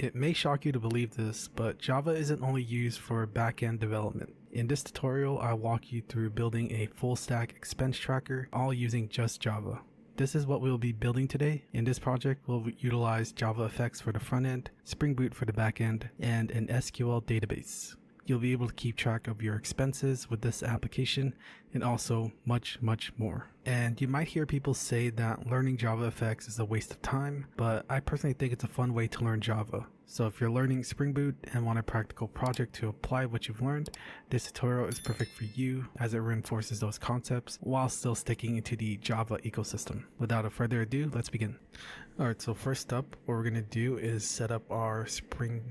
It may shock you to believe this, but Java isn't only used for backend development. In this tutorial, I'll walk you through building a full stack expense tracker, all using just Java. This is what we'll be building today. In this project, we'll utilize JavaFX for the front end, Spring Boot for the back end, and an SQL database. You'll be able to keep track of your expenses with this application and also much more. And you might hear people say that learning JavaFX is a waste of time, but I personally think it's a fun way to learn Java. So if you're learning Spring Boot and want a practical project to apply what you've learned, this tutorial is perfect for you as it reinforces those concepts while still sticking into the Java ecosystem. Without further ado, let's begin. Alright, so first up, what we're going to do is set up our Spring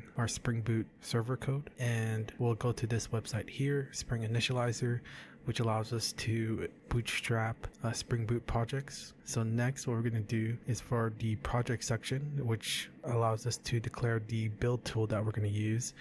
Boot server code, and we'll go to this website here, Spring Initializer, which allows us to bootstrap Spring Boot projects. So next, what we're going to do is for the project section, which allows us to declare the build tool that we're going to use.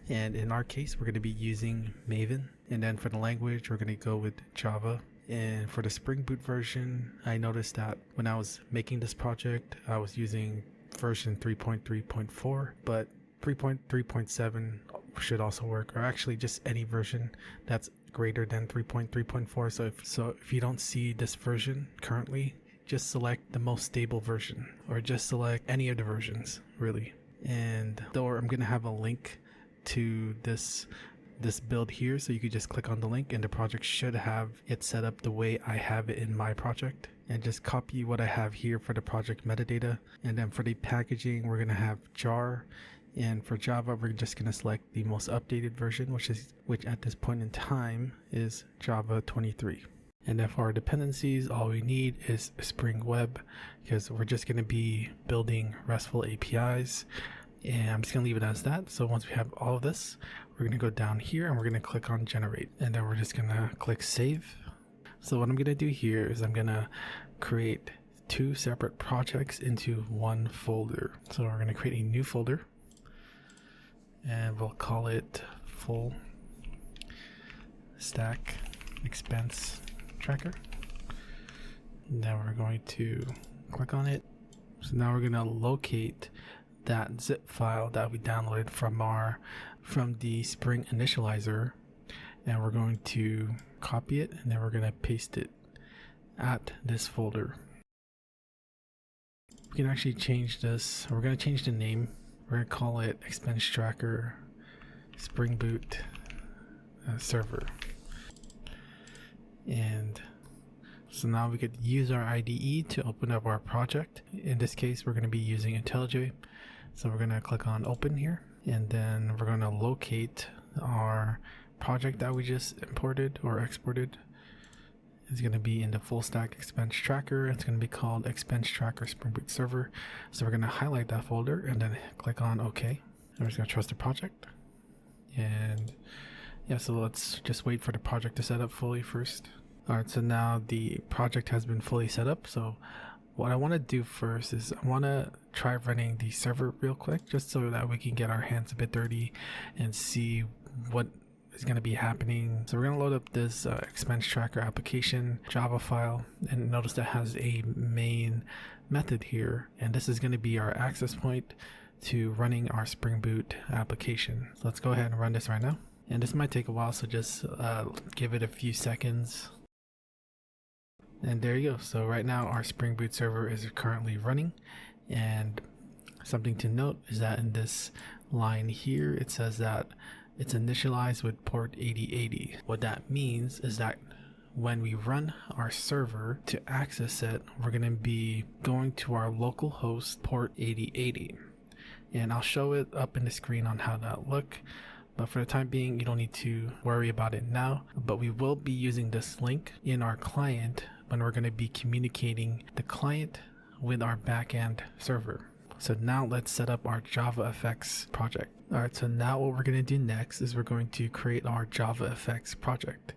And in our case, we're going to be using Maven. And then for the language, we're going to go with Java. And for the Spring Boot version, I noticed that when I was making this project, I was using version 3.3.4, but 3.3.7 should also work, or actually just any version that's greater than 3.3.4. So if you don't see this version currently, just select the most stable version, or just select any of the versions really. And though I'm going to have a link to this build here, so you could just click on the link and the project should have it set up the way I have it in my project, and just copy what I have here for the project metadata. And then for the packaging, we're going to have jar, and for Java we're just going to select the most updated version, which at this point in time is Java 23. And then for our dependencies, all we need is Spring Web, because we're just going to be building RESTful APIs. And I'm just going to leave it as that. So once we have all of this, we're going to go down here and we're going to click on generate, and then we're just going to click save. So what I'm going to do here is I'm going to create two separate projects into one folder. So we're going to create a new folder and we'll call it full stack expense tracker. And then we're going to click on it. So now we're going to locate that zip file that we downloaded from the Spring Initializer, and we're going to copy it, and then we're going to paste it at this folder. We can actually change this. We're going to change the name. We're going to call it expense tracker Spring Boot server. And so now we could use our IDE to open up our project. In this case, we're going to be using IntelliJ. So we're going to click on open here, and then we're going to locate our project that we just imported or exported. It's going to be in the full stack expense tracker. It's going to be called expense tracker Spring Boot server. So we're going to highlight that folder and then click on OK. And we're just going to trust the project. And yeah, so let's just wait for the project to set up fully first. Alright, so now the project has been fully set up. So what I want to do first is I want to try running the server real quick, just so that we can get our hands a bit dirty and see what is going to be happening. So we're going to load up this expense tracker application Java file, and notice that has a main method here, and this is going to be our access point to running our Spring Boot application. So let's go ahead and run this right now, and this might take a while, so just give it a few seconds. And there you go. So right now our Spring Boot server is currently running, and something to note is that in this line here it says that it's initialized with port 8080. What that means is that when we run our server, to access it, we're going to be going to our local host port 8080, and I'll show it up in the screen on how that look. But for the time being, you don't need to worry about it now. But we will be using this link in our client when we're going to be communicating the client with our backend server. So now let's set up our JavaFX project. Alright, so now what we're going to do next is we're going to create our JavaFX project.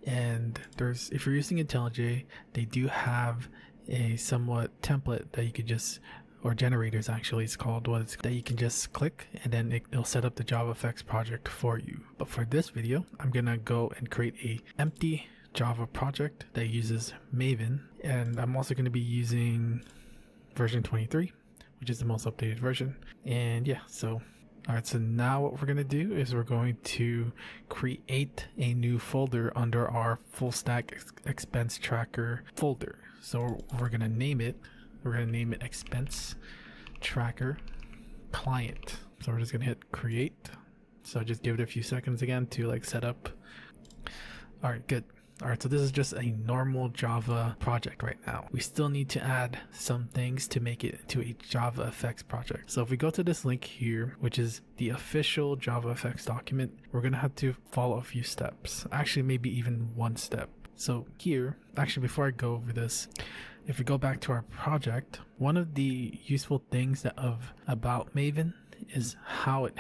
And if you're using IntelliJ, they do have a somewhat template that you could just, or generators actually it's called, that you can just click and then it'll set up the JavaFX project for you. But for this video, I'm going to go and create a empty Java project that uses Maven, and I'm also going to be using version 23, which is the most updated version. And yeah, so all right, so now what we're going to do is we're going to create a new folder under our full stack expense tracker folder. So we're going to name it expense tracker client. So we're just going to hit create. So just give it a few seconds again to like set up. All right, good. All right, so this is just a normal Java project right now. We still need to add some things to make it into a JavaFX project. So if we go to this link here, which is the official JavaFX document, we're gonna have to follow a few steps. Actually, maybe even one step. So here, actually, before I go over this, if we go back to our project, one of the useful things about Maven is how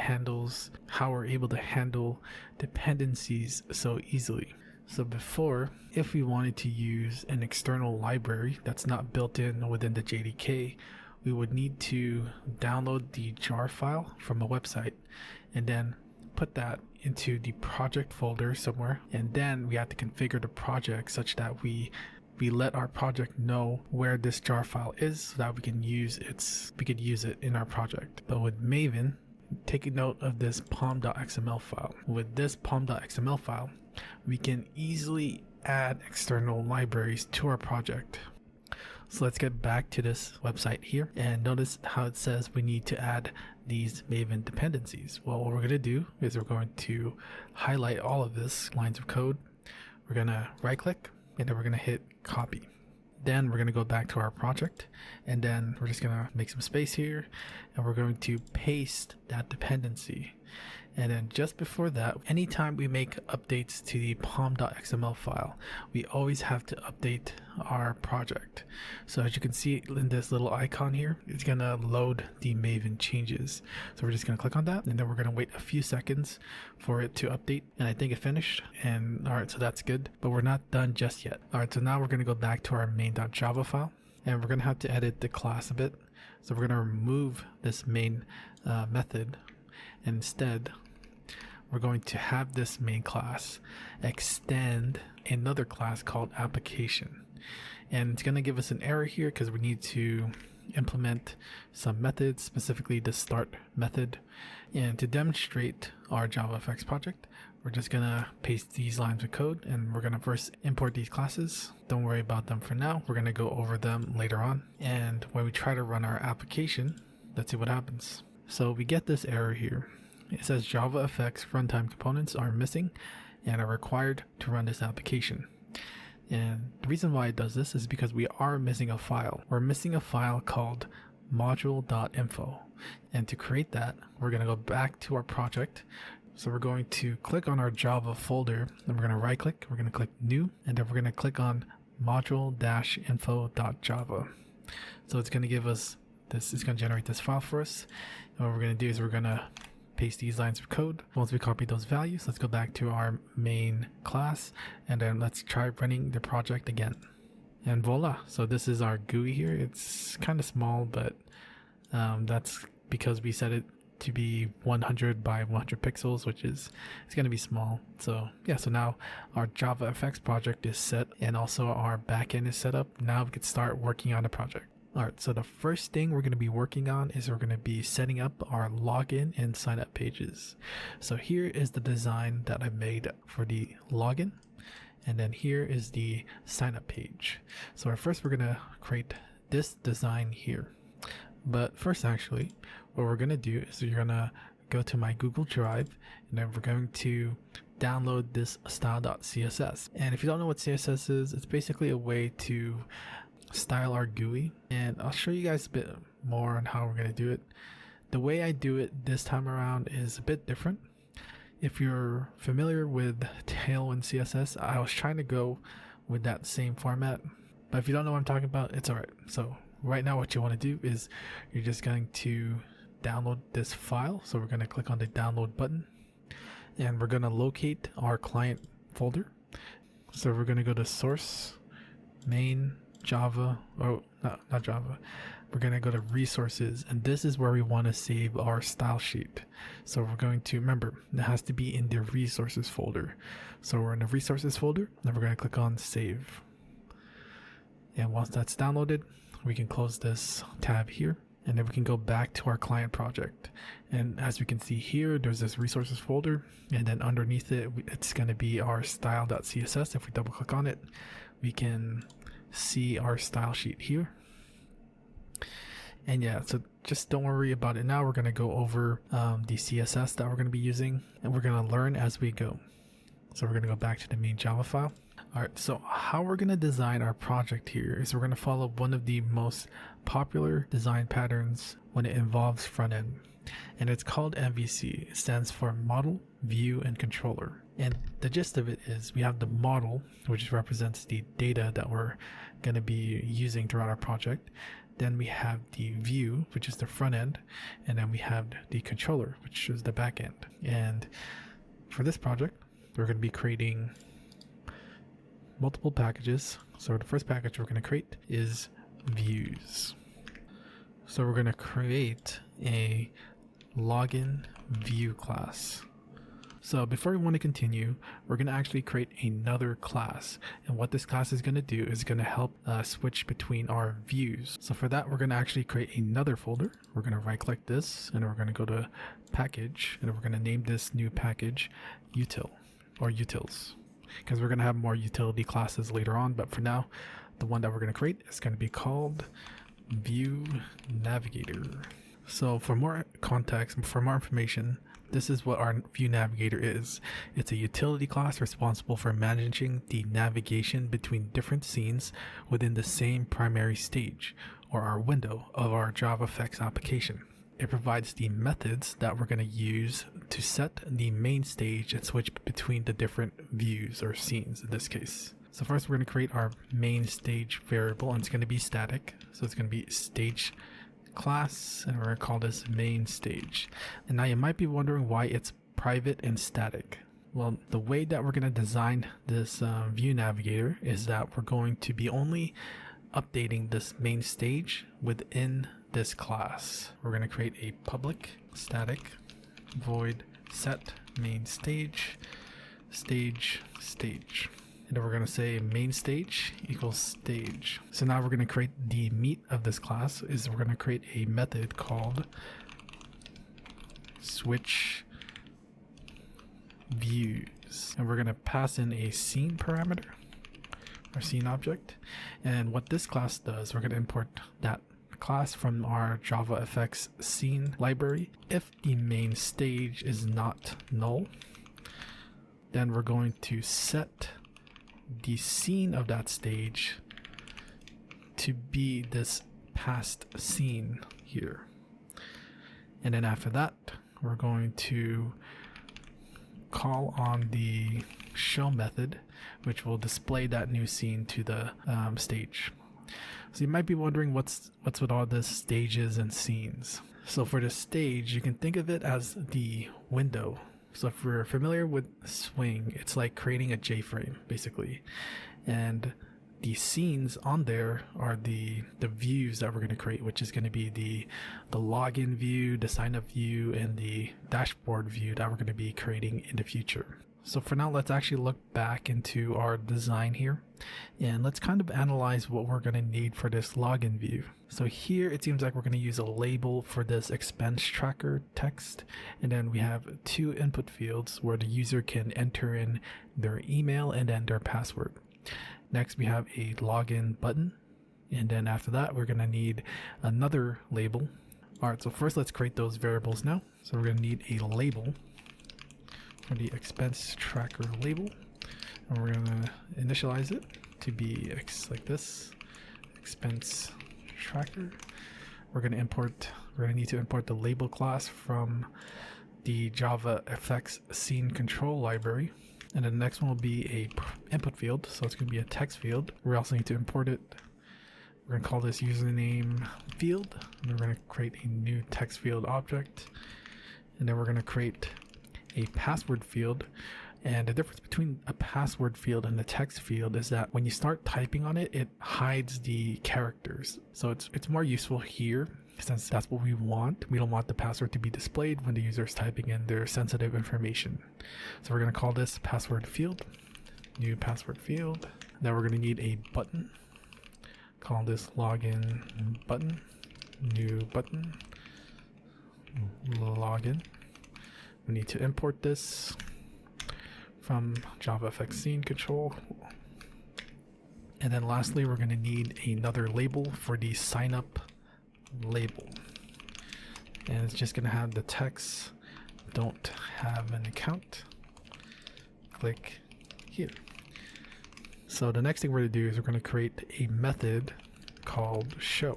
we're able to handle dependencies so easily. So before, if we wanted to use an external library that's not built in within the JDK, we would need to download the jar file from a website and then put that into the project folder somewhere. And then we have to configure the project such that we let our project know where this jar file is so that we could use it in our project. But with Maven, take a note of this pom.xml file. With this pom.xml file, we can easily add external libraries to our project. So let's get back to this website here and notice how it says we need to add these Maven dependencies. Well, what we're going to do is we're going to highlight all of this lines of code. We're going to right click and then we're going to hit copy. Then we're going to go back to our project and then we're just going to make some space here and we're going to paste that dependency. And then just before that, anytime we make updates to the pom.xml file, we always have to update our project. So as you can see in this little icon here, it's going to load the Maven changes. So we're just going to click on that and then we're going to wait a few seconds for it to update. And I think it finished. And all right, so that's good, but we're not done just yet. All right, so now we're going to go back to our main.java file and we're going to have to edit the class a bit. So we're going to remove this main method. Instead, we're going to have this main class extend another class called application. And it's going to give us an error here because we need to implement some methods, specifically the start method. And to demonstrate our JavaFX project, we're just going to paste these lines of code and we're going to first import these classes. Don't worry about them for now. We're going to go over them later on. And when we try to run our application, let's see what happens. So we get this error here. It says JavaFX runtime components are missing and are required to run this application. And the reason why it does this is because we are missing a file. We're missing a file called module.info. And to create that, we're going to go back to our project. So we're going to click on our Java folder and we're going to right click, we're going to click new, and then we're going to click on module-info.java. So it's going to give us this, it's going to generate this file for us. And what we're going to do is we're going to paste these lines of code. Once we copy those values, let's go back to our main class and then let's try running the project again. And voila, so this is our GUI here. It's kind of small, but that's because we set it to be 100 by 100 pixels, which is, it's going to be small. So yeah, so now our JavaFX project is set and also our backend is set up. Now we can start working on the project. All right, so the first thing we're going to be working on is we're going to be setting up our login and sign up pages. So here is the design that I made for the login. And then here is the sign up page. So first we're going to create this design here. But first, actually, what we're going to do is you're going to go to my Google Drive and then we're going to download this style.css. And if you don't know what CSS is, it's basically a way to style our GUI, and I'll show you guys a bit more on how we're going to do it. The way I do it this time around is a bit different. If you're familiar with Tailwind CSS, I was trying to go with that same format, but if you don't know what I'm talking about, it's alright. So right now what you want to do is you're just going to download this file. So we're going to click on the download button and we're going to locate our client folder. So we're going to go to source, main, Java, oh, not Java. We're going to go to resources, and this is where we want to save our style sheet. So we're going to, remember, it has to be in the resources folder. So we're in the resources folder, and we're going to click on save. And once that's downloaded, we can close this tab here. And then we can go back to our client project. And as we can see here, there's this resources folder, and then underneath it, it's going to be our style.css. If we double click on it, we can see our style sheet here. And yeah, so just don't worry about it now. We're going to go over the CSS that we're going to be using, and we're going to learn as we go. So we're going to go back to the main Java file. All right, so how we're going to design our project here is we're going to follow one of the most popular design patterns when it involves front end, and it's called MVC. It stands for Model, View, and Controller. And the gist of it is we have the model, which represents the data that we're going to be using throughout our project. Then we have the view, which is the front end, and then we have the controller, which is the back end. And for this project, we're going to be creating multiple packages. So the first package we're going to create is views. So we're going to create a login view class. So before we want to continue, we're going to actually create another class. And what this class is going to do is going to help switch between our views. So for that, we're going to actually create another folder. We're going to right click this, and we're going to go to package, and we're going to name this new package util or utils, because we're going to have more utility classes later on. But for now, the one that we're going to create is going to be called View Navigator. So for more context, for more information, this is what our View Navigator is. It's a utility class responsible for managing the navigation between different scenes within the same primary stage, or our window, of our JavaFX application. It provides the methods that we're going to use to set the main stage and switch between the different views or scenes in this case. So first we're going to create our main stage variable, and it's going to be static. So it's going to be stage class, and we're going to call this main stage. And now you might be wondering why it's private and static. Well, the way that we're going to design this View Navigator is that we're going to be only updating this main stage within this class. We're going to create a public static void set main stage stage. And then we're going to say main stage equals stage. So now we're going to create the meat of this class. Is we're going to create a method called switch views, and we're going to pass in a scene parameter, our scene object. And what this class does, we're going to import that class from our JavaFX scene library. If the main stage is not null, then we're going to set the scene of that stage to be this past scene here. And then after that, we're going to call on the show method, which will display that new scene to the stage. So you might be wondering what's with all this stages and scenes. So for the stage, you can think of it as the window. So if we're familiar with Swing, it's like creating a JFrame basically, and the scenes on there are the views that we're going to create, which is going to be the login view, the sign up view, and the dashboard view that we're going to be creating in the future. So for now, let's actually look back into our design here, and let's kind of analyze what we're going to need for this login view. So here it seems like we're going to use a label for this expense tracker text, and then we have two input fields where the user can enter in their email and then their password. Next we have a login button, and then after that we're going to need another label. Alright, so first let's create those variables now. So we're going to need a label for the expense tracker label, and we're going to initialize it to be like this, expense tracker. We're going to need to import the label class from the JavaFX scene control library. And then the next one will be a input field, so it's going to be a text field. We also need to import it. We're going to call this username field, and we're going to create a new text field object. And then we're going to create a password field. And the difference between a password field and a text field is that when you start typing on it, it hides the characters. So it's more useful here, since that's what we want. We don't want the password to be displayed when the user is typing in their sensitive information. So we're going to call this password field, new password field. Then we're going to need a button. Call this login button. new button, login. We need to import this from JavaFX scene control. And then lastly, we're going to need another label for the sign up label. And it's just going to have the text, don't have an account. Click here. So the next thing we're going to do is we're going to create a method called show.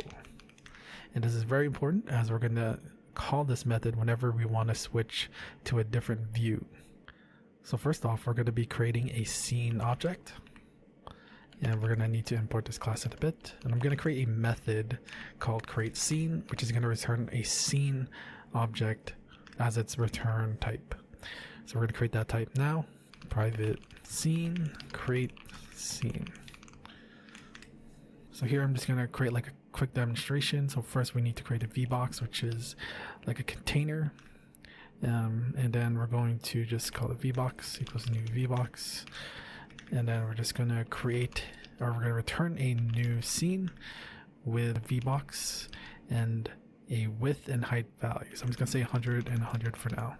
And this is very important as we're going to call this method whenever we want to switch to a different view. So first off, we're going to be creating a scene object. And we're going to need to import this class in a bit. And I'm going to create a method called create scene, which is going to return a scene object as its return type. So we're going to create that type now. Private scene, create scene. So here I'm just going to create like a quick demonstration. So first we need to create a VBox, which is like a container. And then we're going to just call it VBox equals new VBox. And then we're just going to create, or we're going to return a new scene with VBox and a width and height value. So I'm just going to say 100 and 100 for now.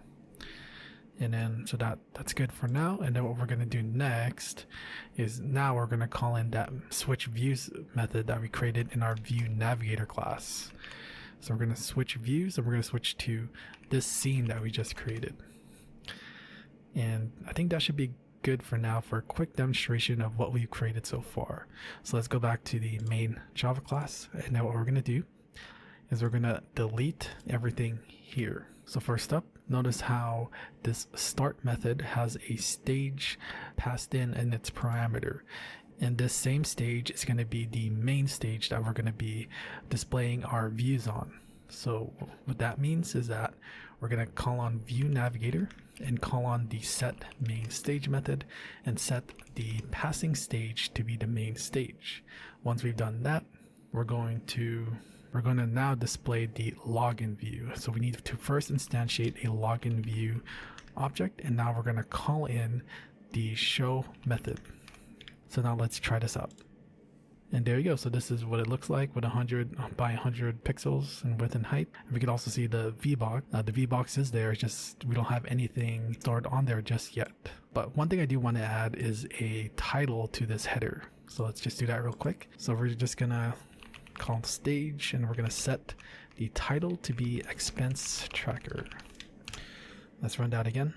And then, so that's good for now. And then what we're going to do next is now we're going to call in that switch views method that we created in our view navigator class. So we're going to switch views and we're going to switch to this scene that we just created. And I think that should be good for now for a quick demonstration of what we've created so far. So let's go back to the main Java class. And now what we're going to do is we're going to delete everything here. So first up, notice how this start method has a stage passed in its parameter. And this same stage is going to be the main stage that we're going to be displaying our views on. So what that means is that we're going to call on view navigator and call on the set main stage method and set the passing stage to be the main stage. Once we've done that, we're going to now display the login view. So we need to first instantiate a login view object, and now we're going to call in the show method. So now let's try this out. And there you go. So this is what it looks like with 100 by 100 pixels in width and height. And we can also see the VBox. The VBox is there, it's just we don't have anything stored on there just yet. But one thing I do want to add is a title to this header. So let's just do that real quick. So we're just gonna call stage and we're gonna set the title to be expense tracker. Let's run that again.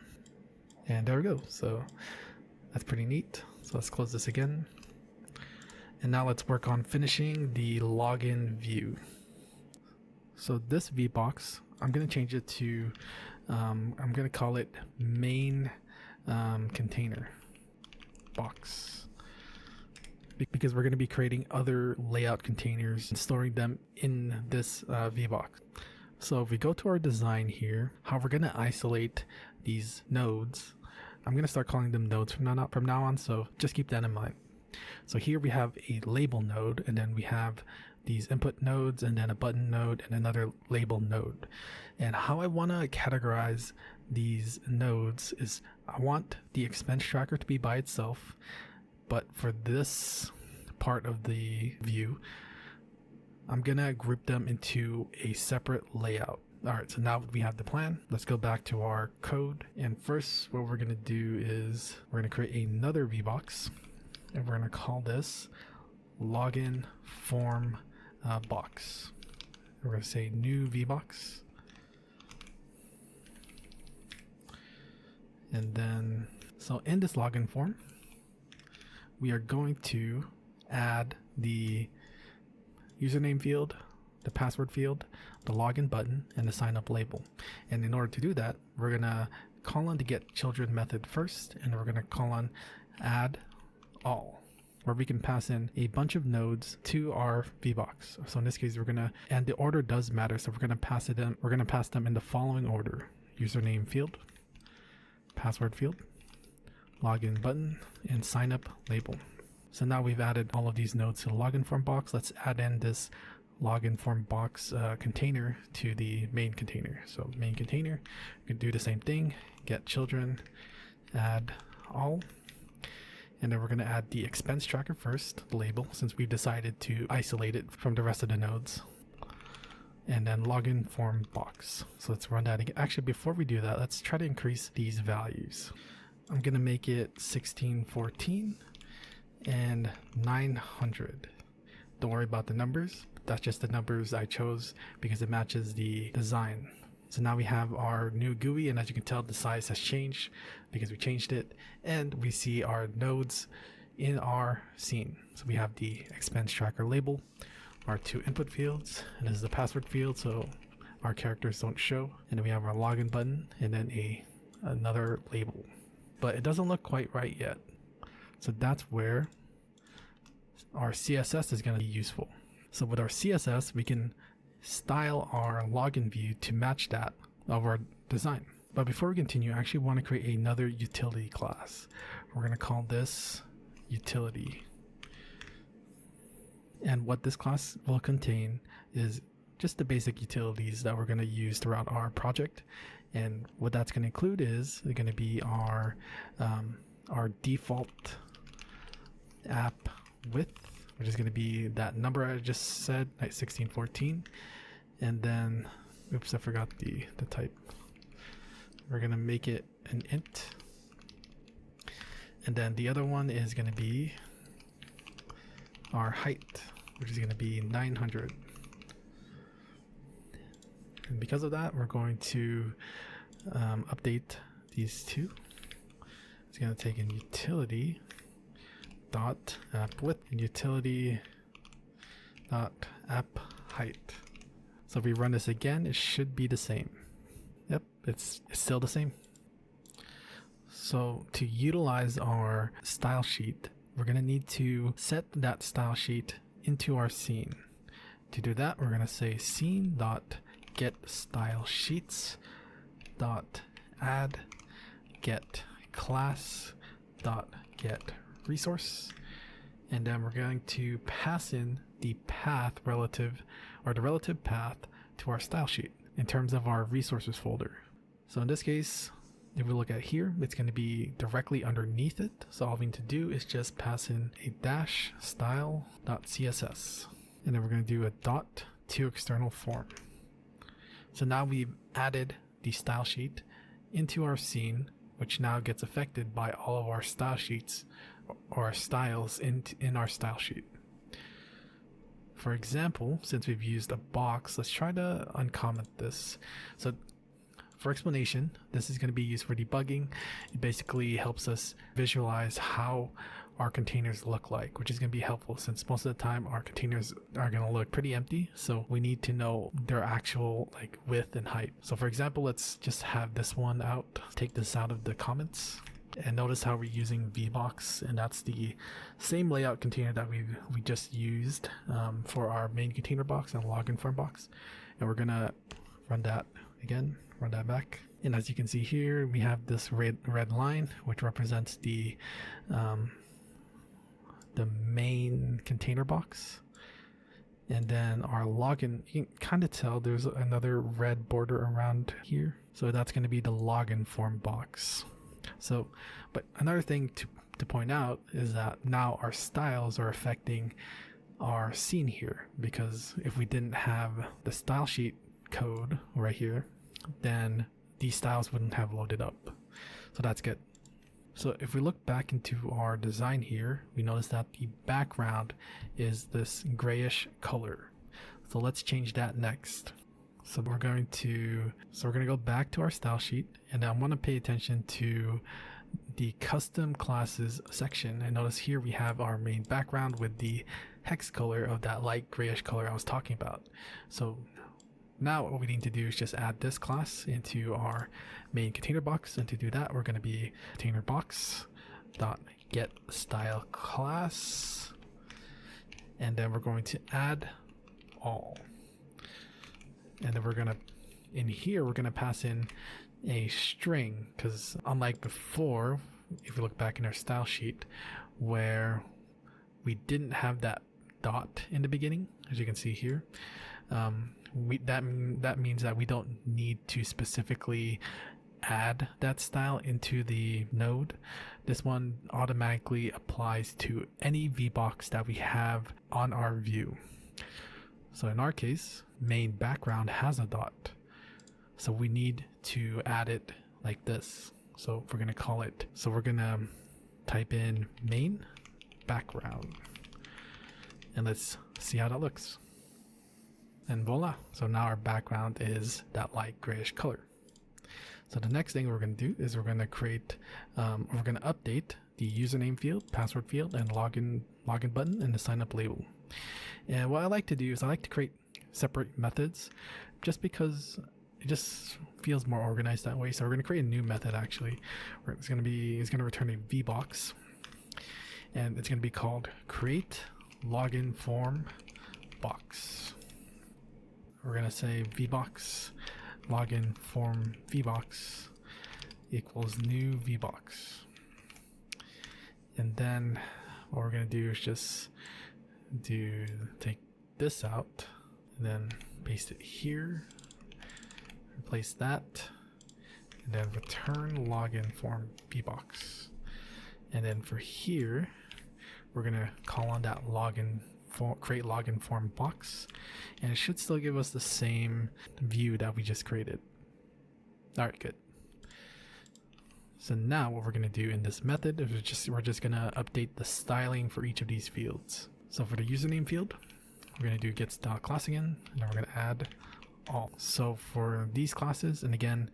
And there we go. So that's pretty neat. So let's close this again. And now let's work on finishing the login view. So this VBox, I'm going to change it to, I'm going to call it main container box. Because we're going to be creating other layout containers and storing them in this VBox. So if we go to our design here, how we're going to isolate these nodes, I'm going to start calling them nodes from now on, so just keep that in mind. So here we have a label node, and then we have these input nodes, and then a button node, and another label node. And how I want to categorize these nodes is I want the expense tracker to be by itself, but for this part of the view, I'm going to group them into a separate layout. All right, so now we have the plan. Let's go back to our code. And first, what we're going to do is we're going to create another VBox. And we're going to call this login form box. We're going to say new VBox. And then, so in this login form, we are going to add the username field, the password field, the login button, and the sign up label. And in order to do that, we're going to call on the get children method first, and we're going to call on add all, where we can pass in a bunch of nodes to our VBox. So in this case, we're gonna, and the order does matter, so we're gonna pass it in. We're gonna pass them in the following order: username field, password field, login button, and sign up label. So now we've added all of these nodes to the login form box. Let's add in this login form box container to the main container. So main container, we can do the same thing: get children, add all. And then we're going to add the expense tracker first, the label, since we've decided to isolate it from the rest of the nodes. and then login form box. So let's run that again. Actually, before we do that, let's try to increase these values. I'm gonna make it 1614 and 900. Don't worry about the numbers. That's just the numbers I chose because it matches the design. So now we have our new GUI, and as you can tell, the size has changed because we changed it, and we see our nodes in our scene. So we have the expense tracker label, our two input fields, and this is the password field so our characters don't show, and then we have our login button and then another label. But it doesn't look quite right yet. So that's where our CSS is going to be useful. So with our CSS, we can style our login view to match that of our design. But before we continue, I actually want to create another utility class. We're going to call this utility. And what this class will contain is just the basic utilities that we're going to use throughout our project. And what that's going to include is going to be our default app width, which is going to be that number I just said, 1614. And then, oops, I forgot the type. We're going to make it an int. And then the other one is going to be our height, which is going to be 900. And because of that, we're going to update these two. It's going to take in utility dot app width and utility dot app height. So if we run this again, it should be the same. Yep, it's still the same. So to utilize our style sheet, we're going to need to set that style sheet into our scene. To do that, we're going to say scene dot get style sheets dot add get class dot get resource, and then we're going to pass in the path relative, or the relative path to our style sheet in terms of our resources folder. So in this case, if we look at here, it's going to be directly underneath it. So all we need to do is just pass in a dash style.css, and then we're going to do a dot to external form. So now we've added the style sheet into our scene, which now gets affected by all of our style sheets or our styles in our style sheet. For example, since we've used a box, let's try to uncomment this. So for explanation, this is going to be used for debugging. It basically helps us visualize how our containers look like, which is going to be helpful since most of the time our containers are going to look pretty empty. So we need to know their actual like width and height. So for example, let's just have this one out, take this out of the comments, and notice how we're using VBox, and that's the same layout container that we just used for our main container box and login form box. And we're going to run that again, run that back. And as you can see here, we have this red line, which represents the main container box. And then our login, you can kind of tell there's another red border around here. So that's going to be the login form box. So, but another thing to point out is that now our styles are affecting our scene here, because if we didn't have the style sheet code right here, then these styles wouldn't have loaded up. So that's good. So if we look back into our design here, we notice that the background is this grayish color. So let's change that next. So we're going to go back to our style sheet, and I want to pay attention to the custom classes section. And notice here we have our main background with the hex color of that light grayish color I was talking about. So now what we need to do is just add this class into our main container box, and to do that we're going to be container box dot get style class, and then we're going to add all, and then we're going to, in here we're going to pass in a string, because unlike before, if we look back in our style sheet where we didn't have that dot in the beginning, as you can see here, that means that we don't need to specifically add that style into the node. This one automatically applies to any VBox that we have on our view. So in our case, main background has a dot. So we need to add it like this. So we're going to call it, so we're going to type in main background. And let's see how that looks. And voila. So now our background is that light grayish color. So the next thing we're going to do is we're going to create, we're going to update the username field, password field, and login button, and the sign up label. And what I like to do is I like to create separate methods just because it just feels more organized that way. So we're going to create a new method actually. It's going to return a VBox, and it's going to be called create login form box. We're going to say VBox login form VBox equals new VBox. And then what we're going to do is just take this out and then paste it here, replace that, and then return login form VBox. And then for here, we're going to call on that create login form box, and it should still give us the same view that we just created. All right, good. So now what we're going to do in this method is we're just going to update the styling for each of these fields. So for the username field, we're going to do get style class again, and then we're going to add all. So for these classes, and again,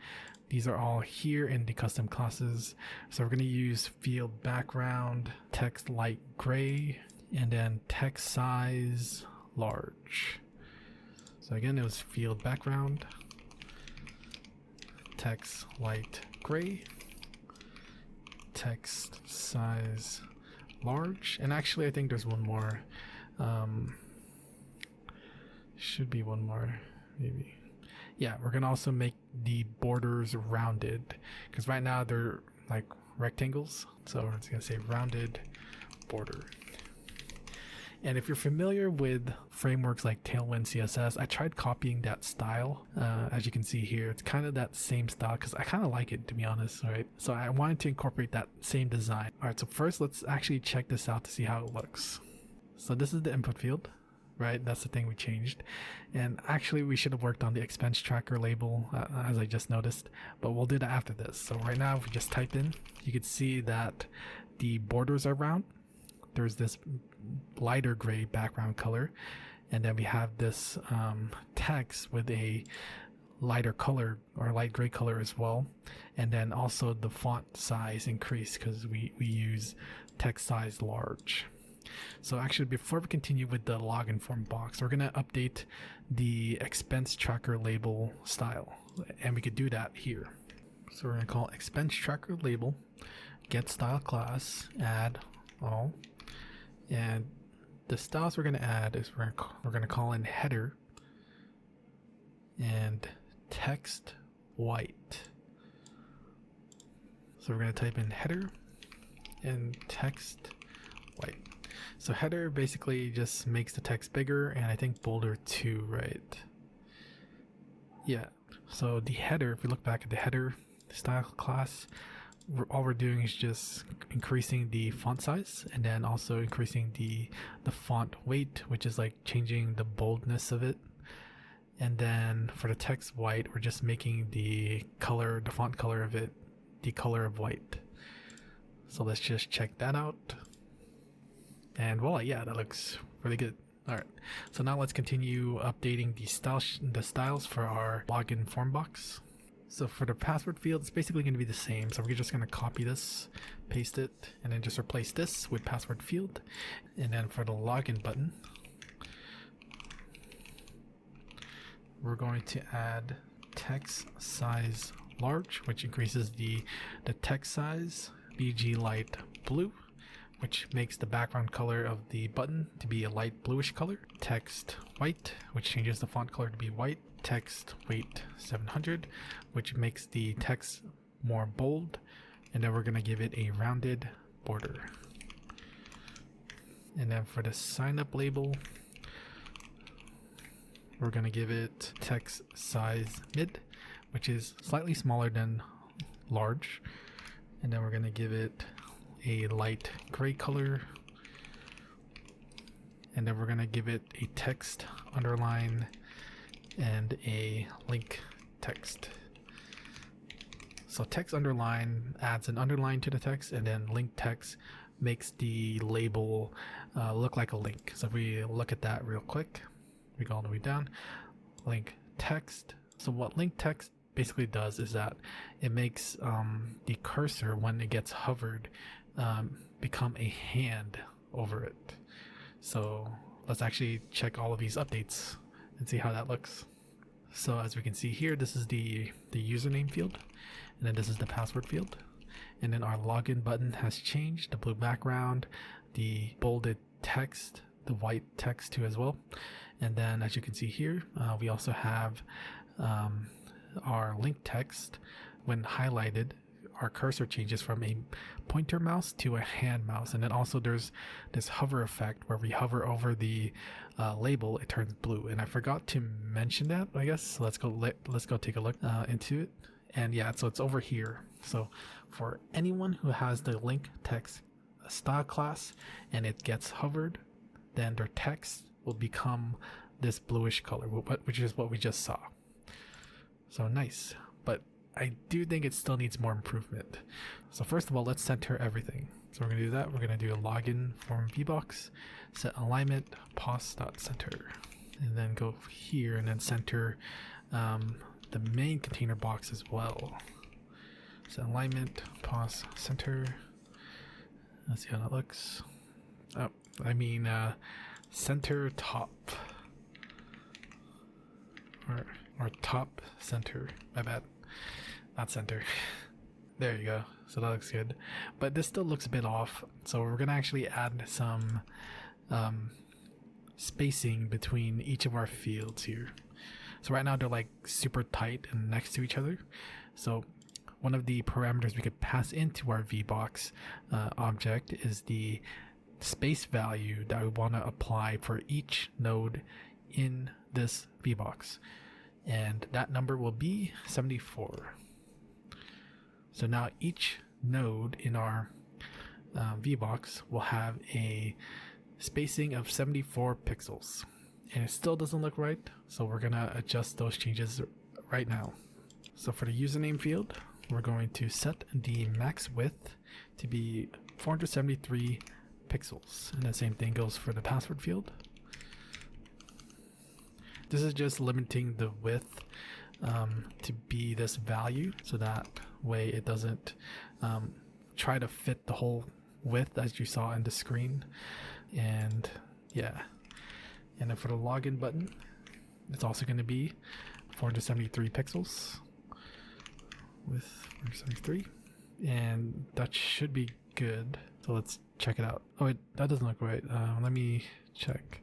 these are all here in the custom classes. So we're going to use field background, text light gray, and then text size large. So again, it was field background, text light gray, text size large, and actually I think there's one more. Should be one more, maybe. Yeah, we're gonna also make the borders rounded, because right now they're like rectangles, so we're just gonna say rounded border. And if you're familiar with frameworks like Tailwind CSS, I tried copying that style. As you can see here, it's kind of that same style because I kind of like it, to be honest, right? So I wanted to incorporate that same design. All right, so first let's actually check this out to see how it looks. So this is the input field, right? That's the thing we changed. And actually we should have worked on the expense tracker label, as I just noticed, but we'll do that after this. So right now, if we just type in, you can see that the borders are round. There's this lighter gray background color, and then we have this text with a lighter color or light gray color as well, and then also the font size increased because we use text size large. So actually, before we continue with the login form box, we're going to update the expense tracker label style, and we could do that here. So we're going to call expense tracker label get style class add all. And the styles we're going to add is we're going to call in header and text white. So we're going to type in header and text white. So header basically just makes the text bigger, and I think bolder too, right? Yeah. So the header, if we look back at the header style class, all we're doing is just increasing the font size and then also increasing the font weight, which is like changing the boldness of it. And then for the text white, we're just making the color, the font color of it, the color of white. So let's just check that out. And voila, yeah, that looks really good. All right, so now let's continue updating the styles for our login form box. So for the password field, it's basically going to be the same. So we're just going to copy this, paste it, and then just replace this with password field. And then for the login button, we're going to add text size large, which increases the text size, BG light blue, which makes the background color of the button to be a light bluish color. Text white, which changes the font color to be white. Text weight 700, which makes the text more bold. And then we're going to give it a rounded border. And then for the sign up label, we're going to give it text size mid, which is slightly smaller than large. And then we're going to give it a light gray color. and then we're going to give it a text underline and a link text. So text underline adds an underline to the text, and then link text makes the label look like a link. So if we look at that real quick, we go all the way down, link text. So what link text basically does is that it makes the cursor, when it gets hovered, become a hand over it. So let's actually check all of these updates and see how that looks. So as we can see here, this is the username field, and then this is the password field, and then our login button has changed, the blue background, the bolded text, the white text too as well. And then as you can see here, we also have our link text. When highlighted, our cursor changes from a pointer mouse to a hand mouse, and then also there's this hover effect where we hover over the label, it turns blue. And I forgot to mention that, I guess. So let's go take a look into it. And yeah, so it's over here. So for anyone who has the link text style class and it gets hovered, then their text will become this bluish color, which is what we just saw. So nice, but I do think it still needs more improvement. So first of all, let's center everything. So we're going to do that. We're going to do a login from VBox, set alignment pos.center, and then go here and then center the main container box as well. So alignment pos center. Let's see how that looks. Oh, I mean center top, or top center. My bad. Not center. There you go. So that looks good, but this still looks a bit off. So we're gonna actually add some spacing between each of our fields here. So right now they're like super tight and next to each other. So one of the parameters we could pass into our VBox object is the space value that we want to apply for each node in this VBox, and that number will be 74. So now each node in our VBox will have a spacing of 74 pixels, and it still doesn't look right, so we're gonna adjust those changes right now. So for the username field, we're going to set the max width to be 473 pixels, and the same thing goes for the password field. This is just limiting the width to be this value, so that way it doesn't try to fit the whole width as you saw in the screen. And yeah, and then for the login button, it's also going to be 473 pixels with 473, and that should be good. So let's check it out. Oh wait, that doesn't look right. Let me check.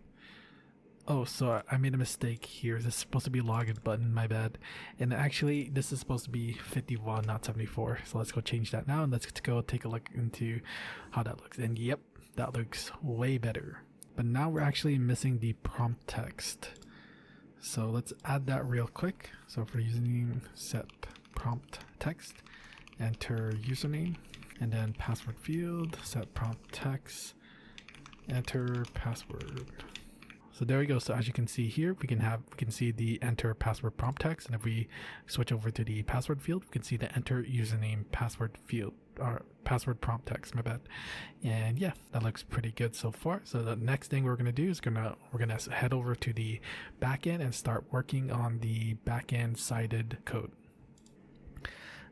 Oh, so I made a mistake here. This is supposed to be login button, my bad. And actually this is supposed to be 51, not 74. So let's go change that now, and let's go take a look into how that looks. And yep, that looks way better. But now we're actually missing the prompt text. So let's add that real quick. So for username, set prompt text, enter username, and then password field, set prompt text, enter password. So there we go. So as you can see here, we can see the enter password prompt text, and if we switch over to the password field, we can see the enter username password field, or password prompt text, my bad. And yeah, that looks pretty good so far. So the next thing we're gonna do is we're gonna head over to the backend and start working on the backend sided code.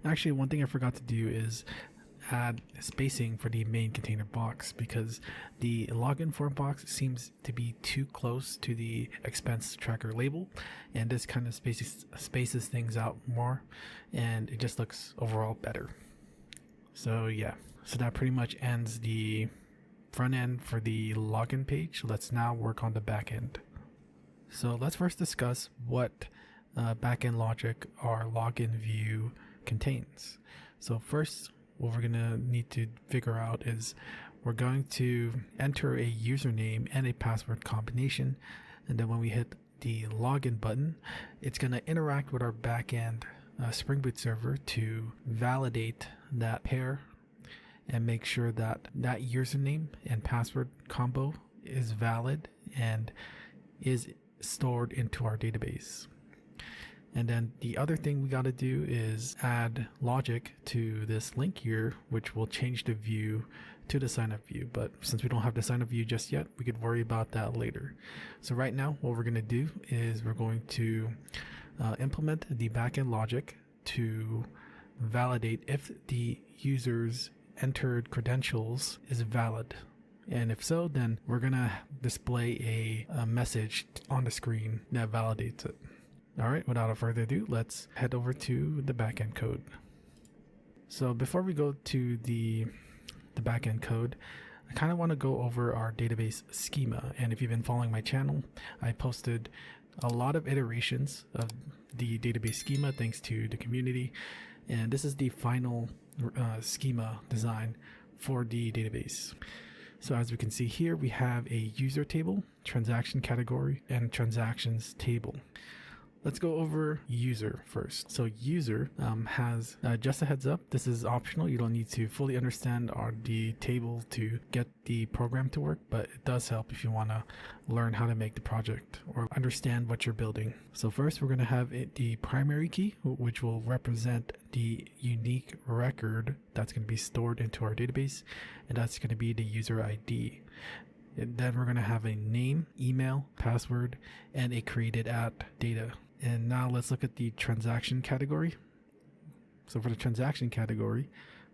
Actually, one thing I forgot to do is add spacing for the main container box, because the login form box seems to be too close to the expense tracker label, and this kind of spaces things out more, and it just looks overall better. So yeah, so that pretty much ends the front end for the login page. Let's now work on the back end. So let's first discuss what backend logic our login view contains. So first, what we're gonna need to figure out is we're going to enter a username and a password combination, and then when we hit the login button, it's gonna interact with our backend Spring Boot server to validate that pair and make sure that that username and password combo is valid and is stored into our database. And then the other thing we got to do is add logic to this link here, which will change the view to the sign up view. But since we don't have the sign up view just yet, we could worry about that later. So right now, what we're going to do is we're going to implement the backend logic to validate if the user's entered credentials is valid. And if so, then we're going to display a message on the screen that validates it. All right, without further ado, let's head over to the backend code. So before we go to the backend code, I kind of want to go over our database schema. And if you've been following my channel, I posted a lot of iterations of the database schema thanks to the community. And this is the final schema design for the database. So as we can see here, we have a user table, transaction category, and transactions table. Let's go over user first. So user has, just a heads up, this is optional. You don't need to fully understand the table to get the program to work, but it does help if you want to learn how to make the project or understand what you're building. So first we're going to have the primary key, which will represent the unique record that's going to be stored into our database, and that's going to be the user ID. And then we're going to have a name, email, password, and a created at data. And now let's look at the transaction category. So for the transaction category,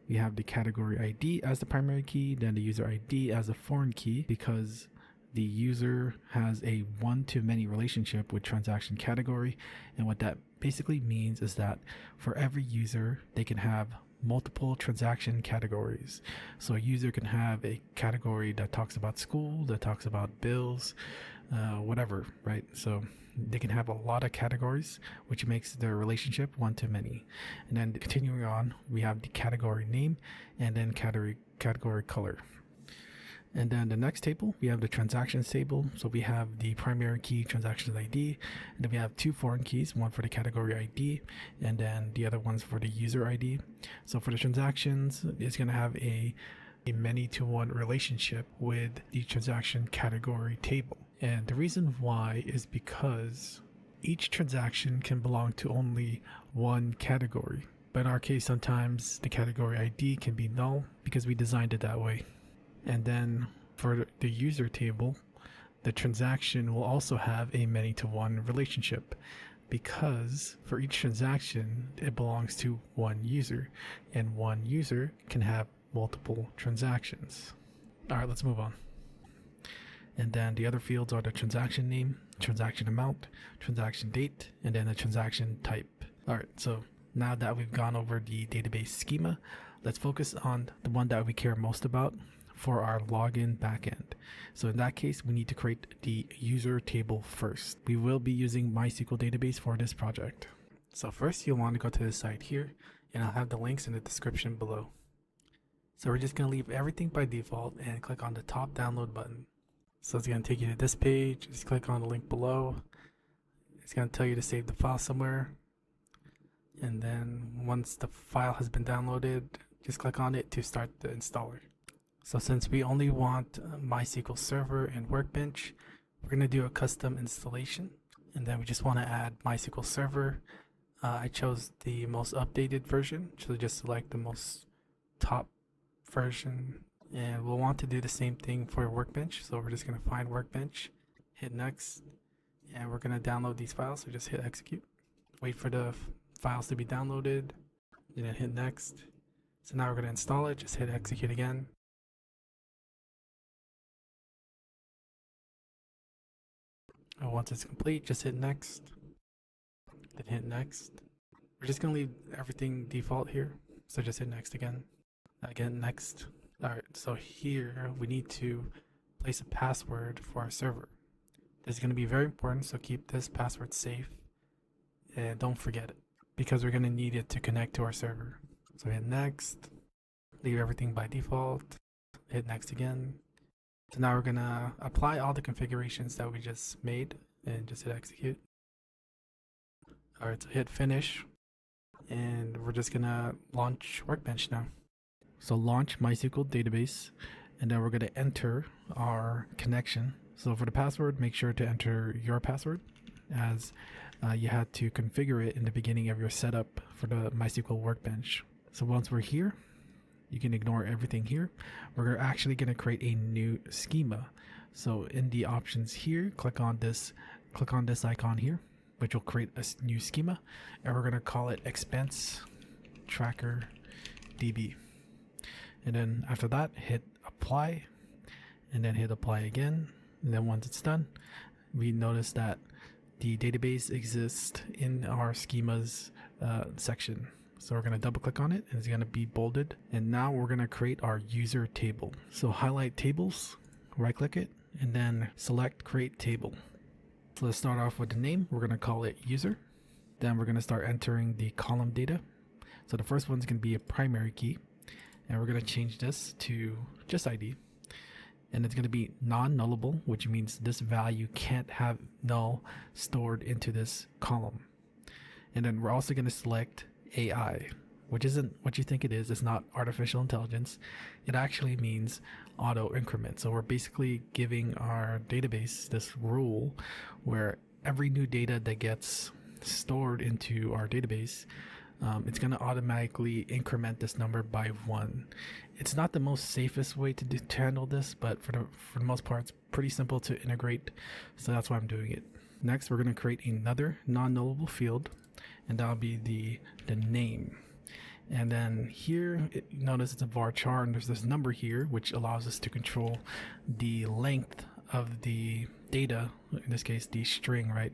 we have the category ID as the primary key, then the user ID as a foreign key, because the user has a one-to-many relationship with transaction category. And what that basically means is that for every user, they can have multiple transaction categories. So a user can have a category that talks about school, that talks about bills, whatever, right? So they can have a lot of categories, which makes their relationship one-to-many. And then continuing on, we have the category name and then category color. And then the next table, we have the transactions table. So we have the primary key transactions ID, and then we have two foreign keys, one for the category ID, and then the other one's for the user ID. So for the transactions, it's going to have a many-to-one relationship with the transaction category table. And the reason why is because each transaction can belong to only one category. But in our case, sometimes the category ID can be null because we designed it that way. And then for the user table, the transaction will also have a many-to-one relationship because for each transaction, it belongs to one user, and one user can have multiple transactions. All right, let's move on. And then the other fields are the transaction name, transaction amount, transaction date, and then the transaction type. All right, so now that we've gone over the database schema, let's focus on the one that we care most about for our login backend. So in that case, we need to create the user table first. We will be using MySQL database for this project. So first you'll want to go to this site here, and I'll have the links in the description below. So we're just going to leave everything by default and click on the top download button. So it's going to take you to this page. Just click on the link below. It's going to tell you to save the file somewhere. And then once the file has been downloaded, just click on it to start the installer. So since we only want MySQL Server and Workbench, we're going to do a custom installation. And then we just want to add MySQL Server. I chose the most updated version, so just select the most top version. And we'll want to do the same thing for Workbench. So we're just going to find Workbench, hit next, and we're going to download these files. So just hit execute, wait for the files to be downloaded, and then hit next. So now we're going to install it, just hit execute again. And once it's complete, just hit next, then hit next. We're just going to leave everything default here. So just hit next again, next. All right, so here we need to place a password for our server. This is going to be very important, so keep this password safe and don't forget it because we're going to need it to connect to our server. So hit next, leave everything by default, hit next again. So now we're going to apply all the configurations that we just made and just hit execute. All right, so hit finish, and we're just going to launch Workbench now. So launch MySQL database, and then we're going to enter our connection. So for the password, make sure to enter your password, as you had to configure it in the beginning of your setup for the MySQL Workbench. So once we're here, you can ignore everything here. We're actually going to create a new schema. So in the options here, click on this icon here, which will create a new schema, and we're going to call it expense tracker DB. And then after that, hit apply, and then hit apply again. And then once it's done, we notice that the database exists in our schemas section. So we're going to double click on it, and it's going to be bolded. And now we're going to create our user table. So highlight tables, right click it, and then select create table. So let's start off with the name. We're going to call it user. Then we're going to start entering the column data. So the first one's going to be a primary key, and we're going to change this to just ID. And it's going to be non-nullable, which means this value can't have null stored into this column. And then we're also going to select AI, which isn't what you think it is. It's not artificial intelligence. It actually means auto increment. So we're basically giving our database this rule where every new data that gets stored into our database, it's going to automatically increment this number by 1. It's not the most safest way to handle this, but for the most part, it's pretty simple to integrate. So that's why I'm doing it. Next, we're going to create another non-nullable field, and that'll be the name. And then here, notice it's a varchar, and there's this number here, which allows us to control the length of the data, in this case, the string, right?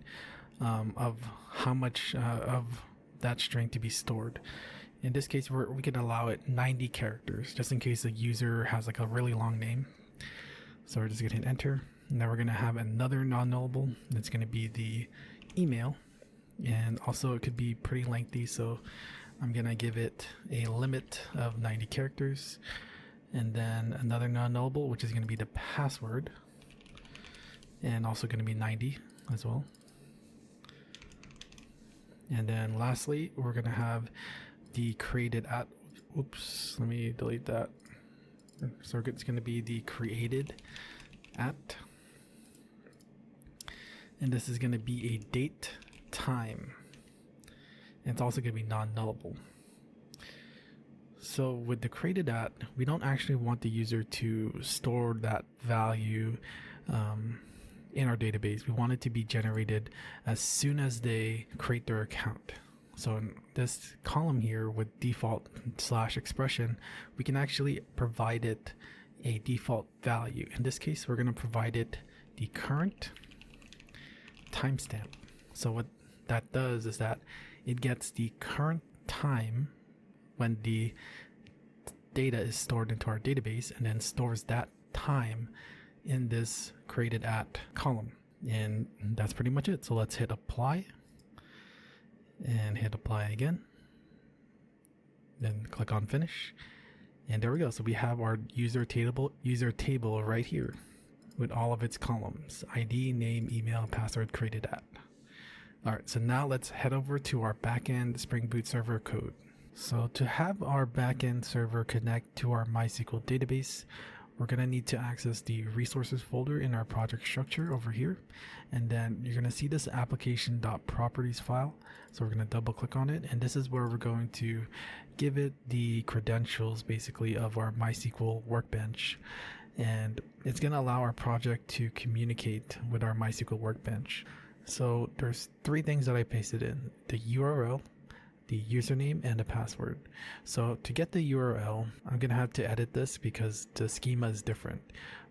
Of how much of that string to be stored. In this case, we can allow it 90 characters, just in case the user has like a really long name. So we're just gonna hit enter. And then we're gonna have another non-nullable. That's gonna be the email. And also it could be pretty lengthy, so I'm gonna give it a limit of 90 characters. And then another non-nullable, which is gonna be the password. And also gonna be 90 as well. And then lastly, we're going to have the created at, oops, let me delete that. So it's going to be the created at, and this is going to be a date time. And it's also going to be non-nullable. So with the created at, we don't actually want the user to store that value in our database. We want it to be generated as soon as they create their account. So in this column here with default / expression, we can actually provide it a default value. In this case, we're going to provide it the current timestamp. So what that does is that it gets the current time when the data is stored into our database, and then stores that time in this created at column. And that's pretty much it. So let's hit apply and hit apply again, then click on finish, and there we go. So we have our user table right here with all of its columns: ID, name, email, password, created at. All right, so now let's head over to our backend Spring Boot server code. So to have our backend server connect to our MySQL database, we're going to need to access the resources folder in our project structure over here. And then you're going to see this application.properties file. So we're going to double click on it. And this is where we're going to give it the credentials basically of our MySQL Workbench. And it's going to allow our project to communicate with our MySQL Workbench. So there's 3 things that I pasted in: the URL, the username, and the password. So to get the URL, I'm going to have to edit this because the schema is different.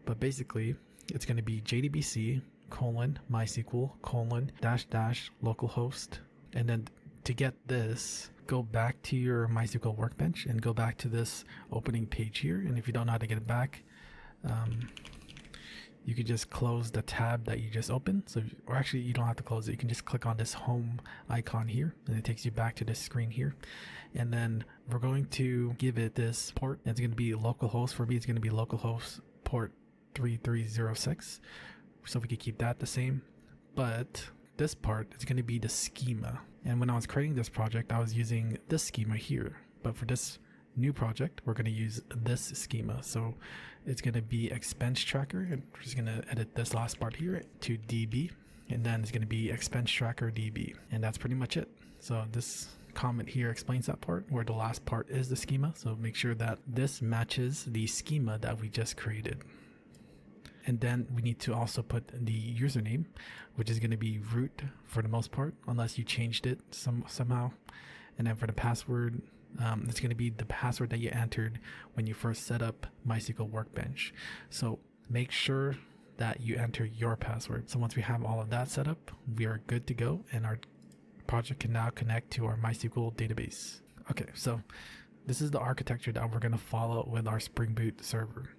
But basically, it's going to be jdbc : MySQL : -- localhost. And then to get this, go back to your MySQL Workbench and go back to this opening page here. And if you don't know how to get it back, you could just close the tab that you just opened. So, or actually you don't have to close it. You can just click on this home icon here, and it takes you back to this screen here. And then we're going to give it this port. It's going to be localhost. For me, it's going to be localhost port 3306. So we could keep that the same. But this part is going to be the schema. And when I was creating this project, I was using this schema here. But for this new project, we're going to use this schema. So it's going to be expense tracker, and we're just going to edit this last part here to DB, and then it's going to be expense tracker DB, and that's pretty much it. So this comment here explains that part, where the last part is the schema. So make sure that this matches the schema that we just created. And then we need to also put the username, which is going to be root for the most part, unless you changed it somehow. And then for the password, it's going to be the password that you entered when you first set up MySQL Workbench. So make sure that you enter your password. So once we have all of that set up, we are good to go, and our project can now connect to our MySQL database. Okay, so this is the architecture that we're going to follow with our Spring Boot server.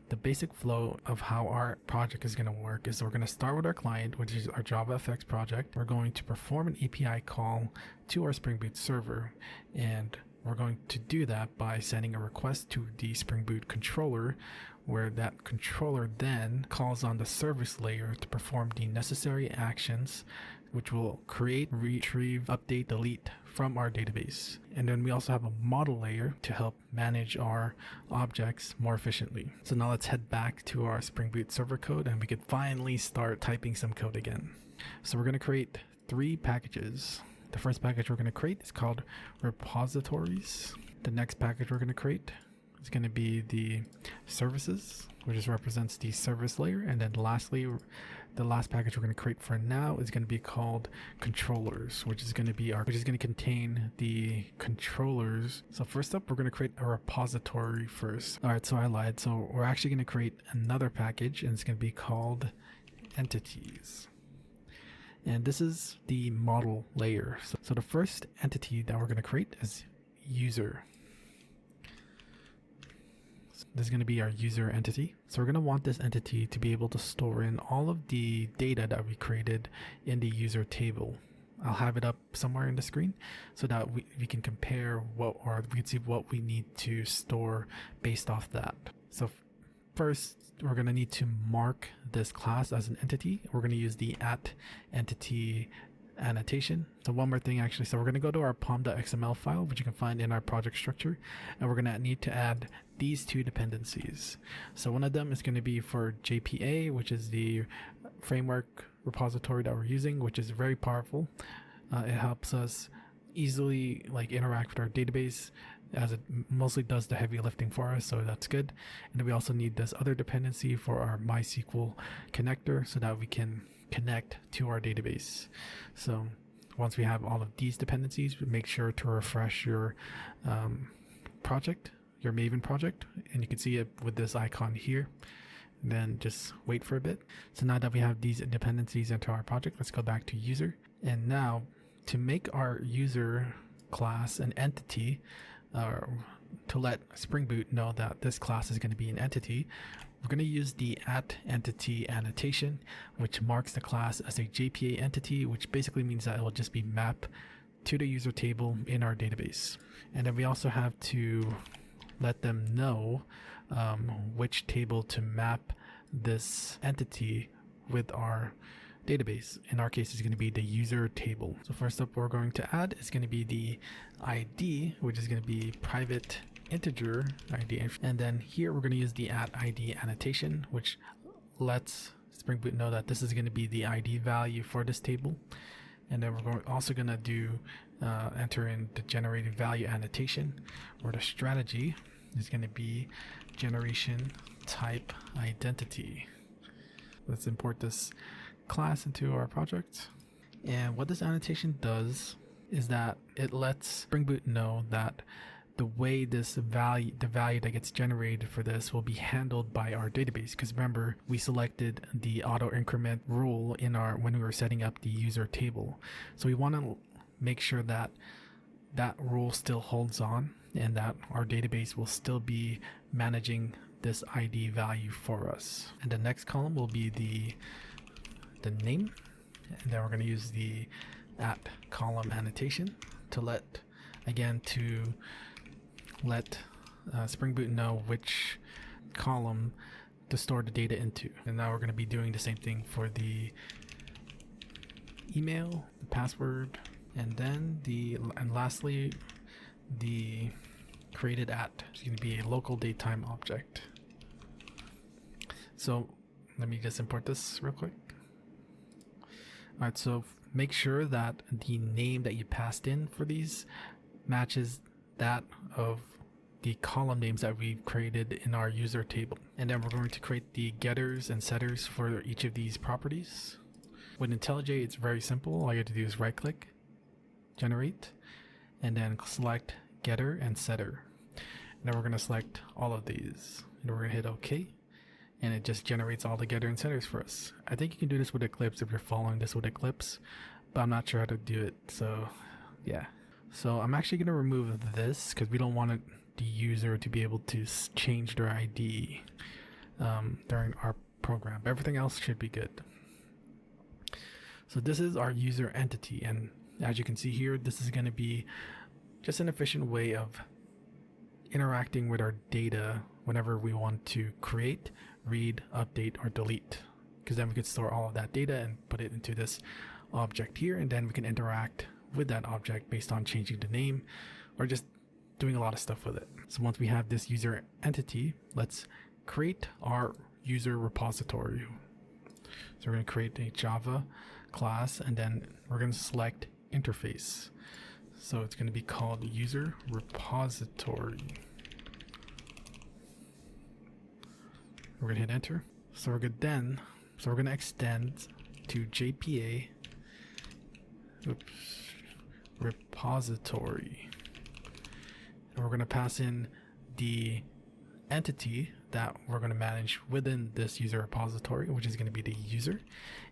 The basic flow of how our project is going to work is we're going to start with our client, which is our JavaFX project. We're going to perform an API call to our Spring Boot server, and we're going to do that by sending a request to the Spring Boot controller, where that controller then calls on the service layer to perform the necessary actions, which will create, retrieve, update, delete from our database. And then we also have a model layer to help manage our objects more efficiently. So now let's head back to our Spring Boot server code, and we can finally start typing some code again. So we're going to create 3 packages. The first package we're going to create is called repositories. The next package we're going to create is going to be the services, which just represents the service layer. And then lastly, the last package we're going to create for now is going to be called controllers, which is going to contain the controllers. So first up, we're going to create a repository first. All right, so I lied. So we're actually going to create another package, and it's going to be called entities. And this is the model layer. So the first entity that we're going to create is user. This is going to be our user entity. So we're going to want this entity to be able to store in all of the data that we created in the user table. I'll have it up somewhere in the screen so that we can compare we can see what we need to store based off that. So first, we're going to need to mark this class as an entity. We're going to use the @entity annotation. So one more thing actually, so we're going to go to our pom.xml file, which you can find in our project structure, and we're going to need to add these 2 dependencies. So one of them is going to be for JPA, which is the framework repository that we're using, which is very powerful. It helps us easily interact with our database, as it mostly does the heavy lifting for us, so that's good. And then we also need this other dependency for our MySQL connector so that we can connect to our database. So once we have all of these dependencies, make sure to refresh your project, your Maven project, and you can see it with this icon here. Then just wait for a bit. So now that we have these dependencies into our project, let's go back to user. And now to make our user class an entity, to let Spring Boot know that this class is going to be an entity, we're going to use the @entity annotation, which marks the class as a JPA entity, which basically means that it will just be mapped to the user table in our database. And then we also have to let them know which table to map this entity with our database. In our case, it's going to be the user table. So first up, we're going to add is going to be the ID, which is going to be private integer ID. And then here we're going to use the @ID annotation, which lets Spring Boot know that this is going to be the ID value for this table. And then we're also going to do enter in the generated value annotation, where the strategy is going to be generation type identity. Let's import this class into our project. And what this annotation does is that it lets Spring Boot know that the way the value that gets generated for this will be handled by our database. Because remember, we selected the auto increment rule when we were setting up the user table. So we want to make sure that that rule still holds on, and that our database will still be managing this ID value for us. And the next column will be the name, and then we're going to use the @column annotation to let Spring Boot know which column to store the data into. And now we're going to be doing the same thing for the email, the password, and then lastly the created at. It's going to be a local datetime object. So let me just import this real quick. Alright, so make sure that the name that you passed in for these matches that of the column names that we've created in our user table. And then we're going to create the getters and setters for each of these properties. With IntelliJ, it's very simple. All you have to do is right click, generate, and then select getter and setter. And then we're going to select all of these, and we're going to hit OK, and it just generates all the getter and setters for us. I think you can do this with Eclipse if you're following this with Eclipse, but I'm not sure how to do it. So yeah. So I'm actually going to remove this because we don't want the user to be able to change their ID during our program. Everything else should be good. So this is our user entity, and as you can see here, this is going to be just an efficient way of interacting with our data whenever we want to create, read, update, or delete, because then we could store all of that data and put it into this object here, and then we can interact with that object based on changing the name or just doing a lot of stuff with it. So once we have this user entity, let's create our user repository. So we're going to create a Java class, and then we're going to select interface. So it's going to be called user repository. We're going to hit enter. So we're good then. So we're going to extend to JPA repository. And we're going to pass in the entity that we're going to manage within this user repository, which is going to be the user,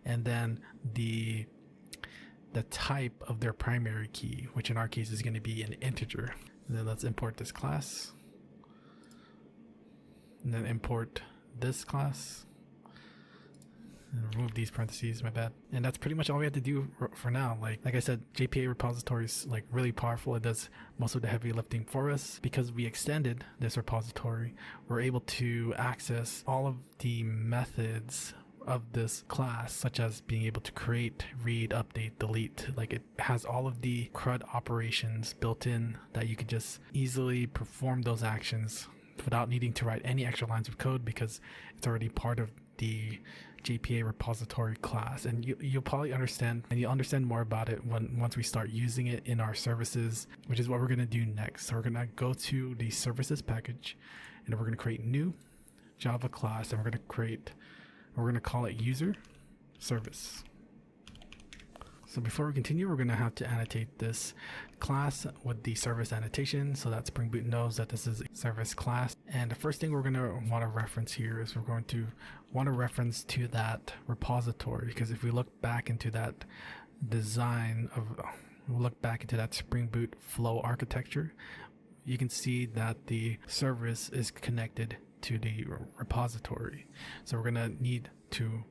and then the type of their primary key, which in our case is going to be an integer. And then let's import this class, and then import this class, and remove these parentheses, my bad. And that's pretty much all we have to do for now. Like I said, JPA repository is like really powerful. It does most of the heavy lifting for us. Because we extended this repository, we're able to access all of the methods of this class, such as being able to create, read, update, delete. Like, it has all of the CRUD operations built in that you could just easily perform those actions without needing to write any extra lines of code, because it's already part of the JPA repository class. And you'll probably understand, and you'll understand more about it once we start using it in our services, which is what we're going to do next. So we're going to go to the services package, and we're going to create new Java class, and we're going to call it user service. So before we continue, we're going to have to annotate this class with the service annotation so that Spring Boot knows that this is a service class. And the first thing we're going to want to reference here is we're going to want to reference to that repository, because if we look back into that Spring Boot flow architecture, you can see that the service is connected to the repository. So we're going to need to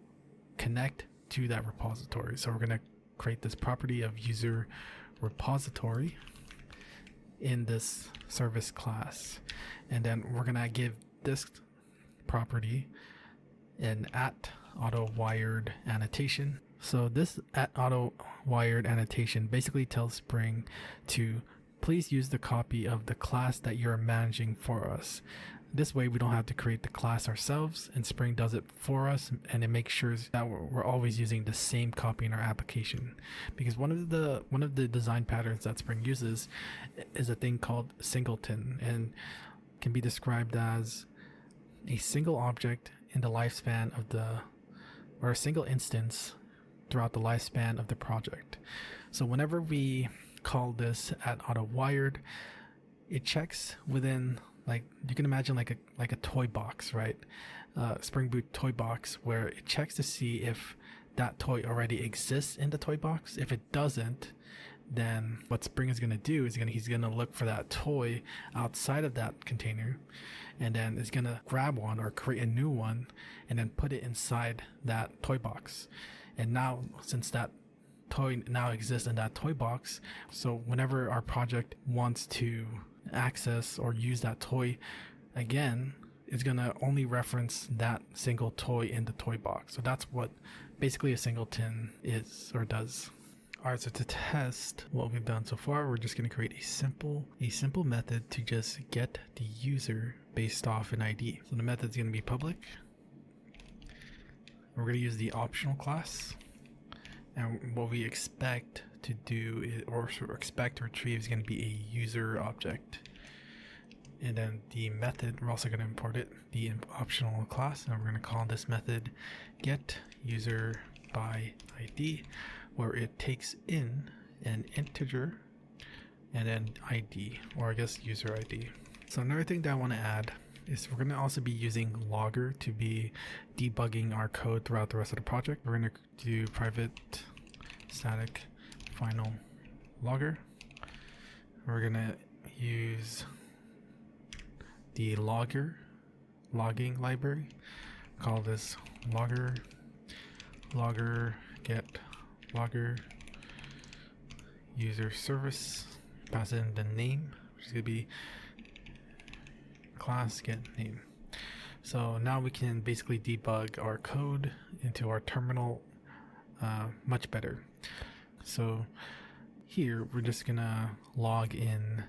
connect to that repository. So we're going to create this property of user repository in this service class, and then we're going to give this property an @AutoWired annotation. So this @AutoWired annotation basically tells Spring to please use the copy of the class that you're managing for us. This way we don't have to create the class ourselves, and Spring does it for us, and it makes sure that we're always using the same copy in our application. Because one of the design patterns that Spring uses is a thing called singleton, and can be described as a single object in the lifespan or a single instance throughout the lifespan of the project. So whenever we call this @AutoWired, it checks within, like, you can imagine like a toy box, right? Spring Boot toy box, where it checks to see if that toy already exists in the toy box. If it doesn't, then what Spring is going to do is he's going to look for that toy outside of that container, and then it's going to grab one or create a new one and then put it inside that toy box. And now, since that toy now exists in that toy box, so whenever our project wants to access or use that toy again, it's going to only reference that single toy in the toy box. So that's what basically a singleton is or does. Alright, so to test what we've done so far, we're just going to create a simple method to just get the user based off an ID. So the method's going to be public. We're going to use the optional class, and what we expect to do is, or expect to retrieve, is going to be a user object. And then the method, we're also going to import it, the optional class, and we're going to call this method get user by ID, where it takes in an integer and then ID, or I guess user ID. So another thing that I want to add is we're going to also be using logger to be debugging our code throughout the rest of the project. We're going to do private static final logger. We're going to use the logging library, call this logger get logger user service, pass in the name, which is going to be class get name. So now we can basically debug our code into our terminal much better. So here we're just gonna log in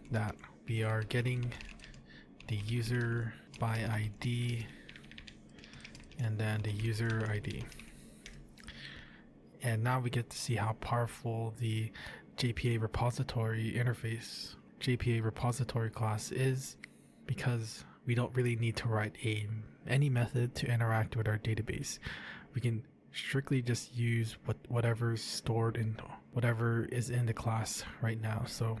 that we are getting the user by ID and then the user ID. And now we get to see how powerful the JPA repository interface, JPA repository class is, because we don't really need to write any method to interact with our database. We can strictly just use whatever's stored in whatever is in the class right now. So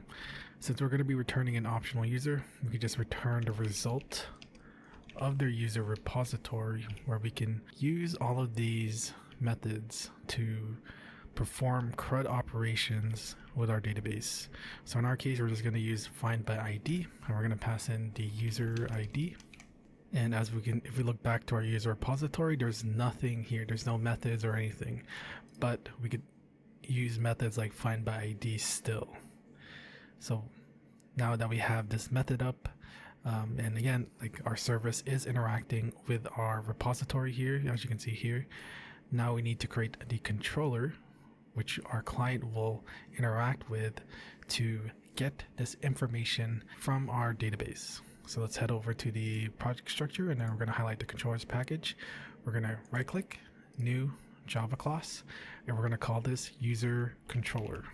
since we're going to be returning an optional user, we can just return the result of their user repository, where we can use all of these methods to perform CRUD operations with our database. So in our case, we're just going to use find by ID, and we're going to pass in the user ID. And as we can, if we look back to our user repository, there's nothing here. There's no methods or anything, but we could use methods like find by ID still. So now that we have this method up, and again, like our service is interacting with our repository here, as you can see here. Now we need to create the controller, which our client will interact with to get this information from our database. So let's head over to the project structure, and then we're going to highlight the controllers package. We're going to right click, new Java class, and we're going to call this user controller.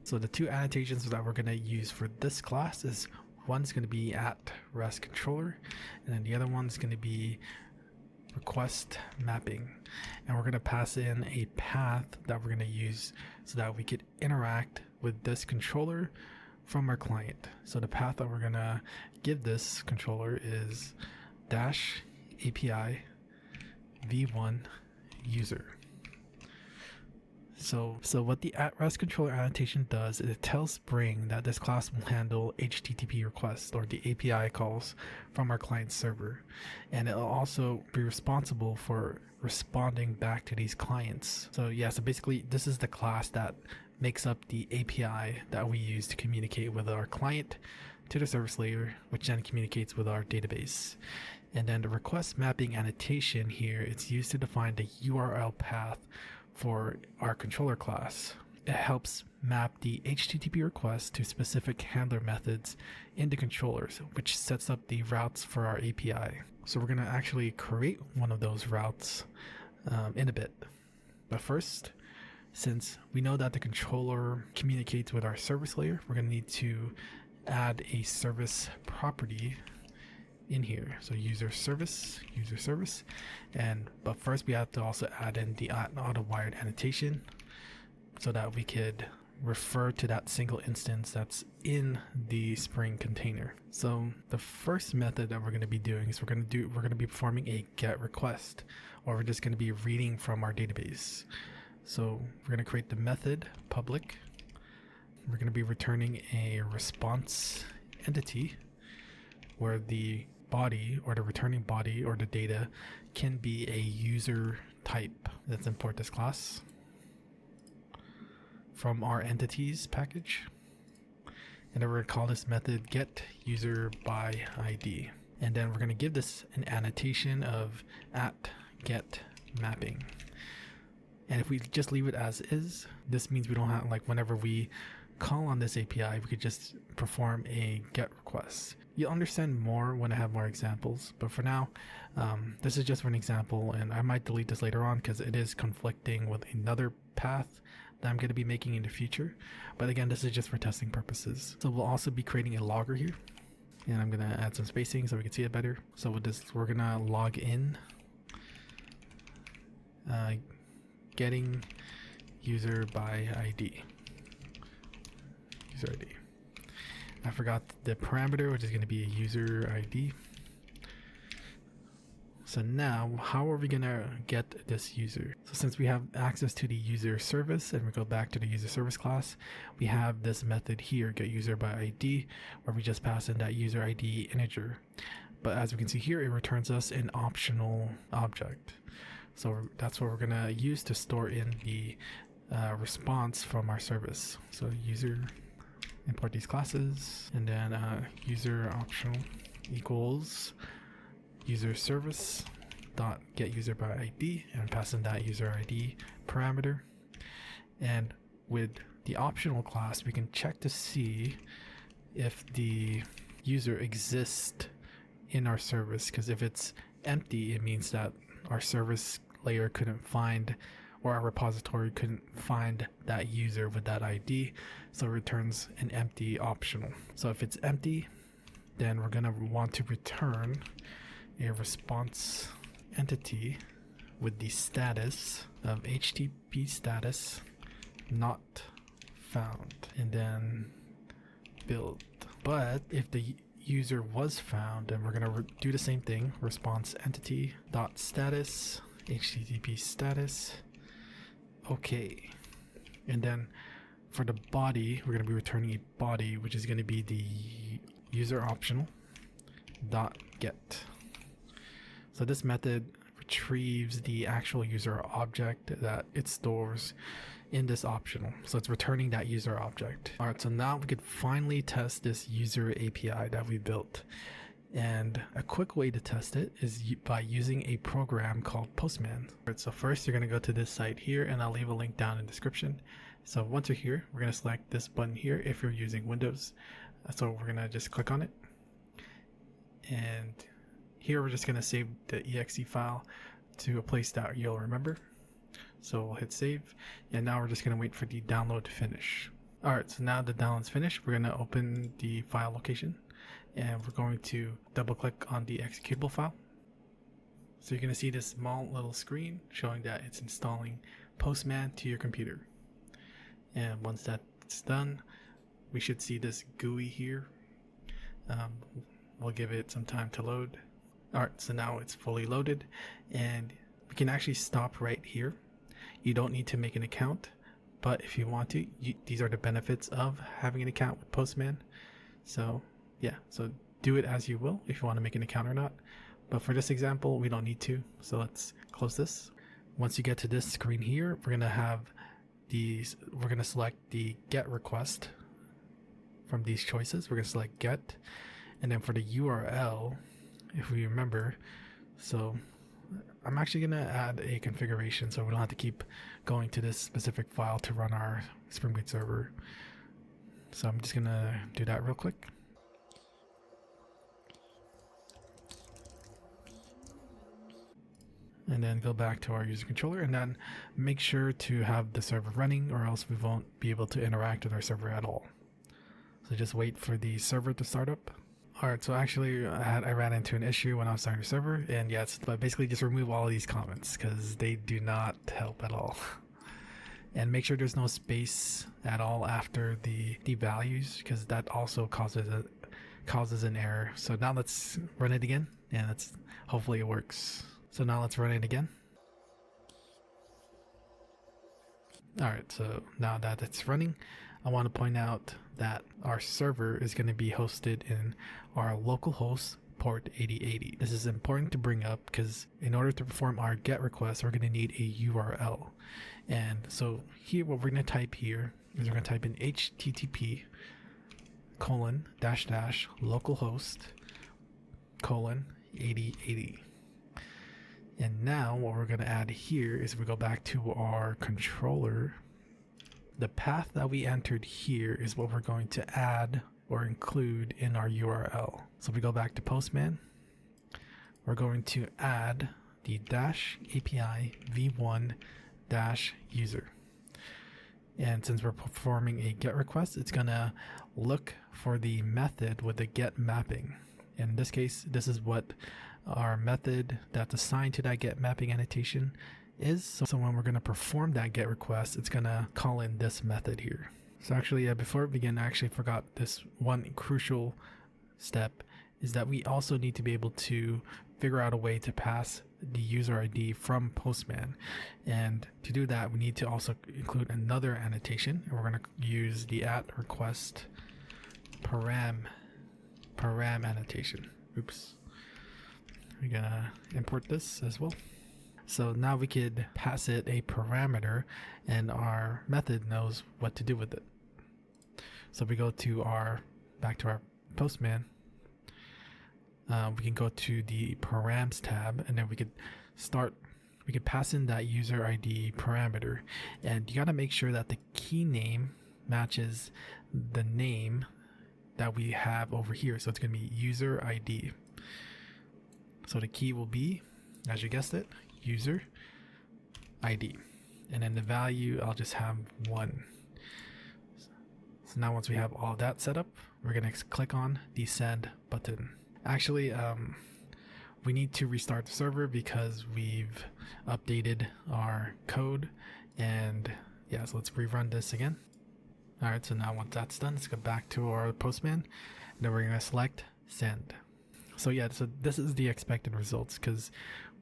So the two annotations that we're going to use for this class is, one's going to be at rest controller, and then the other one's going to be request mapping. And we're going to pass in a path that we're going to use so that we could interact with this controller from our client. So the path that we're going to give this controller is dash API v1 user. So what the at-rest controller annotation does is it tells Spring that this class will handle HTTP requests, or the API calls, from our client server. And it'll also be responsible for responding back to these clients. So yeah, so basically this is the class that makes up the API that we use to communicate with our client to the service layer, which then communicates with our database. And then the request mapping annotation here, it's used to define the URL path for our controller class. It helps map the HTTP request to specific handler methods in the controllers, which sets up the routes for our API. So we're going to actually create one of those routes in a bit. But first, since we know that the controller communicates with our service layer, we're going to need to add a service property in here. So user service, but first we have to also add in the auto wired annotation so that we could refer to that single instance that's in the Spring container. So the first method that we're going to be doing is we're going to be performing a get request, or we're just going to be reading from our database. So we're going to create the method public. We're going to be returning a response entity where the body, or the returning body, or the data can be a user type. Let's import this class from our entities package, and then we're going to call this method get user by ID, and then we're going to give this an annotation of at get mapping. And if we just leave it as is, this means we don't have, like, whenever we call on this API, we could just perform a GET request. You'll understand more when I have more examples, but for now, this is just for an example, and I might delete this later on because it is conflicting with another path that I'm going to be making in the future. But again, this is just for testing purposes. So we'll also be creating a logger here, and I'm going to add some spacing so we can see it better. So with this, we're going to log in, getting user by ID. User ID. I forgot the parameter, which is going to be a user ID. So now, how are we going to get this user? So since we have access to the user service, and we go back to the user service class, we have this method here, get user by ID, where we just pass in that user ID integer. But as we can see here, it returns us an optional object. So that's what we're going to use to store in the response from our service. So user, import these classes, and then user optional equals user service dot get user by ID, and pass in that user ID parameter. And with the optional class, we can check to see if the user exists in our service, because if it's empty, it means that our service layer couldn't find, or our repository couldn't find that user with that ID, so it returns an empty optional. So if it's empty, then we're gonna want to return a response entity with the status of HTTP status not found, and then build. But if the user was found, then we're gonna do the same thing, response entity dot status HTTP status. Okay, and then for the body, we're going to be returning a body, which is going to be the user optional dot get. So this method retrieves the actual user object that it stores in this optional. So it's returning that user object. All right, so now we could finally test this user API that we built. And a quick way to test it is by using a program called Postman. So first you're going to go to this site here, and I'll leave a link down in the description. So once you're here, we're going to select this button here if you're using Windows. So we're going to just click on it. And here we're just going to save the exe file to a place that you'll remember. So we'll hit save. And now we're just going to wait for the download to finish. All right, so now the download's finished. We're going to open the file location, and we're going to double click on the executable file. So you're going to see this small little screen showing that it's installing Postman to your computer. And once that's done, we should see this GUI here. We'll give it some time to load. All right, so now it's fully loaded, and we can actually stop right here. You don't need to make an account, but if you want to, these are the benefits of having an account with Postman. So yeah, so do it as you will if you want to make an account or not. But for this example, we don't need to. So let's close this. Once you get to this screen here, we're going to select the get request from these choices. We're going to select get, and then for the URL, if we remember, so I'm actually going to add a configuration so we don't have to keep going to this specific file to run our Spring Boot server. So I'm just going to do that real quick. And then go back to our user controller, and then make sure to have the server running, or else we won't be able to interact with our server at all. So just wait for the server to start up. Alright, so actually I ran into an issue when I was starting the server, and yes, but basically just remove all of these comments because they do not help at all. And make sure there's no space at all after the values, because that also causes an error. So now let's run it again, and hopefully it works. So now let's run it again. Alright, so now that it's running, I want to point out that our server is going to be hosted in our localhost port 8080. This is important to bring up because in order to perform our GET request, we're going to need a URL. And so here, what we're going to type here is we're going to type in http :/localhost 8080. And now what we're going to add here is we go back to our controller. The path that we entered here is what we're going to add or include in our URL. So if we go back to Postman, we're going to add the dash API v1 dash user. And since we're performing a GET request, it's going to look for the method with the GET mapping. In this case, this is what our method that's assigned to that GET mapping annotation is. So when we're going to perform that GET request, it's going to call in this method here. So actually, before we begin, I actually forgot this one crucial step, is that we also need to be able to figure out a way to pass the user ID from Postman. And to do that, we need to also include another annotation. And we're going to use the @request param annotation. Oops. We're going to import this as well. So now we could pass it a parameter and our method knows what to do with it. So if we go to back to our Postman, we can go to the params tab, and then we could pass in that user ID parameter. And you got to make sure that the key name matches the name that we have over here. So it's going to be user ID. So the key will be, as you guessed it, user ID. And then the value, I'll just have 1. So now once we have all that set up, we're going to click on the send button. Actually, we need to restart the server because we've updated our code. And yeah, so let's rerun this again. All right, so now once that's done, let's go back to our Postman. And then we're going to select send. So yeah, so this is the expected results because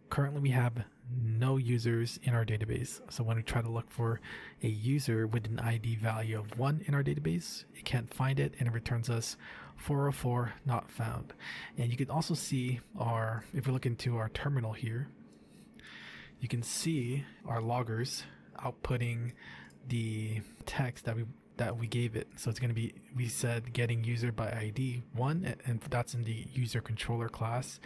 currently we have no users in our database. So when we try to look for a user with an ID value of 1 in our database, it can't find it and it returns us 404 not found. And you can also see if we look into our terminal here, you can see our loggers outputting the text that we gave it. So it's going to be, we said getting user by ID 1, and that's in the user controller class,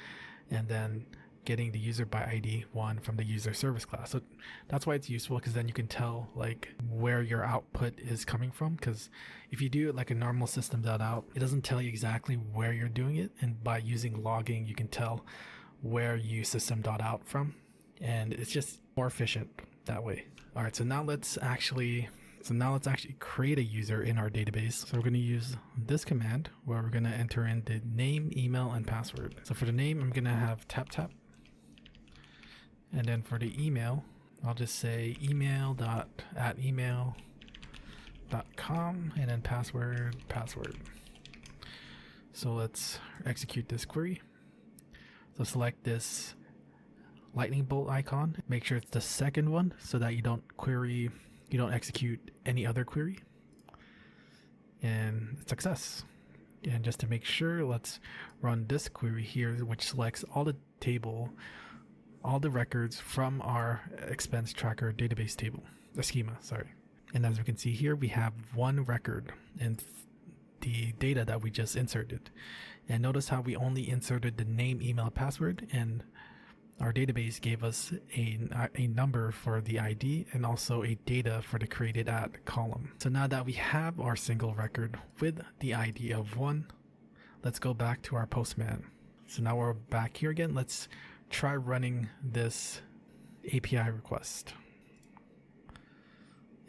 and then getting the user by ID 1 from the user service class. So that's why it's useful, because then you can tell like where your output is coming from. Because if you do it like a normal system.out, it doesn't tell you exactly where you're doing it, and by using logging you can tell where you system.out from, and it's just more efficient that way. All right, so now let's actually create a user in our database. So we're going to use this command where we're going to enter in the name, email, and password. So for the name, I'm going to have tap. And then for the email, I'll just say email.@email.com, and then password. So let's execute this query. So select this lightning bolt icon. Make sure it's the second one so that you don't execute any other query. And success. And just to make sure, let's run this query here, which selects all the records from our expense tracker database schema. And as we can see here, we have one record and the data that we just inserted. And notice how we only inserted the name, email, password, and our database gave us a number for the ID and also a data for the created at column. So now that we have our single record with the ID of 1, let's go back to our Postman. So now we're back here again. Let's try running this API request.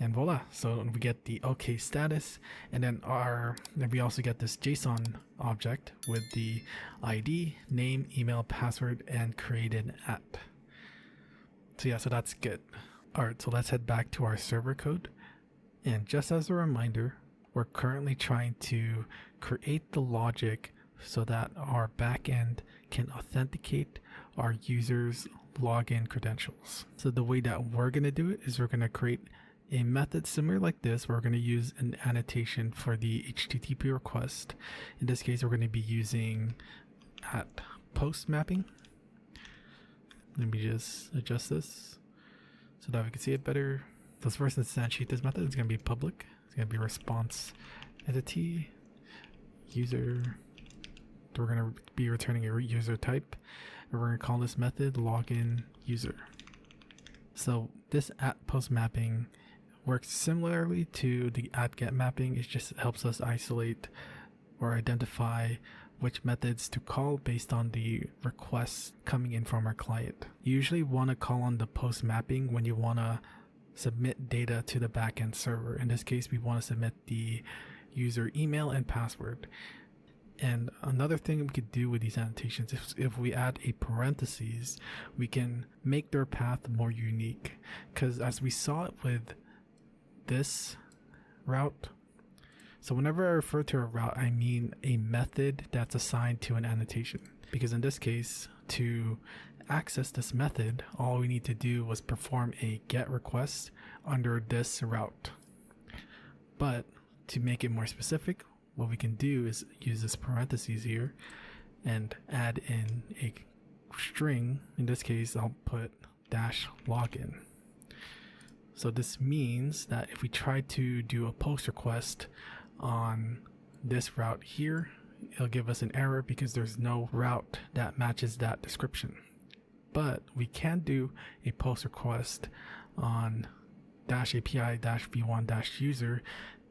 And voila, so we get the OK status, and then we also get this JSON object with the ID, name, email, password, and created at. So yeah, so that's good. All right, so let's head back to our server code. And just as a reminder, we're currently trying to create the logic so that our backend can authenticate our users' login credentials. So the way that we're going to do it is we're going to create a method similar like this, where we're going to use an annotation for the HTTP request. In this case, we're going to be using @post mapping. Let me just adjust this so that we can see it better. So let's first instantiate this method. It's going to be public. It's going to be response entity user. We're going to be returning a user type, and we're going to call this method login user. So this at post mapping works similarly to the at get mapping. It just helps us isolate or identify which methods to call based on the requests coming in from our client. You usually want to call on the post mapping when you want to submit data to the backend server. In this case, we want to submit the user email and password. And another thing we could do with these annotations, if we add a parentheses, we can make their path more unique. Because as we saw it with this route, so whenever I refer to a route, I mean a method that's assigned to an annotation. Because in this case, to access this method, all we need to do was perform a get request under this route. But to make it more specific, what we can do is use this parentheses here and add in a string. In this case, I'll put -login. So this means that if we try to do a post request on this route here, it'll give us an error because there's no route that matches that description. But we can do a post request on -API-v1-user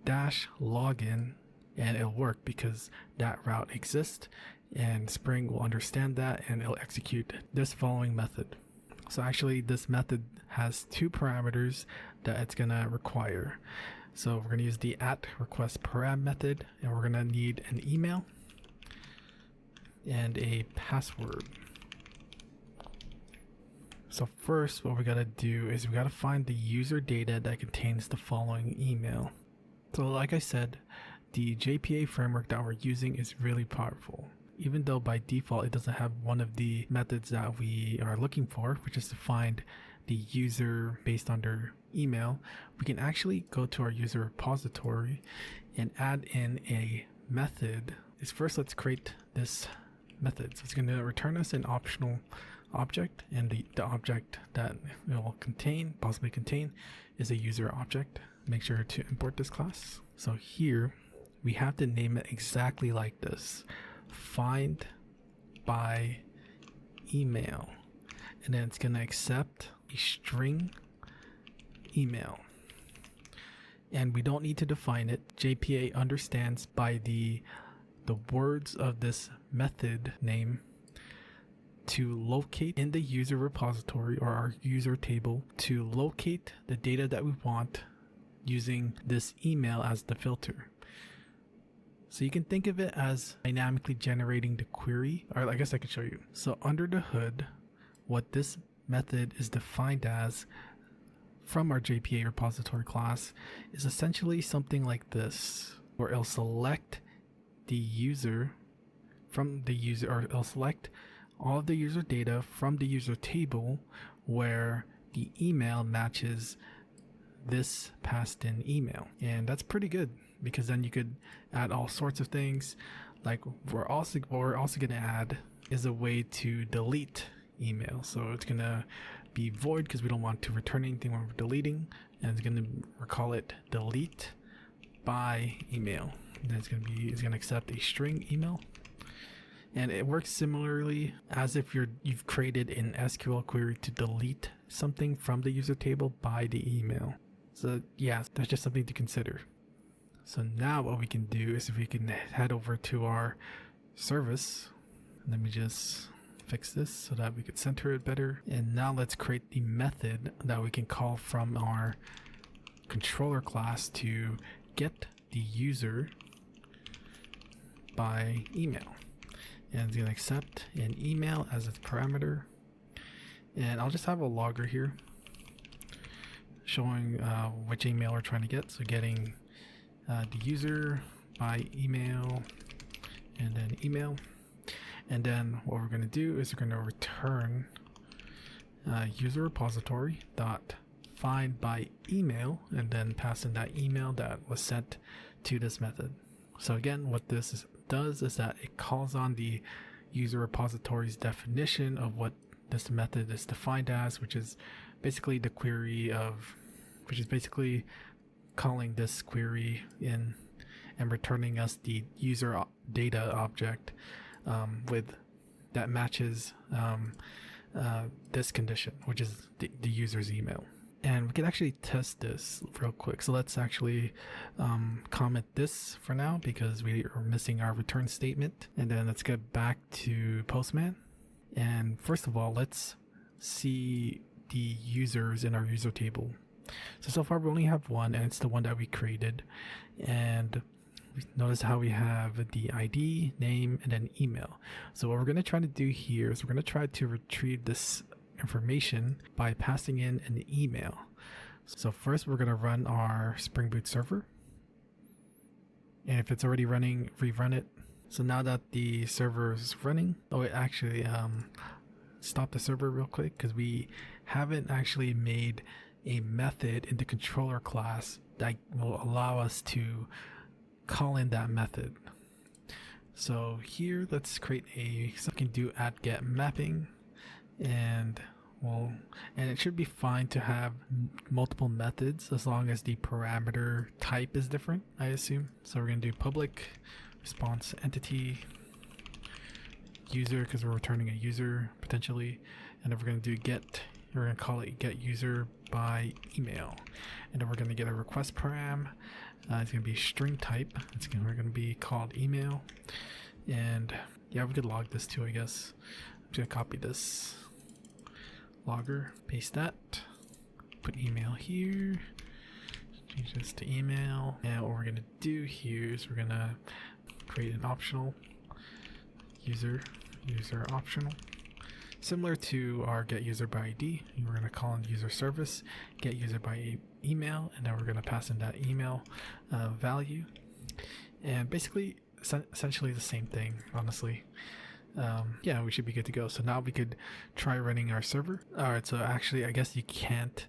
-login, and it'll work because that route exists and Spring will understand that and it'll execute this following method. So actually this method has two parameters that it's going to require. So we're going to use the @request_param method, and we're going to need an email and a password. So first what we got to do is we got to find the user data that contains the following email. So like I said, the JPA framework that we're using is really powerful. Even though by default it doesn't have one of the methods that we are looking for, which is to find the user based on their email, we can actually go to our user repository and add in a method. First, let's create this method. So it's going to return us an optional object, and the object that it will possibly contain, is a user object. Make sure to import this class. So here we have to name it exactly like this: find by email, and then it's going to accept a string email, and we don't need to define it. JPA understands by the words of this method name to locate in the user repository or our user table, to locate the data that we want using this email as the filter. So you can think of it as dynamically generating the query, or I guess I could show you. So under the hood, what this method is defined as from our JPA repository class is essentially something like this, where it'll select the user from the user, or it'll select all of the user data from the user table where the email matches this passed in email. And that's pretty good, because then you could add all sorts of things. Like what we're also going to add is a way to delete email. So it's going to be void because we don't want to return anything when we're deleting, and it's going to call it delete by email. And then it's going to accept a string email. And it works similarly as if you've created an SQL query to delete something from the user table by the email. So yeah, that's just something to consider. So now what we can do is, if we can head over to our service, let me just fix this so that we could center it better. And now let's create the method that we can call from our controller class to get the user by email. And it's going to accept an email as its parameter. And I'll just have a logger here showing which email we're trying to get. So getting the user by email, and then email. And then what we're going to do is we're going to return user repository dot find by email, and then pass in that email that was sent to this method. So again, what this does is that it calls on the user repository's definition of what this method is defined as, which is basically the query of, which is basically calling this query in and returning us the user data object with that matches this condition, which is the user's email. And we can actually test this real quick. So let's actually comment this for now because we are missing our return statement. And then let's get back to Postman. And first of all, let's see the users in our user table. So far we only have one, and it's the one that we created. And notice how we have the ID, name, and then email. So what we're going to try to do here is we're going to try to retrieve this information by passing in an email. So first we're going to run our Spring Boot server, and if it's already running, rerun it. So now that the server is running, actually stop the server real quick because we haven't actually made a method in the controller class that will allow us to call in that method. So here let's create so we can do @get mapping, and it should be fine to have multiple methods as long as the parameter type is different, I assume. So we're going to do public response entity user because we're returning a user potentially, and then we're going to do we're going to call it get user by email, and then we're going to get a request param. It's going to be string type. We're going to be called email, and yeah, we could log this too, I guess. I'm just going to copy this logger, paste that, put email here, change this to email, and what we're going to do here is we're going to create an optional user optional, similar to our get user by ID. We're going to call in user service, get user by email, and then we're going to pass in that email value, and basically essentially the same thing, honestly. Yeah, we should be good to go. So now we could try running our server. Alright, so actually I guess you can't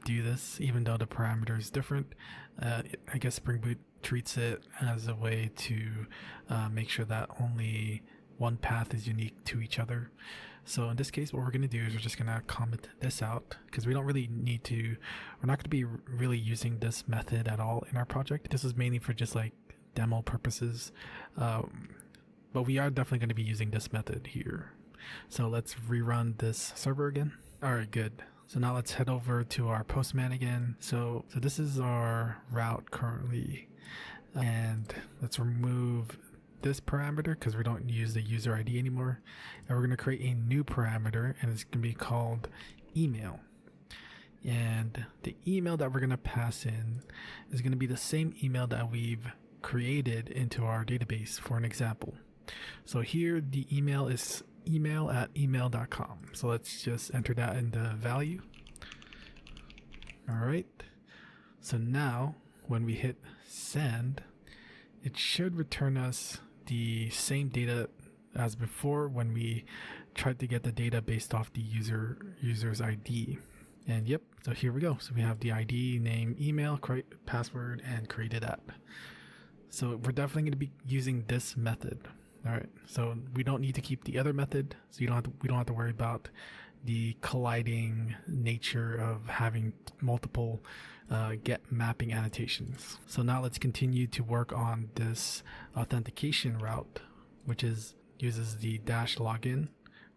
do this even though the parameter is different. I guess Spring Boot treats it as a way to make sure that only one path is unique to each other. So in this case, what we're going to do is we're just going to comment this out because we don't really need to, we're not going to be really using this method at all in our project. This is mainly for just like demo purposes. But we are definitely going to be using this method here. So let's rerun this server again. All right, good. So now let's head over to our Postman again. So this is our route currently, and let's remove this parameter because we don't use the user ID anymore. And we're going to create a new parameter, and it's going to be called email. And the email that we're going to pass in is going to be the same email that we've created into our database for an example. So here the email is email@email.com. So let's just enter that in the value. All right. So now when we hit send, it should return us the same data as before when we tried to get the data based off the user's ID. And yep, so here we go. So we have the ID, name, email, password, and created that. So we're definitely going to be using this method. All right, so we don't need to keep the other method, so we don't have to worry about the colliding nature of having multiple get mapping annotations. So now let's continue to work on this authentication route, which uses the -login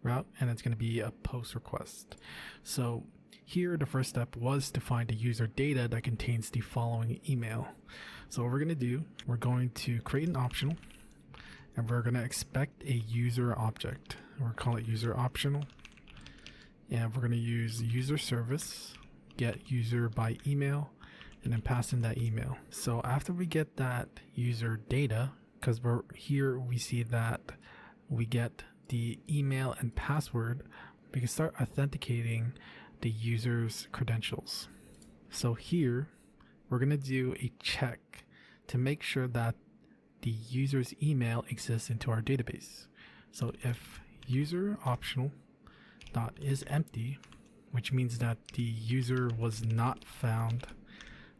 route, and it's going to be a post request. So here the first step was to find the user data that contains the following email. So what we're going to do, we're going to create an optional, and we're going to expect a user object. We're going to call it user optional, and we're going to use user service, get user by email, and then pass in that email. So after we get that user data, because we see that we get the email and password, we can start authenticating the user's credentials. So here we're going to do a check to make sure that the user's email exists into our database. So if user optional dot is empty, which means that the user was not found,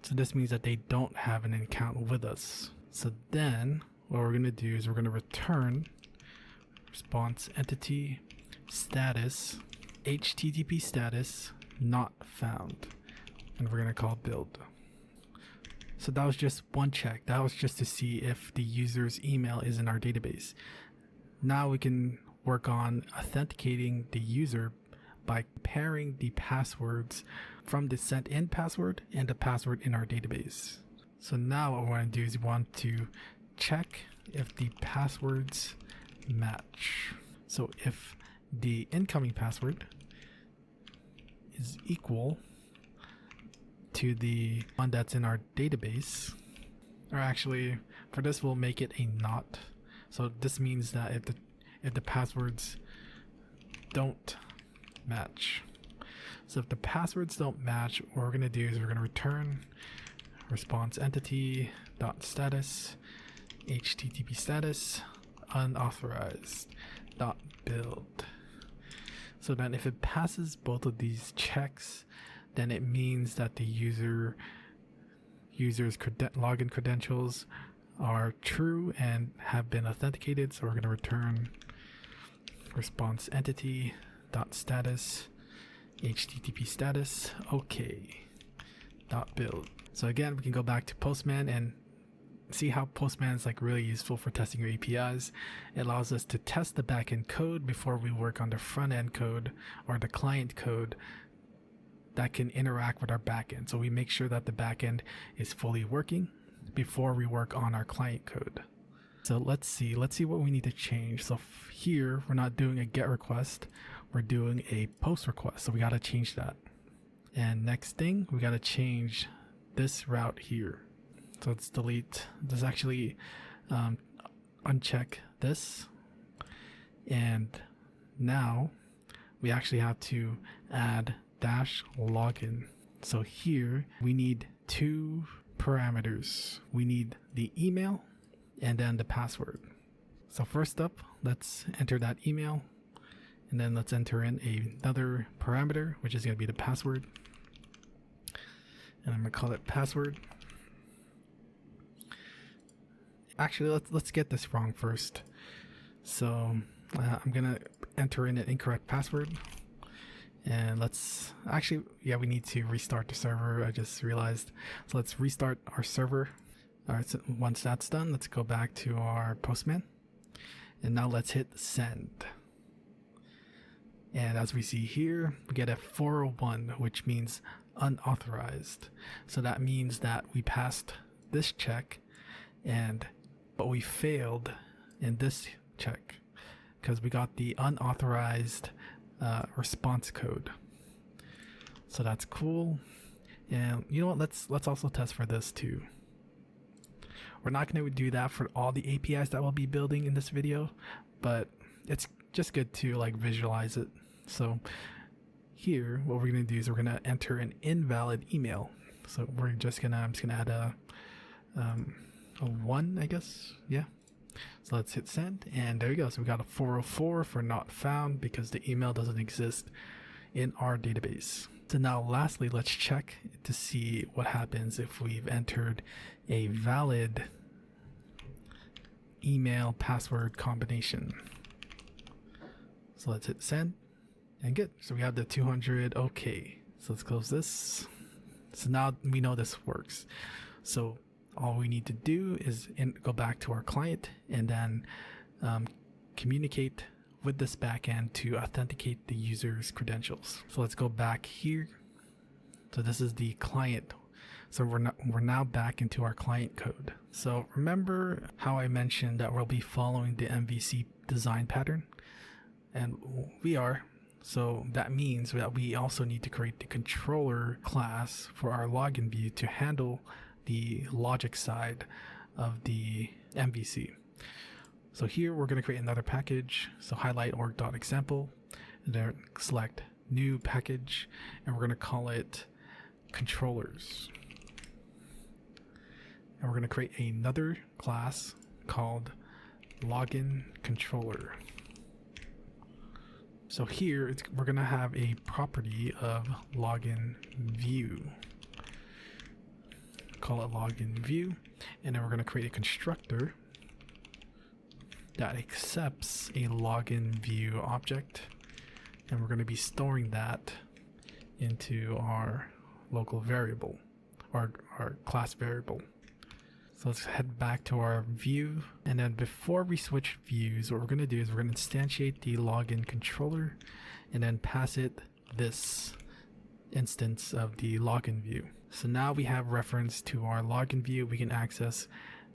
so this means that they don't have an account with us. So then what we're going to do is we're going to return response entity status HTTP status not found, and we're going to call build. So that was just one check. That was just to see if the user's email is in our database. Now we can work on authenticating the user by pairing the passwords from the sent in password and the password in our database. So now what we want to do is we want to check if the passwords match. So if the incoming password is equal to the one that's in our database, or actually for this we'll make it a not. So this means that if the passwords don't match. So if the passwords don't match, what we're going to do is we're going to return response entity dot status http status unauthorized dot build. So then if it passes both of these checks, then it means that the user's login credentials are true and have been authenticated. So we're going to return response entity dot status http status okay dot build. So again, we can go back to Postman and see how Postman is like really useful for testing your APIs. It allows us to test the backend code before we work on the front end code or the client code that can interact with our backend. So we make sure that the backend is fully working before we work on our client code. So let's see what we need to change. So here we're not doing a GET request, we're doing a POST request. So we got to change that. And next thing, we got to change this route here. So let's delete this, actually uncheck this. And now we actually have to add -login. So here we need two parameters. We need the email and then the password. So first up, let's enter that email, and then let's enter in another parameter, which is going to be the password. And I'm going to call it password. Actually, let's get this wrong first. So I'm going to enter in an incorrect password. And we need to restart the server. I just realized. So let's restart our server. All right, so once that's done, let's go back to our Postman. And now let's hit send. And as we see here, we get a 401, which means unauthorized. So that means that we passed this check, but we failed in this check because we got the unauthorized response code. So that's cool. And you know what? Let's also test for this too. We're not going to do that for all the APIs that we'll be building in this video, but it's just good to like visualize it. So here, what we're going to do is we're going to enter an invalid email. So I'm just gonna add a 1, I guess. Yeah. So let's hit send, and there you go. So we got a 404 for not found because the email doesn't exist in our database. So now lastly, let's check to see what happens if we've entered a valid email password combination. So let's hit send, and good. So we have the 200. Okay. So let's close this. So now we know this works. So all we need to do is go back to our client and then communicate with this backend to authenticate the user's credentials. So let's go back here. So this is the client. So we're now back into our client code. So remember how I mentioned that we'll be following the MVC design pattern? And we are. So that means that we also need to create the controller class for our login view to handle the logic side of the MVC. So here we're going to create another package. So highlight org.example, and then select new package, and we're going to call it controllers. And we're going to create another class called login controller. So here we're going to have a property of login view. Call it login view, and then we're going to create a constructor that accepts a login view object, and we're going to be storing that into our local variable or our class variable. So let's head back to our view, and then before we switch views, what we're going to do is we're going to instantiate the login controller and then pass it this instance of the login view. So now we have reference to our login view. We can access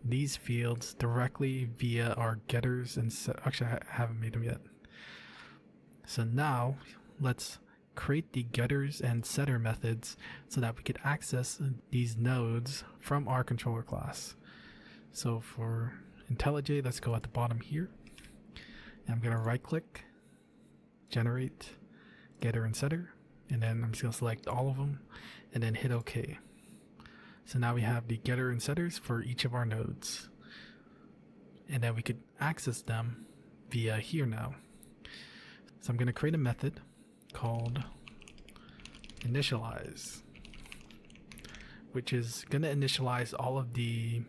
these fields directly via our getters and actually I haven't made them yet. So now let's create the getters and setter methods so that we could access these nodes from our controller class. So for IntelliJ, let's go at the bottom here. And I'm going to right click, generate getter and setter, and then I'm just going to select all of them and then hit OK. So now we have the getter and setters for each of our nodes. And then we could access them via here now. So I'm going to create a method called initialize, which is going to initialize all of the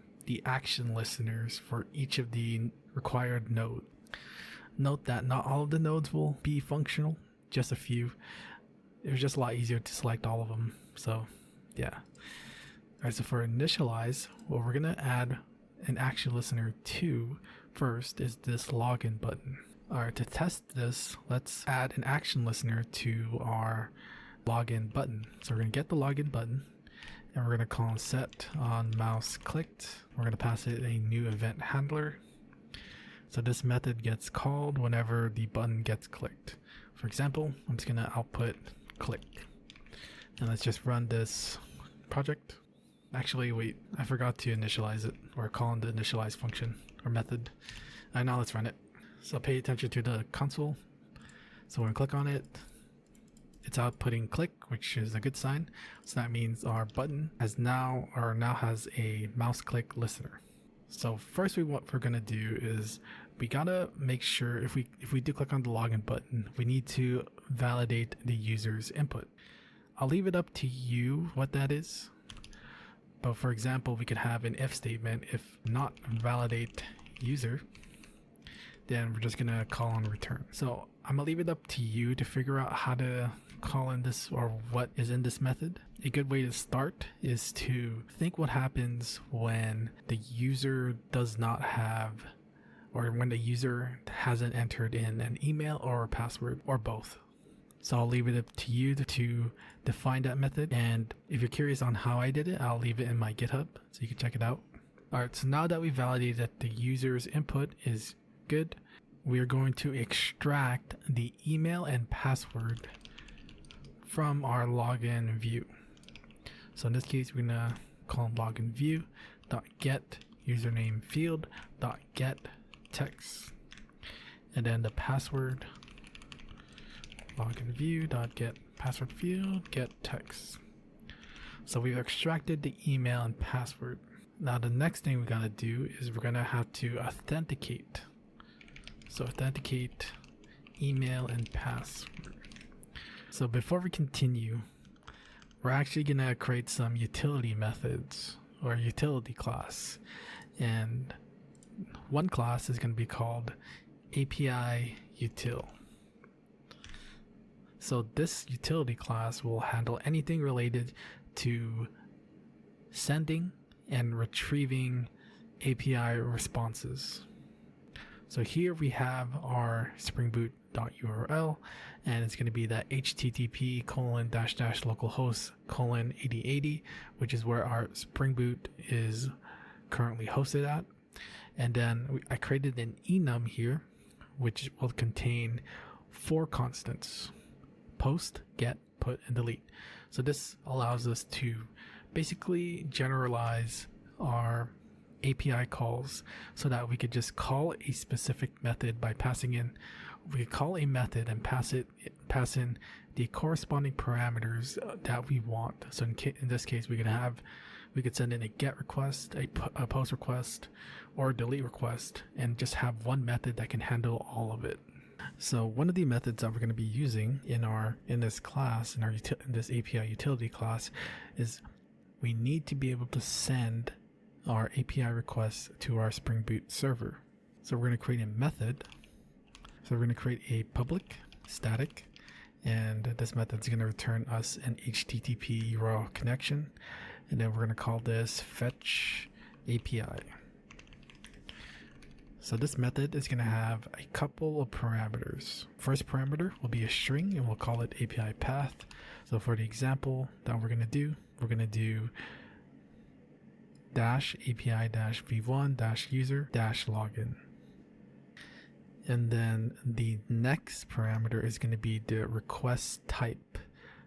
action listeners for each of the required node. Note that not all of the nodes will be functional, just a few. It was just a lot easier to select all of them. So yeah. Alright, so for initialize, what we're going to add an action listener to first is this login button. Alright, to test this, let's add an action listener to our login button. So we're going to get the login button and we're going to call set on mouse clicked. We're going to pass it a new event handler. So this method gets called whenever the button gets clicked. For example, I'm just going to output click. And let's just run this project. Actually, wait, I forgot to initialize it or call in the initialize function or method. Now let's run it. So pay attention to the console. So when we click on it, it's outputting click, which is a good sign. So that means our button now has a mouse click listener. So first what we're gonna do is we gotta make sure if we do click on the login button, we need to validate the user's input. I'll leave it up to you what that is. But for example, we could have an if statement, if not validate user, then we're just gonna call on return. So I'm gonna leave it up to you to figure out how to call in this or what is in this method. A good way to start is to think what happens when the user does not have, or when the user hasn't entered in an email or a password or both. So I'll leave it up to you to define that method. And if you're curious on how I did it, I'll leave it in my GitHub so you can check it out. Alright, so now that we validated that the user's input is good, we are going to extract the email and password from our login view. So in this case, we're gonna call login view .get username field .get text, and then the password login view .get password field get text. So we've extracted the email and password. Now the next thing we gotta do is we're gonna have to authenticate. So authenticate email and password. So before we continue, we're actually gonna create some utility methods or utility class, and one class is gonna be called API util. So this utility class will handle anything related to sending and retrieving API responses. So here we have our springboot.url, and it's going to be that http://localhost:8080, which is where our Spring Boot is currently hosted at. And then I created an enum here, which will contain 4 constants: post, get, put, and delete. So this allows us to basically generalize our API calls so that we could just call a specific method by passing in. We could call a method and pass in the corresponding parameters that we want. So in this case, we could send in a get request, a post request, or a delete request, and just have one method that can handle all of it. So one of the methods that we're going to be using in this class, in this API utility class, is we need to be able to send our API requests to our Spring Boot server. So we're going to create a method. So we're going to create a public static, and this method is going to return us an HTTP URL connection. And then we're going to call this fetch API. So this method is going to have a couple of parameters. First parameter will be a string and we'll call it API path. So for the example that we're going to do dash API dash v1 dash user dash login. And then the next parameter is going to be the request type.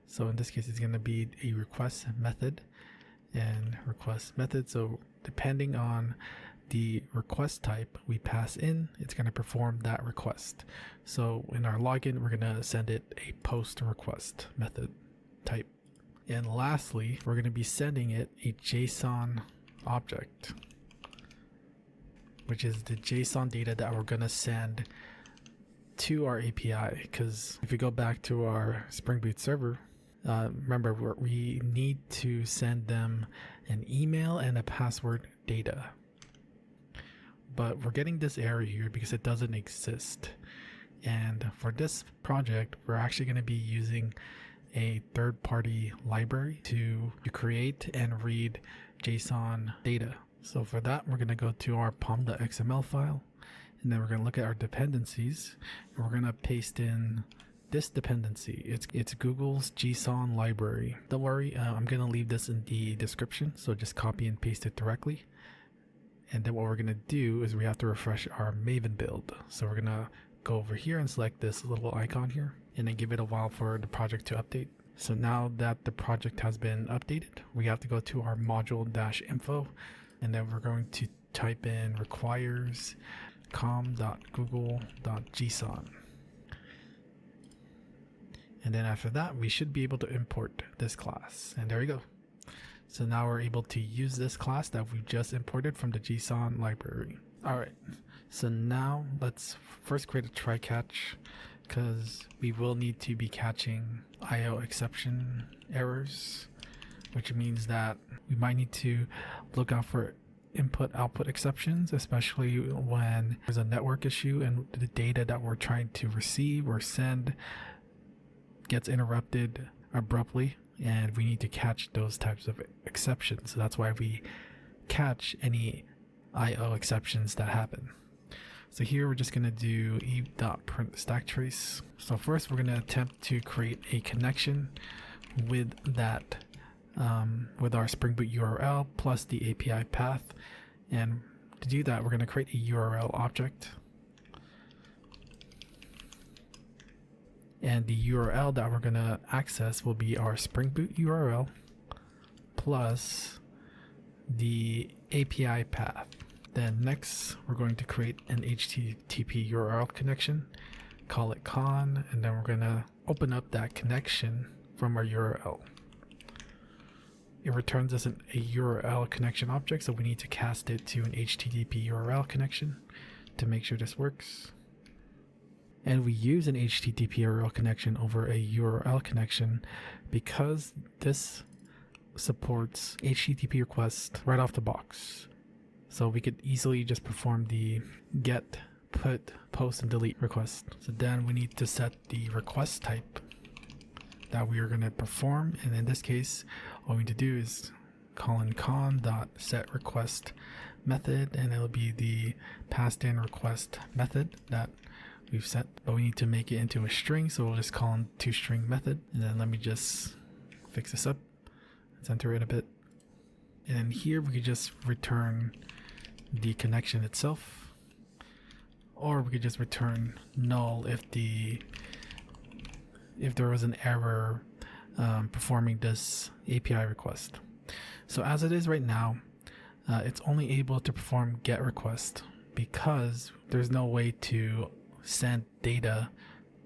So in this case, it's going to be a request method and request method. So depending on the request type we pass in, it's going to perform that request. So in our login, we're going to send it a post request method type. And lastly, we're going to be sending it a JSON object, which is the JSON data that we're going to send to our API. Because if you go back to our Spring Boot server, remember we need to send them an email and a password data. But we're getting this error here because it doesn't exist. And for this project, we're actually going to be using a third-party library to create and read JSON data. So for that, we're going to go to our pom.xml file, and then we're going to look at our dependencies, and we're going to paste in this dependency. It's Google's JSON library. Don't worry, I'm going to leave this in the description, so just copy and paste it directly. And then what we're going to do is we have to refresh our Maven build. So we're going to go over here and select this little icon here, and then give it a while for the project to update. So now that the project has been updated, we have to go to our module-info, and then we're going to type in requires com.google.json. And then after that, we should be able to import this class. And there we go. So now we're able to use this class that we just imported from the JSON library. All right, so now let's first create a try catch, because we will need to be catching IO exception errors, which means that we might need to look out for input-output exceptions, especially when there's a network issue and the data that we're trying to receive or send gets interrupted abruptly, and we need to catch those types of exceptions. So that's why we catch any IO exceptions that happen. So here we're just going to do eve.print stack trace. So first we're going to attempt to create a connection with that with our Spring Boot URL plus the API path. And to do that, we're going to create a URL object. And the URL that we're going to access will be our Spring Boot URL plus the API path. Then next, we're going to create an HTTP URL connection, call it con, and then we're going to open up that connection from our URL. It returns us a URL connection object, so we need to cast it to an HTTP URL connection to make sure this works. And we use an HTTP URL connection over a URL connection because this supports HTTP requests right off the box. So we could easily just perform the get, put, post, and delete request. So then we need to set the request type that we are going to perform. And in this case, all we need to do is call in con.setRequest method, and it'll be the passed in request method that we've set, but we need to make it into a string, so we'll just call in toString method. And then let me just fix this up. Let's enter it a bit. And then here we could just return the connection itself, or we could just return null if there was an error performing this API request. So as it is right now, it's only able to perform get request because there's no way to send data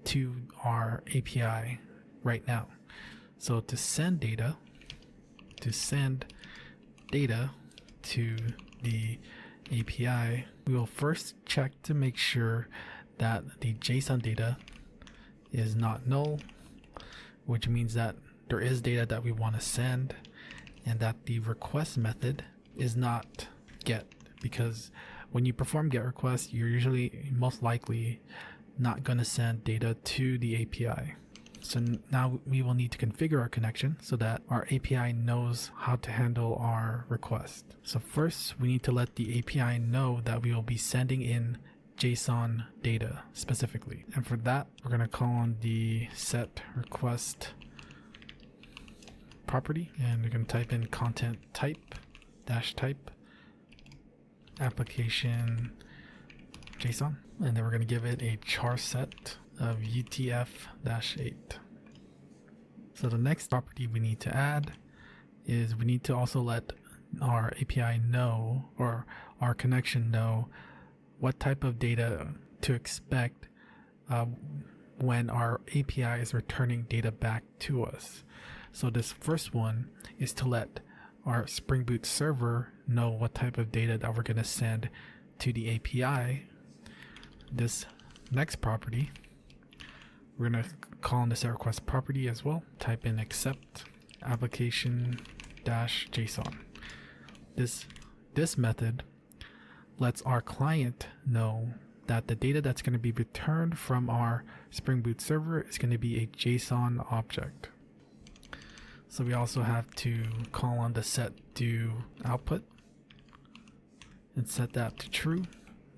to our API right now. So to send data to the API, we will first check to make sure that the JSON data is not null, which means that there is data that we want to send, and that the request method is not get, because when you perform get request, you're usually most likely not going to send data to the API. So now we will need to configure our connection so that our API knows how to handle our request. So first we need to let the API know that we will be sending in JSON data specifically. And for that, we're going to call on the set request property, and we're going to type in content type dash type application JSON, and then we're going to give it a char set of UTF-8. So the next property we need to add is we need to also let our API know, or our connection know, what type of data to expect when our API is returning data back to us. So this first one is to let our Spring Boot server know what type of data that we're going to send to the API. This next property, we're going to call on the set request property as well. Type in accept application dash JSON. This method lets our client know that the data that's going to be returned from our Spring Boot server is going to be a JSON object. So we also have to call on the set do output and set that to true.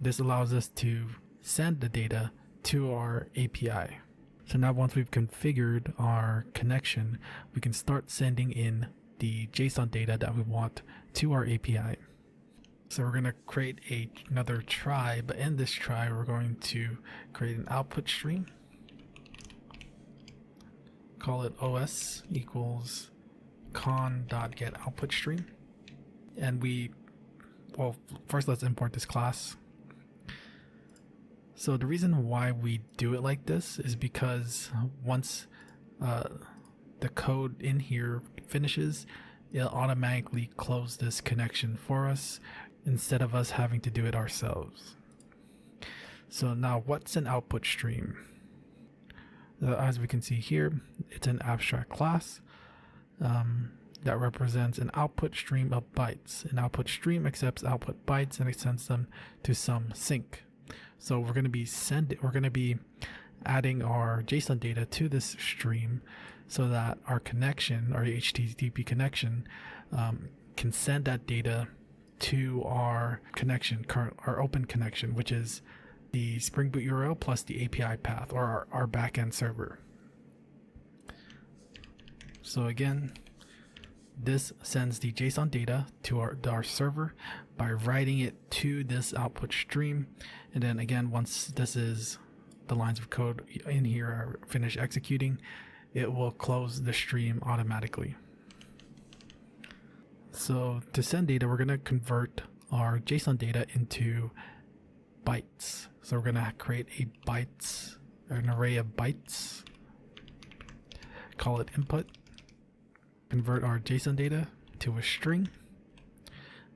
This allows us to send the data to our API. So now once we've configured our connection, we can start sending in the JSON data that we want to our API. So we're going to create another try, but in this try we're going to create an output stream. Call it os equals con.getOutputStream. And well, first let's import this class. So the reason why we do it like this is because once the code in here finishes, it'll automatically close this connection for us instead of us having to do it ourselves. So now what's an output stream? As we can see here, it's an abstract class that represents an output stream of bytes. An output stream accepts output bytes and it sends them to some sink. So we're going to be adding our JSON data to this stream so that our connection, our HTTP connection, can send that data to our connection, our open connection, which is the Spring Boot URL plus the API path, or our backend server. So again, this sends the JSON data to our server by writing it to this output stream. And then again, once the lines of code in here are finished executing, it will close the stream automatically. So to send data, we're going to convert our JSON data into bytes. So we're going to create an array of bytes, call it input, convert our JSON data to a string.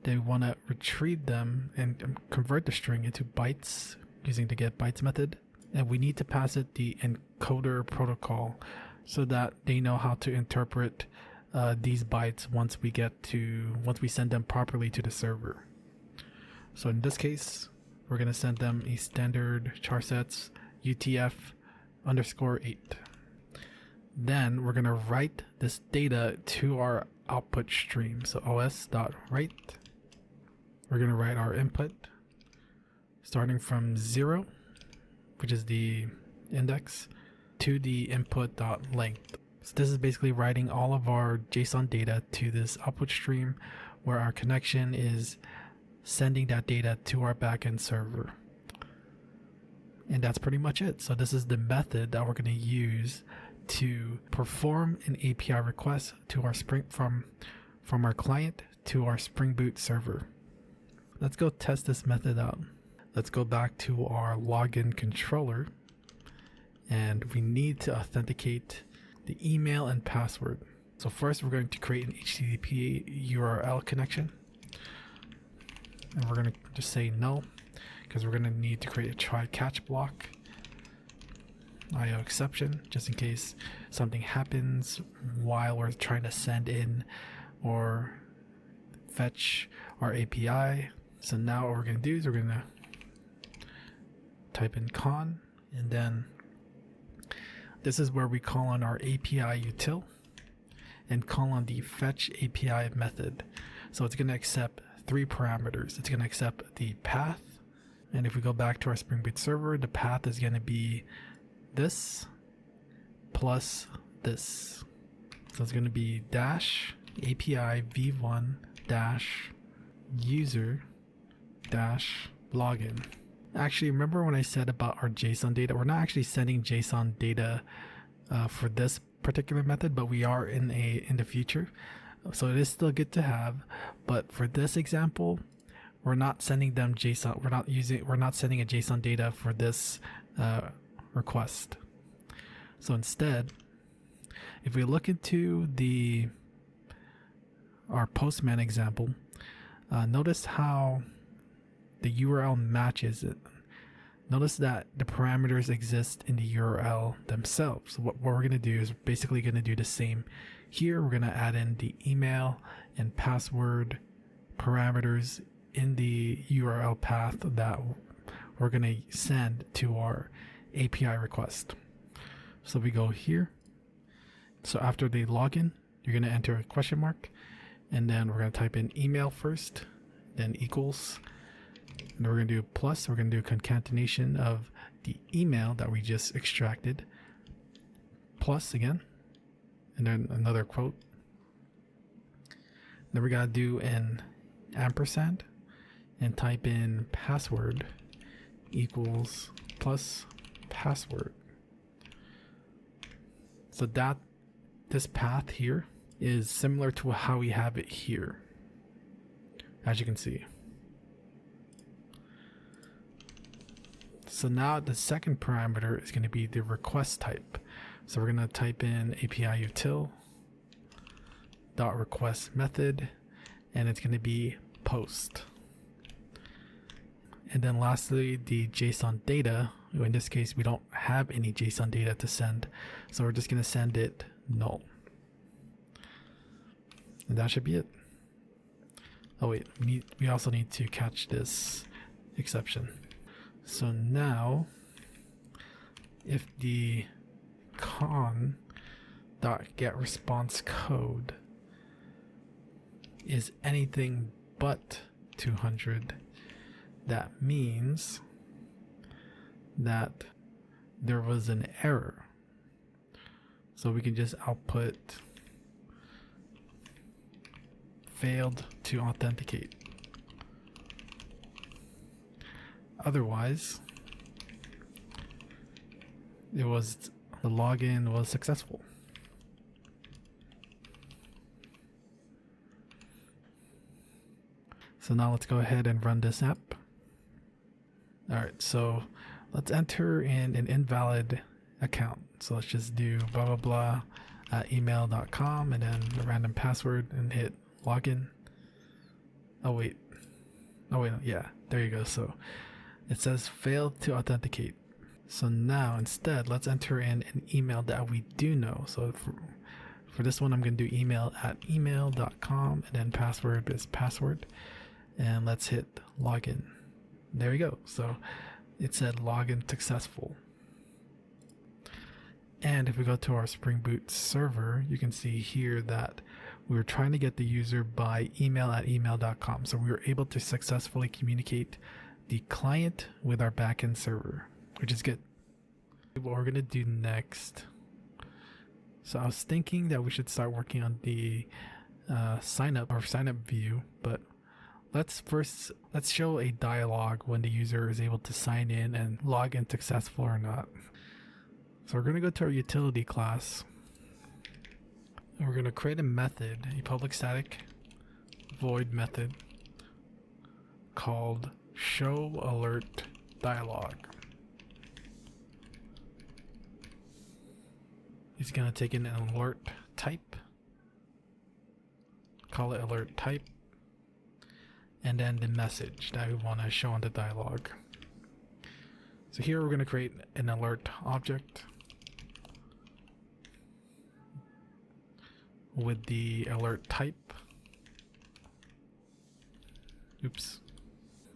Then we want to retrieve them and convert the string into bytes using the getBytes method. And we need to pass it the encoder protocol so that they know how to interpret these bytes once we send them properly to the server. So in this case, we're going to send them a standard char sets UTF_8. Then we're going to write this data to our output stream. So os.write. We're going to write our input starting from 0, which is the index, to the input.length. So this is basically writing all of our JSON data to this output stream where our connection is sending that data to our backend server. And that's pretty much it. So this is the method that we're going to use to perform an API request to our from our client to our Spring Boot server. Let's go test this method out. Let's go back to our login controller, and we need to authenticate the email and password. So first we're going to create an HTTP URL connection, and we're going to just say no because we're going to need to create a try catch block IO exception just in case something happens while we're trying to send in or fetch our API. So now what we're going to do is we're going to type in con, and then This is where we call on our API util and call on the fetch API method. So it's going to accept 3 parameters. It's going to accept the path, and if we go back to our Spring Boot server, the path is going to be this plus this. So it's going to be dash API v1 dash user dash login. Actually, remember when I said about our JSON data? We're not actually sending JSON data for this particular method, but we are in the future. So it is still good to have, but for this example, we're not sending them JSON. We're not sending a JSON data for this request. So instead, if we look into our Postman example, notice how the URL matches it. Notice that the parameters exist in the URL themselves. So what we're going to do is basically going to do the same here. We're going to add in the email and password parameters in the URL path that we're going to send to our API request. So we go here. So after the login, you're going to enter a question mark, and then we're going to type in email first, then equals, and we're going to do plus. We're going to do concatenation of the email that we just extracted, plus again, and then another quote. Then we're going to do an ampersand and type in password equals plus password. So that this path here is similar to how we have it here, as you can see. So now the second parameter is going to be the request type. So we're going to type in API util dot request method, and it's going to be post. And then lastly, the JSON data. In this case, we don't have any JSON data to send, so we're just going to send it null. And that should be it. Oh wait, we also need to catch this exception. So now, if the con.getResponseCode is anything but 200, that means that there was an error. So we can just output failed to authenticate. Otherwise, the login was successful. So now let's go ahead and run this app. Alright, so let's enter in an invalid account. So let's just do blah blah blah at email.com and then the random password and hit login. Oh wait, yeah, there you go. So it says failed to authenticate. So now instead, let's enter in an email that we do know. So for this one, I'm going to do email at email.com and then password is password. And let's hit login. There we go. So it said login successful. And if we go to our Spring Boot server, you can see here that we were trying to get the user by email at email.com. So we were able to successfully communicate the client with our backend server, which is good. What we're going to do next. So I was thinking that we should start working on the sign up view, but let's show a dialog when the user is able to sign in and log in successful or not. So we're going to go to our utility class, and we're going to create a method, a public static void method called show alert dialog. It's going to take in an alert type, call it alert type, and then the message that we want to show on the dialog. So here we're going to create an alert object with the alert type. Oops.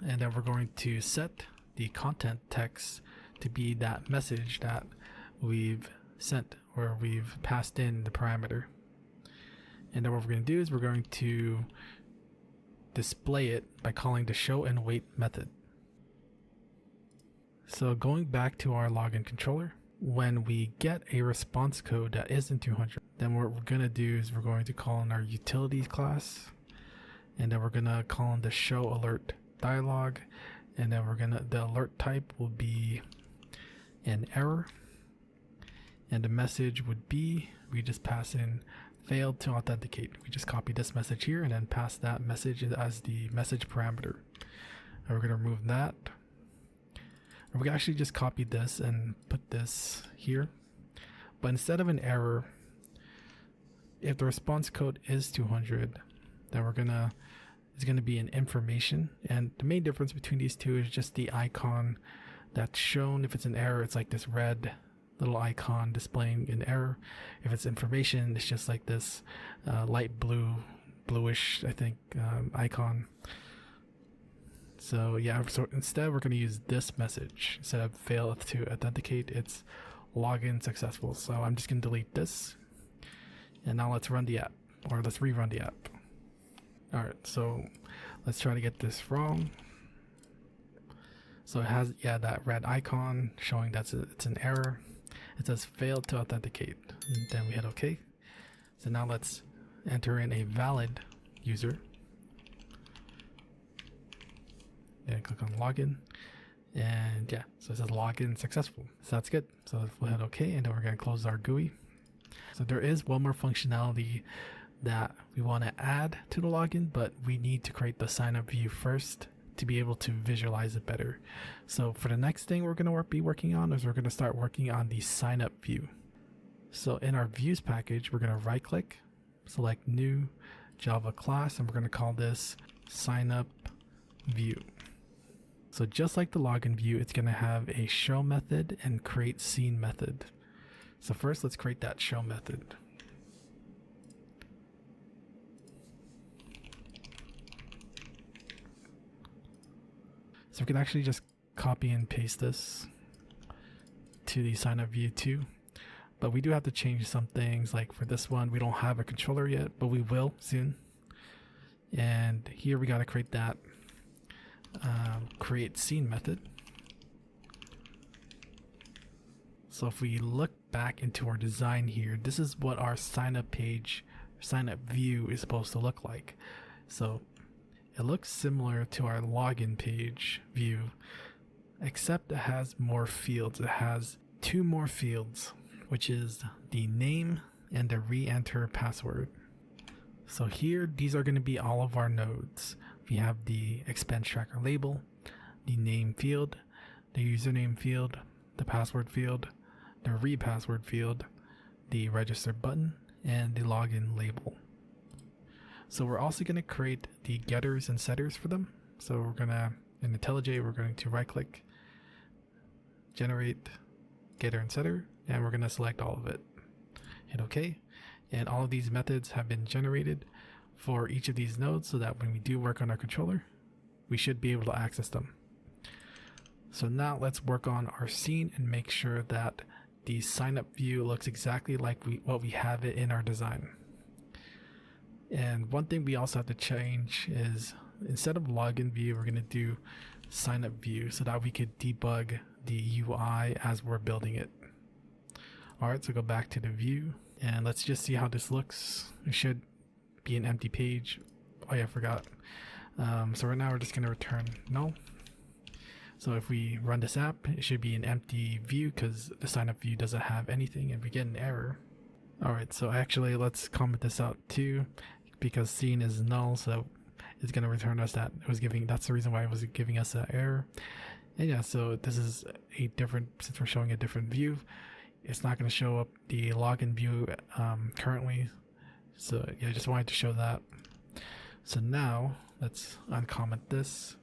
And then we're going to set the content text to be that message that we've sent, where we've passed in the parameter. And then what we're going to do is we're going to display it by calling the show and wait method. So going back to our login controller, when we get a response code that isn't 200, then what we're going to do is we're going to call in our utilities class, and then we're going to call in the show alert dialog, and then the alert type will be an error, and the message would be, we just pass in failed to authenticate. We just copy this message here and then pass that message as the message parameter. And we're going to remove that. We can actually just copy this and put this here, but instead of an error, if the response code is 200, then it's gonna be an information. And the main difference between these two is just the icon that's shown. If it's an error, it's like this red little icon displaying an error. If it's information, it's just like this light bluish, I think, icon. So yeah, so instead we're going to use this message. Instead of fail to authenticate, it's login successful. So I'm just going to delete this. And now let's run the app, or let's rerun the app. Alright, so let's try to get this wrong. So it has, that red icon showing that it's an error. It says failed to authenticate. And then we hit OK. So now let's enter in a valid user. And click on login, and so it says login successful. So that's good. So we'll hit OK, and then we're going to close our GUI. So there is one more functionality that we want to add to the login, but we need to create the sign up view first to be able to visualize it better. So for the next thing we're going to be working on is we're going to start working on the sign up view. So in our views package, we're going to right click, select new Java class, and we're going to call this sign up view. So just like the login view, it's going to have a show method and create scene method. So first let's create that show method. So we can actually just copy and paste this to the sign up view too. But we do have to change some things. Like for this one, we don't have a controller yet, but we will soon. And here we got to create that create scene method. So if we look back into our design here, this is what our sign up page, sign up view is supposed to look like. So it looks similar to our login page view, except it has more fields. It has two more fields, which is the name and the re-enter password. So here, these are going to be all of our nodes. We have the expense tracker label, the name field, the username field, the password field, the re-password field, the register button, and the login label. So we're also going to create the getters and setters for them. So we're going to, in IntelliJ, we're going to right click, generate getter and setter, and we're going to select all of it. Hit OK. And all of these methods have been generated for each of these nodes so that when we do work on our controller, we should be able to access them. So now let's work on our scene and make sure that the sign up view looks exactly like what we have it in our design. And one thing we also have to change is instead of login view, we're going to do sign up view so that we could debug the UI as we're building it. Alright, so go back to the view and let's just see how this looks. It should be an empty page. Oh yeah, I forgot. So right now we're just going to return null. So if we run this app, it should be an empty view because the sign up view doesn't have anything and we get an error. Alright, so actually let's comment this out too, because scene is null, so it's going to return us that it was giving, that's the reason why it was giving us an error. And yeah, so this is a different, since we're showing a different view, it's not going to show up the login view currently. So yeah, I just wanted to show that. So now let's uncomment this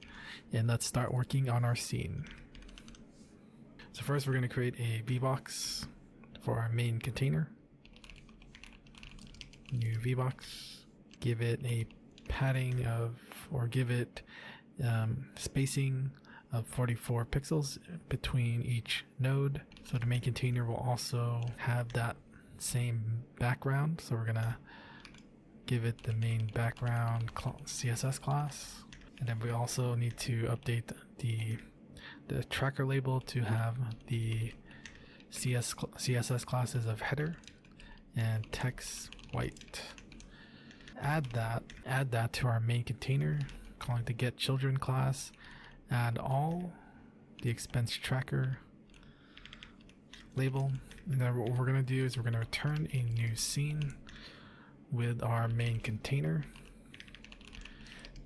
and let's start working on our scene. So first we're going to create a VBox for our main container. New VBox. Give it a padding of, or give it spacing of 44 pixels between each node. So the main container will also have that same background. So we're gonna give it the main background CSS class. And then we also need to update the tracker label to have the CSS classes of header and text white. Add that to our main container, calling the get children class. Add all the expense tracker label, and then what we're going to do is we're going to return a new scene with our main container,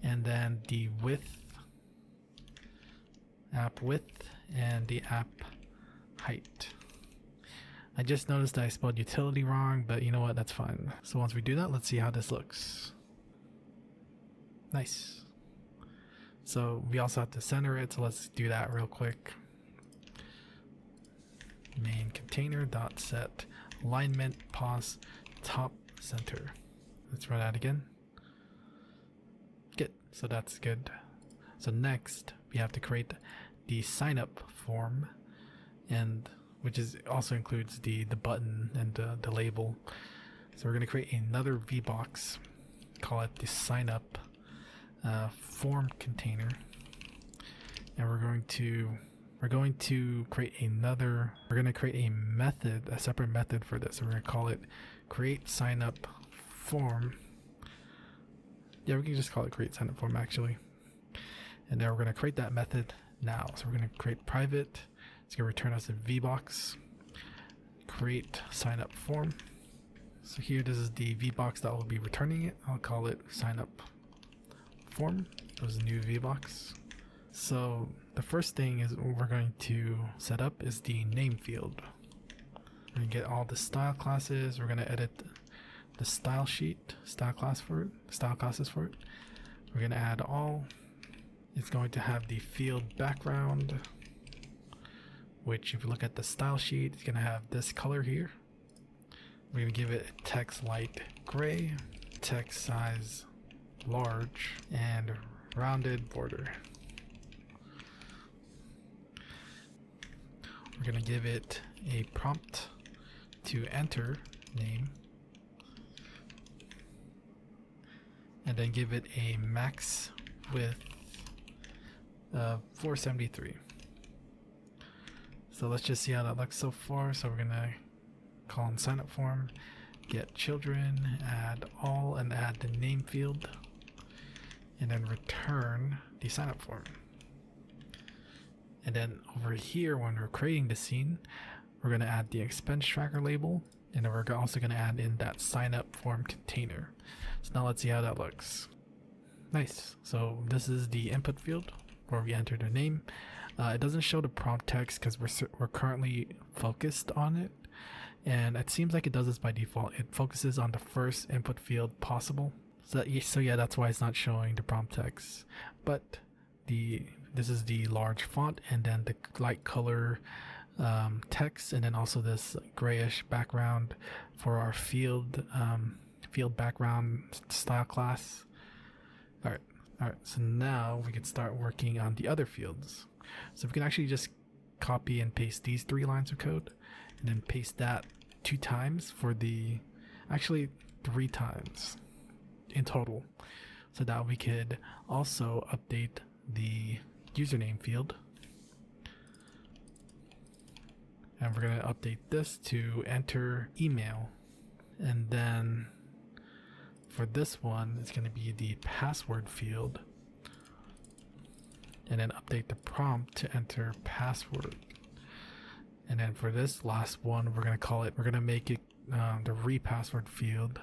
and then the app width and the app height. I just noticed that I spelled utility wrong, but you know what, that's fine. So once we do that, let's see how this looks. Nice. So we also have to center it, so let's do that real quick. Main container dot set alignment pos top center. Let's run that again. Good. So that's good. So next we have to create the sign up form, and which is also includes the button and the label. So we're going to create another VBox, call it the sign up form container, and we're going to create a method, a separate method for this. So we're going to call it create sign up form. Yeah, we can just call it create sign up form actually. And then we're going to create that method now. So we're going to create private. It's going to return us a VBox create sign up form. So here, this is the VBox that will be returning it. I'll call it sign up form. There's a new VBox. So the first thing is we're going to set up is the name field. We're going to get all the style classes. We're going to edit the style classes for it. We're going to add all. It's going to have the field background, which if you look at the style sheet, it's going to have this color here. We're going to give it a text light gray, text size large, and rounded border. We're going to give it a prompt to enter name, and then give it a max width of 473. So let's just see how that looks so far. So we're gonna call in sign up form, get children, add all, and add the name field, and then return the sign up form. And then over here, when we're creating the scene, we're gonna add the expense tracker label, and then we're also gonna add in that sign up form container. So now let's see how that looks. Nice. So this is the input field where we enter the name. It doesn't show the prompt text because we're currently focused on it, and it seems like it does this by default. It focuses on the first input field possible. So yeah, that's why it's not showing the prompt text. But this is the large font, and then the light color text, and then also this grayish background for our field background style class. All right. So now we can start working on the other fields. So we can actually just copy and paste these 3 lines of code, and then paste that 2 times actually 3 times in total, so that we could also update the username field. And we're going to update this to enter email. And then for this one, it's going to be the password field. And then update the prompt to enter password. And then for this last one, we're going to make it the repassword field.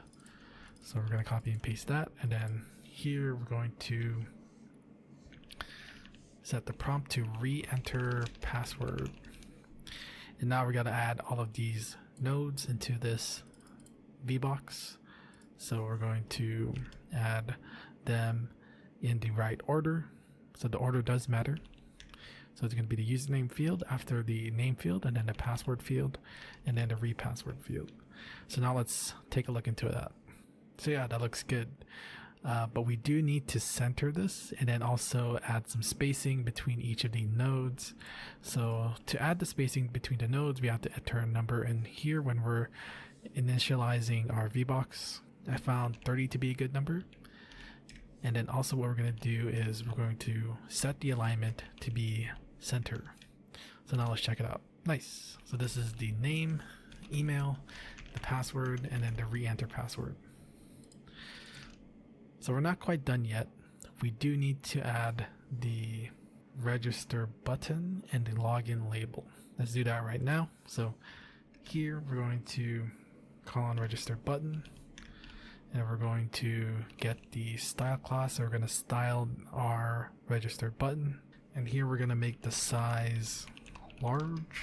So we're going to copy and paste that. And then here we're going to set the prompt to re-enter password. And now we got to add all of these nodes into this VBox. So we're going to add them in the right order. So the order does matter. So it's going to be the username field after the name field, and then the password field, and then the repassword field. So now let's take a look into that. So yeah, that looks good. But we do need to center this and then also add some spacing between each of the nodes. So to add the spacing between the nodes, we have to enter a number in here when we're initializing our VBox. I found 30 to be a good number. And then also what we're going to do is we're going to set the alignment to be center. So now let's check it out. Nice. So this is the name, email, the password, and then the re-enter password. So we're not quite done yet. We do need to add the register button and the login label. Let's do that right now. So here we're going to call on register button, and we're going to get the style class. So we're going to style our register button, and here we're going to make the size large,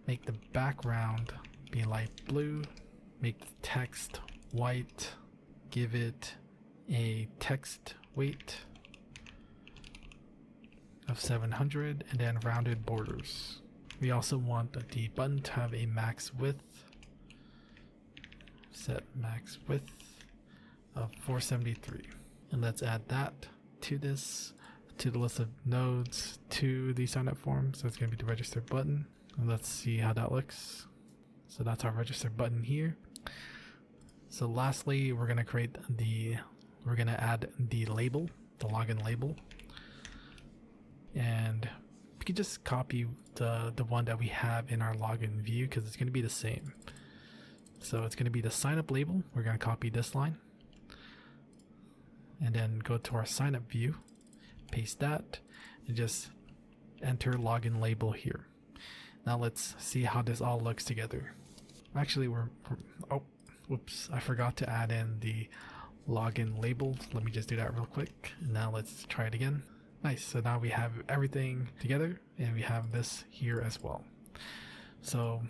make the background be light blue, make the text white, give it a text weight of 700, and then rounded borders. We also want the button to have a max width, set max width of 473, and let's add that to this, to the list of nodes, to the sign up form. So it's going to be the register button, and let's see how that looks. So that's our register button here. So lastly, we're going to add the label, the login label, and we can just copy the one that we have in our login view because it's going to be the same. So it's going to be the sign up label. We're going to copy this line and then go to our sign up view, paste that, and just enter login label here. Now let's see how this all looks together. Actually, oh, whoops, I forgot to add in the login label. Let me just do that real quick. And now let's try it again. Nice. So now we have everything together, and we have this here as well. So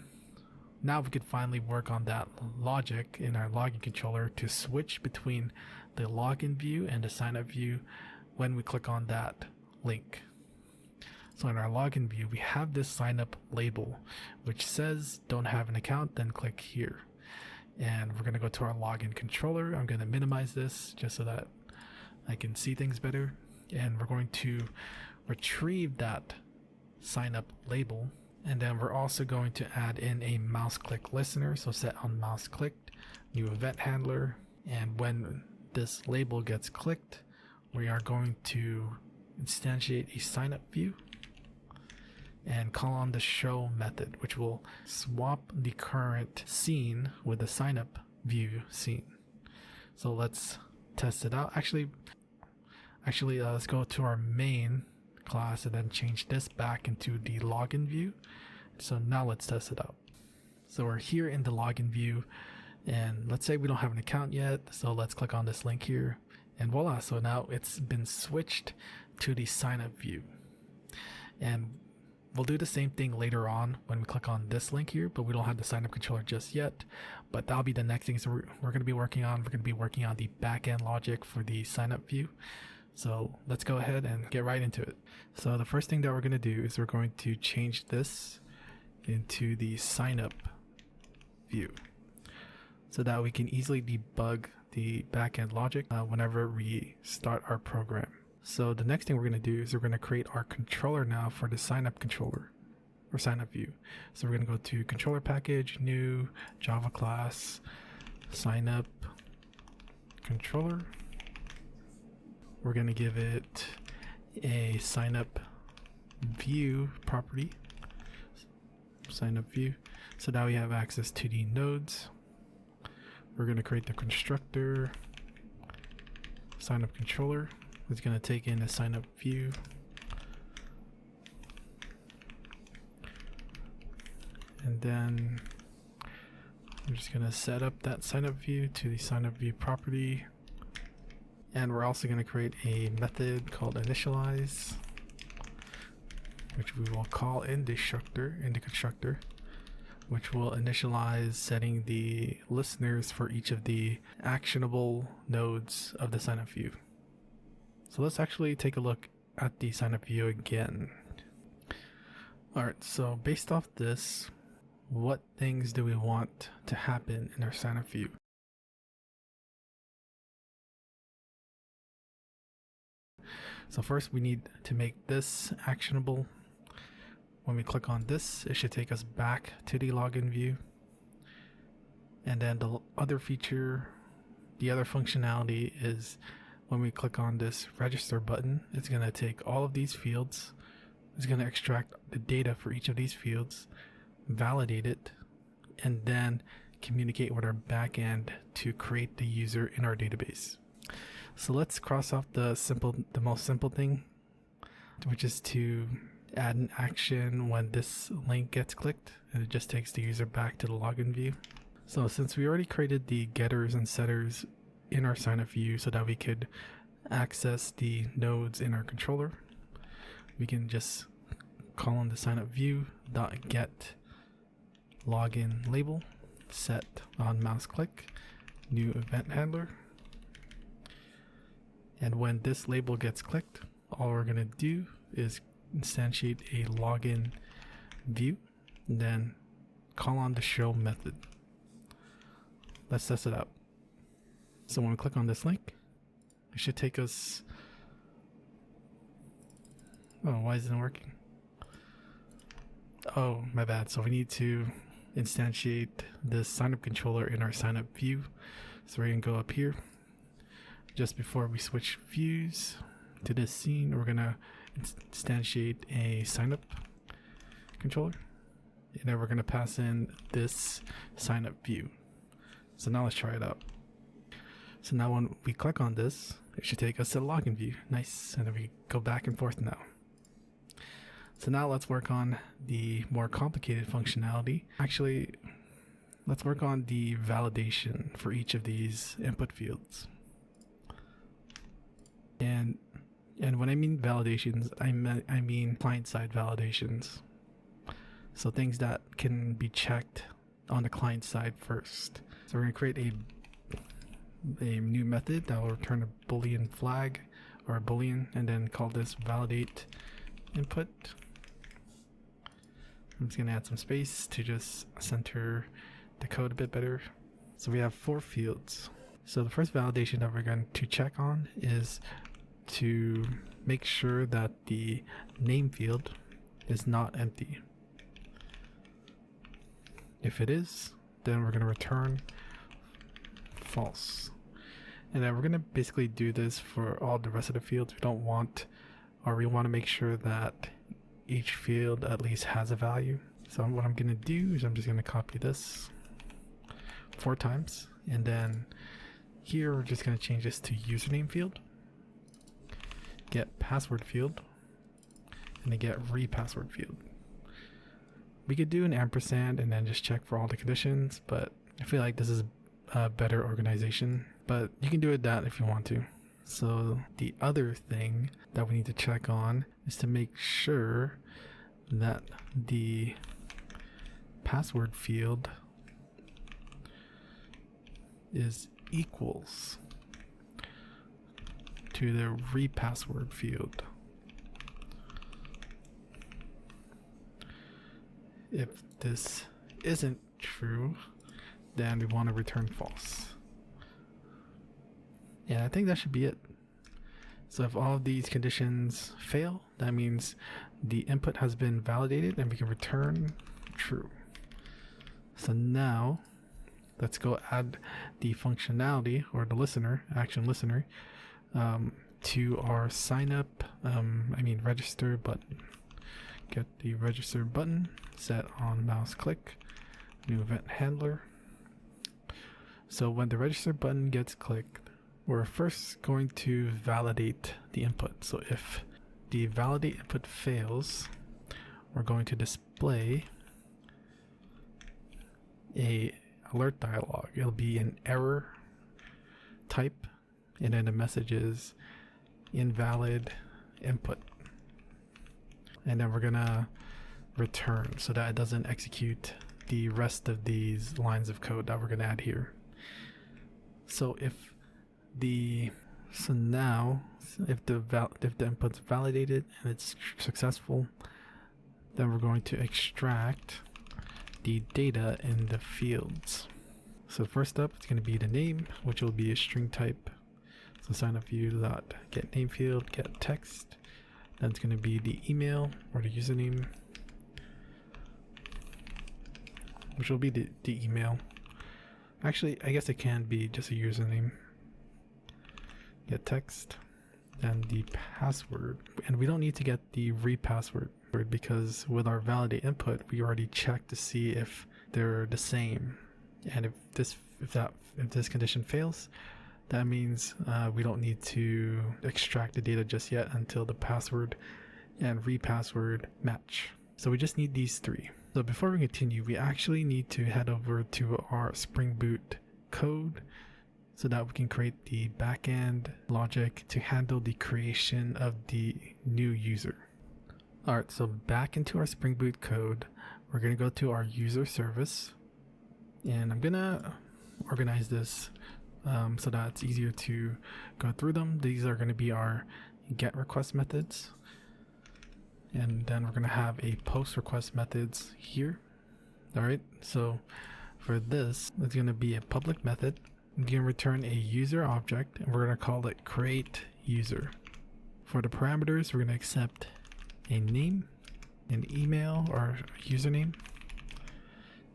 now we could finally work on that logic in our login controller to switch between the login view and the sign up view when we click on that link. So in our login view, we have this sign up label, which says don't have an account, then click here. And we're going to go to our login controller. I'm going to minimize this just so that I can see things better. And we're going to retrieve that sign up label. And then we're also going to add in a mouse click listener. So set on mouse clicked, new event handler. And when this label gets clicked, we are going to instantiate a sign up view and call on the show method, which will swap the current scene with the sign up view scene. So let's test it out. Actually, let's go to our main class and then change this back into the login view. So now let's test it out. So we're here in the login view, and let's say we don't have an account yet. So let's click on this link here, and voila. So now it's been switched to the sign up view. And we'll do the same thing later on when we click on this link here, but we don't have the sign up controller just yet. But that'll be the next thing. So we're going to be working on. We're going to be working on the backend logic for the sign up view. So let's go ahead and get right into it. So the first thing that we're going to do is we're going to change this into the sign up view so that we can easily debug the backend logic whenever we start our program. So the next thing we're going to do is we're going to create our controller now for the sign up controller or sign up view. So we're going to go to controller package, new Java class, sign up controller. We're going to give it a sign up view property, sign up view. So now we have access to the nodes. We're going to create the constructor sign up controller. It's going to take in a sign up view. And then I'm just going to set up that sign up view to the sign up view property. And we're also going to create a method called initialize, which we will call in the constructor, which will initialize setting the listeners for each of the actionable nodes of the sign up view. So let's actually take a look at the sign up view again. Alright, so based off this, what things do we want to happen in our sign up view? So first we need to make this actionable. When we click on this, it should take us back to the login view. And then the other feature, the other functionality is when we click on this register button, it's going to take all of these fields. It's going to extract the data for each of these fields, validate it, and then communicate with our backend to create the user in our database. So let's cross off the most simple thing, which is to add an action when this link gets clicked, and it just takes the user back to the login view. So since we already created the getters and setters in our signup view so that we could access the nodes in our controller, we can just call on the signup view .get login label, set on mouse click, new event handler. And when this label gets clicked, all we're going to do is instantiate a login view, and then call on the show method. Let's test it out. So when we click on this link, it should take us... Oh, why isn't it working? Oh, my bad. So we need to instantiate this signup controller in our signup view. So we're going to go up here. Just before we switch views to this scene, we're going to instantiate a signup controller. And then we're going to pass in this signup view. So now let's try it out. So now when we click on this, it should take us to the login view. Nice. And then we go back and forth now. So now let's work on the more complicated functionality. Actually, let's work on the validation for each of these input fields. And when I mean validations, I mean client-side validations. So things that can be checked on the client side first. So we're going to create a new method that will return a Boolean flag or a Boolean, and then call this validate input. I'm just going to add some space to just center the code a bit better. So we have 4 fields. So the first validation that we're going to check on is to make sure that the name field is not empty. If it is, then we're going to return false. And then we're going to basically do this for all the rest of the fields. We want to make sure that each field at least has a value. So what I'm going to do is I'm just going to copy this 4 times. And then here we're just going to change this to username field, get password field, and then get repassword field. We could do an ampersand and then just check for all the conditions, but I feel like this is a better organization, but you can do it that if you want to. So the other thing that we need to check on is to make sure that the password field is equals to the repassword field. If this isn't true, then we want to return false. Yeah, I think that should be it. So if all of these conditions fail, that means the input has been validated and we can return true. So now let's go add the functionality or the listener, action listener, to our register button. Get the register button set on mouse click, new event handler. So when the register button gets clicked, we're first going to validate the input. So if the validate input fails, we're going to display a alert dialog. It'll be an error type, and then the message is invalid input. And then we're gonna return so that it doesn't execute the rest of these lines of code that we're gonna add here. So if the input's validated and it's successful, then we're going to extract the data in the fields. So first up, it's going to be the name, which will be a string type. So sign up view.get name field, get text. That's going to be the email or the username, which will be the email. Actually, I guess it can be just a username. Get text, and the password. And we don't need to get the repassword because with our validate input, we already checked to see if they're the same. And if this condition fails, that means we don't need to extract the data just yet until the password and repassword match. So we just need these three. So before we continue, we actually need to head over to our Spring Boot code so that we can create the backend logic to handle the creation of the new user. Alright, so back into our Spring Boot code, we're going to go to our user service, and I'm going to organize this so that it's easier to go through them. These are going to be our get request methods, and then we're going to have a post request methods here. Alright, so for this, it's going to be a public method. We can return a user object, and we're going to call it create user. For the parameters, we're going to accept a name, an email or username,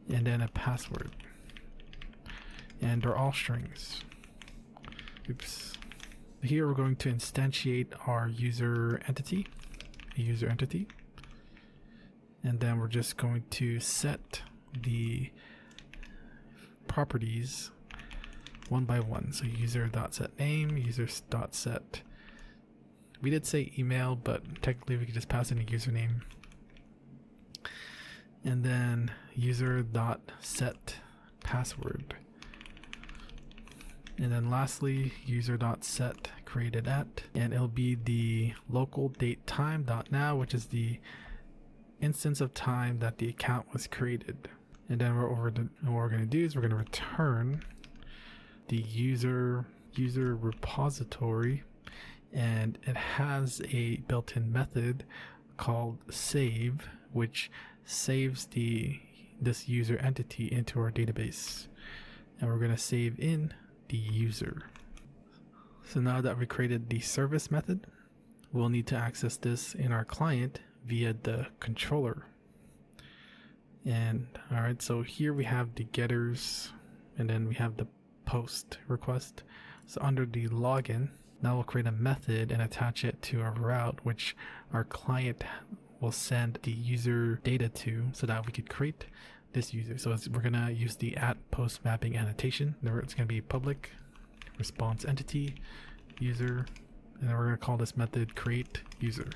and then a password. And they're all strings. Oops. Here we're going to instantiate our user entity, a user entity. And then we're just going to set the properties one by one. So user.setName, user.set. We did say email, but technically we could just pass in a username. And then user.set password. And then lastly, user.set created at, and it'll be the local date time.now, which is the instance of time that the account was created. And then what we're going to do is we're going to return the user repository, and it has a built-in method called save, which saves this user entity into our database, and we're going to save in the user. So now that we created the service method, we'll need to access this in our client via the controller. And alright, so here we have the getters, and then we have the post request. So under the login, now we'll create a method and attach it to our route, which our client will send the user data to, so that we could create this user. So we're gonna use the @post mapping annotation. It's gonna be public response entity user, and then we're gonna call this method create user.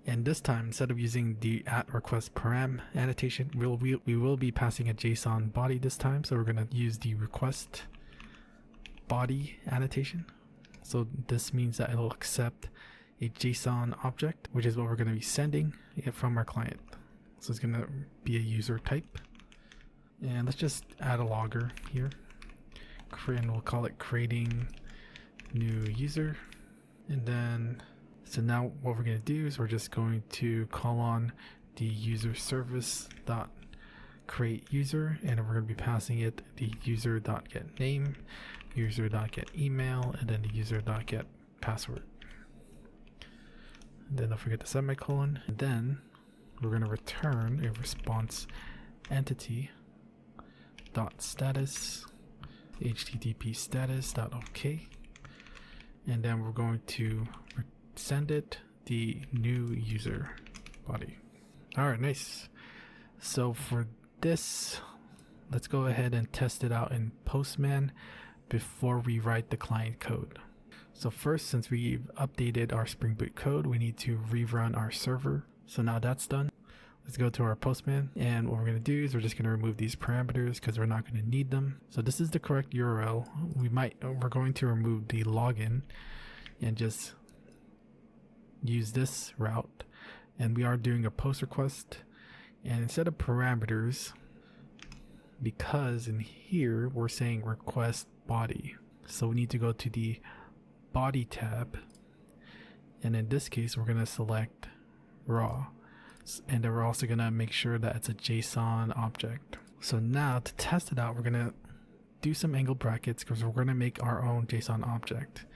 And this time, instead of using the @request param annotation, we will be passing a JSON body this time. So we're gonna use the request body annotation. So this means that it'll accept a JSON object, which is what we're gonna be sending from our client. So it's gonna be a user type, and let's just add a logger here, and we'll call it creating new user. And then so now what we're gonna do is we're just going to call on the user service dot create user, and we're gonna be passing it the user dot get name, user dot get email, and then the user dot get password. And then don't forget the semicolon, and then we're going to return a response entity dot status http status dot ok, and then we're going to send it the new user body. Alright, nice. So for this, let's go ahead and test it out in Postman before we write the client code. So first, since we've updated our Spring Boot code, we need to rerun our server. So now that's done. Let's go to our Postman, and what we're going to do is we're just going to remove these parameters because we're not going to need them. So this is the correct URL. We're going to remove the login and just use this route. And we are doing a post request, and instead of parameters, because in here we're saying request body, so we need to go to the body tab, and in this case we're going to select raw, and then we're also going to make sure that it's a JSON object. So now to test it out, we're going to do some angle brackets because we're going to make our own JSON object.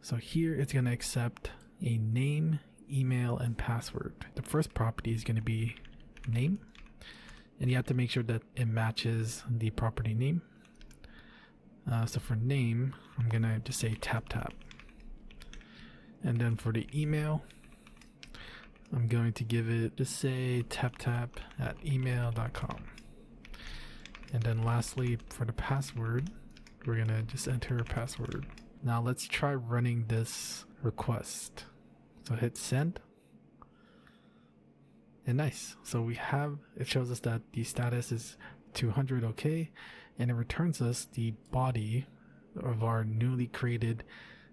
So here it's going to accept a name, email, and password. The first property is going to be name, and you have to make sure that it matches the property name. So for name, I'm going to just say tap tap. And then for the email, I'm going to give it, just say tap tap at email.com. And then lastly, for the password, we're going to just enter a password. Now let's try running this request. So hit send. And nice. So we have, it shows us that the status is 200 okay, and it returns us the body of our newly created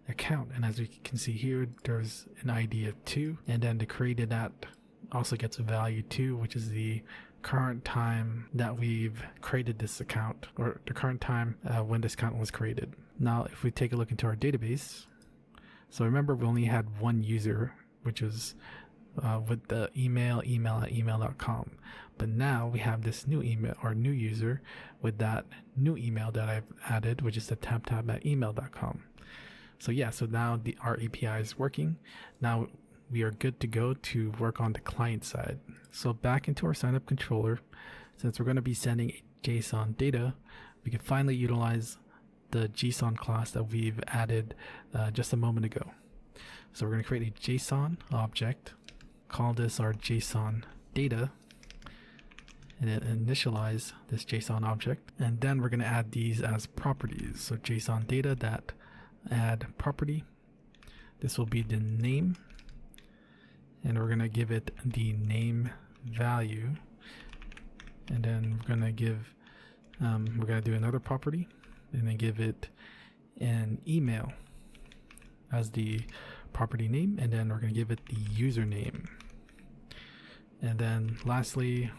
account. And as we can see here, there's an ID of 2, and then the created at also gets a value 2, which is the current time that we've created this account, or the current time when this account was created. Now if we take a look into our database, so remember we only had one user, which was with the email at email.com, but now we have this new email or new user with that new email that I've added, which is the tap at email.com. So yeah, so now our API is working. Now we are good to go to work on the client side. So back into our signup controller, since we're going to be sending JSON data, we can finally utilize the JSON class that we've added just a moment ago. So we're going to create a JSON object, call this our JSON data, and then initialize this JSON object. And then we're going to add these as properties. So JSON data that add property. This will be the name, and we're going to give it the name value. And then we're going to give, we're going to do another property and then give it an email as the property name, and then we're going to give it the username. And then lastly,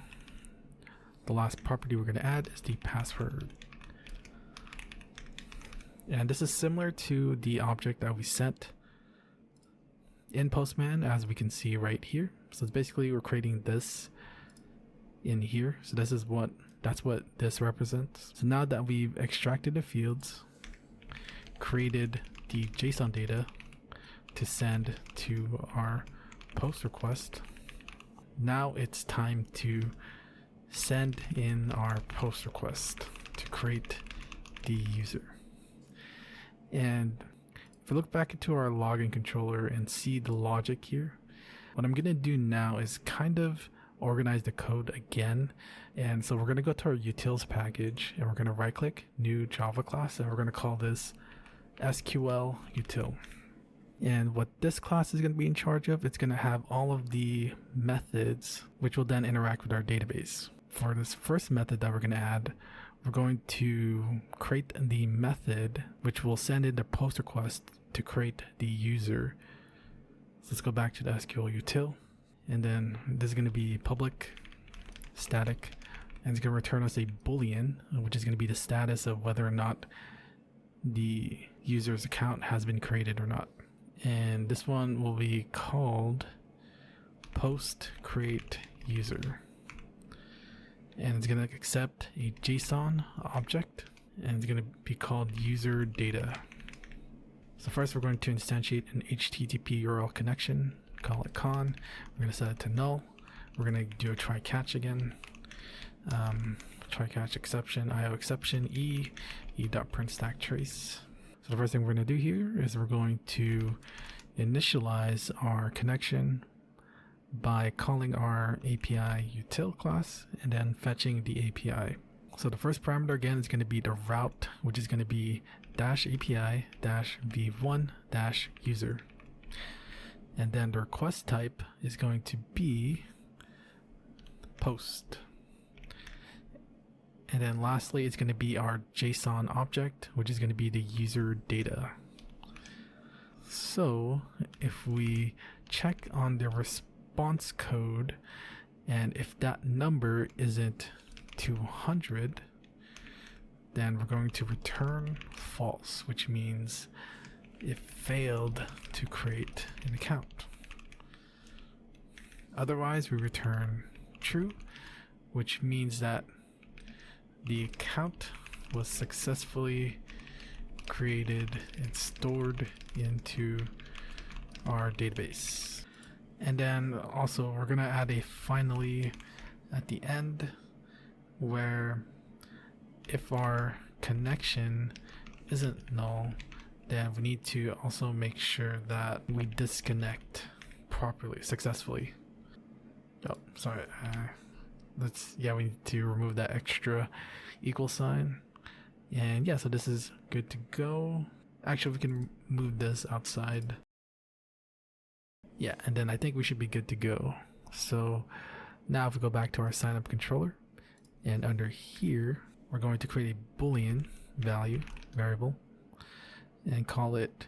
the last property we're going to add is the password. And this is similar to the object that we sent in Postman, as we can see right here. So it's basically we're creating this in here. So this is that's what this represents. So now that we've extracted the fields, created the JSON data to send to our post request, now it's time to send in our post request to create the user. And if we look back into our login controller and see the logic here, what I'm going to do now is kind of organize the code again. And so we're going to go to our utils package, and we're going to right click new Java class, and we're going to call this SQL util. And what this class is going to be in charge of, it's going to have all of the methods which will then interact with our database. For this first method that we're going to add, we're going to create the method which will send in the post request to create the user. So let's go back to the SQL util, and then this is going to be public static, and it's going to return us a boolean, which is going to be the status of whether or not the user's account has been created or not. And this one will be called post create user. And it's going to accept a JSON object, and it's going to be called user data. So first we're going to instantiate an HTTP URL connection, call it con. We're going to set it to null. We're going to do a try catch again. Try catch exception, IO exception, e.print stack trace. So the first thing we're going to do here is we're going to initialize our connection by calling our API util class and then fetching the API. So the first parameter again is going to be the route, which is going to be -API -v1-user. And then the request type is going to be post. And then lastly, it's going to be our JSON object, which is going to be the user data. So if we check on the response code, and if that number isn't 200, then we're going to return false, which means it failed to create an account. Otherwise, we return true, which means that the account was successfully created and stored into our database. And then also we're gonna add a finally at the end, where if our connection isn't null, then we need to also make sure that we disconnect properly, successfully. Oh, sorry. We need to remove that extra equal sign. And yeah, so this is good to go. Actually, we can move this outside. Yeah, and then I think we should be good to go. So now if we go back to our signup controller, and under here, we're going to create a Boolean value variable and call it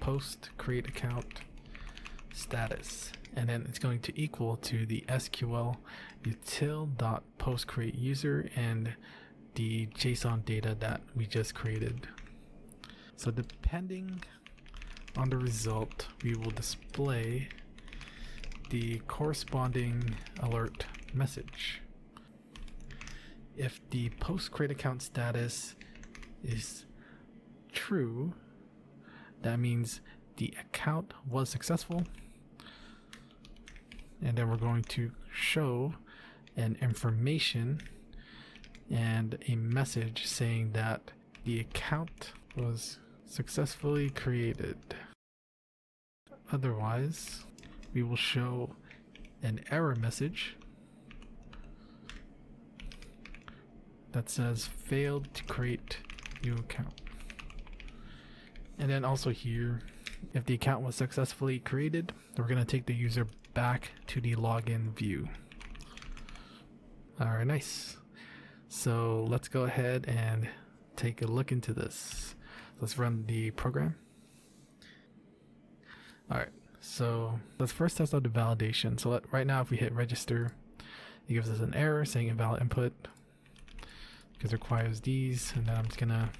post create account status. And then it's going to equal to the SQL util.post create user and the JSON data that we just created. So depending on the result, we will display the corresponding alert message. If the post create account status is true, that means the account was successful, and then we're going to show an information and a message saying that the account was successfully created. Otherwise, we will show an error message that says failed to create new account. And then also here, if the account was successfully created, we're going to take the user back to the login view. Alright, nice. So let's go ahead and take a look into this. Let's run the program. Alright, so let's first test out the validation. So right now if we hit register, it gives us an error saying invalid input because it requires these, and then I'm just gonna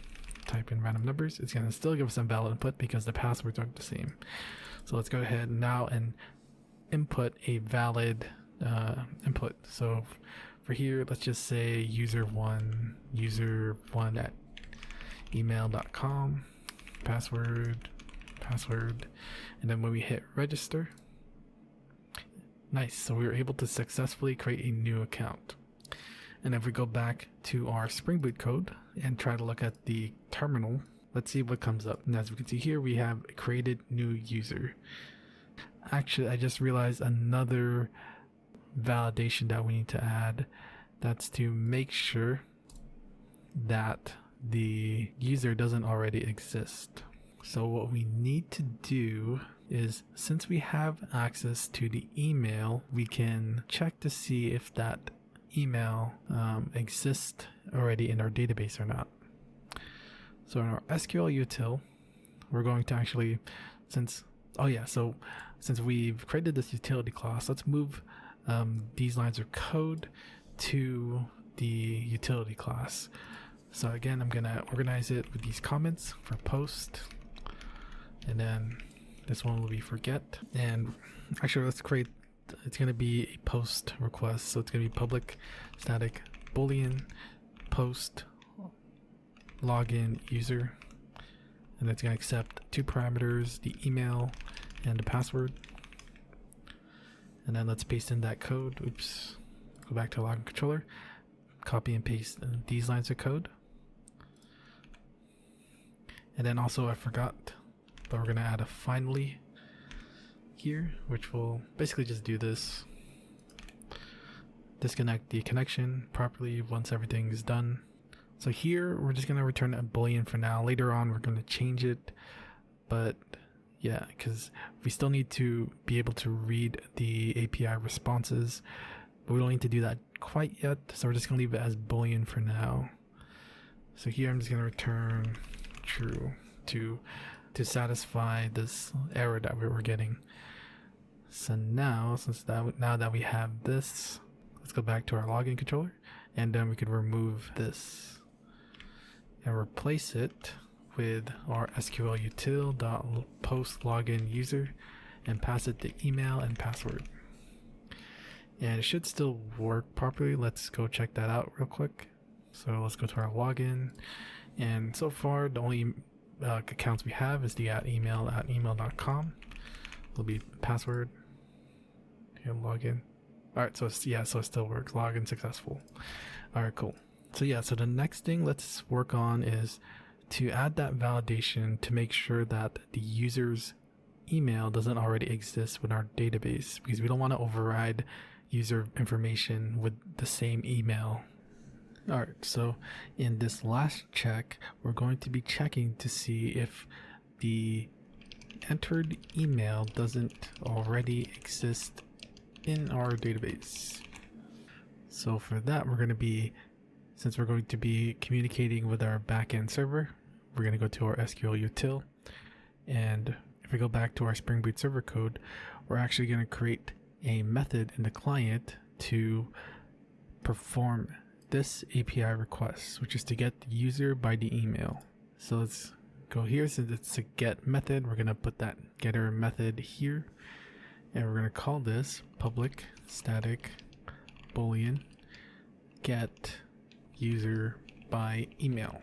type in random numbers. It's gonna still give us some valid input because the passwords aren't the same. So let's go ahead now and input a valid input. So for here, let's just say user1 at email.com, password, and then when we hit register, nice, so we were able to successfully create a new account. And if we go back to our Spring Boot code and try to look at the terminal, let's see what comes up. And as we can see here, we have created new user. Actually, I just realized another validation that we need to add. That's to make sure that the user doesn't already exist. So what we need to do is, since we have access to the email, we can check to see if that email exists already in our database or not. So in our SQL util, we're going to actually, since we've created this utility class, let's move these lines of code to the utility class. So again, I'm gonna organize it with these comments for post, and then this one will be forget. And actually, let's create, it's gonna be a post request, so it's gonna be public static boolean post login user, and it's gonna accept two parameters, the email and the password. And then let's paste in that code. Oops, go back to login controller, copy and paste these lines of code. And then also I forgot, but we're gonna add a finally here, which will basically just do this. Disconnect the connection properly once everything is done. So here we're just gonna return a boolean for now. Later on we're gonna change it, but yeah, because we still need to be able to read the API responses, but we don't need to do that quite yet. So we're just gonna leave it as boolean for now. So here I'm just gonna return true to satisfy this error that we were getting. So now, now that we have this, let's go back to our login controller, and then we could remove this and replace it with our SQL util.post login user and pass it the email and password. And it should still work properly. Let's go check that out real quick. So let's go to our login, and so far the only accounts we have is the @email.com. It'll be password and login. Alright, so yeah, so it still works. Login successful. Alright, cool. So yeah, so the next thing let's work on is to add that validation to make sure that the user's email doesn't already exist with our database, because we don't want to override user information with the same email. Alright, so in this last check, we're going to be checking to see if the entered email doesn't already exist in our database. So for that, since we're going to be communicating with our backend server, we're going to go to our SQL util, and if we go back to our Spring Boot server code, we're actually going to create a method in the client to perform this API request, which is to get the user by the email. So let's go here. Since it's a get method, we're going to put that getter method here, and we're going to call this public static boolean get user by email.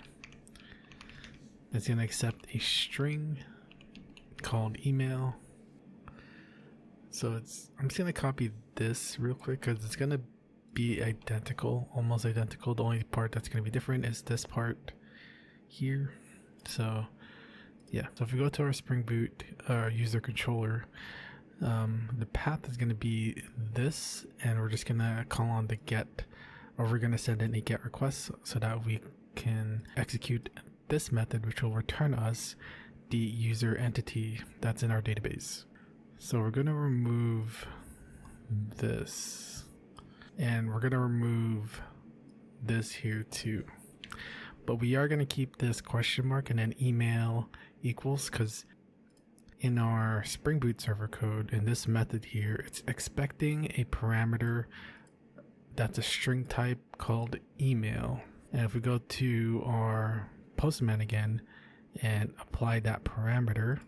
It's going to accept a string called email. So I'm just going to copy this real quick because it's going to be identical, almost identical. The only part that's going to be different is this part here. So yeah, so if we go to our Spring Boot user controller, the path is going to be this, and we're just going to call on the get, or we're going to send in a get request so that we can execute this method, which will return us the user entity that's in our database. So we're going to remove this, and we're going to remove this here too, but we are going to keep this question mark and then email equals, because in our Spring Boot server code, in this method here, it's expecting a parameter that's a string type called email. And if we go to our Postman again and apply that parameter,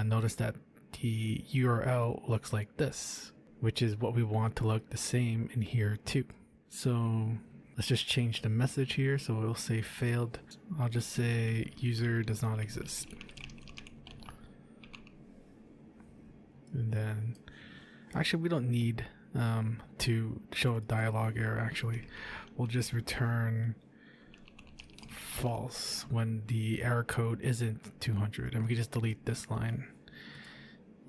notice that the URL looks like this, which is what we want to look the same in here too. So let's just change the message here. So we'll say failed. I'll just say user does not exist. And then actually we don't need to show a dialog error. Actually, we'll just return false when the error code isn't 200, and we can just delete this line.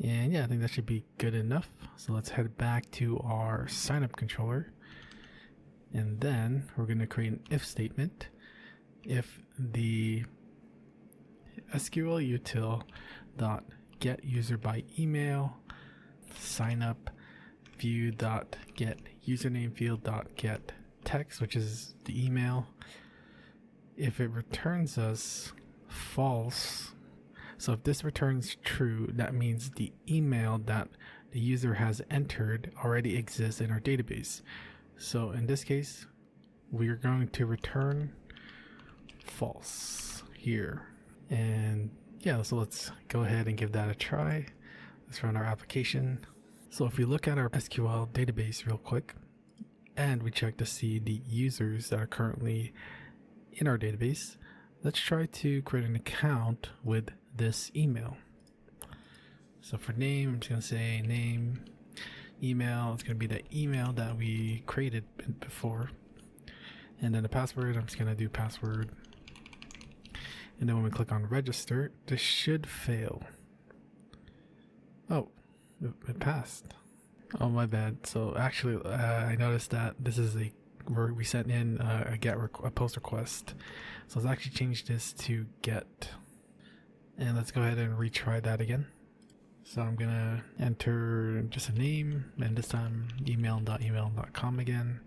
And yeah, I think that should be good enough. So let's head back to our signup controller, and then we're going to create an if statement. If the SQL util dot get user by email signup view dot get username field dot get text, which is the email, if it returns us false, so if this returns true, that means the email that the user has entered already exists in our database. So in this case, we're going to return false here. And yeah, so let's go ahead and give that a try. Let's run our application. So if we look at our SQL database real quick, and we check to see the users that are currently in our database, let's try to create an account with this email. So for name, I'm just going to say name. Email, it's going to be the email that we created before. And then the password, I'm just going to do password. And then when we click on register, this should fail. Oh, it passed. Oh, my bad. So actually, I noticed that this is where we sent in a post request. So let's actually change this to get. And let's go ahead and retry that again. So I'm going to enter just a name, and this time email.email.com again.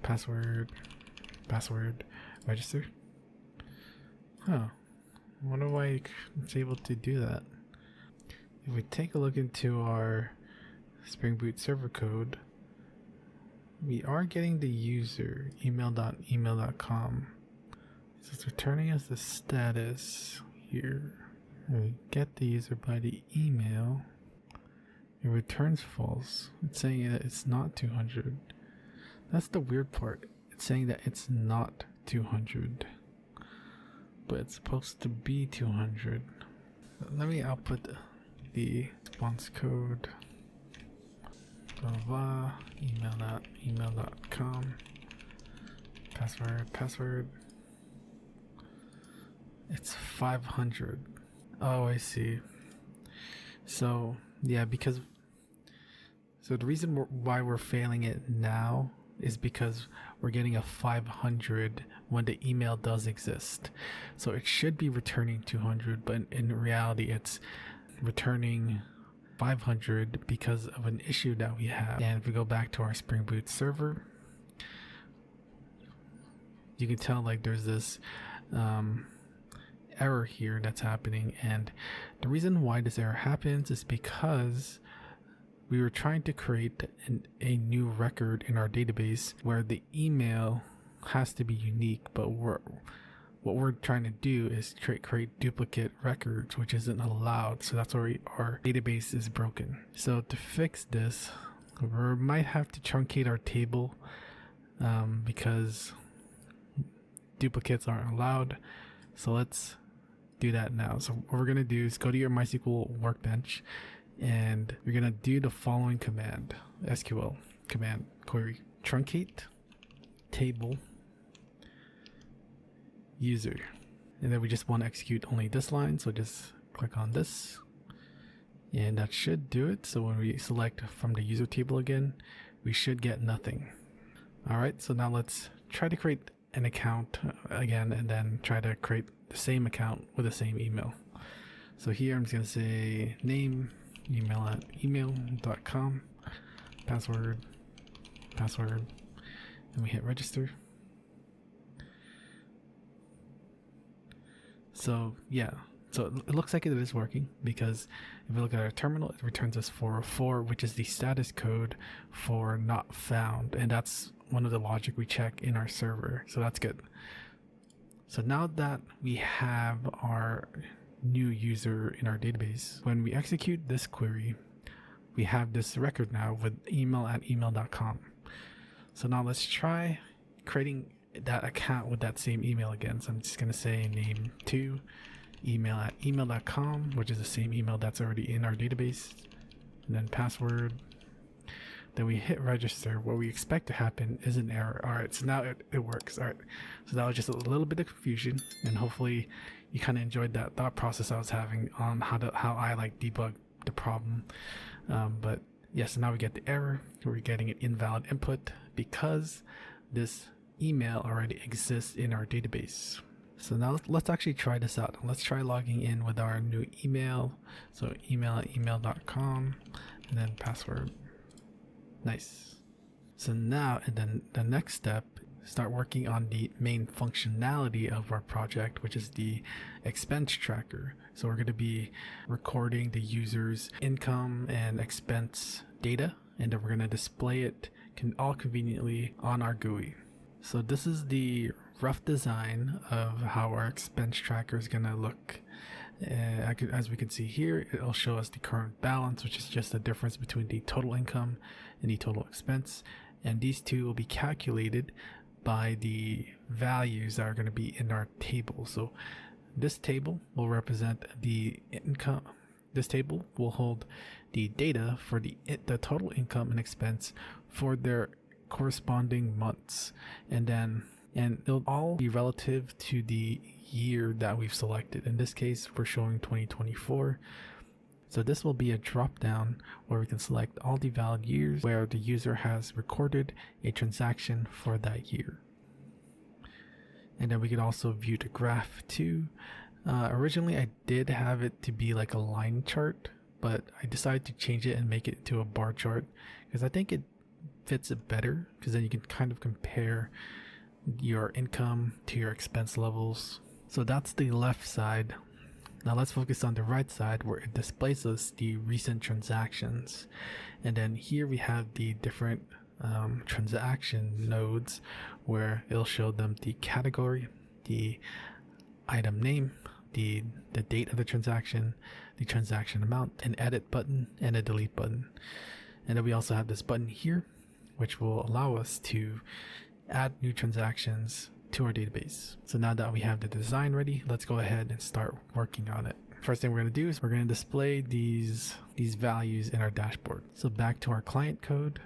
Password, register. Huh. I wonder why it's able to do that. If we take a look into our Spring Boot server code, we are getting the user email.email.com. So it's returning us the status here. We get the user by the email. It returns false. It's saying that it's not 200. That's the weird part. it's saying that it's not 200, but it's supposed to be 200. Let me output the response code. Blah blah. Email.com. Password. It's 500. Oh, I see. So yeah, so the reason why we're failing it now is because we're getting a 500 when the email does exist. So it should be returning 200, but in reality it's returning 500 because of an issue that we have. And if we go back to our Spring Boot server, you can tell like there's this error here that's happening, and the reason why this error happens is because we were trying to create a new record in our database where the email has to be unique, but what we're trying to do is create duplicate records, which isn't allowed. So that's why our database is broken. So to fix this, we might have to truncate our table because duplicates aren't allowed. So let's do that now. So what we're gonna do is go to your MySQL workbench, and we're gonna do the following command: SQL command query truncate table user, and then we just want to execute only this line. So just click on this, and that should do it. So when we select from the user table again, we should get nothing. All right, so now let's try to create an account again, and then try to create the same account with the same email. So here I'm just gonna say name, email@email.com, password, and we hit register. So yeah, so it looks like it is working, because if we look at our terminal, it returns us 404, which is the status code for not found, and that's one of the logic we check in our server. So that's good. So now that we have our new user in our database, when we execute this query, we have this record now with email@email.com. So now let's try creating that account with that same email again. So I'm just going to say name to email@email.com, which is the same email that's already in our database, and then password. Then we hit register. What we expect to happen is an error. All right, so now it works. All right, so that was just a little bit of confusion, and hopefully you kind of enjoyed that thought process I was having on how I like debug the problem. But yes, so now we get the error. We're getting an invalid input because this email already exists in our database. So now let's actually try this out. Let's try logging in with our new email. So email@email.com, and then password. Nice. So now, and then the next step, start working on the main functionality of our project, which is the expense tracker. So we're going to be recording the user's income and expense data, and then we're going to display it all conveniently on our GUI. So this is the rough design of how our expense tracker is going to look. As we can see here, it'll show us the current balance, which is just the difference between the total income and the total expense. And these two will be calculated by the values that are going to be in our table. So this table will represent the income. This table will hold the data for the total income and expense for their corresponding months, and it'll all be relative to the year that we've selected. In this case, we're showing 2024. So this will be a drop down where we can select all the valid years where the user has recorded a transaction for that year. And then we could also view the graph too. Originally I did have it to be like a line chart, but I decided to change it and make it to a bar chart because I think it fits it better, because then you can kind of compare your income to your expense levels. So that's the left side. Now let's focus on the right side, where it displays us the recent transactions. And then here we have the different transaction nodes, where it'll show them the category, the item name, the date of the transaction amount, an edit button, and a delete button. And then we also have this button here, which will allow us to add new transactions to our database. So now that we have the design ready, let's go ahead and start working on it. First thing we're going to do is we're going to display these values in our dashboard. So back to our client code.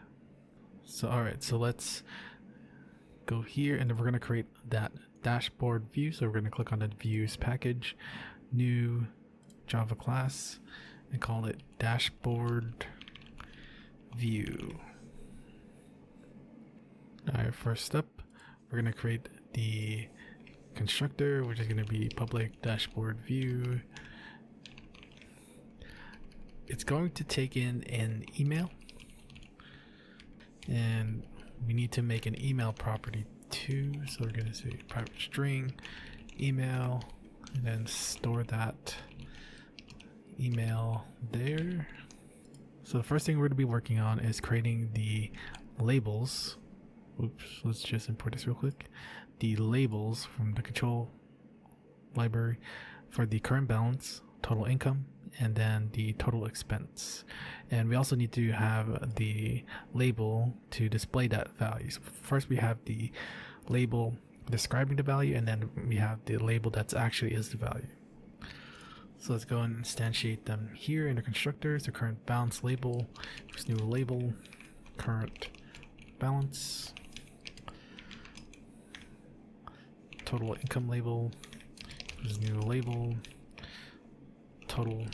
So alright, so let's go here and then we're going to create that dashboard view. So we're going to click on the views package, new Java class, and call it dashboard view. Alright, first up, we're going to create the constructor, which is going to be public dashboard view. It's going to take in an email, and we need to make an email property too. So we're going to say private string email, and then store that email there. So the first thing we're going to be working on is creating the labels. Oops, let's just import this real quick. The labels from the control library for the current balance, total income, and then the total expense. And we also need to have the label to display that value. So first we have the label describing the value, and then we have the label that's actually is the value. So let's go and instantiate them here in the constructors. The current balance label, this new label, current balance, total income label, this new label, total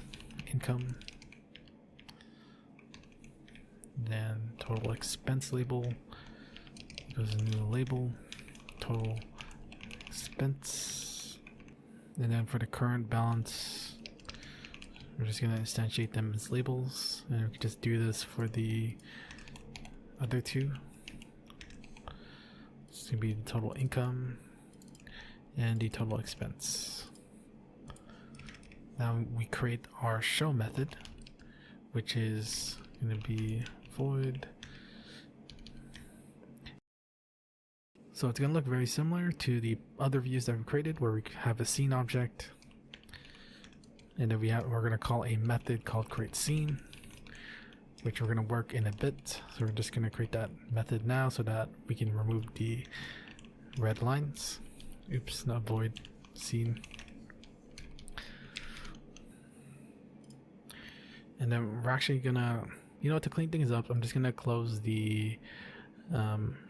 income, then total expense label, goes a new label, total expense, and then for the current balance, we're just going to instantiate them as labels, and we can just do this for the other two. It's going to be the total income and the total expense. Now we create our show method, which is going to be void. So it's going to look very similar to the other views that we created, where we have a scene object, and then we're going to call a method called create scene, which we're going to work in a bit. So we're just going to create that method now so that we can remove the red lines. Oops, not void, scene. And then we're actually gonna, to clean things up, I'm just gonna close the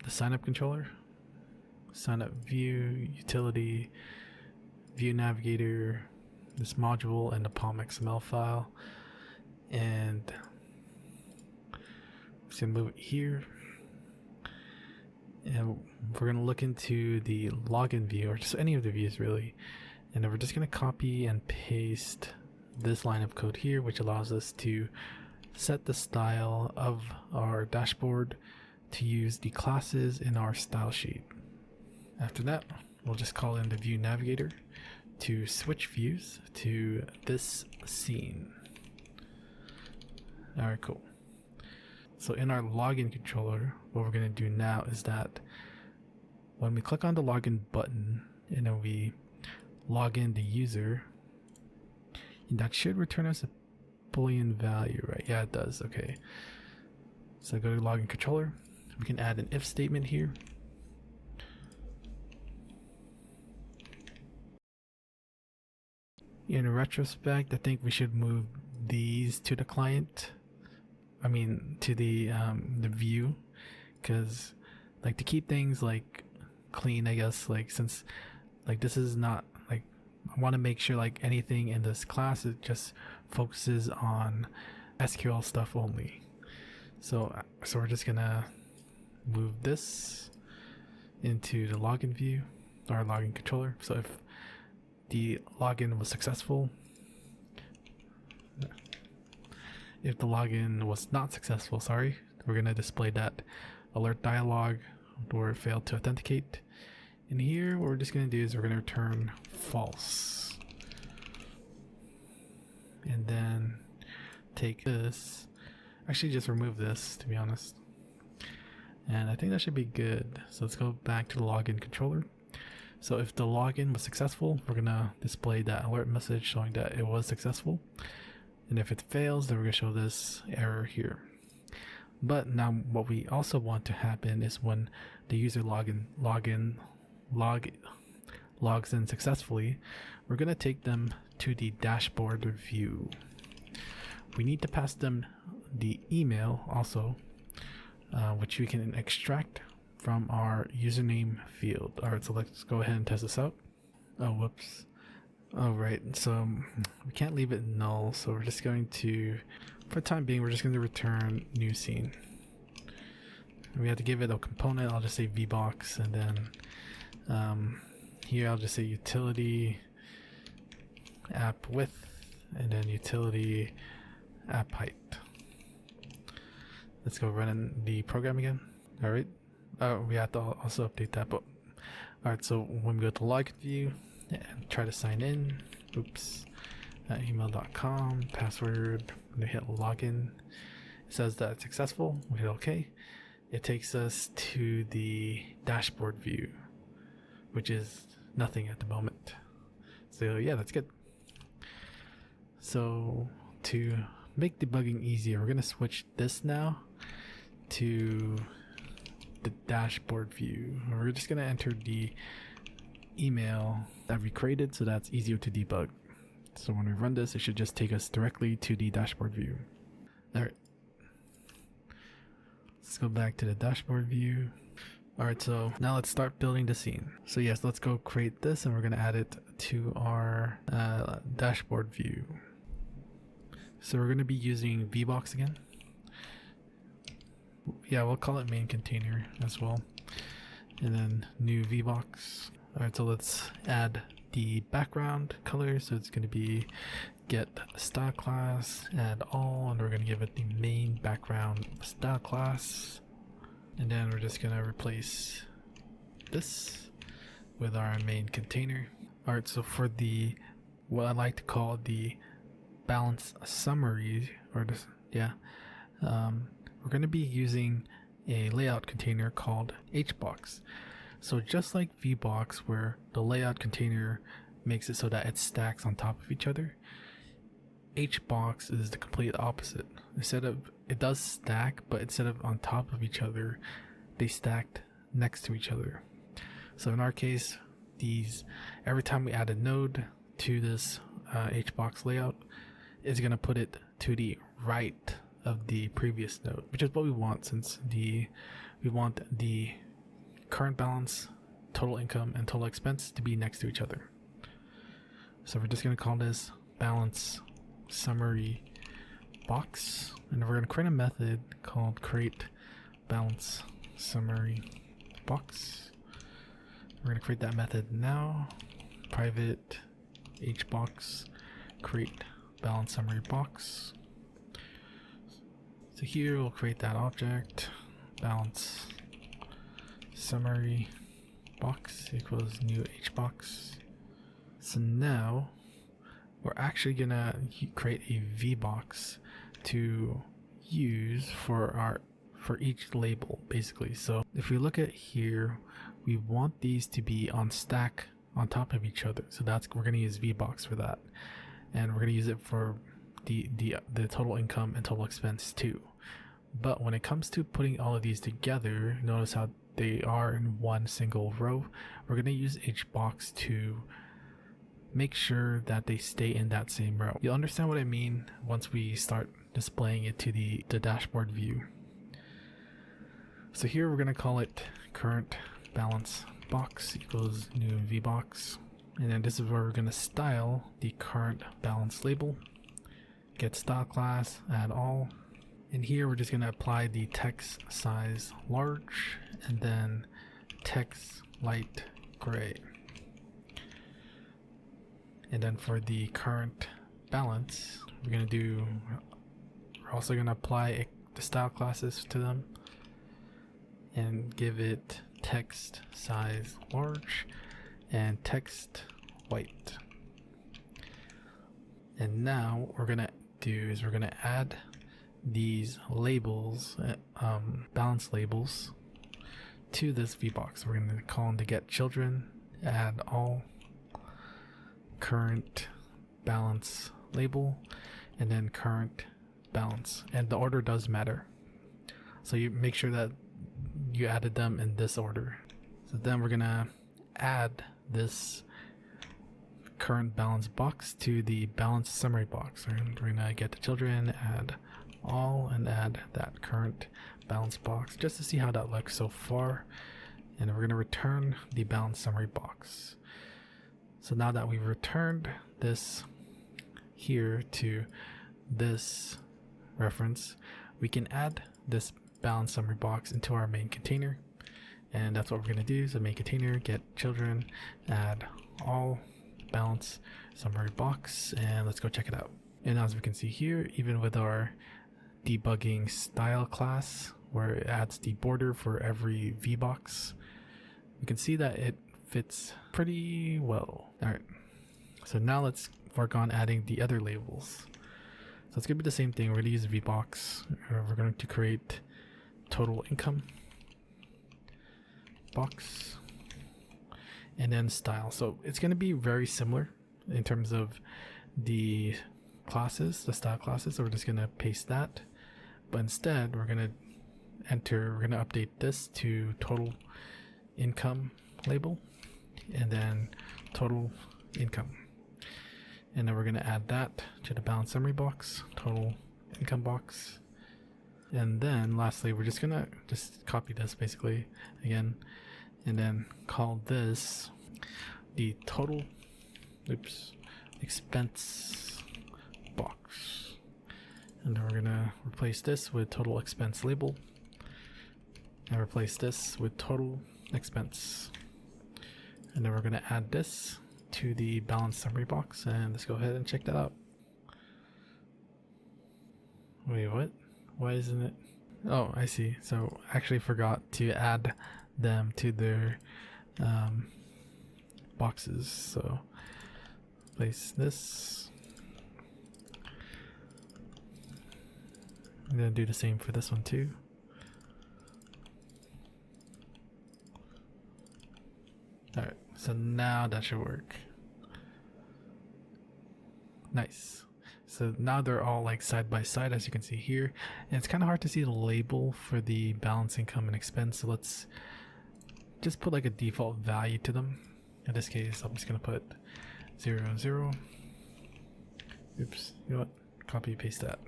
sign up controller, sign up view, utility, view navigator, this module, and the POM XML file. And I'm just gonna move it here. And we're going to look into the login view, or just any of the views really, and then we're just going to copy and paste this line of code here, which allows us to set the style of our dashboard to use the classes in our style sheet. After that, we'll just call in the view navigator to switch views to this scene. Alright, cool. So in our login controller, what we're going to do now is that when we click on the login button and then we log in the user, that should return us a Boolean value, right? Yeah, it does. Okay. So go to login controller. We can add an if statement here. In retrospect, I think we should move these to the client. To the view, because like to keep things like clean, I guess, like since like this is not like, I want to make sure like anything in this class, it just focuses on SQL stuff only. So we're just gonna move this into the login view, or login controller. So if the login was successful, if the login was not successful, we're going to display that alert dialog where it failed to authenticate. And here, what we're just going to do is we're going to return false. And then take this, actually just remove this, to be honest. And I think that should be good. So let's go back to the login controller. So if the login was successful, we're going to display that alert message showing that it was successful. And if it fails, then we're going to show this error here. But now what we also want to happen is when the user logs in successfully, we're going to take them to the dashboard view. We need to pass them the email also, which we can extract from our username field. Alright, so let's go ahead and test this out. Oh, whoops. Alright, so we can't leave it null, so we're just going to, for the time being, we're just going to return new scene. We have to give it a component. I'll just say vbox, and then here I'll just say utility app width, and then utility app height. Let's go run the program again. Alright. We have to also update that, but alright, so when we go to login view and try to sign in, oops, email.com, password, we hit login. It says that it's successful. We hit OK. It takes us to the dashboard view, which is nothing at the moment. So yeah, that's good. So to make debugging easier, we're going to switch this now to the dashboard view. We're just going to enter the email that we created, so that's easier to debug. So when we run this, it should just take us directly to the dashboard view. Alright, let's go back to the dashboard view. Alright, so now let's start building the scene. So yes, let's go create this, and we're going to add it to our dashboard view. So we're going to be using vbox again. Yeah, we'll call it main container as well. And then new vbox. Alright, so let's add the background color. So it's going to be get style class, add all, and we're going to give it the main background style class. And then we're just going to replace this with our main container. Alright, so for the, what I like to call the balance summary, or this, we're going to be using a layout container called hbox. So just like vbox, where the layout container makes it so that it stacks on top of each other, hbox is the complete opposite. Instead of, it does stack, but instead of on top of each other, they stacked next to each other. So in our case, these, every time we add a node to this hbox layout, it's going to put it to the right of the previous node, which is what we want, since we want the current balance, total income, and total expense to be next to each other. So we're just going to call this balance summary box, and we're going to create a method called create balance summary box. We're going to create that method now. Private hbox create balance summary box. So here we'll create that object, balance summary box equals new hbox. So now we're actually gonna create a vbox to use for each label, basically. So if we look at here, we want these to be on stack on top of each other. So we're gonna use vbox for that, and we're gonna use it for the total income and total expense too. But when it comes to putting all of these together, notice how they are in one single row. We're going to use hbox to make sure that they stay in that same row. You'll understand what I mean once we start displaying it to the dashboard view. So here we're going to call it current balance box equals new vbox, and then this is where we're going to style the current balance label, get style class, add all. And here we're just going to apply the text size large, and then text light gray. And then for the current balance, we're also going to apply the style classes to them and give it text size large and text white. And now what we're going to do is we're going to add these labels, balance labels, to this vbox. We're going to call them to get children, add all, current balance label, and then current balance. And the order does matter. So you make sure that you added them in this order. So then we're gonna add this current balance box to the balance summary box. And we're gonna get the children, add all, and add that current balance box just to see how that looks so far. And we're gonna return the balance summary box. So now that we've returned this here to this reference, we can add this balance summary box into our main container. And that's what we're gonna do. So main container, get children, add all balance summary box, and let's go check it out. And as we can see here, even with our debugging style class, where it adds the border for every VBox, we can see that it fits pretty well. All right, so now let's work on adding the other labels. So it's gonna be the same thing. We're gonna use VBox. We're going to create total income box, and then style. So it's going to be very similar in terms of the classes, the style classes. So we're just going to paste that, but instead we're going to update this to total income label, and then total income, and then we're going to add that to the balance summary box, total income box. And then lastly, we're just gonna copy this basically again, and then call this the total expense box. And then we're gonna replace this with total expense label, and replace this with total expense. And then we're gonna add this to the balance summary box, and let's go ahead and check that out. Wait, what? Why isn't it? Oh, I see. So I actually forgot to add them to their boxes. So place this. I'm gonna do the same for this one too. Alright, so now that should work. Nice. So now they're all like side by side, as you can see here, and it's kind of hard to see the label for the balance income and expense. So let's just put like a default value to them. In this case, I'm just gonna put 0, 0. Oops, you know what? Copy paste that.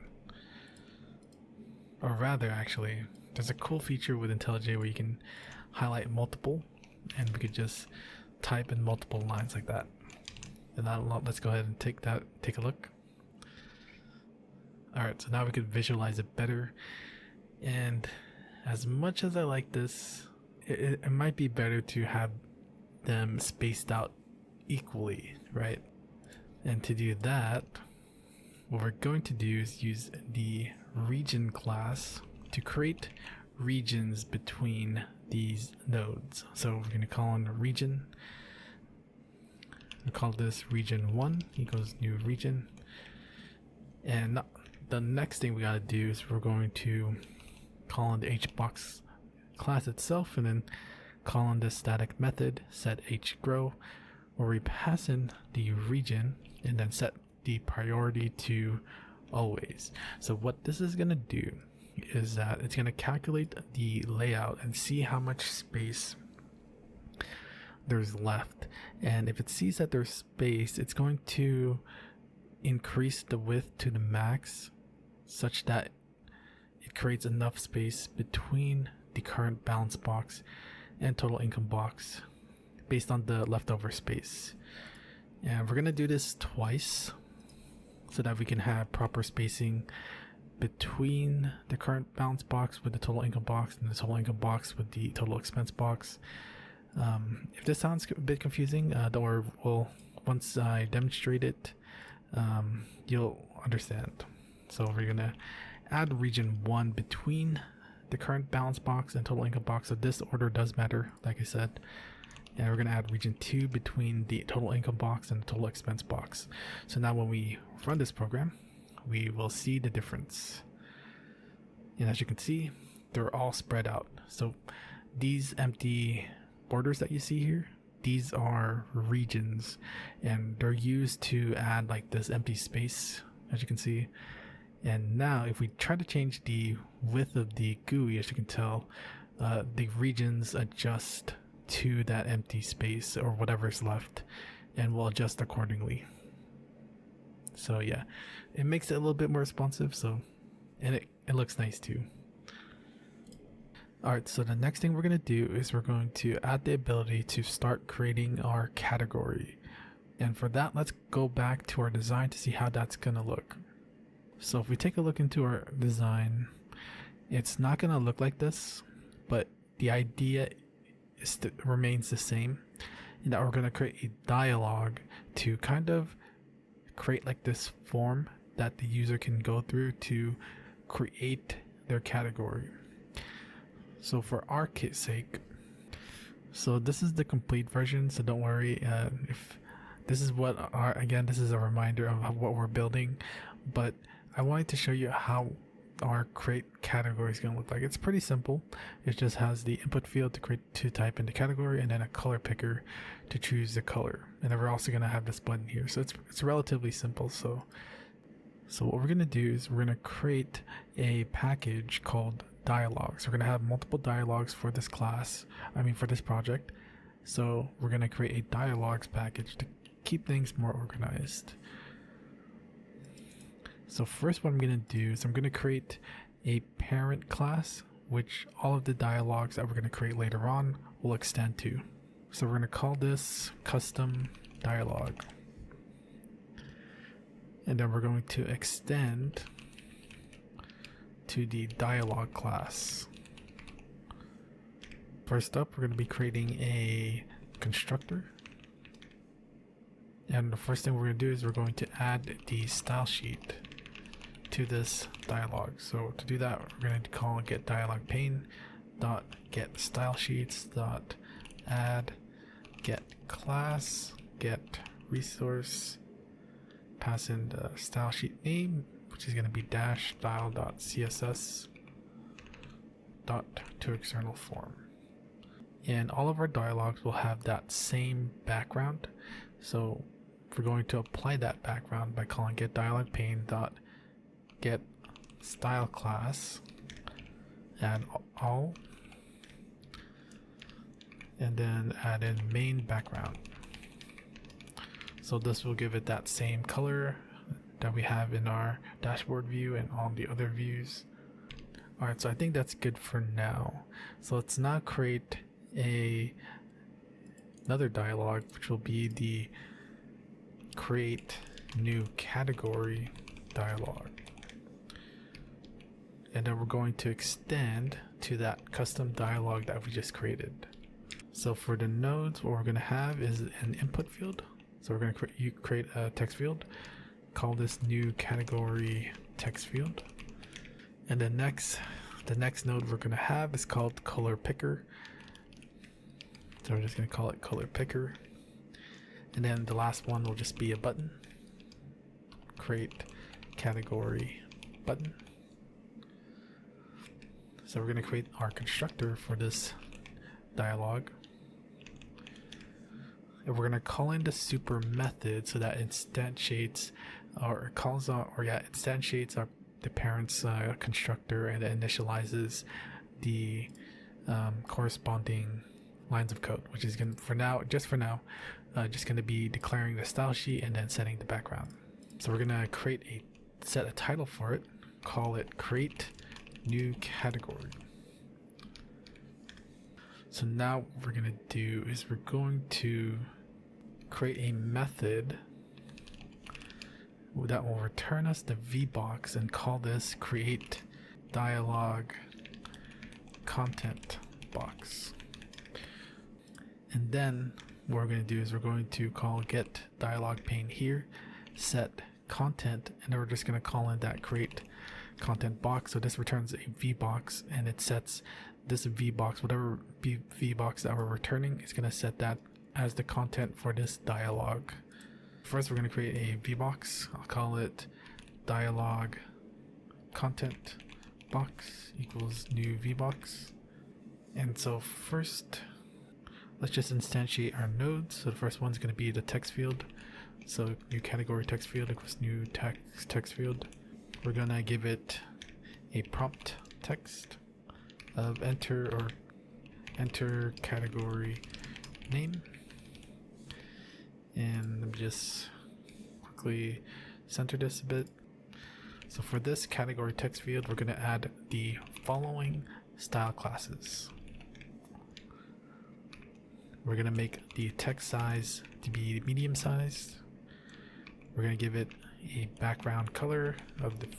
Or rather, actually, there's a cool feature with IntelliJ where you can highlight multiple, and we could just type in multiple lines like that. And let's go ahead and take a look. Alright, so now we could visualize it better, and as much as I like this, it might be better to have them spaced out equally, right? And to do that, what we're going to do is use the region class to create regions between these nodes. So we're going to call on the region. We'll call this region 1 equals new region, and the next thing we gotta do is we're going to call on the hbox class itself, and then call on this static method set hgrow, where we pass in the region and then set the priority to always. So what this is gonna do is that it's gonna calculate the layout and see how much space there's left, and if it sees that there's space, it's going to increase the width to the max such that it creates enough space between the current balance box and total income box based on the leftover space. And we're going to do this twice so that we can have proper spacing between the current balance box with the total income box and the total income box with the total expense box. If this sounds a bit confusing, don't worry, once I demonstrate it, you'll understand. So we're gonna add region 1 between the current balance box and total income box. So this order does matter, like I said. And we're gonna add region 2 between the total income box and the total expense box. So now when we run this program, we will see the difference. And as you can see, they're all spread out. So these empty borders that you see here, these are regions, and they're used to add like this empty space, as you can see. And now if we try to change the width of the GUI, as you can tell, the regions adjust to that empty space or whatever's left, and will adjust accordingly. So yeah, it makes it a little bit more responsive, so, and it looks nice too. Alright, so the next thing we're going to do is we're going to add the ability to start creating our category. And for that, let's go back to our design to see how that's going to look. So if we take a look into our design, it's not going to look like this, but the idea remains the same, in that we're going to create a dialog to kind of create like this form that the user can go through to create their category. So for our sake, so this is the complete version, so don't worry if this is what again, this is a reminder of what we're building, but I wanted to show you how our create category is going to look like. It's pretty simple. It just has the input field to type in the category, and then a color picker to choose the color, and then we're also going to have this button here. So it's relatively simple. So what we're going to do is we're going to create a package called dialogues. We're going to have multiple dialogues for this class, for this project. So we're going to create a dialogues package to keep things more organized. So first what I'm going to do is I'm going to create a parent class, which all of the dialogues that we're going to create later on will extend to. So we're going to call this custom dialog. And then we're going to extend to the dialog class. First up, we're going to be creating a constructor. And the first thing we're going to do is we're going to add the style sheet to this dialog. So to do that, we're going to call get dialog pane dot get style sheets dot add get class get resource, pass in the style sheet name, which is going to be dash style dot css dot to external form. And all of our dialogues will have that same background. So we're going to apply that background by calling get dialog pane dot get style class, add all, and then add in main background. So this will give it that same color that we have in our dashboard view and all the other views. Alright, so I think that's good for now. So let's now create another dialog, which will be the create new category dialog. And then we're going to extend to that custom dialog that we just created. So for the nodes, what we're going to have is an input field. So we're going to create a text field, call this new category text field. And the next node we're going to have is called color picker. So we're just going to call it color picker. And then the last one will just be a button. Create category button. So we're going to create our constructor for this dialog. And we're going to call in the super method so that instantiates the parent's constructor, and it initializes the corresponding lines of code, which is going to, just for now, just going to be declaring the style sheet and then setting the background. So we're going to set a title for it, call it create new category. So now what we're going to do is we're going to create a method that will return us the VBox and call this create dialog content box. And then what we're going to do is we're going to call get dialog pane here, set content, and then we're just going to call in that create content box. So this returns a VBox, and it sets this VBox, whatever VBox that we're returning, is going to set that as the content for this dialog. First, we're going to create a VBox. I'll call it dialog content box equals new VBox. And so first, let's just instantiate our nodes. So the first one's going to be the text field. So new category text field equals new text field. We're going to give it a prompt text of enter or enter category name, and let me just quickly center this a bit. So for this category text field, we're going to add the following style classes. We're going to make the text size to be medium sized. We're going to give it a background color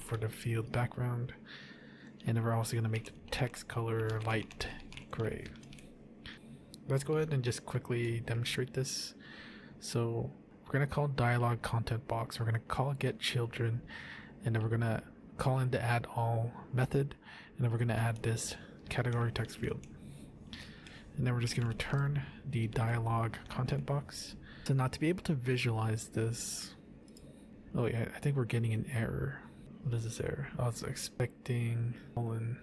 for the field background. And then we're also going to make the text color light gray. Let's go ahead and just quickly demonstrate this. So we're going to call dialog content box. We're going to call get children, and then we're going to call in the add all method, and then we're going to add this category text field. And then we're just going to return the dialog content box. So now to be able to visualize this, oh yeah, I think we're getting an error. What is this error? I was expecting colon.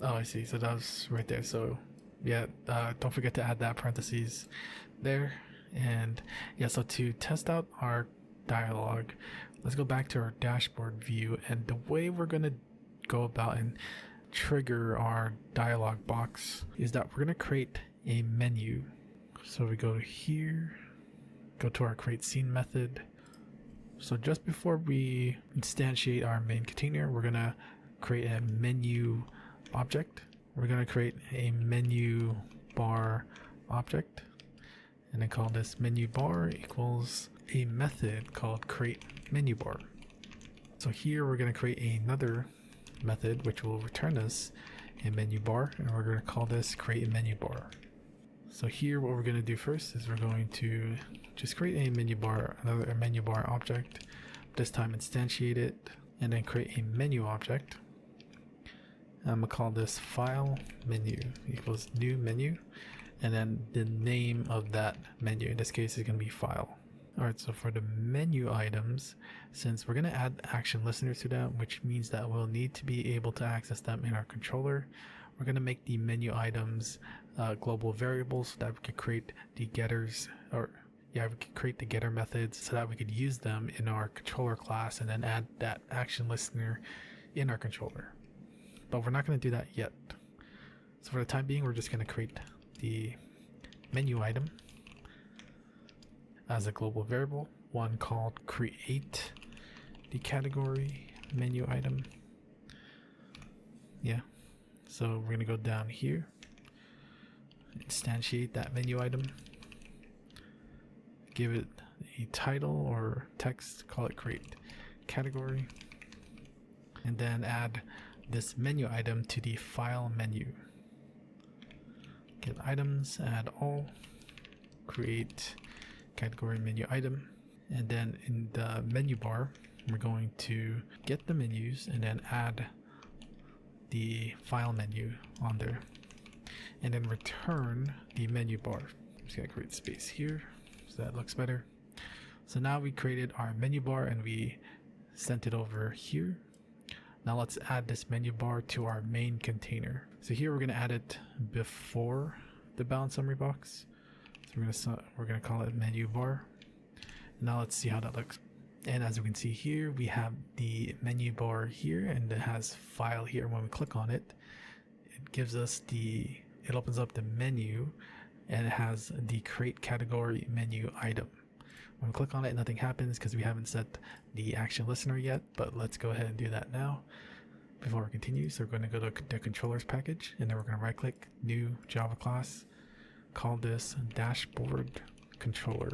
Oh, I see. So that was right there. So yeah, don't forget to add that parentheses there. And yeah, so to test out our dialog, let's go back to our dashboard view. And the way we're going to go about and trigger our dialog box is that we're going to create a menu. So we go here, go to our create scene method. So just before we instantiate our main container, we're going to create a menu object. We're going to create a menu bar object, and then call this menu bar equals a method called create menu bar. So here we're going to create another method which will return us a menu bar, and we're going to call this create menu bar. So here what we're going to do first is we're going to just create a menu bar, another menu bar object, this time instantiate it, and then create a menu object. I'm going to call this file menu equals new menu, and then the name of that menu, in this case, is going to be file. Alright, so for the menu items, since we're going to add action listeners to them, which means that we'll need to be able to access them in our controller, we're going to make the menu items global variables so that we can create the getters, or yeah, we can create the getter methods so that we could use them in our controller class and then add that action listener in our controller. But we're not going to do that yet. So for the time being, we're just going to create the menu item as a global variable, one called create the category menu item. Yeah, so we're going to go down here, instantiate that menu item, give it a title or text, call it create category, and then add this menu item to the file menu. Get items, add all, create category menu item, and then in the menu bar we're going to get the menus and then add the file menu on there, and then return the menu bar. I'm just gonna create space here so that looks better. So now we created our menu bar and we sent it over here. Now let's add this menu bar to our main container. So here we're gonna add it before the bound summary box. So we're gonna call it menu bar. Now let's see how that looks. And as we can see here, we have the menu bar here, and it has file here. When we click on it, it gives us it opens up the menu, and it has the create category menu item. When we click on it, nothing happens because we haven't set the action listener yet, but let's go ahead and do that now before we continue. So we're going to go to the controllers package, and then we're going to right click new Java class, call this dashboard controller.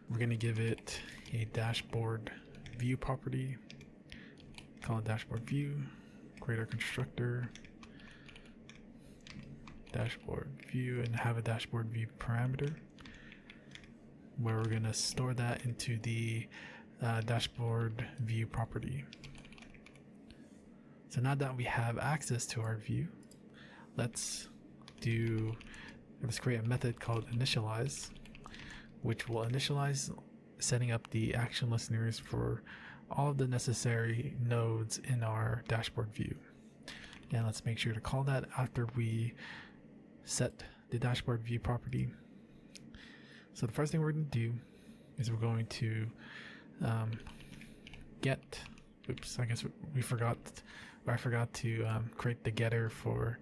We're going to give it a dashboard view property, call it dashboard view, create our constructor, dashboard view, and have a dashboard view parameter where we're going to store that into the dashboard view property. So now that we have access to our view, let's create a method called initialize, which will initialize setting up the action listeners for all of the necessary nodes in our dashboard view. And let's make sure to call that after we set the dashboard view property. So the first thing we're going to do is we're going to I forgot to create the getter for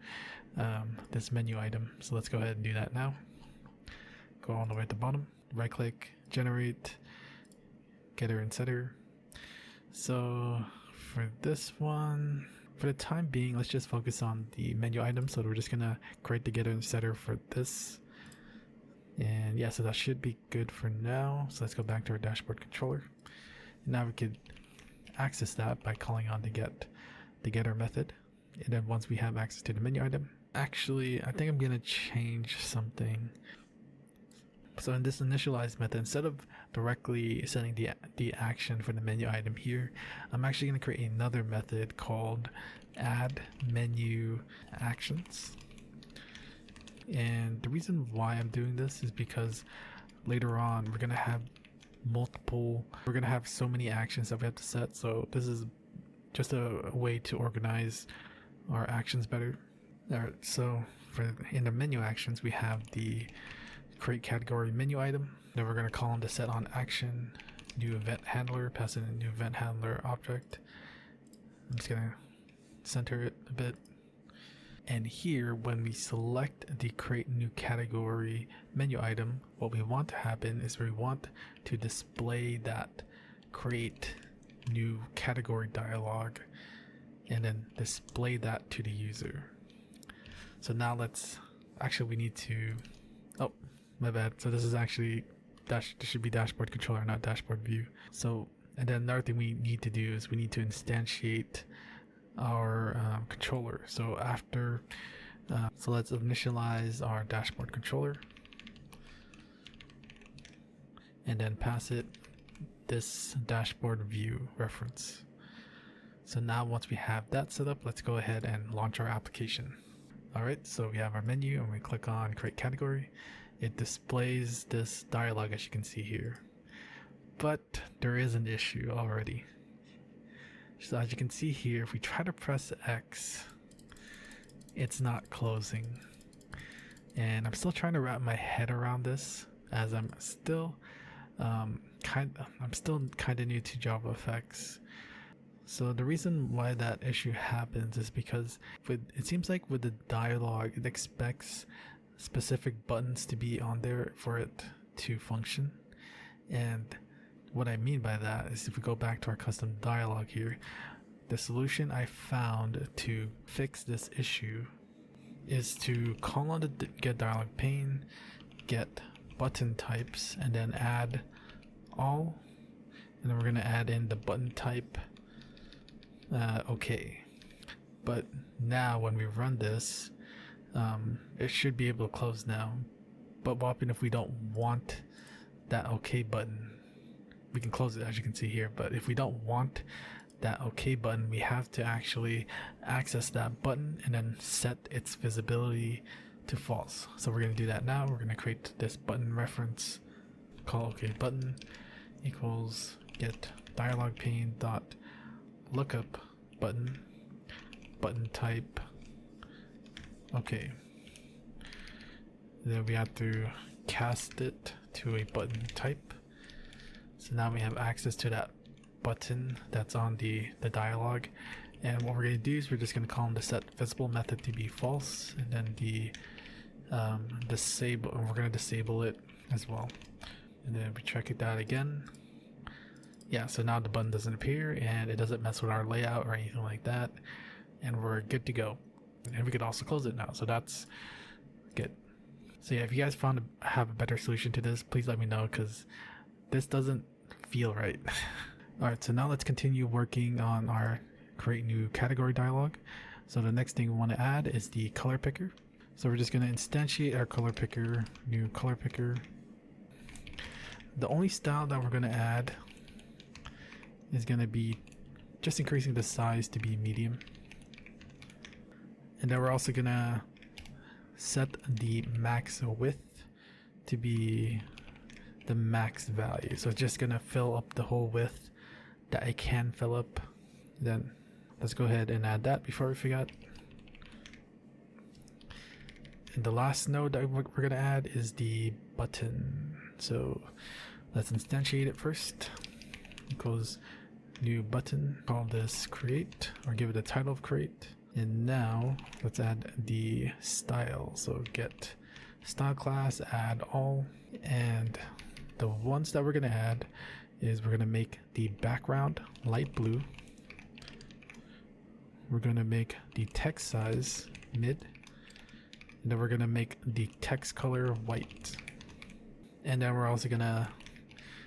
this menu item. So let's go ahead and do that now. Go all the way at the bottom, right click, generate, getter and setter. So for this one, for the time being, let's just focus on the menu item. So we're just gonna create the getter and setter for this. And yeah, so that should be good for now. So let's go back to our dashboard controller. And now we could access that by calling on the getter method. And then once we have access to the menu item, actually, I think I'm gonna change something. So in this initialize method, instead of directly setting the action for the menu item here, I'm actually going to create another method called add menu actions. And the reason why I'm doing this is because later on we're going to have so many actions that we have to set. So this is just a way to organize our actions better. Alright, so in the menu actions, we have the create category menu item. Then we're going to call on the set on action new event handler, pass in a new event handler object. I'm just going to center it a bit. And here, when we select the create new category menu item, what we want to happen is we want to display that create new category dialog and then display that to the user. So now we need to, oh, my bad. So this is actually, this should be dashboard controller, not dashboard view. So, and then another thing we need to do is we need to instantiate our controller. So after, so let's initialize our dashboard controller and then pass it this dashboard view reference. So now once we have that set up, let's go ahead and launch our application. Alright, so we have our menu and we click on create category. It displays this dialog as you can see here. But there is an issue already. So as you can see here, if we try to press X, it's not closing. And I'm still trying to wrap my head around this, as I'm still kind of new to JavaFX. So the reason why that issue happens is because it seems like with the dialog, it expects specific buttons to be on there for it to function. And what I mean by that is if we go back to our custom dialog here, the solution I found to fix this issue is to call on the get dialog pane, get button types, and then add all, and then we're going to add in the button type okay. But now when we run this, it should be able to close now. But what happens if we don't want that OK button? We can close it as you can see here, but if we don't want that OK button, we have to actually access that button and then set its visibility to false. So we're going to do that now. We're going to create this button reference, call OK button equals get dialog pane dot lookup button type OK. Then we have to cast it to a button type. So now we have access to that button that's on the dialog, and what we're going to do is we're just going to call on the set visible method to be false, and then the disable, and we're going to disable it as well. And then we check it out again. Yeah, so now the button doesn't appear and it doesn't mess with our layout or anything like that, and we're good to go. And we could also close it now, so that's good. So yeah, if you guys have a better solution to this, please let me know, because this doesn't feel right. Alright, so now let's continue working on our create new category dialog. So the next thing we want to add is the color picker. So we're just going to instantiate our color picker, new color picker. The only style that we're going to add is going to be just increasing the size to be medium. And then we're also going to set the max width to be the max value. So it's just going to fill up the whole width that I can fill up. Then let's go ahead and add that before we forget. And the last node that we're going to add is the button. So let's instantiate it first. Equals new button. Call this create, or give it a title of create. And now let's add the style. So get style class, add all, and the ones that we're going to add is we're going to make the background light blue. We're going to make the text size mid, and then we're going to make the text color white. And then we're also going to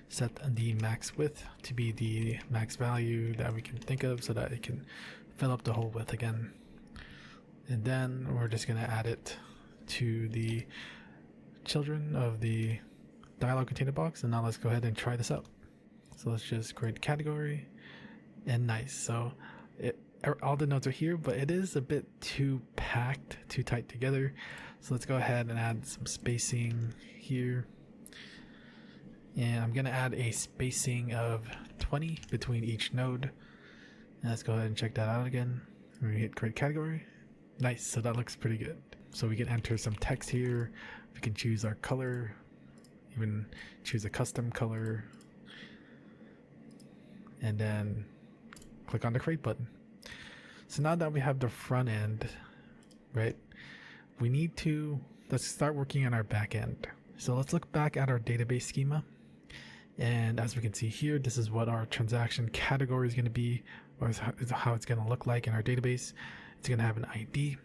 set the max width to be the max value that we can think of so that it can fill up the whole width again. And then we're just going to add it to the children of the dialog container box. And now let's go ahead and try this out. So let's just create a category, and nice. So all the nodes are here, but it is a bit too packed, too tight together. So let's go ahead and add some spacing here. And I'm going to add a spacing of 20 between each node. And let's go ahead and check that out again. We hit create category. Nice, so that looks pretty good. So we can enter some text here. We can choose our color, even choose a custom color, and then click on the create button. So now that we have the front end, right, let's start working on our back end. So let's look back at our database schema. And as we can see here, this is what our transaction category is going to be, or is how it's going to look like in our database. It's going to have an ID,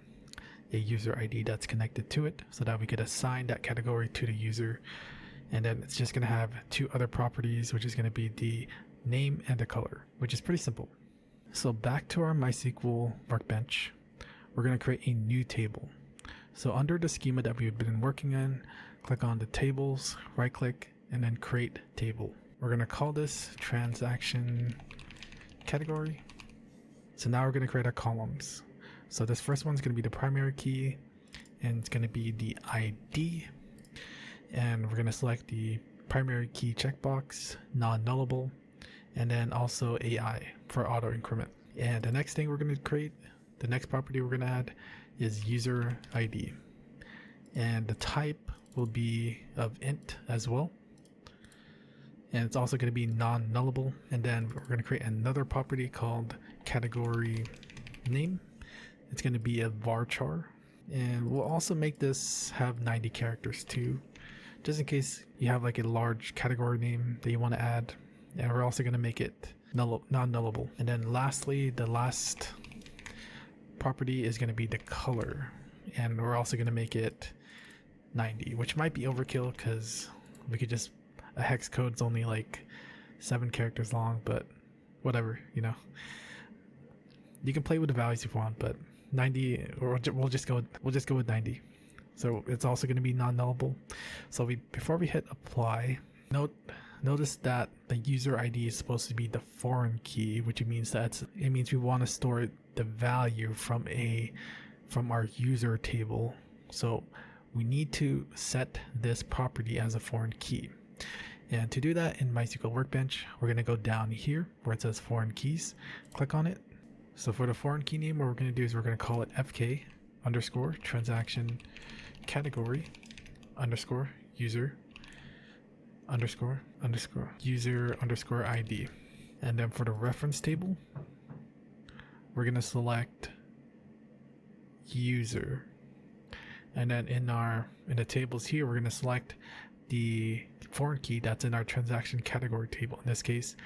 a user ID that's connected to it, so that we could assign that category to the user. And then it's just going to have two other properties, which is going to be the name and the color, which is pretty simple. So back to our MySQL workbench, we're going to create a new table. So under the schema that we've been working on, click on the tables, right click, and then create table. We're going to call this transaction category. So now we're going to create our columns. So this first one's going to be the primary key, and it's going to be the ID. And we're going to select the primary key checkbox, non-nullable, and then also AI for auto increment. And the next thing we're going to create, the next property we're going to add is user ID. And the type will be of int as well. And it's also going to be non-nullable. And then we're going to create another property called category name. It's going to be a varchar. And we'll also make this have 90 characters too, just in case you have like a large category name that you want to add. And we're also going to make it non-nullable. And then lastly, the last property is going to be the color. And we're also going to make it 90, which might be overkill because we could just, a hex code's only like 7 characters long, but whatever, you know. You can play with the values if you want, but 90, or we'll just go with 90. So it's also going to be non-nullable. So before we hit apply, notice that the user ID is supposed to be the foreign key, which means we want to store the value from our user table. So we need to set this property as a foreign key. And to do that in MySQL Workbench, we're going to go down here where it says foreign keys, click on it. So for the foreign key name, what we're going to do is we're going to call it fk underscore transaction category underscore user underscore user underscore ID. And then for the reference table, we're going to select user. And then in the tables here, we're going to select the foreign key that's in our transaction category table. In this case,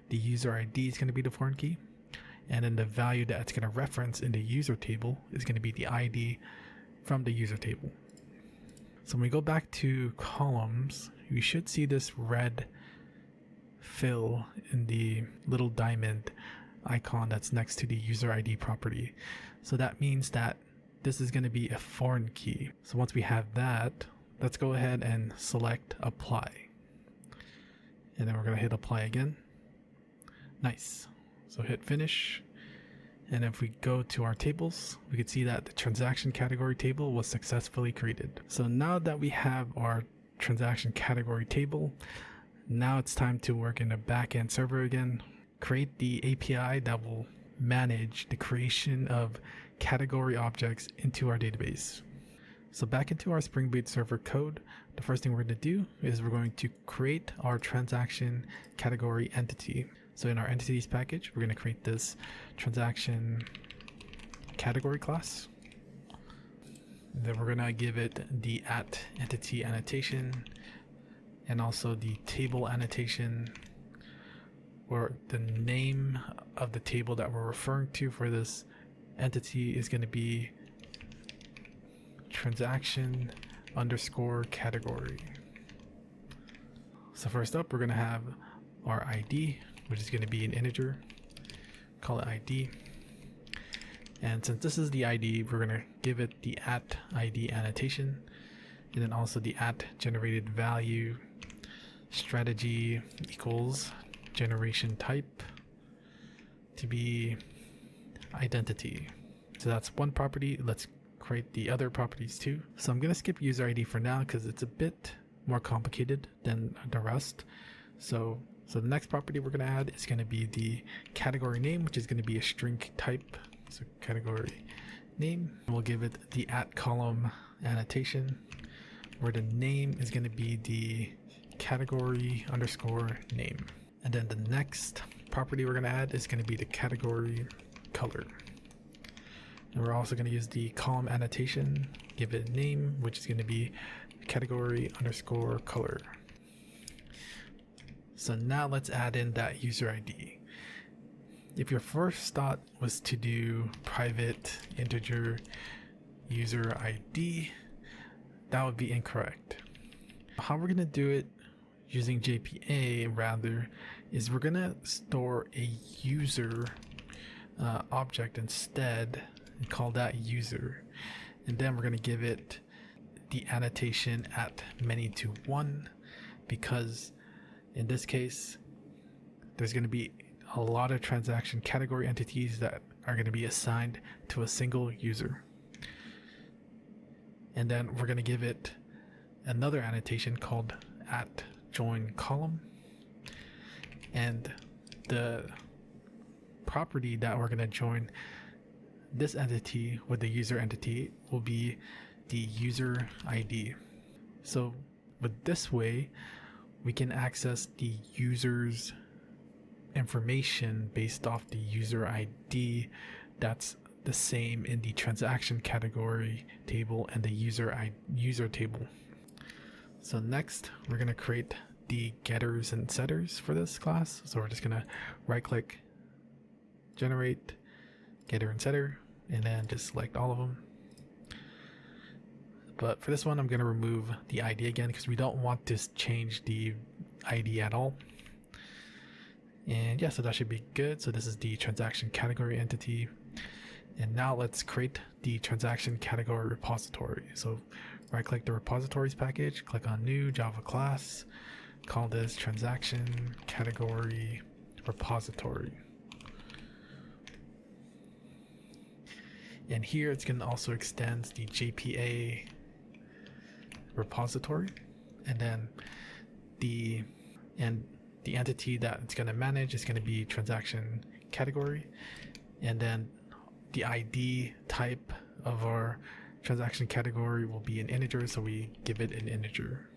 the user ID is going to be the foreign key. And then the value that it's going to reference in the user table is going to be the ID from the user table. So when we go back to columns, we should see this red fill in the little diamond icon that's next to the user ID property. So that means that this is going to be a foreign key. So once we have that, let's go ahead and select apply. And then we're going to hit apply again. Nice. So hit finish. And if we go to our tables, we can see that the transaction category table was successfully created. So now that we have our transaction category table, now it's time to work in a backend server again. Create the API that will manage the creation of category objects into our database. So back into our Spring Boot server code, the first thing we're going to do is we're going to create our transaction category entity. So in our entities package, we're going to create this transaction category class. And then we're gonna give it the @entity annotation and also the table annotation, or the name of the table that we're referring to for this entity is going to be transaction underscore category. So first up, we're going to have our ID, which is going to be an integer. Call it ID. And since this is the ID, we're going to give it the @ID annotation, and then also the @generated value strategy equals generation type to be identity. So that's one property. Let's create the other properties too. So I'm going to skip user ID for now because it's a bit more complicated than the rest. So the next property we're going to add is going to be the category name, which is going to be a string type. So category name, we'll give it the @column annotation, where the name is going to be the category underscore name. And then the next property we're going to add is going to be the category color. And we're also going to use the column annotation, give it a name, which is going to be category underscore color. So now let's add in that user ID. If your first thought was to do private integer user ID, that would be incorrect. How we're going to do it using JPA rather is we're going to store a user object instead and call that user, and then we're going to give it the annotation @many-to-1, because in this case there's going to be a lot of transaction category entities that are going to be assigned to a single user. And then we're going to give it another annotation called @join_column, and the property that we're going to join this entity with the user entity will be the user ID. So with this way, we can access the user's information based off the user ID that's the same in the transaction category table and the user table. So next, we're going to create the getters and setters for this class. So we're just going to right click, generate getter and setter, and then just select all of them. But for this one, I'm going to remove the ID again because we don't want to change the ID at all. And yeah, so that should be good. So this is the transaction category entity. And now let's create the transaction category repository. So right click the repositories package, click on new Java class, call this transaction category repository. And here it's going to also extend the JPA repository, and then the entity that it's going to manage is going to be transaction category, and then the ID type of our transaction category will be an integer, so we give it an integer.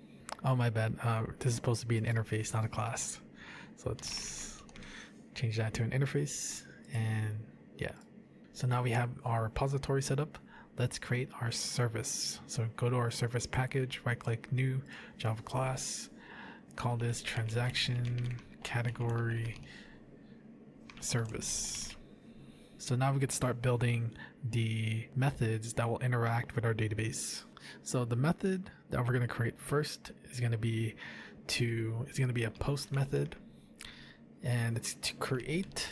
Oh, my bad. This is supposed to be an interface, not a class. So let's change that to an interface, and yeah. So now we have our repository set up. Let's create our service. So go to our service package, right click new Java class, call this transaction category service. So now we could start building the methods that will interact with our database. So the method that we're going to create first is going to be a post method, and it's to create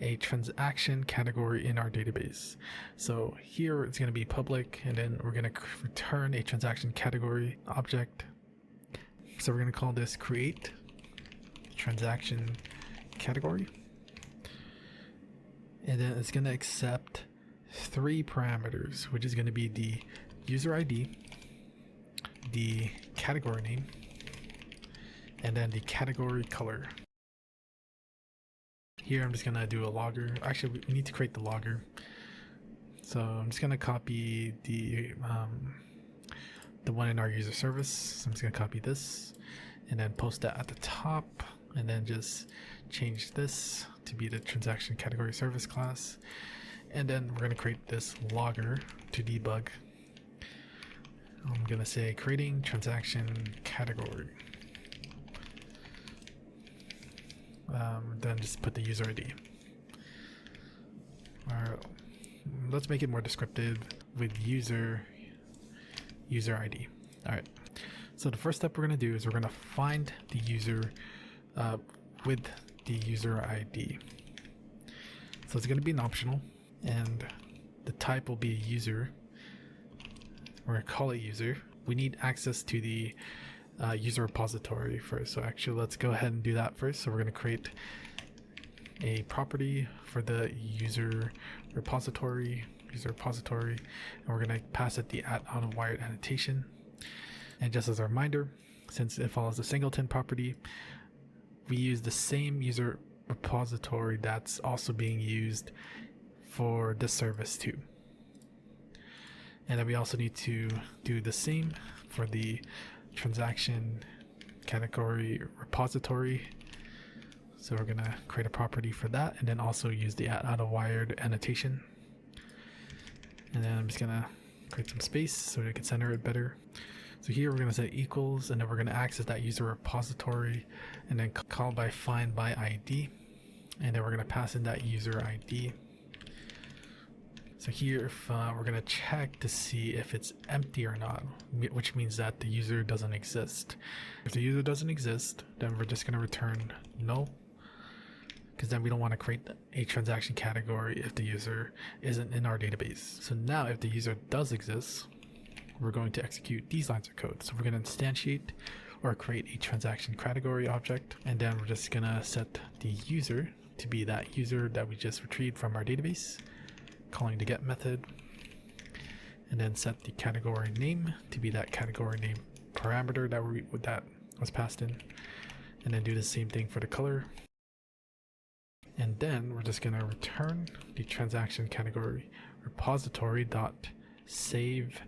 a transaction category in our database. So here it's going to be public, and then we're going to return a transaction category object. So we're going to call this create transaction category, and then it's going to accept 3 parameters, which is going to be the user ID, the category name, and then the category color. Here I'm just going to do a logger. Actually, we need to create the logger. So I'm just going to copy the one in our user service. So I'm just going to copy this and then post that at the top, and then just change this to be the transaction category service class. And then we're going to create this logger to debug. I'm going to say creating transaction category. Then just put the user ID. Let's make it more descriptive with user ID. All right. So the first step we're going to do is we're going to find the user with the user ID. So it's going to be an optional, and the type will be a user. We're going to call it user. We need access to the user repository first. So actually, let's go ahead and do that first. So we're going to create a property for the user repository, and we're going to pass it the @out-of-wired annotation. And just as a reminder, since it follows the singleton property, we use the same user repository that's also being used for this service too. And then we also need to do the same for the transaction category repository. So we're gonna create a property for that, and then also use the @out-of-wired annotation. And then I'm just gonna create some space so we can center it better. So here we're gonna say equals, and then we're gonna access that user repository, and then call by find by ID, and then we're gonna pass in that user ID. So here, if we're gonna check to see if it's empty or not, which means that the user doesn't exist. If the user doesn't exist, then we're just gonna return null, because then we don't want to create a transaction category if the user isn't in our database. So now if the user does exist, we're going to execute these lines of code. So we're going to instantiate or create a transaction category object, and then we're just going to set the user to be that user that we just retrieved from our database, calling the get method, and then set the category name to be that category name parameter that was passed in, and then do the same thing for the color. And then we're just going to return the transaction category repository dot save,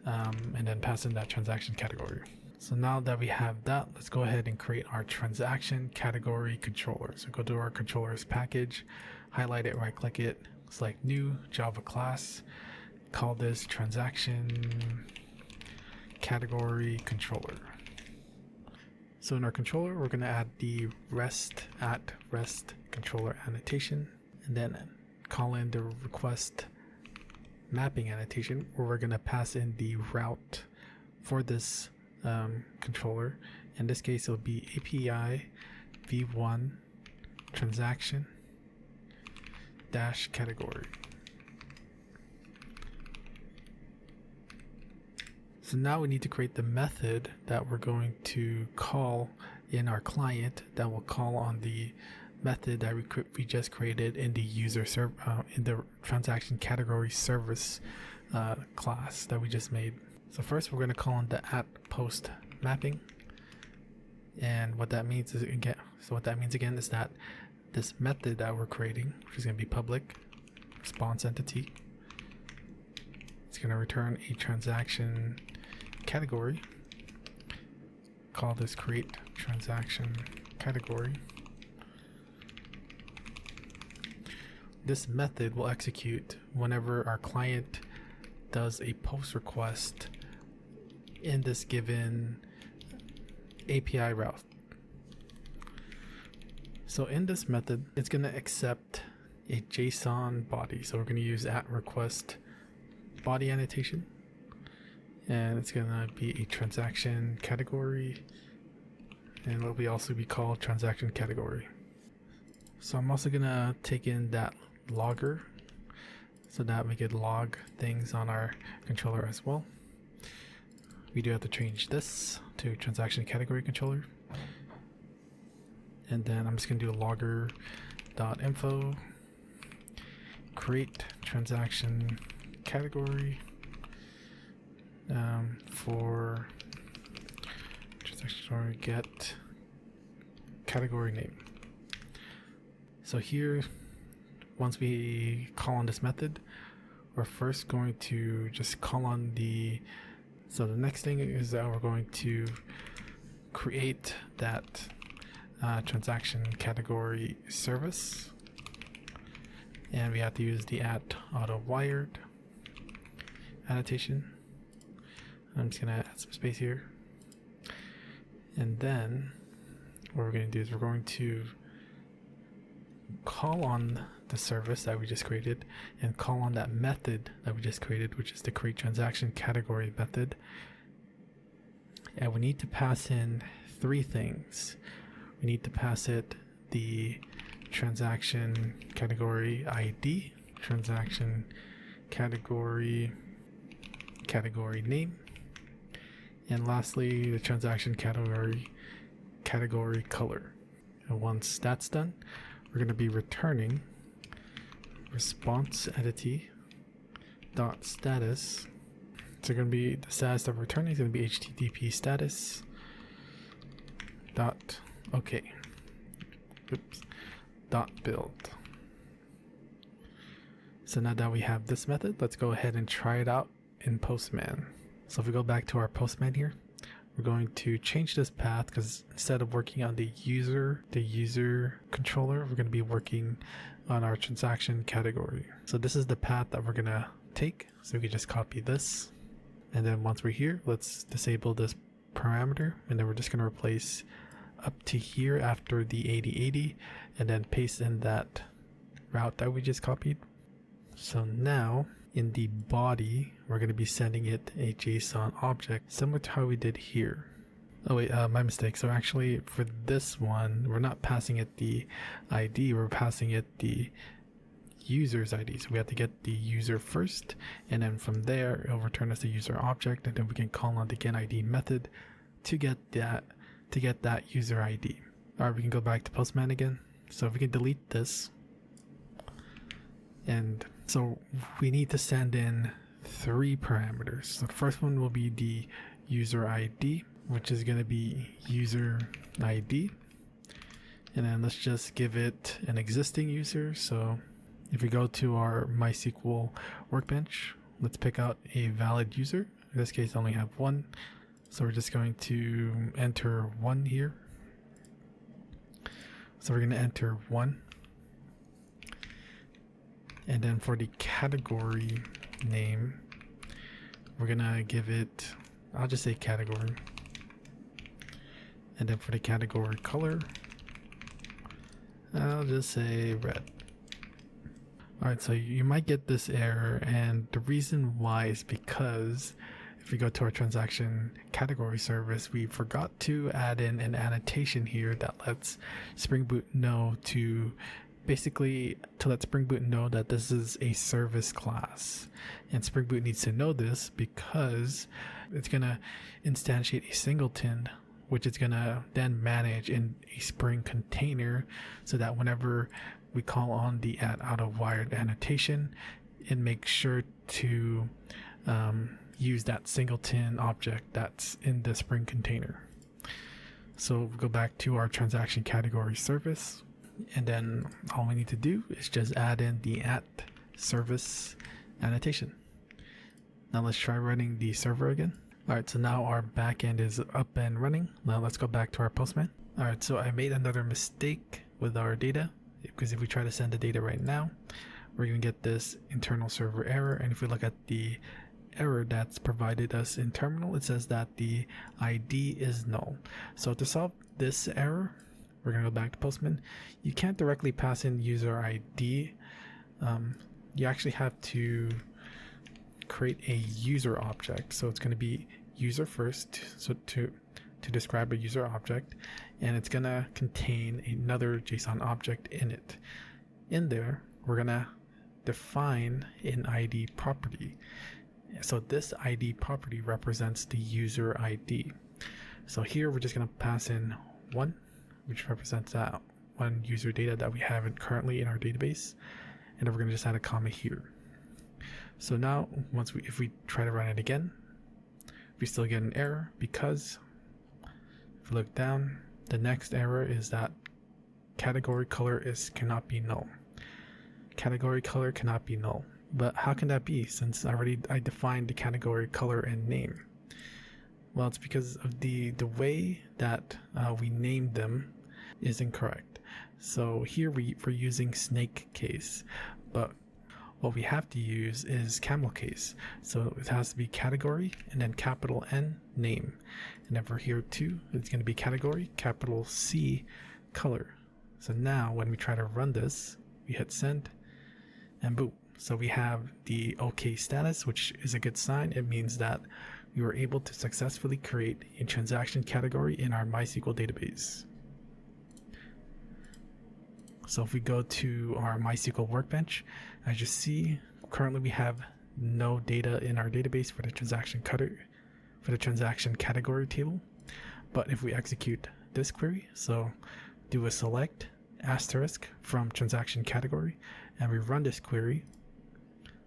and then pass in that transaction category. So now that we have that, let's go ahead and create our transaction category controller. So go to our controllers package, highlight it, right click it, select new Java class, call this transaction category controller. So in our controller, we're going to add the REST controller annotation, and then call in the request mapping annotation, where we're going to pass in the route for this controller. In this case, it'll be API v1 transaction dash category. So now we need to create the method that we're going to call in our client that will call on the method that we just created in the in the transaction category service class that we just made. So first we're going to call on the @post mapping, and what that means is again is that this method that we're creating, which is going to be public response entity, it's going to return a transaction category. Call this create transaction category. This method will execute whenever our client does a post request in this given API route. So in this method, it's going to accept a JSON body. So we're going to use @request body annotation, and it's going to be a transaction category, and it'll also be called transaction category. So I'm also going to take in that logger so that we could log things on our controller as well. We do have to change this to transaction category controller, and then I'm just going to do a logger.info create transaction category for transaction category get category name. So here, once we call on this method, we're first going to just call on the next thing is that we're going to create that transaction category service, and we have to use the @AutoWired annotation. I'm just gonna add some space here, and then what we're going to do is we're going to call on the service that we just created and call on that method that we just created, which is the create transaction category method. And we need to pass in three things. We need to pass it the transaction category ID, transaction category name, and lastly the transaction category color. And once that's done, we're going to be returning response entity dot status. So going to be the status that we're returning is going to be http status dot dot build. So now that we have this method, let's go ahead and try it out in Postman. So if we go back to our Postman here, we're going to change this path because instead of working on the user controller, we're going to be working on our transaction category. So this is the path that we're going to take. So we can just copy this. And then once we're here, let's disable this parameter. And then we're just going to replace up to here after the 8080 and then paste in that route that we just copied. So now in the body, we're going to be sending it a JSON object similar to how we did here. Oh wait, my mistake. So actually for this one, we're not passing it the ID, we're passing it the user's ID. So we have to get the user first, and then from there it'll return us the user object, and then we can call on the getID method to get that user ID. Alright, we can go back to Postman again. So if we can delete this, and so we need to send in three parameters. So the first one will be the user ID, which is going to be user ID. And then let's just give it an existing user. So if we go to our MySQL workbench, let's pick out a valid user. In this case, I only have one. So we're just going to enter 1 here. So we're going to enter 1. And then for the category name, we're gonna give it, I'll just say category. And then for the category color, I'll just say red. Alright, so you might get this error, and the reason why is because if we go to our transaction category service, we forgot to add in an annotation here that lets Spring Boot know to basically to let Spring Boot know that this is a service class. And Spring Boot needs to know this because it's going to instantiate a singleton, which it's going to then manage in a Spring container, so that whenever we call on the @AutoWired annotation, it makes sure to use that singleton object that's in the Spring container. So we'll go back to our transaction category service. And then all we need to do is just add in the @service annotation. Now let's try running the server again. Alright, so now our backend is up and running. Now let's go back to our Postman. Alright, so I made another mistake with our data, because if we try to send the data right now, we're going to get this internal server error. And if we look at the error that's provided us in terminal, it says that the ID is null. So to solve this error, we're going to go back to Postman. You can't directly pass in user ID. You actually have to create a user object. So it's going to be user first, so to describe a user object, and it's going to contain another JSON object in it. In there, we're going to define an ID property. So this ID property represents the user ID. So here we're just going to pass in 1, which represents that one user data that we have currently in our database, and then we're going to just add a comma here. So now if we try to run it again, we still get an error, because if we look down, the next error is that category color cannot be null. Category color cannot be null. But how can that be, since I defined the category color and name? Well, it's because of the way that we named them is incorrect. So here we're using snake case, but what we have to use is camel case. So it has to be category and then capital N name. And then for here too, it's going to be category, capital C color. So now when we try to run this, we hit send and boom. So we have the OK status, which is a good sign. It means that we were able to successfully create a transaction category in our MySQL database. So if we go to our MySQL workbench, as you see, currently we have no data in our database for the transaction category table. But if we execute this query, so do a select asterisk from transaction category, and we run this query,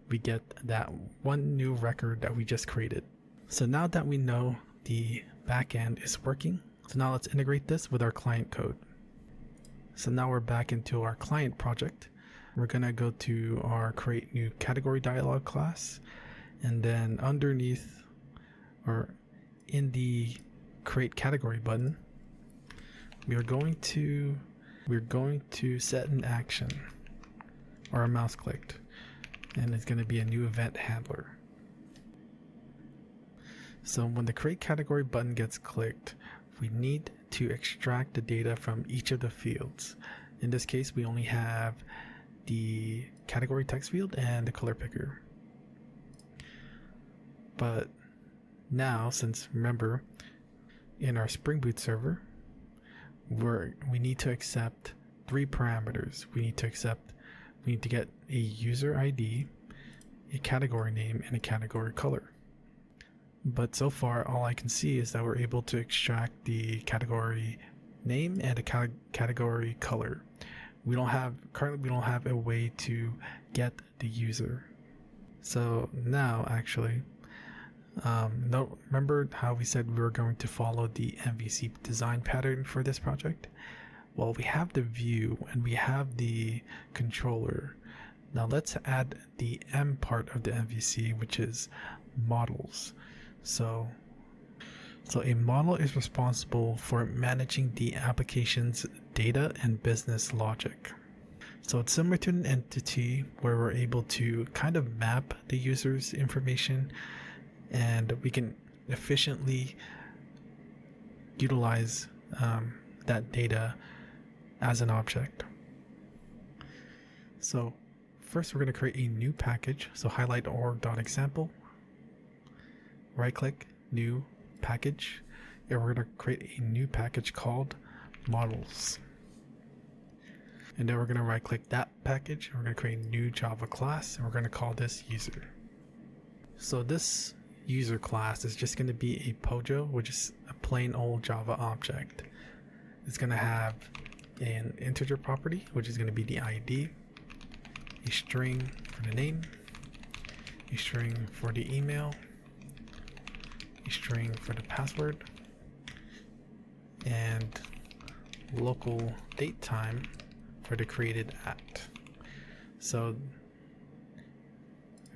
we get that one new record that we just created. So now that we know the backend is working, so now let's integrate this with our client code. So now we're back into our client project. We're gonna go to our create new category dialog class, and then underneath or in the create category button, we're going to set an action or a mouse clicked, and it's going to be a new event handler. So when the create category button gets clicked, we need to extract the data from each of the fields. In this case, we only have the category text field and the color picker. But now, since remember, in our Spring Boot server, we need to accept 3 parameters. We need to get a user ID, a category name, and a category color. But so far, all I can see is that we're able to extract the category name and a category color. Currently we don't have a way to get the user. So now actually, remember how we said we were going to follow the MVC design pattern for this project? Well, we have the view and we have the controller. Now let's add the M part of the MVC, which is models. So a model is responsible for managing the application's data and business logic. So it's similar to an entity where we're able to kind of map the user's information, and we can efficiently utilize that data as an object. So first we're going to create a new package. So highlight org.example, right click, new package, and we're going to create a new package called models. And then we're going to right click that package, and we're going to create a new Java class, and we're going to call this user. So this user class is just going to be a POJO, which is a plain old Java object. It's going to have an integer property, which is going to be the ID, a string for the name, a string for the email, a string for the password, and local date time for the created at. So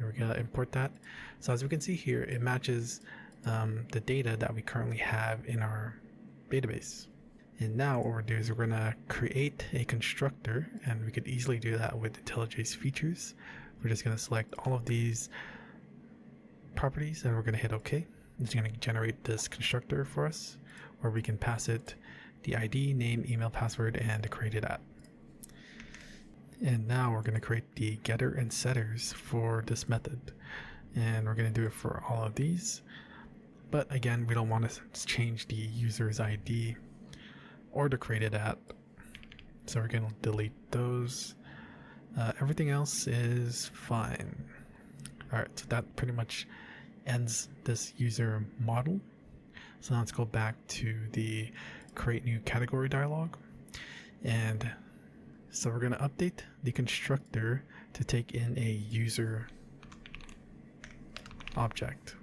we're going to import that. So as we can see here, it matches the data that we currently have in our database. And now what we're doing is we're going to create a constructor, and we could easily do that with IntelliJ's features. We're just going to select all of these properties, and we're going to hit OK. It's going to generate this constructor for us, where we can pass it the ID, name, email, password, and the created at. And now we're going to create the getter and setters for this method, and we're going to do it for all of these. But again, we don't want to change the user's ID or the created at, so we're going to delete those. Everything else is fine. Alright, so that pretty much ends this user model. So now let's go back to the create new category dialog, and so we're going to update the constructor to take in a user object.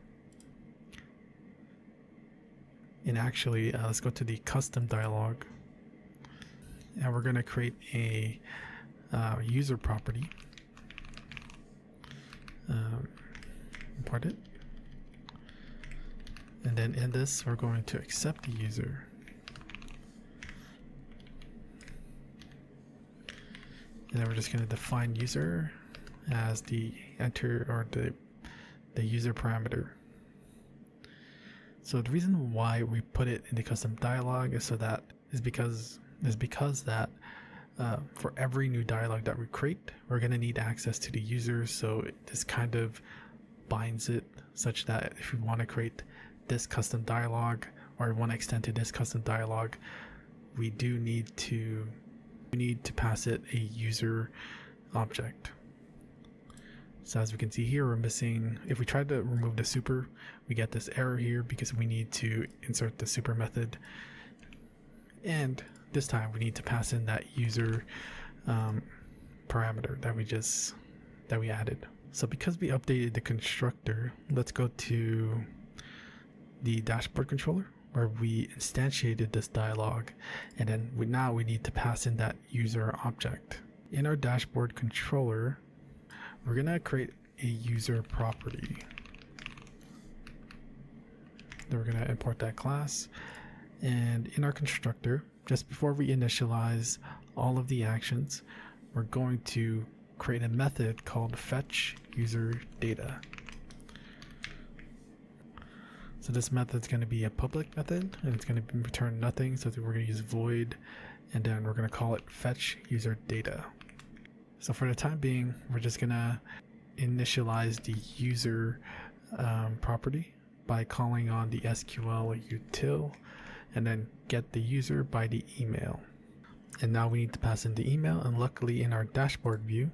And actually, let's go to the custom dialog, and we're going to create a user property. Import it. And then in this, we're going to accept the user. And then we're just going to define user. as the enter or the user parameter. So the reason why we put it in the custom dialog is because that for every new dialog that we create, we're going to need access to the user. So this kind of binds it such that if we want to create this custom dialog or we want to extend to this custom dialog, we need to pass it a user object. So as we can see here, we're missing, if we try to remove the super, we get this error here because we need to insert the super method. And this time we need to pass in that user parameter that we added. So because we updated the constructor, let's go to the dashboard controller where we instantiated this dialog, and then now we need to pass in that user object. In our dashboard controller, we're gonna create a user property. Then we're gonna import that class, and in our constructor, just before we initialize all of the actions, we're going to create a method called fetch user data. So this method is going to be a public method, and it's going to return nothing. So we're going to use void, and then we're going to call it fetch user data. So for the time being, we're just going to initialize the user property by calling on the SQL util, and then get the user by the email. And now we need to pass in the email, and luckily in our dashboard view,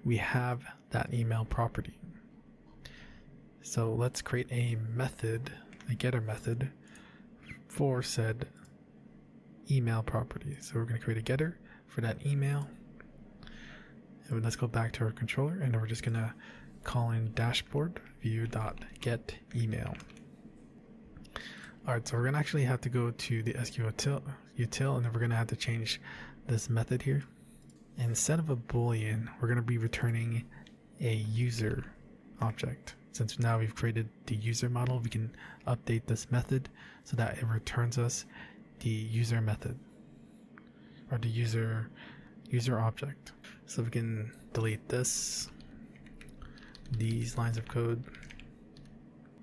we have that email property. So let's create a method, a getter method for said email property. So we're going to create a getter for that email. And let's go back to our controller, and then we're just going to call in dashboard view.get email. Alright, so we're going to actually have to go to the SQL util, and then we're going to have to change this method here. Instead of a boolean, we're going to be returning a user object. Since now we've created the user model, we can update this method so that it returns us the user method or the user object. So we can delete these lines of code.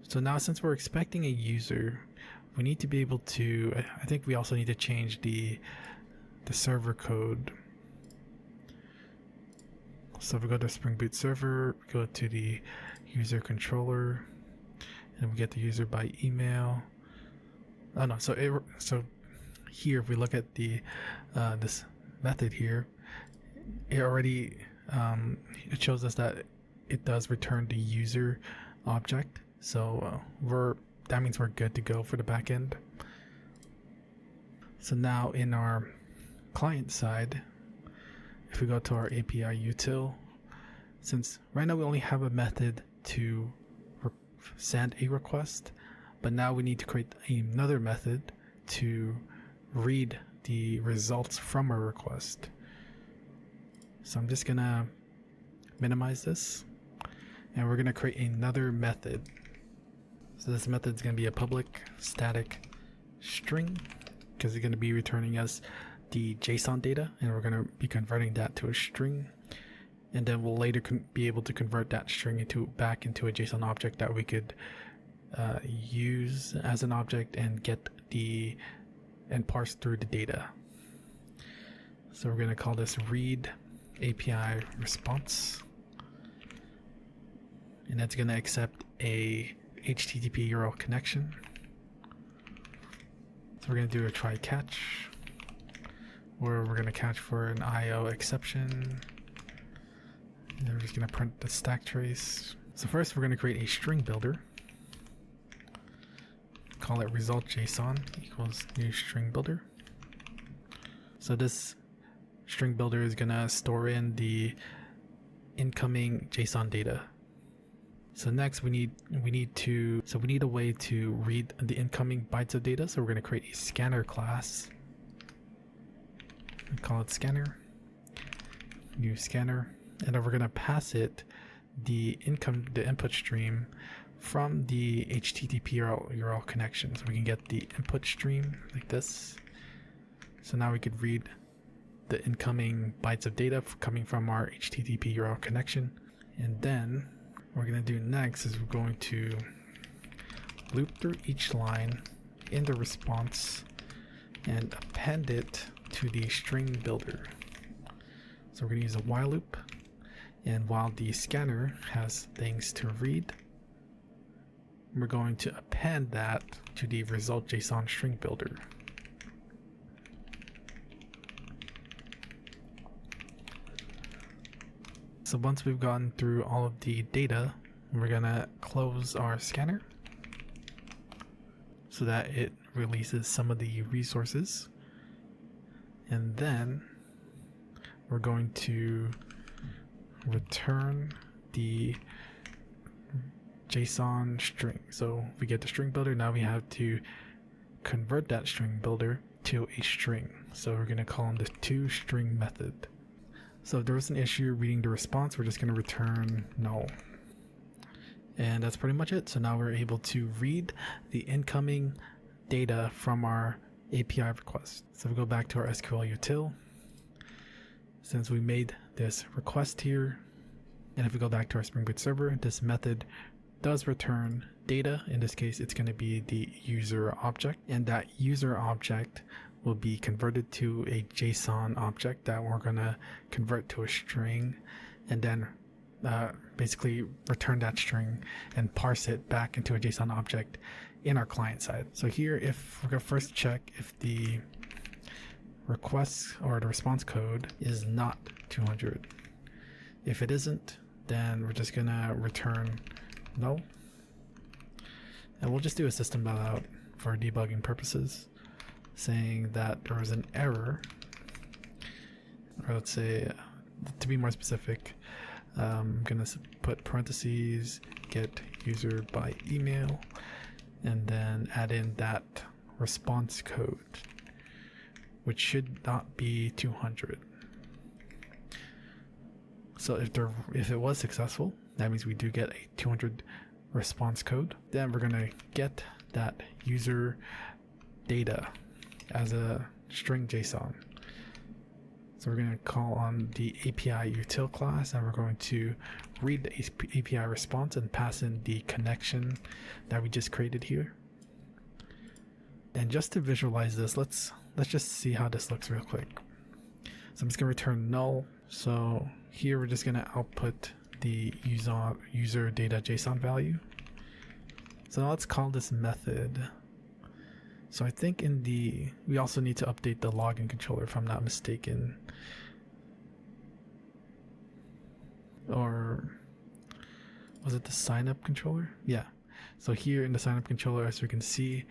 So now since we're expecting a user, we need to be able to, I think we also need to change the server code. So if we go to Spring Boot server, we go to the user controller, and we get the user by email. Oh no, so here if we look at the this method here, it already it shows us that it does return the user object. So that means we're good to go for the backend. So now in our client side, if we go to our API util, since right now we only have a method to send a request, but now we need to create another method to read the results from a request. So I'm just gonna minimize this, and we're gonna create another method. So this method is gonna be a public static string, because it's gonna be returning us the JSON data, and we're going to be converting that to a string, and then we'll later be able to convert that string back into a JSON object that we could use as an object and and parse through the data. So we're going to call this read API response, and that's going to accept a HTTP URL connection. So we're going to do a try catch, where we're going to catch for an IO exception, and then we're just going to print the stack trace. So first we're going to create a string builder, call it result JSON equals new string builder. So this string builder is going to store in the incoming JSON data. So next we need a way to read the incoming bytes of data. So we're going to create a scanner class. We call it scanner, new scanner, and then we're going to pass it the input stream from the HTTP URL connection. So we can get the input stream like this. So now we could read the incoming bytes of data coming from our HTTP URL connection. And then what we're going to do next is we're going to loop through each line in the response and append it to the string builder. So we're going to use a while loop, and while the scanner has things to read, we're going to append that to the result JSON string builder. So once we've gotten through all of the data, we're gonna close our scanner so that it releases some of the resources. And then we're going to return the JSON string. So we get the string builder. Now we have to convert that string builder to a string. So we're going to call the toString method. So if there was an issue reading the response, we're just going to return null. And that's pretty much it. So now we're able to read the incoming data from our API request. So we go back to our SQL util. Since we made this request here, and if we go back to our Spring Boot server, this method does return data. In this case, it's going to be the user object, and that user object will be converted to a JSON object that we're going to convert to a string, and then basically return that string and parse it back into a JSON object in our client side. So here, if we're going to first check if the request or the response code is not 200. If it isn't, then we're just gonna return null, and we'll just do a system.out for debugging purposes, saying that there was an error, or let's say, to be more specific, I'm gonna put parentheses get user by email, and then add in that response code, which should not be 200. So if it was successful, that means we do get a 200 response code. Then we're gonna get that user data as a string JSON. So we're gonna call on the API util class, and we're going to read the API response and pass in the connection that we just created here. And just to visualize this, let's just see how this looks real quick. So I'm just gonna return null. So here we're just gonna output the user data JSON value. So now let's call this method. So I think we also need to update the login controller if I'm not mistaken. Or was it the signup controller? Yeah. So here in the signup controller, as we can see,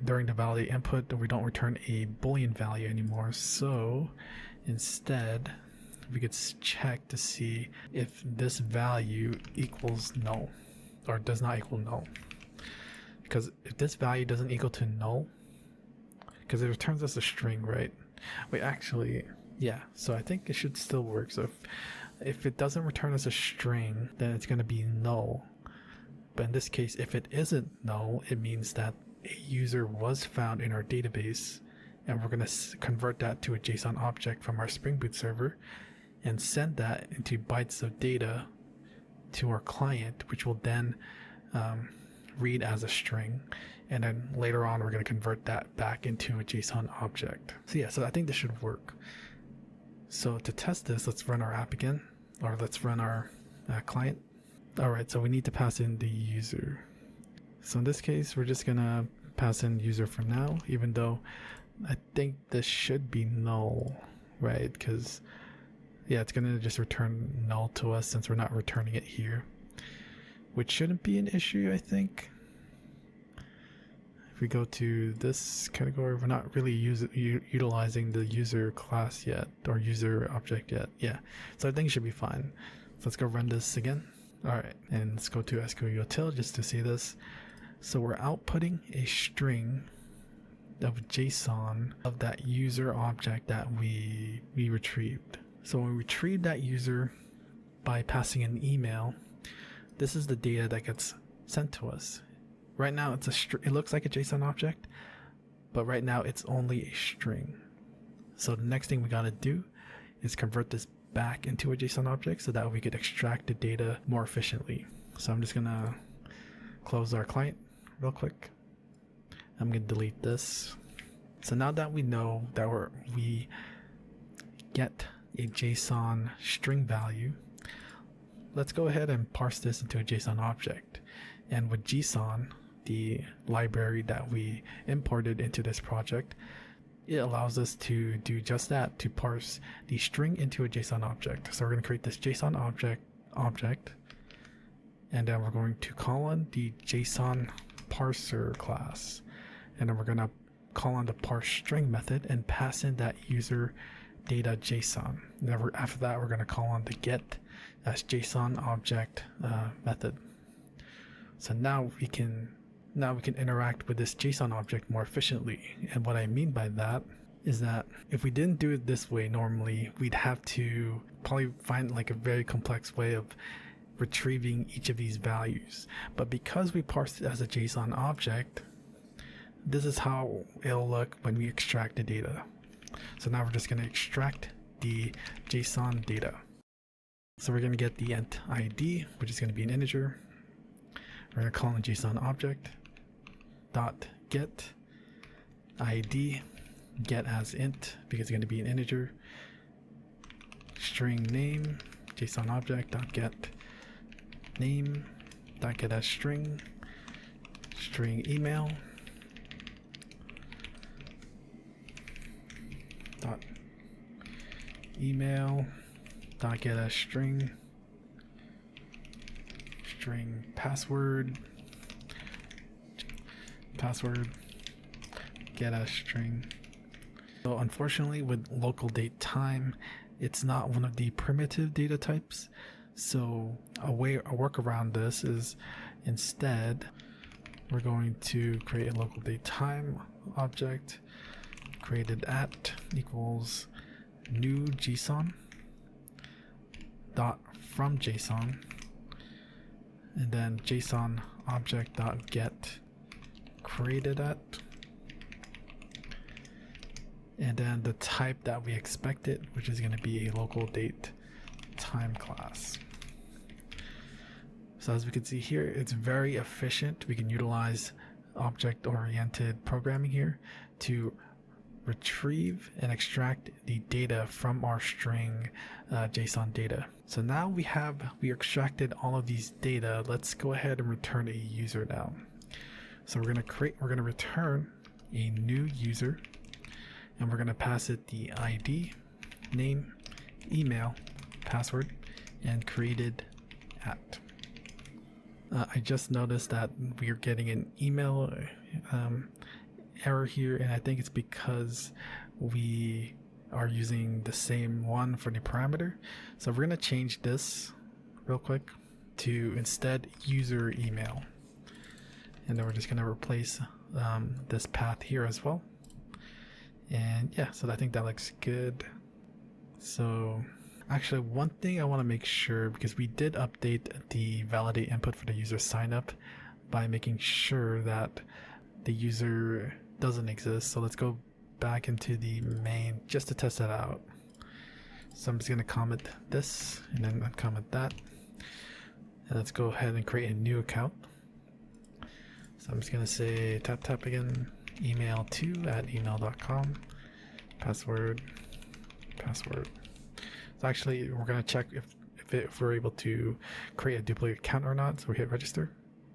during the validate input, we don't return a Boolean value anymore. So instead, we could check to see if this value equals null or does not equal null. Because if this value doesn't equal to null, because it returns us a string, right? Wait, actually, yeah. So I think it should still work. So if it doesn't return us a string, then it's going to be null. But in this case, if it isn't null, it means that a user was found in our database, and we're going to convert that to a JSON object from our Spring Boot server and send that into bytes of data to our client, which will then read as a string, and then later on we're going to convert that back into a JSON object. So yeah, so I think this should work. So to test this, let's run our app again, or let's run our client. Alright, so we need to pass in the user. So in this case, we're just gonna pass in user for now, even though I think this should be null, right? Because yeah, it's gonna just return null to us since we're not returning it here, which shouldn't be an issue, I think. If we go to this category, we're not really utilizing the user class yet, or user object yet. Yeah, so I think it should be fine. So let's go run this again. Alright, and let's go to SQL util just to see this. So we're outputting a string of JSON of that user object that we retrieved. So when we retrieve that user by passing an email, this is the data that gets sent to us. Right now it looks like a JSON object, but right now it's only a string. So the next thing we gotta do is convert this back into a JSON object so that we could extract the data more efficiently. So I'm just gonna close our client real quick. I'm gonna delete this. So now that we know that we get a JSON string value, let's go ahead and parse this into a JSON object. And with JSON, the library that we imported into this project, it allows us to do just that, to parse the string into a JSON object. So we're going to create this JSON object, and then we're going to call on the JSON parser class, and then we're going to call on the parse string method and pass in that user data JSON. And then after that, we're going to call on the get as JSON object method. So now we can interact with this JSON object more efficiently. And what I mean by that is that if we didn't do it this way normally, we'd have to probably find like a very complex way of retrieving each of these values. But because we parsed it as a JSON object, this is how it'll look when we extract the data. So now we're just going to extract the JSON data. So we're going to get the int ID, which is going to be an integer. We're going to call in JSON object dot get ID, get as int because it's going to be an integer. String name, JSON object dot get name dot get as string. String email dot email dot get as string. String password get as string. So unfortunately with local date time, it's not one of the primitive data types. So a workaround this is instead we're going to create a local date time object created at equals new JSON dot from JSON, and then JSON object dot get created at, and then the type that we expected, which is going to be a local date time class. So as we can see here, it's very efficient. We can utilize object-oriented programming here to retrieve and extract the data from our string JSON data. So now we extracted all of these data. Let's go ahead and return a user now. So we're going to return a new user, and we're going to pass it the ID, name, email, password, and created at. I just noticed that we are getting an email error here, and I think it's because we are using the same one for the parameter. So we're going to change this real quick to instead user email, and then we're just going to replace this path here as well. And yeah, so I think that looks good. So actually, one thing I want to make sure, because we did update the validate input for the user sign up by making sure that the user doesn't exist. So let's go back into the main just to test that out. So I'm just going to comment this and then uncomment that, and let's go ahead and create a new account. So I'm just going to say tap again, email to at email.com, password. So actually we're going to check if we're able to create a duplicate account or not. So we hit register.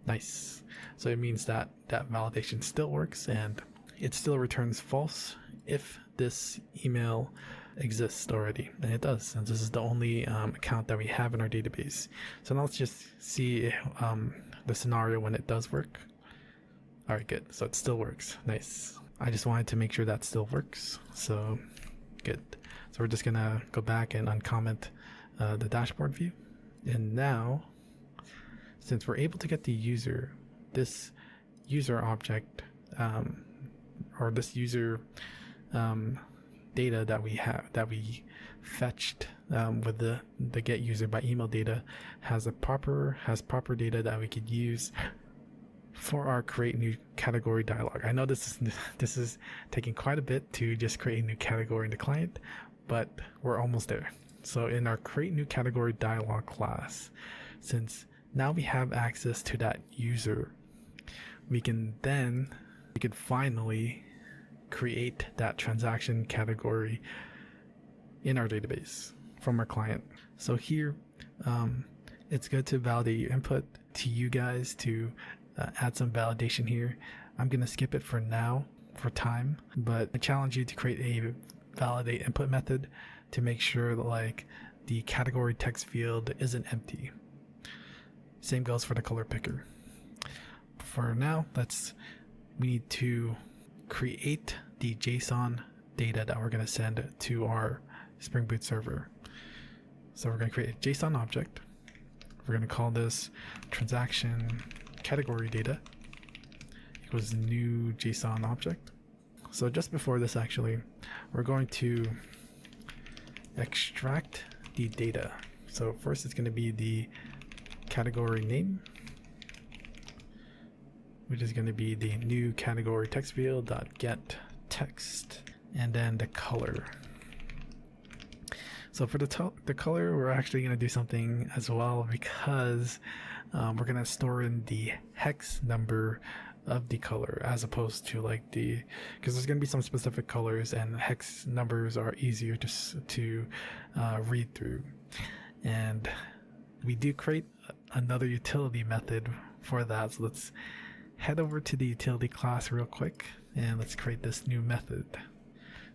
Nice. So it means that that validation still works, and it still returns false if this email exists already, and it does, and this is the only account that we have in our database. So now let's just see the scenario when it does work. All right, good. So it still works. Nice. I just wanted to make sure that still works. So good. So we're just gonna go back and uncomment the dashboard view, and now since we're able to get the user, this user object or this user data that we fetched with the get user by email data has proper data that we could use for our create new category dialog. I know this is taking quite a bit to just create a new category in the client, but we're almost there. So in our create new category dialog class, since now we have access to that user, we can finally create that transaction category in our database from our client. So here, it's good to validate your input to you guys to add some validation here. I'm going to skip it for now for time, but I challenge you to create a validate input method to make sure that like the category text field isn't empty. Same goes for the color picker. For now, we need to create the JSON data that we're going to send to our Spring Boot server. So we're going to create a JSON object. We're going to call this transaction category data equals new JSON object. So just before this, actually, we're going to extract the data. So first it's going to be the category name, which is going to be the new category text field dot get text, and then the color. So for the color, we're actually going to do something as well, because we're going to store in the hex number of the color, as opposed to like because there's going to be some specific colors and hex numbers are easier to read through. And we do create another utility method for that. So let's head over to the utility class real quick and let's create this new method.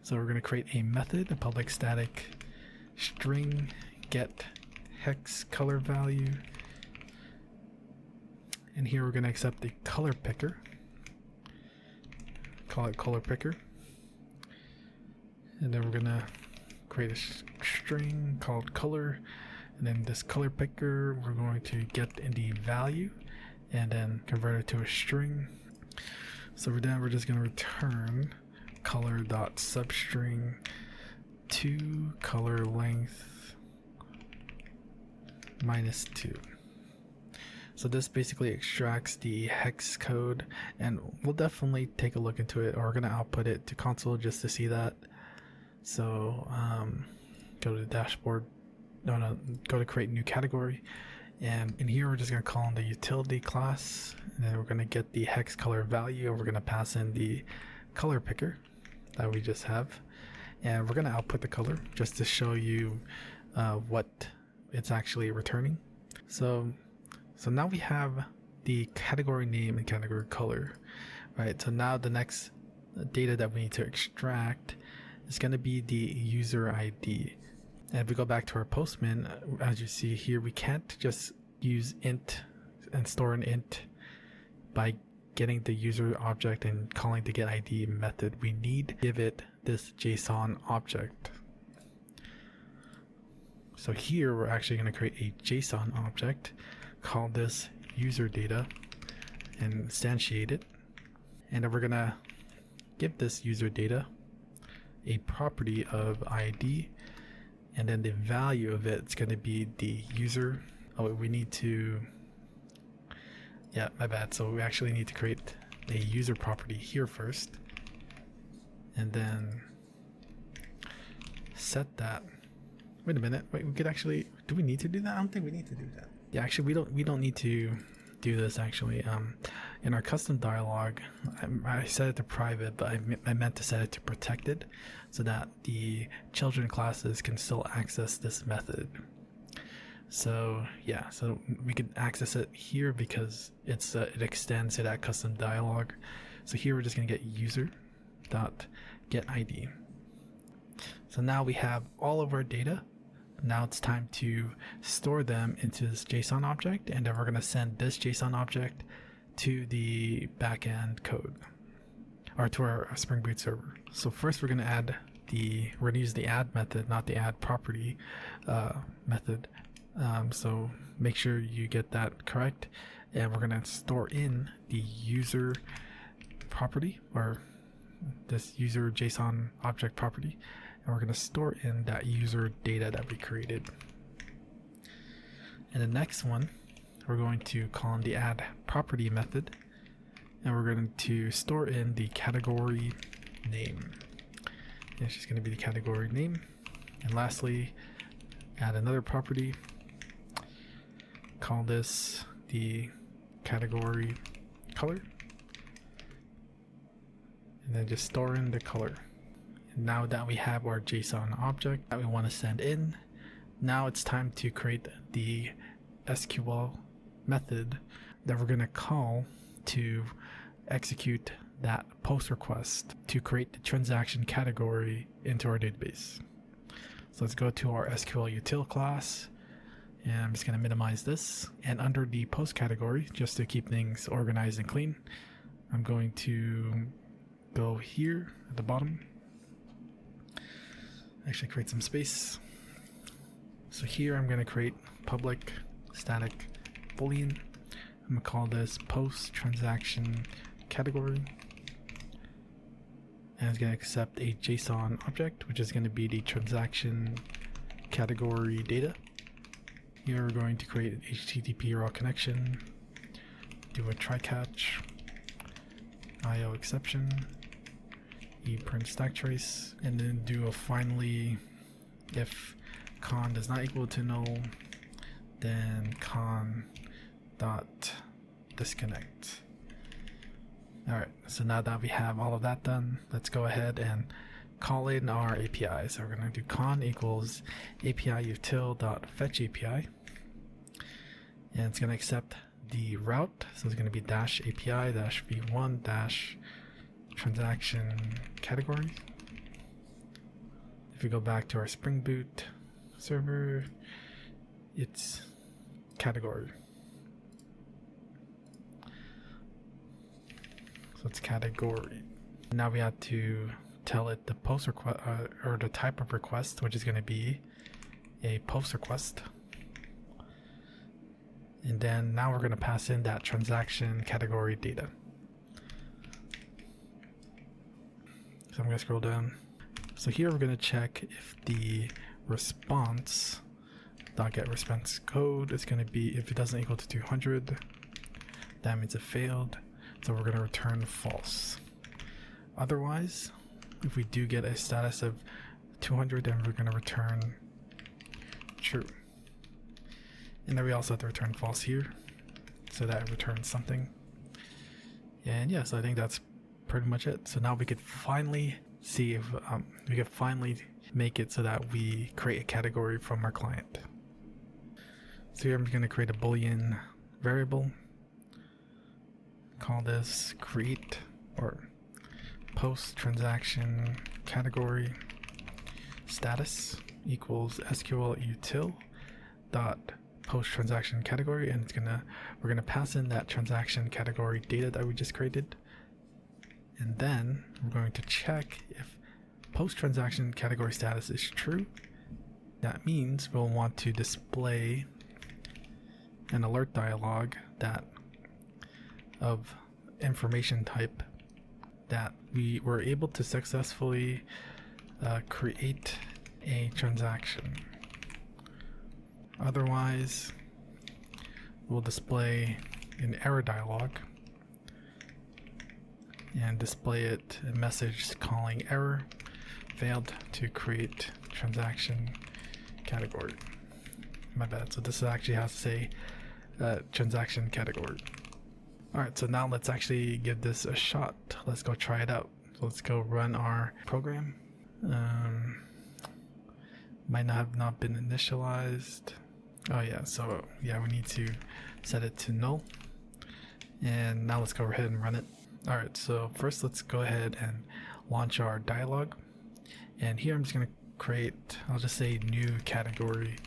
So we're going to create a method, a public static string get hex color value, and here we're going to accept the color picker, call it color picker, and then we're going to create a string called color, and then this color picker we're going to get in the value and then convert it to a string. So then we're just going to return color.substring to color length -2. So this basically extracts the hex code, and we'll definitely take a look into it, or we're going to output it to console just to see that. So go to the dashboard, go to create new category, and in here we're just going to call in the utility class, and then we're going to get the hex color value, and we're going to pass in the color picker that we just have, and we're going to output the color just to show you what it's actually returning. So now we have the category name and category color, right? So now the next data that we need to extract is going to be the user ID. And if we go back to our Postman, as you see here, we can't just use int and store an int by getting the user object and calling the getID method. We need to give it this JSON object. So here we're actually going to create a JSON object, call this user data, and instantiate it. And then we're going to give this user data a property of ID, and then the value of it's going to be the user. Oh, we need to, yeah, my bad. So we actually need to create a user property here first, and then set that. Wait a minute. Wait, we could actually, do we need to do that? I don't think we need to do that. Yeah, actually we don't need to do this actually. In our custom dialog, I set it to private, but I meant to set it to protected so that the children classes can still access this method. So yeah, so we can access it here because it's it extends to that custom dialog. So here we're just gonna get user.getID. So now we have all of our data. Now it's time to store them into this JSON object, and then we're going to send this JSON object to the backend code, or to our Spring Boot server. So first we're going to use the add method, not the add property method. So make sure you get that correct, and we're going to store in the user property, or this user JSON object property. And we're going to store in that user data that we created. And the next one, we're going to call in the add property method, and we're going to store in the category name. And it's just going to be the category name. And lastly, add another property. Call this the category color. And then just store in the color. And now that we have our JSON object that we want to send in, now it's time to create the SQL method that we're going to call to execute that post request to create the transaction category into our database. So let's go to our SQL util class, and I'm just going to minimize this. And under the post category, just to keep things organized and clean, I'm going to go here at the bottom. Actually create some space. So here I'm going to create public static boolean. I'm going to call this post transaction category. And it's going to accept a JSON object, which is going to be the transaction category data. Here we're going to create an HTTP raw connection, do a try catch, IO exception, print stack trace, and then do a finally if con does not equal to null, then con dot disconnect. Alright, so now that we have all of that done, let's go ahead and call in our API. So we're going to do con equals API util dot fetch API, and it's going to accept the route. So it's going to be dash API dash v1 dash transaction category. If we go back to our Spring Boot server, it's category. So it's category. Now we have to tell it the post request or the type of request, which is going to be a post request. And then now we're going to pass in that transaction category data. So I'm going to scroll down. So here we're going to check if the response .get response code is going to be, if it doesn't equal to 200, that means it failed. So we're going to return false. Otherwise, if we do get a status of 200, then we're going to return true. And then we also have to return false here, so that it returns something. And yeah, so I think that's pretty much it. So now we could finally see if we could finally make it so that we create a category from our client. So here I'm going to create a Boolean variable. Call this create or post transaction category status equals SQL util dot post transaction category, and we're gonna pass in that transaction category data that we just created, and then we're going to check if post transaction category status is true. That means we'll want to display an alert dialog that of information type that we were able to successfully create a transaction. Otherwise, we'll display an error dialog and display it a message calling error, failed to create transaction category. My bad. So this actually has to say transaction category. Alright, so now let's actually give this a shot. Let's go try it out. So let's go run our program. Might not been initialized. Oh yeah, so yeah, we need to set it to null. And now let's go ahead and run it. Alright, so first let's go ahead and launch our dialog. And here I'm just going to create, I'll just say new category.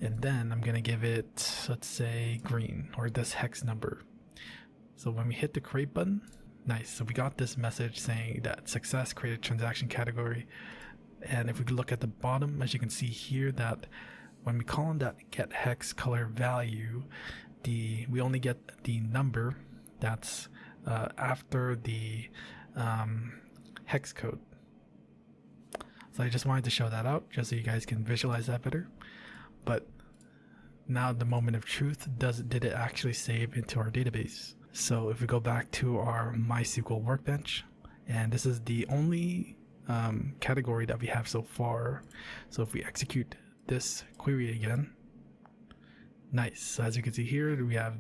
And then I'm going to give it, let's say green, or this hex number. So when we hit the create button, nice. So we got this message saying that success created transaction category. And if we look at the bottom, as you can see here, that when we call in that get hex color value, we only get the number that's after the hex code. So I just wanted to show that out just so you guys can visualize that better. But now the moment of truth, did it actually save into our database? So if we go back to our MySQL workbench, and this is the only category that we have so far. So if we execute this query again, nice. So as you can see here, we have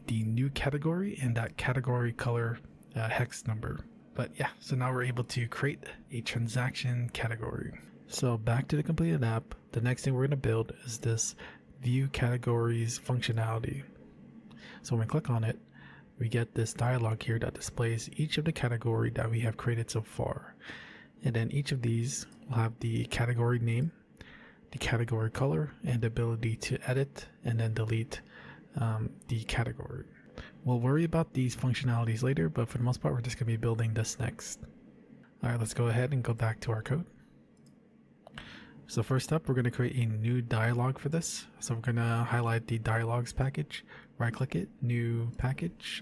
the new category and that category color hex number. But yeah, so now we're able to create a transaction category. So back to the completed app, the next thing we're going to build is this view categories functionality. So when we click on it, we get this dialog here that displays each of the category that we have created so far. And then each of these will have the category name, the category color, and the ability to edit and then delete the category. We'll worry about these functionalities later, but for the most part, we're just going to be building this next. All right, let's go ahead and go back to our code. So first up, we're going to create a new dialog for this. So we're going to highlight the dialogs package, right click it, new package,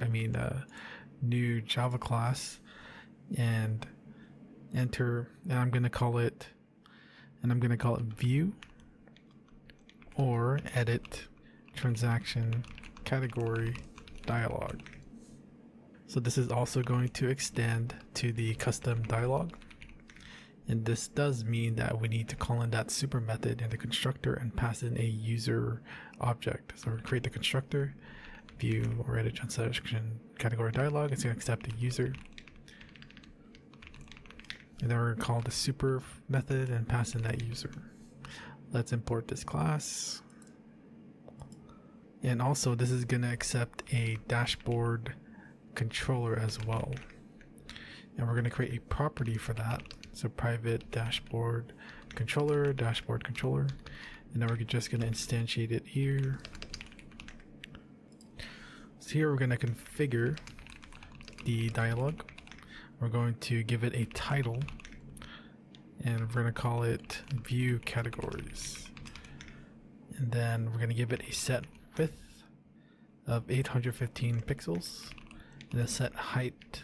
new Java class, and enter, and I'm going to call it view or edit transaction category dialog. So this is also going to extend to the custom dialog. And this does mean that we need to call in that super method in the constructor and pass in a user object. So we're going to create the constructor, view or edit transaction category dialog. It's going to accept the user. And then we're going to call the super method and pass in that user. Let's import this class. And also this is going to accept a dashboard controller as well. And we're going to create a property for that. So private dashboard controller. And then we're just going to instantiate it here. So here we're going to configure the dialog. We're going to give it a title. And we're going to call it view categories. And then we're going to give it a set width of 815 pixels. And a set height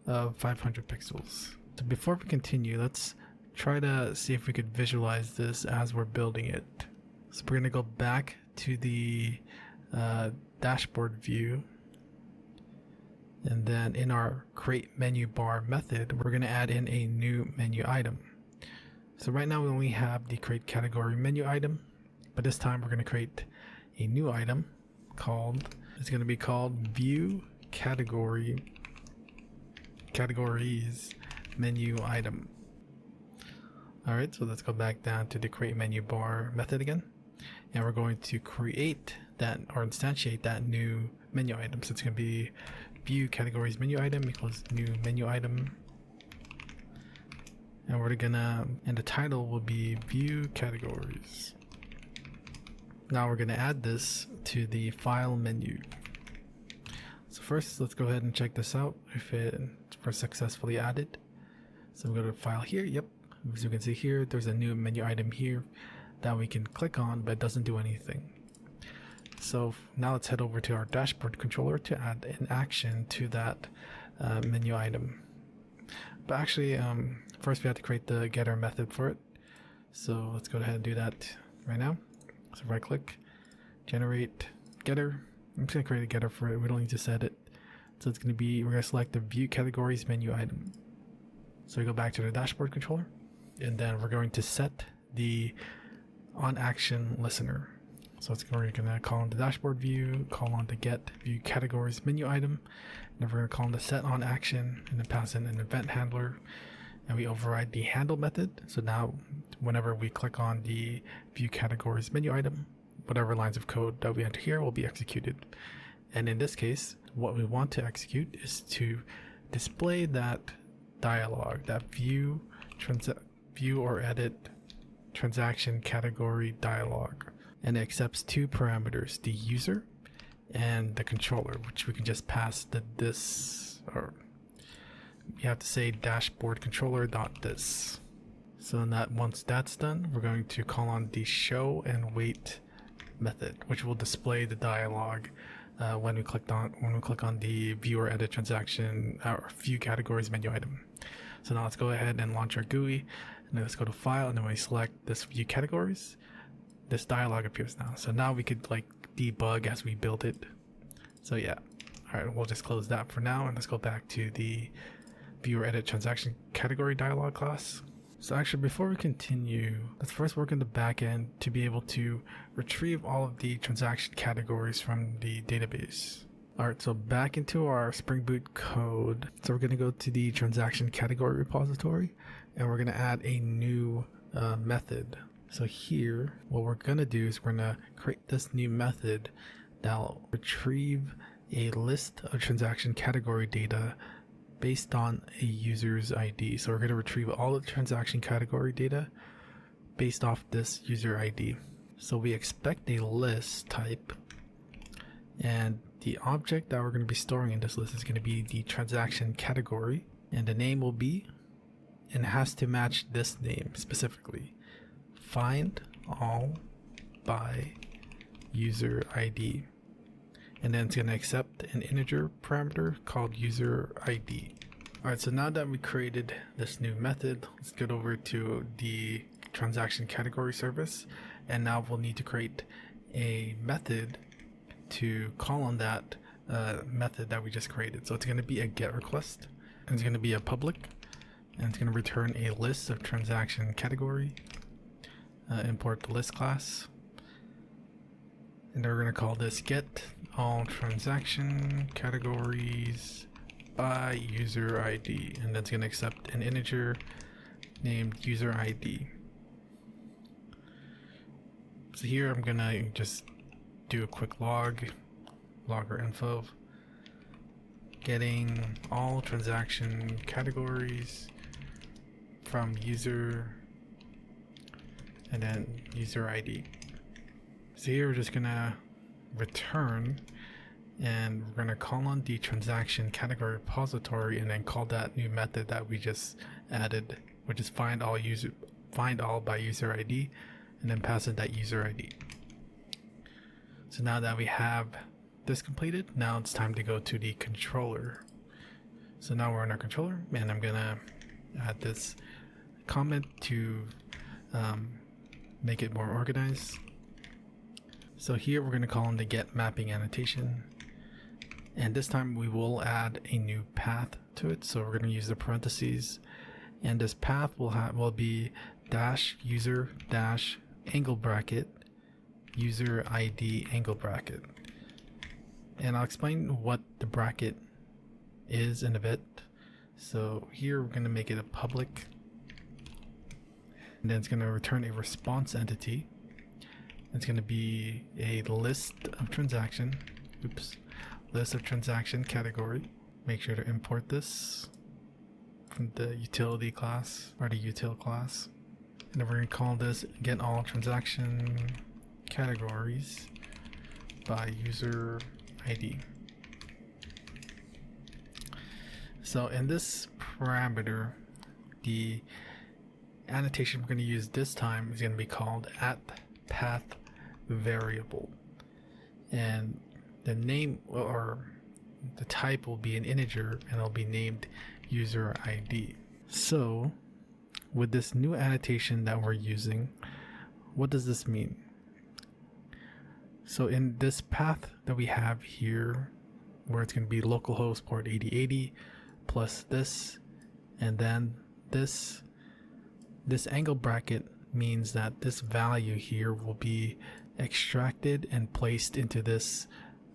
of 500 pixels. So before we continue, let's try to see if we could visualize this as we're building it. So we're going to go back to the dashboard view, and then in our create menu bar method, we're going to add in a new menu item. So right now we only have the create category menu item, but this time we're going to create a new item it's going to be called view categories menu item. All right, so let's go back down to the create menu bar method again, and we're going to create that or instantiate that new menu item. So it's going to be view categories menu item equals new menu item, and and the title will be view categories. Now we're going to add this to the file menu. So first, let's go ahead and check this out if it was successfully added. So we go to file here. Yep. As you can see here, there's a new menu item here that we can click on, but it doesn't do anything. So now let's head over to our dashboard controller to add an action to that menu item. But actually, first we have to create the getter method for it. So let's go ahead and do that right now. So right click, generate getter. I'm just going to create a getter for it. We don't need to set it. So it's going to be, we're going to select the view categories menu item. So we go back to the dashboard controller, and then we're going to set the on action listener. So we're going to call on the dashboard view, call on the get view categories menu item, and then we're going to call on the set on action and then pass in an event handler, and we override the handle method. So now whenever we click on the view categories menu item, whatever lines of code that we enter here will be executed. And in this case, what we want to execute is to display that dialog, that view or edit transaction category dialog. And it accepts two parameters, the user and the controller, which we can just pass this, or you have to say dashboard controller.this. So that once that's done, we're going to call on the show and wait method, which will display the dialog when we click on the view or edit transaction or view categories menu item. So now let's go ahead and launch our GUI, and then let's go to file, and then when we select this view categories, this dialog appears now. So now we could debug as we build it. So yeah, all right, we'll just close that for now, and let's go back to the viewer edit transaction category dialog class. So actually, before we continue, let's first work in the backend to be able to retrieve all of the transaction categories from the database. All right, so back into our Spring Boot code. So we're going to go to the transaction category repository, and we're going to add a new method. So here, what we're going to do is we're going to create this new method that'll retrieve a list of transaction category data based on a user's ID. So we're going to retrieve all the transaction category data based off this user ID. So we expect a list type, and the object that we're going to be storing in this list is going to be the transaction category, and the name will be, and it has to match this name specifically, find all by user ID. And then it's going to accept an integer parameter called user ID. Alright, so now that we created this new method, let's get over to the transaction category service, and now we'll need to create a method to call on that method that we just created. So it's going to be a get request, and it's going to be a public, and it's going to return a list of transaction category, import the list class, and then we're going to call this get all transaction categories by user ID, and that's going to accept an integer named user ID. So here I'm going to just do a quick logger info, getting all transaction categories from user and then user ID. So here we're just going to return, and we're going to call on the transaction category repository and then call that new method that we just added, which is find all by user ID, and then pass in that user ID. So now that we have this completed, now it's time to go to the controller. So now we're in our controller, and I'm going to add this comment to make it more organized. So here we're going to call in the get mapping annotation, and this time we will add a new path to it. So we're going to use the parentheses, and this path will be dash user dash angle bracket user ID angle bracket. And I'll explain what the bracket is in a bit. So here we're going to make it a public, and then it's going to return a response entity. It's going to be a list of transaction category. Make sure to import this from the utility class or the util class. And then we're going to call this get all transaction categories by user ID. So in this parameter, the annotation we're going to use this time is going to be called @path variable, and the name or the type will be an integer, and it'll be named user ID. So with this new annotation that we're using, what does this mean? So in this path that we have here, where it's going to be localhost port 8080 plus this, and then this angle bracket means that this value here will be extracted and placed into this,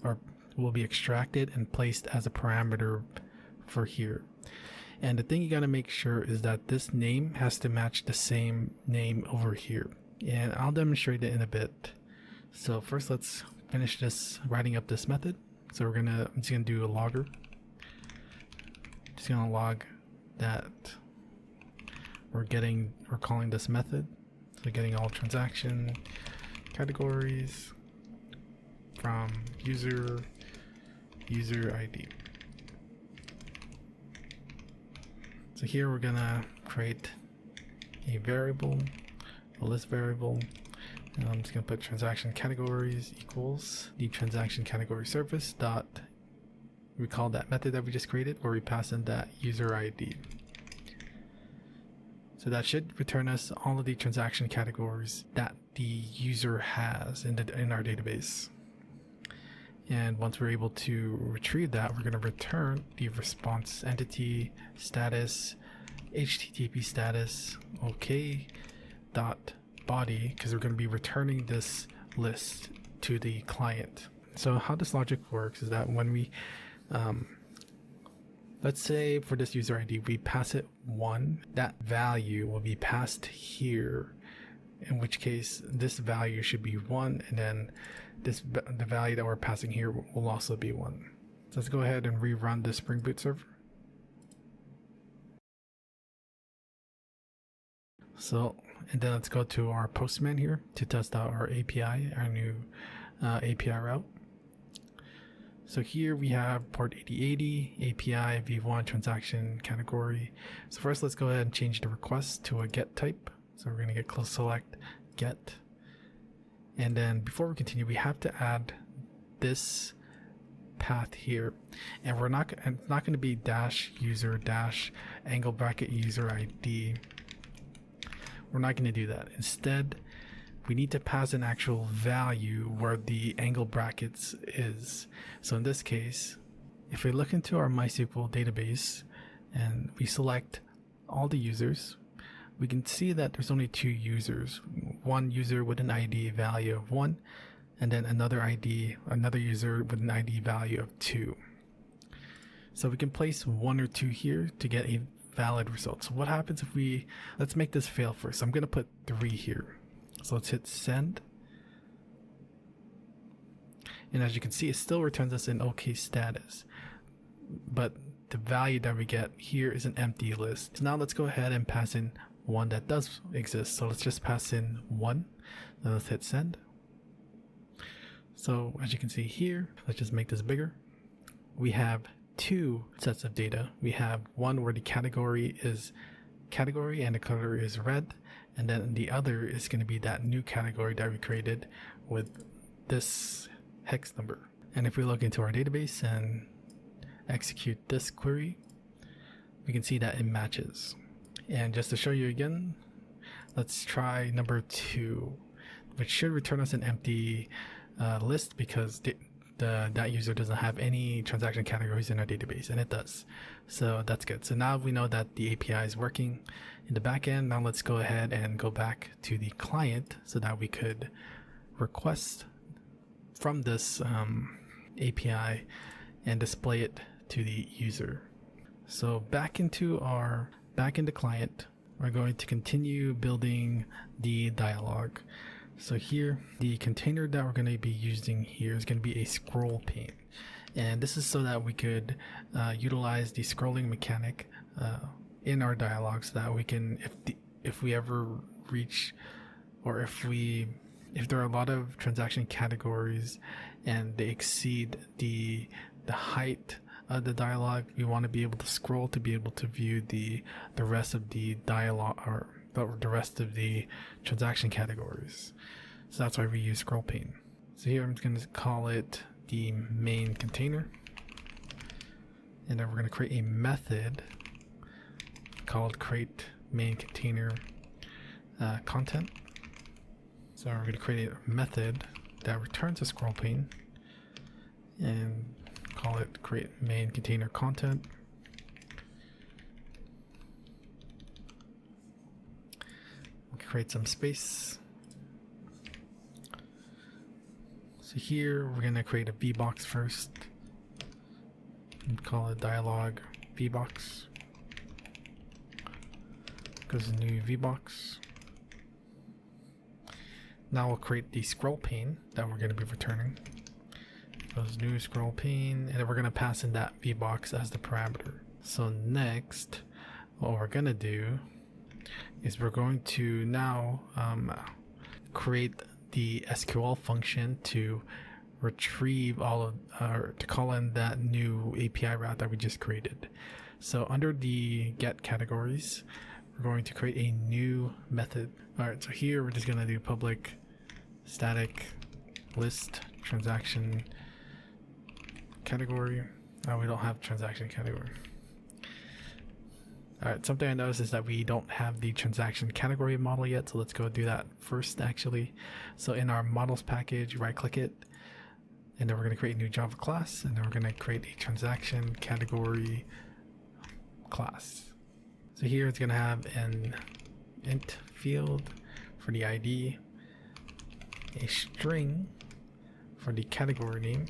or will be extracted and placed as a parameter for here. And the thing you got to make sure is that this name has to match the same name over here, and I'll demonstrate it in a bit. So first let's finish this, writing up this method. So I'm just gonna do a logger. Just gonna log that we're calling this method. So getting all transaction categories from user ID. So here we're gonna create a variable, a list variable. And I'm just gonna put transaction categories equals the transaction category service dot, we call that method that we just created, where we pass in that user ID. So that should return us all of the transaction categories that the user has in our database. And once we're able to retrieve that, we're going to return the response entity status HTTP status OK dot body, because we're going to be returning this list to the client. So how this logic works is that when we let's say for this user ID we pass it 1, that value will be passed here, in which case this value should be 1, and then the value that we're passing here will also be 1. So let's go ahead and rerun the Spring Boot server. So, and then let's go to our Postman here to test out our API, our new API route. So here we have port 8080, API, v1, transaction category. So first let's go ahead and change the request to a get type. So we're going to get close select get. And then before we continue, we have to add this path here. And it's not going to be dash user dash angle bracket user ID. We're not going to do that. Instead, we need to pass an actual value where the angle brackets is. So in this case, if we look into our MySQL database and we select all the users, we can see that there's only 2 users. One user with an ID value of 1, and then another user with an ID value of 2. So we can place 1 or 2 here to get a valid result. So what happens if let's make this fail first. I'm going to put 3 here. So let's hit send. And as you can see, it still returns us an OK status. But the value that we get here is an empty list. So now let's go ahead and pass in one that does exist. So let's just pass in 1. Then let's hit send. So as you can see here, let's just make this bigger. We have 2 sets of data. We have one where the category is category and the color is red, and then the other is going to be that new category that we created with this hex number. And if we look into our database and execute this query, we can see that it matches. And just to show you again, let's try number 2, which should return us an empty list because that user doesn't have any transaction categories in our database, and it does. So that's good. So now we know that the API is working in the backend. Now let's go ahead and go back to the client so that we could request from this API and display it to the user. So back into client, we're going to continue building the dialog. So here, the container that we're going to be using here is going to be a scroll pane. And this is so that we could utilize the scrolling mechanic in our dialog, so that we can, if we ever reach, or if there are a lot of transaction categories and they exceed the height of the dialog, we want to be able to scroll to be able to view the rest of the dialog, or the rest of the transaction categories. So that's why we use scroll pane. So here I'm just going to call it the main container, and then we're going to create a method called create main container content. So we're going to create a method that returns a scroll pane and call it create main container content. Create some space. So here we're going to create a VBox first and call it dialog VBox. Goes to new VBox. Now we'll create the scroll pane that we're going to be returning. Goes new scroll pane, and then we're going to pass in that VBox as the parameter. So next, what we're going to do is we're going to now create the SQL function to retrieve all of, or to call in that new API route that we just created. So under the get categories, we're going to create a new method. All right, so here we're just going to do public static list transaction category. We don't have transaction category. Alright, something I noticed is that we don't have the transaction category model yet, so let's go do that first actually. So in our models package, right click it, And then we're going to create a new Java class, and then we're going to create a transaction category class. So here it's going to have an int field for the ID, a string for the category name,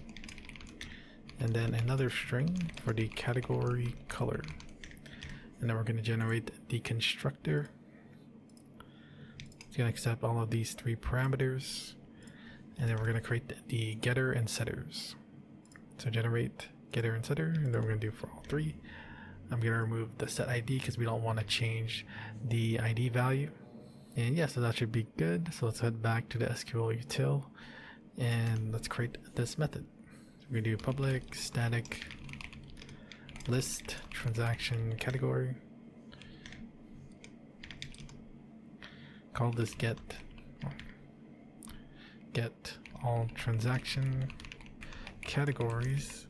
and then another string for the category color. And then we're going to generate the constructor. It's going to accept all of these three parameters, and then we're going to create the getter and setters. So generate getter and setter, and then we're going to do for all three. I'm going to remove the set ID because we don't want to change the ID value. And yeah, so that should be good. So let's head back to the SQL util and let's create this method. So we're going to do public static list transaction category. Call this get all transaction categories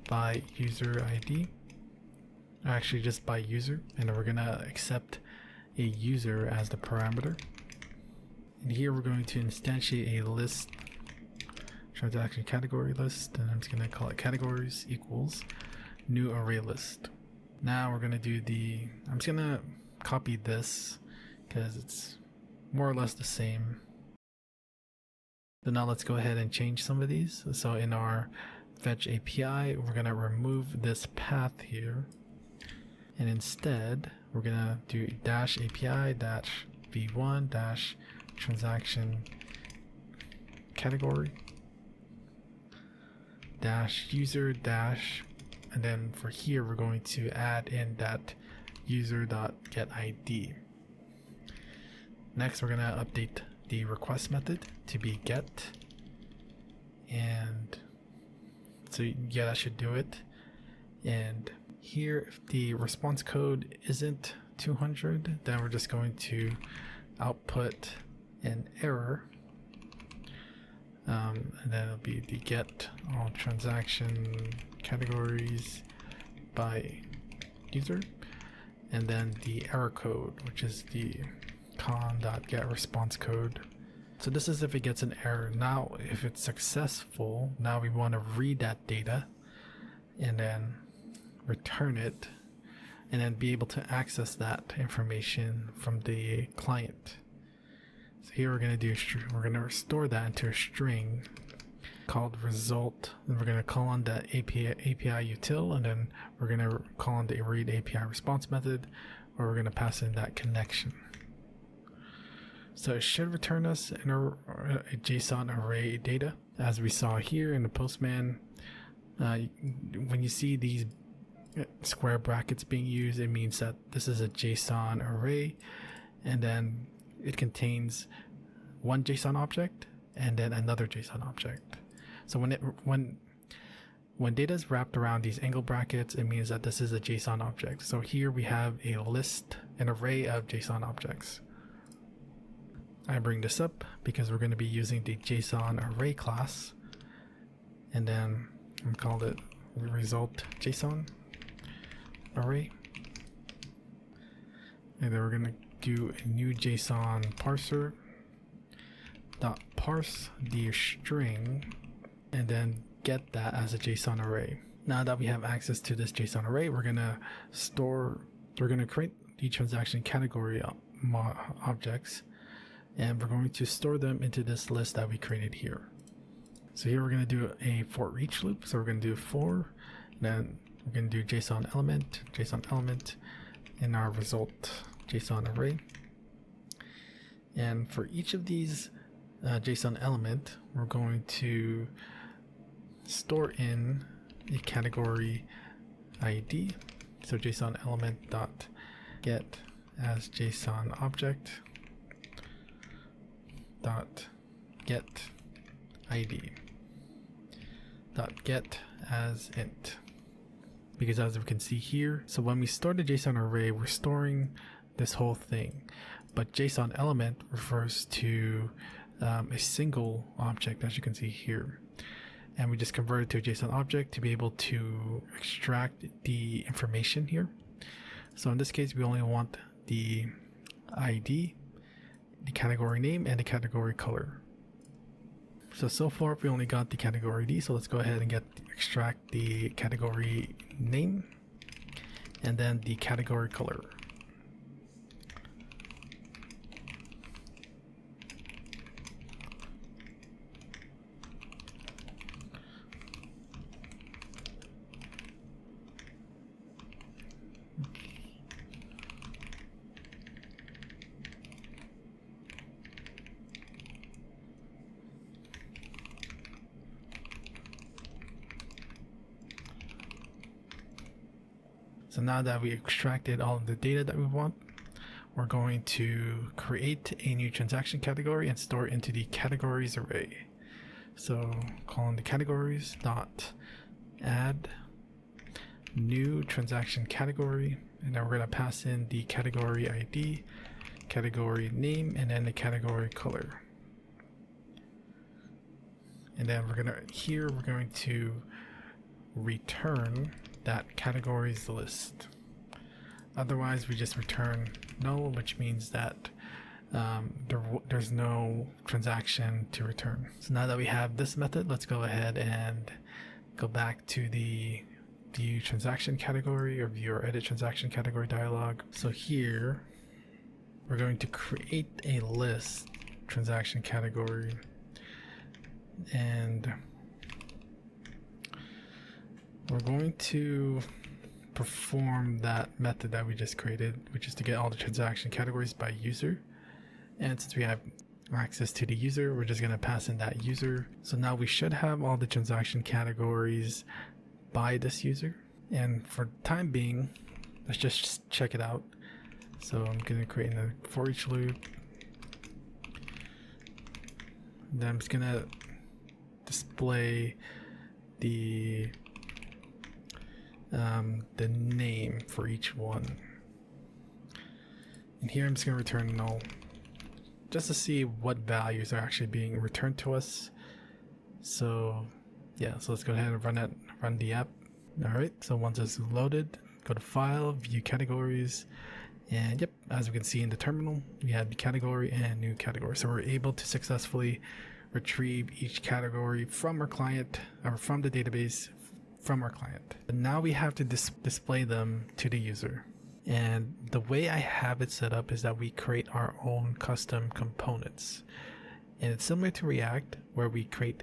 by user ID. Actually just by user, and then we're gonna accept a user as the parameter. And here we're going to instantiate a list transaction category list, and I'm just gonna call it categories equals new array list. Now we're gonna do I'm just gonna copy this because it's more or less the same. So now let's go ahead and change some of these. So in our fetch API, we're gonna remove this path here, and instead we're gonna do dash API dash v1 dash transaction category dash user dash, and then for here we're going to add in that user dot get ID. Next we're gonna update the request method to be get, and so yeah, that should do it. And here, if the response code isn't 200, then we're just going to output an error, and then it'll be the get all transaction categories by user, and then the error code, which is the con.get response code. So this is if it gets an error. Now if it's successful, now we want to read that data and then return it, and then be able to access that information from the client. So here we're going to do we're going to restore that into a string called result, and we're going to call on the API util, and then we're going to call on the read API response method, where we're going to pass in that connection. So it should return us a JSON array data, as we saw here in the Postman. When you see these square brackets being used, it means that this is a JSON array, and then it contains one JSON object and then another JSON object. So when data is wrapped around these angle brackets, it means that this is a JSON object. So here we have a list, an array of JSON objects. I bring this up because we're going to be using the JSON array class, and then I'm called it result JSON array, and then we're going to do a new JSON parser dot parse the string, and then get that as a JSON array. Now that we have access to this JSON array, we're going to create the transaction category objects, and we're going to store them into this list that we created here. So here we're going to do a for each loop. So we're going to do for, then we're going to do JSON element in our result JSON array. And for each of these JSON element, we're going to store in a category ID. So JSON element dot get as JSON object dot get ID dot get as int, because as we can see here, so when we store the JSON array, we're storing this whole thing, but JSON element refers to a single object, as you can see here, and we just convert it to a JSON object to be able to extract the information here. So in this case, we only want the ID, the category name, and the category color. So far we only got the category ID, so let's go ahead and extract the category name and then the category color. So now that we extracted all of the data that we want, we're going to create a new transaction category and store it into the categories array. So calling the categories dot add new transaction category, and then we're going to pass in the category ID, category name, and then the category color. And then we're going to return that categories list. Otherwise we just return null, which means that there's no transaction to return. So now that we have this method, let's go ahead and go back to the view transaction category or view or edit transaction category dialog. So here we're going to create a list transaction category, and we're going to perform that method that we just created, which is to get all the transaction categories by user. And since we have access to the user, we're just going to pass in that user. So now we should have all the transaction categories by this user. And for time being, let's just check it out. So I'm going to create a for each loop. Then I'm just going to display the name for each one, and here I'm just going to return null just to see what values are actually being returned to us. So yeah, so let's go ahead and run the app. Alright, so once it's loaded, go to file, view categories, and yep, as we can see in the terminal, we have the category and new category. So we're able to successfully retrieve each category from our client, or from the database from our client. And now we have to display them to the user. And the way I have it set up is that we create our own custom components. And it's similar to React, where we create,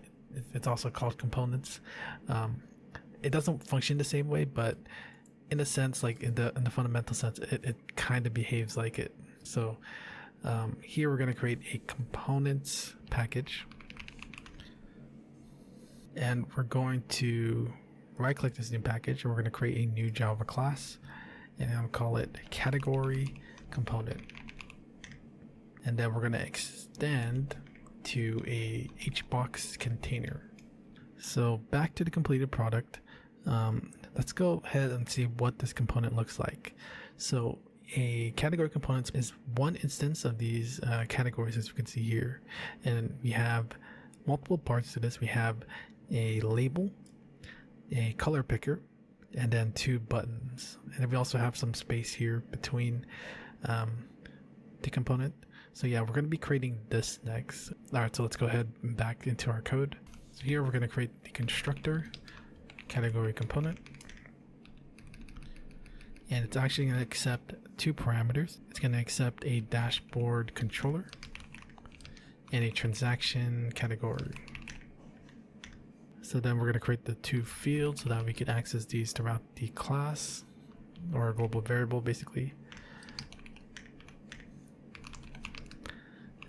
it's also called components. It doesn't function the same way, but in a sense, like in the fundamental sense, it kind of behaves like it. So here we're going to create a components package, and we're going to right click this new package, and we're going to create a new Java class, and I'll call it category component. And then we're going to extend to a HBox container. So back to the completed product. Let's go ahead and see what this component looks like. So a category component is one instance of these categories, as you can see here, and we have multiple parts to this. We have a label, a color picker, and then two buttons, and then we also have some space here between the component. So yeah, we're going to be creating this next. Alright, so let's go ahead and back into our code. So here we're going to create the constructor category component, and it's actually going to accept two parameters. It's going to accept a dashboard controller and a transaction category. So then we're going to create the two fields so that we can access these throughout the class, or a global variable basically.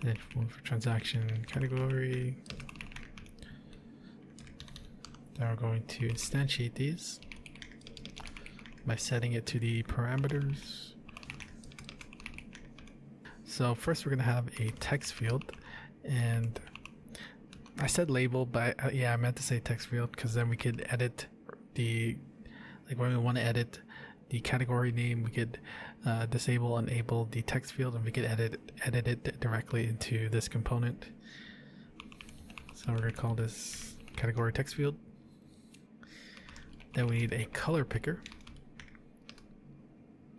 And then for transaction category, then we're going to instantiate these by setting it to the parameters. So first we're going to have a text field, and I said label, but yeah, I meant to say text field, because then we could edit the, like when we want to edit the category name, we could disable, enable the text field, and we could edit it directly into this component. So we're going to call this category text field. Then we need a color picker.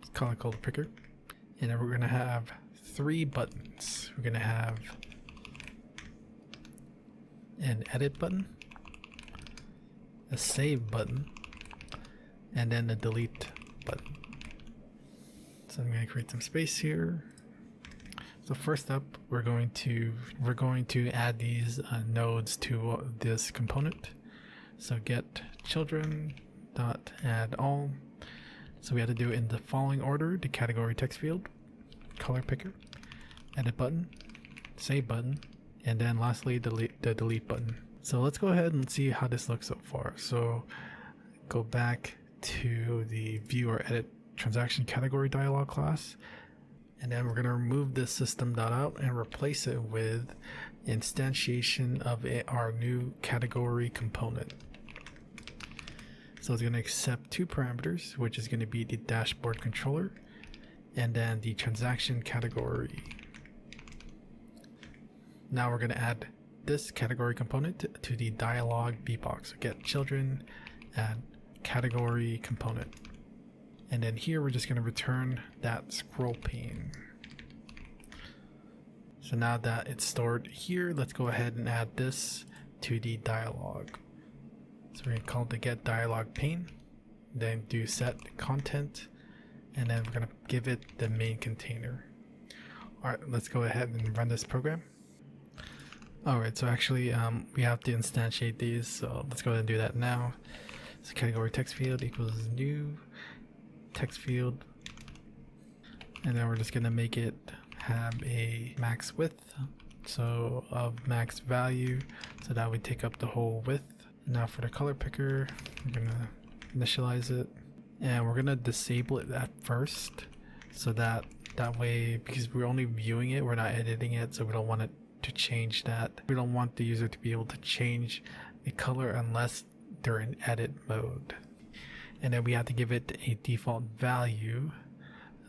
Let's call it color picker. And then we're going to have three buttons. We're going to have an edit button, a save button, and then a delete button. So I'm going to create some space here. So first up, we're going to add these nodes to this component. So get children dot add all. So we have to do it in the following order: the category text field, color picker, edit button, save button, and then lastly the delete button. So let's go ahead and see how this looks so far. So go back to the view or edit transaction category dialog class, and then we're going to remove this system.out and replace it with instantiation of our new category component. So it's going to accept two parameters, which is going to be the dashboard controller and then the transaction category. Now we're going to add this category component to the dialog bbox. So get children, add category component. And then here we're just going to return that scroll pane. So now that it's stored here, let's go ahead and add this to the dialog. So we're going to call the get dialog pane, then do set content, and then we're going to give it the main container. Alright, let's go ahead and run this program. Alright, so actually we have to instantiate these, so let's go ahead and do that now. So category text field equals new text field, and then we're just going to make it have a max width, so of max value, so that we take up the whole width. Now for the color picker, we're going to initialize it, and we're going to disable it at first, so that way, because we're only viewing it, we're not editing it, so we don't want it to change that. We don't want the user to be able to change the color unless they're in edit mode. And then we have to give it a default value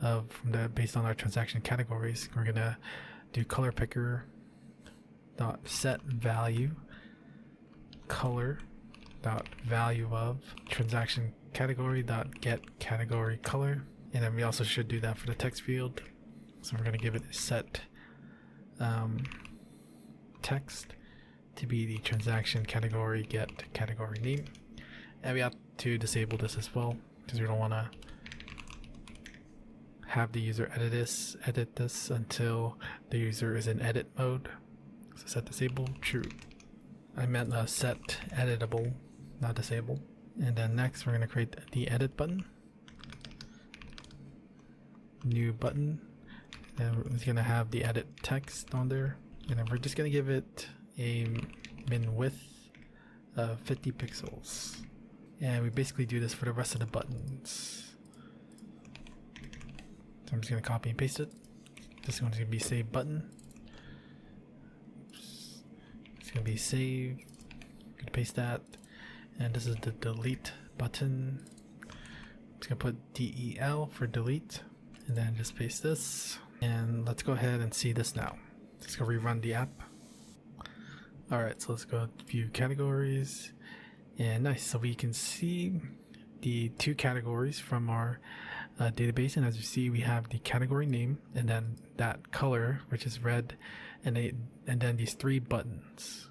of based on our transaction categories. We're gonna do color picker dot set value color dot value of transaction category dot get category color, and then we also should do that for the text field. So we're gonna give it a set text to be the transaction category get category name, and we have to disable this as well because we don't want to have the user edit this until the user is in edit mode. So set disable true. I meant set editable, not disable. And then next we're going to create the edit button, new button, and it's going to have the edit text on there, and then we're just going to give it a min width of 50 pixels. And we basically do this for the rest of the buttons. So I'm just going to copy and paste it. This one's going to be save button. Oops. It's going to be save. I'm going to paste that. And this is the delete button. I'm just going to put DEL for delete. And then just paste this. And let's go ahead and see this now. Let's go rerun the app. Alright, so let's go view categories. And nice, so we can see the two categories from our database, and as you see we have the category name and then that color, which is red, and then these three buttons.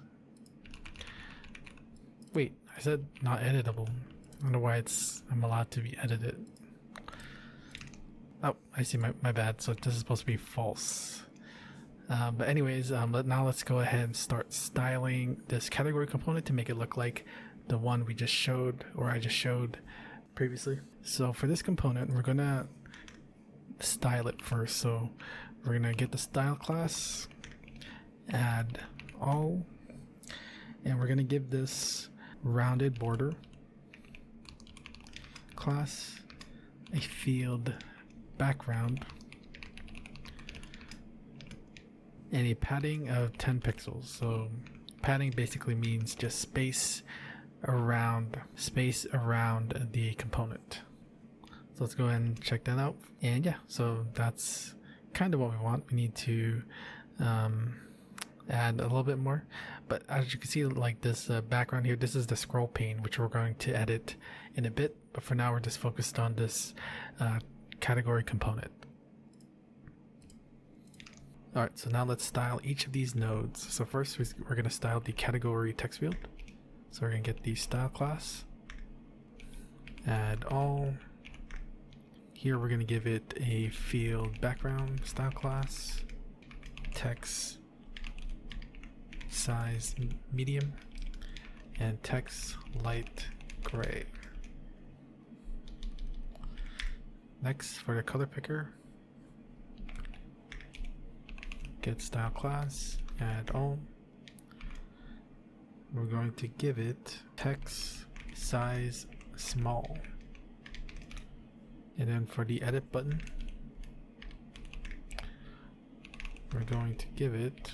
Wait, I said not editable. I don't know why I'm allowed to be edited. Oh, I see, my bad. So this is supposed to be false. But anyways, now let's go ahead and start styling this category component to make it look like the one we just showed, or I just showed previously. So for this component, we're gonna style it first. So we're gonna get the style class, add all, and we're gonna give this rounded border class a field background and a padding of 10 pixels. So padding basically means just space around the component. So let's go ahead and check that out. And yeah, so that's kind of what we want. We need to add a little bit more, but as you can see, like this background here, this is the scroll pane, which we're going to edit in a bit, but for now we're just focused on this category component. Alright, so now let's style each of these nodes. So first we're going to style the category text field. So we're going to get the style class, add all. Here we're going to give it a field background style class, text size medium, and text light gray. Next, for the color picker, get style class, add all. We're going to give it text size small. And then for the edit button, we're going to give it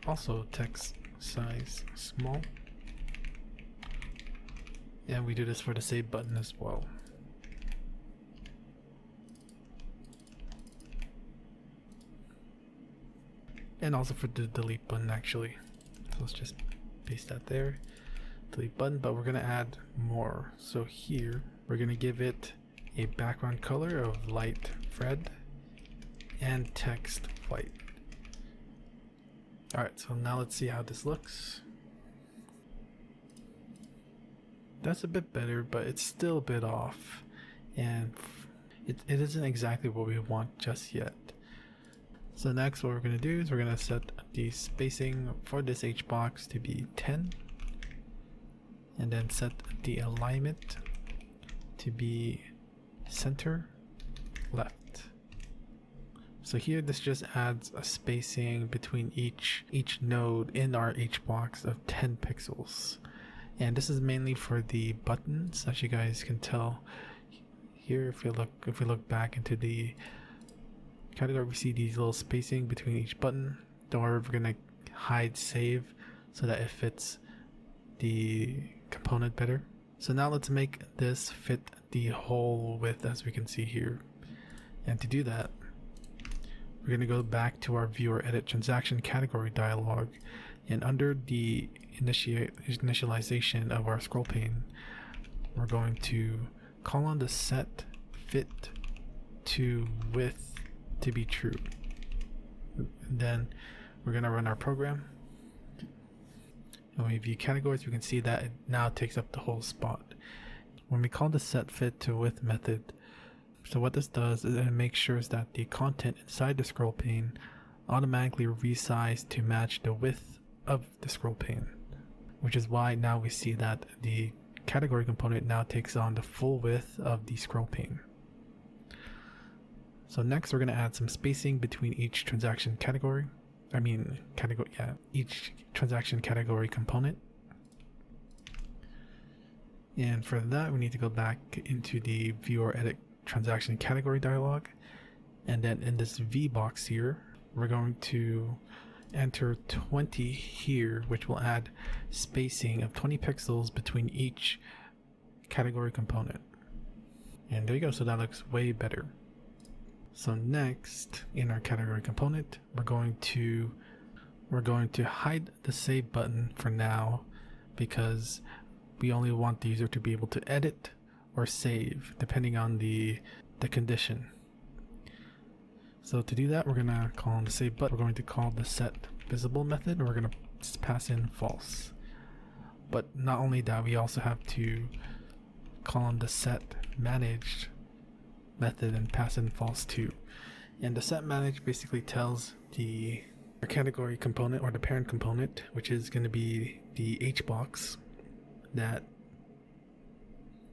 also text size small. And we do this for the save button as well. And also for the delete button actually. So let's just paste that there. Delete button, but we're gonna add more. So here, we're gonna give it a background color of light red and text white. Alright, so now let's see how this looks. That's a bit better, but it's still a bit off. And it isn't exactly what we want just yet. So next what we're going to do is we're going to set the spacing for this HBox to be 10. And then set the alignment to be center left. So here this just adds a spacing between each node in our HBox of 10 pixels. And this is mainly for the buttons, as you guys can tell here. If we look back into the category, we see these little spacing between each button. Don't worry, we're gonna hide save so that it fits the component better. So now let's make this fit the whole width, as we can see here. And to do that, we're gonna go back to our view or edit transaction category dialog, and under the initialization of our scroll pane, we're going to call on the set fit to width to be true. And then we're going to run our program. And when we view categories, we can see that it now takes up the whole spot. When we call the set fit to width method, so what this does is it makes sure that the content inside the scroll pane automatically resized to match the width of the scroll pane, which is why now we see that the category component now takes on the full width of the scroll pane. So next we're going to add some spacing between each transaction category. Each transaction category component. And for that, we need to go back into the view or edit transaction category dialog. And then in this V box here, we're going to enter 20 here, which will add spacing of 20 pixels between each category component. And there you go, so that looks way better. So next, in our category component, we're going to hide the save button for now, because we only want the user to be able to edit or save depending on the condition. So to do that, we're going to call on the save button. We're going to call the set visible method, and we're going to pass in false. But not only that, we also have to call on the set managed method and pass in false too. And the set managed basically tells the category component, or the parent component, which is going to be the HBox, that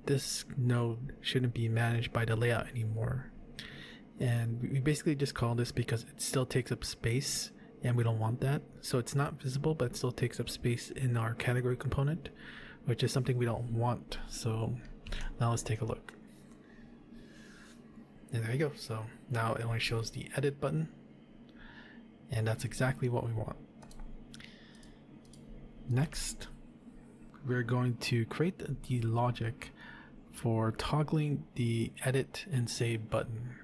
this node shouldn't be managed by the layout anymore. And we basically just call this because it still takes up space, and we don't want that. So it's not visible, but it still takes up space in our category component, which is something we don't want. So now let's take a look. And there you go. So now it only shows the edit button, and that's exactly what we want. Next, we're going to create the logic for toggling the edit and save button.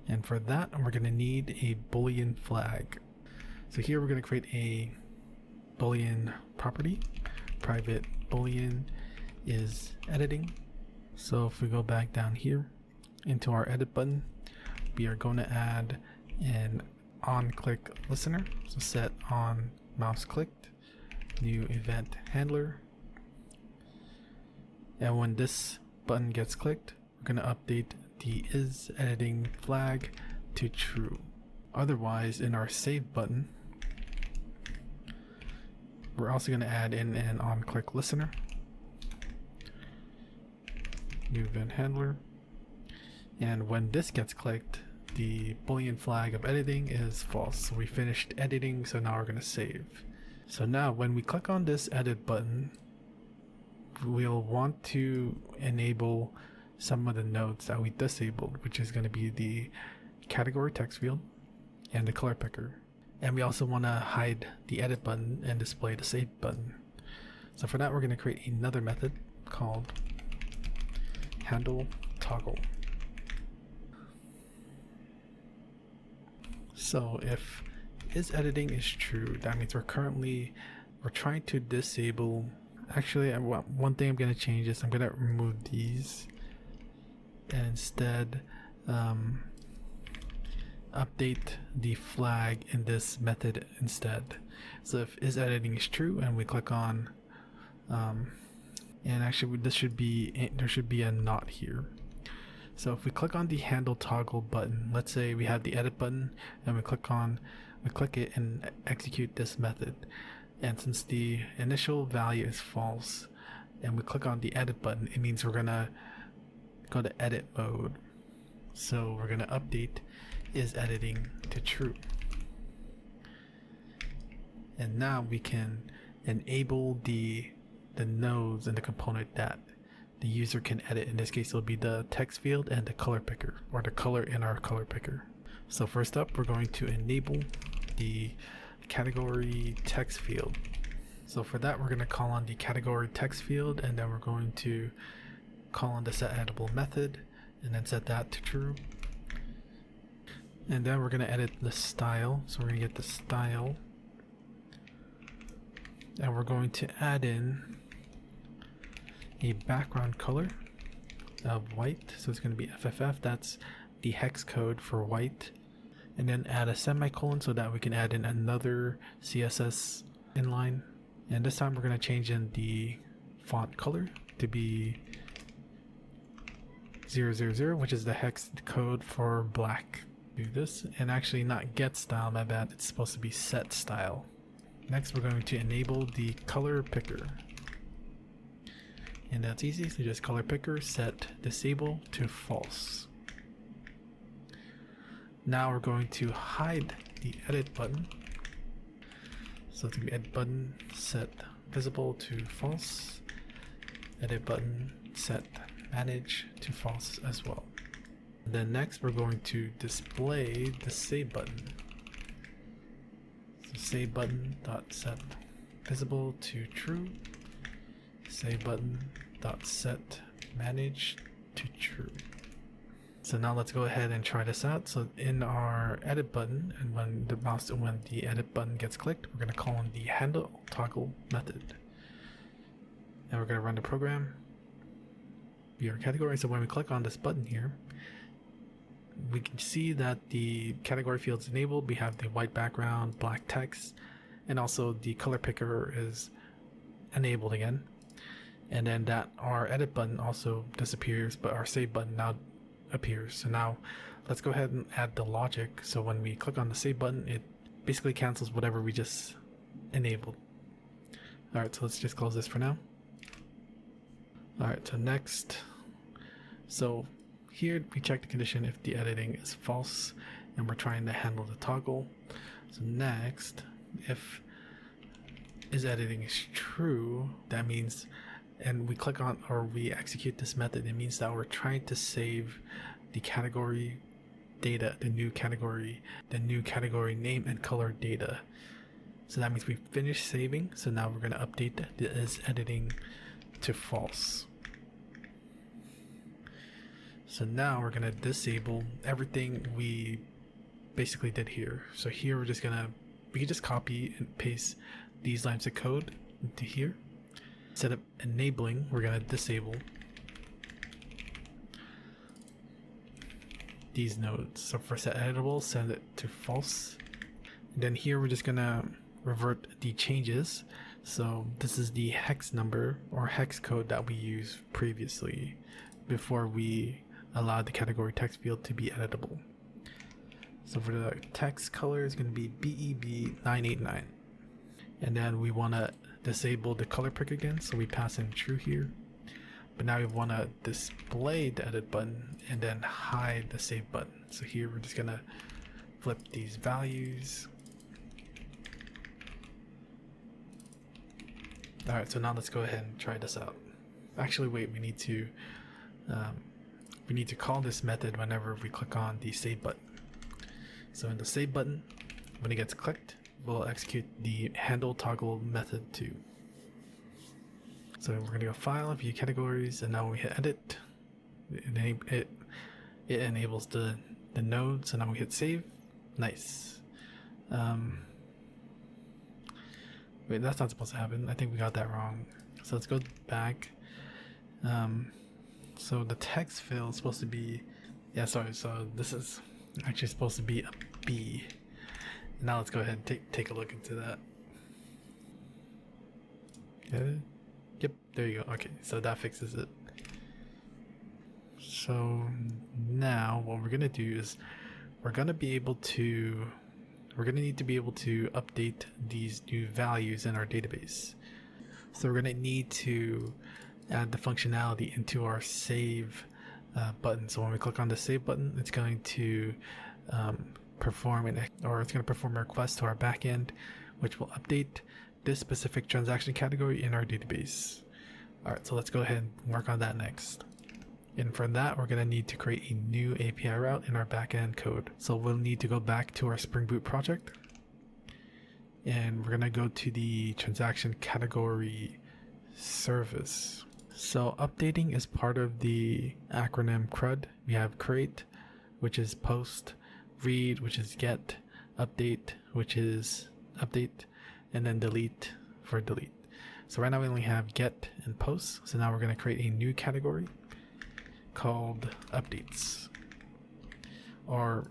And for that, we're going to need a Boolean flag. So here we're going to create a Boolean property. Private Boolean is editing. So if we go back down here into our edit button, we are going to add an on click listener. So set on mouse clicked, new event handler. And when this button gets clicked, we're going to update the is editing flag to true. Otherwise, in our save button, we're also going to add in an on click listener, new event handler. And when this gets clicked, the boolean flag of editing is false. So we finished editing, so now we're going to save. So now when we click on this edit button, we'll want to enable some of the nodes that we disabled, which is going to be the category text field and the color picker. And we also want to hide the edit button and display the save button. So for that, we're going to create another method called handle toggle. So if is editing is true, that means we're trying to disable. Actually, one thing I'm going to change is I'm going to remove these and instead update the flag in this method instead. So if is editing is true and we click on and actually there should be a not here. So if we click on the handle toggle button, let's say we have the edit button and we click it and execute this method. And since the initial value is false and we click on the edit button, it means we're gonna go to edit mode. So we're gonna update is editing to true. And now we can enable the nodes and the component that the user can edit. In this case, it'll be the text field and the color picker, or the color in our color picker. So first up, we're going to enable the category text field. So for that, we're going to call on the category text field, and then we're going to call on the set editable method and then set that to true. And then we're going to edit the style. So we're going to get the style, and we're going to add in a background color of white. So it's going to be FFF. That's the hex code for white. And then add a semicolon so that we can add in another CSS inline. And this time we're going to change in the font color to be 000, which is the hex code for black. Do this, and actually not get style, my bad. It's supposed to be set style. Next, we're going to enable the color picker. And that's easy, so just color picker, set disable to false. Now we're going to hide the edit button. So it's going to be edit button, set visible to false. Edit button, set manage to false as well. And then next we're going to display the save button. So save button dot set visible to true. Save button dot set manage to true. So now let's go ahead and try this out. So in our edit button, and when the edit button gets clicked, we're going to call on the handle toggle method. And we're going to run the program. View our category. So when we click on this button here, we can see that the category field is enabled. We have the white background, black text, and also the color picker is enabled again. And then that our edit button also disappears, but our save button now appears. So now let's go ahead and add the logic. So when we click on the save button, it basically cancels whatever we just enabled. Alright, so let's just close this for now. Alright, so next, so here we check the condition if the editing is false and we're trying to handle the toggle. So next, if is editing is true, that means, and we click on or we execute this method, it means that we're trying to save the category data, the new category name and color data. So that means we finished saving. So now we're going to update the is editing to false. So now we're going to disable everything we basically did here. So here we can just copy and paste these lines of code into here. Instead of enabling, we're going to disable these nodes. So for set editable, set it to false. And then here we're just gonna revert the changes. So this is the hex number or hex code that we used previously before we allowed the category text field to be editable. So for the text color is going to be BEB989. And then we want to disable the color pick again, so we pass in true here. But now we want to display the edit button and then hide the save button. So here we're just going to flip these values. Alright, so now let's go ahead and try this out. Actually, wait, we need to call this method whenever we click on the save button. So in the save button, when it gets clicked, we'll execute the handle toggle method too. So we're gonna go file, view categories, and now when we hit edit, it enables the node. So now we hit save. Nice. Wait, that's not supposed to happen. I think we got that wrong. So let's go back. So the text field is supposed to be, so this is actually supposed to be a B. Now let's go ahead and take a look into that. Yep, there you go. Okay, so that fixes it. So now what we're gonna do is we're gonna need to be able to update these new values in our database. So we're gonna need to add the functionality into our save button. So when we click on the save button, it's going to perform a request to our backend, which will update this specific transaction category in our database. All right, so let's go ahead and work on that next. And for that, we're going to need to create a new API route in our backend code. So we'll need to go back to our Spring Boot project, and we're going to go to the transaction category service. So updating is part of the acronym CRUD. We have create, which is post, read, which is get, update, which is update, and then delete for delete. So right now we only have get and post. So now we're going to create a new category called updates, or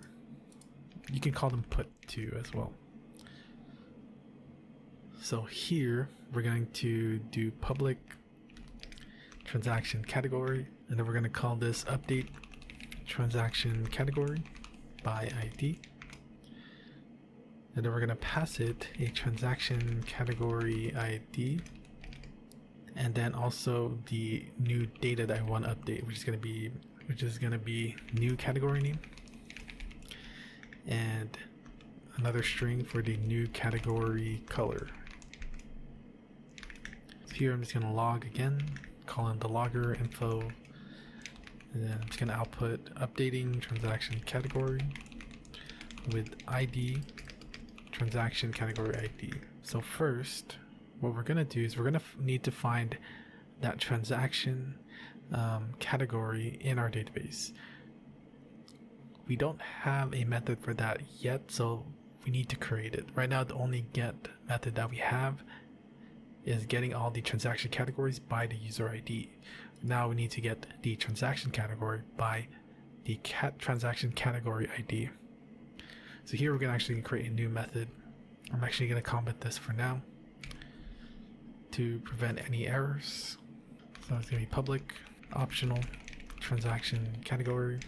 you can call them put too as well. So here we're going to do public transaction category, and then we're going to call this update transaction category by ID, and then we're going to pass it a transaction category ID, and then also the new data that I want to update, which is going to be new category name, and another string for the new category color. So here I'm just going to log again, call in the logger info, and then I'm just going to output updating transaction category with ID transaction category ID. So first, what we're going to do is we're going to need to find that transaction category in our database. We don't have a method for that yet, so we need to create it. Right now, the only get method that we have is getting all the transaction categories by the user ID. Now we need to get the transaction category by the transaction category ID. So here we're going to actually create a new method. I'm actually going to comment this for now to prevent any errors. So it's going to be public optional transaction category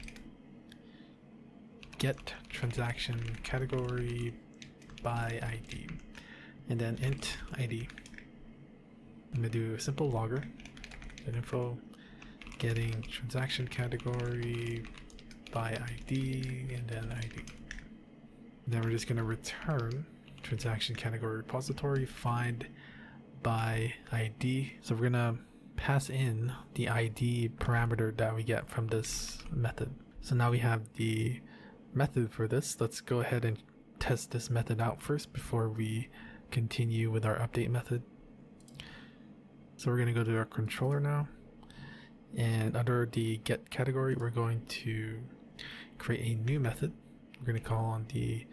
get transaction category by ID, and then int ID. I'm going to do a simple logger, then info getting transaction category by ID, and then ID. Then we're just going to return transaction category repository find by ID. So we're going to pass in the ID parameter that we get from this method. So now we have the method for this. Let's go ahead and test this method out first before we continue with our update method. So we're going to go to our controller now, and under the get category we're going to create a new method. We're going to call on the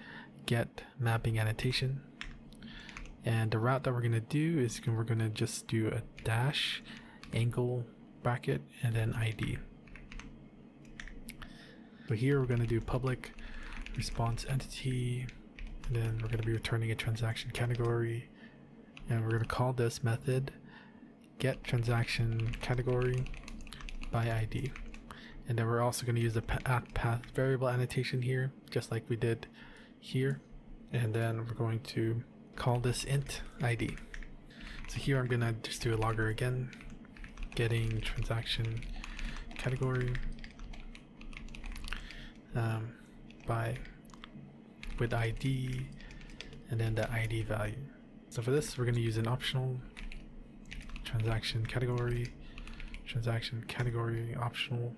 get mapping annotation, and the route that we're going to do is we're going to just do a dash angle bracket and then ID. So here we're going to do public response entity, and then we're going to be returning a transaction category, and we're going to call this method get transaction category by ID. And then we're also going to use the path variable annotation here, just like we did here. And then we're going to call this int ID. So here I'm going to just do a logger again, getting transaction category with ID, and then the ID value. So for this, we're going to use an optional transaction category optional.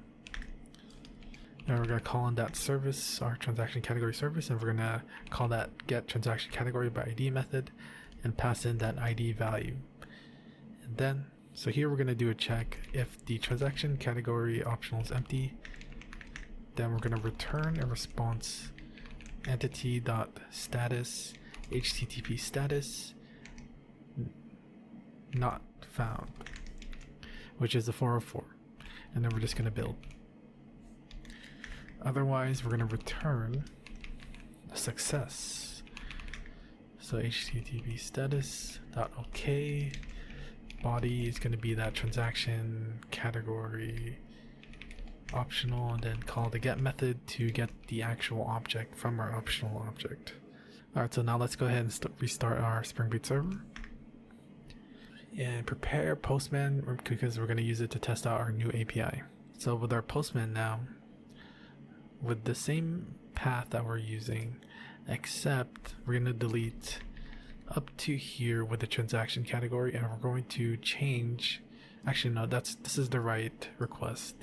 And we're going to call on that service, our transaction category service, and we're going to call that get transaction category by ID method and pass in that ID value. And then, so here we're going to do a check. If the transaction category optional is empty, then we're going to return a response entity.status http status not found, which is the 404, and then we're just going to build. Otherwise, we're going to return a success. So http status dot OK, body is going to be that transaction category optional, and then call the get method to get the actual object from our optional object. Alright, so now let's go ahead and restart our Spring Boot server and prepare Postman, because we're going to use it to test out our new API. So with our Postman now, with the same path that we're using, except we're going to delete up to here with the transaction category, and we're going to change, actually no, this is the right request.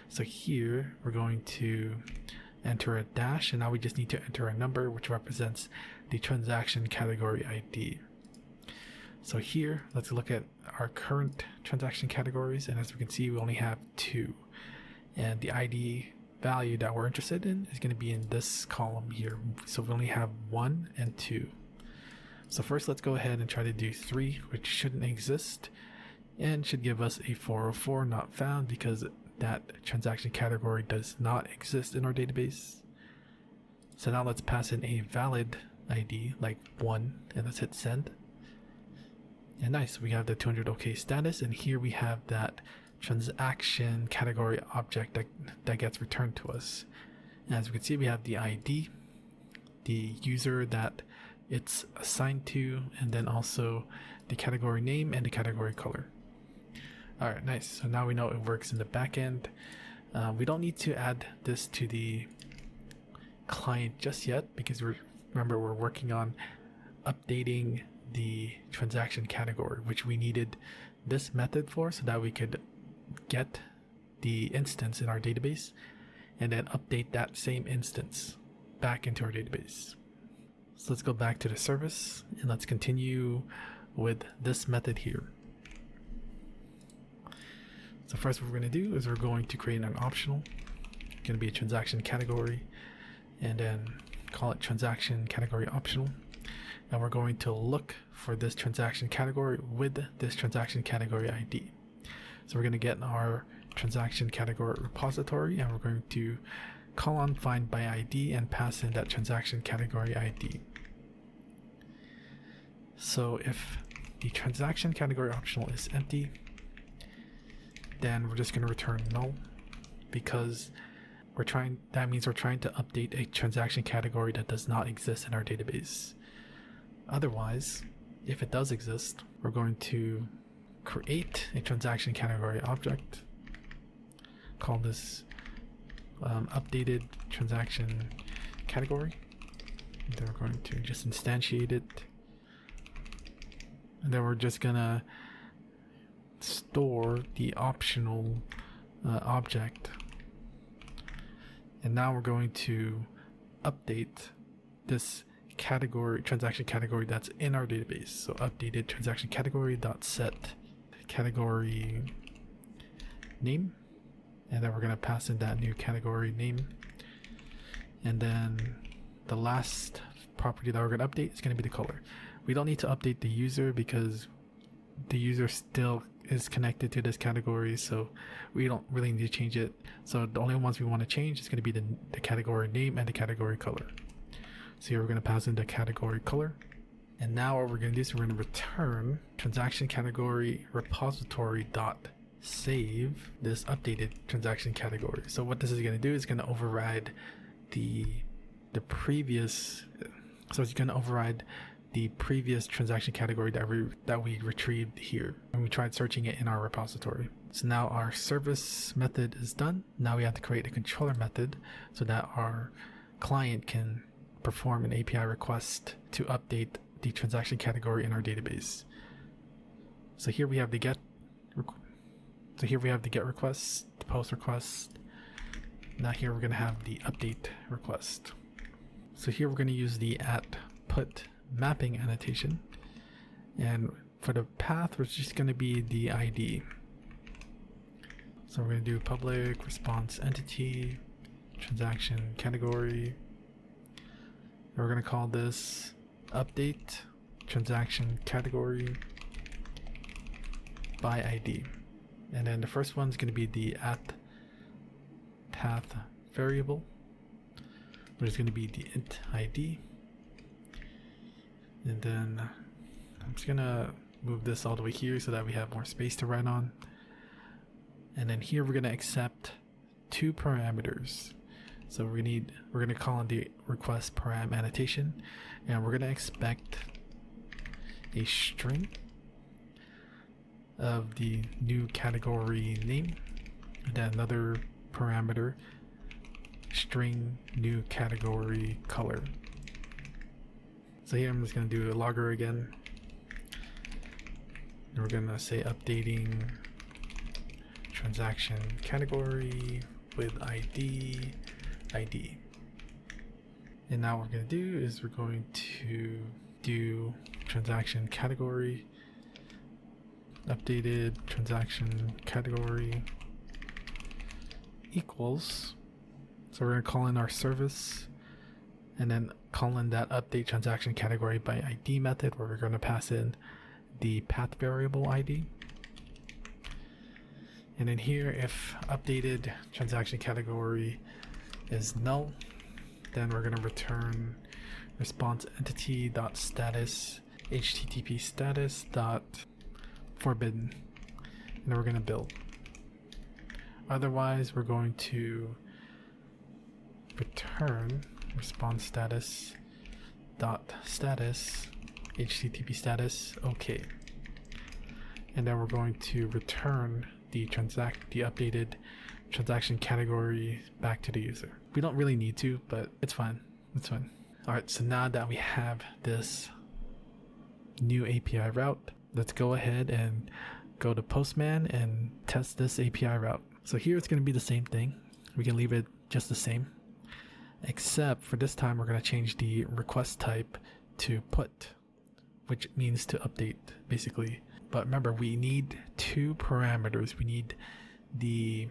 So here we're going to enter a dash, and now we just need to enter a number which represents the transaction category ID. So here, let's look at our current transaction categories, and as we can see, we only have 2, and the ID value that we're interested in is going to be in this column here. So we only have 1 and 2. So first, let's go ahead and try to do 3, which shouldn't exist, and should give us a 404 not found, because that transaction category does not exist in our database. So now let's pass in a valid ID like 1, and let's hit send. And nice, we have the 200 OK status, and here we have that transaction category object that gets returned to us. And as we can see, we have the ID, the user that it's assigned to, and then also the category name and the category color. Alright, nice. So now we know it works in the backend. We don't need to add this to the client just yet, because remember we're working on updating the transaction category, which we needed this method for, so that we could get the instance in our database and then update that same instance back into our database. So let's go back to the service and let's continue with this method here. So first what we're going to do is we're going to create an optional, going to be a transaction category, and then call it transaction category optional. And we're going to look for this transaction category with this transaction category ID. So we're going to get our transaction category repository, and we're going to call on find by ID and pass in that transaction category ID. So if the transaction category optional is empty, then we're just going to return null, because that means we're trying to update a transaction category that does not exist in our database. Otherwise, if it does exist, we're going to create a transaction category object, call this updated transaction category, and then we're going to just instantiate it, and then we're just gonna store the optional object, and now we're going to update this category, transaction category that's in our database. So updated transaction category dot set category name, and then we're going to pass in that new category name, and then the last property that we're going to update is going to be the color. We don't need to update the user because the user still is connected to this category, so we don't really need to change it. So the only ones we want to change is going to be the category name and the category color. So here we're going to pass in the category color. And now what we're going to do is we're going to return transaction category repository dot save this updated transaction category. So what this is going to do is going to override the previous. So it's going to override the previous transaction category that we retrieved here when we tried searching it in our repository. So now our service method is done. Now we have to create a controller method so that our client can perform an API request to update the transaction category in our database. So here we have the get request, the post request. Now here we're going to have the update request. So here we're going to use the @put mapping annotation, and for the path we're just going to be the ID. So we're going to do public response entity transaction category. And we're going to call this update transaction category by ID. And then the first one's going to be the @path variable, which is going to be the int ID. And then I'm just going to move this all the way here so that we have more space to write on. And then here we're going to accept two parameters. So we're going to call on the request param annotation, and we're going to expect a string of the new category name, and then another parameter, string new category color. So here I'm just going to do a logger again, and we're going to say updating transaction category with ID. And now what we're going to do is we're going to do transaction category, updated transaction category equals. So we're going to call in our service and then call in that update transaction category by ID method, where we're going to pass in the path variable ID. And then here, if updated transaction category is null, then we're going to return response entity dot status http status dot forbidden, and then we're going to build. Otherwise, we're going to return response status dot status http status okay, and then we're going to return the updated transaction category back to the user. We don't really need to, but it's fine. Alright, so now that we have this new API route, let's go ahead and go to Postman and test this API route. So here it's going to be the same thing. We can leave it just the same, except for this time we're going to change the request type to put, which means to update basically. But remember, we need two parameters. We need the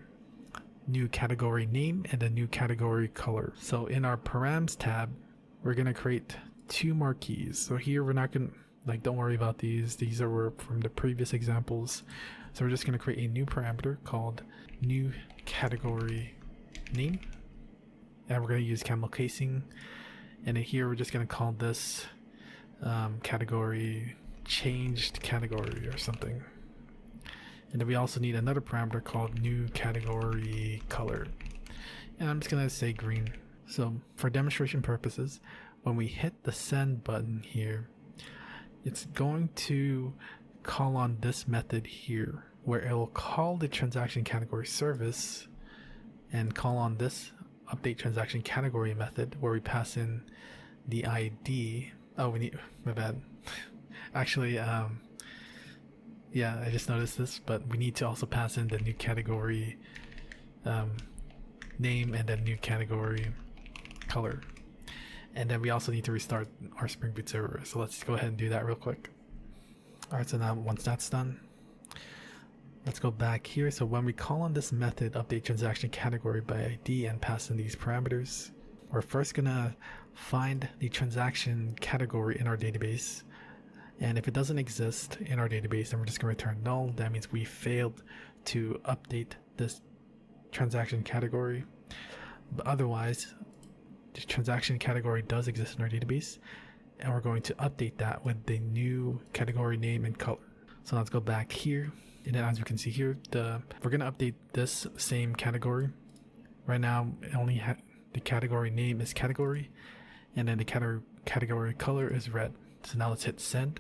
new category name and the new category color. So in our params tab, we're going to create two more keys. So here we're not going to, don't worry about these. These are from the previous examples. So we're just going to create a new parameter called new category name. And we're going to use camel casing. And in here, we're just going to call this category changed category or something. And then we also need another parameter called new category color. And I'm just going to say green. So for demonstration purposes, when we hit the send button here, it's going to call on this method here, where it will call the transaction category service and call on this update transaction category method, where we pass in the ID. Oh, my bad. Actually, yeah, I just noticed this, but we need to also pass in the new category name and then new category color. And then we also need to restart our Spring Boot server. So let's go ahead and do that real quick. Alright, so now once that's done, let's go back here. So when we call on this method, update transaction category by ID, and pass in these parameters, we're first gonna find the transaction category in our database. And if it doesn't exist in our database, then we're just going to return null. That means we failed to update this transaction category. But otherwise, the transaction category does exist in our database, and we're going to update that with the new category name and color. So let's go back here, and then as you can see here, we're going to update this same category. Right now, the category name is category, and then the category color is red. So now let's hit send.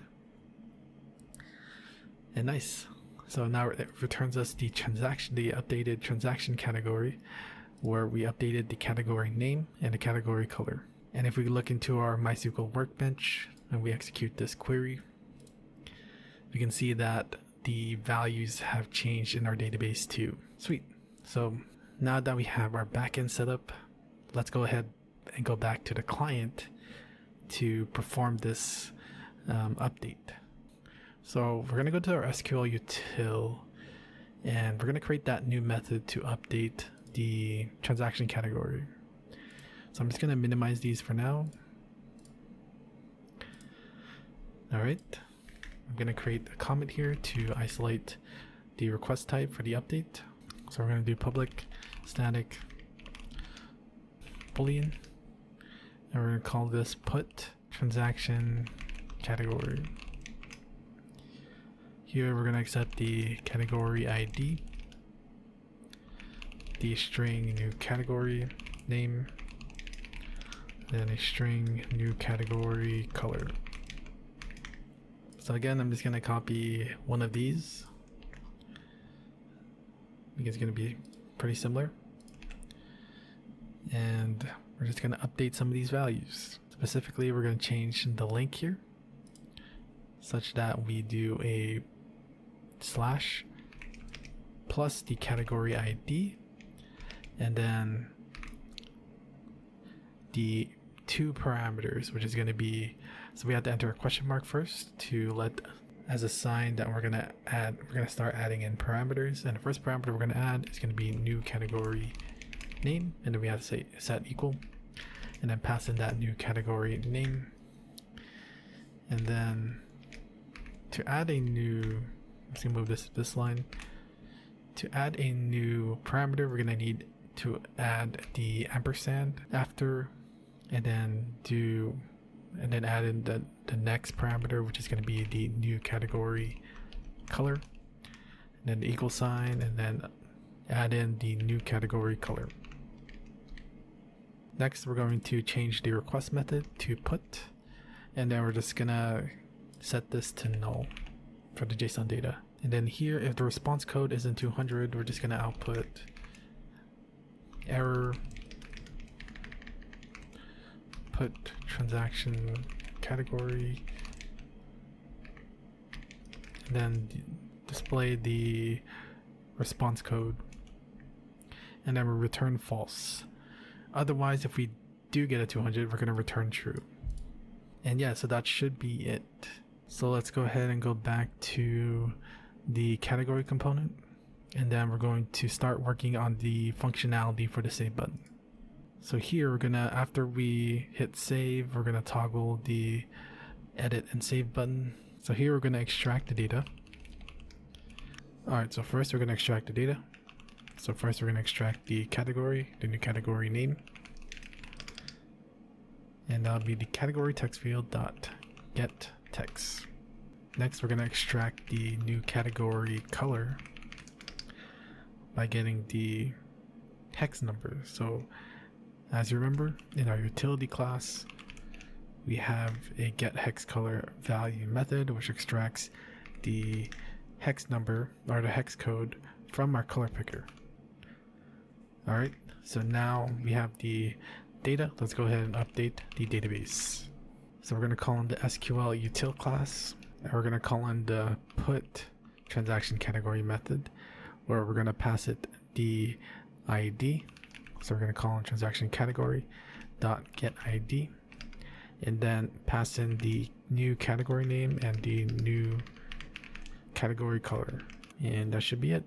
And nice. So now it returns us the updated transaction category, where we updated the category name and the category color. And if we look into our MySQL workbench and we execute this query, we can see that the values have changed in our database too. Sweet. So now that we have our backend set up, let's go ahead and go back to the client to perform this update. So we're going to go to our SQL util, and we're going to create that new method to update the transaction category. So I'm just going to minimize these for now. All right. I'm going to create a comment here to isolate the request type for the update. So we're going to do public static boolean, and we're going to call this put transaction category. Here we're going to accept the category ID, the string new category name, then a string new category color. So again, I'm just going to copy one of these. I think it's going to be pretty similar. And we're just going to update some of these values. Specifically, we're going to change the link here such that we do a slash plus the category ID, and then the two parameters, which is going to be, so we have to enter a question mark first to let as a sign that we're going to start adding in parameters. And the first parameter we're going to add is going to be new category name, and then we have to say set equal, and then pass in that new category name. And then to add a new, let's move this line. To add a new parameter, we're going to need to add the ampersand after, and then add in the next parameter, which is going to be the new category color, and then the equal sign, and then add in the new category color. Next, we're going to change the request method to put, and then we're just gonna set this to null for the JSON data. And then here, if the response code isn't 200, we're just gonna output error put transaction category, and then display the response code, and then we'll return false. Otherwise, if we do get a 200, we're going to return true. And yeah, so that should be it. So let's go ahead and go back to the category component, and then we're going to start working on the functionality for the save button. So here we're gonna, after we hit save, we're gonna toggle the edit and save button. So here we're gonna extract the data. Alright, so first we're gonna extract the data. So first we're gonna extract the category, the new category name. And that'll be the category text field dot get text. Next we're gonna extract the new category color by getting the hex number. So as you remember, in our utility class, we have a getHexColor method, which extracts the hex number or the hex code from our color picker. Alright, so now we have the data. Let's go ahead and update the database. So we're going to call in the SQL util class, and we're going to call in the put transaction category method, where we're going to pass it the ID. So we're going to call in transaction category dot get ID, and then pass in the new category name and the new category color, and that should be it.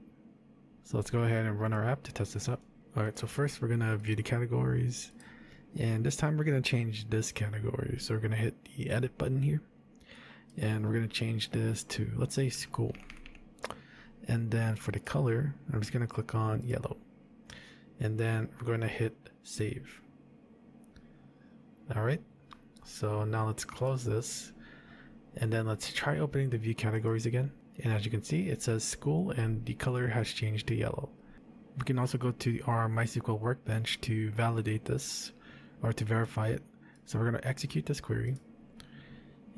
So let's go ahead and run our app to test this up. Alright, so first we're going to view the categories, and this time we're going to change this category. So we're going to hit the edit button here, and we're going to change this to, let's say, school. And then for the color, I'm just going to click on yellow, and then we're going to hit save. All right, so now let's close this, and then let's try opening the view categories again. And as you can see, it says school and the color has changed to yellow. We can also go to our MySQL workbench to validate this or to verify it. So we're going to execute this query.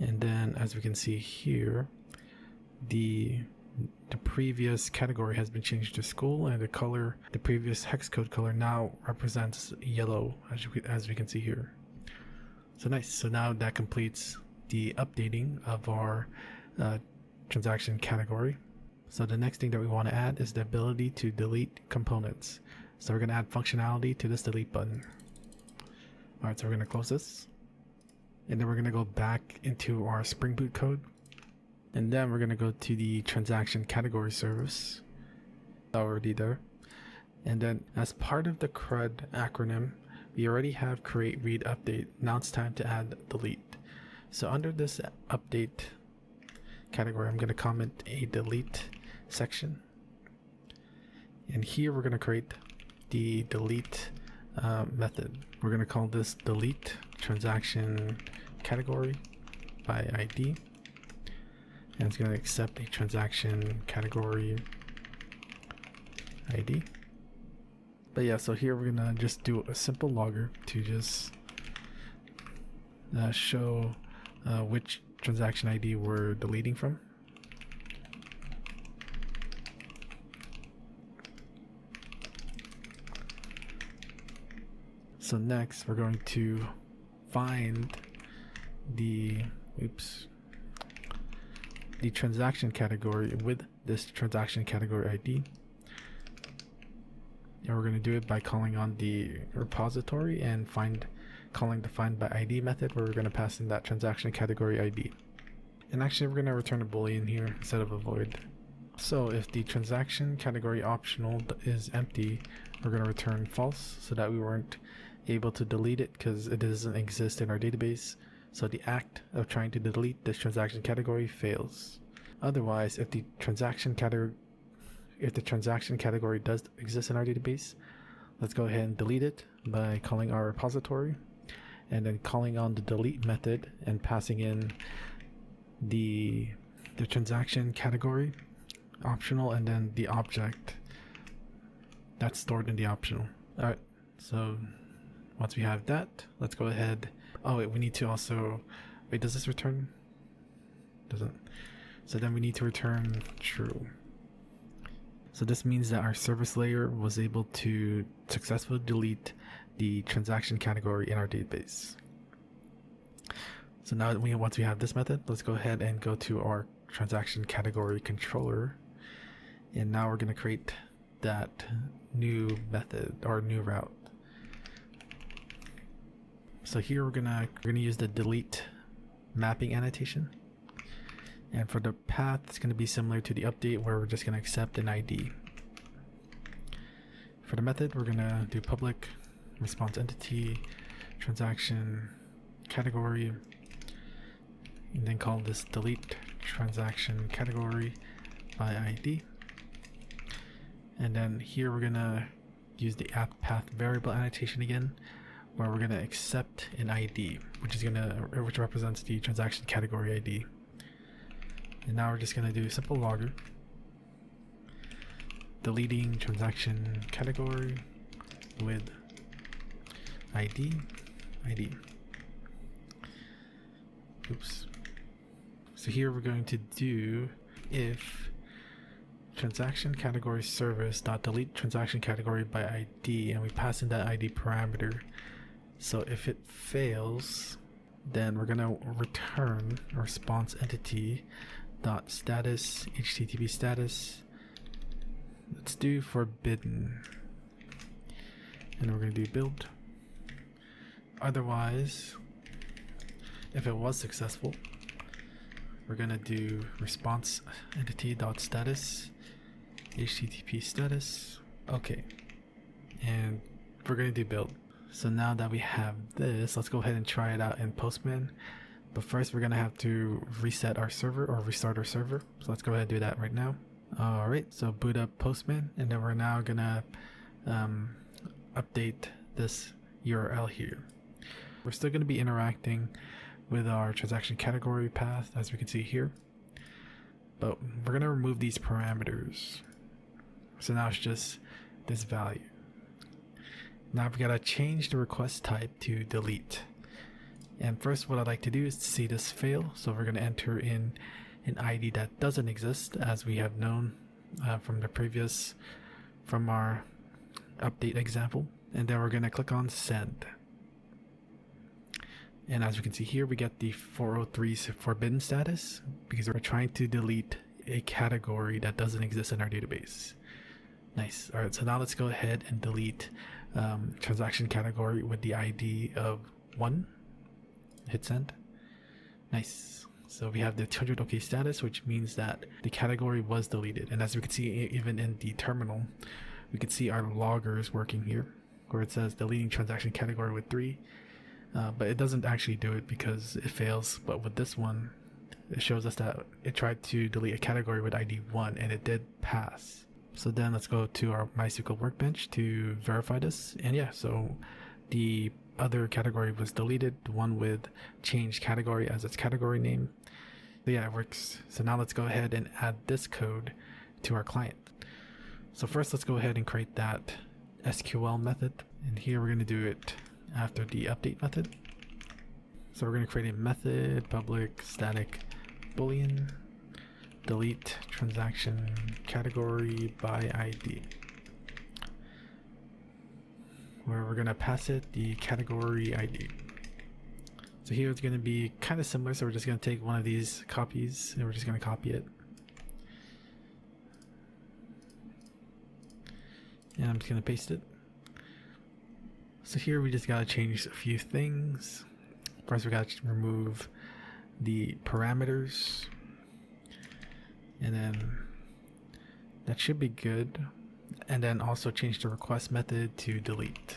And then as we can see here, the previous category has been changed to school, and the color, the previous hex code color, now represents yellow, as we can see here. So nice. So now that completes the updating of our transaction category. So the next thing that we want to add is the ability to delete components. So we're going to add functionality to this delete button. All right, so we're going to close this, and then we're going to go back into our Spring Boot code. And then we're going to go to the transaction category service, already there. And then as part of the CRUD acronym, we already have create, read, update. Now it's time to add delete. So under this update category, I'm going to comment a delete section. And here we're going to create the delete method. We're going to call this delete transaction category by ID. And it's going to accept a transaction category ID. But yeah, so here we're going to just do a simple logger to just show which transaction ID we're deleting from. So next we're going to find the transaction category with this transaction category ID. And we're going to do it by calling on the repository and calling the find by ID method, where we're going to pass in that transaction category ID. And actually we're going to return a boolean here instead of a void. So if the transaction category optional is empty, we're going to return false, so that we weren't able to delete it because it doesn't exist in our database. So the act of trying to delete this transaction category fails. Otherwise, if the transaction category does exist in our database, let's go ahead and delete it by calling our repository and then calling on the delete method and passing in the transaction category optional and then the object that's stored in the optional. All right, so once we have that, let's go ahead. Oh wait, we need to also, wait, does this return? Doesn't. So then we need to return true. So this means that our service layer was able to successfully delete the transaction category in our database. So now once we have this method, let's go ahead and go to our transaction category controller. And now we're going to create that new method or new route. So here we're gonna use the delete mapping annotation. And for the path, it's going to be similar to the update, where we're just going to accept an ID. For the method, we're going to do public response entity transaction category, and then call this delete transaction category by ID. And then here we're going to use the app path variable annotation again, where we're going to accept an ID, which represents the transaction category ID. And now we're just going to do simple logger, deleting transaction category with ID. Oops. So here we're going to do if transaction category service dot delete transaction category by ID, and we pass in that ID parameter. So if it fails, then we're going to return response entity dot status http status. Let's do forbidden, and we're going to do build. Otherwise, if it was successful, we're going to do response entity dot status http status. Okay, and we're going to do build. So now that we have this, let's go ahead and try it out in Postman. But first, we're going to have to reset our server or restart our server. So let's go ahead and do that right now. All right, so boot up Postman, and then we're now going to update this URL here. We're still going to be interacting with our transaction category path, as we can see here, but we're going to remove these parameters. So now it's just this value. Now we got to change the request type to delete. And first, what I'd like to do is to see this fail. So we're going to enter in an ID that doesn't exist, as we have known from our update example. And then we're going to click on send. And as we can see here, we get the 403 forbidden status because we're trying to delete a category that doesn't exist in our database. Nice. All right, so now let's go ahead and delete transaction category with the ID of 1. Hit send. Nice. So we have the 200 OK status, which means that the category was deleted. And as we can see, even in the terminal, we can see our loggers working here, where it says deleting transaction category with 3. But it doesn't actually do it because it fails. But with this one, it shows us that it tried to delete a category with ID 1 and it did pass. So then let's go to our MySQL workbench to verify this. And yeah, so the other category was deleted, the one with changed category as its category name. So yeah, it works. So now let's go ahead and add this code to our client. So first, let's go ahead and create that SQL method. And here we're going to do it after the update method. So we're going to create a method, public static boolean, delete transaction category by ID, where we're going to pass it the category ID. So here it's going to be kind of similar. So we're just going to take one of these copies and we're just going to copy it. And I'm just going to paste it. So here we just got to change a few things. First, we got to remove the parameters. And then that should be good. And then also change the request method to delete.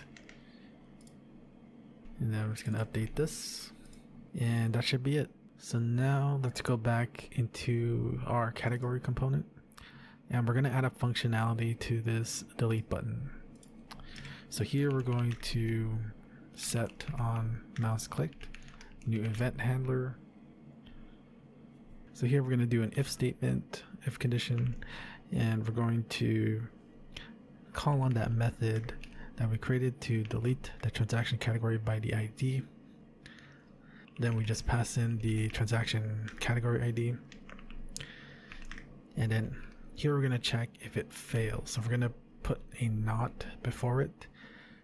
And then I'm just going to update this. And that should be it. So now let's go back into our category component. And we're going to add a functionality to this delete button. So here we're going to set on mouse clicked, new event handler. So here we're going to do an if statement, if condition, and we're going to call on that method that we created to delete the transaction category by the ID. Then we just pass in the transaction category ID. And then here we're going to check if it fails. So we're going to put a not before it.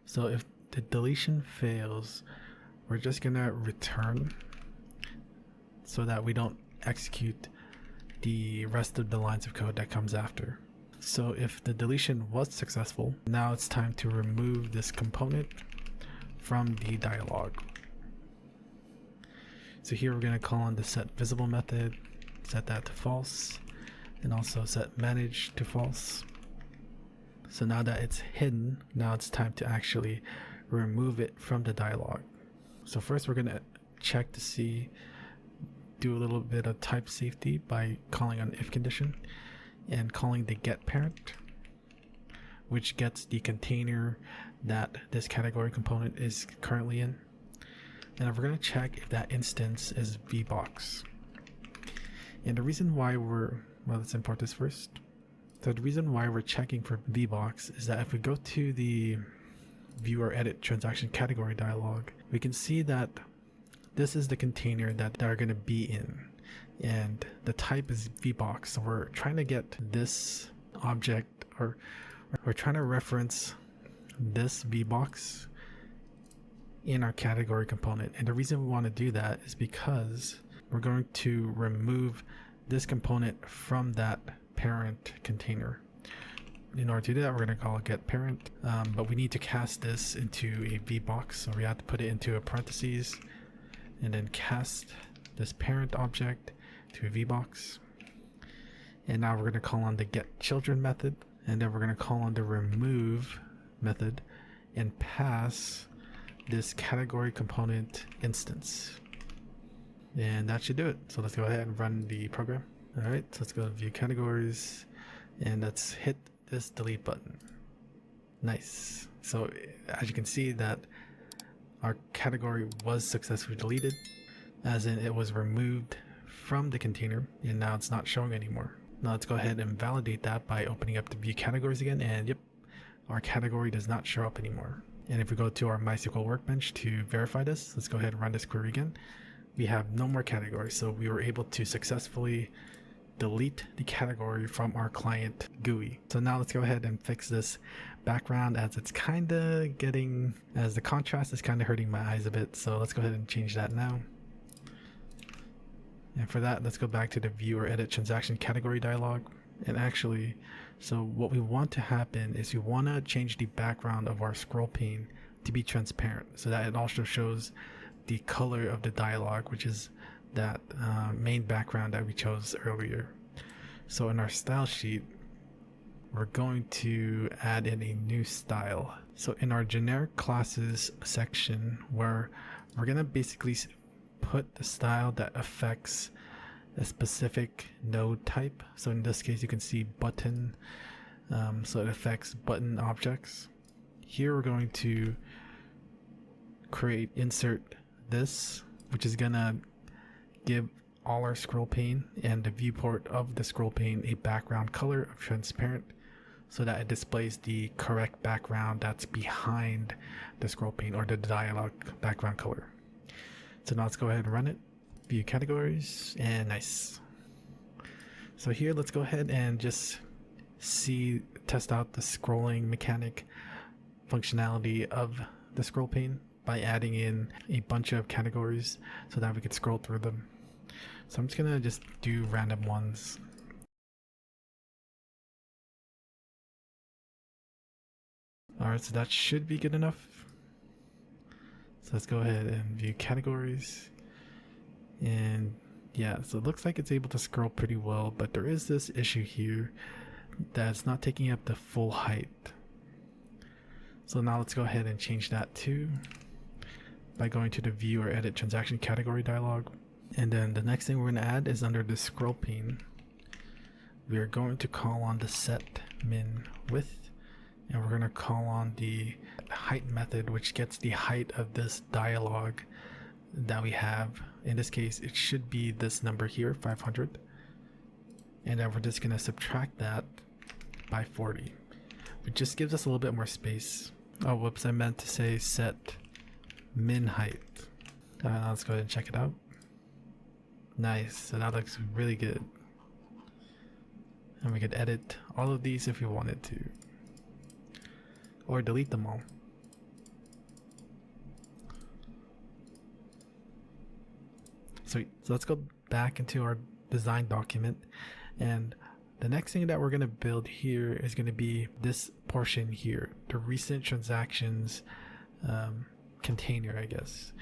So if the deletion fails, we're just going to return so that we don't execute the rest of the lines of code that comes after. So if the deletion was successful, now it's time to remove this component from the dialog. So here we're going to call on the set visible method, set that to false, and also set manage to false. So now that it's hidden, now it's time to actually remove it from the dialog. So first we're going to check to see, do a little bit of type safety by calling an if condition and calling the get parent, which gets the container that this category component is currently in. And we're going to check if that instance is VBox. And the reason why let's import this first. So the reason why we're checking for VBox is that if we go to the view or edit transaction category dialog, we can see that this is the container that they're going to be in. And the type is VBox. So we're trying to get this object, or we're trying to reference this VBox in our category component. And the reason we want to do that is because we're going to remove this component from that parent container. In order to do that, we're going to call get parent, but we need to cast this into a VBox. So we have to put it into a parentheses and then cast this parent object to a VBox. And now we're going to call on the get children method, and then we're going to call on the remove method and pass this category component instance. And that should do it. So let's go ahead and run the program. All right, so let's go to view categories and let's hit this delete button. Nice. So as you can see that our category was successfully deleted, as in it was removed from the container and now it's not showing anymore. Now let's go ahead and validate that by opening up the view categories again, and yep, our category does not show up anymore. And if we go to our MySQL workbench to verify this, let's go ahead and run this query again. We have no more categories, so we were able to successfully delete the category from our client GUI. So now let's go ahead and fix this background, as it's kind of getting, as the contrast is kind of hurting my eyes a bit. So let's go ahead and change that now. And for that, let's go back to the view or edit transaction category dialog. And actually, so what we want to happen is we want to change the background of our scroll pane to be transparent, so that it also shows the color of the dialog, which is that main background that we chose earlier. So in our style sheet, we're going to add in a new style. So in our generic classes section, where we're going to basically put the style that affects a specific node type. So in this case, you can see button, so it affects button objects. Here we're going to insert this, which is gonna give all our scroll pane and the viewport of the scroll pane a background color of transparent, so that it displays the correct background that's behind the scroll pane, or the dialog background color. So now let's go ahead and run it. View categories, and nice. So here, let's go ahead and just test out the scrolling mechanic functionality of the scroll pane by adding in a bunch of categories so that we could scroll through them. So I'm just gonna do random ones. Alright, so that should be good enough. So let's go ahead and view categories. And yeah, so it looks like it's able to scroll pretty well, but there is this issue here that's not taking up the full height. So now let's go ahead and change that too by going to the view or edit transaction category dialog. And then the next thing we're going to add is under the scroll pane. We are going to call on the set min width, and we're going to call on the height method, which gets the height of this dialog that we have. In this case, it should be this number here, 500. And then we're just going to subtract that by 40, which just gives us a little bit more space. Oh, whoops, I meant to say set min height. Let's go ahead and check it out. Nice, so that looks really good. And we could edit all of these if we wanted to, or delete them all. Sweet. So let's go back into our design document, and the next thing that we're going to build here is going to be this portion here, the recent transactions container, I guess.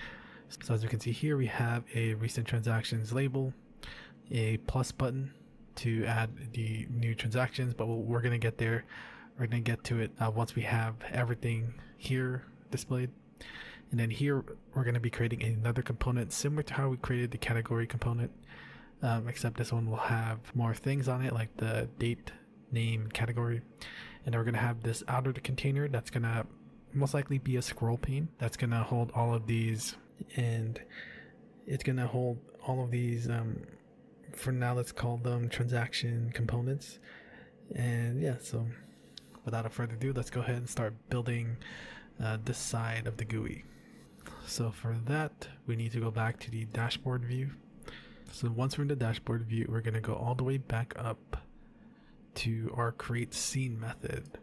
So as you can see here, we have a recent transactions label, a plus button to add the new transactions, but we're going to get there. We're going to get to it once we have everything here displayed. And then here, we're going to be creating another component similar to how we created the category component, except this one will have more things on it, like the date, name, category. And then we're going to have this outer container that's going to most likely be a scroll pane that's going to hold all of these, and it's going to hold all of these, for now let's call them transaction components. And yeah, so without further ado, let's go ahead and start building this side of the GUI. So for that, we need to go back to the dashboard view. So once we're in the dashboard view, we're going to go all the way back up to our create scene method.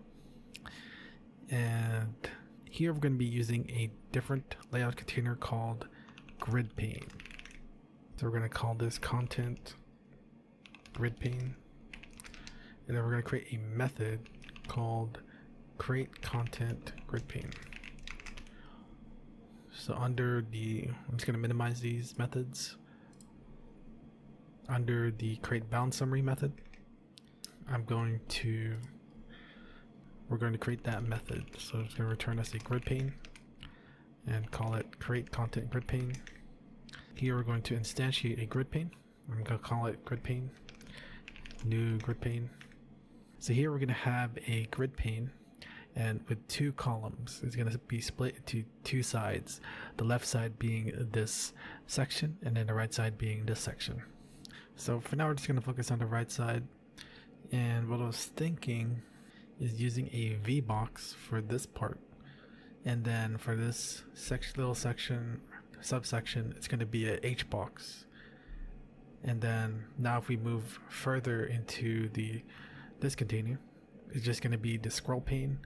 And here we're going to be using a different layout container called grid pane. So we're going to call this content grid pane. And then we're going to create a method called create content grid pane. So under the, I'm just going to minimize these methods. Under the create bound summary method, we're going to create that method. So it's going to return us a grid pane and call it create content grid pane. Here we're going to instantiate a grid pane. I'm going to call it grid pane, new grid pane. So here we're going to have a grid pane, and with 2 columns. It's going to be split into 2 sides, the left side being this section and then the right side being this section. So for now we're just going to focus on the right side, and what I was thinking is using a VBox for this part, and then for this little section, subsection, it's going to be a HBox. And then now if we move further into this container, it's just going to be the scroll pane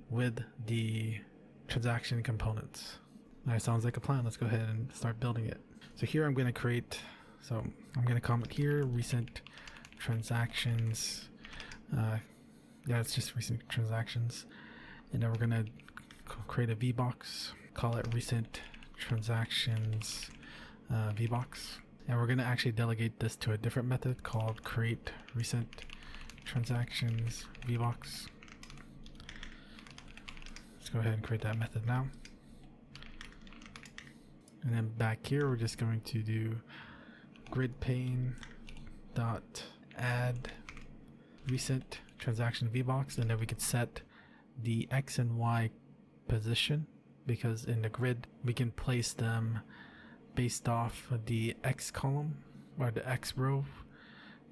with the transaction components. That sounds like a plan. Let's go ahead and start building it. So here I'm going to create, so I'm going to comment here recent transactions. Yeah, it's just recent transactions. And then we're going to create a VBox, call it recent transactions VBox. And we're going to actually delegate this to a different method called create recent transactions VBox. Let's go ahead and create that method now. And then back here, we're just going to do grid pane dot add recent transaction VBox, and then we could set the X and Y position, because in the grid we can place them based off the X column or the X row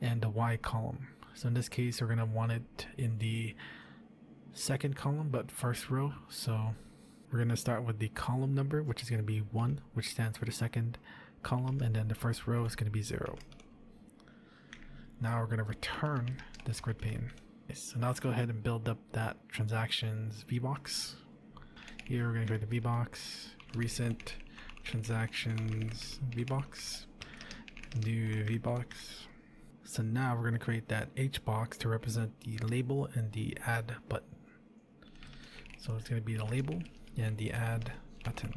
and the Y column. So in this case we're going to want it in the second column but first row. So we're going to start with the column number, which is going to be 1, which stands for the second column, and then the first row is going to be 0. Now we're going to return this grid pane. So now let's go ahead and build up that transactions VBox. Here we're going to create the VBox, recent transactions VBox, new VBox. So now we're going to create that HBox to represent the label and the add button. So it's going to be the label and the add button.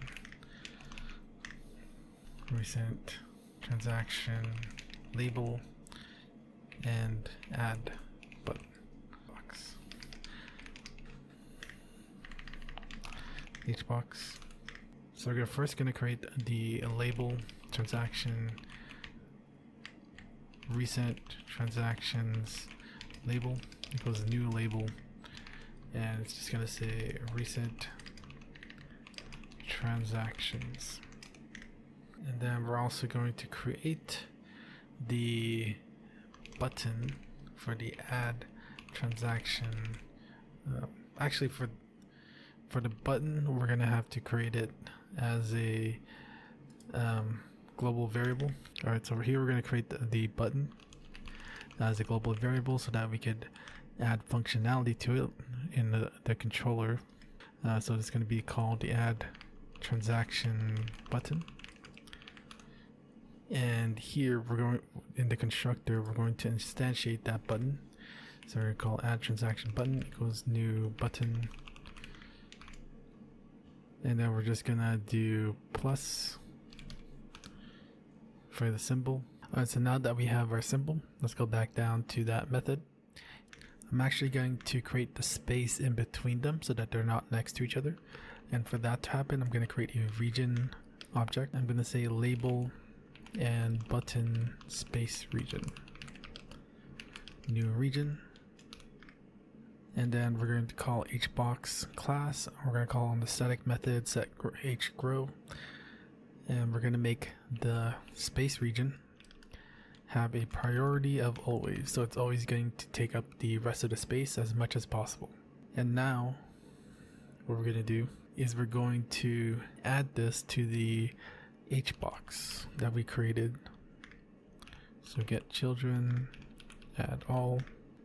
Recent transaction label and add button box. HBox. So we're first going to create the label transaction recent transactions label equals new label, and it's just going to say recent transactions. And then we're also going to create the button for the add transaction. Actually, for the button, we're going to have to create it as a global variable. Alright, so over here we're going to create the button as a global variable so that we could add functionality to it in the controller. So it's going to be called the add transaction button. And here we're going, in the constructor, we're going to instantiate that button. So we're going to call add transaction button equals new button. And then we're just gonna do plus for the symbol. Alright, so now that we have our symbol, let's go back down to that method. I'm actually going to create the space in between them so that they're not next to each other. And for that to happen, I'm going to create a region object. I'm going to say label and button space region. New region. And then we're going to call HBox class. We're going to call on the static method set hgrow. And we're going to make the space region have a priority of always. So it's always going to take up the rest of the space as much as possible. And now what we're going to do is we're going to add this to the HBox that we created. So get children, add all.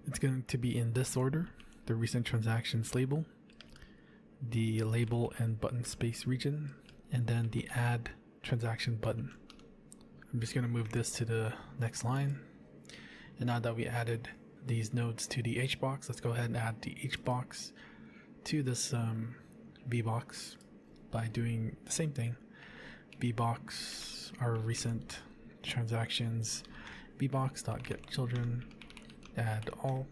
It's going to be in this order: the recent transactions label, the label and button space region, and then the add transaction button. I'm just going to move this to the next line. And now that we added these nodes to the HBox, let's go ahead and add the HBox to this VBox by doing the same thing. VBox, our recent transactions, VBox.getChildren, add all.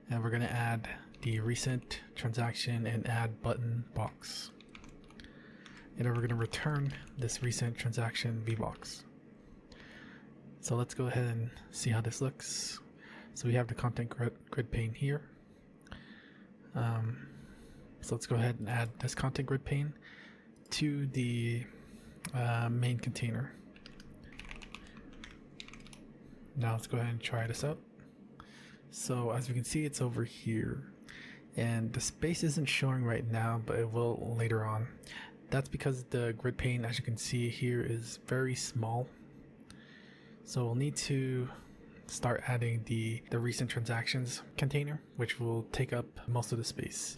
And we're going to add the recent transaction and add button box. And then we're going to return this recent transaction VBox. So let's go ahead and see how this looks. So we have the content grid pane here. So let's go ahead and add this content grid pane to the main container. Now let's go ahead and try this out. So as we can see, it's over here, and the space isn't showing right now, but it will later on. That's because the grid pane, as you can see here, is very small. So we'll need to start adding the recent transactions container, which will take up most of the space.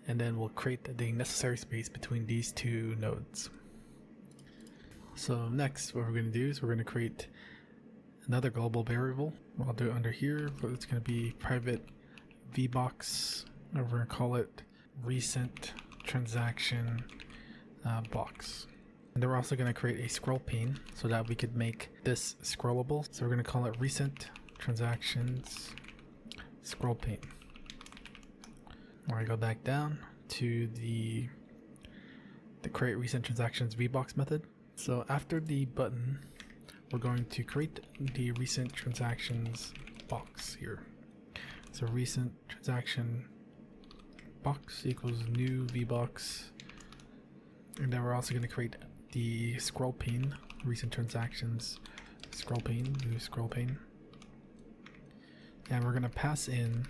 And then we'll create the necessary space between these two nodes. So next, what we're going to do is we're going to create another global variable. I'll do it under here, but it's going to be private vbox. We're going to call it recent transaction box. And then we're also going to create a scroll pane so that we could make this scrollable. So we're going to call it recent transactions scroll pane. We're going to go back down to the create recent transactions vbox method. So after the button, we're going to create the recent transactions box here. So recent transaction box equals new vbox. And then we're also going to create the scroll pane, recent transactions scroll pane, new scroll pane. And we're going to pass in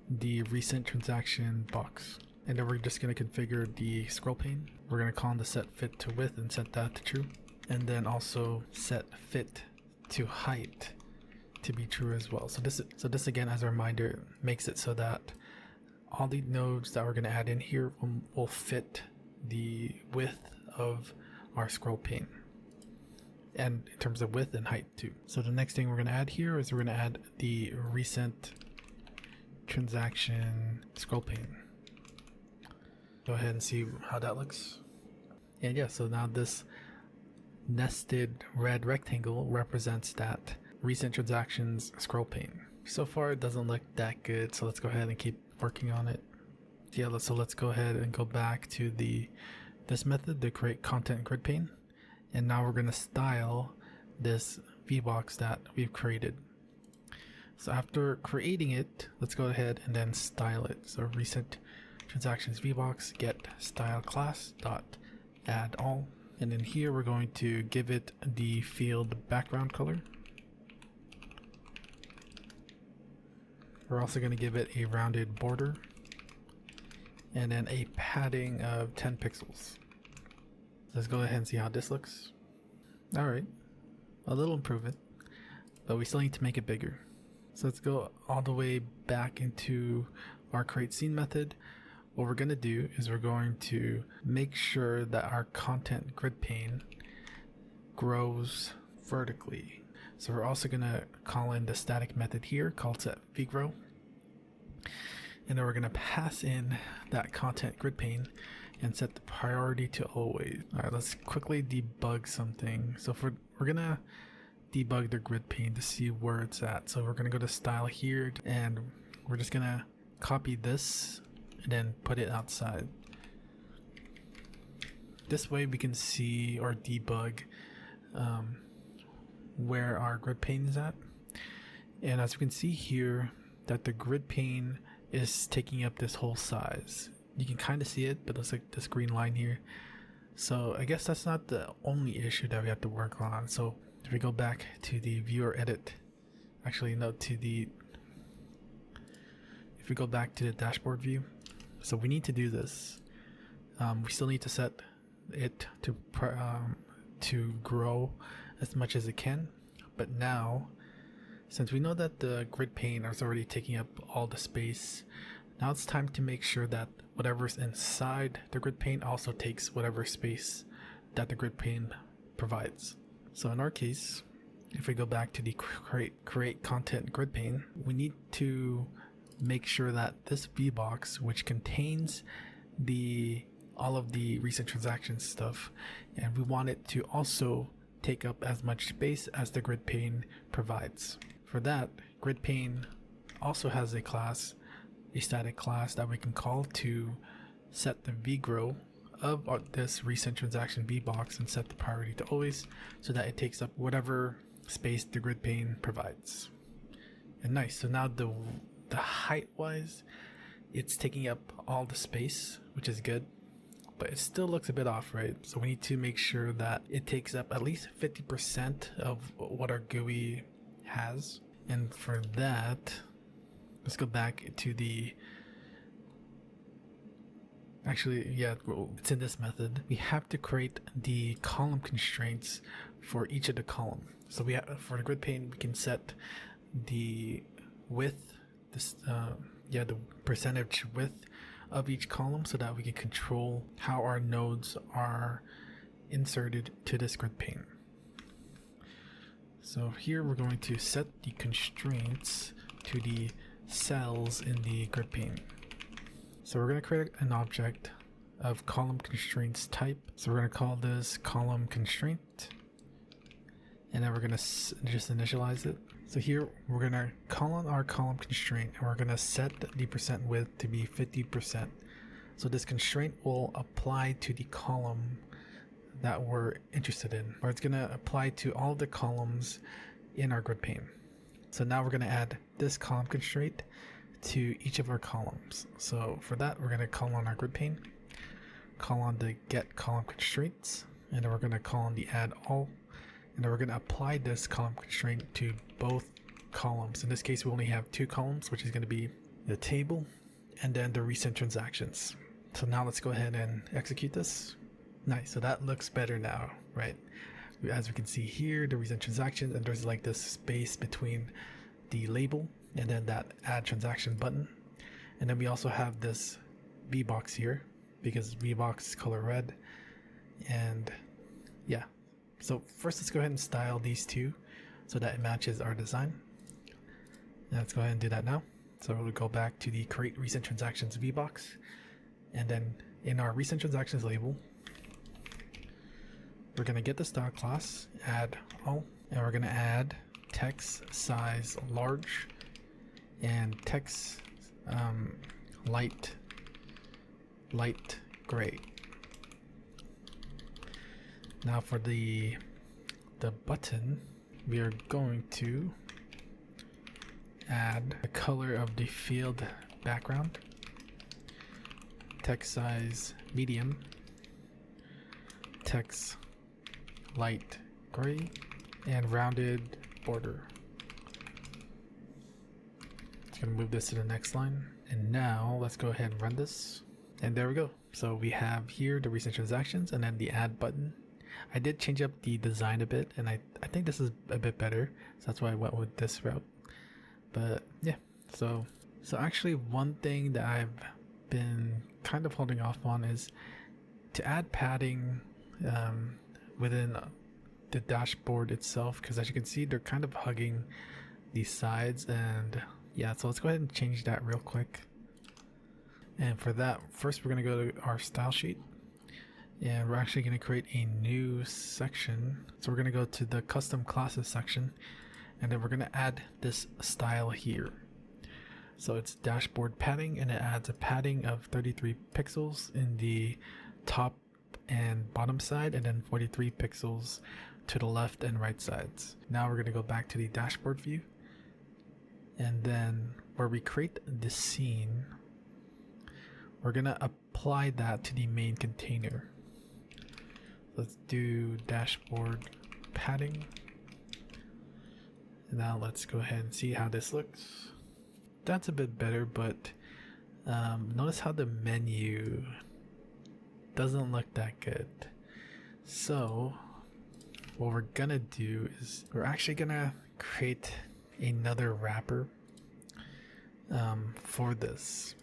the recent transaction box. And then we're just going to configure the scroll pane. We're going to call on the set fit to width and set that to true. And then also set fit to height to be true as well. So this again, as a reminder, makes it so that all the nodes that we're going to add in here will fit the width of our scroll pane, and in terms of width and height too. So the next thing we're going to add here is we're going to add the recent transaction scroll pane. Go ahead and see how that looks. And yeah, so now this nested red rectangle represents that recent transactions scroll pane. So far it doesn't look that good, so let's go ahead and keep working on it. Yeah, so let's go ahead and go back to this method to create content grid pane, and now we're going to style this vbox that we've created. So after creating it, let's go ahead and then style it. So recent transactions vbox get style class dot add all, and then here we're going to give it the field background color. We're also going to give it a rounded border and then a padding of 10 pixels. Let's go ahead and see how this looks. Alright, a little improvement, but we still need to make it bigger. So let's go all the way back into our create scene method. What we're going to do is we're going to make sure that our content grid pane grows vertically. So we're also going to call in the static method here called set vgrow. And then we're going to pass in that content grid pane and set the priority to always. Alright, let's quickly debug something. So we're going to debug the grid pane to see where it's at. So we're going to go to style here, and we're just going to copy this and then put it outside. This way we can see or debug where our grid pane is at. And as we can see here, that the grid pane is taking up this whole size. You can kind of see it, but there's like this green line here. So I guess that's not the only issue that we have to work on. So if we go back to the viewer edit, actually no, if we go back to the dashboard view, so we need to do this. We still need to set it to grow as much as it can, but now since we know that the grid pane is already taking up all the space, now it's time to make sure that whatever's inside the grid pane also takes whatever space that the grid pane provides. So in our case, if we go back to the create content grid pane, we need to make sure that this vbox, which contains all of the recent transactions stuff, and we want it to also take up as much space as the grid pane provides. For that, grid pane also has a static class that we can call to set the vgrow of this recent transaction vbox and set the priority to always, so that it takes up whatever space the grid pane provides. And nice, so now the height wise, it's taking up all the space, which is good, but it still looks a bit off, right? So we need to make sure that it takes up at least 50% of what our GUI has. And for that, let's go back to it's in this method. We have to create the column constraints for each of the column. So for the grid pane, we can set the width, the percentage width of each column, so that we can control how our nodes are inserted to this grid pane. So here we're going to set the constraints to the cells in the grid pane. So we're going to create an object of column constraints type. So we're going to call this column constraint, and then we're going to just initialize it. So here we're going to call on our column constraint, and we're going to set the percent width to be 50%. So this constraint will apply to the column that we're interested in, or it's going to apply to all the columns in our grid pane. So now we're going to add this column constraint to each of our columns. So for that, we're going to call on our grid pane, call on the get column constraints, and then we're going to call on the add all, and then we're going to apply this column constraint to both columns. In this case, we only have two columns, which is going to be the table and then the recent transactions. So now let's go ahead and execute this. Nice. So that looks better now, right? As we can see here, the recent transactions, and there's like this space between the label and then that add transaction button. And then we also have this VBox here, because VBox is color red. And yeah, so first let's go ahead and style these two so that it matches our design. And let's go ahead and do that now. So we'll go back to the create recent transactions VBox, and then in our recent transactions label, we're going to get the style class, add all, and we're going to add text size large and text light gray. Now for the button, we are going to add the color of the field background, text size medium, text light gray, and rounded border. Just gonna move this to the next line, and now let's go ahead and run this, and there we go. So we have here the recent transactions and then the add button. I did change up the design a bit, and I think this is a bit better, so that's why I went with this route. But yeah, so actually one thing that I've been kind of holding off on is to add padding within the dashboard itself, because as you can see, they're kind of hugging these sides. And yeah, so let's go ahead and change that real quick. And for that, first we're going to go to our style sheet, and we're actually going to create a new section. So we're going to go to the custom classes section, and then we're going to add this style here. So it's dashboard padding, and it adds a padding of 33 pixels in the top and bottom side, and then 43 pixels to the left and right sides. Now we're going to go back to the dashboard view, and then where we create the scene, we're going to apply that to the main container. Let's do dashboard padding. And now let's go ahead and see how this looks. That's a bit better, but notice how the menu doesn't look that good. So what we're gonna do is we're actually gonna create another wrapper for this.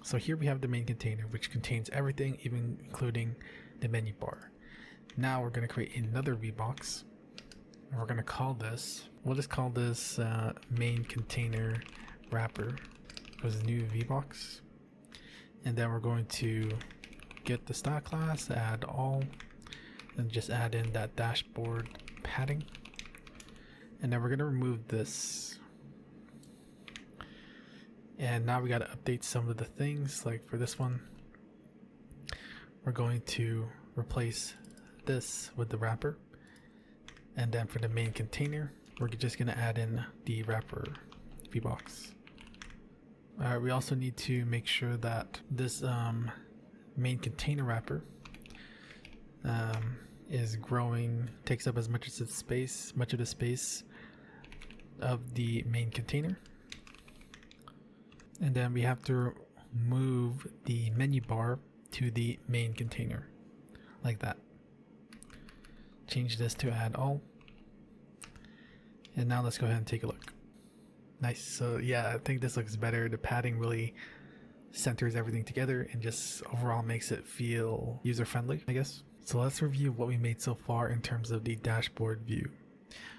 So here we have the main container, which contains everything, even including the menu bar. Now we're gonna create another VBox, and we're gonna call this, we'll just call this main container wrapper, because new VBox. And then we're going to get the style class, add all, and just add in that dashboard padding. And then we're going to remove this. And now we got to update some of the things. Like for this one, we're going to replace this with the wrapper. And then for the main container, we're just going to add in the wrapper VBox. We also need to make sure that this main container wrapper is growing, takes up as much of the space of the main container. And then we have to move the menu bar to the main container like that. Change this to add all. And now let's go ahead and take a look. Nice. So yeah, I think this looks better. The padding really centers everything together and just overall makes it feel user-friendly, I guess. So let's review what we made so far in terms of the dashboard view.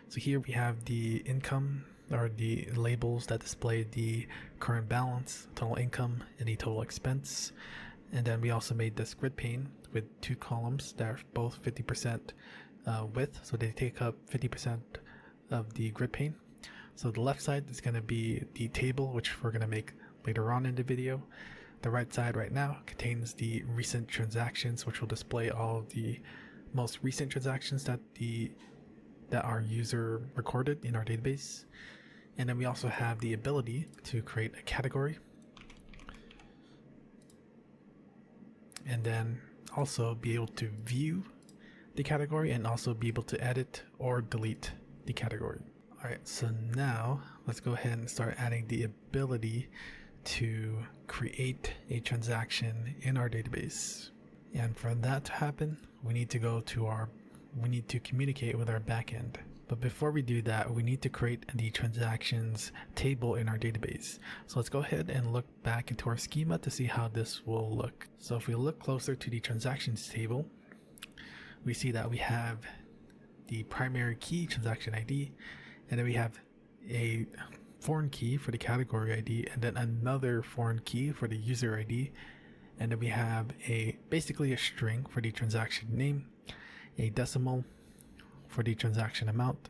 So here we have the income, or the labels that display the current balance, total income, and the total expense. And then we also made this grid pane with 2 columns that are both 50% width, so they take up 50% of the grid pane. So the left side is going to be the table, which we're going to make later on in the video. The right side right now contains the recent transactions, which will display all of the most recent transactions that our user recorded in our database. And then we also have the ability to create a category, and then also be able to view the category and also be able to edit or delete the category. Alright, so now let's go ahead and start adding the ability to create a transaction in our database. And for that to happen, we need to communicate with our backend. But before we do that, we need to create the transactions table in our database. So let's go ahead and look back into our schema to see how this will look. So if we look closer to the transactions table, we see that we have the primary key transaction ID, and then we have a foreign key for the category ID, and then another foreign key for the user ID, and then we have basically a string for the transaction name, a decimal for the transaction amount,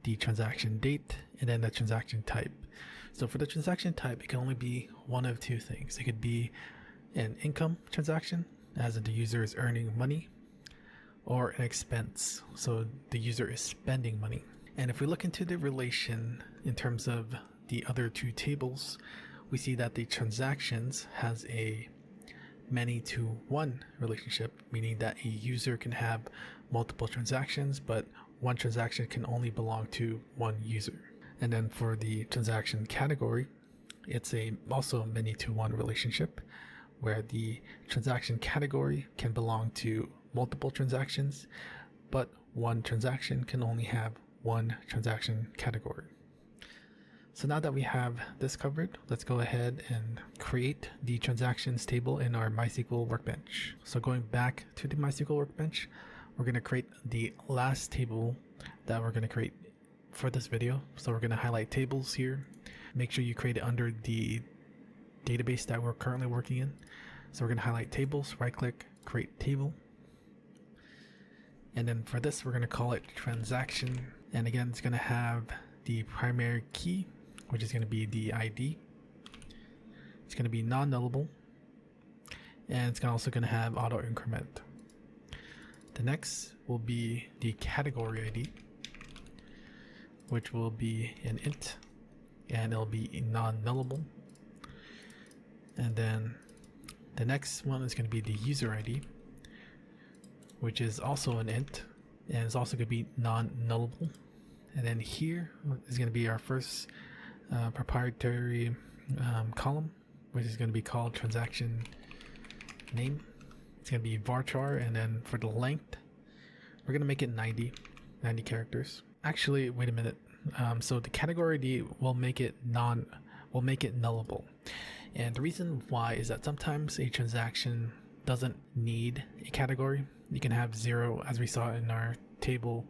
the transaction date, and then the transaction type. So for the transaction type, it can only be one of two things. It could be an income transaction, as in the user is earning money, or an expense, so the user is spending money. And if we look into the relation in terms of the other two tables, we see that the transactions has a many to one relationship, meaning that a user can have multiple transactions, but one transaction can only belong to one user. And then for the transaction category, it's also a many to one relationship, where the transaction category can belong to multiple transactions, but one transaction can only have one transaction category. So now that we have this covered, let's go ahead and create the transactions table in our MySQL workbench. So going back to the MySQL workbench, we're going to create the last table that we're going to create for this video. So we're going to highlight tables here. Make sure you create it under the database that we're currently working in. So we're going to highlight tables, right click, create table. And then for this, we're going to call it transaction. And again, it's going to have the primary key, which is going to be the ID. It's going to be non-nullable. And it's also going to have auto increment. The next will be the category ID, which will be an int, and it'll be non-nullable. And then the next one is going to be the user ID, which is also an int, and it's also going to be non-nullable. And then here is going to be our first proprietary column, which is going to be called transaction name. It's going to be varchar, and then for the length, we're going to make it 90 characters. Actually, wait a minute. So the category ID will make it nullable. And the reason why is that sometimes a transaction doesn't need a category. You can have 0, as we saw in our table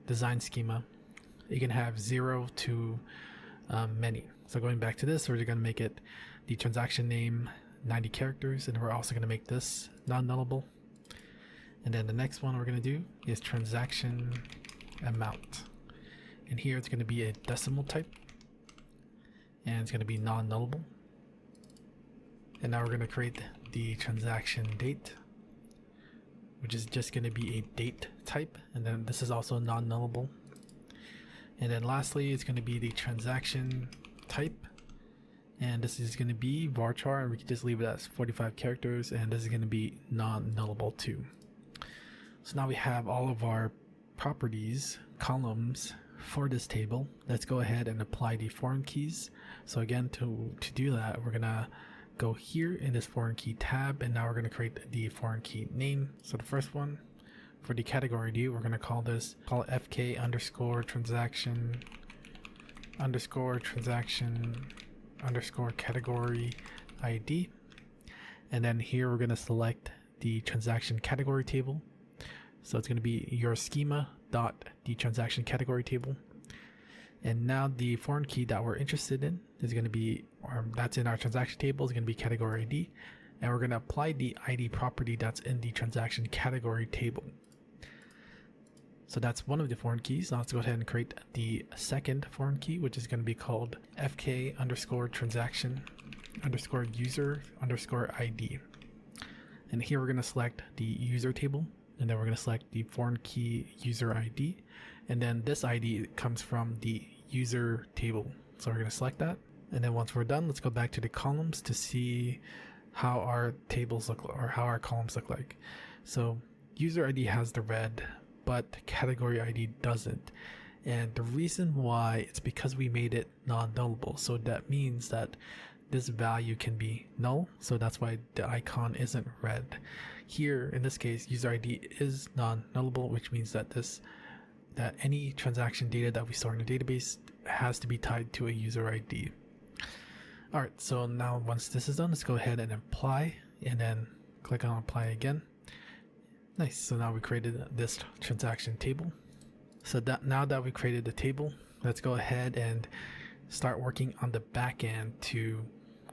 design schema. You can have 0 to many. So going back to this, we're going to make it the transaction name 90 characters, and we're also going to make this non-nullable. And then the next one we're going to do is transaction amount, and here it's going to be a decimal type, and it's going to be non-nullable. And now we're going to create the transaction date, which is just going to be a date type, and then this is also non-nullable. And then lastly, it's going to be the transaction type, And this is going to be varchar, and we can just leave it as 45 characters, and this is going to be non-nullable too. So now we have all of our properties, columns for this table. Let's go ahead and apply the foreign keys. So again, to do that, we're gonna go here in this foreign key tab, and now we're gonna create the foreign key name. So the first one for the category ID, we're gonna call it fk underscore transaction underscore category ID. And then here we're going to select the transaction category table. So it's going to be your schema dot the transaction category table. And now the foreign key that we're interested in is going to be, or that's in our transaction table, is going to be category ID. And we're going to apply the ID property that's in the transaction category table. So that's one of the foreign keys. Now let's go ahead and create the second foreign key, which is going to be called fk underscore transaction underscore user underscore ID. And here we're going to select the user table, and then we're going to select the foreign key user ID. And then this ID comes from the user table. So we're going to select that. And then once we're done, let's go back to the columns to see how our tables look, or how our columns look like. So user ID has the red, but category ID doesn't. And the reason why, it's because we made it non-nullable. So that means that this value can be null. So that's why the icon isn't red. Here, in this case, user ID is non-nullable, which means that that any transaction data that we store in the database has to be tied to a user ID. All right, so now once this is done, let's go ahead and apply, and then click on apply again. Nice, so now we created this transaction table. So now that we created the table, let's go ahead and start working on the backend to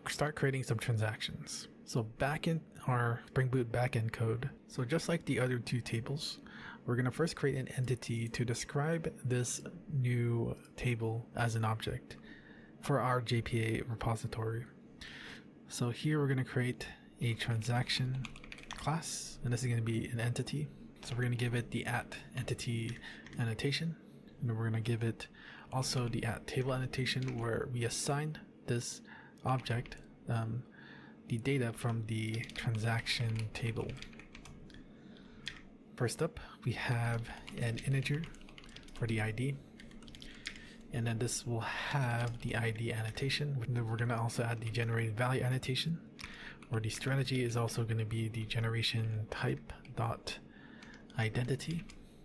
start creating some transactions. So backend, our Spring Boot backend code. So just like the other two tables, we're gonna first create an entity to describe this new table as an object for our JPA repository. So here we're gonna create a transaction class, and this is going to be an entity. So we're going to give it the @entity annotation, and then we're going to give it also the @table annotation, where we assign this object the data from the transaction table. First up, we have an integer for the ID, and then this will have the ID annotation. And then we're going to also add the generated value annotation, where the strategy is also going to be the generation type dot identity.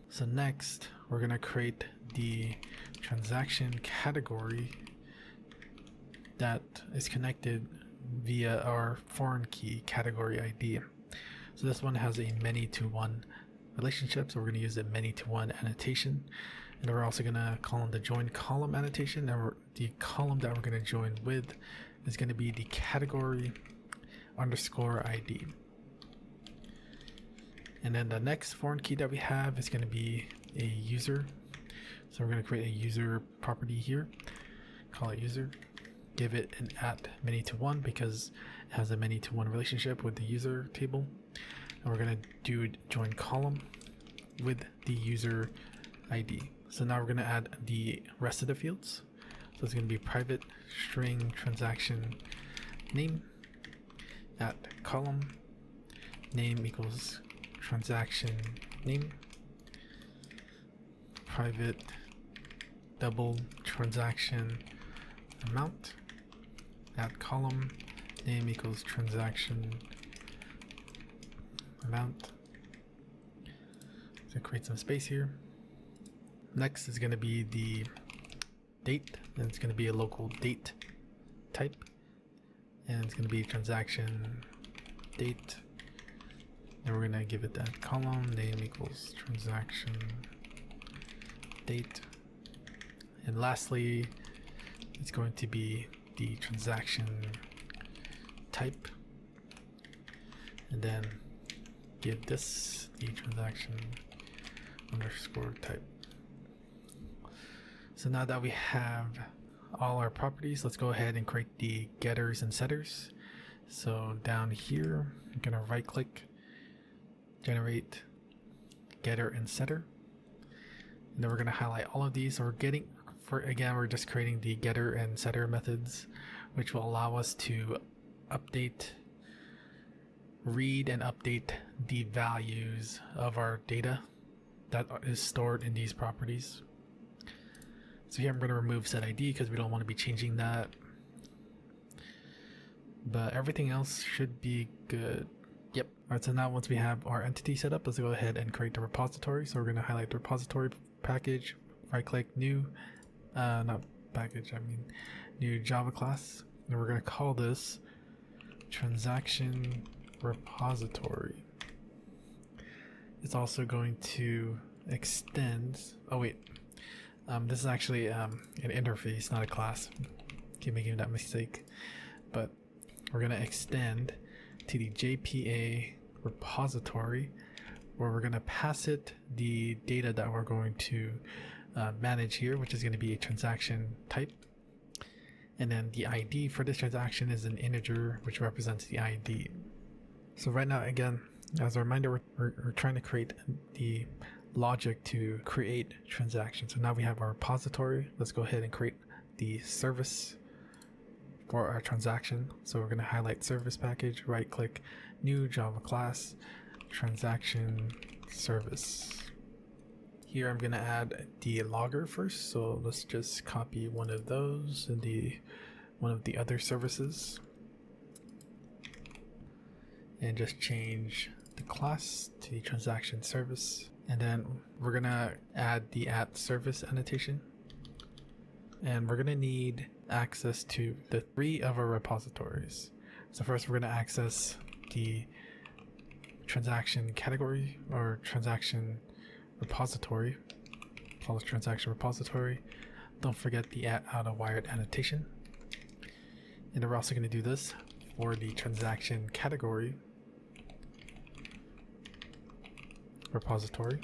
So next, we're going to create the transaction category that is connected via our foreign key category ID. So this one has a many-to-one relationship, so we're going to use the many-to-one annotation. And we're also going to call in the join column annotation, and the column that we're going to join with is going to be the category underscore ID. And then the next foreign key that we have is going to be a user. So we're going to create a user property here, call it user, give it an @many-to-one because it has a many-to-one relationship with the user table. And we're going to do join column with the user ID. So now we're going to add the rest of the fields. So it's going to be private string transaction name @column name equals transaction name, private double transaction amount @column name equals transaction amount. So create some space here. Next is going to be the date, and it's going to be a local date type, and it's going to be transaction date, and we're going to give it that column name equals transaction date. And lastly, it's going to be the transaction type, and then give this the transaction underscore type. So now that we have all our properties, let's go ahead and create the getters and setters. So down here, I'm gonna right click, generate getter and setter, and then we're gonna highlight all of these. So we're just creating the getter and setter methods which will allow us to read and update the values of our data that is stored in these properties. So here I'm going to remove setID because we don't want to be changing that. But everything else should be good. Yep. Alright, so now once we have our entity set up, let's go ahead and create the repository. So we're going to highlight the repository package, right click, new, not package, I mean new Java class. And we're going to call this transaction repository. It's also going to extend, oh wait, this is actually an interface, not a class. Keep making that mistake. But we're going to extend to the JPA repository, where we're going to pass it the data that we're going to manage here, which is going to be a transaction type. And then the ID for this transaction is an integer, which represents the ID. So right now, again, as a reminder, we're trying to create the logic to create transactions. So now we have our repository. Let's go ahead and create the service for our transaction. So we're going to highlight service package, right click, new Java class, transaction service. Here I'm going to add the logger first. So let's just copy one of those in one of the other services and just change the class to the transaction service. And then we're going to add the @service annotation. And we're going to need access to the 3 of our repositories. So first we're going to access the transaction category or transaction repository. Call this transaction repository. Don't forget the @out-of-wired annotation. And we're also going to do this for the transaction category repository.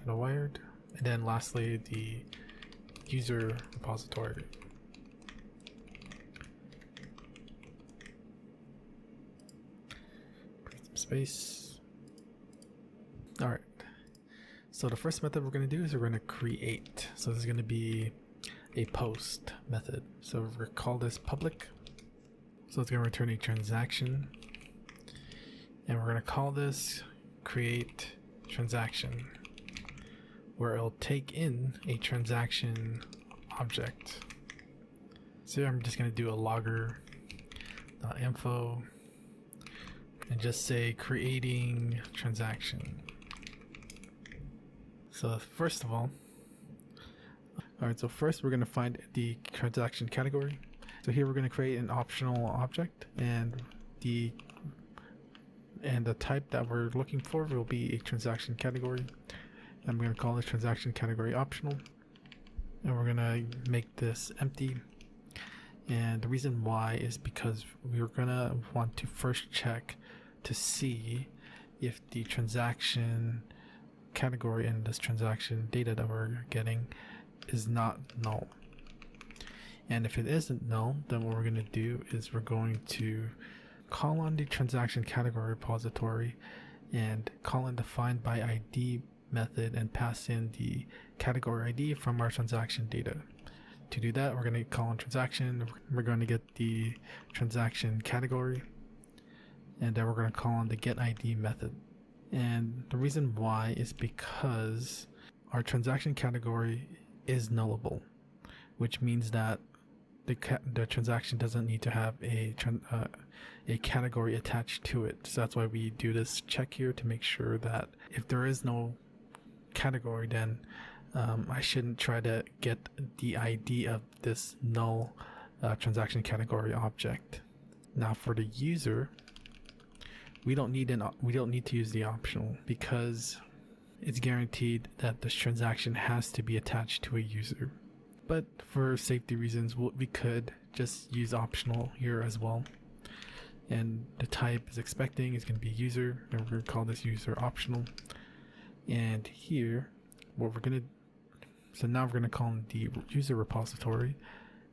Out-of-wired. And then lastly, the user repository. Create some space. Alright. So the first method we're going to do is we're going to create. So this is going to be a post method. So we're going to call this public. So it's going to return a transaction. And we're going to call this create transaction, where it'll take in a transaction object. So here I'm just going to do a logger.info and just say creating transaction. So first of all, so first we're going to find the transaction category. So here we're going to create an optional object, and the type that we're looking for will be a transaction category. I'm going to call this transaction category optional, and we're going to make this empty. And the reason why is because we're going to want to first check to see if the transaction category in this transaction data that we're getting is not null. And if it isn't null, then what we're going to do is we're going to call on the transaction category repository and call in the find by ID method and pass in the category ID from our transaction data. To do that, we're going to call on transaction, we're going to get the transaction category, and then we're going to call on the getID method. And the reason why is because our transaction category is nullable, which means that the transaction doesn't need to have a category attached to it. So that's why we do this check here to make sure that if there is no category, then I shouldn't try to get the ID of this null transaction category object. Now for the user, we don't need to use the optional because it's guaranteed that this transaction has to be attached to a user. But for safety reasons, we could just use optional here as well. And the type is expecting is going to be user, and we're going to call this user optional. And here, what we're going to, so now we're going to call in the user repository,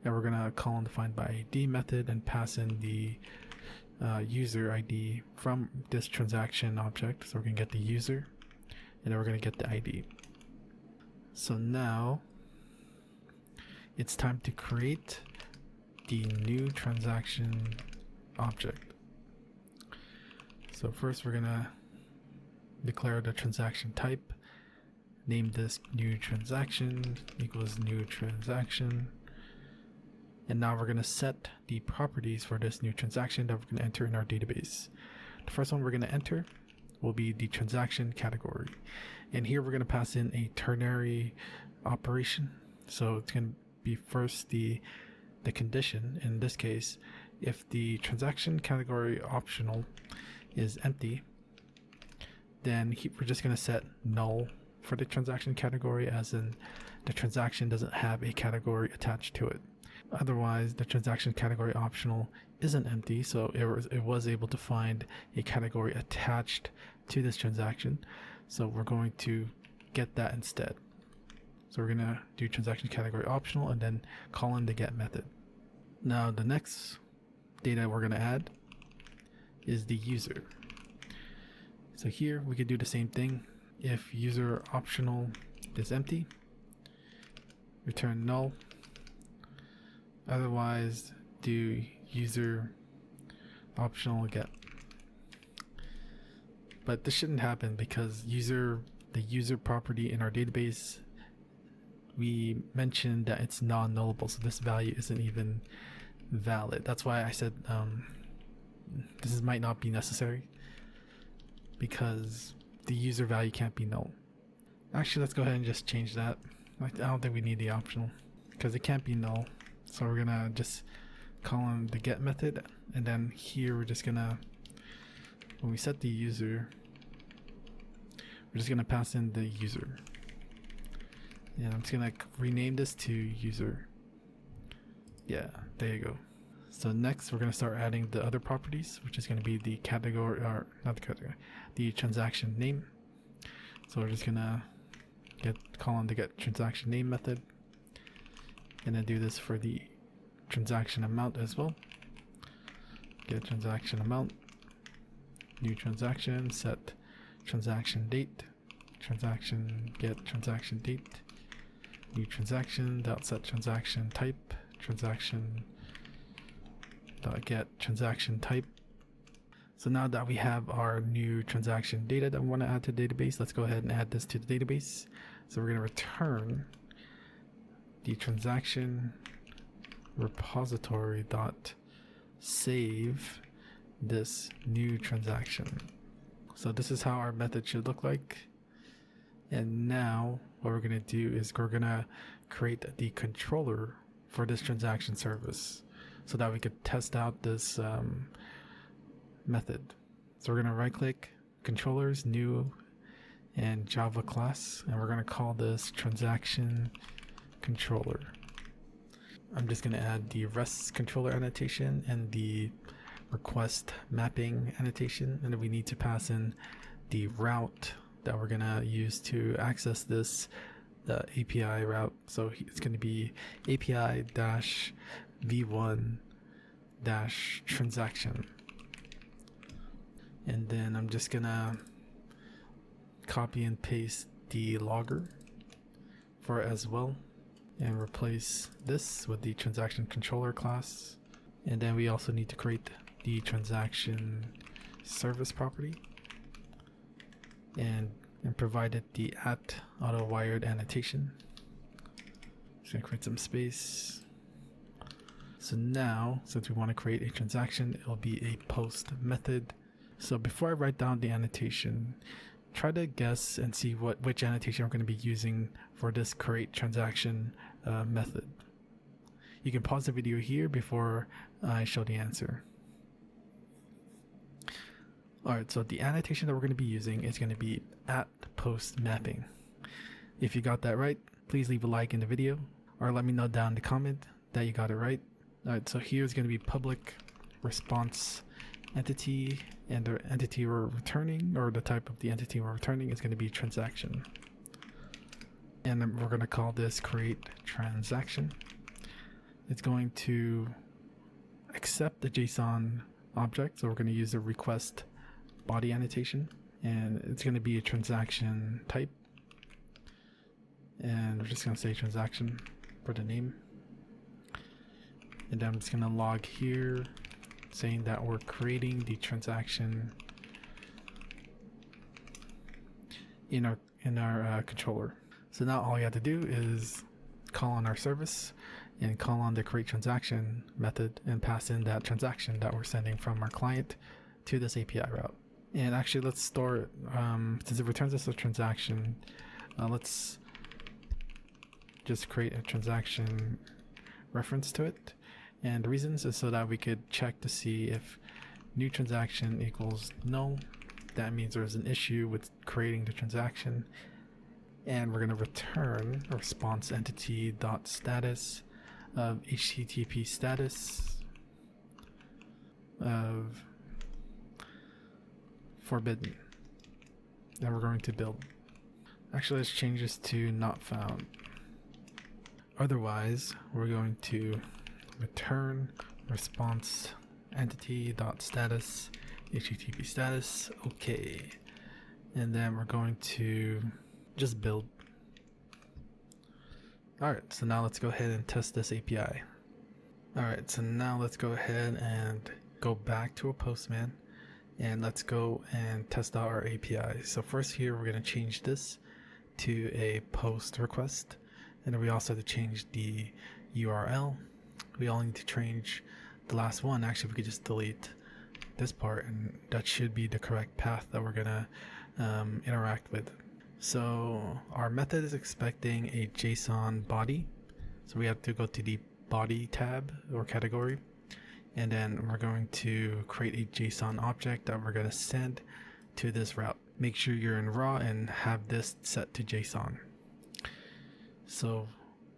and we're going to call in the find by ID method and pass in the user ID from this transaction object. So we're going to get the user, and then we're going to get the ID. So now it's time to create the new transaction object. So first we're gonna declare the transaction type, name this new transaction equals new transaction, and now we're gonna set the properties for this new transaction that we're gonna enter in our database. The first one we're gonna enter will be the transaction category, and here we're gonna pass in a ternary operation. So it's gonna be first the condition. In this case, if the transaction category optional is empty, then we're just going to set null for the transaction category, as in the transaction doesn't have a category attached to it. Otherwise, the transaction category optional isn't empty, so it was able to find a category attached to this transaction. So we're going to get that instead. So we're going to do transaction category optional and then call in the get method. Now the next data we're going to add is the user. So here we could do the same thing. If user optional is empty, return null. Otherwise, do user optional get. But this shouldn't happen because the user property in our database, we mentioned that it's non-nullable, so this value isn't even valid. That's why I said this might not be necessary, because the user value can't be null. Actually, let's go ahead and just change that. I don't think we need the optional because it can't be null. So we're gonna just call in the get method, and then here we're just gonna, when we set the user, we're just gonna pass in the user. And I'm just gonna rename this to user. Yeah, there you go. So next we're gonna start adding the other properties, which is gonna be the category, or not the category, the transaction name. So we're just gonna call on the get transaction name method, and then do this for the transaction amount as well. Get transaction amount, new transaction, set transaction date, transaction get transaction date, new transaction dot set transaction type, transaction dot get transaction type. So now that we have our new transaction data that we want to add to the database, let's go ahead and add this to the database. So we're going to return the transaction repository dot save this new transaction. So this is how our method should look like. And now what we're going to do is we're going to create the controller for this transaction service so that we could test out this method. So we're going to right click, controllers, new, and Java class, and we're going to call this transaction controller. I'm just going to add the REST controller annotation and the request mapping annotation, and then we need to pass in the route that we're going to use to access this API route. So it's going to be API-v1-transaction. And then I'm just going to copy and paste the logger for it as well, and replace this with the transaction controller class. And then we also need to create the transaction service property and provide it the @autowired annotation. Just gonna create some space. So now, since we want to create a transaction, it'll be a post method. So before I write down the annotation, try to guess and see which annotation I'm going to be using for this create transaction method. You can pause the video here before I show the answer. Alright, so the annotation that we're going to be using is going to be @post mapping. If you got that right, please leave a like in the video, or let me know down in the comment that you got it right. Alright, so here's going to be public response entity, and the entity we're returning, or the type of the entity we're returning, is going to be transaction. And then we're going to call this create transaction. It's going to accept the JSON object, so we're going to use the request body annotation, and it's going to be a transaction type, and we're just going to say transaction for the name. And then I'm just gonna log here saying that we're creating the transaction in our controller. So now all you have to do is call on our service and call on the create transaction method and pass in that transaction that we're sending from our client to this API route. And actually, let's store it, since it returns us a transaction, let's just create a transaction reference to it. And the reasons is so that we could check to see if new transaction equals null. That means there's an issue with creating the transaction. And we're going to return a response entity dot status of HTTP status of forbidden. And we're going to build. Actually, let's change this to not found. Otherwise, we're going to return response entity dot status HTTP status. Okay. And then we're going to just build. Alright, so now let's go ahead and test this API. Alright, so now let's go ahead and go back to a Postman and let's go and test out our API. So first here we're going to change this to a post request, and then we also have to change the URL. We all need to change the last one. Actually, we could just delete this part and that should be the correct path that we're going to interact with. So our method is expecting a JSON body. So we have to go to the body tab or category. And then we're going to create a JSON object that we're going to send to this route. Make sure you're in raw and have this set to JSON. So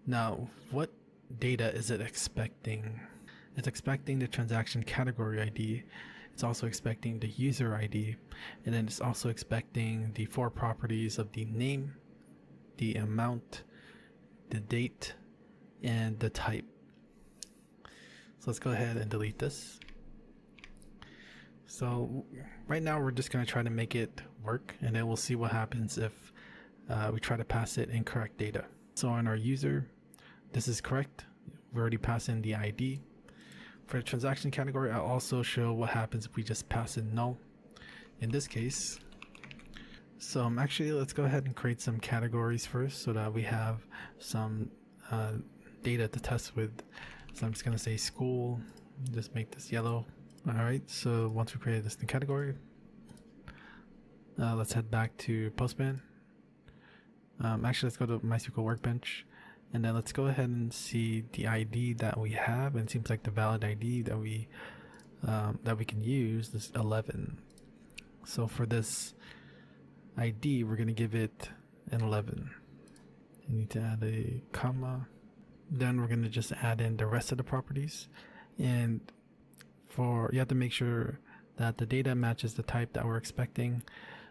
now what data is it expecting? It's expecting the transaction category ID. It's also expecting the user ID, and then it's also expecting the 4 properties of the name, the amount, the date, and the type. So let's go ahead and delete this. So right now we're just going to try to make it work, and then we'll see what happens if we try to pass it incorrect data. So on our user, this is correct. We already passed in the ID. For the transaction category, I'll also show what happens if we just pass in null in this case. So actually, let's go ahead and create some categories first so that we have some data to test with. So I'm just going to say school, just make this yellow. Alright, so once we created this new category, let's head back to Postman. Actually, let's go to MySQL Workbench. And then let's go ahead and see the ID that we have. And it seems like the valid ID that we can use is 11. So for this ID, we're going to give it an 11. You need to add a comma. Then we're going to just add in the rest of the properties. And you have to make sure that the data matches the type that we're expecting.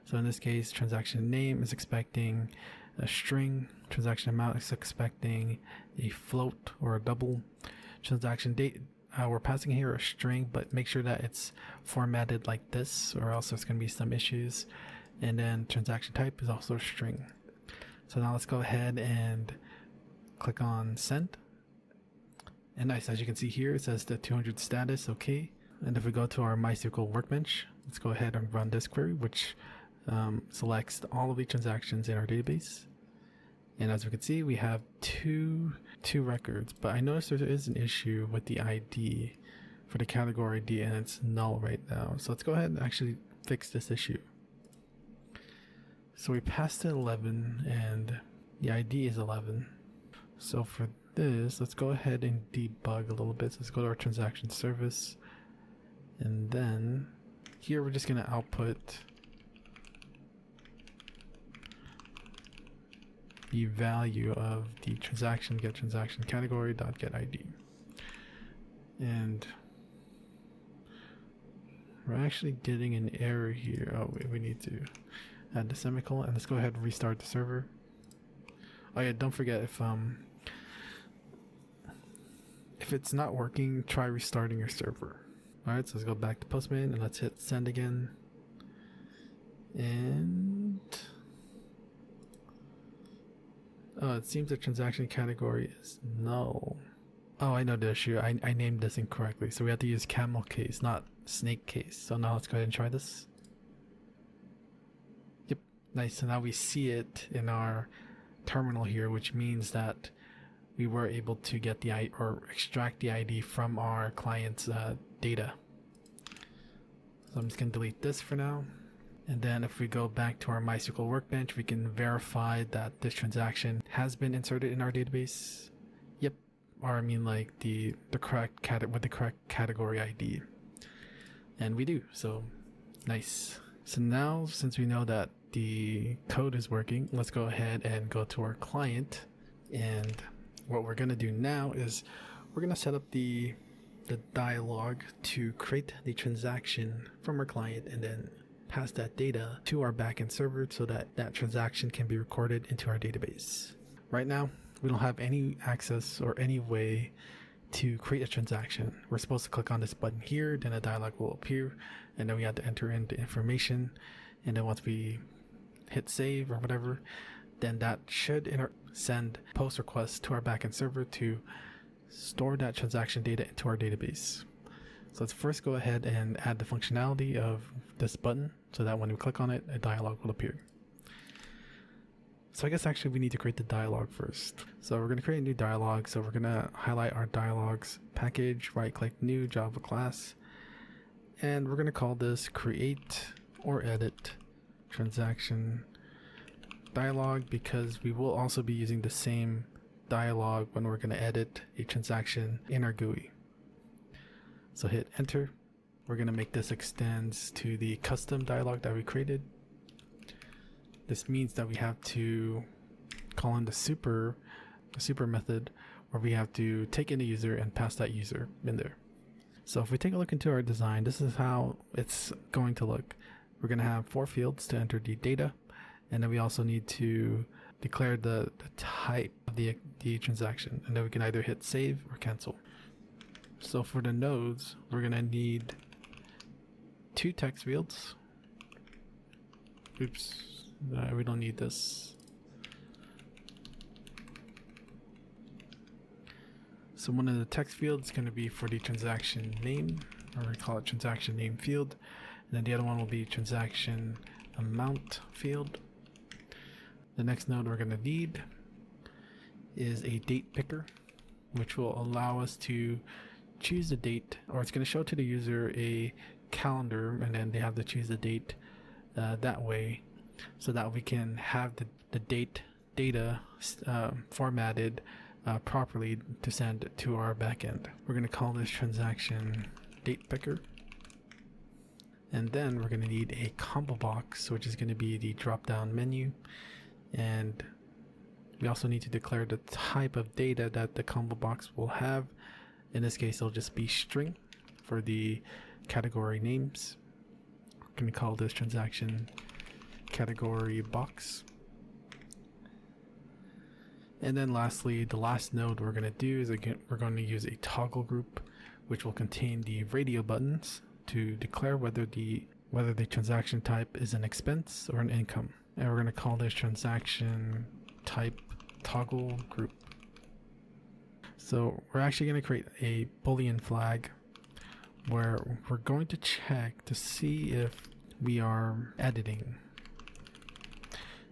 So in this case, transaction name is expecting a string, transaction amount is expecting a float or a double, transaction date we're passing here a string, but make sure that it's formatted like this or else there's going to be some issues. And then transaction type is also a string. So now let's go ahead and click on send. And nice, as you can see here it says the 200 status. Okay, and if we go to our MySQL Workbench, let's go ahead and run this query, which selects all of the transactions in our database. And as we can see, we have two records, but I noticed there is an issue with the ID for the category ID, and it's null right now. So let's go ahead and actually fix this issue. So we passed in 11 and the ID is 11. So for this, let's go ahead and debug a little bit. So let's go to our transaction service, and then here we're just going to output the value of the transaction, get transaction category dot get ID. And we're actually getting an error here. Oh wait, we need to add the semicolon, and let's go ahead and restart the server. Oh yeah, don't forget, if it's not working, try restarting your server. Alright, so let's go back to Postman and let's hit send again. And oh, it seems the transaction category is null. Oh, I know the issue. I named this incorrectly. So we have to use camel case, not snake case. So now let's go ahead and try this. Yep, nice. So now we see it in our terminal here, which means that we were able to get the ID or extract the ID from our client's data. So I'm just going to delete this for now. And then if we go back to our MySQL workbench, we can verify that this transaction has been inserted in our database. Yep, or I mean like the correct with the correct category ID. And we do, so nice. So now, since we know that the code is working, let's go ahead and go to our client. And what we're gonna do now is we're gonna set up the dialog to create the transaction from our client and then pass that data to our backend server so that that transaction can be recorded into our database. Right now, we don't have any access or any way to create a transaction. We're supposed to click on this button here, then a dialog will appear, and then we have to enter in the information. And then once we hit save or whatever, then that should send post requests to our backend server to store that transaction data into our database. So let's first go ahead and add the functionality of this button so that when we click on it, a dialog will appear. So I guess actually we need to create the dialog first. So we're going to create a new dialog. So we're going to highlight our dialogs package, right click new Java class, and we're going to call this create or edit transaction dialog because we will also be using the same dialog when we're going to edit a transaction in our GUI. So hit enter. We're going to make this extends to the custom dialog that we created. This means that we have to call in the super method where we have to take in a user and pass that user in there. So if we take a look into our design, this is how it's going to look. We're going to have 4 fields to enter the data, and then we also need to declare the type of the transaction, and then we can either hit save or cancel. So for the nodes, we're going to need 2 text fields. Oops, we don't need this. So one of the text fields is going to be for the transaction name, or we call it transaction name field. And then the other one will be transaction amount field. The next node we're going to need is a date picker, which will allow us to choose the date, or it's going to show to the user a calendar, and then they have to choose the date that way, so that we can have the data formatted properly to send to our backend. We're going to call this transaction date picker. And then we're going to need a combo box, which is going to be the drop down menu. And we also need to declare the type of data that the combo box will have. In this case, it'll just be string for the category names. We're going to call this transaction category box. And then lastly, the last node we're going to do is we're going to use a toggle group, which will contain the radio buttons to declare whether the transaction type is an expense or an income. And we're going to call this transaction type toggle group. So we're actually going to create a Boolean flag where we're going to check to see if we are editing.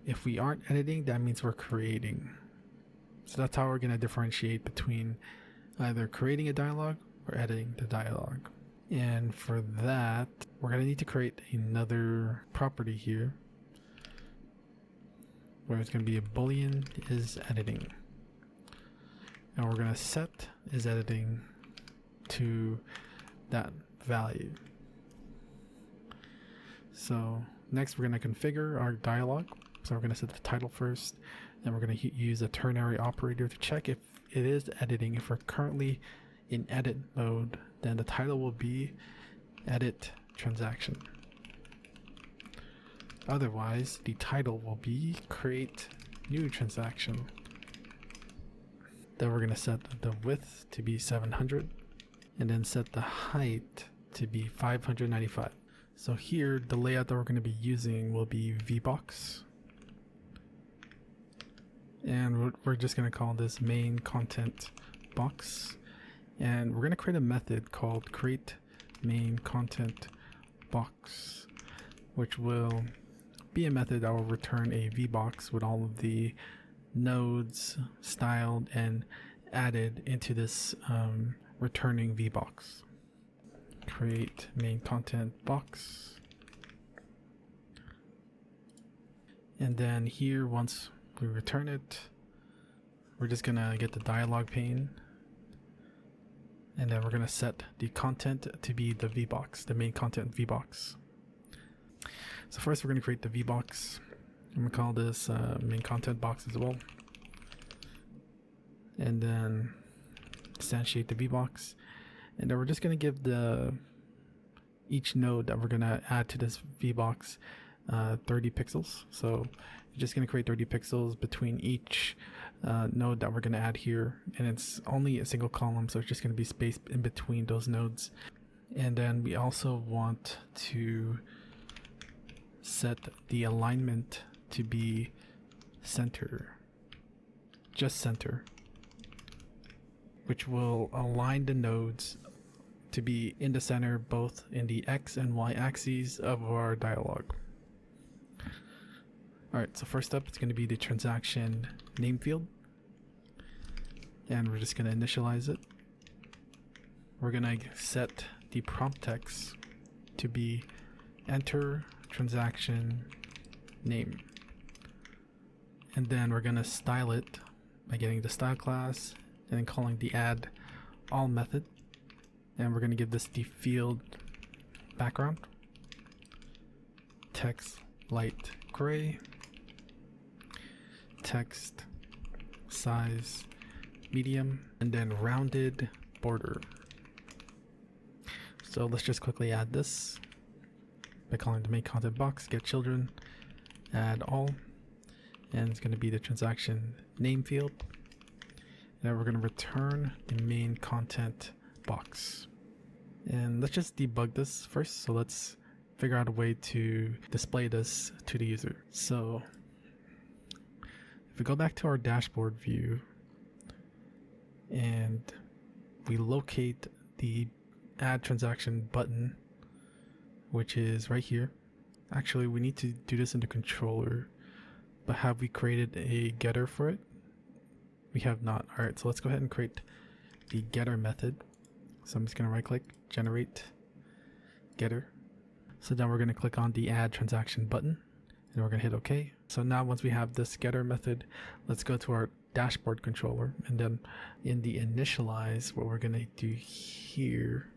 If we aren't editing, that means we're creating. So that's how we're going to differentiate between either creating a dialog or editing the dialog. And for that, we're going to need to create another property here where it's going to be a Boolean is editing. And we're going to set is editing to that value. So next we're going to configure our dialog. So we're going to set the title first, and we're going to use a ternary operator to check if it is editing. If we're currently in edit mode, then the title will be edit transaction. Otherwise, the title will be create new transaction. Then we're going to set the width to be 700 and then set the height to be 595. So here, the layout that we're going to be using will be VBox. And we're just going to call this main content box. And we're going to create a method called create main content box, which will be a method that will return a VBox with all of the nodes styled and added into this returning VBox. Create main content box. And then here, once we return it, we're just gonna get the dialog pane, and then we're gonna set the content to be the VBox, the main content VBox. So first we're gonna create the VBox. I'm gonna call this main content box as well. And then instantiate the VBox. And then we're just gonna give each node that we're gonna add to this VBox 30 pixels. So you're just gonna create 30 pixels between each node that we're gonna add here, and it's only a single column, so it's just gonna be spaced in between those nodes. And then we also want to set the alignment to be center, just center, which will align the nodes to be in the center, both in the X and Y axes of our dialog. Alright, so first up, it's going to be the transaction name field. And we're just going to initialize it. We're going to set the prompt text to be enter transaction name. And then we're going to style it by getting the style class and then calling the add all method. And we're going to give this the field background, text light gray, text size medium, and then rounded border. So let's just quickly add this by calling the main content box get children, add all, and it's going to be the transaction name field. Now we're going to return the main content box. And let's just debug this first. So let's figure out a way to display this to the user. So if we go back to our dashboard view and we locate the add transaction button, which is right here. Actually, we need to do this in the controller, but have we created a getter for it? We have not. All right, so let's go ahead and create the getter method. So I'm just going to right click, generate getter. So then we're going to click on the add transaction button and we're going to hit OK. So now once we have this getter method, let's go to our dashboard controller, and then in the initialize, what we're going to do here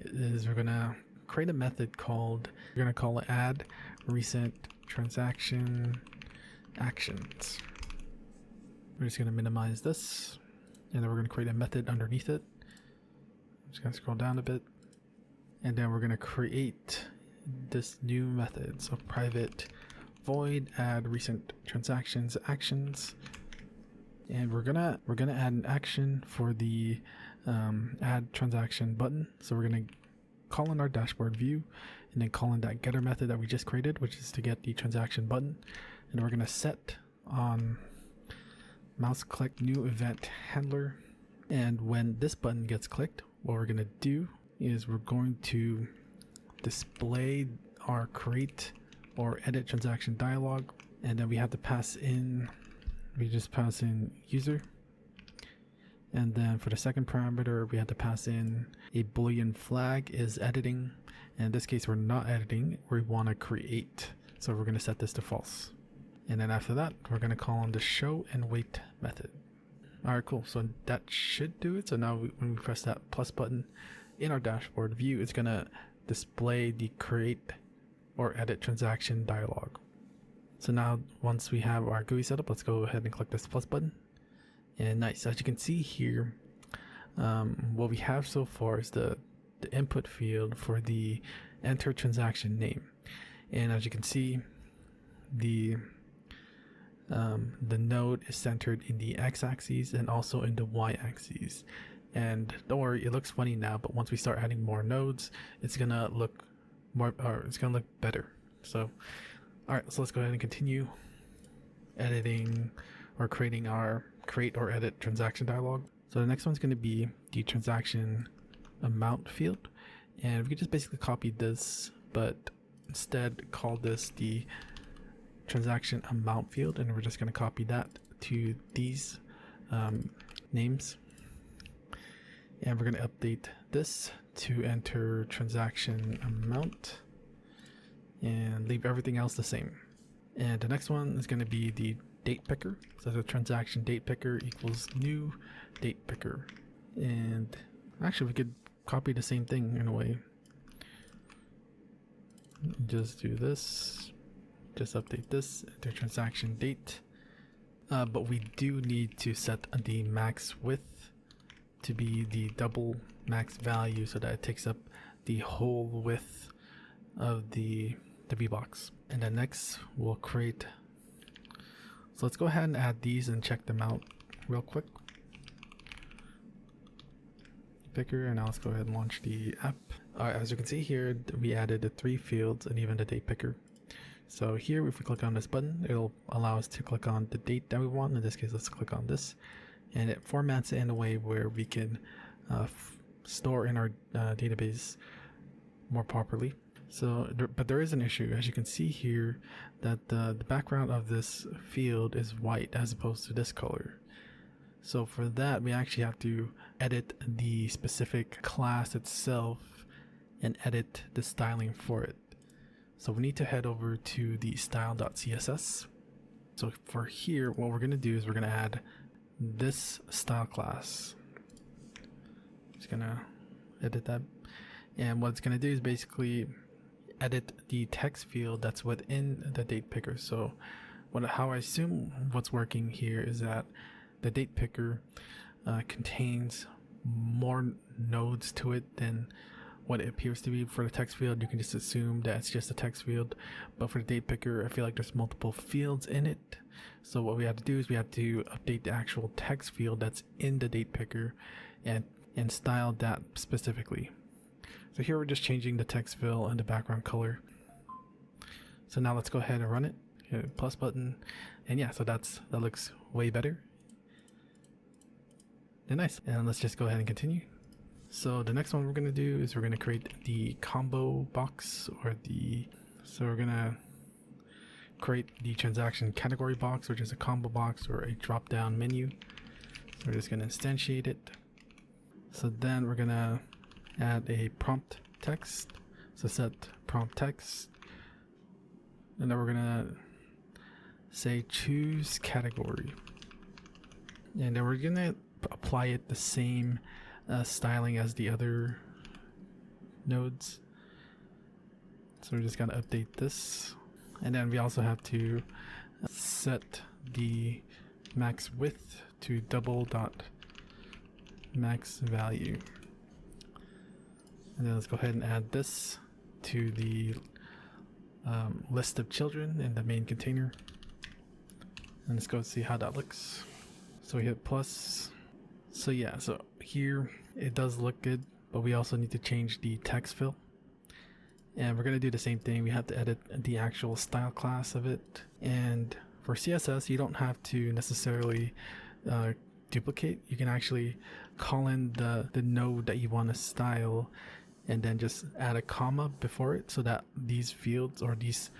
is we're going to create a method called, we're going to call it add recent transaction actions. We're just going to minimize this, and then we're going to create a method underneath it. I'm just going to scroll down a bit, and then we're going to create this new method. So private void add recent transactions actions, and we're gonna add an action for the add transaction button. So we're gonna call in our dashboard view and then call in that getter method that we just created, which is to get the transaction button, and we're gonna set on mouse click new event handler. And when this button gets clicked, what we're gonna do is we're going to display our create or edit transaction dialog, and then we have to pass in, we just pass in user, and then for the second parameter we have to pass in a boolean flag is editing, and in this case we're not editing, we want to create, so we're going to set this to false. And then after that we're going to call on the show and wait method. Alright, cool, so that should do it. So now when we press that plus button in our dashboard view, it's going to display the create or edit transaction dialog. So now once we have our GUI set up, let's go ahead and click this plus button. And nice, as you can see here, what we have so far is the input field for the enter transaction name. And as you can see, the node is centered in the x-axis and also in the y-axis. And don't worry, it looks funny now, but once we start adding more nodes, it's gonna look better. So alright, so let's go ahead and continue editing or creating our create or edit transaction dialog. So the next one's going to be the transaction amount field, and we could just basically copy this, but instead call this the transaction amount field, and we're just going to copy that to these names, and we're going to update this to enter transaction amount and leave everything else the same. And the next one is going to be the date picker. So the transaction date picker equals new date picker. And actually we could copy the same thing in a way. Just do this, just update this to transaction date. But we do need to set the max width to be the double max value so that it takes up the whole width of the VBox. And then next we'll create, so let's go ahead and add these and check them out real quick. Picker, and now let's go ahead and launch the app. Alright, as you can see here, we added the 3 fields and even the date picker. So here, if we click on this button, it'll allow us to click on the date that we want. In this case, let's click on this, and it formats it in a way where we can store in our database more properly. So, but there is an issue. As you can see here, that the background of this field is white as opposed to this color. So for that, we actually have to edit the specific class itself and edit the styling for it. So we need to head over to the style.css. So for here, what we're going to do is we're going to add this style class. Just going to edit that. And what it's going to do is basically edit the text field that's within the date picker. So how I assume what's working here is that the date picker contains more nodes to it than what it appears to be. For the text field, you can just assume that it's just a text field, but for the date picker, I feel like there's multiple fields in it. So what we have to do is we have to update the actual text field that's in the date picker and style that specifically. So here we're just changing the text fill and the background color. So now let's go ahead and run it. Hit plus button, and yeah, so that looks way better. And nice. And let's just go ahead and continue. So the next one we're gonna do is we're gonna create the combo box, so we're gonna create the transaction category box, which is a combo box or a drop-down menu. So we're just gonna instantiate it. So then we're gonna add a prompt text. So set prompt text, and then we're gonna say choose category, and then we're gonna apply it the same styling as the other nodes. So we're just gonna update this, and then we also have to set the max width to double dot max value. And then let's go ahead and add this to the list of children in the main container. And let's go see how that looks. So we hit plus. So yeah, so here it does look good, but we also need to change the text fill. And we're going to do the same thing. We have to edit the actual style class of it. And for CSS, you don't have to necessarily duplicate. You can actually call in the node that you want to style, and then just add a comma before it so that these fields or these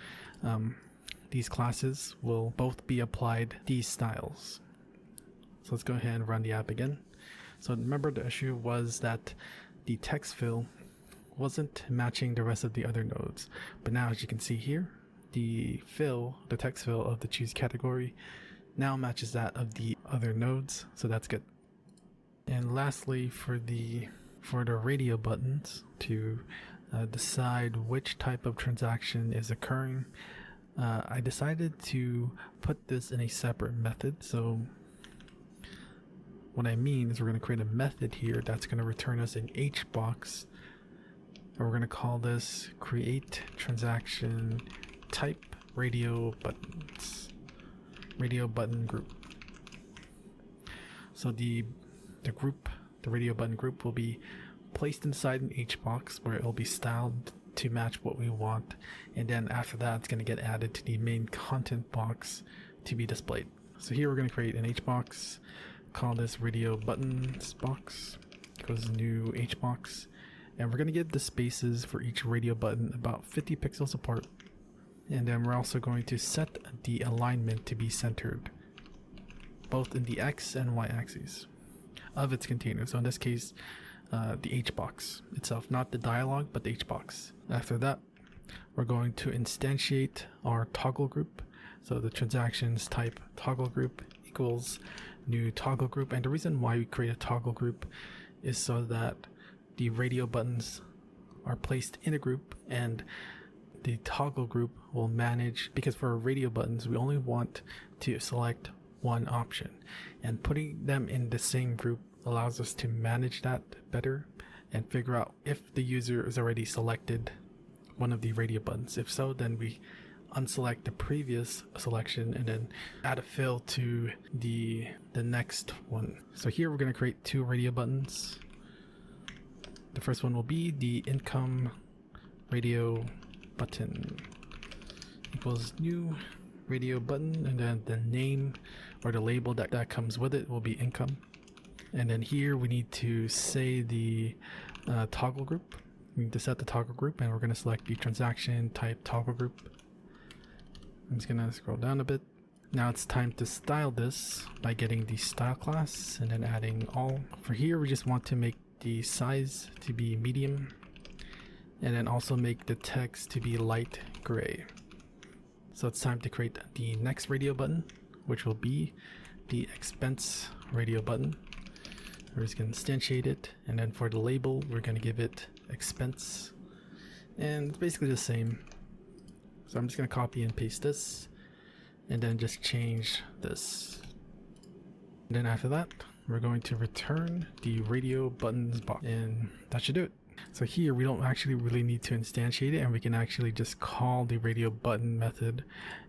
classes will both be applied these styles. So let's go ahead and run the app again. So remember, the issue was that the text fill wasn't matching the rest of the other nodes. But now, as you can see here, the text fill of the choose category now matches that of the other nodes. So that's good. And lastly, for the radio buttons to decide which type of transaction is occurring, I decided to put this in a separate method. So what I mean is we're going to create a method here that's going to return us an HBox, and we're going to call this create transaction type radio buttons, radio button group. So the radio button group will be placed inside an HBox where it will be styled to match what we want, and then after that it's going to get added to the main content box to be displayed. So here we're going to create an HBox call this radio buttons box equals new h box, and we're going to give the spaces for each radio button about 50 pixels apart. And then we're also going to set the alignment to be centered both in the x and y axes of its container. So in this case, the h box itself, not the dialog, but the h box. After that, we're going to instantiate our toggle group. So the transactions type toggle group equals new toggle group. And the reason why we create a toggle group is so that the radio buttons are placed in a group, and the toggle group will manage, because for radio buttons we only want to select one option, and putting them in the same group allows us to manage that better and figure out if the user is already selected one of the radio buttons. If so, then we unselect the previous selection and then add a fill to the next one. So here we're going to create two radio buttons. The first one will be the income radio button equals new radio button, and then the name or the label that comes with it will be income. And then here we need to say the toggle group. We need to set the toggle group, and we're going to select the transaction type toggle group. I'm just going to scroll down a bit. Now it's time to style this by getting the style class and then adding all. For here we just want to make the size to be medium, and then also make the text to be light gray. So it's time to create the next radio button, which will be the expense radio button. We're just going to instantiate it, and then for the label we're going to give it expense, and it's basically the same. So I'm just going to copy and paste this and then just change this. And then after that, we're going to return the radio buttons box, and that should do it. So here we don't actually really need to instantiate it, and we can actually just call the radio button method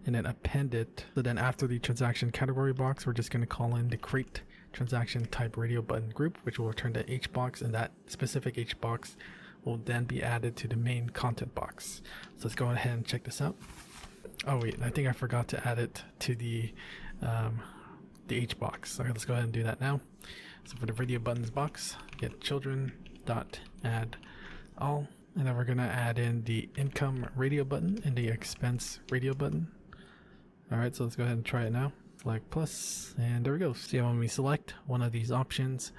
and then append it. So then after the transaction category box, we're just going to call in the create transaction type radio button group, which will return the h box, and that specific h box will then be added to the main content box. So let's go ahead and check this out. Oh wait, I think I forgot to add it to the h box. So let's go ahead and do that now. So for the radio buttons box, get children dot add all, and then we're gonna add in the income radio button and the expense radio button. All right, so let's go ahead and try it now. Select plus, and there we go. See, when we select one of these options,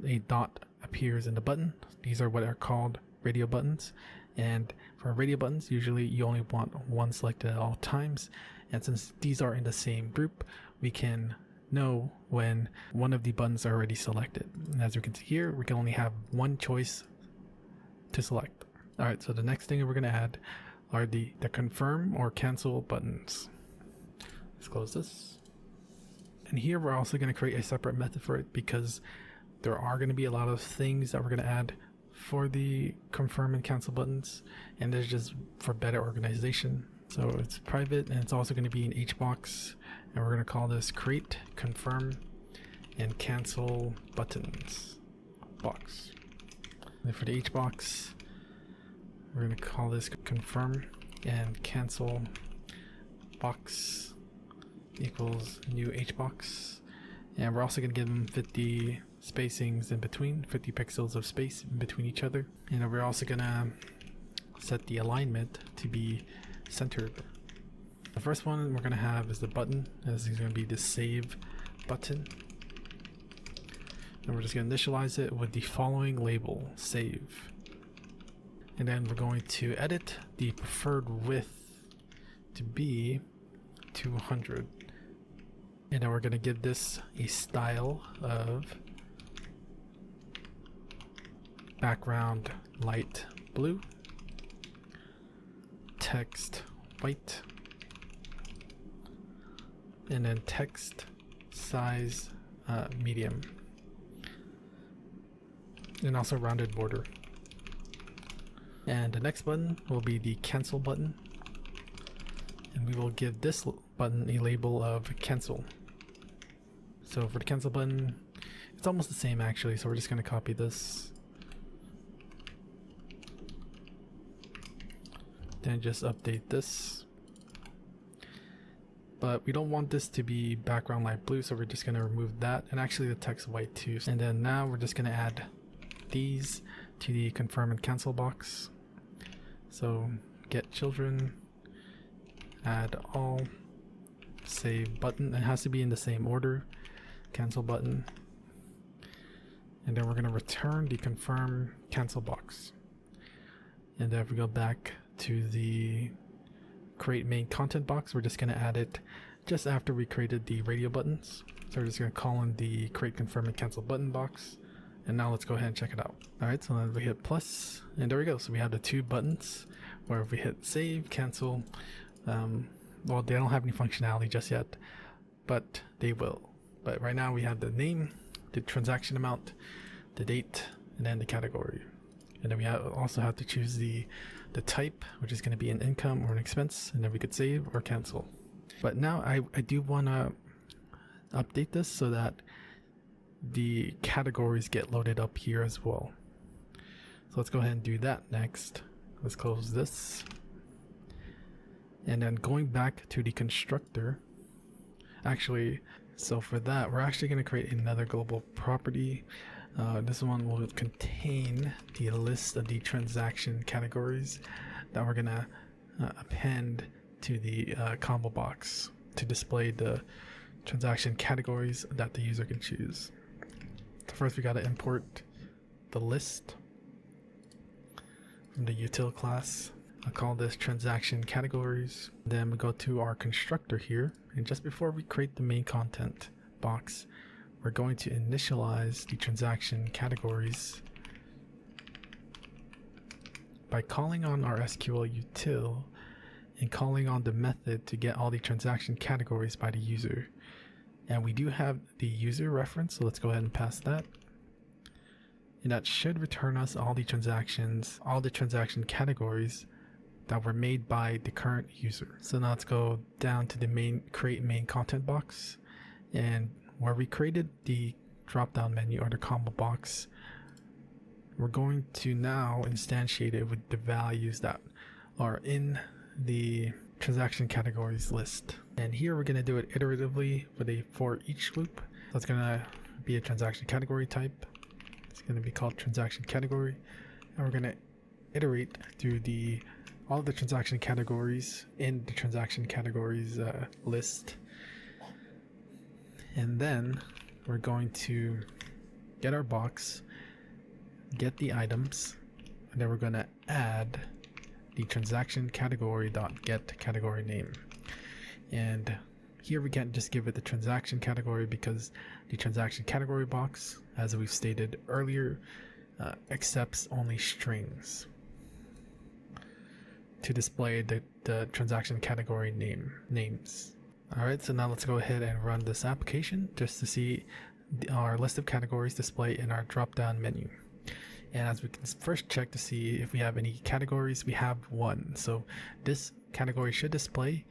a dot appears in the button. These are what are called radio buttons, and for radio buttons usually you only want one selected at all times, and since these are in the same group, we can know when one of the buttons are already selected. And as you can see here, we can only have one choice to select. All right, so the next thing we're going to add are the confirm or cancel buttons. Let's close this, and here we're also going to create a separate method for it, because there are going to be a lot of things that we're going to add for the confirm and cancel buttons, and there's just for better organization. So it's private, and it's also going to be an h box, and we're going to call this create confirm and cancel buttons box. And for the h box, we're going to call this confirm and cancel box equals new h box, and we're also going to give them 50 spacings in between, 50 pixels of space in between each other. And we're also gonna set the alignment to be centered. The first one we're gonna have is the button, and this is gonna be the save button, and we're just gonna initialize it with the following label, save. And then we're going to edit the preferred width to be 200, and then we're gonna give this a style of background light blue, text white, and then text size medium, and also rounded border. And the next button will be the cancel button, and we will give this button a label of cancel. So for the cancel button, it's almost the same actually, so we're just going to copy this, then just update this, but we don't want this to be background light blue, so we're just going to remove that, and actually the text white too. And then now we're just going to add these to the confirm and cancel box. So get children, add all, save button. It has to be in the same order, cancel button, and then we're going to return the confirm cancel box. And then if we go back to the create main content box, we're just going to add it just after we created the radio buttons. So we're just going to call in the create confirm and cancel button box. And now let's go ahead and check it out. Alright, so then we hit plus, and there we go. So we have the two buttons where if we hit save, cancel, well, they don't have any functionality just yet, but they will. But right now we have the name, the transaction amount, the date, and then the category. And then we also have to choose the type, which is going to be an income or an expense, and then we could save or cancel. But now I do want to update this so that the categories get loaded up here as well. So let's go ahead and do that next. Let's close this. And then going back to the constructor, actually, so for that, we're actually going to create another global property. This one will contain the list of the transaction categories that we're going to append to the combo box to display the transaction categories that the user can choose. So first we got to import the list from the util class. I'll call this transaction categories. Then we go to our constructor here, and just before we create the main content box, we're going to initialize the transaction categories by calling on our SQL util and calling on the method to get all the transaction categories by the user. And we do have the user reference, so let's go ahead and pass that. And that should return us all the transaction categories that were made by the current user. So now let's go down to the create main content box, and where we created the drop down menu or the combo box, we're going to now instantiate it with the values that are in the transaction categories list. And here we're going to do it iteratively with a for each loop. So it's going to be a transaction category type. It's going to be called transaction category, and we're going to iterate through all the transaction categories in the transaction categories list. And then we're going to get our box, get the items, and then we're going to add the transaction category.get category name. And here we can't just give it the transaction category because the transaction category box, as we've stated earlier, accepts only strings to display the transaction category names. Alright, so now let's go ahead and run this application just to see our list of categories display in our drop-down menu. And as we can first check to see if we have any categories, we have one. So this category should display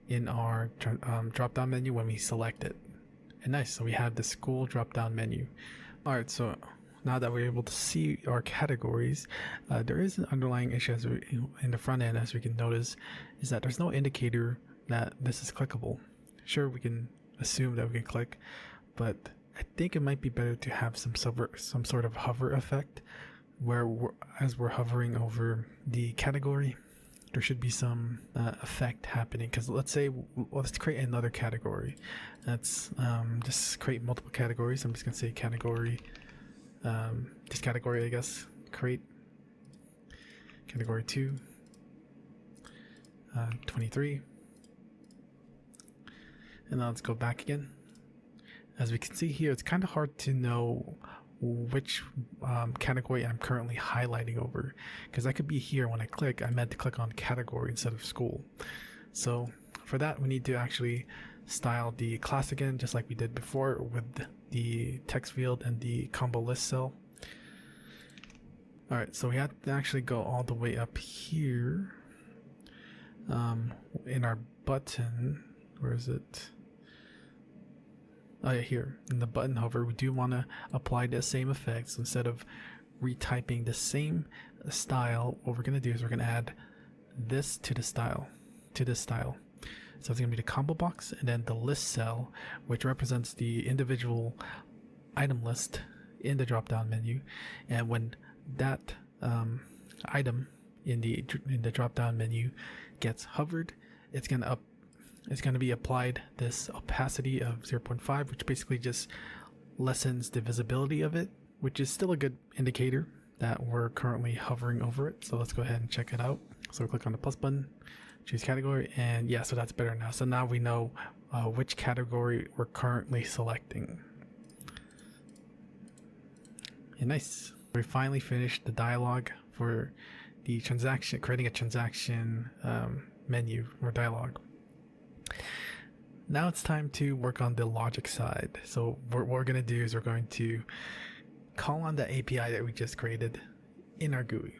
in our drop-down menu when we select it. And nice, so we have the school drop-down menu. Alright, so now that we're able to see our categories, there is an underlying issue in the front end, as we can notice, is that there's no indicator that this is clickable. Sure, we can assume that we can click, but I think it might be better to have some sort of hover effect where as we're hovering over the category, there should be some effect happening. Because let's create another category. Let's just create multiple categories. I'm just gonna say category, just category, I guess. Create category 2, 23. And now let's go back again. As we can see here, it's kind of hard to know which category I'm currently highlighting over, because I could be here when I click. I meant to click on category instead of school. So for that, we need to actually style the class again, just like we did before with the text field and the combo list cell. Alright, so we have to actually go all the way up here in our button. Where is it? Oh yeah, here in the button hover, we do want to apply the same effects. Instead of retyping the same style, what we're going to do is we're going to add this to the style, So it's going to be the combo box, and then the list cell, which represents the individual item list in the drop down menu. And when that item in the drop down menu gets hovered, it's going to be applied this opacity of 0.5, which basically just lessens the visibility of it, which is still a good indicator that we're currently hovering over it. So let's go ahead and check it out. So click on the plus button, choose category, and yeah, so that's better now. So now we know which category we're currently selecting. And nice. We finally finished the dialog for the transaction, creating a transaction menu or dialog. Now it's time to work on the logic side. So what we're going to do is we're going to call on the API that we just created in our GUI.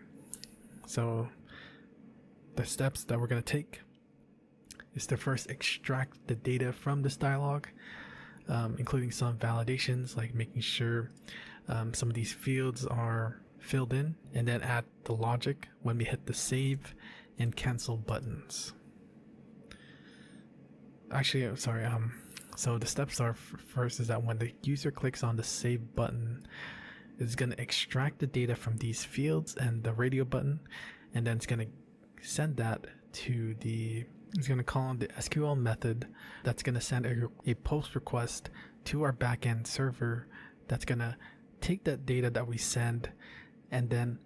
So the steps that we're going to take is to first extract the data from this dialog, including some validations like making sure some of these fields are filled in, and then add the logic when we hit the save and cancel buttons. Actually, sorry, so the steps are first is that when the user clicks on the save button, it's going to extract the data from these fields and the radio button, and then it's going to send that to it's going to call on the SQL method that's going to send a post request to our backend server that's going to take that data that we send and then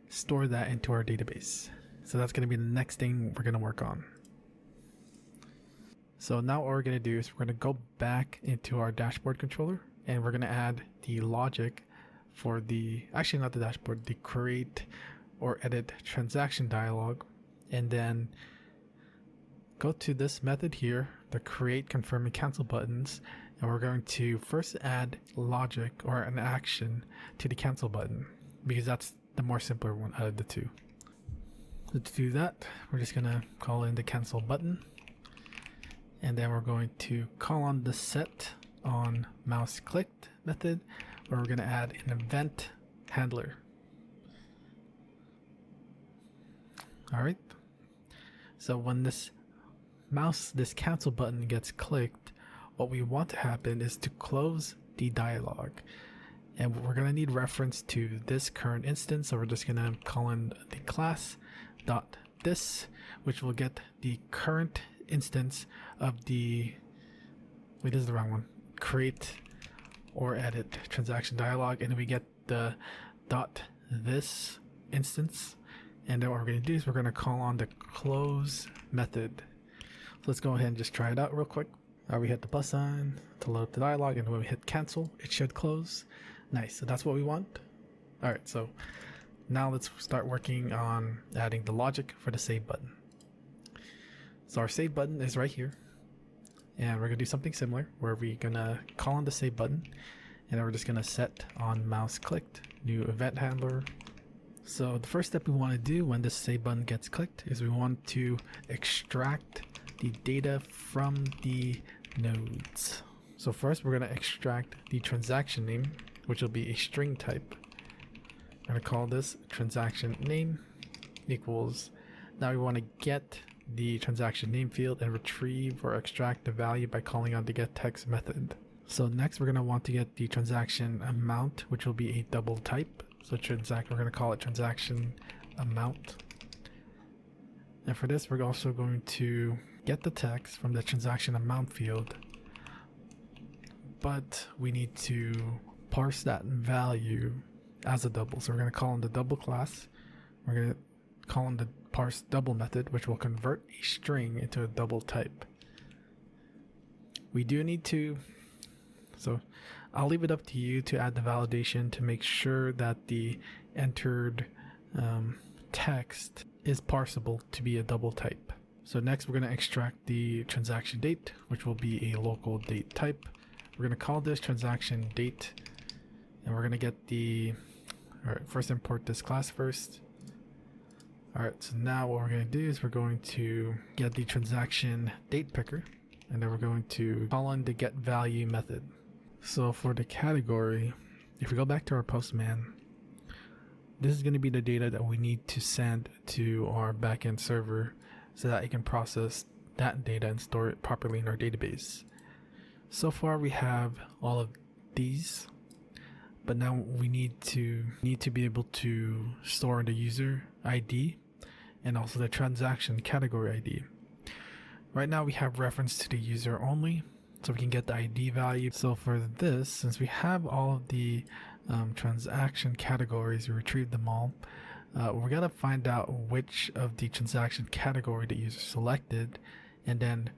store that into our database. So that's going to be the next thing we're going to work on. So now what we're going to do is we're going to go back into our dashboard controller, and we're going to add the logic for actually not the dashboard, the create or edit transaction dialog, and then go to this method here, the create, confirm, and cancel buttons, and we're going to first add logic or an action to the cancel button because that's the more simpler one out of the two. So to do that, we're just going to call in the cancel button, and then we're going to call on the set on mouse clicked method, where we're going to add an event handler. All right. So when this cancel button gets clicked, what we want to happen is to close the dialog. And we're going to need reference to this current instance. So we're just going to call in the class dot this, which will get the current instance of the, wait, this is the wrong one, create or edit transaction dialog, and then we get the dot this instance, and then what we're going to do is we're going to call on the close method. So let's go ahead and just try it out real quick. We hit the plus sign to load the dialog, and when we hit cancel, it should close. Nice, so that's what we want. All right, so now let's start working on adding the logic for the save button. So our save button is right here, and we're gonna do something similar where we're gonna call on the save button, and then we're just gonna set on mouse clicked new event handler. So the first step we want to do when this save button gets clicked is we want to extract the data from the nodes. So first we're gonna extract the transaction name, which will be a string type. I'm gonna call this transaction name equals, now we want to get the transaction name field and retrieve or extract the value by calling on the getText method. So next we're going to want to get the transaction amount, which will be a double type. So we're going to call it transaction amount. And for this, we're also going to get the text from the transaction amount field, but we need to parse that value as a double. So we're going to call in the double class. We're going to call in the parse double method, which will convert a string into a double type. We do need to, so I'll leave it up to you to add the validation to make sure that the entered text is parsable to be a double type. So next we're going to extract the transaction date, which will be a local date type. We're going to call this transaction date, and we're going to get first import this class first. Alright, so now what we're going to do is we're going to get the transaction date picker, and then we're going to call in the get value method. So for the category, if we go back to our Postman, this is going to be the data that we need to send to our backend server so that it can process that data and store it properly in our database. So far we have all of these, but now we need to be able to store the user ID and also the transaction category ID. Right now we have reference to the user only, so we can get the ID value. So for this, since we have all of the transaction categories, we retrieved them all, we're gonna find out which of the transaction category the user selected and then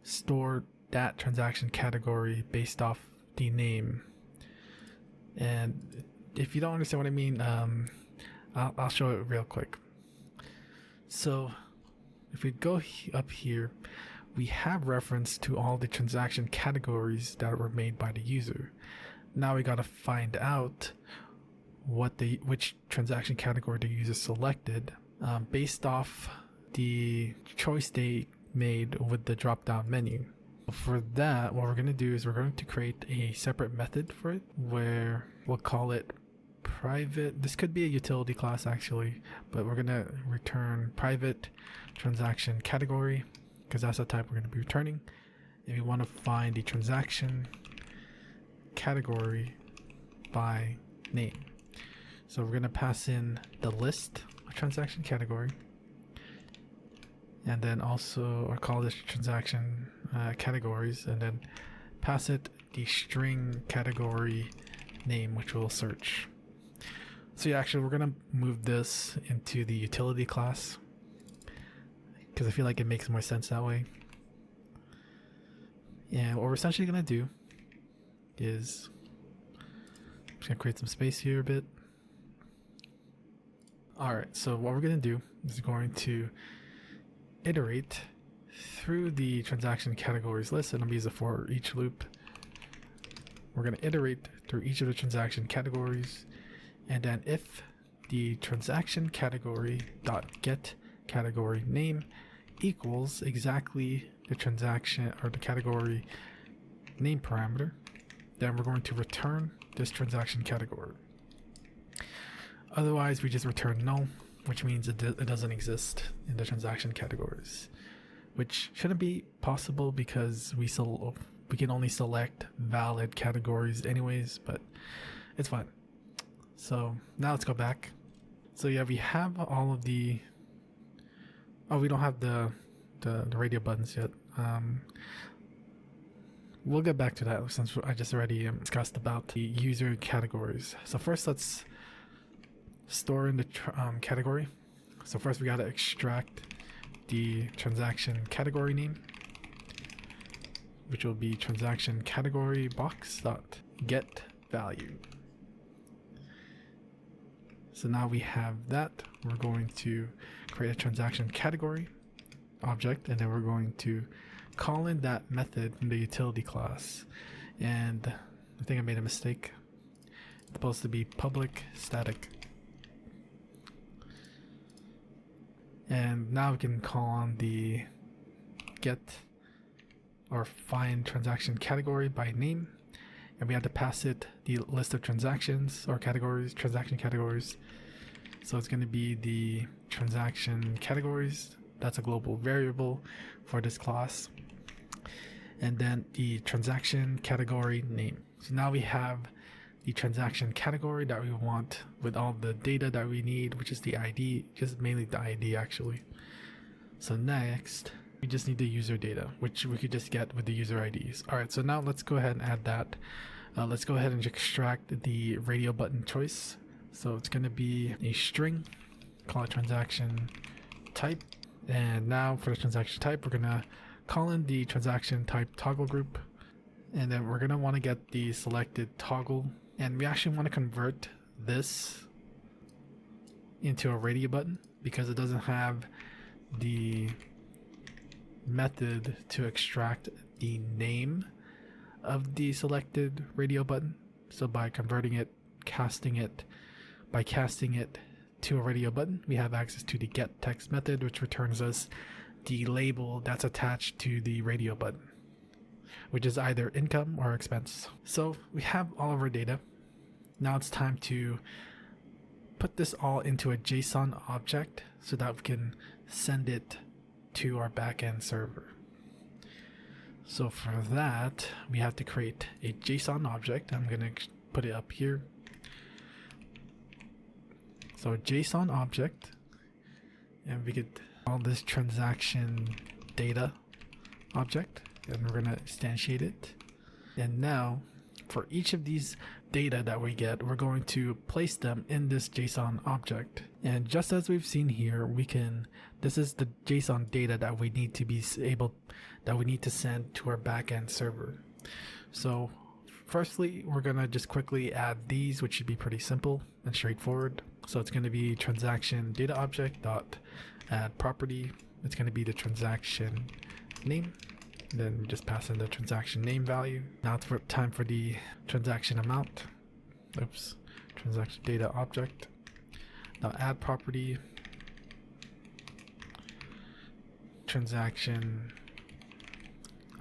store that transaction category based off the name. And if you don't understand what I mean, I'll show it real quick. So if we go up here, we have reference to all the transaction categories that were made by the user. Now we gotta find out which transaction category the user selected based off the choice they made with the drop-down menu. For that, what we're going to do is we're going to create a separate method for it where we'll call it private. This could be a utility class actually, but we're going to return private transaction category because that's the type we're going to be returning. And we want to find the transaction category by name. So we're going to pass in the list of transaction category, and then also or call this transaction categories, and then pass it the string category name, which we'll search. So yeah, actually we're gonna move this into the utility class because I feel like it makes more sense that way. And what we're essentially gonna do is I'm just gonna create some space here a bit. Alright, so what we're gonna do is going to iterate through the transaction categories list, and I'm going to use a for each loop. We're going to iterate through each of the transaction categories, and then if the transaction category dot get category name equals exactly the transaction or the category name parameter, then we're going to return this transaction category. Otherwise, we just return null, which means it doesn't exist in the transaction categories, which shouldn't be possible because we can only select valid categories anyways, but it's fine. So now let's go back. So yeah, we have all of the we don't have the radio buttons yet. We'll get back to that since I just already discussed about the user categories. So first let's store in the category. So first we got to extract the transaction category name, which will be transaction category box dot get value. So now we have that. We're going to create a transaction category object, and then we're going to call in that method from the utility class. And I think I made a mistake. It's supposed to be public static. And now we can call on the get or find transaction category by name, and we have to pass it the list of transactions or categories, transaction categories. So it's going to be the transaction categories. That's a global variable for this class. And then the transaction category name. So now we have the transaction category that we want with all the data that we need, which is the ID, just mainly the ID actually. So next, we just need the user data, which we could just get with the user IDs. All right, so now let's go ahead and add that. Let's go ahead and extract the radio button choice. So it's going to be a string, call it transaction type. And now for the transaction type, we're going to call in the transaction type toggle group. And then we're going to want to get the selected toggle. And we actually want to convert this into a radio button because it doesn't have the method to extract the name of the selected radio button. So by converting it, casting it to a radio button, we have access to the get text method, which returns us the label that's attached to the radio button, which is either income or expense. So we have all of our data. Now it's time to put this all into a JSON object so that we can send it to our backend server. So for that, we have to create a JSON object. I'm gonna put it up here. So a JSON object, and we could call this transaction data object, and we're gonna instantiate it. And now for each of these data that we get, we're going to place them in this JSON object. And just as we've seen here, this is the JSON data that we need to send to our backend server. So firstly, we're gonna just quickly add these, which should be pretty simple and straightforward. So it's going to be transaction data object dot add property. It's going to be the transaction name. Then we just pass in the transaction name value. Now it's time for the transaction amount. Oops, transaction data object. Now add property, transaction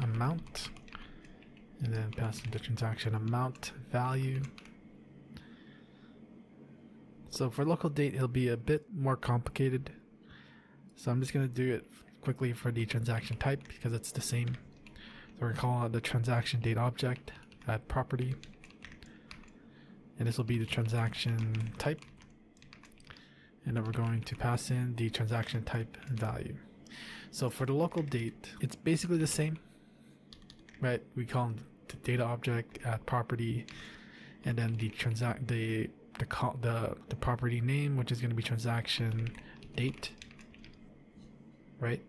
amount, and then pass in the transaction amount value. So for local date, it'll be a bit more complicated. So I'm just going to do it quickly for the transaction type because it's the same. So we're going to call it the transaction date object, add property. And this will be the transaction type. And then we're going to pass in the transaction type value. So for the local date, it's basically the same, right? We call them the data object, add property, and then the property name, which is going to be transaction date, right?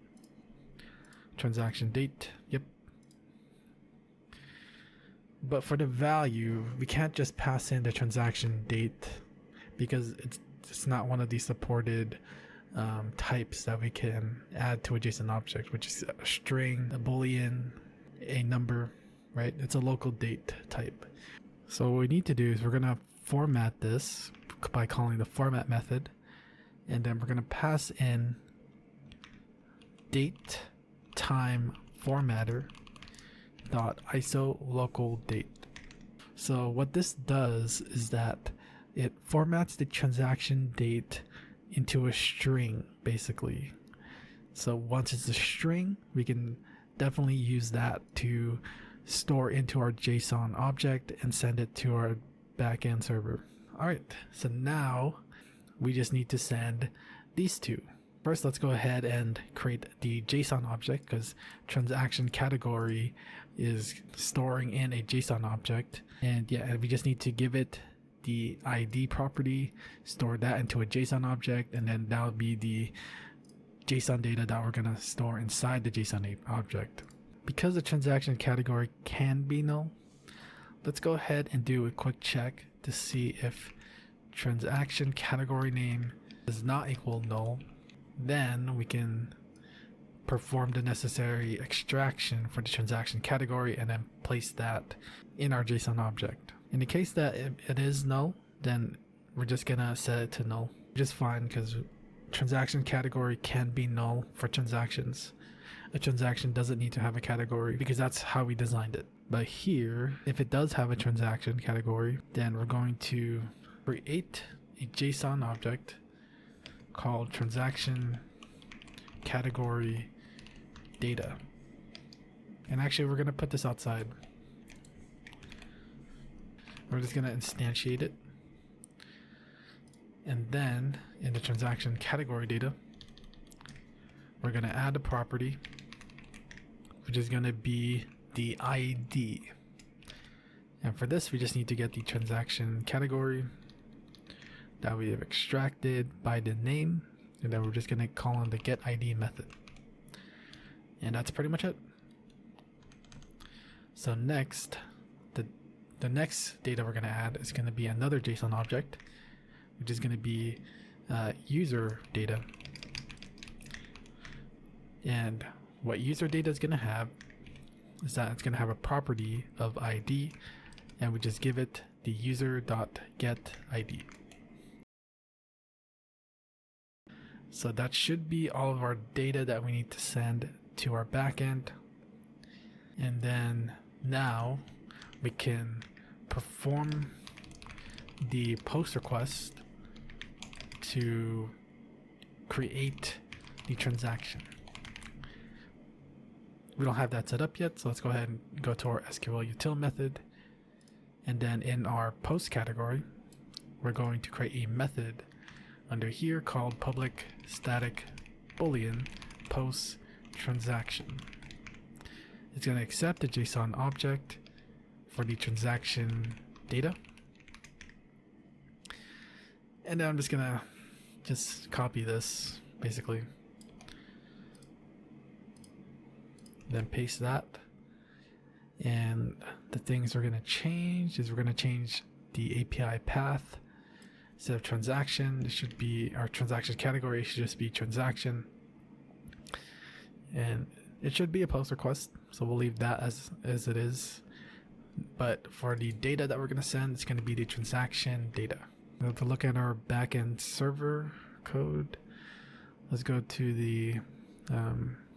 Transaction date, yep. But for the value, we can't just pass in the transaction date because it's not one of the supported types that we can add to a JSON object, which is a string, a boolean, a number, right? It's a local date type. So what we need to do is we're going to format this by calling the format method, and then we're going to pass in date time formatter dot iso local date. So what this does is that it formats the transaction date into a string, basically. So once it's a string, we can definitely use that to store into our JSON object and send it to our backend server. All right, so now we just need to send these two. First, let's go ahead and create the JSON object because transaction category is storing in a JSON object. And yeah, we just need to give it the ID property, store that into a JSON object, and then that would be the JSON data that we're going to store inside the JSON object. Because the transaction category can be null, let's go ahead and do a quick check to see if transaction category name does not equal null. Then we can perform the necessary extraction for the transaction category and then place that in our JSON object. In the case that it is null, then we're just gonna set it to null. Just fine, because transaction category can be null for transactions. A transaction doesn't need to have a category because that's how we designed it. But here, if it does have a transaction category, then we're going to create a JSON object called transaction category data. And actually, we're going to put this outside. We're just going to instantiate it. And then in the transaction category data, we're going to add a property, which is going to be the ID. And for this, we just need to get the transaction category that we have extracted by the name. And then we're just going to call on the getID method. And that's pretty much it. So next, the next data we're going to add is going to be another JSON object, which is going to be user data. And what user data is going to have is that it's going to have a property of ID, and we just give it the user.getID. So that should be all of our data that we need to send to our backend. And then now we can perform the post request to create the transaction. We don't have that set up yet, so let's go ahead and go to our SQL util method. And then in our post category, we're going to create a method under here called public static boolean post transaction. It's going to accept a JSON object for the transaction data. And then I'm just going to copy this basically. Then paste that. And the things we're going to change is we're going to change the API path. Instead of transaction, it should be our transaction category. It should just be transaction. And it should be a post request. So we'll leave that as it is. But for the data that we're going to send, it's going to be the transaction data. We have to look at our backend server code. Let's go to the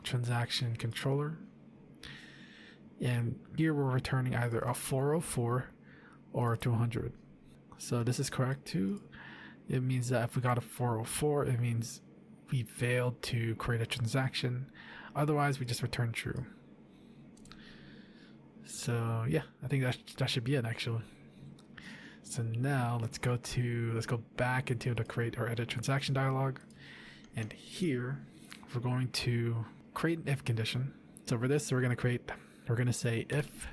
transaction controller. And here we're returning either a 404 or a 200. So this is correct too. It means that if we got a 404, it means we failed to create a transaction. Otherwise, we just return true. So yeah, I think that should be it actually. So now let's go back into the create or edit transaction dialog. And here we're going to create an if condition. So for this, we're going to say if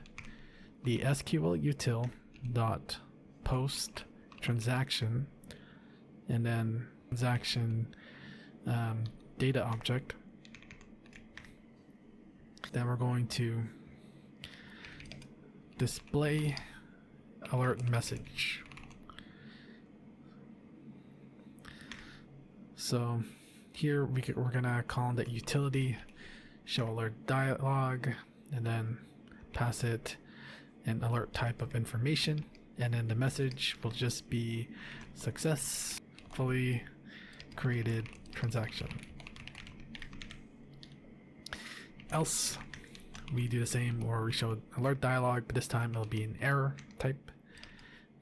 the SQL util dot post transaction and then transaction data object, then we're going to display alert message. So here we're gonna call that utility show alert dialog and then pass it an alert type of information, and then the message will just be successfully created transaction. Else we do the same, or we show alert dialog, but this time it'll be an error type,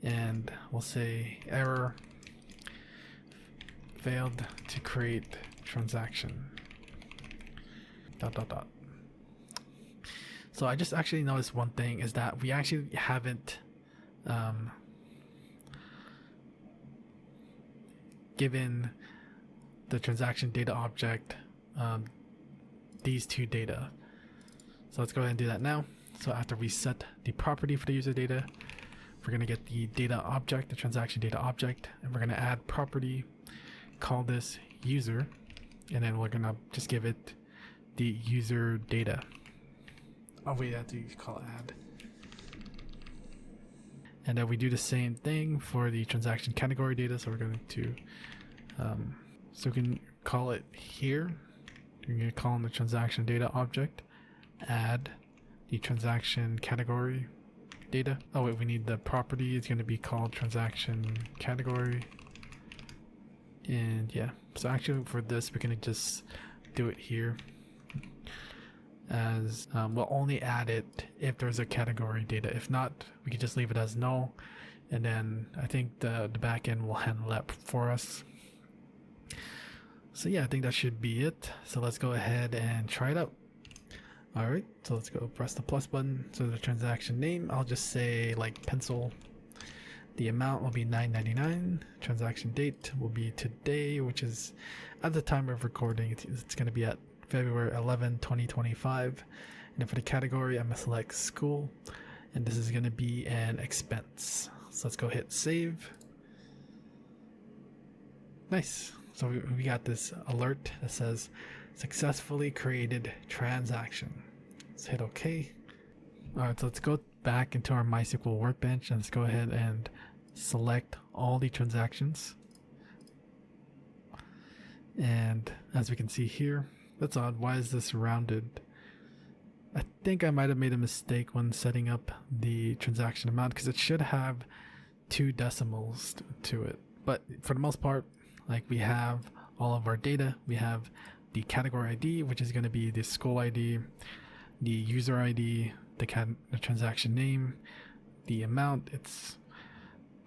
and we'll say error failed to create transaction ... So I just actually noticed one thing is that we actually haven't given the transaction data object these two data. So let's go ahead and do that now. So after we set the property for the user data, we're going to get the data object, the transaction data object, and we're going to add property, call this user, and then we're going to just give it the user data. Oh wait, I have to call add. And then we do the same thing for the transaction category data. So we're going to, so we can call it here. We're going to call in the transaction data object, add the transaction category data. Oh wait, we need the property. It's going to be called transaction category. And yeah, so actually for this, we're going to just do it here as we'll only add it if there's a category data. If not, we can just leave it as null, and then I think the backend will handle that for us. So yeah, I think that should be it. So let's go ahead and try it out. All right, so let's go press the plus button. So the transaction name, I'll just say like pencil. The amount will be $9.99. Transaction date will be today, which is at the time of recording. It's going to be at February 11, 2025. And then for the category, I'm going to select school. And this is going to be an expense. So let's go hit save. Nice. So we got this alert that says successfully created transaction. Let's hit OK. All right, so let's go back into our MySQL workbench and let's go ahead and select all the transactions. And as we can see here, that's odd. Why is this rounded? I think I might have made a mistake when setting up the transaction amount, because it should have 2 decimals to it. But for the most part, like, we have all of our data. We have the category ID, which is going to be the school ID, the user ID, the transaction name, the amount, it's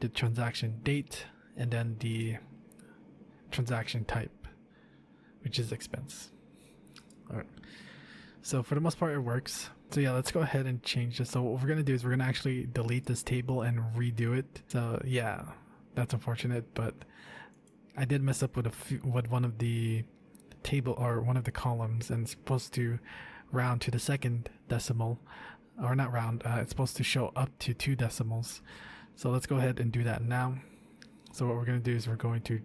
the transaction date, and then the transaction type, which is expense. All right. So for the most part, it works. So yeah, let's go ahead and change this. So what we're gonna do is we're gonna actually delete this table and redo it. So yeah, that's unfortunate, but I did mess up with with one of the table or one of the columns, and it's supposed to round to the second decimal, or not round. It's supposed to show up to 2 decimals. So let's go ahead and do that now. So what we're gonna do is we're going to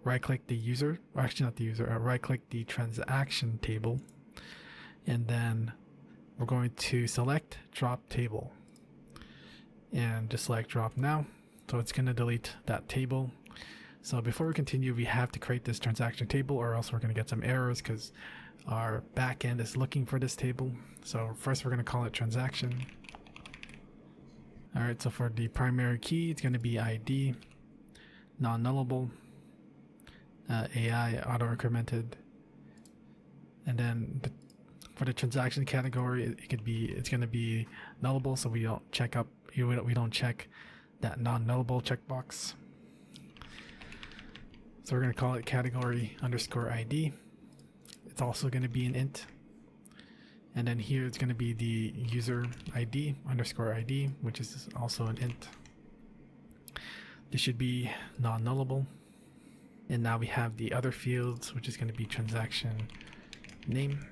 right-click the user, or actually not the user, right-click the transaction table, and then we're going to select drop table and just select drop now. So it's going to delete that table. So before we continue, we have to create this transaction table, or else we're going to get some errors because our backend is looking for this table. So first we're going to call it transaction. All right, so for the primary key, it's going to be ID, non-nullable, AI auto-incremented, and then for the transaction category, it's going to be nullable, so we don't check that non-nullable checkbox. So we're going to call it category underscore ID. It's also going to be an int, and then here it's going to be the user ID underscore ID, which is also an int. This should be non-nullable. And now we have the other fields, which is going to be transaction name.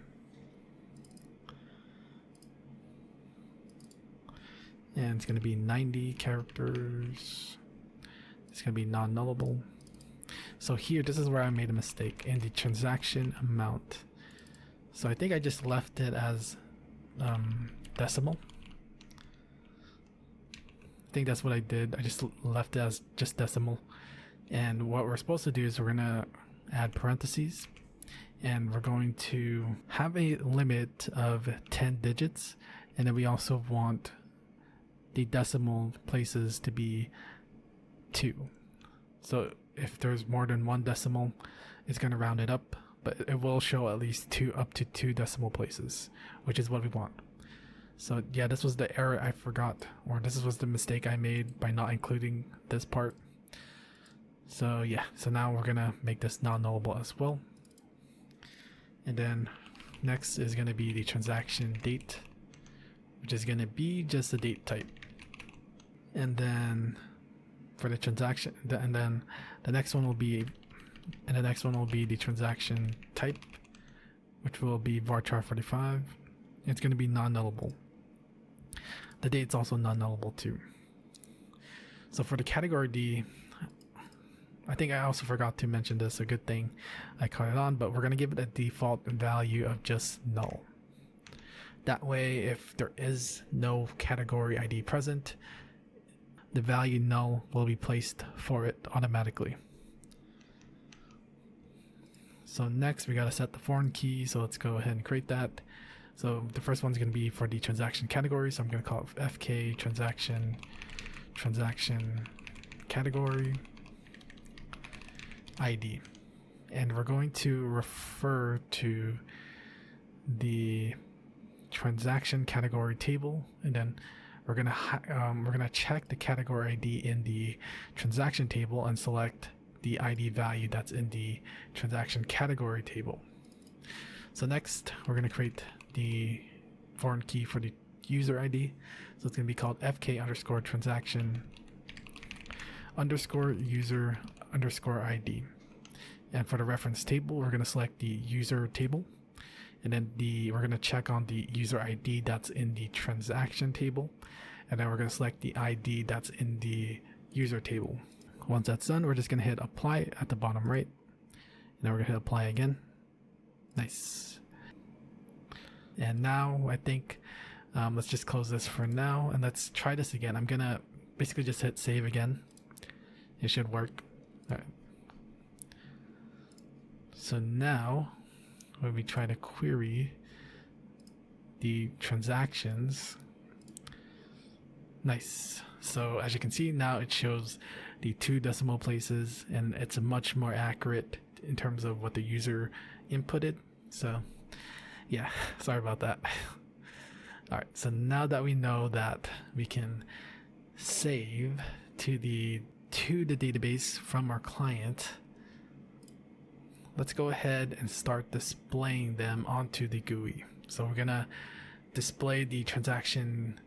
And it's going to be 90 characters. It's going to be non-nullable. So here, this is where I made a mistake in the transaction amount. So I think I just left it as decimal. I think that's what I did. I just left it as just decimal. And what we're supposed to do is we're going to add parentheses, and we're going to have a limit of 10 digits. And then we also want the decimal places to be 2. So if there's more than 1 decimal, it's going to round it up, but it will show at least up to 2 decimal places, which is what we want. So yeah, this was the error I forgot, or this was the mistake I made by not including this part. So yeah, so now we're gonna make this non-nullable as well. And then next is gonna be the transaction date, which is gonna be just a date type. And then for the transaction, and then the next one will be the transaction type, which will be varchar 45. It's gonna be non-nullable. The date's also non-nullable too. So for the category D, I think I also forgot to mention this, a good thing I caught it on, but we're going to give it a default value of just null. That way, if there is no category ID present, the value null will be placed for it automatically. So next we got to set the foreign key, so let's go ahead and create that. So the first one's going to be for the transaction category, so I'm going to call it FK transaction category ID, and we're going to refer to the transaction category table, and then we're gonna check the category ID in the transaction table and select the ID value that's in the transaction category table. So next we're gonna create the foreign key for the user ID, so it's gonna be called FK underscore transaction underscore user underscore ID. And for the reference table, we're going to select the user table, and then we're going to check on the user ID that's in the transaction table, and then we're going to select the ID that's in the user table. Once that's done, we're just going to hit apply at the bottom right, and then we're going to hit apply again. Nice. And now I think let's just close this for now, and let's try this again. I'm going to basically just hit save again. It should work. All right. So now when we try to query the transactions, nice. So as you can see, now it shows the 2 decimal places, and it's much more accurate in terms of what the user inputted. So yeah, sorry about that. All right, so now that we know that we can save to the database from our client, let's go ahead and start displaying them onto the GUI. So we're gonna display the transaction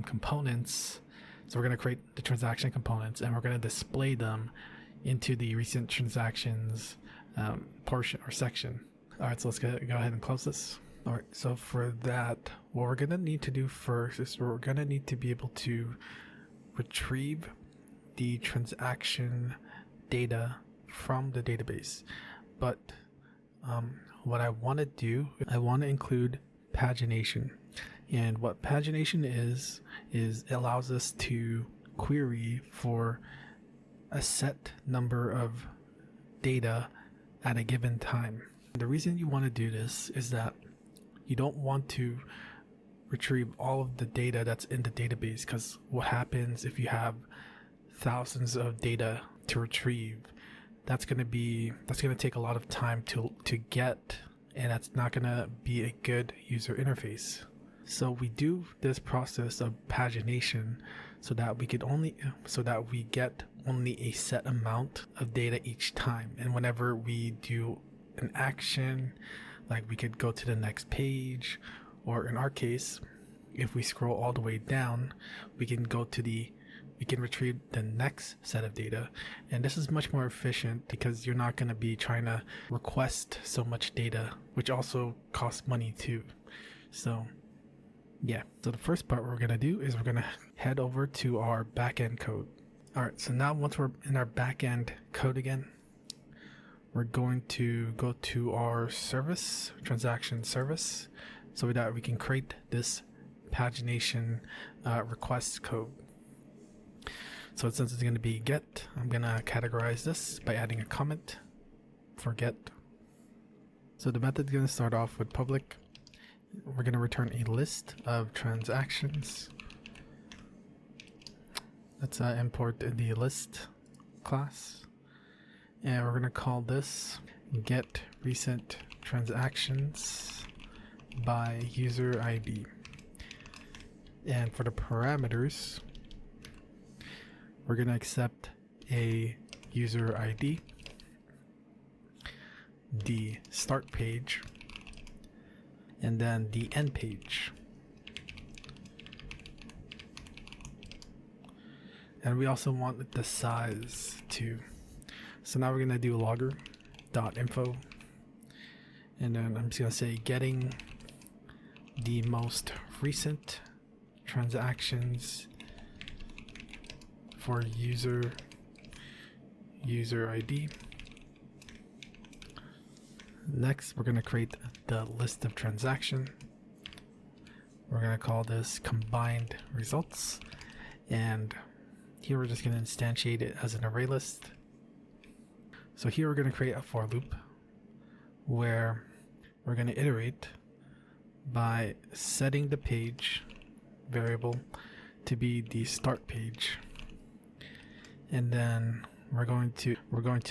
components. So we're gonna create the transaction components and we're gonna display them into the recent transactions portion or section. All right, so let's go ahead and close this. All right, so for that, what we're gonna need to do first is we're gonna need to be able to retrieve the transaction data from the database. But what I want to do, I want to include pagination. And what pagination is it allows us to query for a set number of data at a given time. The reason you want to do this is that you don't want to retrieve all of the data that's in the database, because what happens if you have thousands of data to retrieve, that's going to take a lot of time to get, and that's not going to be a good user interface. So we do this process of pagination so that we get only a set amount of data each time, and whenever we do an action, like we could go to the next page, or in our case, if we scroll all the way down, we can retrieve the next set of data. And this is much more efficient because you're not going to be trying to request so much data, which also costs money too. So yeah, so the first part we're going to do is we're going to head over to our backend code. All right, so now once we're in our backend code again, we're going to go to our service, transaction service, so that we can create this pagination request code. So since it's going to be get, I'm going to categorize this by adding a comment for get. So the method is going to start off with public. We're going to return a list of transactions. Let's import the list class. And we're going to call this get recent transactions by user ID. And for the parameters, we're going to accept a user ID, the start page, and then the end page. And we also want the size too. So now we're going to do logger.info, and then I'm just going to say getting the most recent transactions for user ID. Next, we're going to create the list of transaction. We're going to call this combined results, and here we're just going to instantiate it as an array list. So here we're going to create a for loop where we're going to iterate by setting the page variable to be the start page, and then we're going to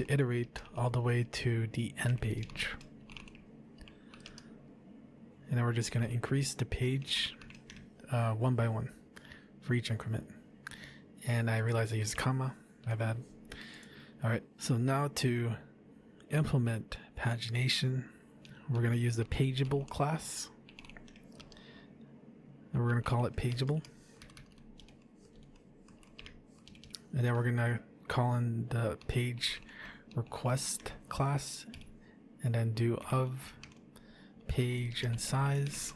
iterate all the way to the end page, and then we're just going to increase the page one by one for each increment. And I realized I used a comma, my bad. Alright, so now to implement pagination, we're going to use the pageable class, and we're going to call it pageable. And then we're going to call in the page request class, and then do of page and size.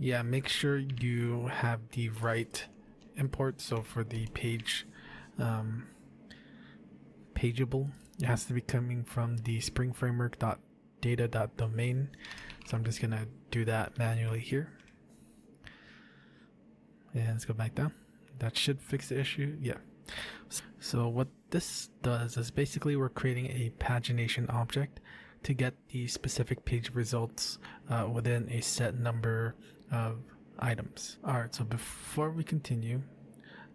Yeah, make sure you have the right import. So for the page pageable, it has to be coming from the Spring Framework.data.domain. So I'm just gonna do that manually here, and let's go back down. That should fix the issue. Yeah. So what this does is basically we're creating a pagination object to get the specific page results within a set number of items. Alright, so before we continue,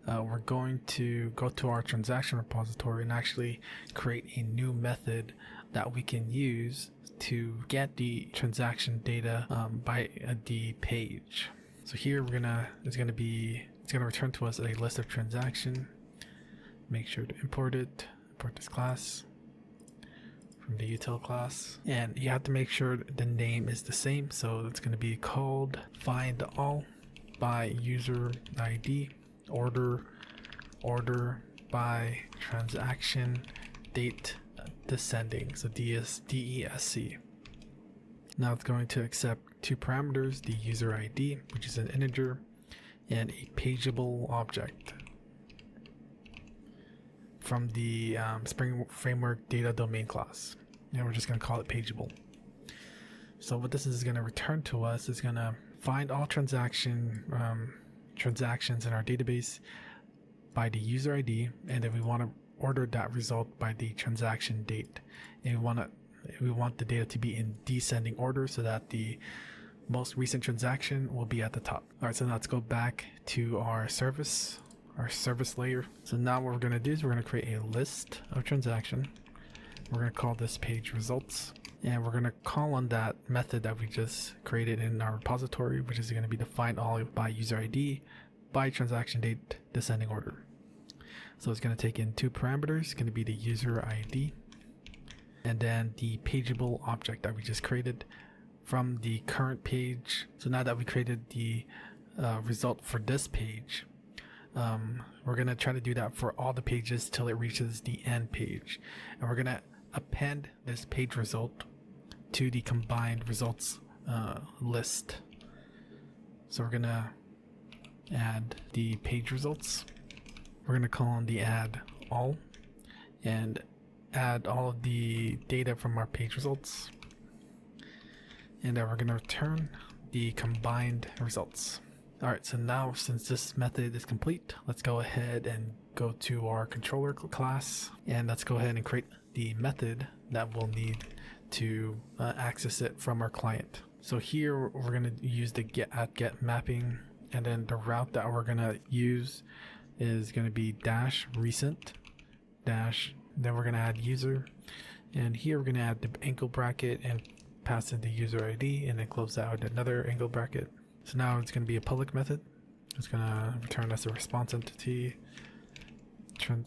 we're going to go to our transaction repository and actually create a new method that we can use to get the transaction data by the page. So here it's gonna return to us a list of transaction. Make sure to import this class from the util class, and you have to make sure the name is the same. So it's going to be called find all by user ID, order by transaction date descending, so DESC. Now it's going to accept two parameters, the user ID, which is an integer, and a pageable object from the Spring Framework data domain class, and we're just going to call it pageable. So what this is going to return to us is going to find all transactions in our database by the user ID, and then we want to order that result by the transaction date, and we want the data to be in descending order so that the most recent transaction will be at the top. All right, so now let's go back to our service layer. So now what we're going to do is we're going to create a list of transaction. We're going to call this page results, and we're going to call on that method that we just created in our repository, which is going to be the find all by user ID by transaction date descending order. So it's going to take in two parameters. It's going to be the user ID and then the pageable object that we just created from the current page. So now that we created the result for this page, we're going to try to do that for all the pages till it reaches the end page, and we're going to append this page result to the combined results list. So we're going to add the page results. We're going to call on the add all and add all of the data from our page results, and then we're going to return the combined results. Alright, so now since this method is complete, let's go ahead and go to our controller class, and let's go ahead and create the method that we'll need to access it from our client. So here we're going to use the get mapping, and then the route that we're going to use is going to be dash recent dash, then we're going to add user, and here we're going to add the angle bracket and pass in the user ID, and then close that with another angle bracket. So now it's going to be a public method. It's going to return us a response entity,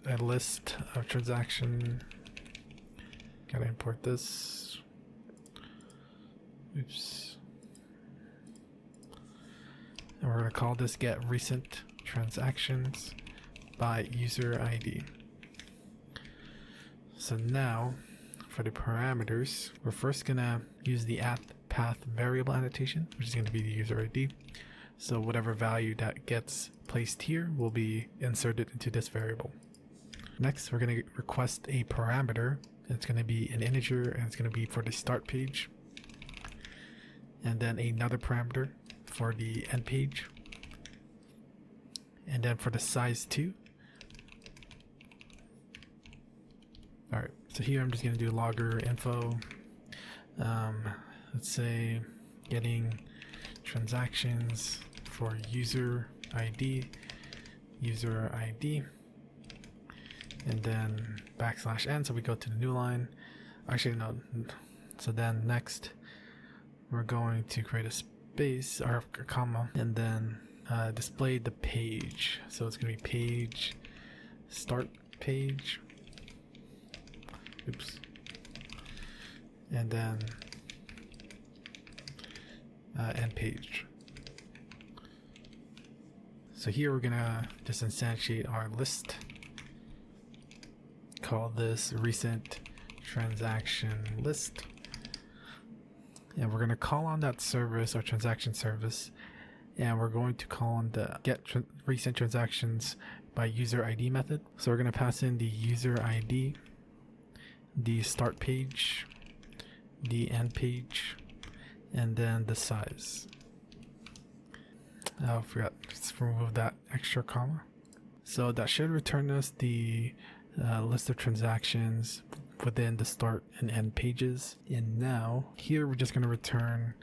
a list of transaction. Gotta import this. Oops. And we're going to call this get recent transactions by user ID. So now for the parameters, we're first going to use the path variable annotation, which is going to be the user ID. So whatever value that gets placed here will be inserted into this variable. Next, we're going to request a parameter. It's going to be an integer, and it's going to be for the start page. And then another parameter for the end page. And then for the size too. Alright, so here I'm just going to do logger info. Let's say getting transactions for user ID, and then \n, so we go to the new line. Actually, no. So then next, we're going to create a space or a comma, and then display the page. So it's going to be page start page. Oops. And then end page. So here we're gonna just instantiate our list. Call this recent transaction list. And we're gonna call on that service or transaction service. And we're going to call on the get recent transactions by user ID method. So we're gonna pass in the user ID, the start page, the end page, and then the size. Oh, I forgot. Let's remove that extra comma. So that should return us the list of transactions within the start and end pages. And now here we're just going to return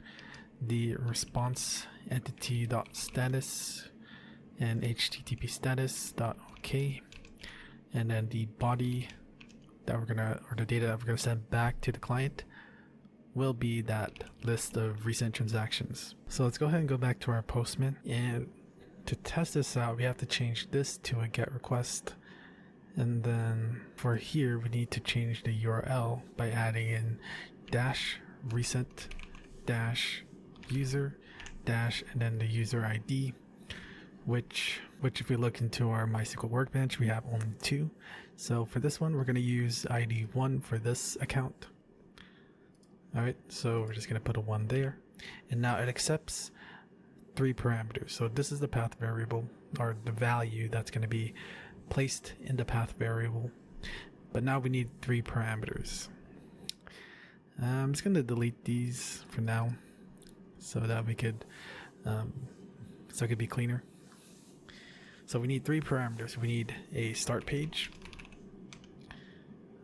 the response entity.status and http status.ok, and then the body that we're gonna, or the data that we're gonna send back to the client, will be that list of recent transactions. So let's go ahead and go back to our Postman, and to test this out we have to change this to a get request, And then for here, we need to change the URL by adding in dash recent dash user dash and then the user ID, which if we look into our MySQL workbench, we have only 2. So for this one, we're going to use ID 1 for this account. All right, so we're just going to put a 1 there. And now it accepts 3 parameters. So this is the path variable, or the value that's going to be placed in the path variable. But now we need 3 parameters. I'm just going to delete these for now so that we could so it could be cleaner. So we need 3 parameters. We need a start page.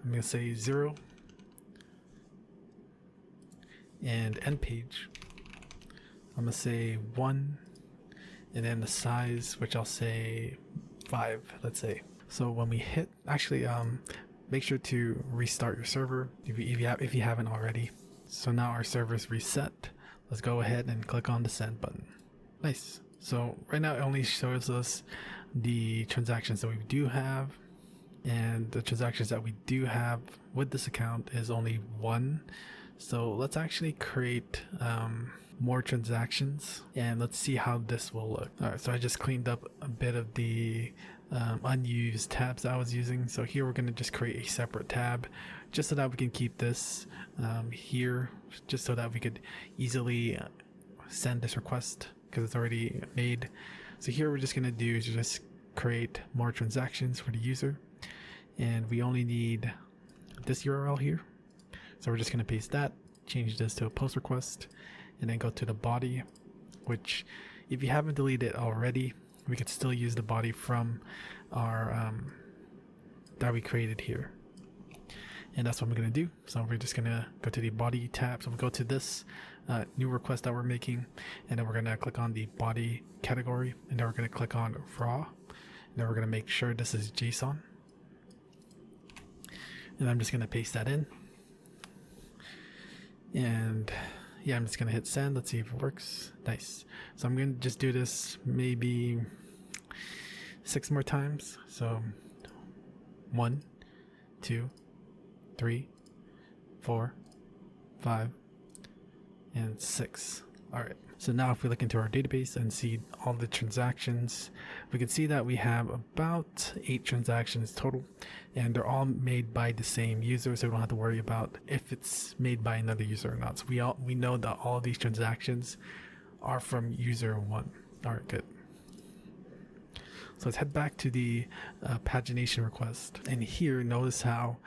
I'm going to say 0, and end page. I'm going to say 1, and then the size, which I'll say 5, let's say. So when we hit, actually, make sure to restart your server if you haven't already. So now our server's reset. Let's go ahead and click on the send button. Nice. So right now it only shows us the transactions that we do have, and the transactions that we do have with this account is only 1. So let's actually create more transactions, and let's see how this will look. All right, so I just cleaned up a bit of the unused tabs that I was using. So here we're going to just create a separate tab just so that we can keep this here, just so that we could easily send this request because it's already made. So here we're just going to do is just create more transactions for the user, and we only need this URL here. So we're just going to paste that, change this to a post request, and then go to the body, which if you haven't deleted it already, we could still use the body from our that we created here. And that's what I'm going to do. So we're just going to go to the body tab. So we'll go to this new request that we're making, and then we're going to click on the body category, and then we're going to click on raw, and then we're going to make sure this is JSON. And I'm just going to paste that in. And yeah, I'm just going to hit send. Let's see if it works. Nice. So I'm going to just do this maybe 6 more times. So 1, 2, 3, 4, 5, and 6. All right. So now if we look into our database and see all the transactions, we can see that we have about 8 transactions total, and they're all made by the same user, so we don't have to worry about if it's made by another user or not. So we know that all of these transactions are from user 1. All right, good. So let's head back to the pagination request, and here notice how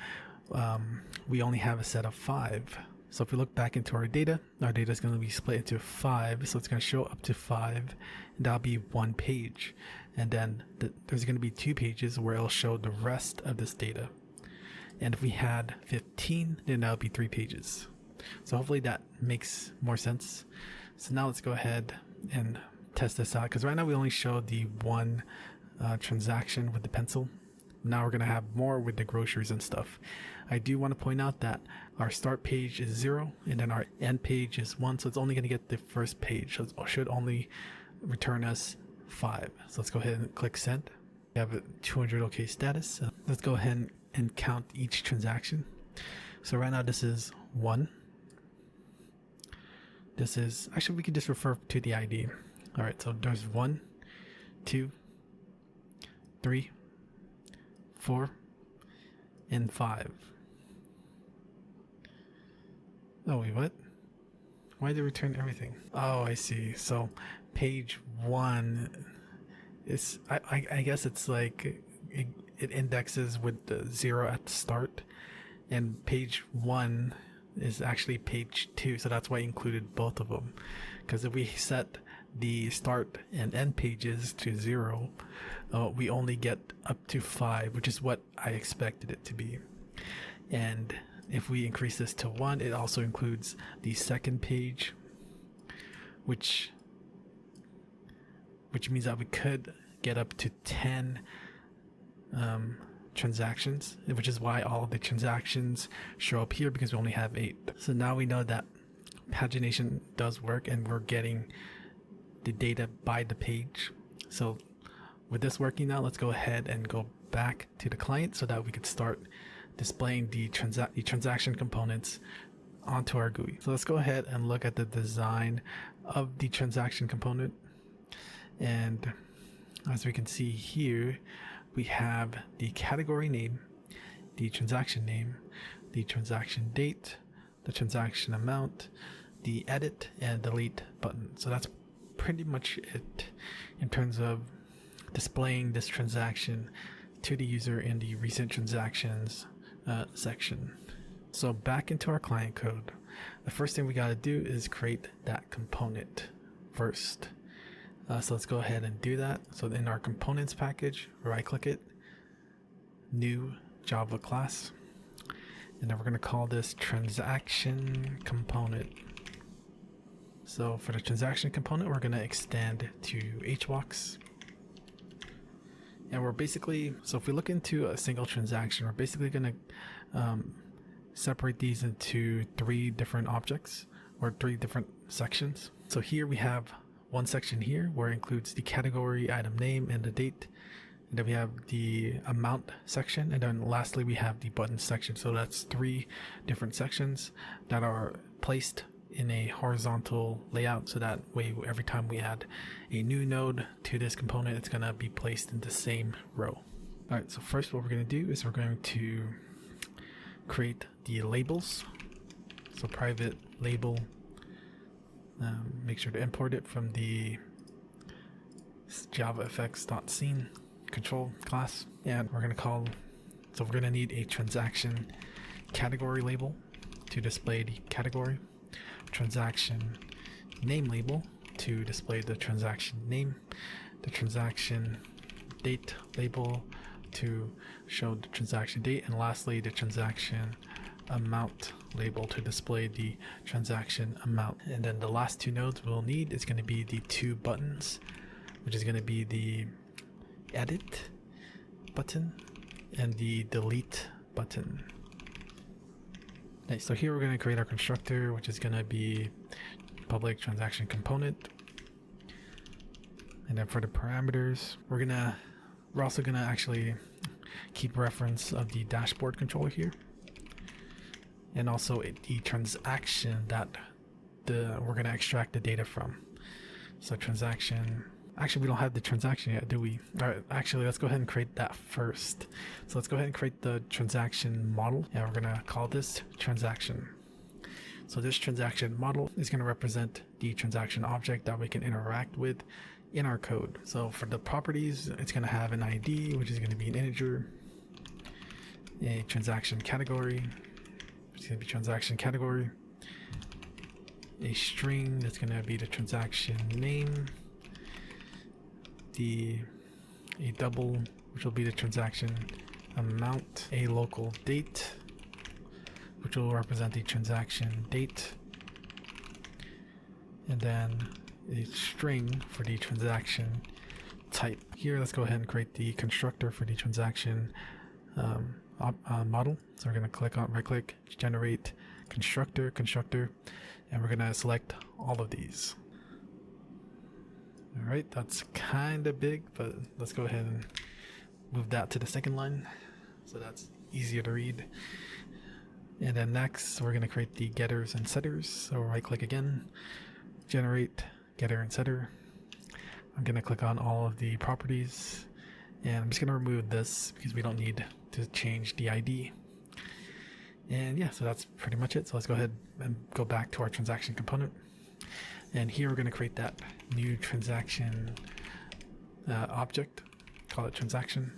we only have a set of 5. So if we look back into our data is going to be split into 5. So it's going to show up to 5, and that'll be 1 page. And then there's going to be 2 pages where it'll show the rest of this data. And if we had 15, then that would be 3 pages. So hopefully that makes more sense. So now let's go ahead and test this out, because right now we only show the 1 transaction with the pencil. Now we're going to have more with the groceries and stuff. I do want to point out that our start page is 0, and then our end page is 1, so it's only going to get the first page. So it should only return us 5. So let's go ahead and click send. We have a 200 OK status. Let's go ahead and count each transaction. So right now this is 1. This is, actually we can just refer to the ID. All right, so there's 1, 2, 3, 4, and 5. Oh wait, what? Why did it return everything? Oh, I see. So page 1 is, I guess it's like it indexes with the 0 at the start, and page 1 is actually page 2, so that's why I included both of them. Because if we set the start and end pages to 0, we only get up to 5, which is what I expected it to be. And if we increase this to 1, it also includes the second page, which means that we could get up to 10 transactions, which is why all of the transactions show up here, because we only have 8. So now we know that pagination does work, and we're getting the data by the page. So With this working now, let's go ahead and go back to the client so that we could start displaying the transaction components onto our GUI. So let's go ahead and look at the design of the transaction component. And as we can see here, we have the category name, the transaction name, the transaction date, the transaction amount, the edit and delete button. So that's pretty much it in terms of displaying this transaction to the user in the recent transactions section. So back into our client code, the first thing we got to do is create that component first. So let's go ahead and do that. So in our components package, right click it, new Java class, and then we're going to call this transaction component. So for the transaction component, we're going to extend to hbox. And we're basically, so if we look into a single transaction, we're basically going to separate these into 3 different objects or 3 different sections. So here we have one section here where it includes the category, item name, and the date. And then we have the amount section, and then lastly we have the button section. So that's 3 different sections that are placed in a horizontal layout, so that way every time we add a new node to this component, it's going to be placed in the same row. Alright, so first what we're going to do is we're going to create the labels. So private label, make sure to import it from the JavaFX.scene control class, and we're going to call, so we're going to need a transaction category label to display the category, transaction name label to display the transaction name, the transaction date label to show the transaction date, and lastly the transaction amount label to display the transaction amount. And then the last 2 nodes we'll need is going to be the 2 buttons, which is going to be the edit button and the delete button. Nice. So here we're going to create our constructor, which is going to be public transaction component. And then for the parameters, we're also going to actually keep reference of the dashboard controller here, and also the transaction that we're going to extract the data from. So transaction, actually we don't have the transaction yet, do we? All right, actually let's go ahead and create that first. So let's go ahead and create the transaction model, and we're going to call this transaction. So this transaction model is going to represent the transaction object that we can interact with in our code. So for the properties, it's going to have an ID, which is going to be an integer, a transaction category, which is going to be transaction category, a string that's going to be the transaction name, a double, which will be the transaction amount, a local date, which will represent the transaction date, and then a string for the transaction type. Here, let's go ahead and create the constructor for the transaction model. So we're going to click on, right click, generate constructor, and we're going to select all of these. All right, that's kind of big, but let's go ahead and move that to the second line so that's easier to read. And then next, we're going to create the getters and setters. So right click again, generate getter and setter. I'm going to click on all of the properties, and I'm just going to remove this because we don't need to change the ID. And yeah, so that's pretty much it. So let's go ahead and go back to our transaction component. And here we're going to create that new transaction object, call it transaction.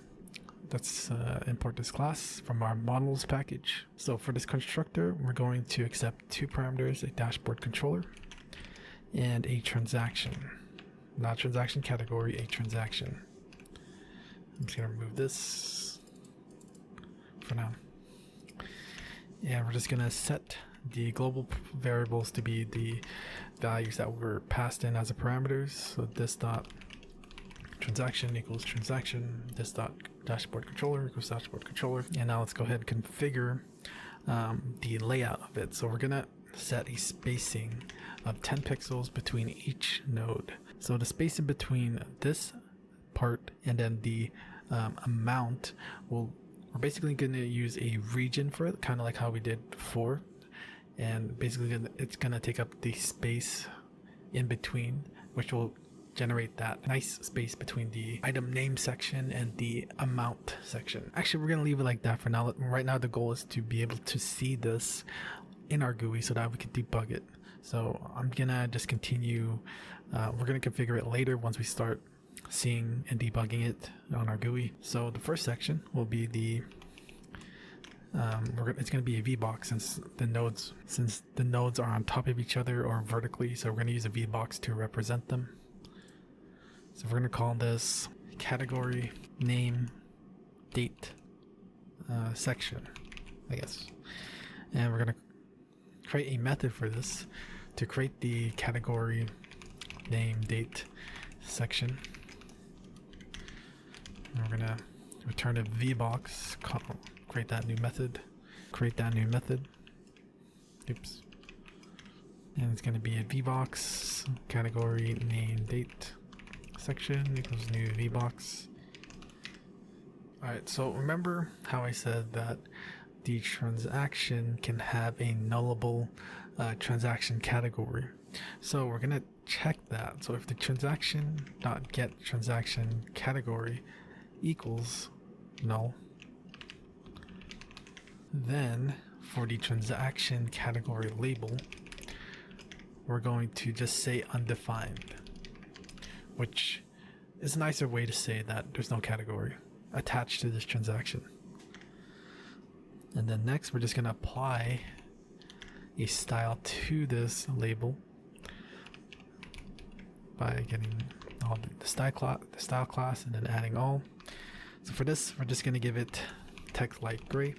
Let's import this class from our models package. So for this constructor, we're going to accept 2 parameters, a dashboard controller and a transaction. Not transaction category, a transaction. I'm just going to remove this for now. And we're just going to set the global variables to be the values that were passed in as a parameters. So this dot transaction equals transaction, this dot dashboard controller equals dashboard controller. And now let's go ahead and configure the layout of it. So we're gonna set a spacing of 10 pixels between each node. So the spacing between this part, and then the amount we're basically going to use a region for it, kind of like how we did before, and basically it's going to take up the space in between, which will generate that nice space between the item name section and the amount section. Actually, we're going to leave it like that for now. Right now the goal is to be able to see this in our GUI so that we can debug it. So I'm gonna just continue. We're gonna configure it later once we start seeing and debugging it on our GUI. So the first section will be the it's going to be a VBox since the nodes are on top of each other or vertically. So we're going to use a VBox to represent them. So we're going to call this category name date section, I guess. And we're going to create a method for this to create the category name date section. And we're going to return a VBox, create that new method, oops, and it's going to be a VBox category name date section equals new VBox. Alright, so remember how I said that the transaction can have a nullable transaction category. So we're going to check that. So if the transaction.get transaction category equals null, then for the transaction category label, we're going to just say undefined, which is a nicer way to say that there's no category attached to this transaction. And then next, we're just going to apply a style to this label by getting all the style class and then adding all. So for this, we're just going to give it text light gray.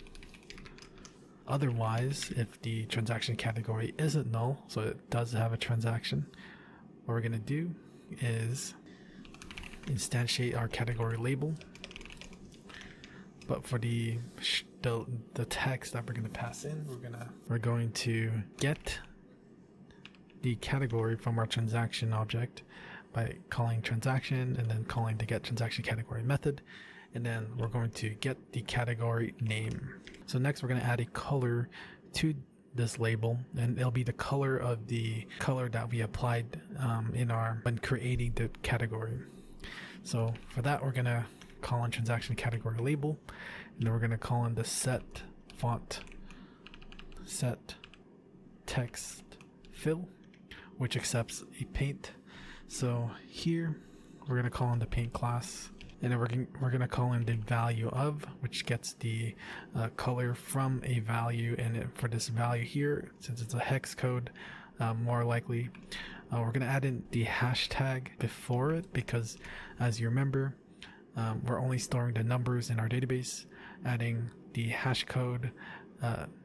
Otherwise, if the transaction category isn't null, so it does have a transaction, what we're going to do is instantiate our category label. But for the text that we're going to pass in, we're going to get the category from our transaction object by calling transaction and then calling the get transaction category method, and then we're going to get the category name. So next we're going to add a color to this label, and it'll be the color of the color that we applied when creating the category. So for that, we're going to call in transaction category label, and then we're going to call in the set font set text fill, which accepts a paint. So here we're going to call in the paint class, and then we're going to call in the value of, which gets the color from a value. And for this value here, since it's a hex code, more likely we're going to add in the hashtag before it, because as you remember, we're only storing the numbers in our database. Adding the hash code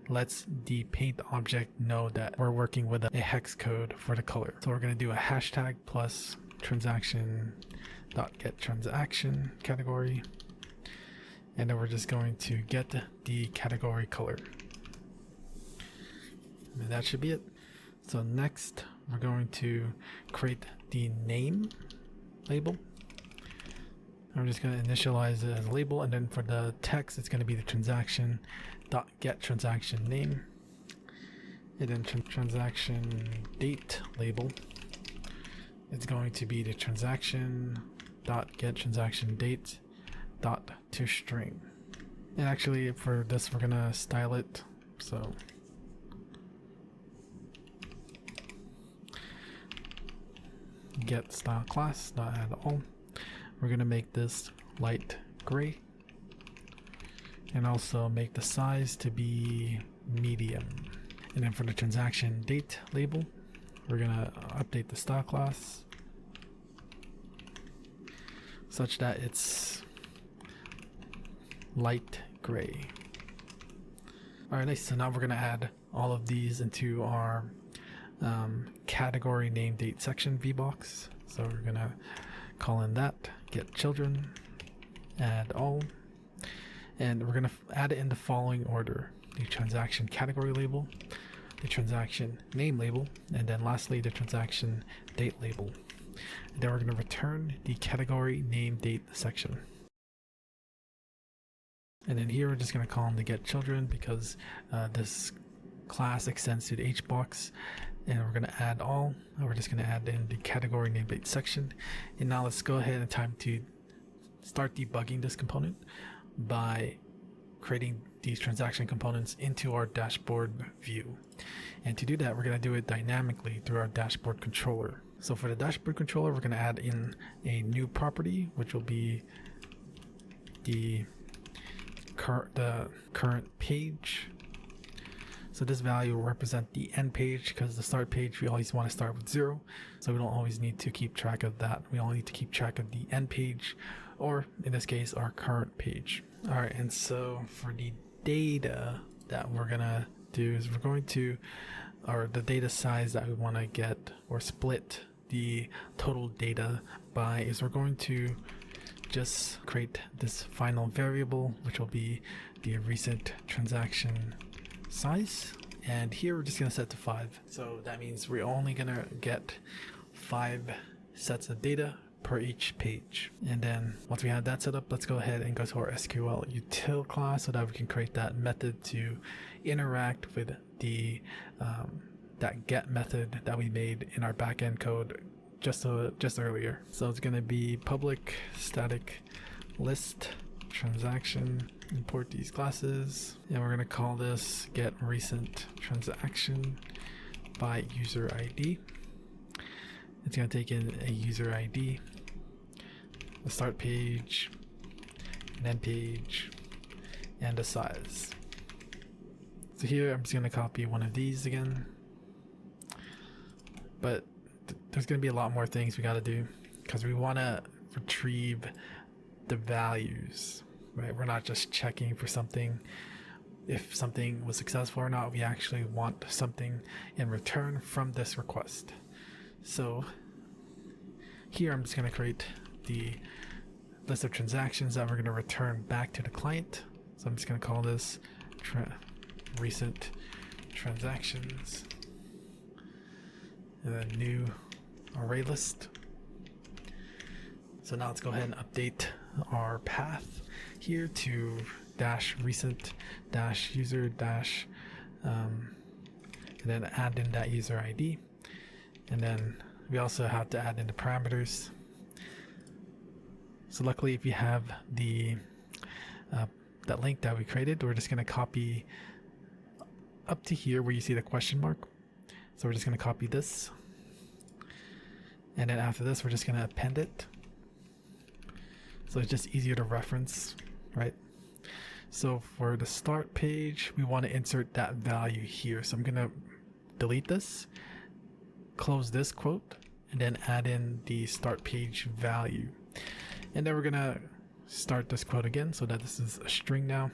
lets the paint object know that we're working with a hex code for the color. So we're going to do a hashtag plus transaction.get transaction category, and then we're just going to get the category color, and that should be it. So next we're going to create the name label. I'm just going to initialize it as a label, and then for the text it's going to be the transaction dot get transaction name, and then transaction date label, it's going to be the transaction dot get transaction date dot to string. And actually for this we're going to style it, so get style class dot add all. We're going to make this light gray, and also make the size to be medium. And then for the transaction date label, we're going to update the style class such that it's light gray. Alright, nice. So now we're going to add all of these into our category name date section VBox. So we're going to call in that, get children, add all, and we're going to add it in the following order: the transaction category label, the transaction name label, and then lastly the transaction date label. And then we're going to return the category name date section. And then here we're just going to call them the get children because this class extends to the hbox. And we're going to add all. And we're just going to add in the category name date section. And now let's go ahead and time to start debugging this component by creating these transaction components into our dashboard view. And to do that, we're going to do it dynamically through our dashboard controller. So for the dashboard controller, we're going to add in a new property, which will be the current page. So this value will represent the end page because the start page, we always want to start with 0. So we don't always need to keep track of that. We only need to keep track of the end page, or in this case, our current page. All right, and so for the data that we're gonna do is we're going to, or the data size that we want to get or split the total data by is we're going to just create this final variable, which will be the recent transaction size, and here we're just going to set to 5. So that means we're only going to get 5 sets of data per each page. And then once we have that set up, let's go ahead and go to our SQL util class so that we can create that method to interact with the that get method that we made in our backend code just earlier. So it's going to be public static list transaction, import these classes, and we're going to call this get recent transaction by user ID. It's going to take in a user ID, the start page, an end page, and a size. So here I'm just going to copy one of these again, but there's going to be a lot more things we got to do because we want to retrieve the values, right? We're not just checking for something, if something was successful or not. We actually want something in return from this request. So here I'm just going to create the list of transactions that we're going to return back to the client. So I'm just going to call this recent transactions, and then new array list. So now let's go ahead and update our path here to dash recent dash user dash and then add in that user ID, and then we also have to add in the parameters. So luckily, if you have the that link that we created, we're just going to copy up to here where you see the question mark. So we're just going to copy this, and then after this we're just going to append it, so it's just easier to reference, right? So for the start page, we want to insert that value here. So I'm going to delete this, close this quote, and then add in the start page value. And then we're going to start this quote again so that this is a string now.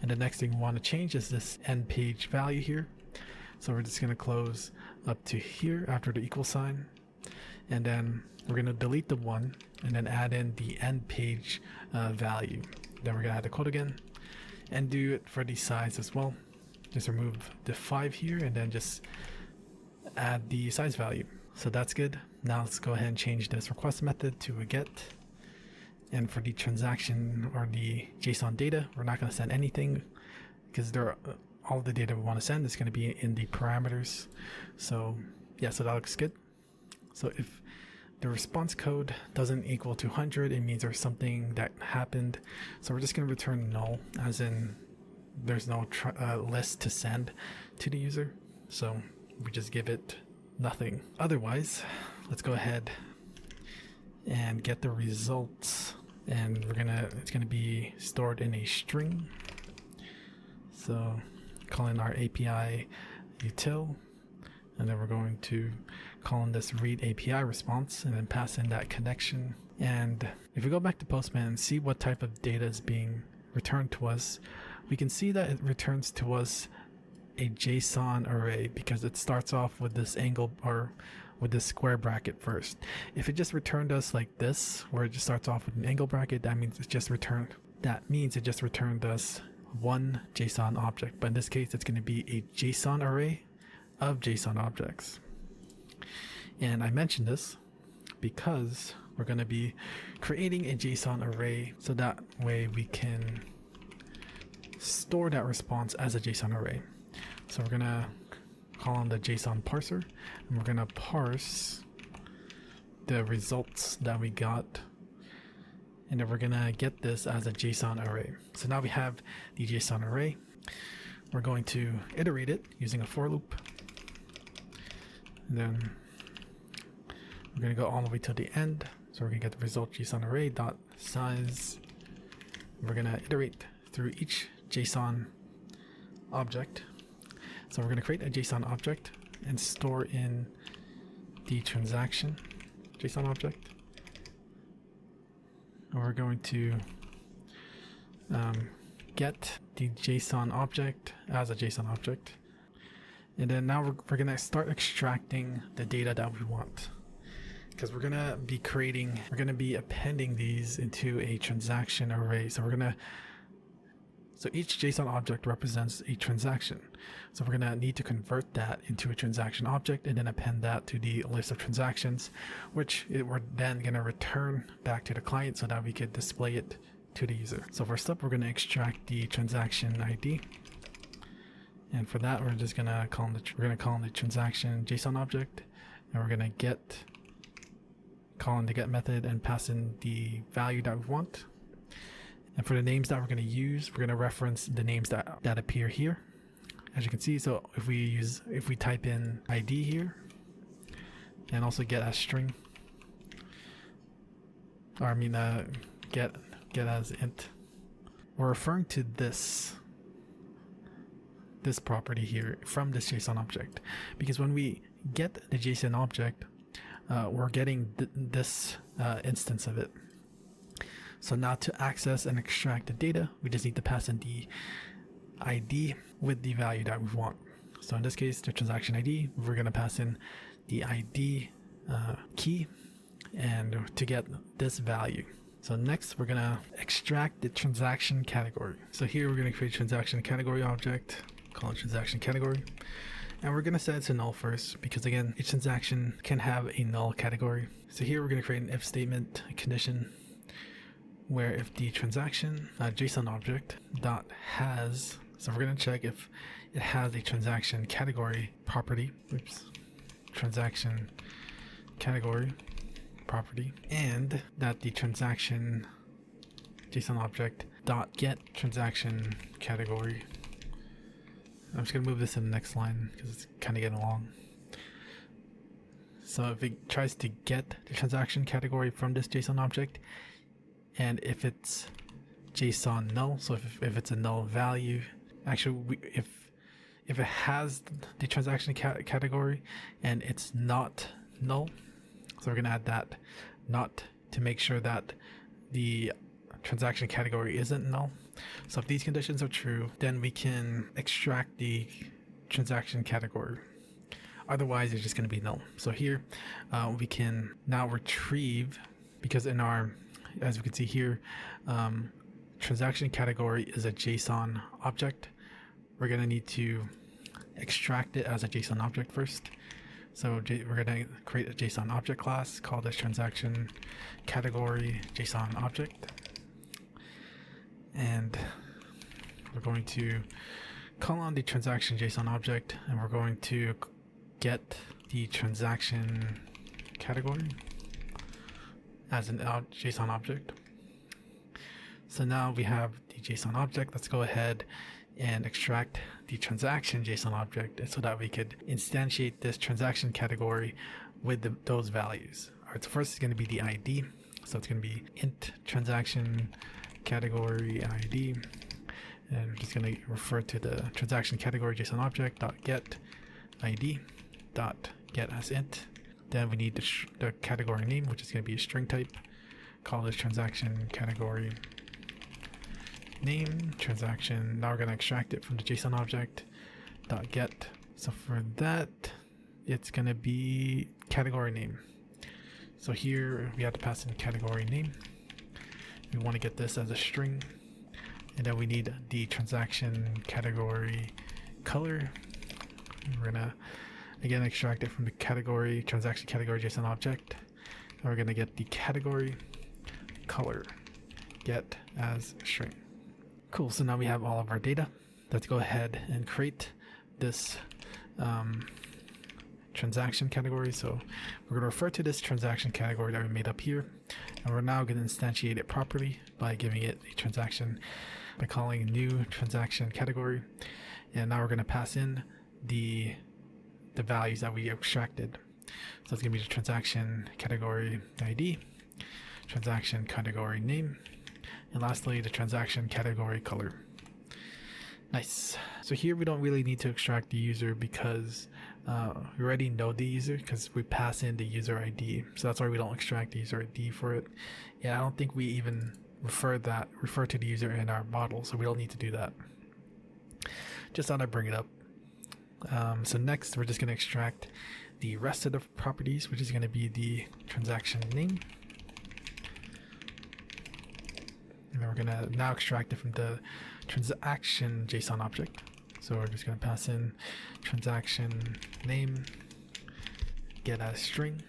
And the next thing we want to change is this end page value here. So we're just going to close up to here after the equal sign. And then we're going to delete the 1 and then add in the end page value. Then we're going to add the quote again and do it for the size as well. Just remove the 5 here and then just add the size value. So that's good. Now let's go ahead and change this request method to a get. And for the transaction or the JSON data, we're not going to send anything because all the data we want to send is going to be in the parameters. So yeah, so that looks good. So if the response code doesn't equal to 100, it means there's something that happened. So we're just going to return null, as in there's no list to send to the user. So we just give it nothing. Otherwise, let's go ahead and get the results, and it's gonna be stored in a string. So call in our API util, and then we're going to call in this read API response and then pass in that connection. And if we go back to Postman and see what type of data is being returned to us, we can see that it returns to us a JSON array because it starts off with this angle or with this square bracket first. If it just returned us like this, where it just starts off with an angle bracket, that means it just returned us one JSON object. But in this case, it's going to be a JSON array of JSON objects. And I mentioned this, because we're going to be creating a JSON array, so that way we can store that response as a JSON array. So we're going to call on the JSON parser, and we're going to parse the results that we got, and then we're going to get this as a JSON array. So now we have the JSON array. We're going to iterate it using a for loop, and then we're going to go all the way to the end. So we're going to get the result JSON array dot size. We're going to iterate through each JSON object. So we're going to create a JSON object and store in the transaction JSON object. And we're going to get the JSON object as a JSON object. And then now we're going to start extracting the data that we want, because we're going to be appending these into a transaction array. So each JSON object represents a transaction. So we're going to need to convert that into a transaction object and then append that to the list of transactions, which we're then going to return back to the client so that we could display it to the user. So first up, we're going to extract the transaction ID. And for that, we're just going to call in the transaction JSON object, and we're going to call in the get method and pass in the value that we want. And for the names that we're going to use, we're going to reference the names that appear here, as you can see. So if we type in ID here and also get as string, or I mean get as int, we're referring to this property here from this JSON object, because when we get the JSON object, we're getting this instance of it. So now to access and extract the data, we just need to pass in the ID with the value that we want. So in this case, the transaction ID, we're going to pass in the ID key and to get this value. So next, we're going to extract the transaction category. So here we're going to create a transaction category object, call it transaction category. And we're going to set it to null first, because again, each transaction can have a null category. So here we're going to create an if statement, a condition, where if the transaction JSON object dot has, so we're going to check if it has a transaction category property, transaction category property, and that the transaction JSON object dot get transaction category. I'm just going to move this to the next line because it's kind of getting long. So if it tries to get the transaction category from this JSON object, and if it's JSON null, so if it's a null value, actually if it has the transaction category and it's not null, so we're going to add that not to make sure that the transaction category isn't null. So if these conditions are true, then we can extract the transaction category. Otherwise, it's just going to be null. So here we can now retrieve, because in our, as we can see here, transaction category is a JSON object. We're going to need to extract it as a JSON object first. So we're going to create a JSON object class called this transaction category JSON object. And we're going to call on the transaction JSON object, and we're going to get the transaction category as an JSON object. So now we have the JSON object. Let's go ahead and extract the transaction JSON object so that we could instantiate this transaction category with those values. All right, so first it's going to be the ID. So it's going to be int transaction category ID, and we're just going to refer to the transaction category JSON object dot get ID dot get as int. Then we need the category name, which is going to be a string type. Call this transaction category name transaction. Now we're going to extract it from the JSON object dot get. So for that, it's going to be category name. So here we have to pass in category name. We want to get this as a string, and then we need the transaction category color. We're gonna again extract it from the category transaction category JSON object. And we're going to get the category color get as string. Cool, so now we have all of our data. Let's go ahead and create this transaction category. So we're going to refer to this transaction category that we made up here, and we're now going to instantiate it properly by giving it a transaction, by calling new transaction category. And now we're going to pass in the values that we extracted. So it's going to be the transaction category ID, transaction category name, and lastly the transaction category color. Nice. So here we don't really need to extract the user because we already know the user because we pass in the user ID. So that's why we don't extract the user ID for it. Yeah, I don't think we even refer to the user in our model, so we don't need to do that. Just thought I'd bring it up. So next we're just going to extract the rest of the properties, which is going to be the transaction name. And then we're going to now extract it from the transaction JSON object. So we're just going to pass in transaction name, get as string,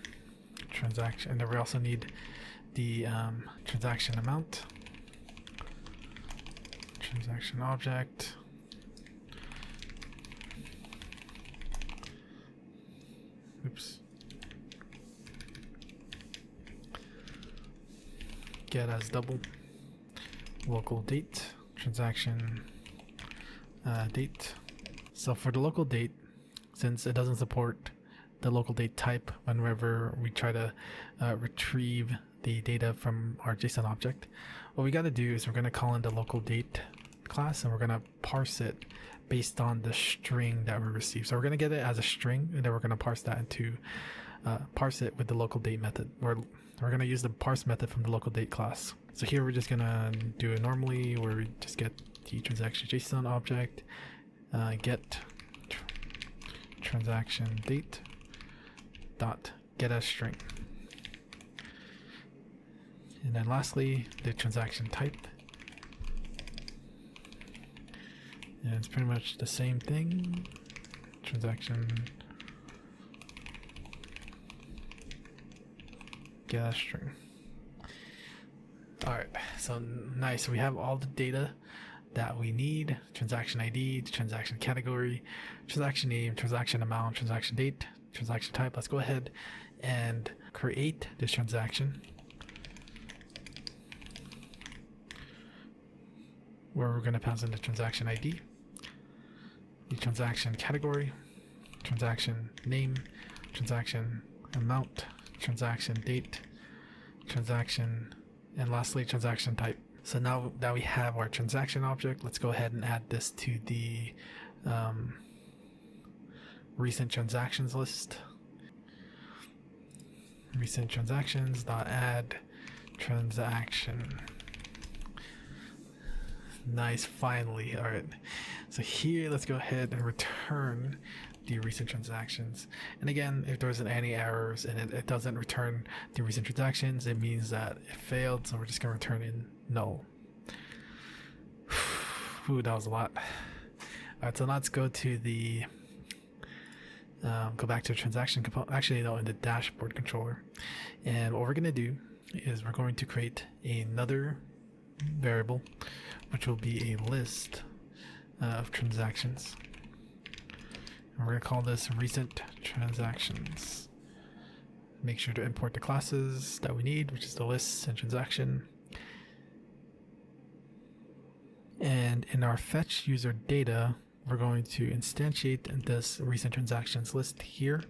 transaction, and then we also need the transaction amount, transaction object, get as double, local date, transaction date. So for the local date, since it doesn't support the local date type whenever we try to retrieve the data from our JSON object, what we got to do is we're going to call in the local date class, and we're going to parse it based on the string that we receive. So we're going to get it as a string, and then we're going to parse that into parse it with the local date method. We're going to use the parse method from the local date class. So here we're just going to do it normally, where we just get the transaction JSON object, get transaction date dot get as string, and then lastly the transaction type, and it's pretty much the same thing, transaction get as string. Alright, so nice, we have all the data that we need: transaction ID, transaction category, transaction name, transaction amount, transaction date, transaction type. Let's go ahead and create this transaction, where we're going to pass in the transaction ID, the transaction category, transaction name, transaction amount, transaction date, transaction, and lastly transaction type. So now that we have our transaction object, let's go ahead and add this to the recent transactions list. Recent transactions dot add transaction. Nice, finally. All right, so here let's go ahead and return the recent transactions. And again, if there's any errors and it doesn't return the recent transactions, it means that it failed, so we're just gonna return in null. Ooh, that was a lot. Alright, so let's go to the go back to the transaction component, actually no, in the dashboard controller. And what we're going to do is we're going to create another variable, which will be a list of transactions. And we're going to call this recent transactions. Make sure to import the classes that we need, which is the list and transaction. And in our fetch user data, we're going to instantiate this recent transactions list here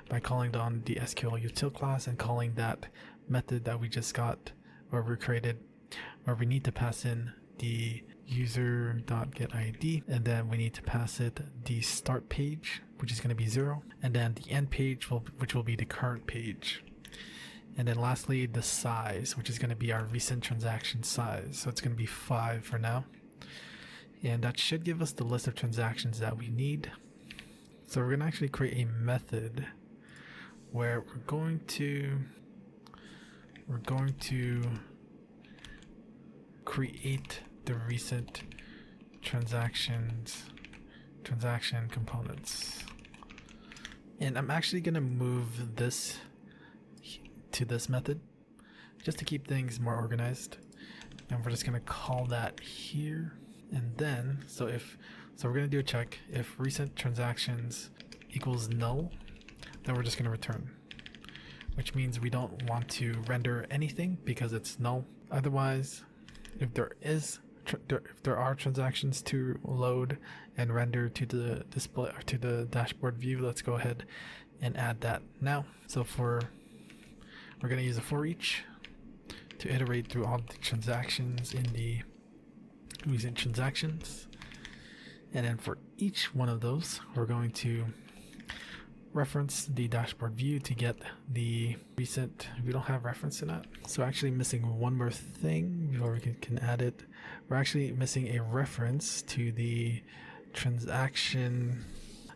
by calling on the SQL util class and calling that method that we just got, where we created, where we need to pass in the user.getID, and then we need to pass it the start page, which is going to be 0, and then the end page, which will be the current page. And then lastly, the size, which is going to be our recent transaction size. So it's going to be 5 for now. And that should give us the list of transactions that we need. So we're going to actually create a method where we're going to create the recent transaction components. And I'm actually going to move this to this method just to keep things more organized. And we're just going to call that here. And then, so we're going to do a check. If recent transactions equals null, then we're just going to return, which means we don't want to render anything because it's null. Otherwise, if there are transactions to load and render to the display or to the dashboard view, let's go ahead and add that now. So we're going to use a for each to iterate through all the transactions in the recent transactions, and then for each one of those we're going to reference the dashboard view to get the recent. We don't have reference to that, so actually missing one more thing before we can add it. We're actually missing a reference to the transaction,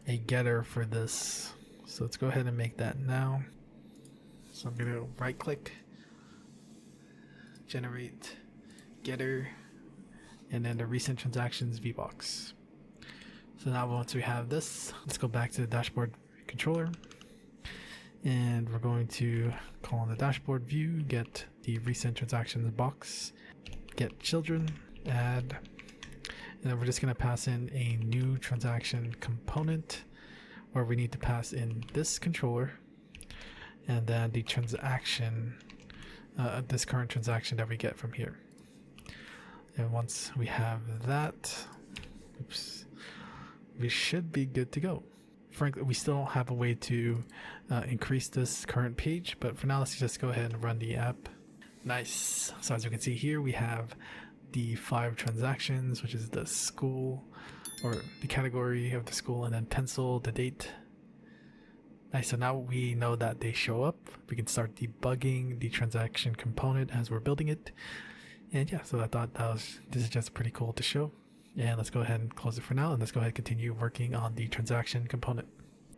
a getter for this. So let's go ahead and make that now. So I'm going to right click, generate getter, and then the recent transactions vbox. So now once we have this, let's go back to the dashboard controller, and we're going to call on the dashboard view, get the recent transactions box, get children, add, and then we're just going to pass in a new transaction component where we need to pass in this controller and then the transaction, this current transaction that we get from here. And once we have that, we should be good to go. Frankly, we still don't have a way to increase this current page, but for now, let's just go ahead and run the app. Nice. So as you can see here, we have the 5 transactions, which is the school, or the category of the school, and then pencil, the date. Nice. So now we know that they show up. We can start debugging the transaction component as we're building it. And yeah, so I thought this is just pretty cool to show. And let's go ahead and close it for now, and let's go ahead and continue working on the transaction component.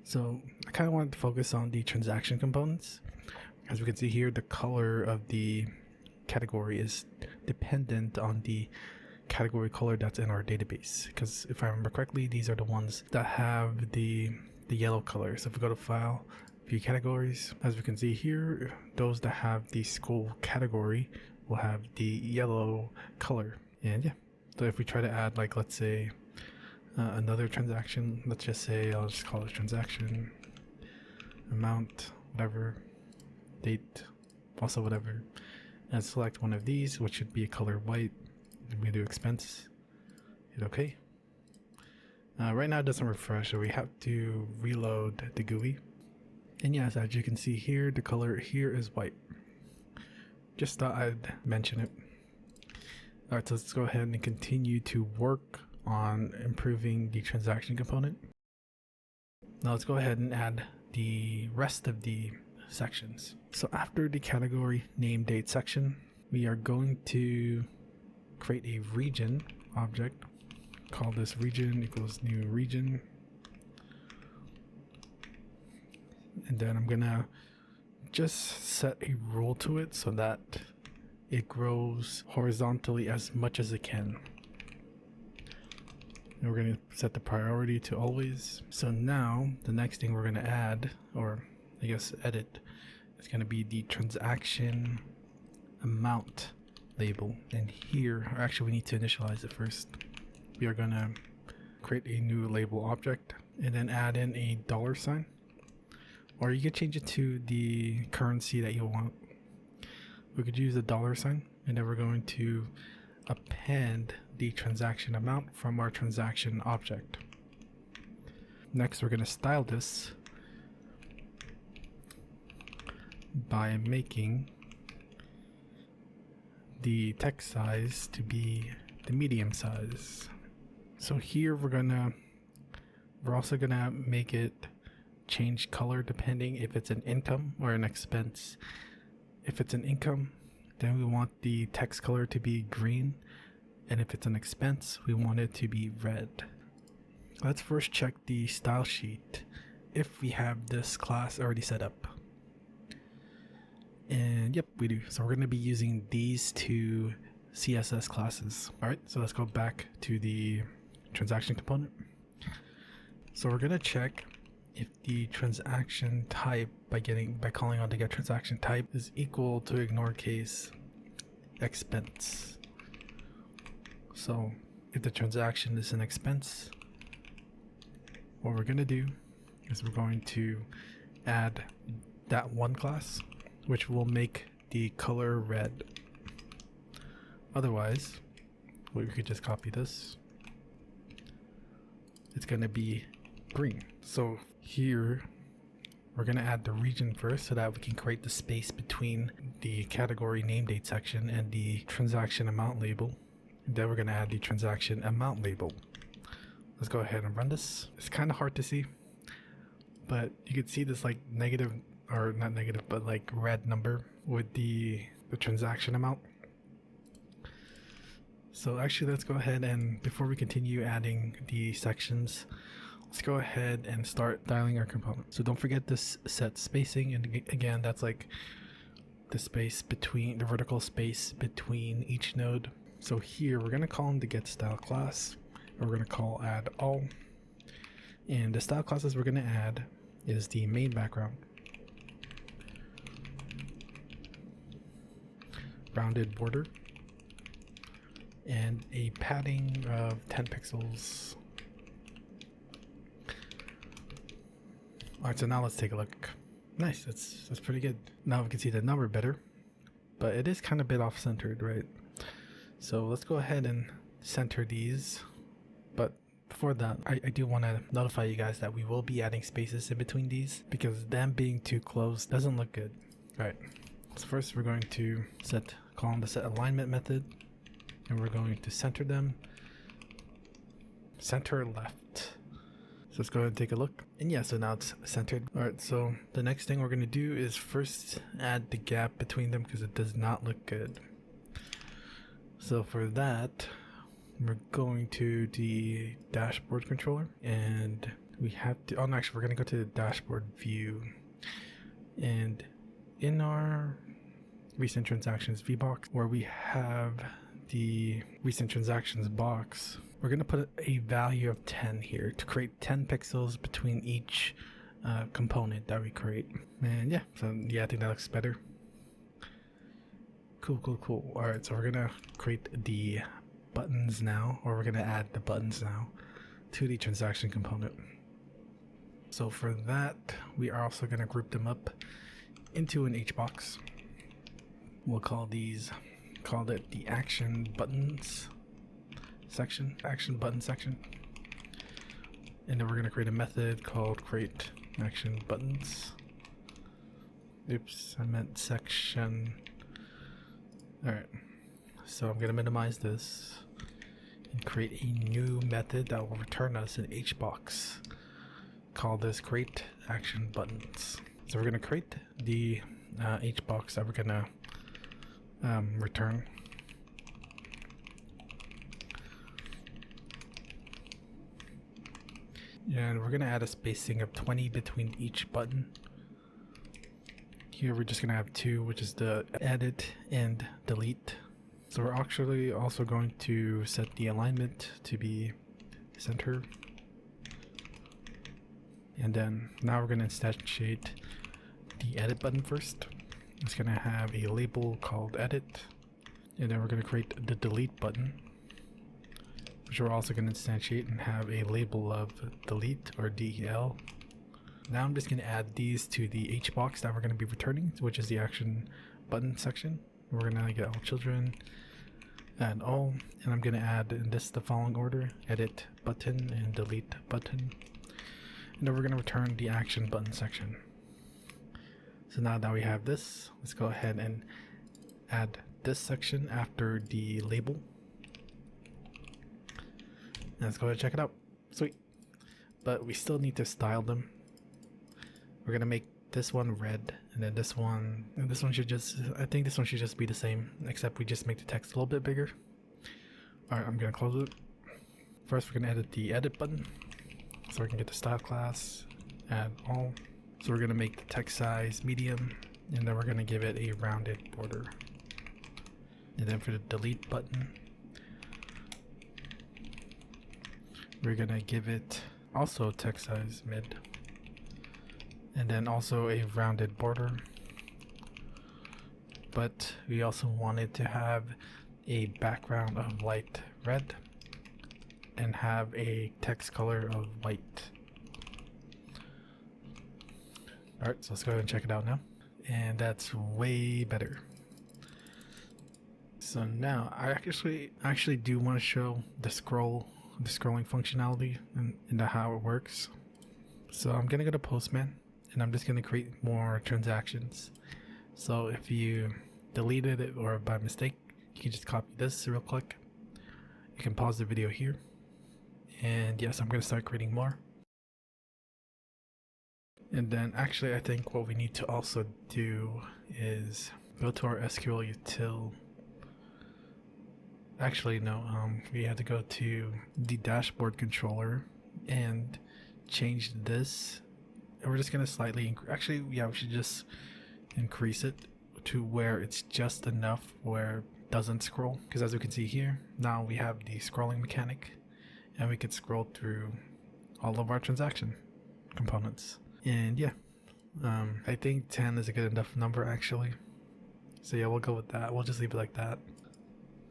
So I kind of wanted to focus on the transaction components. As we can see here, the color of the category is dependent on the category color that's in our database. Because if I remember correctly, these are the ones that have the yellow color. So if we go to File, View Categories, as we can see here, those that have the school category will have the yellow color. And yeah. So if we try to add, like, let's say another transaction, let's just say, I'll just call it transaction, amount, whatever, date, also whatever, and select one of these, which should be a color white. I'm going to do expense, hit OK. Right now it doesn't refresh, so we have to reload the GUI. And yes, as you can see here, the color here is white. Just thought I'd mention it. Alright, so let's go ahead and continue to work on improving the transaction component. Now let's go ahead and add the rest of the sections. So after the category name date section, we are going to create a region object. Call this region equals new region. And then I'm gonna just set a rule to it so that it grows horizontally as much as it can. And we're going to set the priority to always. So now the next thing we're going to add, or I guess edit, is going to be the transaction amount label. And here, or actually we need to initialize it first. We are going to create a new label object and then add in a $sign, or you can change it to the currency that you want. We could use a $sign, and then we're going to append the transaction amount from our transaction object. Next, we're going to style this by making the text size to be the medium size. So here we're also gonna make it change color depending if it's an income or an expense. If it's an income, then we want the text color to be green, and if it's an expense, we want it to be red. Let's first check the style sheet if we have this class already set up. And yep, we do. So we're going to be using these 2 CSS classes. All right, so let's go back to the transaction component. So we're going to check if the transaction type by calling on the get transaction type is equal to ignore case expense. So if the transaction is an expense, what we're going to do is we're going to add that one class, which will make the color red. Otherwise, we could just copy this. It's going to be green. So here we're going to add the region first so that we can create the space between the category name date section and the transaction amount label. And then we're going to add the transaction amount label. Let's go ahead and run this. It's kind of hard to see, but you can see this like negative, or not negative, but like red number with the transaction amount. So actually, let's go ahead and before we continue adding the sections, let's go ahead and start dialing our component. So don't forget this set spacing, and again, that's like the space between the vertical space between each node. So here we're gonna call in the get style class, and we're gonna call add all, and the style classes we're gonna add is the main background, rounded border, and a padding of 10 pixels. Alright, so now let's take a look. Nice, that's pretty good. Now we can see the number better, but it is kind of a bit off-centered, right? So let's go ahead and center these. But before that, I do want to notify you guys that we will be adding spaces in between these because them being too close doesn't look good. Alright, so first we're going to call on the set alignment method, and we're going to center them. Center left. So let's go ahead and take a look. And yeah, so now it's centered. Alright, so the next thing we're going to do is first add the gap between them because it does not look good. So for that, we're going to the dashboard controller, and we have to, oh no, actually we're going to go to the dashboard view, and in our recent transactions VBox, where we have the recent transactions box, we're going to put a value of 10 here to create 10 pixels between each component that we create. And yeah, so yeah, I think that looks better. Cool. All right, so we're going to create the buttons now, or we're going to add the buttons now to the transaction component. So for that, we are also going to group them up into an HBox. We'll call it the action buttons section, action button section. And then we're going to create a method called create action buttons. Oops, I meant section. Alright, so I'm going to minimize this and create a new method that will return us an HBox. Call this create action buttons. So we're going to create the HBox that we're going to return. And we're going to add a spacing of 20 between each button. Here we're just going to have 2, which is the edit and delete. So we're actually also going to set the alignment to be center. And then now we're going to instantiate the edit button first. It's going to have a label called edit. And then we're going to create the delete button, which we're also going to instantiate and have a label of delete or del. Now I'm just going to add these to the HBox that we're going to be returning, which is the action button section. We're going to get all children, add all, and I'm going to add in the following order: edit button and delete button. And then we're going to return the action button section. So now that we have this, let's go ahead and add this section after the label. And let's go ahead and check it out. Sweet. But we still need to style them. We're gonna make this one red, and then this one, and this one should just, I think this one should just be the same, except we just make the text a little bit bigger. Alright, I'm gonna close it. First, we're gonna edit the edit button, so we can get the style class, add all. So we're gonna make the text size medium, and then we're gonna give it a rounded border. And then for the delete button, we're gonna give it also text size mid. and then also a rounded border. But we also wanted to have a background of light red and have a text color of white. Alright, so let's go ahead and check it out now. And that's way better. So now I actually do want to show the scrolling functionality and how it works. So I'm gonna go to Postman and I'm just gonna create more transactions. So if you deleted it or by mistake, you can just copy this real quick. You can pause the video here. And yes, I'm gonna start creating more. And then actually I think what we need to also do is go to our SQL util. Actually no, we have to go to the dashboard controller and change this. And we're just gonna slightly actually yeah, we should just increase it to where it's just enough where it doesn't scroll, because as we can see here, now we have the scrolling mechanic and we can scroll through all of our transaction components. And yeah, I think 10 is a good enough number actually. So yeah, we'll go with that. We'll just leave it like that.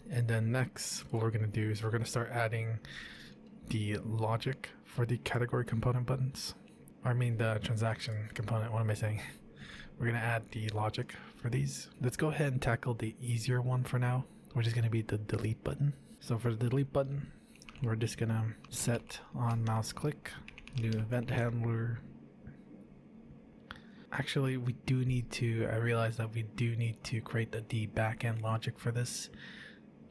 And then next, what we're gonna do is we're gonna start adding the logic for the category component buttons. I mean the transaction component, what am I saying? We're gonna add the logic for these. Let's go ahead and tackle the easier one for now, which is gonna be the delete button. So for the delete button, we're just gonna set on mouse click, new event handler. Actually, we do need to, I realize that we do need to create the backend logic for this.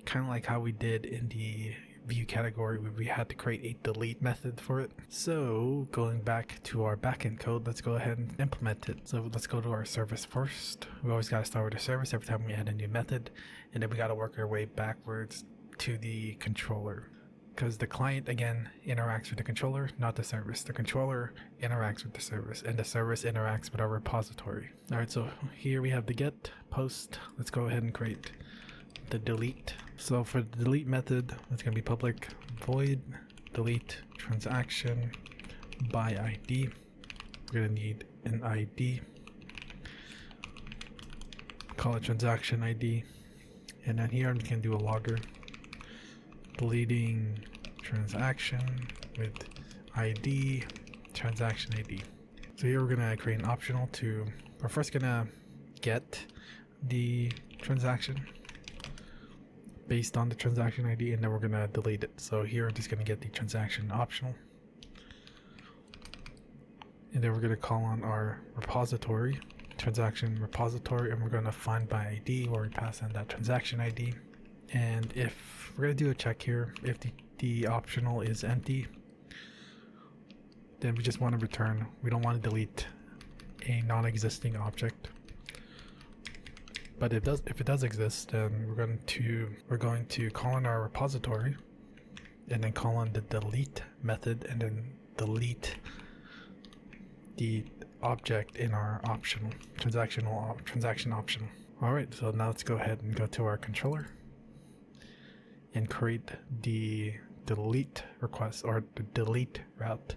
Kind of like how we did in the view category where we had to create a delete method for it. So going back to our backend code, let's go ahead and implement it. So let's go to our service first. We always got to start with a service every time we add a new method, and then we got to work our way backwards to the controller, because the client again interacts with the controller, not the service. The controller interacts with the service, and the service interacts with our repository. All right, so here we have the get, post. Let's go ahead and create the delete. So for the delete method, it's going to be public void delete transaction by ID. We're going to need an ID. Call it transaction ID. And then here I'm just going to do a logger. Deleting transaction with ID, transaction ID. So here we're going to create an optional to, we're first going to get the transaction based on the transaction ID, and then we're gonna delete it. So here I'm just gonna get the transaction optional, and then we're gonna call on our repository, transaction repository, and we're gonna find by ID where we pass in that transaction ID. And if we're gonna do a check here, if the optional is empty, then we just want to return. We don't want to delete a non-existing object. But if it does exist, then we're going to call in our repository, and then call on the delete method, and then delete the object in our optional transaction optional. All right, so now let's go ahead and go to our controller and create the delete request or the delete route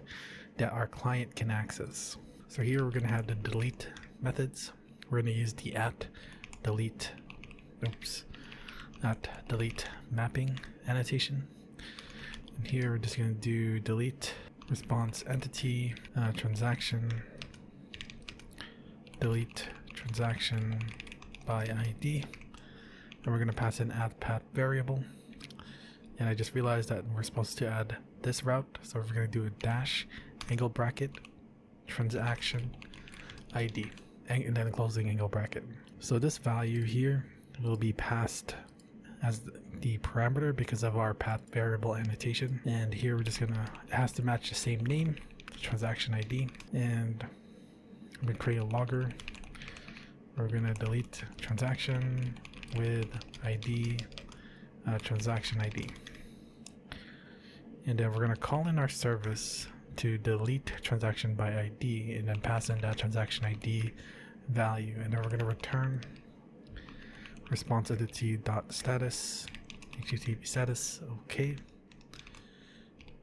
that our client can access. So here we're going to have the delete methods. We're going to use the delete mapping annotation, and here we're just going to do delete response entity transaction, delete transaction by ID, and we're going to pass in path variable. And I just realized that we're supposed to add this route, so we're going to do a dash angle bracket transaction ID and then closing angle bracket. So this value here will be passed as the parameter because of our path variable annotation. And here we're just gonna, it has to match the same name, transaction ID. And I'm gonna create a logger. We're gonna delete transaction with ID, transaction ID. And then we're gonna call in our service to delete transaction by ID and then pass in that transaction ID value, and then we're going to return response entity dot status http status okay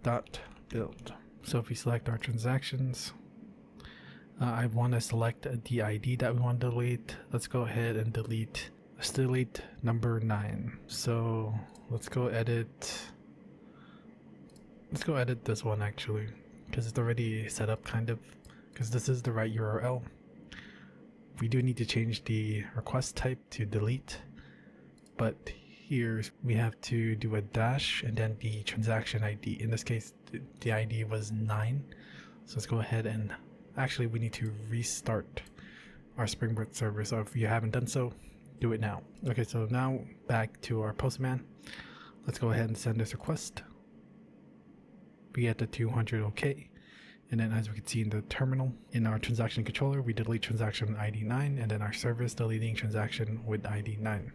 dot build. So if we select our transactions, I want to select the ID that we want to delete. Let's go ahead and delete. Let's delete number 9. So let's go edit. Let's go edit this one actually, because it's already set up kind of, because this is the right URL. We do need to change the request type to delete, but here we have to do a dash and then the transaction ID. In this case, the ID was 9. So let's go ahead and actually we need to restart our Spring Boot server. So if you haven't done so, do it now. Okay, so now back to our Postman. Let's go ahead and send this request. We get the 200 OK. And then as we can see in the terminal, in our transaction controller, we delete transaction ID 9 and then our service deleting transaction with ID 9.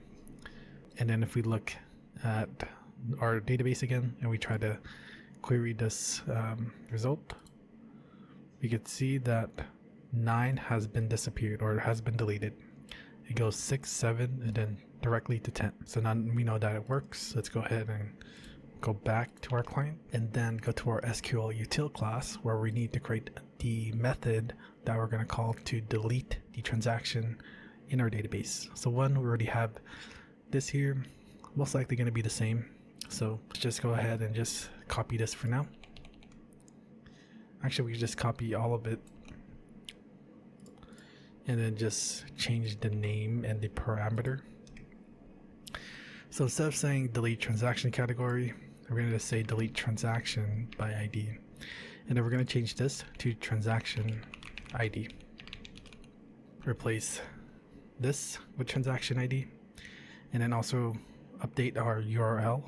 And then if we look at our database again and we try to query this result, we could see that 9 has been disappeared or has been deleted. It goes 6, 7, and then directly to 10. So now we know that it works. Let's go ahead and go back to our client and then go to our SQL util class where we need to create the method that we're going to call to delete the transaction in our database. So one, we already have this here, most likely going to be the same. So just go ahead and just copy this for now. Actually, we can just copy all of it and then just change the name and the parameter. So instead of saying delete transaction category, we're going to just say delete transaction by ID. And then we're going to change this to transaction ID. Replace this with transaction ID. And then also update our URL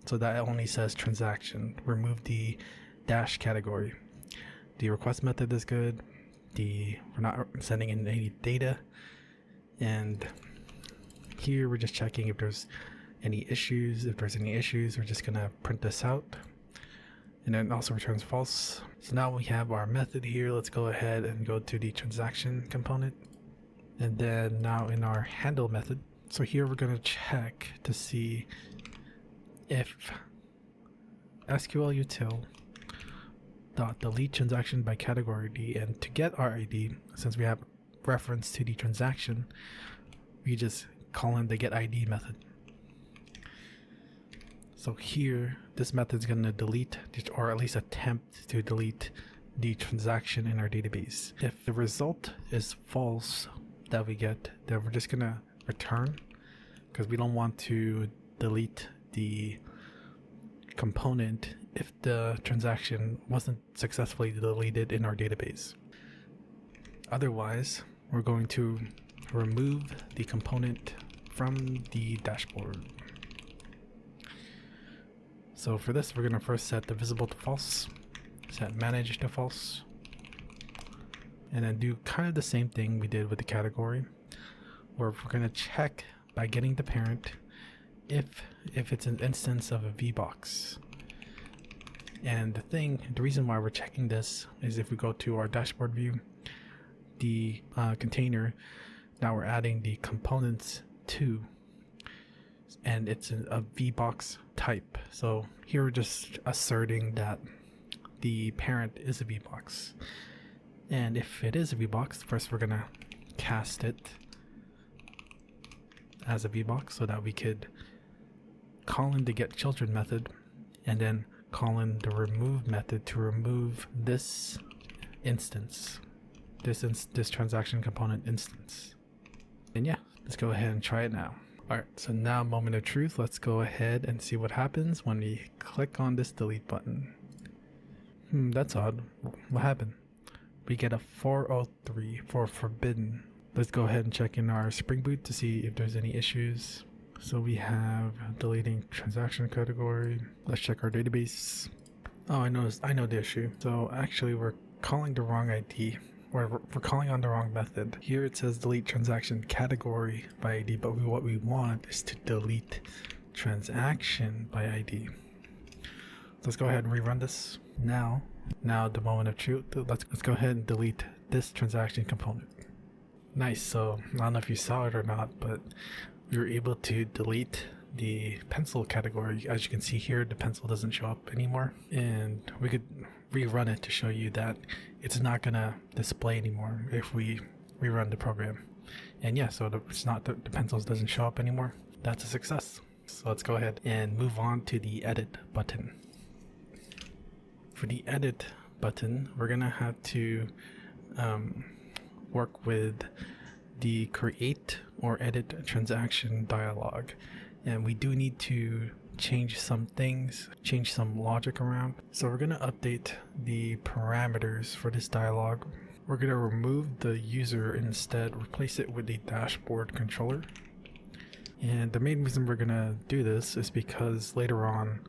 so that it only says transaction. Remove the dash category. The request method is good. We're not sending in any data. And here we're just checking if there's any issues. If there's any issues, we're just gonna print this out. And then also returns false. So now we have our method here. Let's go ahead and go to the transaction component. And then now in our handle method. So here we're gonna check to see if SQL util delete transaction by category ID, and to get our ID, since we have reference to the transaction, we just call in the get ID method. So here, this method is going to delete, or at least attempt to delete, the transaction in our database. If the result is false that we get, then we're just going to return, because we don't want to delete the component if the transaction wasn't successfully deleted in our database. Otherwise, we're going to remove the component from the dashboard. So for this, we're going to first set the visible to false, set manage to false, and then do kind of the same thing we did with the category, where we're going to check by getting the parent if it's an instance of a VBox. And the reason why we're checking this is if we go to our dashboard view, the container, now we're adding the components to, and it's a VBox type. So here we're just asserting that the parent is a VBox. And if it is a VBox, first we're gonna cast it as a VBox so that we could call in the get children method and then call in the remove method to remove this instance, this transaction component instance. And yeah, let's go ahead and try it now. Alright, so now moment of truth. Let's go ahead and see what happens when we click on this delete button. That's odd. What happened? We get a 403 for forbidden. Let's go ahead and check in our Spring Boot to see if there's any issues. So we have deleting transaction category. Let's check our database. Oh, I know the issue. So actually we're calling the wrong ID, or we're calling on the wrong method. Here it says delete transaction category by ID, but what we want is to delete transaction by ID. Let's go ahead and rerun this. Now the moment of truth. Let's go ahead and delete this transaction component. Nice. So I don't know if you saw it or not, but we were able to delete the pencil category, as you can see here, the pencil doesn't show up anymore, and we could rerun it to show you that it's not gonna display anymore if we rerun the program. And yeah, so it's not the pencils doesn't show up anymore. That's a success. So let's go ahead and move on to the edit button. For the edit button, we're gonna have to work with the create or edit transaction dialog, and we do need to change some things, change some logic around. So we're going to update the parameters for this dialog. We're going to remove the user, instead replace it with the dashboard controller. And the main reason we're going to do this is because later on,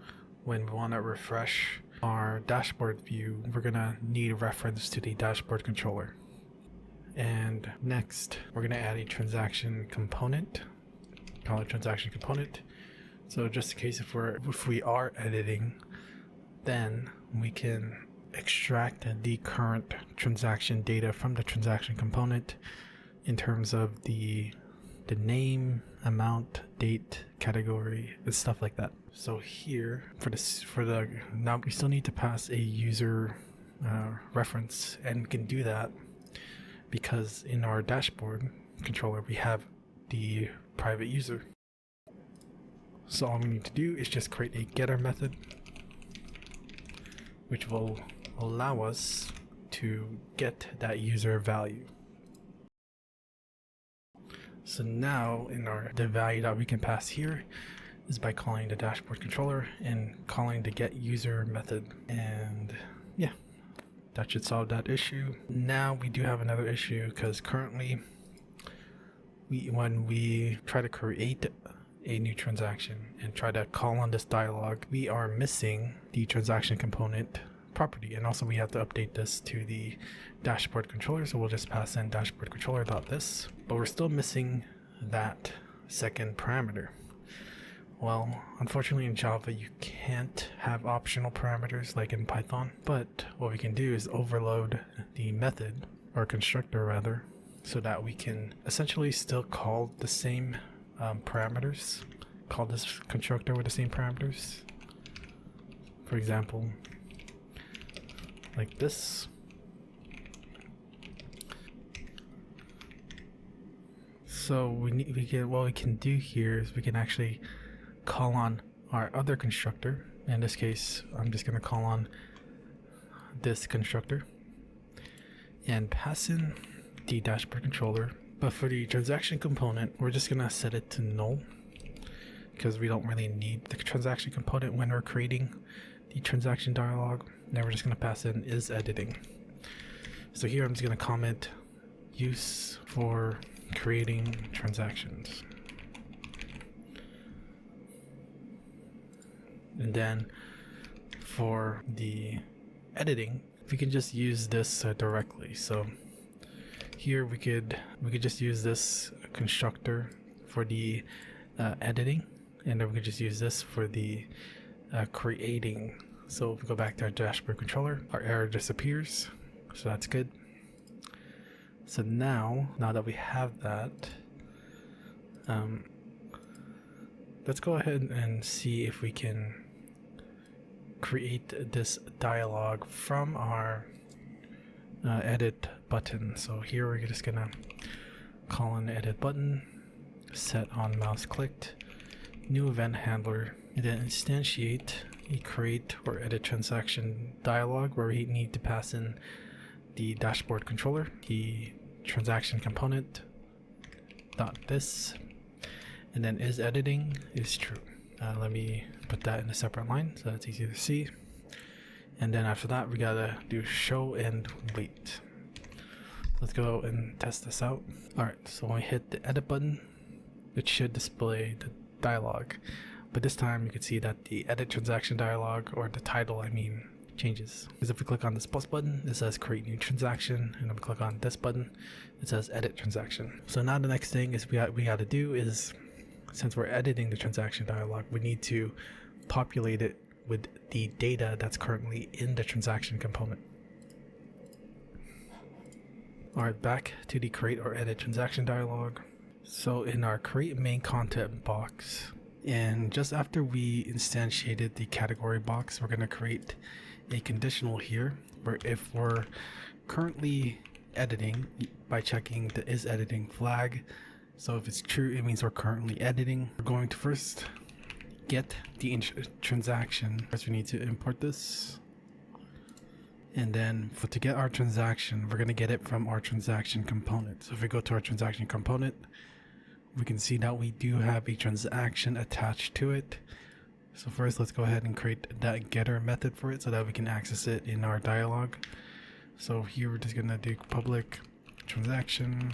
when we want to refresh our dashboard view, we're going to need reference to the dashboard controller. And next, we're going to add a transaction component, call it transaction component. So just in case if we are editing, then we can extract the current transaction data from the transaction component in terms of the name, amount, date, category, and stuff like that. So here now we still need to pass a user reference, and we can do that because in our dashboard controller we have the private user. So all we need to do is just create a getter method, which will allow us to get that user value. So now the value that we can pass here is by calling the dashboard controller and calling the get user method. And yeah, that should solve that issue. Now we do have another issue, because currently when we try to create a new transaction and try to call on this dialog, we are missing the transaction component property, and also we have to update this to the dashboard controller. So we'll just pass in dashboard controller.this, but we're still missing that second parameter. Well, unfortunately in Java you can't have optional parameters like in Python, but what we can do is overload the method, or constructor rather, so that we can essentially still call the same parameters, call this constructor with the same parameters. For example, like this. So what we can do here is we can actually call on our other constructor. In this case, I'm just going to call on this constructor and pass in the dashboard controller. But for the transaction component, we're just going to set it to null, because we don't really need the transaction component when we're creating the transaction dialog. Now we're just going to pass in is editing. So here I'm just going to comment use for creating transactions. And then for the editing, we can just use this directly. So here we could just use this constructor for the editing, and then we could just use this for the creating. So if we go back to our dashboard controller, our error disappears, so that's good. So now that we have that, let's go ahead and see if we can create this dialog from our edit button. So here we're just gonna call an edit button, set on mouse clicked, new event handler, and then instantiate a create or edit transaction dialog where we need to pass in the dashboard controller, the transaction component .this, and then is editing is true. Let me put that in a separate line so it's easier to see. And then after that, we gotta do show and wait. Let's go and test this out. Alright, so when we hit the edit button, it should display the dialog. But this time you can see that the edit transaction dialog, or the title I mean, changes. Because if we click on this plus button, it says create new transaction, and if we click on this button, it says edit transaction. So now the next thing is we got to do is, since we're editing the transaction dialog, we need to populate it with the data that's currently in the transaction component. Alright, back to the create or edit transaction dialog. So in our create main content box, And just after we instantiated the category box, we're going to create a conditional here where if we're currently editing by checking the is editing flag. So if it's true, it means we're currently editing. We're going to first get the transaction. First we need to import this. And then to get our transaction, we're going to get it from our transaction component. So if we go to our transaction component, we can see that we do have a transaction attached to it. So first let's go ahead and create that getter method for it so that we can access it in our dialog. So here we're just going to do public transaction,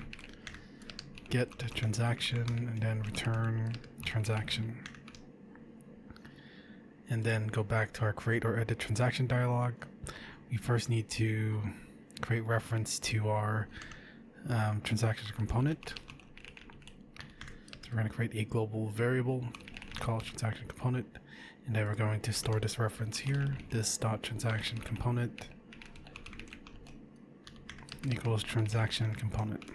get transaction, and then return transaction. And then go back to our create or edit transaction dialog. We first need to create reference to our transaction component. So we're going to create a global variable called transaction component, and then we're going to store this reference here, this dot transaction component equals transaction component.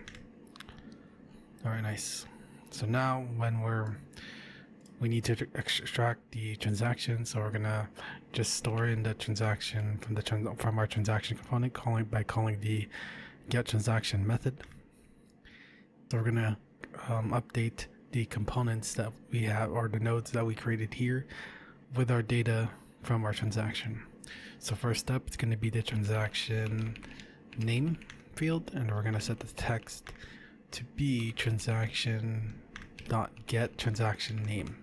All right, nice. So now when we need to extract the transaction, so we're gonna just store in the transaction from our transaction component by calling the get transaction method. So we're gonna update the components that we have, or the nodes that we created here, with our data from our transaction. So first step, it's going to be the transaction name field, and we're going to set the text to be transaction.get transaction name.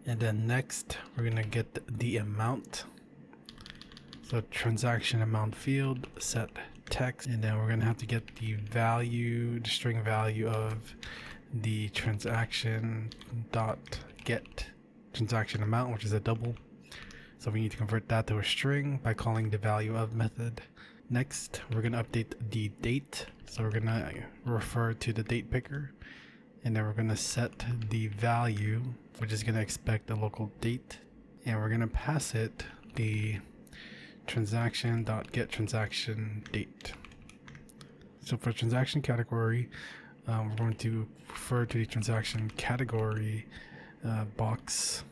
And then next, we're going to get the amount. So transaction amount field, set text, and then we're going to have to get the value, the string value of the transaction dot get transaction amount, which is a double. So we need to convert that to a string by calling the value of method. Next, we're going to update the date. So we're going to refer to the date picker, and then we're going to set the value, which is going to expect a local date, and we're going to pass it the transaction dot get transaction date. So for transaction category, we're going to refer to the transaction category box,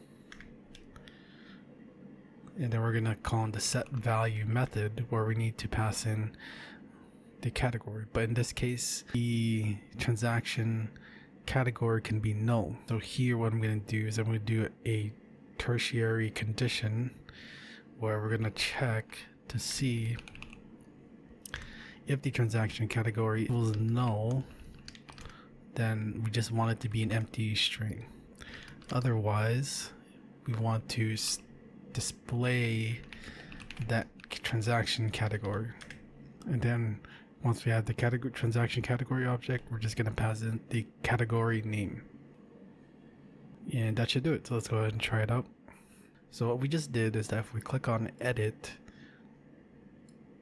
and then we're going to call in the set value method where we need to pass in the category. But in this case, the transaction category can be null. So here what I'm going to do is I'm going to do a tertiary condition where we're going to check to see if the transaction category equals null, then we just want it to be an empty string. Otherwise, we want to display that transaction category. And then once we have the transaction category object, we're just going to pass in the category name. And that should do it. So let's go ahead and try it out. So what we just did is that if we click on edit,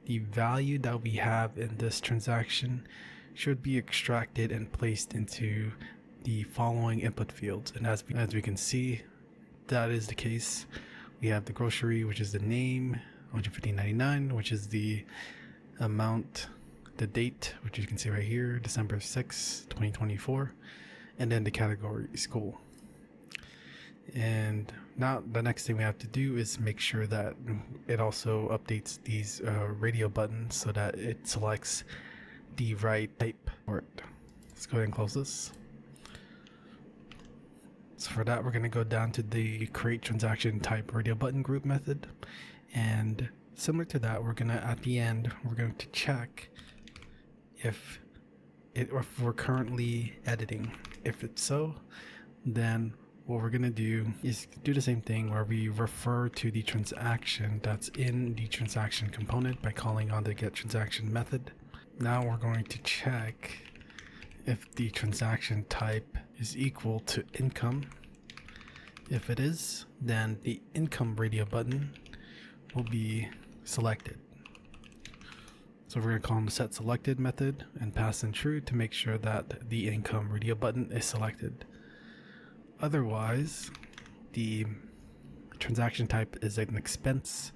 the value that we have in this transaction should be extracted and placed into the following input fields. And as we can see, that is the case. We have the grocery, which is the name, $115.99, which is the amount, the date, which you can see right here, December 6, 2024, and then the category school. And now the next thing we have to do is make sure that it also updates these radio buttons so that it selects the right type for it. Let's go ahead and close this. So for that, we're going to go down to the create transaction type radio button group method, and similar to that, we're going to, at the end, we're going to check if we're currently editing. If it's so, then what we're going to do is do the same thing where we refer to the transaction that's in the transaction component by calling on the get transaction method. Now we're going to check if the transaction type is equal to income. If it is, then the income radio button will be selected. So we're going to call the set selected method and pass in true to make sure that the income radio button is selected. Otherwise, the transaction type is an expense,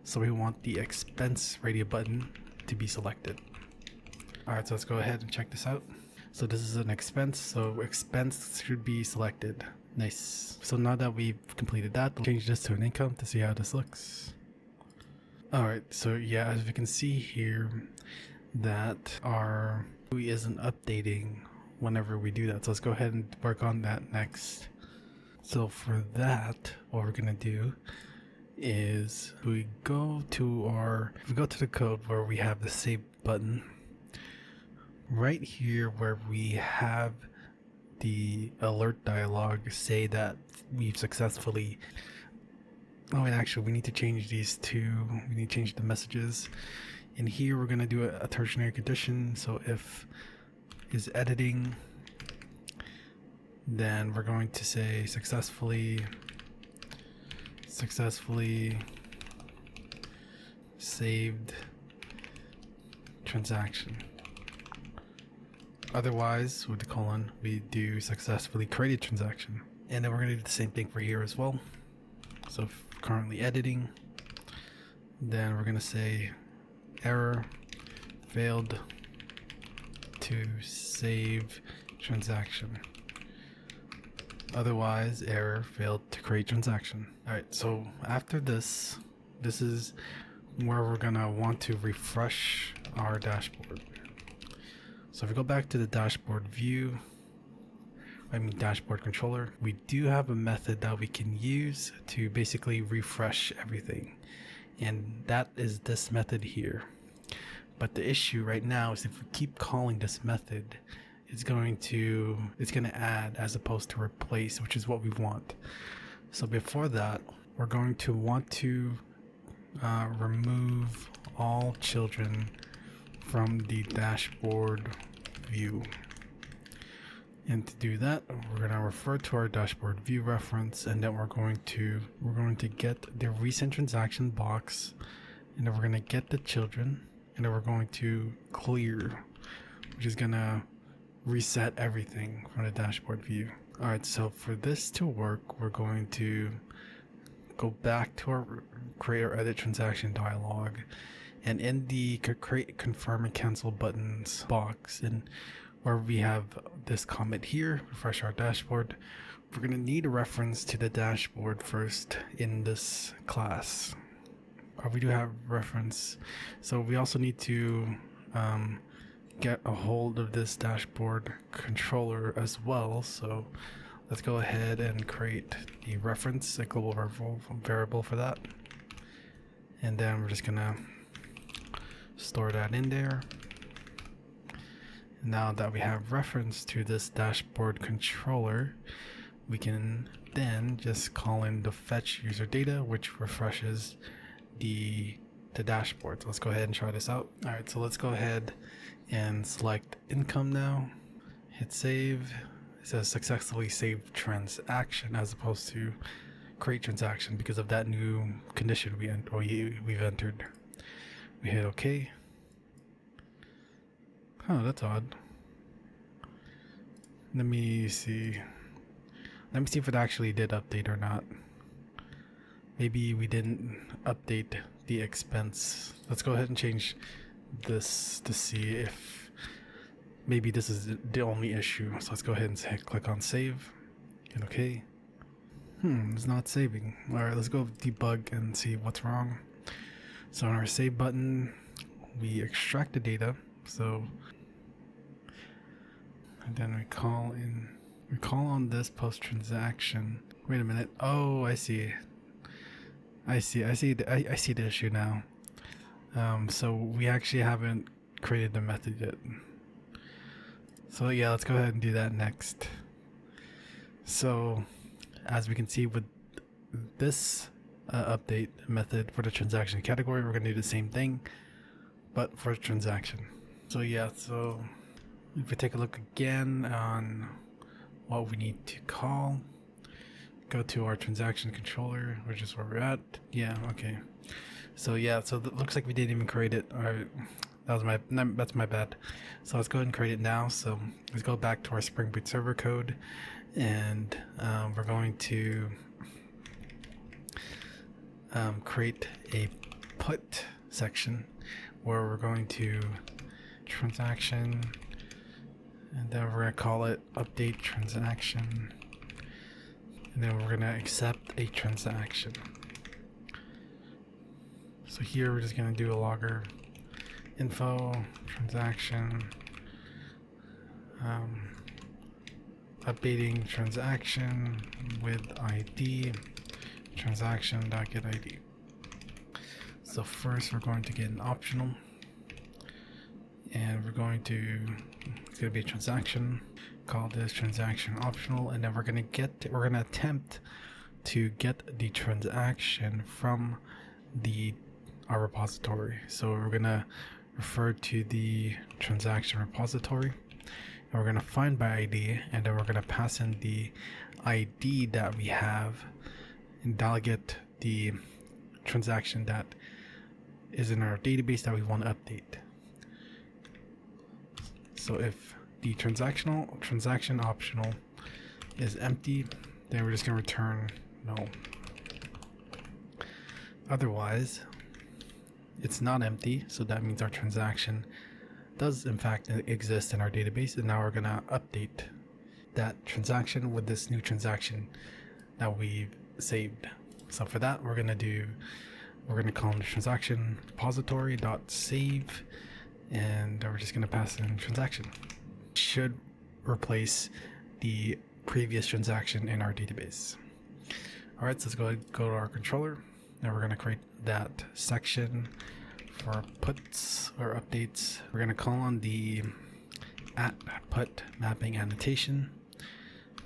so we want the expense radio button to be selected. Alright, so let's go ahead and check this out. So this is an expense, so expense should be selected. Nice. So now that we've completed that, we'll change this to an income to see how this looks. Alright, so yeah, as we can see here, that our GUI isn't updating whenever we do that. So let's go ahead and work on that next. So for that, what we're gonna do is we go to the code where we have the save button. Right here where we have the alert dialog say that we've successfully, oh wait, actually we need to change these two, we need to change the messages. In here we're going to do a tertiary condition, so if is editing, then we're going to say successfully saved transaction. Otherwise, with the colon, we do successfully created transaction. And then we're going to do the same thing for here as well. So currently editing, then we're going to say error, failed to save transaction. Otherwise, error, failed to create transaction. Alright, so after this, this is where we're going to want to refresh our dashboard. So if we go back to the dashboard view, dashboard controller, we do have a method that we can use to basically refresh everything. And that is this method here. But the issue right now is if we keep calling this method, it's going to add as opposed to replace, which is what we want. So before that, we're going to want to remove all children from the dashboard view. And to do that, we're going to refer to our dashboard view reference, and then we're going to get the recent transaction box, and then we're going to get the children, and then we're going to clear, which is going to reset everything from the dashboard view. Alright, so for this to work, we're going to go back to our create or edit transaction dialog, and in the create, confirm, and cancel buttons box, and where we have this comment here, refresh our dashboard, we're going to need a reference to the dashboard first in this class. We do have reference, so we also need to get a hold of this dashboard controller as well. So let's go ahead and create the reference, a global variable for that, and then we're just gonna store that in there. Now that we have reference to this dashboard controller, we can then just call in the fetch user data, which refreshes the dashboard. So let's go ahead and try this out. All right, so let's go ahead and select income now. Hit save. It says successfully saved transaction as opposed to create transaction because of that new condition we've entered. We hit OK. Oh, that's odd. Let me see if it actually did update or not. Maybe we didn't update the expense. Let's go ahead and change this to see if maybe this is the only issue. So let's go ahead and click on save. Hit OK. It's not saving. Alright, let's go debug and see what's wrong. So on our save button, we extract the data. So, and then we call on this post transaction. Wait a minute. Oh, I see the issue now. So we actually haven't created the method yet. So yeah, let's go ahead and do that next. So as we can see with this update method for the transaction category, we're going to do the same thing, but for transaction. So yeah, so if we take a look again on what we need to call, go to our transaction controller, which is where we're at. Yeah, okay. So yeah, so it looks like we didn't even create it. Alright, that's my bad. So let's go ahead and create it now. So let's go back to our Spring Boot server code, and we're going to create a put section where we're going to transaction, and then we're going to call it update transaction and then we're going to accept a transaction. So here we're just going to do a logger info transaction, updating transaction with ID, transaction.getID. So first we're going to get an optional, and it's going to be a transaction. Call this transaction optional, and then we're going to attempt to get the transaction from our repository. So we're going to refer to the transaction repository, and we're going to find by ID, and then we're going to pass in the ID that we have, and that'll get the transaction that is in our database that we want to update. So if the transaction optional is empty, then we're just going to return null. Otherwise, it's not empty, so that means our transaction does in fact exist in our database, and now we're going to update that transaction with this new transaction that we've saved. So for that, we're going to call the transaction repository.save, and we're just going to pass in transaction. Should replace the previous transaction in our database. Alright, so let's go to our controller. Now we're going to create that section for puts or updates. We're going to call on the @put mapping annotation,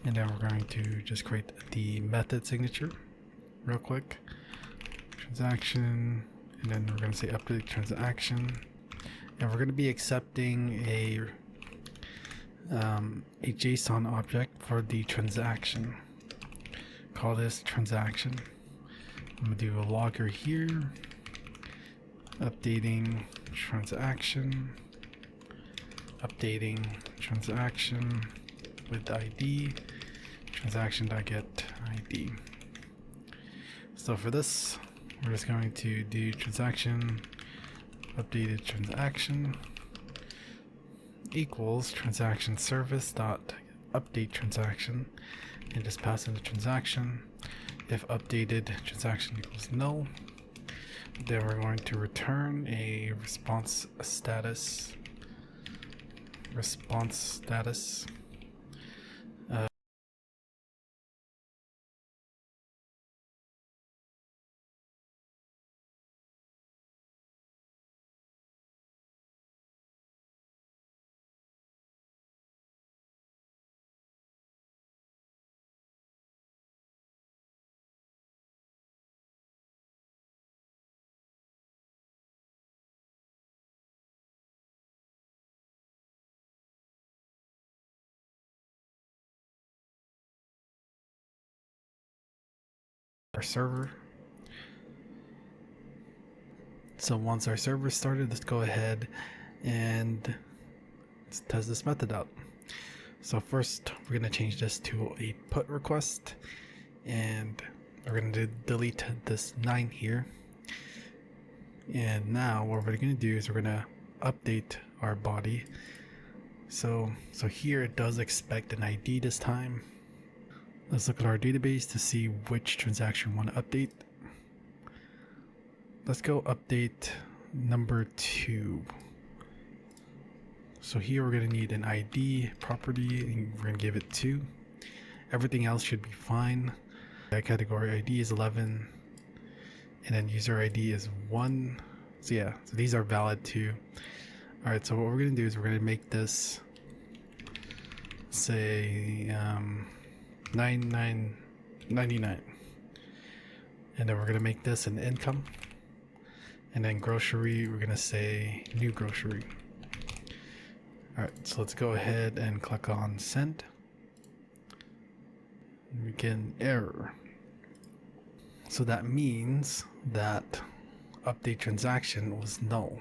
and then we're going to just create the method signature real quick. Transaction, and then we're going to say update transaction, and we're going to be accepting a JSON object for the transaction. Call this transaction. I'm going to do a logger here, updating transaction with ID, transaction.getID. So for this, we're just going to do transaction updated transaction equals transaction service dot update transaction, and just pass in the transaction. If updated transaction equals null, then we're going to return a response status. Our server. So once our server started, let's go ahead and let's test this method out. So first, we're going to change this to a put request, and we're going to delete this 9 here. And now what we're going to do is we're going to update our body. So here it does expect an ID this time. Let's look at our database to see which transaction we want to update. Let's go update number 2. So here we're going to need an ID property, and we're going to give it 2. Everything else should be fine. That category ID is 11, and then user ID is 1. So yeah, so these are valid too. Alright, so what we're going to do is we're going to make this say 99.99, and then we're going to make this an income, and then grocery we're going to say new grocery. Alright, so let's go ahead and click on send. We get an error. So that means that update transaction was null.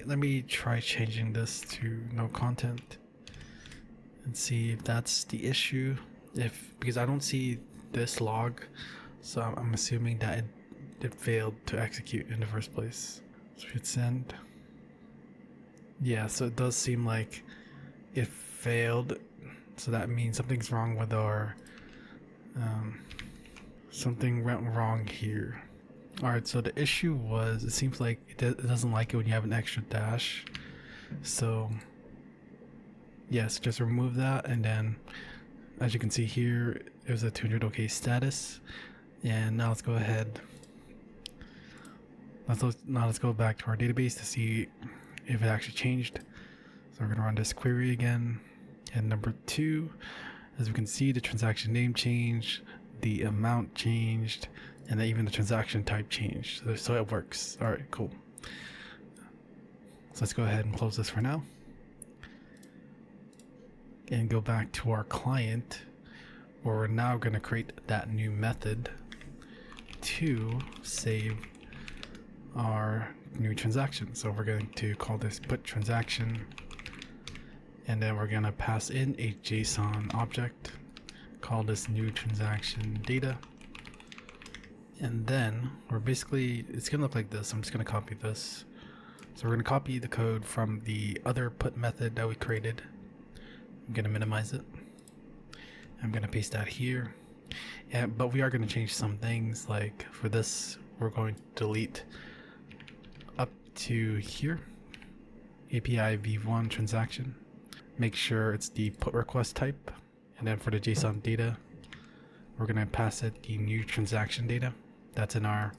Let me try changing this to no content and see if that's the issue. Because I don't see this log, so I'm assuming that it failed to execute in the first place. So we hit send. Yeah, so it does seem like it failed So that means something's wrong with our, something went wrong here. Alright, so the issue was, it seems like it doesn't like it when you have an extra dash. So yes, just remove that, and then as you can see here, it was a 200 OK status. And now let's go ahead. Let's go back to our database to see if it actually changed. So we're gonna run this query again. And number 2, as we can see, the transaction name changed, the amount changed, and then even the transaction type changed. So it works. All right, cool. So let's go ahead and close this for now. And go back to our client, where we're now going to create that new method to save our new transaction. So we're going to call this put transaction, and then we're going to pass in a JSON object, call this new transaction data, and then we're basically, it's going to look like this. I'm just going to copy this. So we're going to copy the code from the other put method that we created. I'm going to minimize it. I'm going to paste that here. But we are going to change some things. Like for this, we're going to delete up to here, API v1 transaction. Make sure it's the put request type. And then for the JSON data, we're going to pass it the new transaction data. That's in our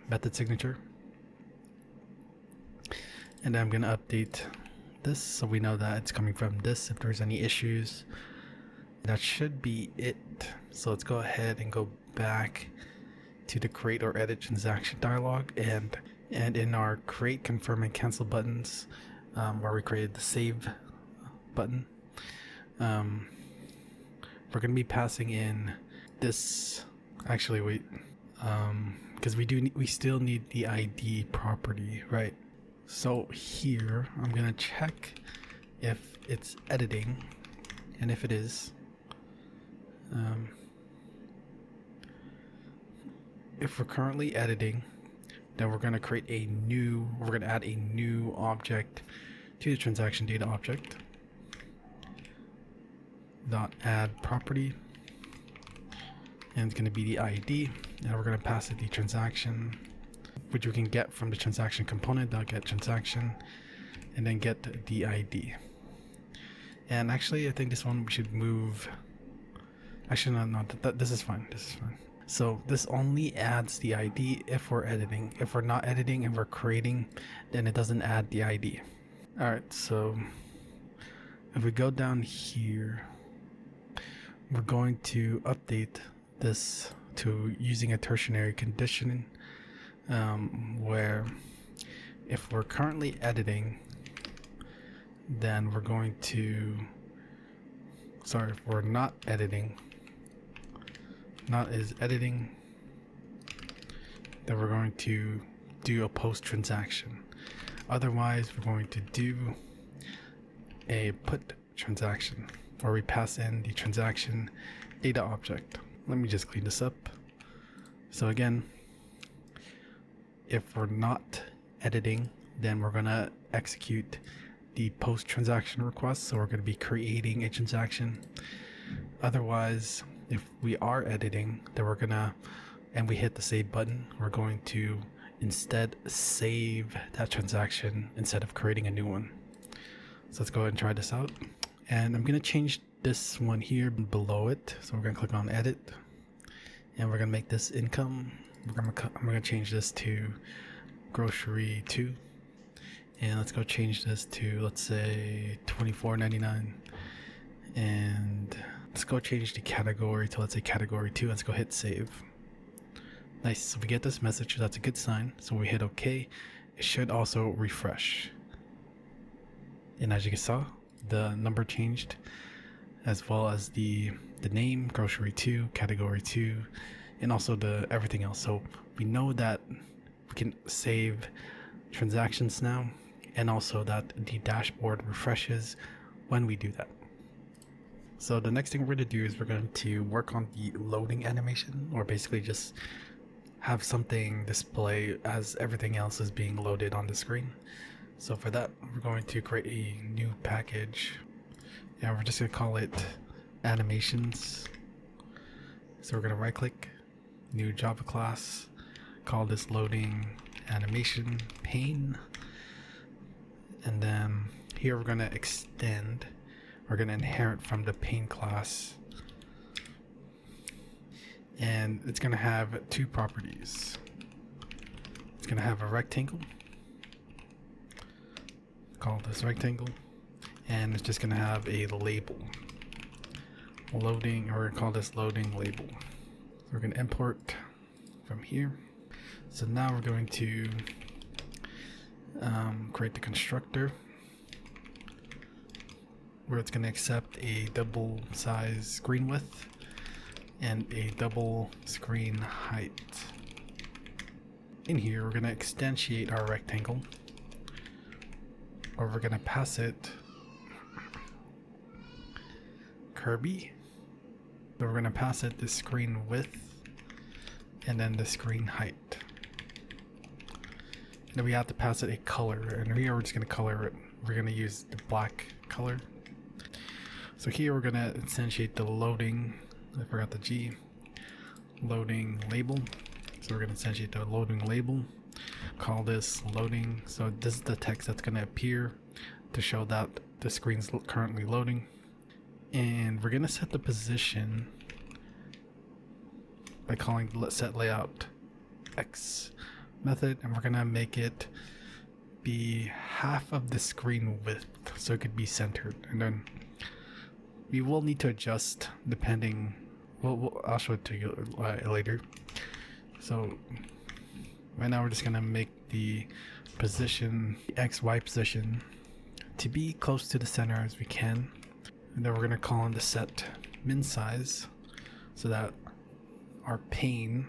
method signature. And then I'm going to update this so we know that it's coming from this if there's any issues. That should be it. So let's go ahead and go back to the create or edit transaction dialog, and in our create, confirm, and cancel buttons, where we created the save button, we're going to be passing in this. Actually, wait, because we still need the ID property, right? So here I'm gonna check if it's editing, and if it is, if we're currently editing, then we're gonna add a new object to the transaction data object. Dot add property, and it's gonna be the ID, and we're gonna pass it the transaction, which we can get from the transaction component. Get transaction, and then get the ID. And actually, I think this one we should move. Actually, no, this is fine. This is fine. So this only adds the ID if we're editing. If we're not editing and we're creating, then it doesn't add the ID. All right. So if we go down here, we're going to update this to using a tertiary conditioning. Where if we're currently editing, then we're going to, if we're not editing, then we're going to do a post transaction. Otherwise, we're going to do a put transaction, where we pass in the transaction data object. Let me just clean this up. So again, if we're not editing, then we're gonna execute the post transaction request. So we're gonna be creating a transaction. Otherwise, if we are editing, then and we hit the save button, we're going to instead save that transaction instead of creating a new one. So let's go ahead and try this out. And I'm gonna change this one here below it. So we're gonna click on edit, and we're gonna make this income. I'm gonna change this to grocery 2, and let's go change this to, let's say, $24.99, and let's go change the category to, let's say, category 2. Let's go hit save. Nice. So we get this message. That's a good sign. So we hit OK. It should also refresh, and as you saw, the number changed, as well as the name, grocery 2, category 2, and also the everything else. So we know that we can save transactions now, and also that the dashboard refreshes when we do that. So the next thing we're going to do is we're going to work on the loading animation, or basically just have something display as everything else is being loaded on the screen. So for that, we're going to create a new package, And we're just gonna call it animations. So we're gonna right click, new Java class, call this loading animation pane. And then here we're gonna extend, we're gonna inherit from the pane class. And it's gonna have two properties. It's gonna have a rectangle, call this rectangle, and it's just gonna have a label. Loading, or we're gonna call this loading label. So we're gonna import from here. So now we're going to create the constructor where it's gonna accept a double size screen width and a double screen height. In here, we're gonna instantiate our rectangle, or we're gonna pass it Kirby. So we're gonna pass it the screen width and then the screen height. And then we have to pass it a color, and here we're just gonna color it. We're gonna use the black color. So here we're gonna instantiate the loading, I forgot the G, loading label. So we're gonna instantiate the loading label, call this loading. So this is the text that's gonna appear to show that the screen's currently loading. And we're gonna set the position by calling the set layout X method, and we're gonna make it be half of the screen width so it could be centered. And then we will need to adjust depending. I'll show it to you later. So right now we're just gonna make the position, the XY position, to be close to the center as we can. And then we're gonna call in the set min size so that our pane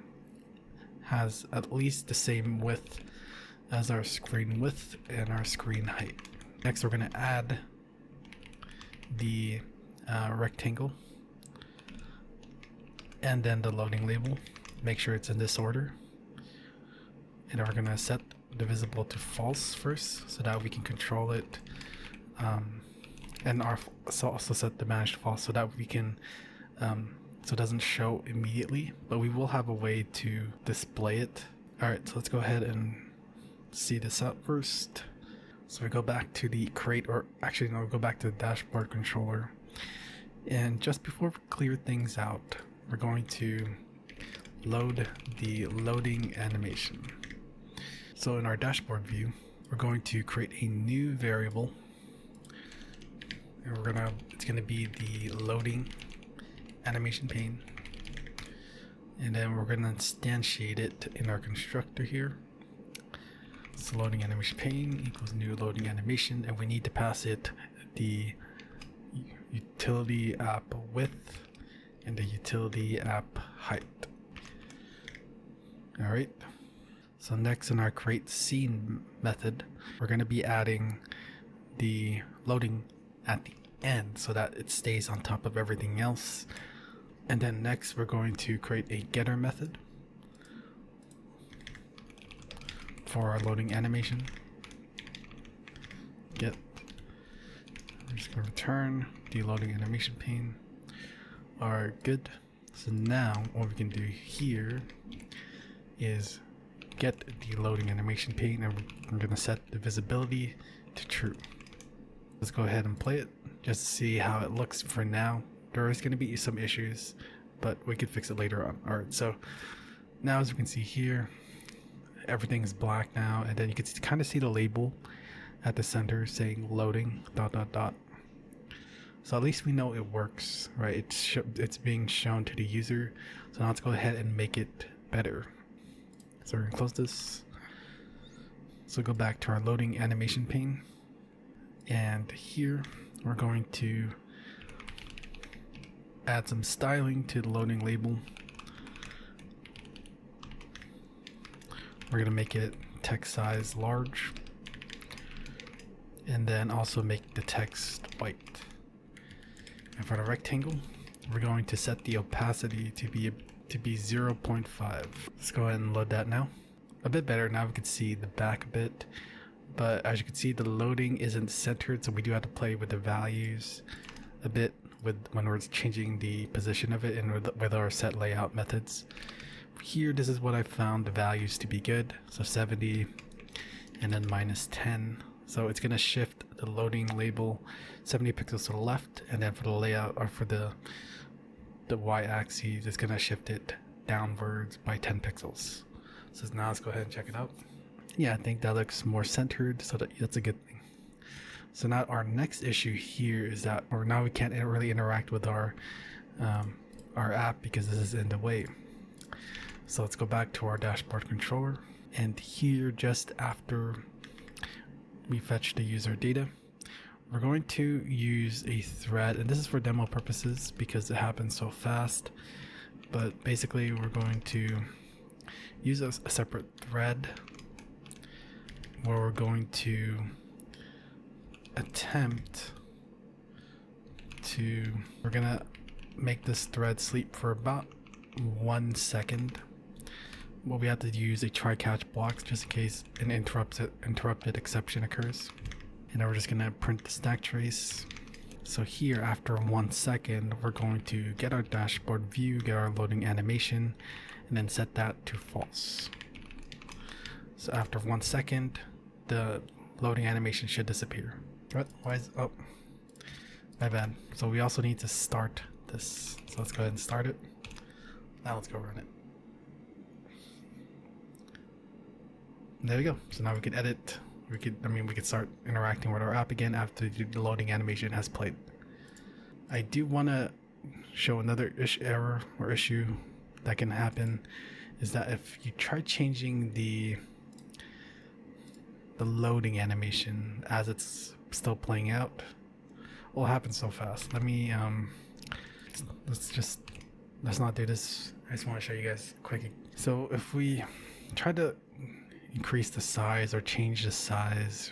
has at least the same width as our screen width and our screen height. Next, we're gonna add the rectangle and then the loading label. Make sure it's in this order. And then we're gonna set divisible to false first so that we can control it. And also set the managed false so that we can, so it doesn't show immediately, but we will have a way to display it. Alright, so let's go ahead and see this out first. So we go back to the create, or actually no, we'll go back to the dashboard controller. And just before we clear things out, we're going to load the loading animation. So in our dashboard view, we're going to create a new variable. And it's gonna be the loading animation pane. And then we're gonna instantiate it in our constructor here. So loading animation pane equals new loading animation, and we need to pass it the utility app width and the utility app height. Alright. So next in our create scene method, we're gonna be adding the loading at the end so that it stays on top of everything else. And then next we're going to create a getter method for our loading animation. Get, we're just going to return the loading animation pane. Alright, good. So now what we can do here is get the loading animation pane, and we're going to set the visibility to true. Let's go ahead and play it just to see how it looks. For now, there is going to be some issues, but we could fix it later on. Alright, so now as you can see here, everything is black now, and then you can kind of see the label at the center saying loading ... So at least we know it works, right? It's being shown to the user. So now let's go ahead and make it better. So we're gonna close this. So go back to our loading animation pane. And here we're going to add some styling to the loading label. We're going to make it text size large, and then also make the text white. And for the rectangle, we're going to set the opacity to be 0.5. Let's go ahead and load that now. A bit better. Now we can see the back a bit. But as you can see, the loading isn't centered, so we do have to play with the values. a bit with when we're changing the position of it and with our set layout methods. Here, this is what I found the values to be good. So 70 and then -10. So it's going to shift the loading label 70 pixels to the left, and then for the layout, or for the y-axis, it's going to shift it downwards by 10 pixels. So now let's go ahead and check it out. Yeah, I think that looks more centered, so that's a good thing. So now our next issue here is that, or now we can't really interact with our app because this is in the way. So let's go back to our dashboard controller, and here, just after we fetch the user data, we're going to use a thread, and this is for demo purposes because it happens so fast. But basically, we're going to use a separate thread where we're going to we're gonna make this thread sleep for about 1 second. Well, we have to use a try catch blocks just in case an interrupted exception occurs. And then we're just gonna print the stack trace. So here, after 1 second, we're going to get our dashboard view, get our loading animation, and then set that to false. So after 1 second, the loading animation should disappear. What? Why is, oh, my bad. So we also need to start this. So let's go ahead and start it. Now let's go run it. There we go. So now we can edit. We could start interacting with our app again after the loading animation has played. I do want to show another error or issue that can happen, is that if you try changing the loading animation as it's still playing out, will happen so fast. Let's not do this. I just want to show you guys quick. So if we try to increase the size or change the size,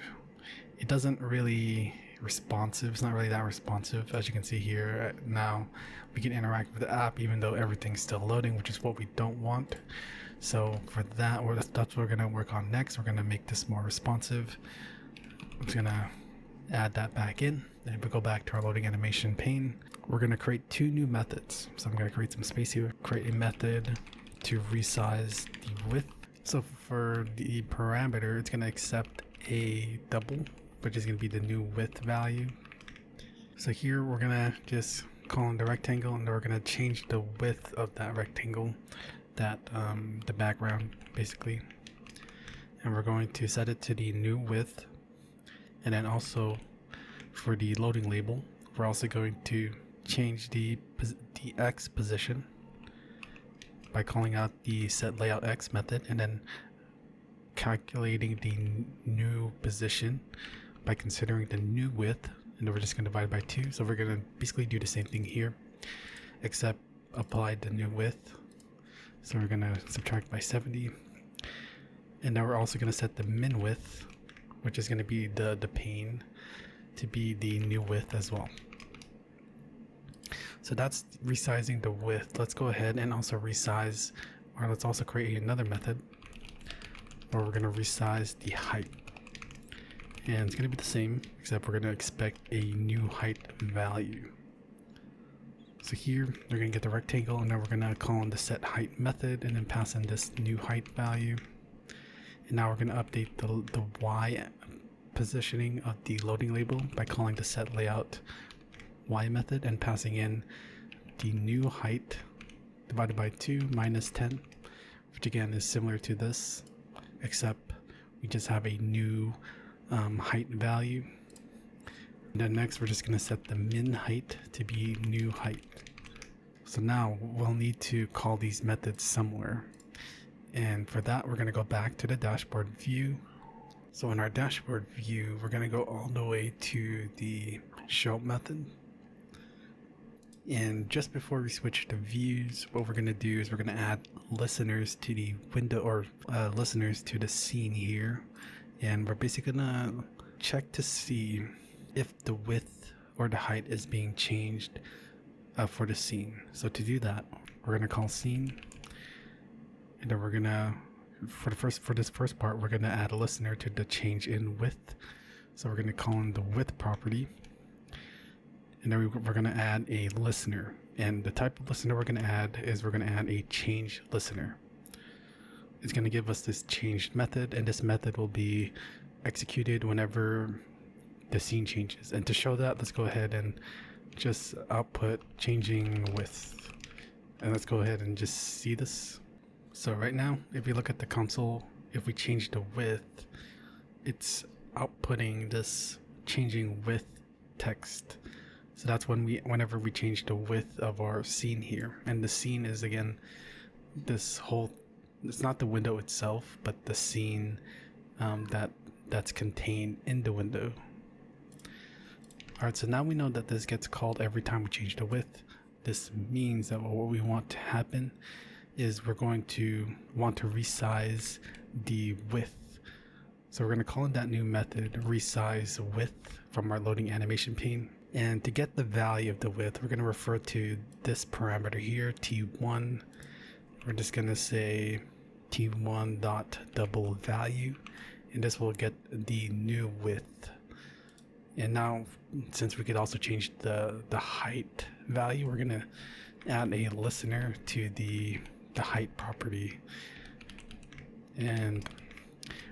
it doesn't really responsive. It's not really that responsive. As you can see here, now we can interact with the app even though everything's still loading, which is what we don't want. So for that, that's what we're going to work on next. We're going to make this more responsive. I'm just going to add that back in. And if we go back to our loading animation pane, we're going to create 2 new methods. So I'm going to create some space here, create a method to resize the width. So for the parameter, it's going to accept a double, which is going to be the new width value. So here we're going to just call in the rectangle, and we're going to change the width of that rectangle, the background basically. And we're going to set it to the new width. And then also for the loading label, we're also going to change the X position by calling out the set layout X method, and then calculating the new position by considering the new width, and then we're just going to divide by 2. So we're going to basically do the same thing here, except apply the new width. So we're going to subtract by 70, and now we're also going to set the min width, which is going to be the pane, to be the new width as well. So that's resizing the width. Let's go ahead and also resize, or let's also create another method where we're going to resize the height. And it's going to be the same, except we're going to expect a new height value. So here, they're going to get the rectangle, and then we're going to call in the set height method and then pass in this new height value. And now we're going to update the Y positioning of the loading label by calling the set layout Y method and passing in the new height divided by 2 minus 10, which again is similar to this, except we just have a new height value. And then next we're just going to set the min height to be new height. So now we'll need to call these methods somewhere, and for that we're going to go back to the dashboard view. So in our dashboard view, we're going to go all the way to the show method. And just before we switch to views, what we're going to do is we're going to add listeners to the window, or listeners to the scene here. And we're basically going to check to see if the width or the height is being changed for the scene. So to do that, we're going to call scene. And then we're going to, for this first part, we're going to add a listener to the change in width. So we're going to call in the width property. And then we're going to add a listener. And the type of listener we're going to add is we're going to add a change listener. It's going to give us this changed method, and this method will be executed whenever the scene changes. And to show that, let's go ahead and just output changing width. And let's go ahead and just see this. So right now, if you look at the console, if we change the width, it's outputting this changing width text. So that's whenever we change the width of our scene here. And the scene is, again, this whole, it's not the window itself, but the scene that's contained in the window. Alright, so now we know that this gets called every time we change the width. This means that what we want to happen is we're going to want to resize the width. So we're going to call in that new method resize width from our loading animation pane. And to get the value of the width, we're going to refer to this parameter here, t1. We're just going to say t1.double value, and this will get the new width. And now, since we could also change the height value, we're going to add a listener to the height property, and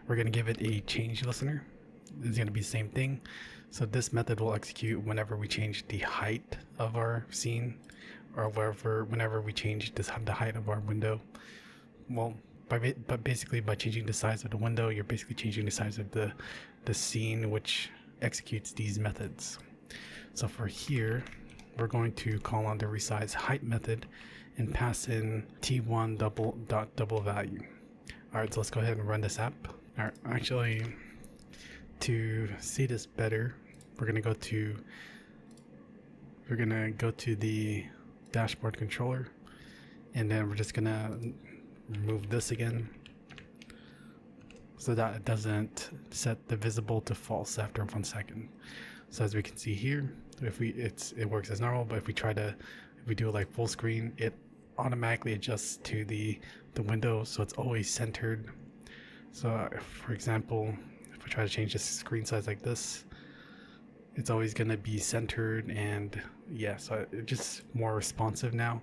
we're going to give it a change listener. It's going to be the same thing. So this method will execute whenever we change the height of our scene, or whenever we change the height of our window. Well, but basically by changing the size of the window, you're basically changing the size of the scene, which executes these methods. So for here, we're going to call on the resize height method and pass in t1 double value. All right, so let's go ahead and run this app. All right, actually, to see this better, we're gonna go to the dashboard controller, and then we're just gonna remove this again so that it doesn't set the visible to false after 1 second. So as we can see here, it works as normal, but if we do it like full screen, it automatically adjusts to the window, so it's always centered. So for example, if I try to change the screen size like this, it's always going to be centered, and yeah, so it's just more responsive now,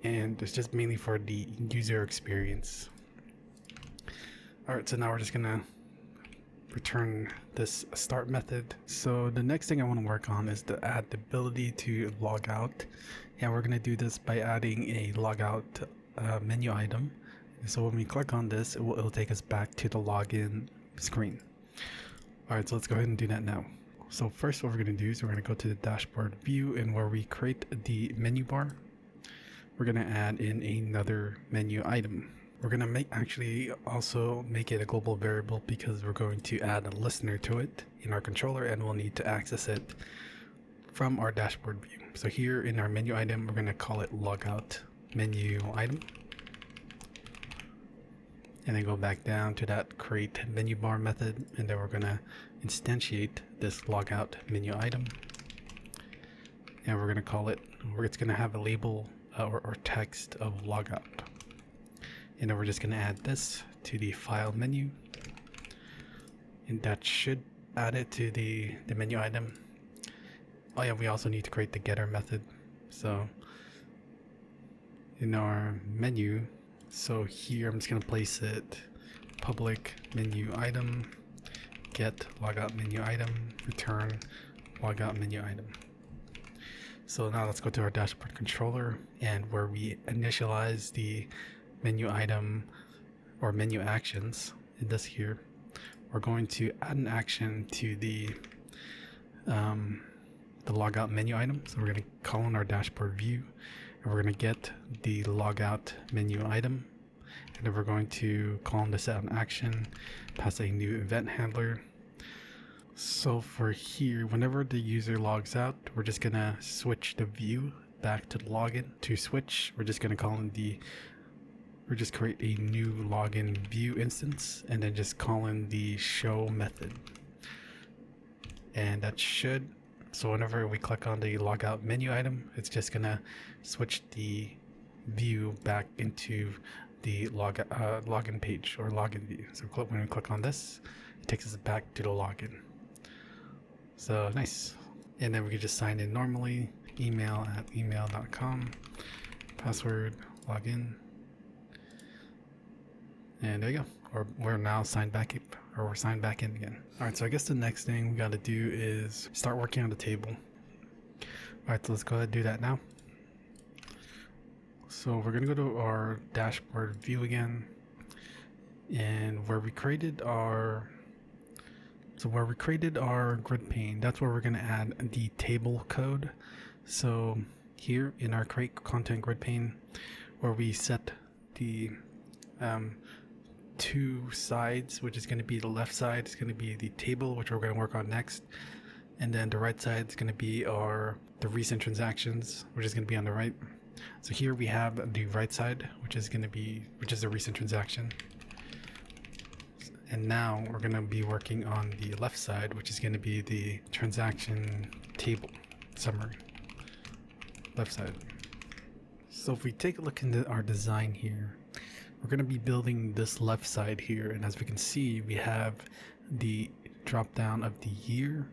and it's just mainly for the user experience. Alright, so now we're just gonna return this start method. So the next thing I want to work on is to add the ability to log out, and we're gonna do this by adding a logout menu item. So when we click on this, it'll take us back to the login screen. Alright, so let's go ahead and do that now. So first, what we're going to do is we're going to go to the dashboard view, and where we create the menu bar, we're going to add in another menu item. We're going to also make it a global variable because we're going to add a listener to it in our controller, and we'll need to access it from our dashboard view. So here in our menu item, we're going to call it logout menu item, and then go back down to that create menu bar method, and then we're going to instantiate this logout menu item, and we're going to call it, it's going to have a label or text of logout, and then we're just going to add this to the file menu, and that should add it to the menu item. Oh yeah, we also need to create the getter method. So in our menu, so here I'm just going to place it public menu item, get logout menu item, return logout menu item. So now let's go to our dashboard controller, and where we initialize the menu item or menu actions in this here, we're going to add an action to the logout menu item. So we're going to call in our dashboard view, and we're going to get the logout menu item, and then we're going to call in the set on action, pass a new event handler. So for here, whenever the user logs out, we're just going to switch the view back to the login. To switch, we're just going to call in we're just create a new login view instance, and then just call in the show method. And that should, so whenever we click on the logout menu item, it's just gonna switch the view back into the login page or login view. So when we click on this, it takes us back to the login. So nice. And then we can just sign in normally, email@email.com, password, login, and there you go. Or we're now signed back up, or we're signed back in again. All right, so I guess the next thing we got to do is start working on the table. All right, so let's go ahead and do that now. So we're gonna go to our dashboard view again, and where we created our grid pane, that's where we're going to add the table code. So here in our create content grid pane, where we set the two sides, which is going to be the left side is going to be the table, which we're going to work on next, and then the right side is going to be the recent transactions, which is going to be on the right. So here we have the right side, which is the recent transaction. And now we're going to be working on the left side, which is going to be the transaction table summary. Left side. So if we take a look into our design here, we're going to be building this left side here. And as we can see, we have the drop down of the year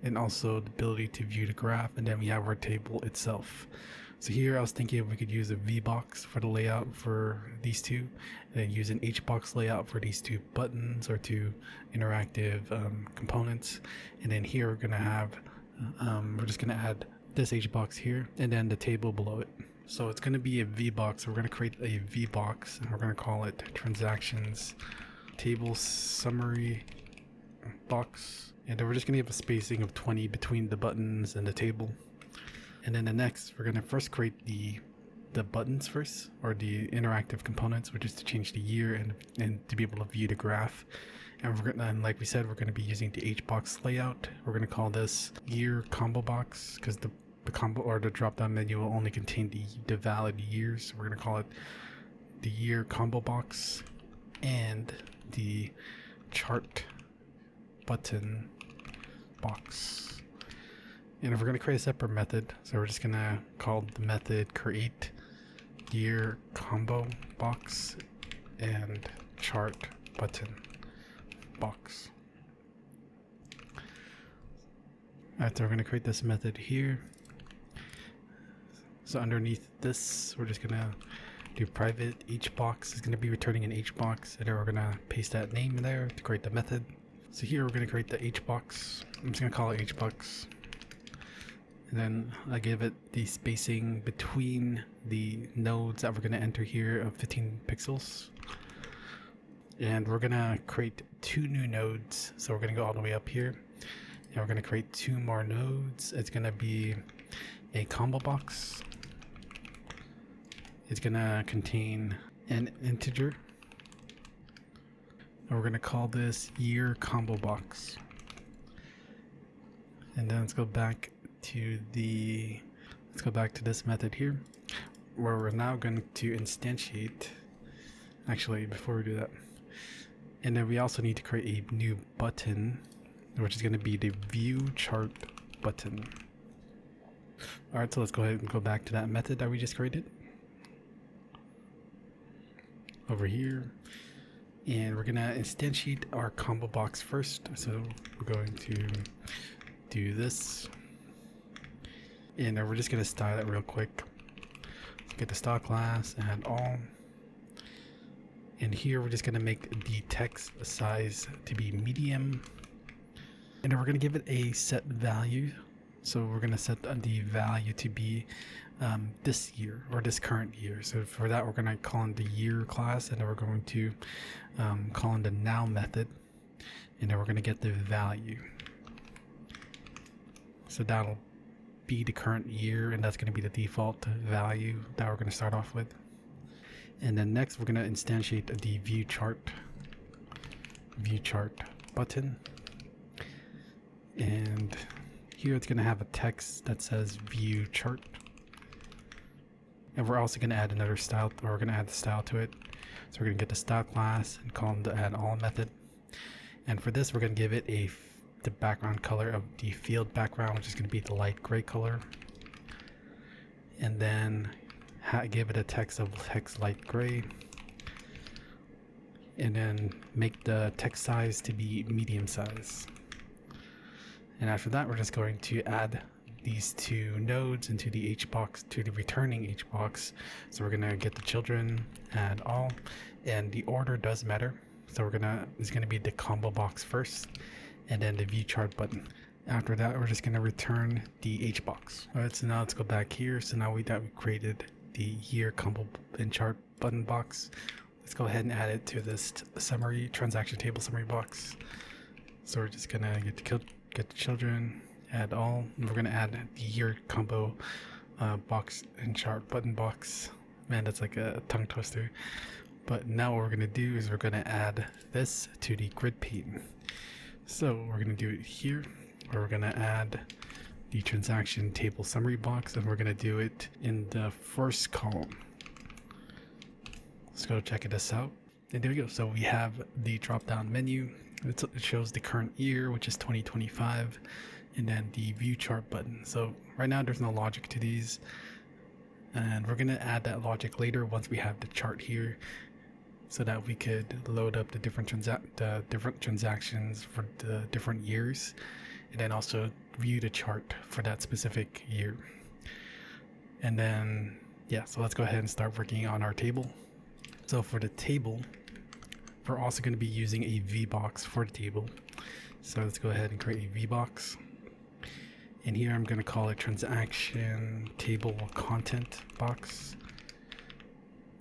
and also the ability to view the graph. And then we have our table itself. So here I was thinking if we could use a VBox for the layout for these two, and then use an HBox layout for these two buttons or two interactive components. And then here we're gonna have, we're just gonna add this HBox here and then the table below it. So it's gonna be a VBox. So we're gonna create a VBox and we're gonna call it transactions table summary box. And then we're just gonna give a spacing of 20 between the buttons and the table. And then the next, we're going to first create the buttons first, or the interactive components, which is to change the year and to be able to view the graph. And like we said, we're going to be using the HBox layout. We're going to call this year combo box because the combo or the drop down menu will only contain the valid years. So we're going to call it the year combo box and the chart button box. And if we're going to create a separate method, so we're just going to call the method create year combo box and chart button box. Alright, so we're going to create this method here. So underneath this, we're just going to do private. Each box is going to be returning an HBox, and then we're going to paste that name in there to create the method. So here we're going to create the HBox. I'm just going to call it HBox. And then I give it the spacing between the nodes that we're going to enter here of 15 pixels. And we're going to create two new nodes. So we're going to go all the way up here. And we're going to create two more nodes. It's going to be a combo box. It's going to contain an integer. And we're going to call this year combo box. And then let's go back to this method here, where we're now going to instantiate, actually before we do that, and then we also need to create a new button, which is going to be the view chart button. Alright, so let's go ahead and go back to that method that we just created over here, and we're going to instantiate our combo box first. So we're going to do this. And we're just going to style it real quick. Get the style class, add all. And here we're just going to make the text size to be medium. And then we're going to give it a set value. So we're going to set the value to be this year or this current year. So for that, we're going to call in the year class, and then we're going to call in the now method. And then we're going to get the value. So that'll be the current year, and that's going to be the default value that we're going to start off with. And then next we're going to instantiate the view chart button, and here it's going to have a text that says view chart, and we're also going to add another style, or we're going to add the style to it. So we're going to get the style class and call the add all method, and for this we're going to give it the background color of the field background, which is going to be the light gray color, and then give it a text light gray, and then make the text size to be medium size. And after that, we're just going to add these two nodes into the H box, to the returning H box. So we're gonna get the children, add all, and the order does matter. So it's gonna be the combo box first, and then the view chart button. After that, we're just gonna return the H box. All right, so now let's go back here. So now we created the year combo and chart button box. Let's go ahead and add it to this summary transaction table summary box. So we're just gonna get the children, add all, and we're gonna add the year combo box and chart button box. Man, that's like a tongue twister. But now what we're gonna do is we're gonna add this to the grid pane. So we're gonna do it here, where we're gonna add the transaction table summary box, and we're gonna do it in the first column. Let's go check this out. And there we go. So we have the drop down menu. It shows the current year, which is 2025, and then the view chart button. So right now there's no logic to these, and we're gonna add that logic later once we have the chart here, so that we could load up the different transactions for the different years, and then also view the chart for that specific year. And then yeah, so let's go ahead and start working on our table. So for the table, we're also going to be using a VBox for the table. So let's go ahead and create a VBox. And here I'm going to call it transaction table content box.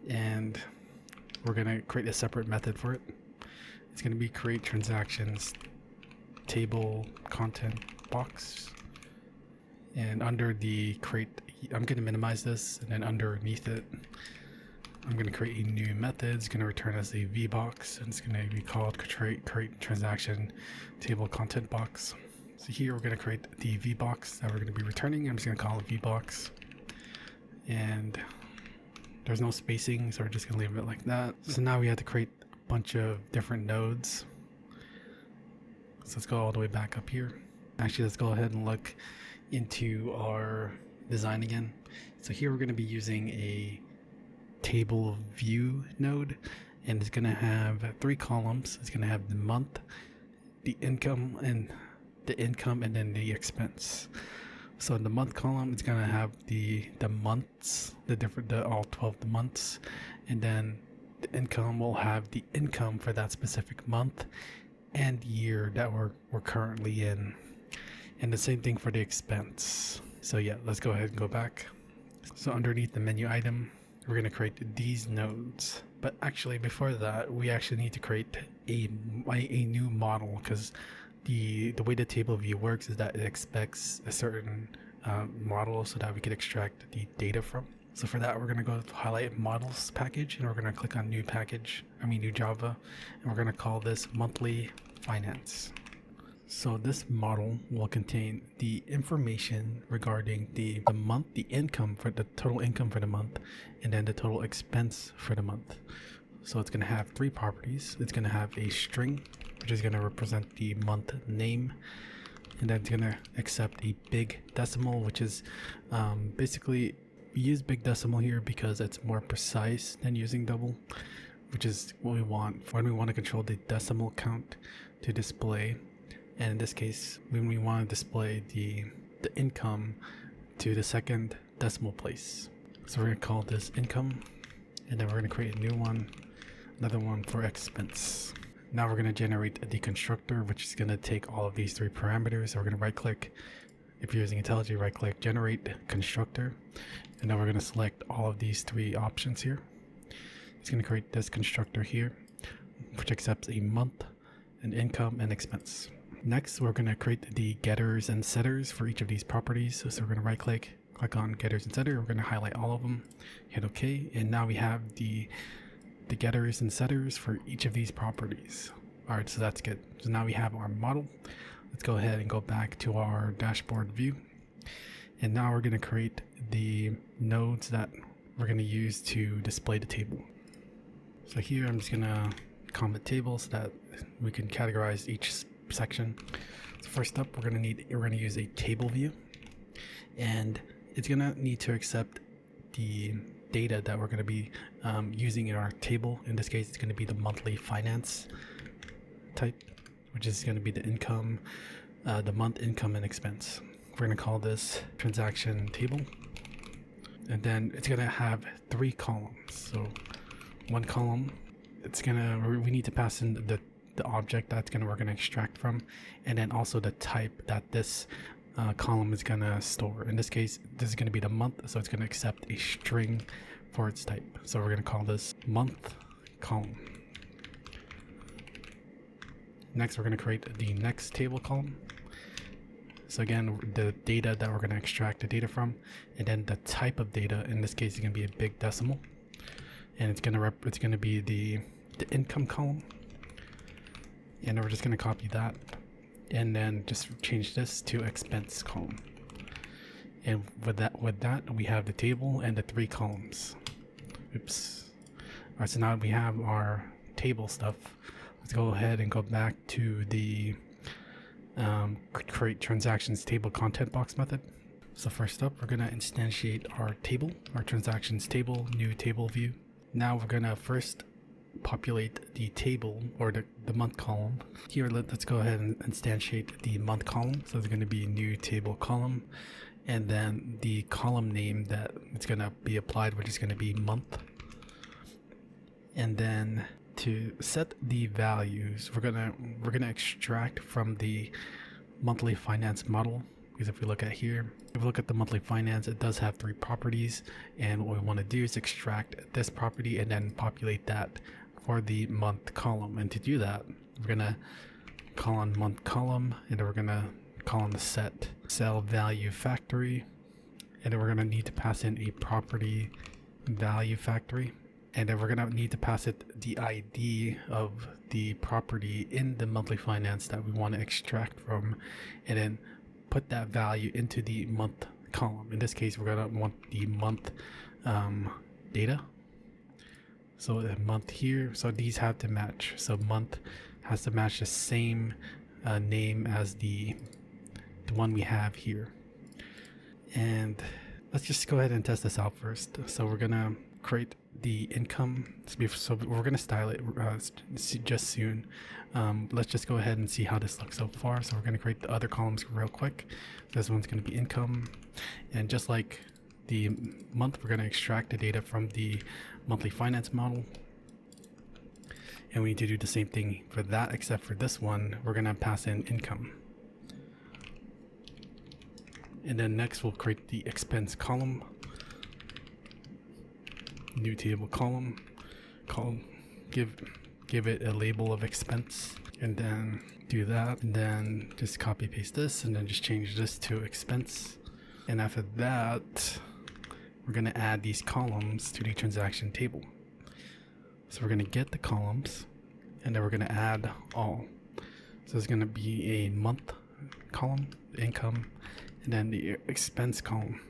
And we're going to create a separate method for it. It's going to be create transactions table content box. And under the create, I'm going to minimize this, and then underneath it, I'm going to create a new method. It's going to return as a VBox, and it's going to be called create transaction table content box. So here we're going to create the VBox that we're going to be returning. I'm just going to call it VBox, and there's no spacing, so we're just going to leave it like that. So now we have to create a bunch of different nodes. So let's go all the way back up here. Actually, let's go ahead and look into our design again. So here we're going to be using a table view node, and it's going to have 3 columns. It's going to have the month, the income, and then the expense. So in the month column, it's going to have the months, all 12 months, and then the income will have the income for that specific month and year that we're currently in, and the same thing for the expense. So yeah, let's go ahead and go back. So underneath the menu item, we're going to create these nodes. But actually, before that, we actually need to create a new model, because the way the table view works is that it expects a certain model so that we can extract the data from. So for that, we're going to go to highlight models package, and we're going to click on new Java, and we're going to call this monthly finance. So this model will contain the information regarding the month, the income for the total income for the month, and then the total expense for the month. So it's going to have 3 properties. It's going to have a string, which is going to represent the month name, and then it's going to accept a big decimal, which is basically, we use big decimal here because it's more precise than using double, which is what we want when we want to control the decimal count to display. And in this case, when we want to display the income to the second decimal place. So we're going to call this income, and then we're going to create a new one, another one for expense. Now we're going to generate the constructor, which is going to take all of these 3 parameters. So we're going to right click, if you're using IntelliJ, right click, generate constructor, and then we're going to select all of these 3 options here. It's going to create this constructor here, which accepts a month, an income, and expense. Next, we're going to create the getters and setters for each of these properties. So we're going to right click on getters and setter. We're going to highlight all of them, hit OK, and now we have the getters and setters for each of these properties. All right, so that's good. So now we have our model. Let's go ahead and go back to our dashboard view. And now we're going to create the nodes that we're going to use to display the table. So here I'm just going to comment table so that we can categorize each section. So first up, we're going to use a table view, and it's going to need to accept the data that we're going to be using in our table. In this case, it's going to be the monthly finance type, which is going to be the income, the month income and expense we're going to call this transaction table. And then it's going to have 3 columns. So one column, we need to pass in the object we're going to extract from, and then also the type that this column is going to store. In this case, this is going to be the month, so it's going to accept a string for its type. So we're going to call this month column. Next, we're going to create the next table column. So again, the data that we're going to extract the data from, and then the type of data, in this case, is going to be a big decimal, and it's going to be the income column. And then we're just going to copy that, and then just change this to expense column. And with that, we have the table and the 3 columns. Oops. All right, so now we have our table stuff. Let's go ahead and go back to the create transactions table content box method. So first up, we're going to instantiate our table, our transactions table, new table view. Now we're going to first populate the table, or the month column. Here, let's go ahead and instantiate the month column. So it's going to be new table column, and then the column name that it's going to be applied, which is going to be month. And then to set the values, we're gonna extract from the monthly finance model, because if we look at the monthly finance, it does have 3 properties, and what we want to do is extract this property and then populate that for the month column. And to do that, we're gonna call on month column, and then we're gonna call on the set cell value factory, and then we're gonna need to pass in a property value factory. And then we're going to need to pass it the ID of the property in the monthly finance that we want to extract from, and then put that value into the month column. In this case, we're going to want the month data. So the month here, so these have to match. So month has to match the same name as the one we have here. And let's just go ahead and test this out first. So we're going to create the income, so we're going to style it just soon. Let's just go ahead and see how this looks so far. So we're going to create the other columns real quick. This one's going to be income, and just like the month, we're going to extract the data from the monthly finance model, and we need to do the same thing for that, except for this one we're going to pass in income. And then next we'll create the expense column, new table column, give it a label of expense, and then do that, and then just copy paste this, and then just change this to expense. And after that, we're going to add these columns to the transaction table. So we're going to get the columns, and then we're going to add all. So it's going to be a month column, income, and then the expense column,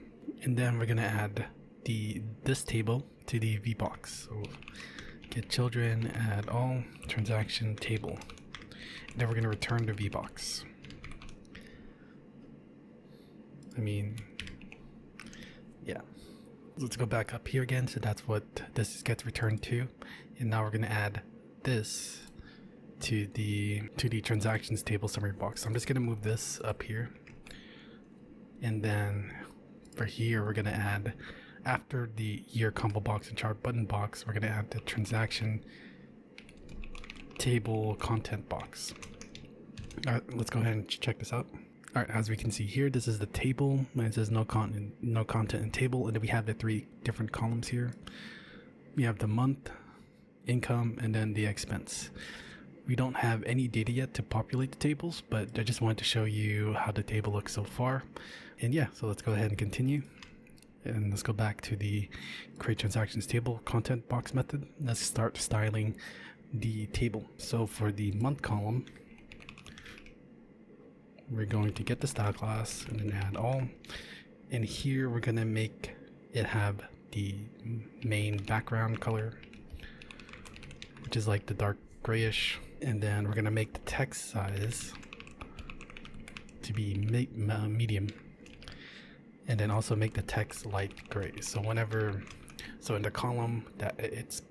and then we're going to add this table to the VBox. So get children, add all, transaction table, and then we're going to return the VBox. Yeah. Let's go back up here again. So that's what this gets returned to, and now we're going to add this to the transactions table summary box. So I'm just going to move this up here, and then for here we're going to add, after the year combo box and chart button box, we're going to add the transaction table content box. All right, let's go ahead and check this out. All right, as we can see here, this is the table, and it says no content in table, and then we have the 3 different columns here. We have the month, income, and then the expense. We don't have any data yet to populate the tables, but I just wanted to show you how the table looks so far. And yeah, so let's go ahead and continue. And let's go back to the create transactions table content box method. Let's start styling the table. So for the month column, we're going to get the style class and then add all. And here we're going to make it have the main background color, which is like the dark grayish. And then we're going to make the text size to be medium. And then also make the text light gray. So in the column that it's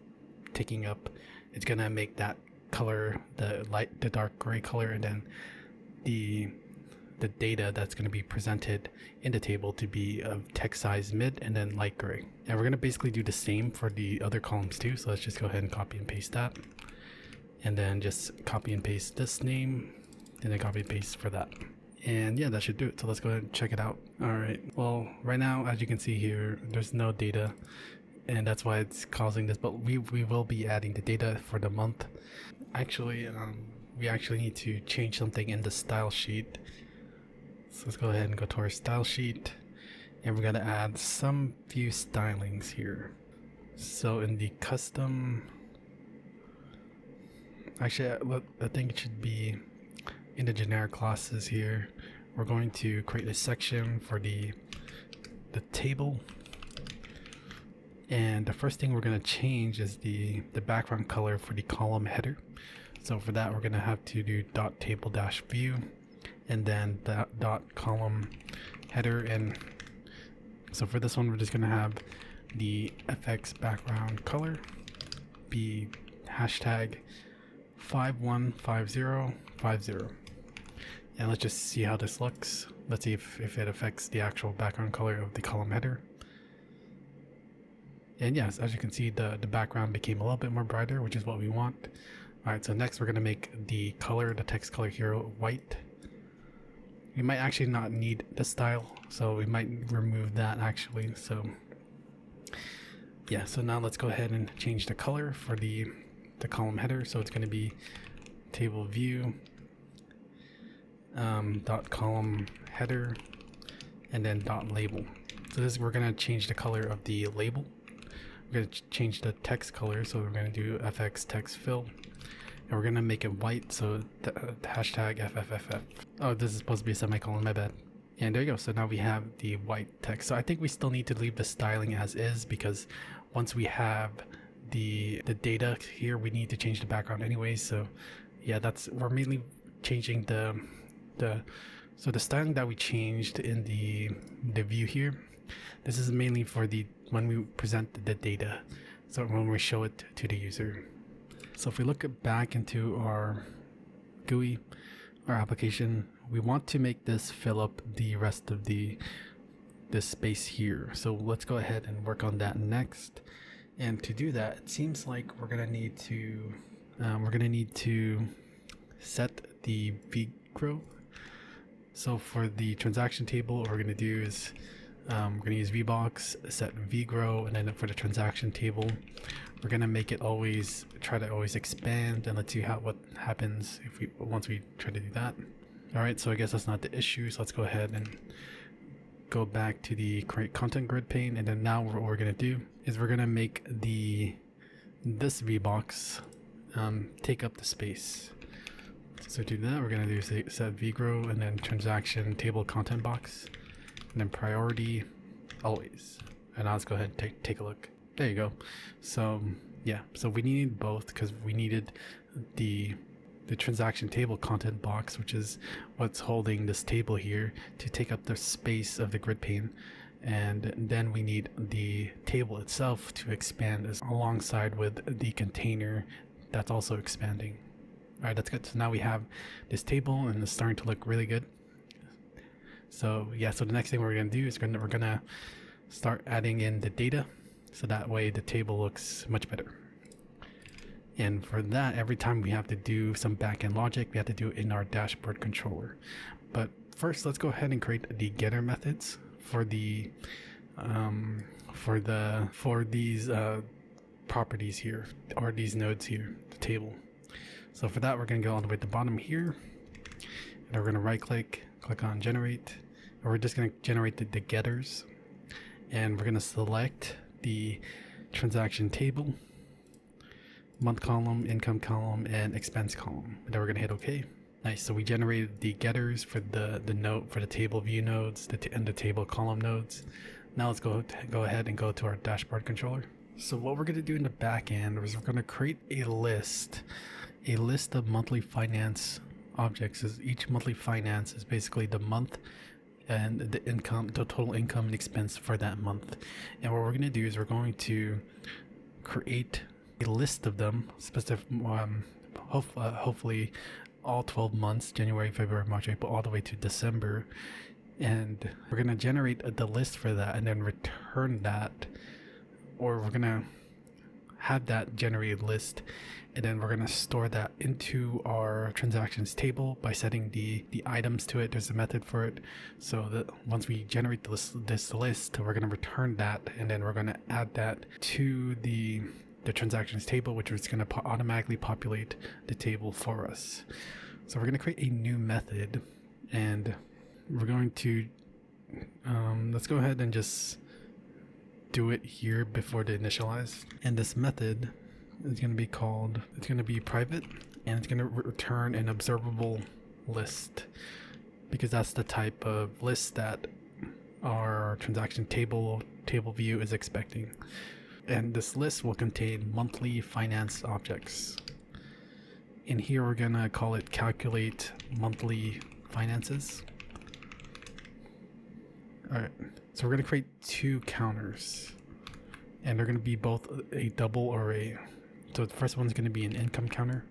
taking up, it's gonna make that color the dark gray color, and then the the data that's going to be presented in the table to be of text size mid and then light gray. And we're going to basically do the same for the other columns too. So let's just go ahead and copy and paste that. And then just copy and paste this name and then copy and paste for that. And yeah, that should do it. So let's go ahead and check it out. All right. Well, right now, as you can see here, there's no data, and that's why it's causing this, but we will be adding the data for the month. Actually, we actually need to change something in the style sheet. So let's go ahead and go to our style sheet, and we're gonna add some few stylings here. So in the custom, actually I think it should be in the generic classes here. We're going to create a section for the table, and the first thing we're going to change is the background color for the column header. So for that, we're going to have to do .table-view and then .column header. And so for this one, we're just going to have the FX background color be hashtag 515050. And let's just see how this looks. Let's see if it affects the actual background color of the column header. And yes, as you can see, the background became a little bit more brighter, which is what we want. All right, so next we're gonna make the color, the text color here, white. We might actually not need the style, so we might remove that actually. So yeah, so now let's go ahead and change the color for the column header. So it's gonna be table view, dot column header, and then dot label. So this, we're gonna change the color of the label. We're gonna change the text color, so we're gonna do FX text fill, and we're gonna make it white. So the hashtag FFFF. Oh, this is supposed to be a semicolon, my bad. And there you go. So now we have the white text. So I think we still need to leave the styling as is, because once we have the data here, we need to change the background anyways. So yeah, we're mainly changing the styling that we changed in the view here. This is mainly for when we present the data, so when we show it to the user. So if we look back into our GUI, our application, we want to make this fill up the rest of this space here. So let's go ahead and work on that next. And to do that, it seems like we're gonna need to set the vgrow. So for the transaction table, what we're going to do is we're going to use vbox, set vgrow, and then for the transaction table, we're going to make it try to always expand, and let's see what happens once we try to do that. All right, so I guess that's not the issue. So let's go ahead and go back to the create content grid pane, and then now what we're going to do is we're going to make this vbox take up the space. So to do that, we're going to do set vgrow and then transaction table content box, and then priority always. And now let's go ahead and take a look. There you go. So yeah, so we needed both because we needed the transaction table content box, which is what's holding this table here, to take up the space of the grid pane. And then we need the table itself to expand alongside with the container that's also expanding. All right, that's good. So now we have this table and it's starting to look really good. So yeah, so the next thing we're going to do is we're going to start adding in the data, so that way the table looks much better. And for that, every time we have to do some backend logic, we have to do it in our dashboard controller. But first, let's go ahead and create the getter methods for these properties here, or these nodes here, the table. So for that, we're going to go all the way to the bottom here, and we're going to right click on generate, and we're just going to generate the getters, and we're going to select the transaction table, month column, income column, and expense column, and then we're going to hit OK. Nice. So we generated the getters for the note for the table view nodes and the table column nodes. Now let's go ahead and go to our dashboard controller. So what we're going to do in the back end is we're going to create a list of monthly finance objects. Is each monthly finance is basically the month and the total income and expense for that month. And what we're going to do is we're going to create a list of them, specific, hopefully all 12 months, January, February, March, April, all the way to December. And we're going to generate the list for that and then return that, or we're going to have that generated list, and then we're going to store that into our transactions table by setting the items to it. There's a method for it, so that once we generate this list, we're going to return that, and then we're going to add that to the transactions table, which is going to automatically populate the table for us. So we're going to create a new method, and we're going to let's go ahead and just do it here before the initialize. And this method is going to be called, it's going to be private, and it's going to return an observable list, because that's the type of list that our transaction table view is expecting. And this list will contain monthly finance objects. In here we're going to call it calculate monthly finances. Alright, so we're going to create two counters, and they're going to be both a double array. So the first one's going to be an income counter,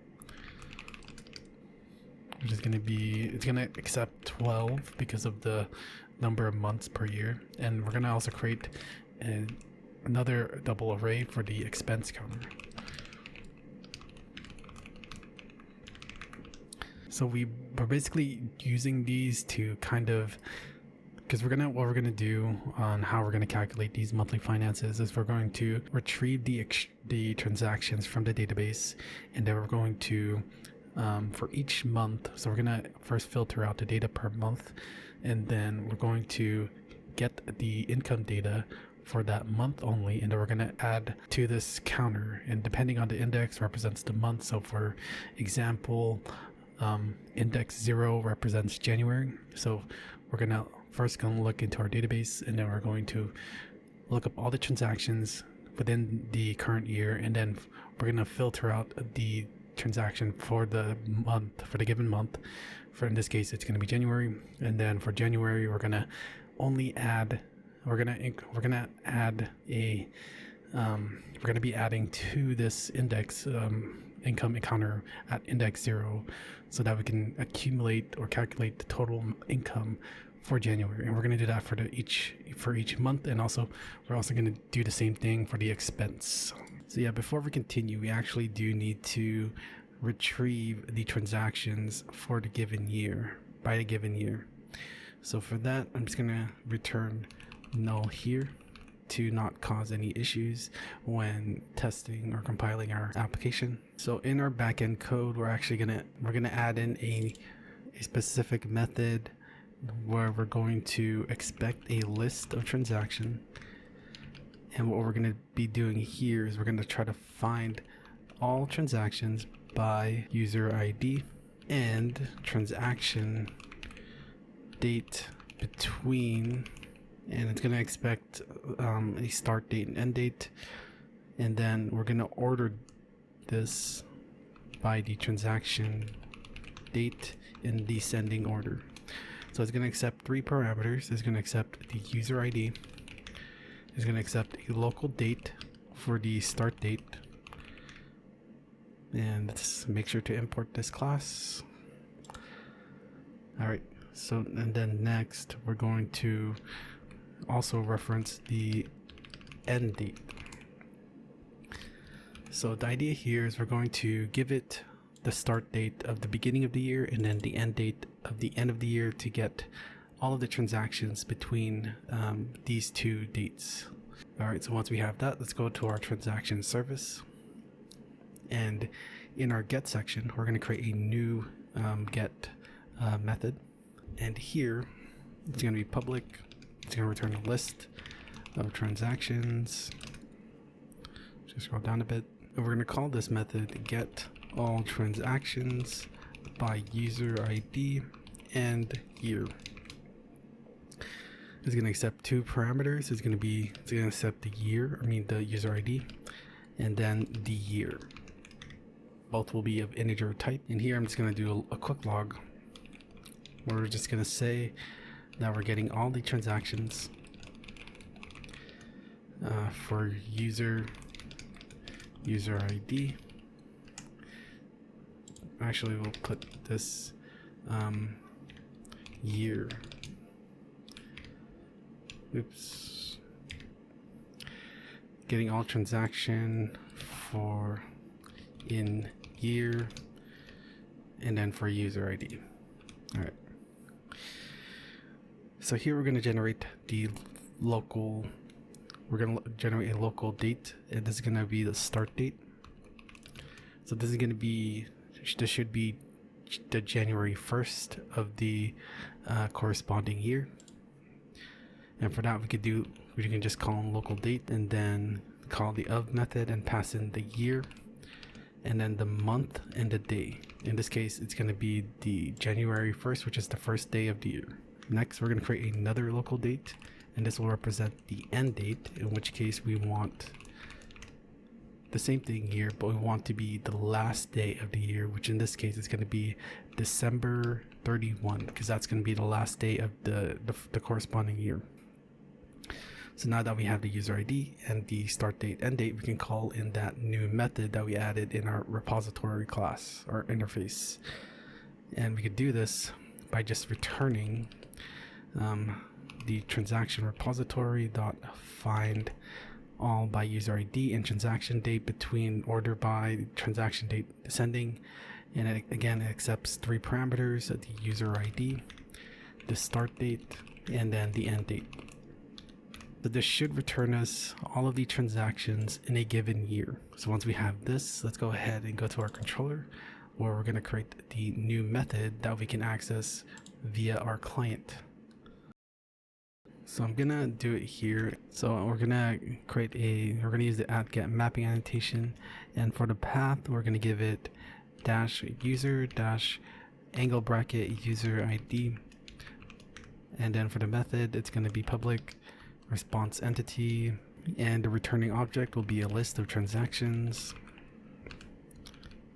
which is going to be, it's going to accept 12 because of the number of months per year. And we're going to also create another double array for the expense counter. So we're basically using these to kind of, because what we're gonna do on how we're gonna calculate these monthly finances is we're going to retrieve the transactions from the database, and then we're going to for each month. So we're gonna first filter out the data per month, and then we're going to get the income data for that month only, and then we're gonna add to this counter, and depending on the index represents the month. So for example, index 0 represents January. So we're gonna first look into our database, and then we're going to look up all the transactions within the current year, and then we're going to filter out the transaction for the month, for the given month. For in this case, it's going to be January, and then for January, we're going to only add, we're going to be adding to this index income counter at index 0, so that we can accumulate or calculate the total income for January. And we're going to do that for each month, and also we're also going to do the same thing for the expense. So yeah, before we continue, we actually do need to retrieve the transactions for the given year, by the given year. So for that, I'm just going to return null here to not cause any issues when testing or compiling our application. So in our backend code, we're going to add in a specific method where we're going to expect a list of transaction. And what we're going to be doing here is we're going to try to find all transactions by user ID and transaction date between, and it's going to expect a start date and end date, and then we're going to order this by the transaction date in descending order. So it's going to accept three parameters. It's going to accept the user ID. It's going to accept a local date for the start date. And let's make sure to import this class. All right. So, and then next we're going to also reference the end date. So the idea here is we're going to give it the start date of the beginning of the year, and then the end date of the end of the year to get all of the transactions between these two dates. All right, so once we have that, let's go to our transaction service. And in our get section, we're going to create a new get method. And here, it's going to be public. It's going to return a list of transactions. Just scroll down a bit. And we're going to call this method get all transactions by user ID and year. It's going to accept two parameters. It's going to accept the user ID, and then the year. Both will be of integer type. And here I'm just going to do a quick log where we're just going to say that we're getting all the transactions for user ID actually we'll put this year. Oops. Getting all transaction for in year, and then for user ID. All right. So here we're going to generate the local. We're going to generate a local date, and this is going to be the start date. So this is going to be. This should be the January 1st of the corresponding year. And for that, we can just call in local date and then call the of method and pass in the year and then the month and the day. In this case, it's going to be the January 1st, which is the first day of the year. Next, we're going to create another local date, and this will represent the end date, in which case we want the same thing here, but we want to be the last day of the year, which in this case is going to be December 31, because that's going to be the last day of the corresponding year. So now that we have the user ID and the start date, end date, we can call in that new method that we added in our repository class or interface. And we could do this by just returning the transaction repository dot find all by user ID and transaction date between order by transaction date descending. And it accepts 3 parameters: the user ID, the start date, and then the end date. So this should return us all of the transactions in a given year. So once we have this, let's go ahead and go to our controller, where we're going to create the new method that we can access via our client. So I'm gonna do it here. So we're gonna use the @get mapping annotation, and for the path we're gonna give it -user angle bracket user ID, and then for the method it's gonna be public response entity, and the returning object will be a list of transactions,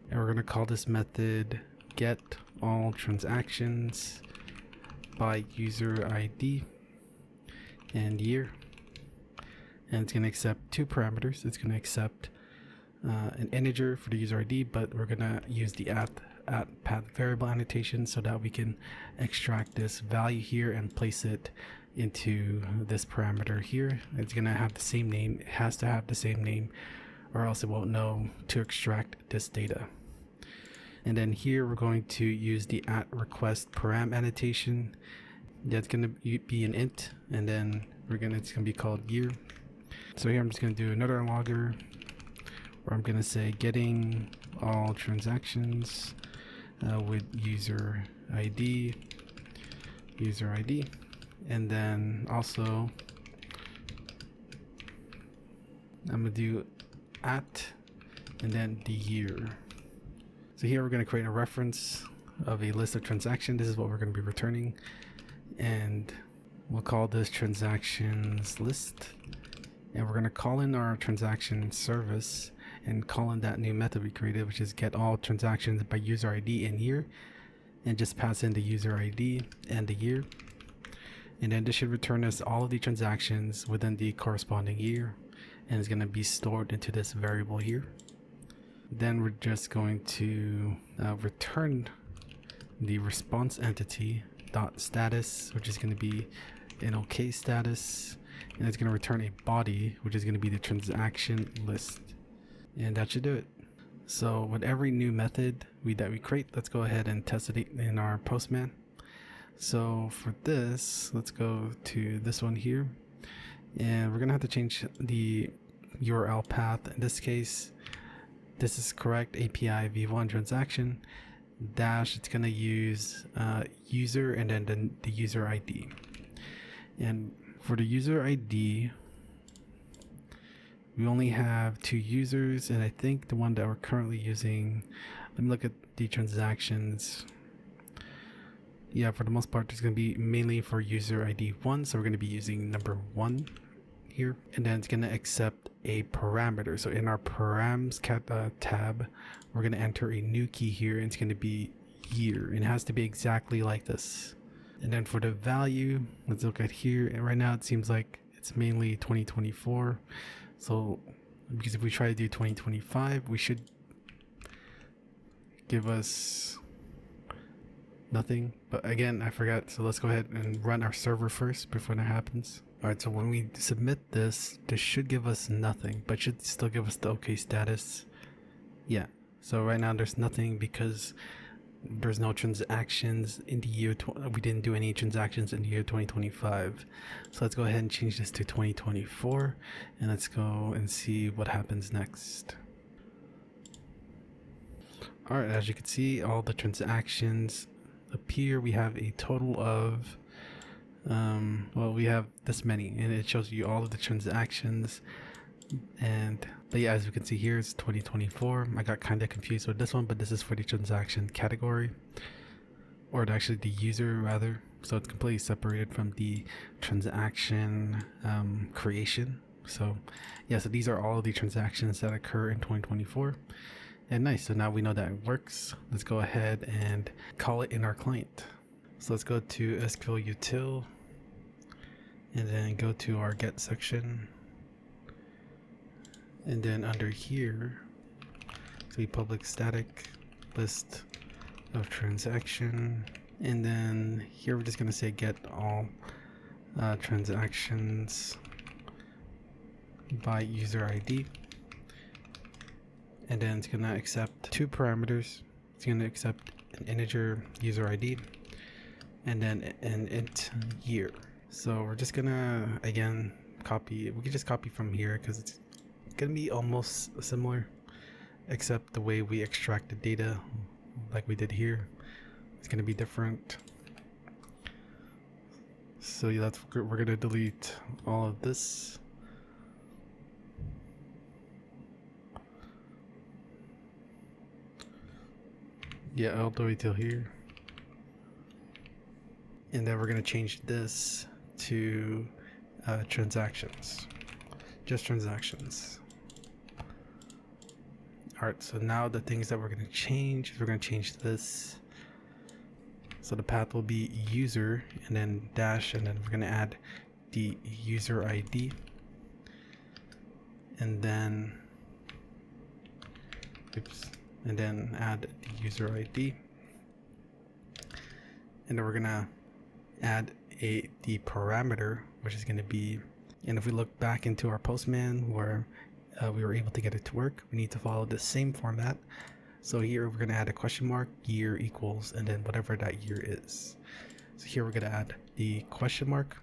and we're gonna call this method get all transactions by user ID and year, and it's going to accept 2 parameters. It's going to accept an integer for the user ID, but we're going to use the @path variable annotation so that we can extract this value here and place it into this parameter here. It's going to have the same name. It has to have the same name, or else it won't know to extract this data. And then here we're going to use the @request param annotation. That's going to be an int, and then it's going to be called year. So here I'm just going to do another logger where I'm going to say getting all transactions with user ID, and then also I'm going to do and then the year. So here we're going to create a reference of a list of transactions. This is what we're going to be returning, and we'll call this transactions list, and we're going to call in our transaction service and call in that new method we created, which is get all transactions by user ID and year, and just pass in the user ID and the year, and then this should return us all of the transactions within the corresponding year, and it's going to be stored into this variable here. Then we're just going to return the response entity dot status, which is going to be an OK status, and it's going to return a body, which is going to be the transaction list, and that should do it. So with every new method that we create, let's go ahead and test it in our Postman. So for this, let's go to this one here, and we're going to have to change the URL path. In this case, this is correct: API v1 transaction dash, it's going to use user and then the user ID. And for the user ID, we only have 2 users, and I think the one that we're currently using, let me look at the transactions. Yeah, for the most part, it's going to be mainly for user ID 1, so we're going to be using number 1 here, and then it's going to accept a parameter. So in our params tab, we're going to enter a new key here, and it's going to be year, and it has to be exactly like this. And then for the value, let's look at here, and right now it seems like it's mainly 2024. So because if we try to do 2025, we should give us nothing, but again, I forgot. So let's go ahead and run our server first before that happens. All right, so when we submit this should give us nothing, but should still give us the OK status. Yeah, so right now there's nothing because there's no transactions in the year. We didn't do any transactions in the year 2025. So let's go ahead and change this to 2024, and let's go and see what happens next. All right, as you can see, all the transactions appear. We have a total of well, we have this many, and it shows you all of the transactions. But yeah, as you can see here, it's 2024. I got kind of confused with this one, but this is for the transaction category, or actually the user rather. So it's completely separated from the transaction creation. So yeah, so these are all of the transactions that occur in 2024. And nice, so now we know that it works. Let's go ahead and call it in our client. So let's go to SQL util, and then go to our get section. And then under here, so public static list of transaction. And then here we're just gonna say get all transactions by user ID. And then it's gonna accept two parameters. It's gonna accept an integer user ID and then an int year. So we're just gonna again copy. We can just copy from here because it's gonna be almost similar, except the way we extract the data, like we did here, it's gonna be different. So yeah, we're gonna delete all of this. Yeah, all the way till here. And then we're gonna change this to transactions, just transactions. All right, so now the things that we're gonna change is we're gonna change this. So the path will be user and then dash, and then we're gonna add the user ID, and then and then add the user ID, and then we're gonna add the parameter, which is going to be, and if we look back into our Postman where we were able to get it to work, we need to follow the same format. So here we're going to add a question mark, year equals, and then whatever that year is. So here we're going to add the question mark,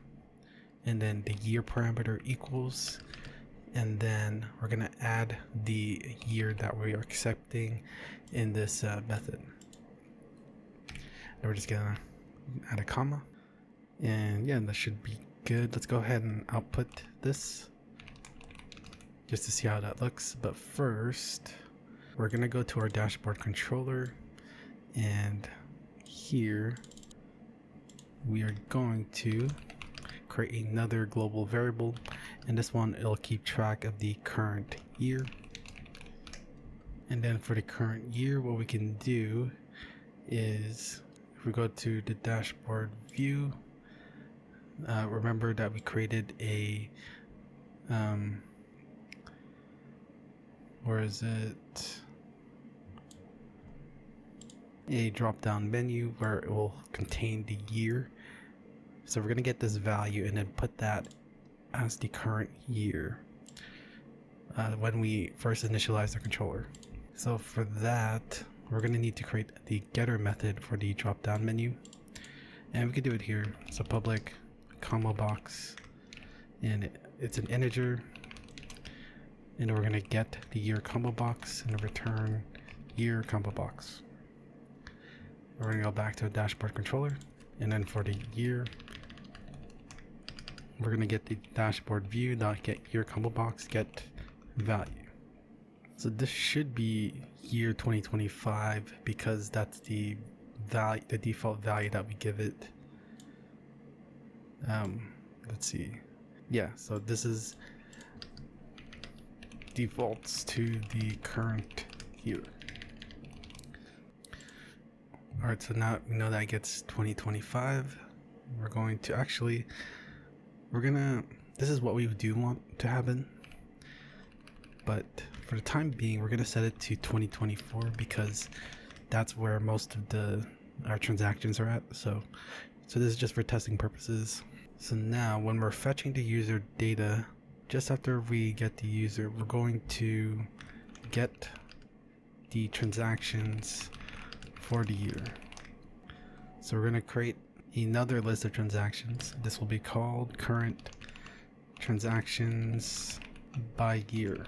and then the year parameter equals, and then we're going to add the year that we are accepting in this method. And we're just going to add a comma. And yeah, that should be good. Let's go ahead and output this just to see how that looks. But first, we're gonna go to our dashboard controller, and here we are going to create another global variable, and this one, it'll keep track of the current year. And then for the current year, what we can do is, if we go to the dashboard view, remember that we created a where is it, a drop down menu where it will contain the year. So we're going to get this value and then put that as the current year when we first initialize the controller. So for that, we're going to need to create the getter method for the drop down menu, and we can do it here. So public comma box, and it's an integer, and we're going to get the year comma box and return year comma box. We're going to go back to the dashboard controller, and then for the year, we're going to get the dashboard view dot get year comma box get value. So this should be year 2025 because that's the value, the default value that we give it. Let's see. Yeah, so this is defaults to the current year. All right, so now we know that gets 2025. We're going to actually, this is what we do want to happen, but for the time being, we're gonna set it to 2024 because that's where most of our transactions are at. So this is just for testing purposes. So now when we're fetching the user data, just after we get the user, we're going to get the transactions for the year. So we're going to create another list of transactions. This will be called current transactions by year.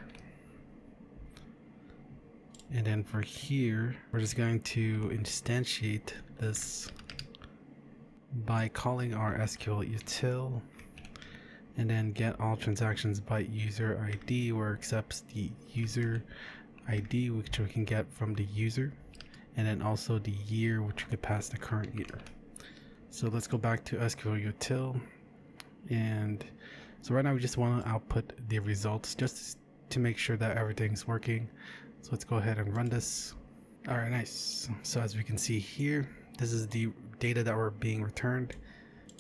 And then for here, we're just going to instantiate this by calling our SQL util, and then get all transactions by user ID, where it accepts the user ID, which we can get from the user, and then also the year, which we could pass the current year. So let's go back to SQL util, and so right now we just want to output the results just to make sure that everything's working. So let's go ahead and run this. All right, nice. So as we can see here, this is the data that we're being returned.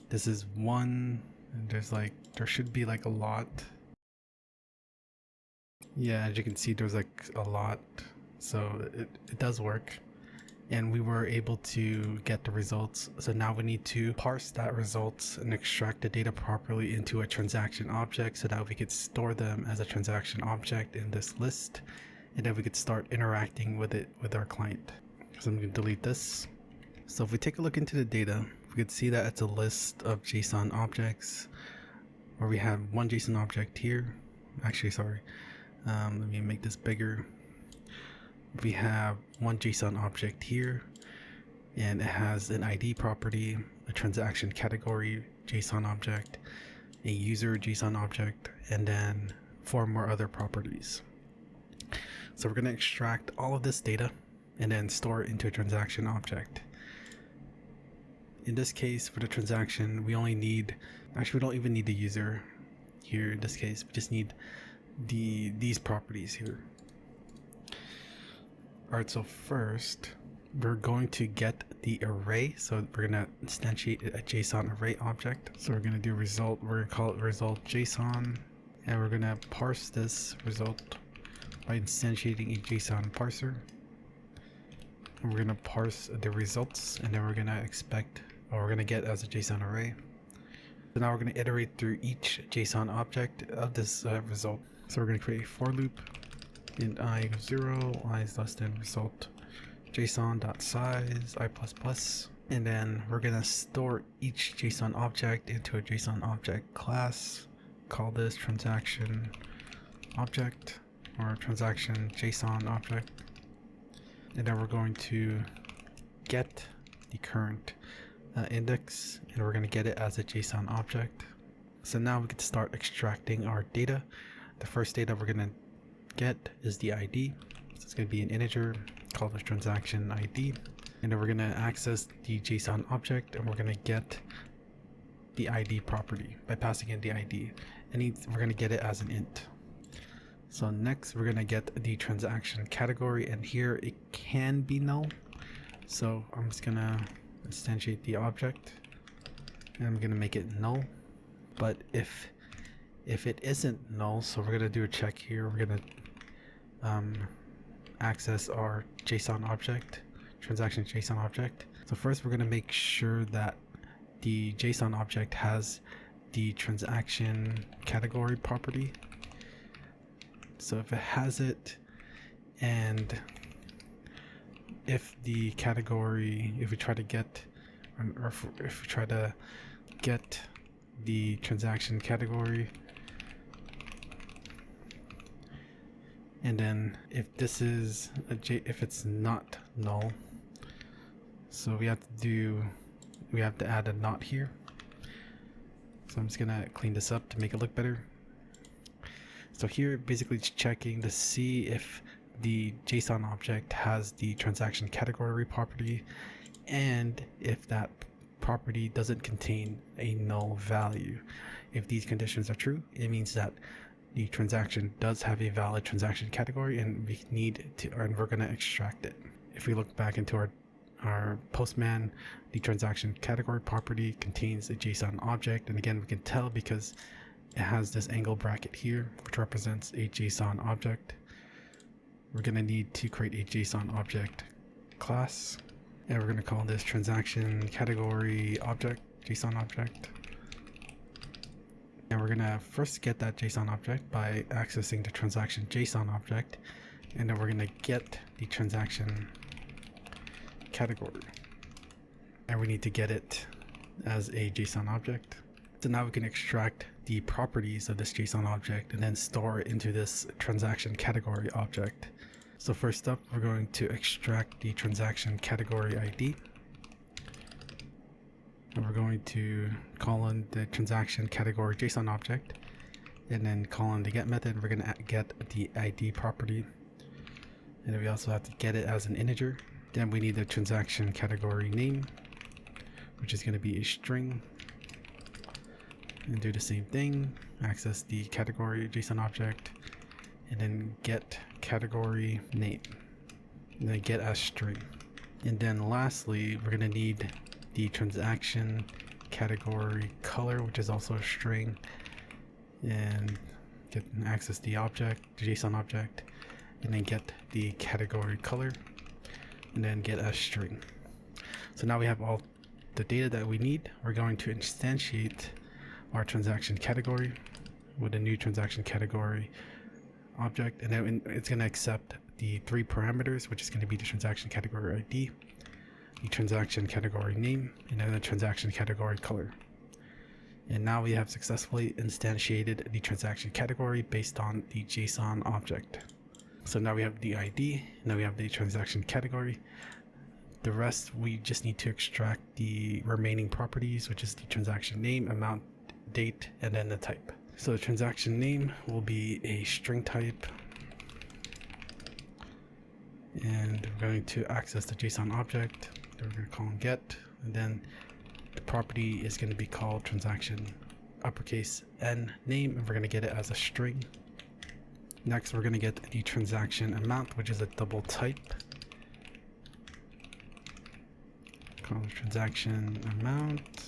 This is one, and there should be like a lot. Yeah, as you can see, there's like a lot. So it does work. And we were able to get the results. So now we need to parse that results and extract the data properly into a transaction object so that we could store them as a transaction object in this list. And then we could start interacting with it with our client. So I'm going to delete this. So if we take a look into the data, we could see that it's a list of JSON objects where we have one JSON object here. Actually, sorry. Let me make this bigger. We have one JSON object here, and it has an ID property, a transaction category JSON object, a user JSON object, and then 4 more other properties. So we're going to extract all of this data and then store it into a transaction object. In this case, for the transaction, we only need, actually we don't even need the user here in this case. We just need these properties here. Alright, so first we're going to get the array. So we're going to instantiate a JSON array object. So we're going to do result, we're going to call it result JSON, and we're going to parse this result by instantiating a JSON parser. And we're going to parse the results, and then we're going to expect, or we're going to get as a JSON array. So now we're going to iterate through each JSON object of this result. So we're going to create a for loop. Int I equals 0, I is less than result JSON.size I++, and then we're going to store each JSON object into a JSON object class. Call this transaction object or transaction JSON object, and then we're going to get the current index, and we're going to get it as a JSON object. So now we can start extracting our data. The first data we're going to get is the ID. So it's going to be an integer called the transaction ID, and then we're going to access the JSON object, and we're going to get the ID property by passing in the ID, and we're going to get it as an int. So next we're going to get the transaction category, and here it can be null. So I'm just going to instantiate the object, and I'm going to make it null. But if it isn't null, so we're going to do a check here. We're going to access our JSON object, transaction JSON object. So first we're going to make sure that the JSON object has the transaction category property. So if it has it, and if the category, if we try to get, or if we try to get the transaction category, and then if this is if it's not null, so we have to add a not here. So I'm just gonna clean this up to make it look better. So here basically it's checking to see if the JSON object has the transaction category property, and if that property doesn't contain a null value. If these conditions are true, it means that the transaction does have a valid transaction category, and we need to, and we're going to extract it. If we look back into our Postman, the transaction category property contains a JSON object, and again we can tell because it has this angle bracket here which represents a JSON object. We're going to need to create a JSON object class, and we're going to call this transaction category object, JSON object. And we're going to first get that JSON object by accessing the transaction JSON object, and then we're going to get the transaction category, and we need to get it as a JSON object. So now we can extract the properties of this JSON object and then store it into this transaction category object. So first up, we're going to extract the transaction category ID, and we're going to call in the transaction category JSON object, and then call in the get method. We're going to get the ID property, and then we also have to get it as an integer. Then we need the transaction category name, which is going to be a string, and do the same thing, access the category JSON object, and then get category name, and then get as string. And then lastly, we're going to need the transaction category color, which is also a string, and get and access the object, the JSON object, and then get the category color, and then get as string. So now we have all the data that we need. We're going to instantiate our transaction category with a new transaction category object, and then it's going to accept the 3 parameters, which is going to be the transaction category ID, the transaction category name, and then the transaction category color. And now we have successfully instantiated the transaction category based on the JSON object. So now we have the ID, now we have the transaction category. The rest, we just need to extract the remaining properties, which is the transaction name, amount, date, and then the type. So the transaction name will be a string type, and we're going to access the JSON object. We're going to call get, and then the property is going to be called transaction uppercase N name, and we're going to get it as a string. Next, we're going to get the transaction amount, which is a double type. Call the transaction amount,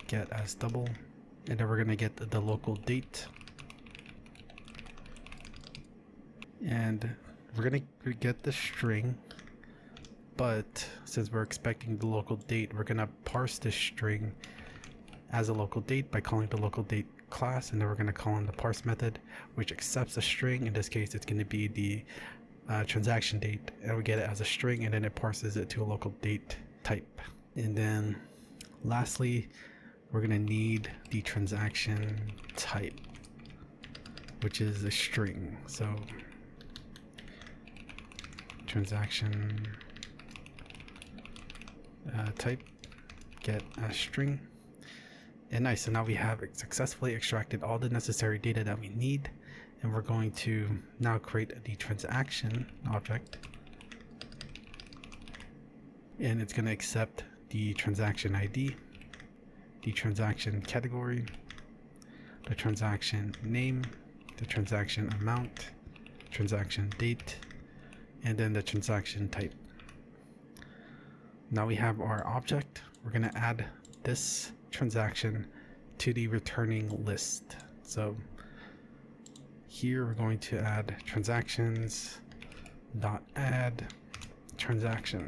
get as double, and then we're going to get the local date, and we're going to get the string, but since we're expecting the local date, we're going to parse this string as a local date by calling the local date class, and then we're going to call in the parse method, which accepts a string. In this case, it's going to be the transaction date, and we get it as a string, and then it parses it to a local date type. And then lastly, we're going to need the transaction type, which is a string. So transaction type, get a string. And nice, so now we have successfully extracted all the necessary data that we need, and we're going to now create the transaction object, and it's going to accept the transaction ID, the transaction category, the transaction name, the transaction amount, transaction date, and then the transaction type. Now we have our object. We're going to add this transaction to the returning list. So here we're going to add transactions dot add transaction.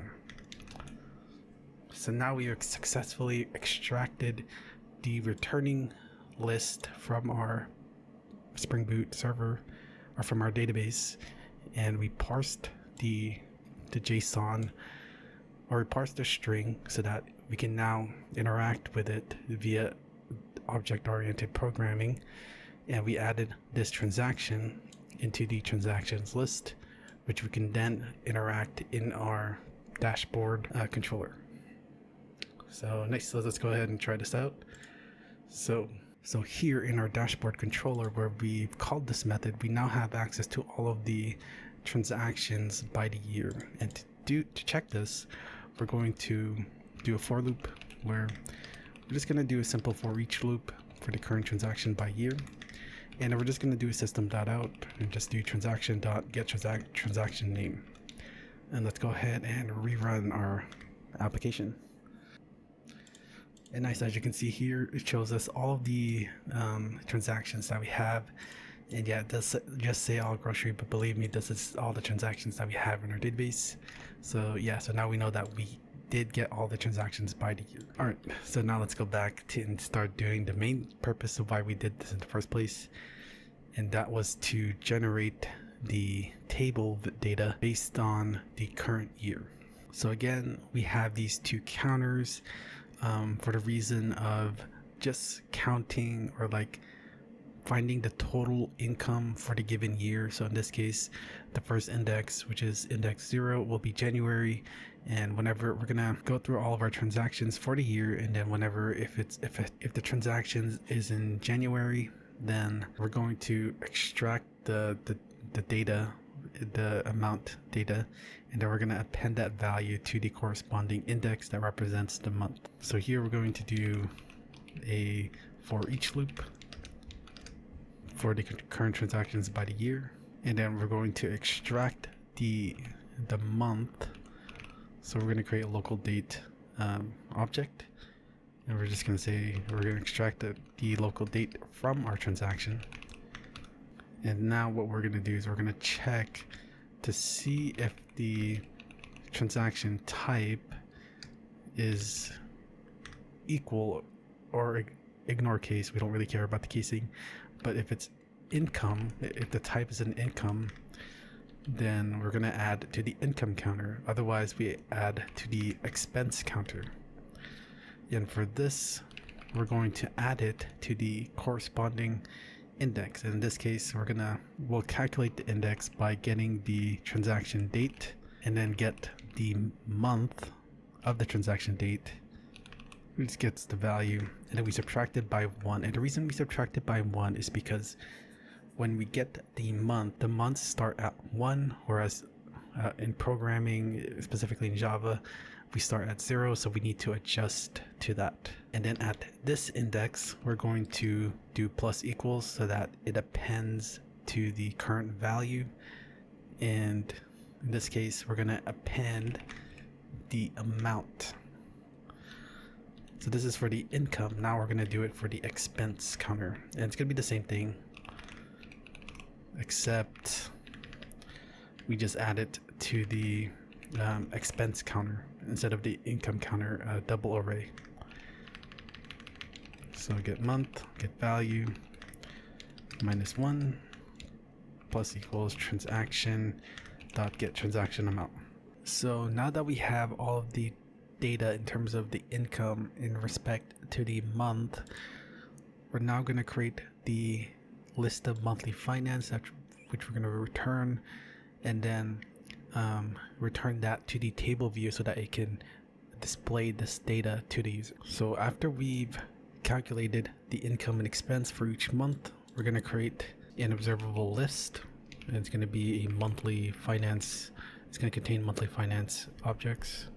So now we have successfully extracted the returning list from our Spring Boot server, or from our database, and we parsed the JSON, or we parsed the string so that we can now interact with it via object-oriented programming, and we added this transaction into the transactions list, which we can then interact in our dashboard controller. So nice, so let's go ahead and try this out. So here in our dashboard controller, where we've called this method, we now have access to all of the transactions by the year. And to check this, we're going to do a for loop, where we're just going to do a simple for each loop for the current transaction by year, and we're just going to do a system.out and just do transaction.get transaction name. And let's go ahead and rerun our application. And nice, as you can see here, it shows us all of the transactions that we have, And yeah, it does just say all grocery, but believe me, this is all the transactions that we have in our database. So yeah, so now we know that we did get all the transactions by the year. All right, so now let's go back to and start doing the main purpose of why we did this in the first place. And that was to generate the table data based on the current year. So again, we have these two counters for the reason of just counting or like finding the total income for the given year. So in this case, the first index, which is index 0, will be January. And whenever we're gonna go through all of our transactions for the year, and then whenever if the transaction is in January, then we're going to extract the data, the amount data, and then we're going to append that value to the corresponding index that represents the month. So here we're going to do a for each loop for the current transactions by the year, and then we're going to extract the month. So we're going to create a local date object, and we're just going to say we're going to extract the local date from our transaction. And now what we're going to do is we're going to check to see if the transaction type is equal, or ignore case, we don't really care about the casing, but if it's income, if the type is an income, then we're going to add to the income counter. Otherwise we add to the expense counter. And for this, we're going to add it to the corresponding index. And in this case, we'll calculate the index by getting the transaction date and then get the month of the transaction date, which gets the value, and then we subtract it by 1. And the reason we subtract it by 1 is because when we get the months start at 1, whereas in programming, specifically in Java, we start at 0, so we need to adjust to that. And then at this index, we're going to do plus equals so that it appends to the current value. And in this case, we're going to append the amount. So this is for the income. Now we're going to do it for the expense counter. And it's going to be the same thing, except we just add it to the expense counter instead of the income counter double array. So get month, get value, -1, plus equals transaction dot get transaction amount. So now that we have all of the data in terms of the income in respect to the month, we're now going to create the list of monthly finance, which we're going to return, and then return that to the table view so that it can display this data to the user. So after we've calculated the income and expense for each month, we're going to create an observable list, and it's going to be a monthly finance. It's going to contain monthly finance objects.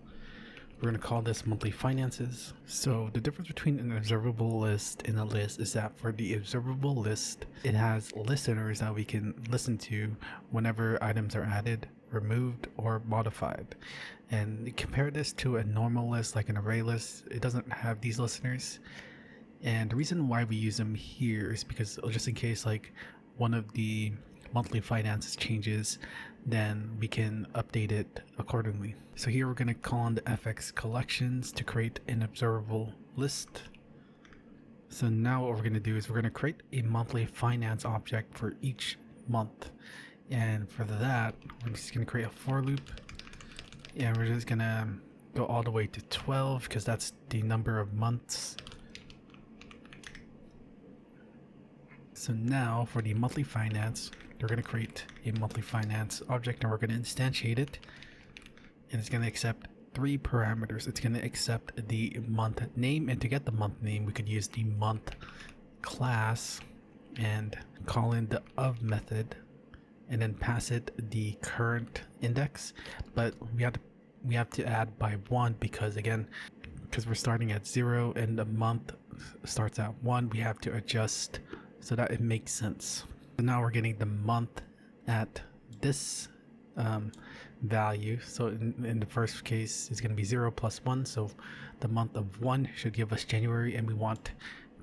We're going to call this monthly finances. So the difference between an observable list and a list is that for the observable list, it has listeners that we can listen to whenever items are added, removed, or modified. And compare this to a normal list, like an array list. It doesn't have these listeners. And the reason why we use them here is because just in case like one of the monthly finances changes, then we can update it accordingly. So here we're going to call on the FX collections to create an observable list. So now what we're going to do is we're going to create a monthly finance object for each month. And for that, we're just going to create a for loop. And we're just going to go all the way to 12 because that's the number of months. So now for the monthly finance, we're going to create a monthly finance object and we're going to instantiate it. And it's going to accept 3 parameters. It's going to accept the month name, and to get the month name, we could use the month class and call in the of method and then pass it the current index. But we have to add by 1 because we're starting at 0 and the month starts at 1, we have to adjust so that it makes sense. So now we're getting the month at this value. So in the first case, it's going to be 0 plus 1. So the month of 1 should give us January, and we want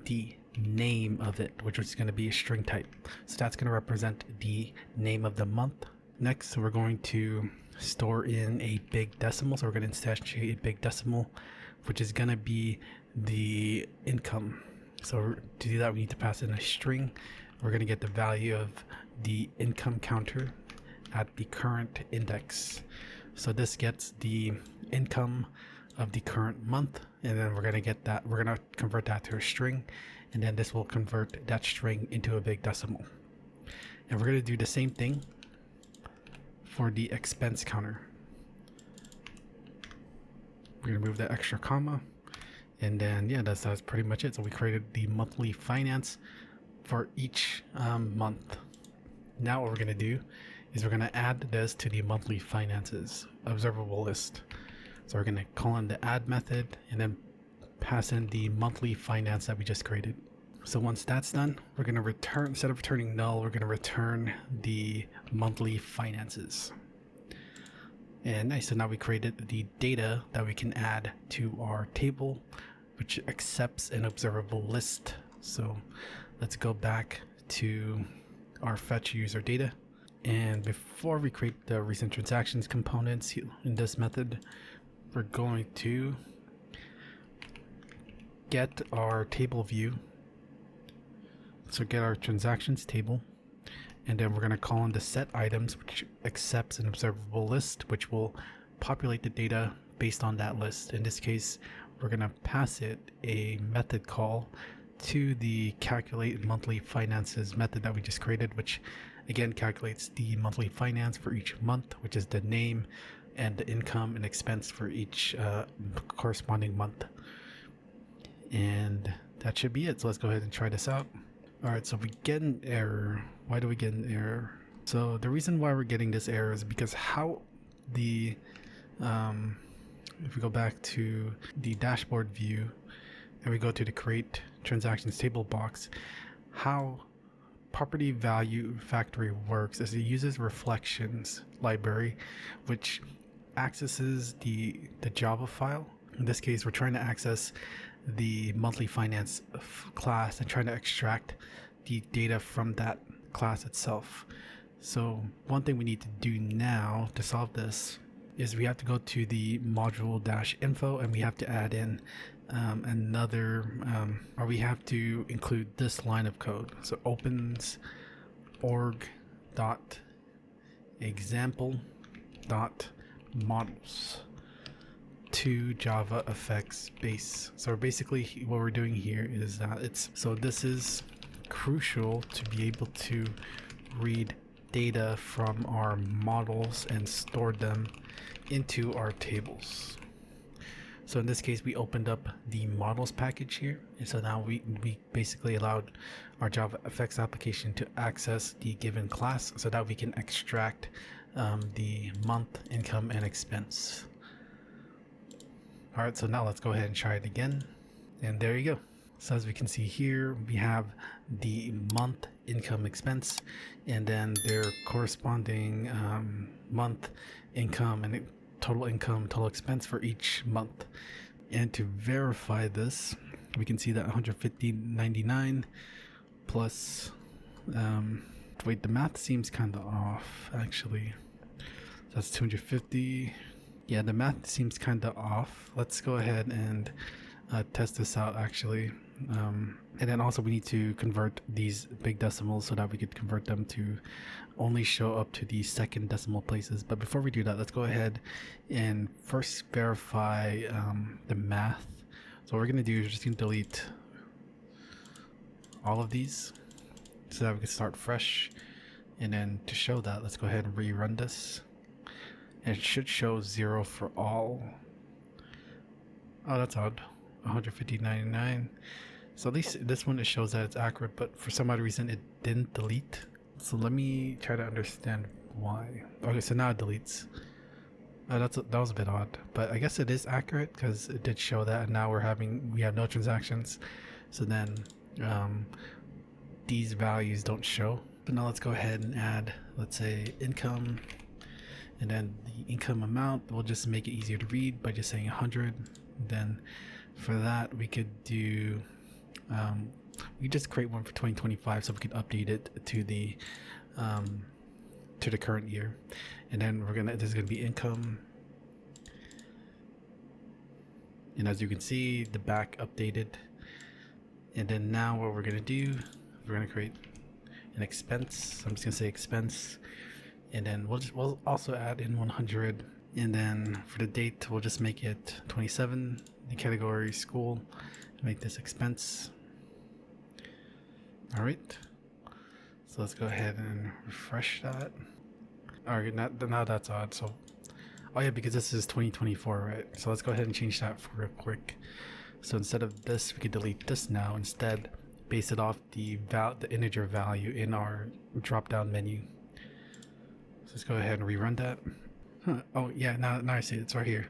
the name of it, which is going to be a string type. So that's going to represent the name of the month. Next, we're going to store in a big decimal. So we're going to instantiate a big decimal, which is going to be the income. So to do that, we need to pass in a string. We're going to get the value of the income counter at the current index. So this gets the income of the current month, and then we're going to get that, we're going to convert that to a string, and then this will convert that string into a big decimal. And we're going to do the same thing for the expense counter. We're going to remove that extra comma, and then yeah, that's pretty much it. So we created the monthly finance for each month. Now what we're going to do is we're going to add this to the monthly finances observable list. So we're going to call in the add method and then pass in the monthly finance that we just created. So once that's done, we're going to return, instead of returning null, we're going to return the monthly finances. And nice, so now we created the data that we can add to our table, which accepts an observable list. So let's go back to our fetch user data. And before we create the recent transactions components in this method, we're going to get our table view. So get our transactions table, and then we're going to call in the set items, which accepts an observable list, which will populate the data based on that list. In this case, we're going to pass it a method call to the calculate monthly finances method that we just created, which again calculates the monthly finance for each month, which is the name and the income and expense for each corresponding month. And that should be it. So let's go ahead and try this out. All right, so we get an error. Why do we get an error? So the reason why we're getting this error is because how the if we go back to the dashboard view and we go to the create transactions table box, how property value factory works is it uses reflections library, which accesses the Java file. In this case, we're trying to access the monthly finance class and trying to extract the data from that class itself. So one thing we need to do now to solve this is we have to go to the module-info and we have to add in or we have to include this line of code. So opens org.example.models to JavaFX base. So basically what we're doing here is that this is crucial to be able to read data from our models and store them into our tables. So in this case, we opened up the models package here, and so now we basically allowed our JavaFX application to access the given class so that we can extract the month, income, and expense. All right, so now let's go ahead and try it again. And there you go. So as we can see here, we have the month, income, expense, and then their corresponding month, income, and total income, total expense for each month. And to verify this, we can see that 150.99 plus, wait, the math seems kind of off actually. That's 250. Yeah, the math seems kind of off. Let's go ahead and test this out actually. And then also we need to convert these big decimals so that we could convert them to only show up to the second decimal places. But before we do that, let's go ahead and first verify the math. So what we're going to do is just going to delete all of these so that we can start fresh. And then to show that, let's go ahead and rerun this. And it should show 0 for all. Oh, that's odd. 150.99. So at least this one, it shows that it's accurate, but for some odd reason it didn't delete. So let me try to understand why. Okay, so now it deletes. That was a bit odd, but I guess it is accurate because it did show that, and now we have no transactions. So then these values don't show. But now let's go ahead and add, let's say, income, and then the income amount. We'll just make it easier to read by just saying 100. Then for that we could do we just create one for 2025 so we can update it to the current year. And then this is gonna be income. And as you can see, the back updated. And then now what we're gonna do, we're gonna create an expense. I'm just gonna say expense, and then we'll also add in 100. And then for the date, we'll just make it 27. The category school, make this expense. All right. So let's go ahead and refresh that. All right, now that's odd. So, oh yeah, because this is 2024, right? So let's go ahead and change that real quick. So instead of this, we could delete this now. Instead, base it off the integer value in our drop-down menu. So let's go ahead and rerun that. Oh yeah, now I see it. It's right here.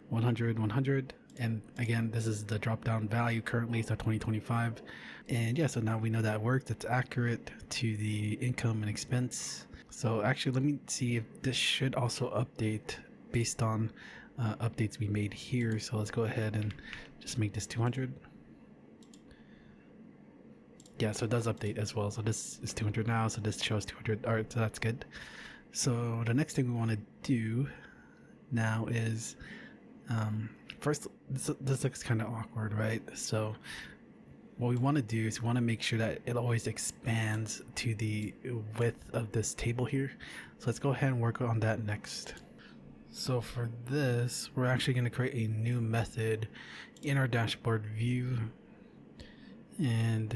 100, 100. And again, this is the drop-down value currently, so 2025. And yeah, so now we know that worked. It's accurate to the income and expense. So actually, let me see if this should also update based on updates we made here. So let's go ahead and just make this 200. Yeah, so it does update as well. So this is 200 now, so this shows 200. All right, so that's good. So the next thing we want to do now is first, this looks kind of awkward, right? So what we want to do is we want to make sure that it always expands to the width of this table here. So let's go ahead and work on that next. So for this, we're actually going to create a new method in our dashboard view, and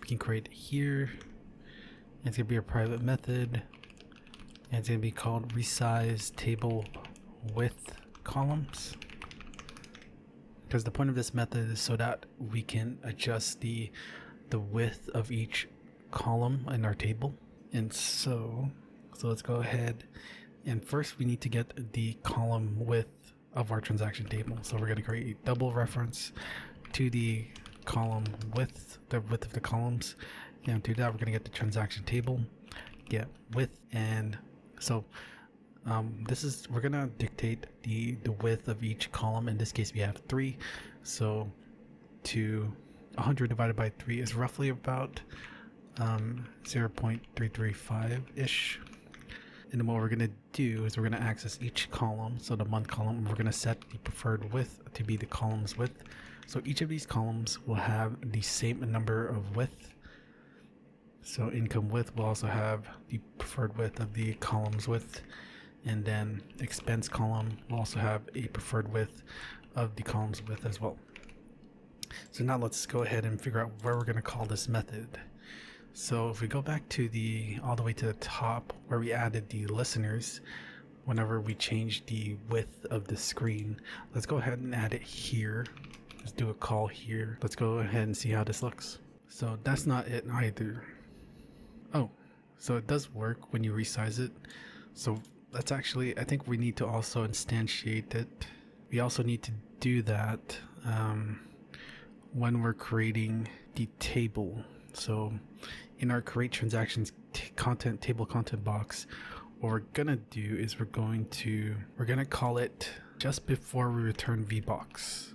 we can create it here. It's going to be a private method, and it's going to be called resize table width columns, because the point of this method is so that we can adjust the width of each column in our table. And so let's go ahead, and first we need to get the column width of our transaction table. So we're going to create a double reference to the column width, the width of the columns. And to that, we're going to get the transaction table, get width, and so we're going to dictate the width of each column. In this case, we have 3. So 100 divided by 3 is roughly about 0.335-ish. And then what we're going to do is we're going to access each column. So the month column, we're going to set the preferred width to be the column's width. So each of these columns will have the same number of width. So income width will also have the preferred width of the column's width. And then expense column will also have a preferred width of the column's width as well. So now let's go ahead and figure out where we're going to call this method. So if we go back to all the way to the top where we added the listeners, whenever we change the width of the screen, let's go ahead and add it here. Let's do a call here. Let's go ahead and see how this looks. So that's not it either. Oh, so it does work when you resize it. So that's actually, I think we need to also instantiate it. We also need to do that when we're creating the table. So in our create transactions content table content box, what we're gonna do is we're gonna call it just before we return VBox.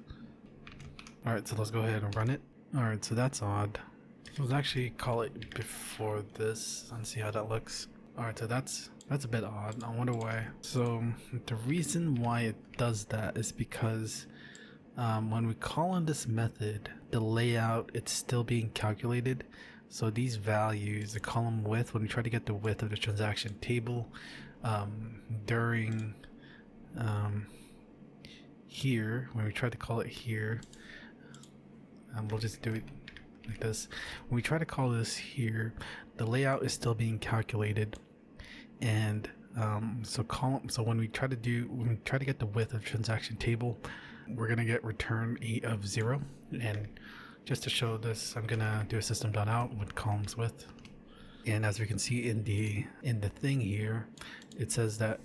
All right, so let's go ahead and run it. All right, so that's odd. So let's actually call it before this and see how that looks. All right, so that's a bit odd. I wonder why. So the reason why it does that is because when we call on this method, the layout, it's still being calculated. So these values, the column width, when we try to get the width of the transaction table during here, when we try to call it here, we'll just do it like this. When we try to call this here, the layout is still being calculated, and so when we try to get the width of transaction table, we're gonna get return of 0. And just to show this, I'm gonna do a system.out with columns width, and as we can see in the thing here, it says that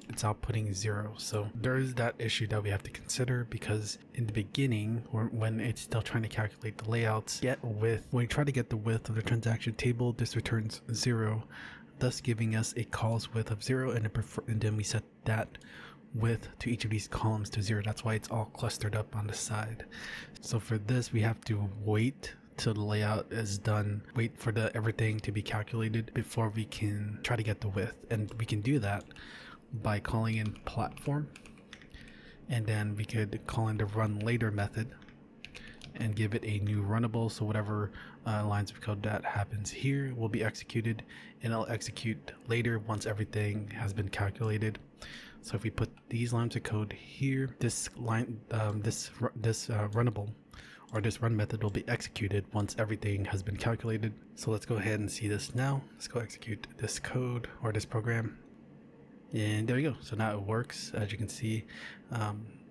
it's outputting 0. So there is that issue that we have to consider, because in the beginning, when it's still trying to calculate the layouts, when we try to get the width of the transaction table, this returns 0, thus giving us a calls width of 0, and then we set that width to each of these columns to 0. That's why it's all clustered up on the side. So for this, we have to wait till the layout is done, wait for everything to be calculated before we can try to get the width. And we can do that by calling in platform, and then we could call in the run later method and give it a new runnable. So whatever lines of code that happens here will be executed, and it'll execute later once everything has been calculated. So if we put these lines of code here, this runnable or this run method will be executed once everything has been calculated. So let's go ahead and see this now. Let's go execute this code or this program. And there we go. So now it works. As you can see,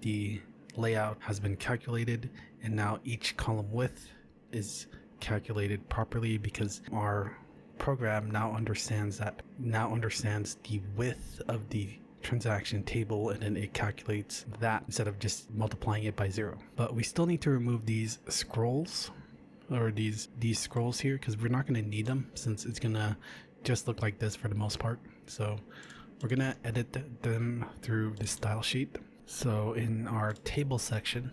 the layout has been calculated, and now each column width is calculated properly because our program now understands the width of the transaction table, and then it calculates that instead of just multiplying it by 0. But we still need to remove these scrolls, or these scrolls here, because we're not going to need them since it's going to just look like this for the most part. So we're going to edit them through the style sheet. So in our table section,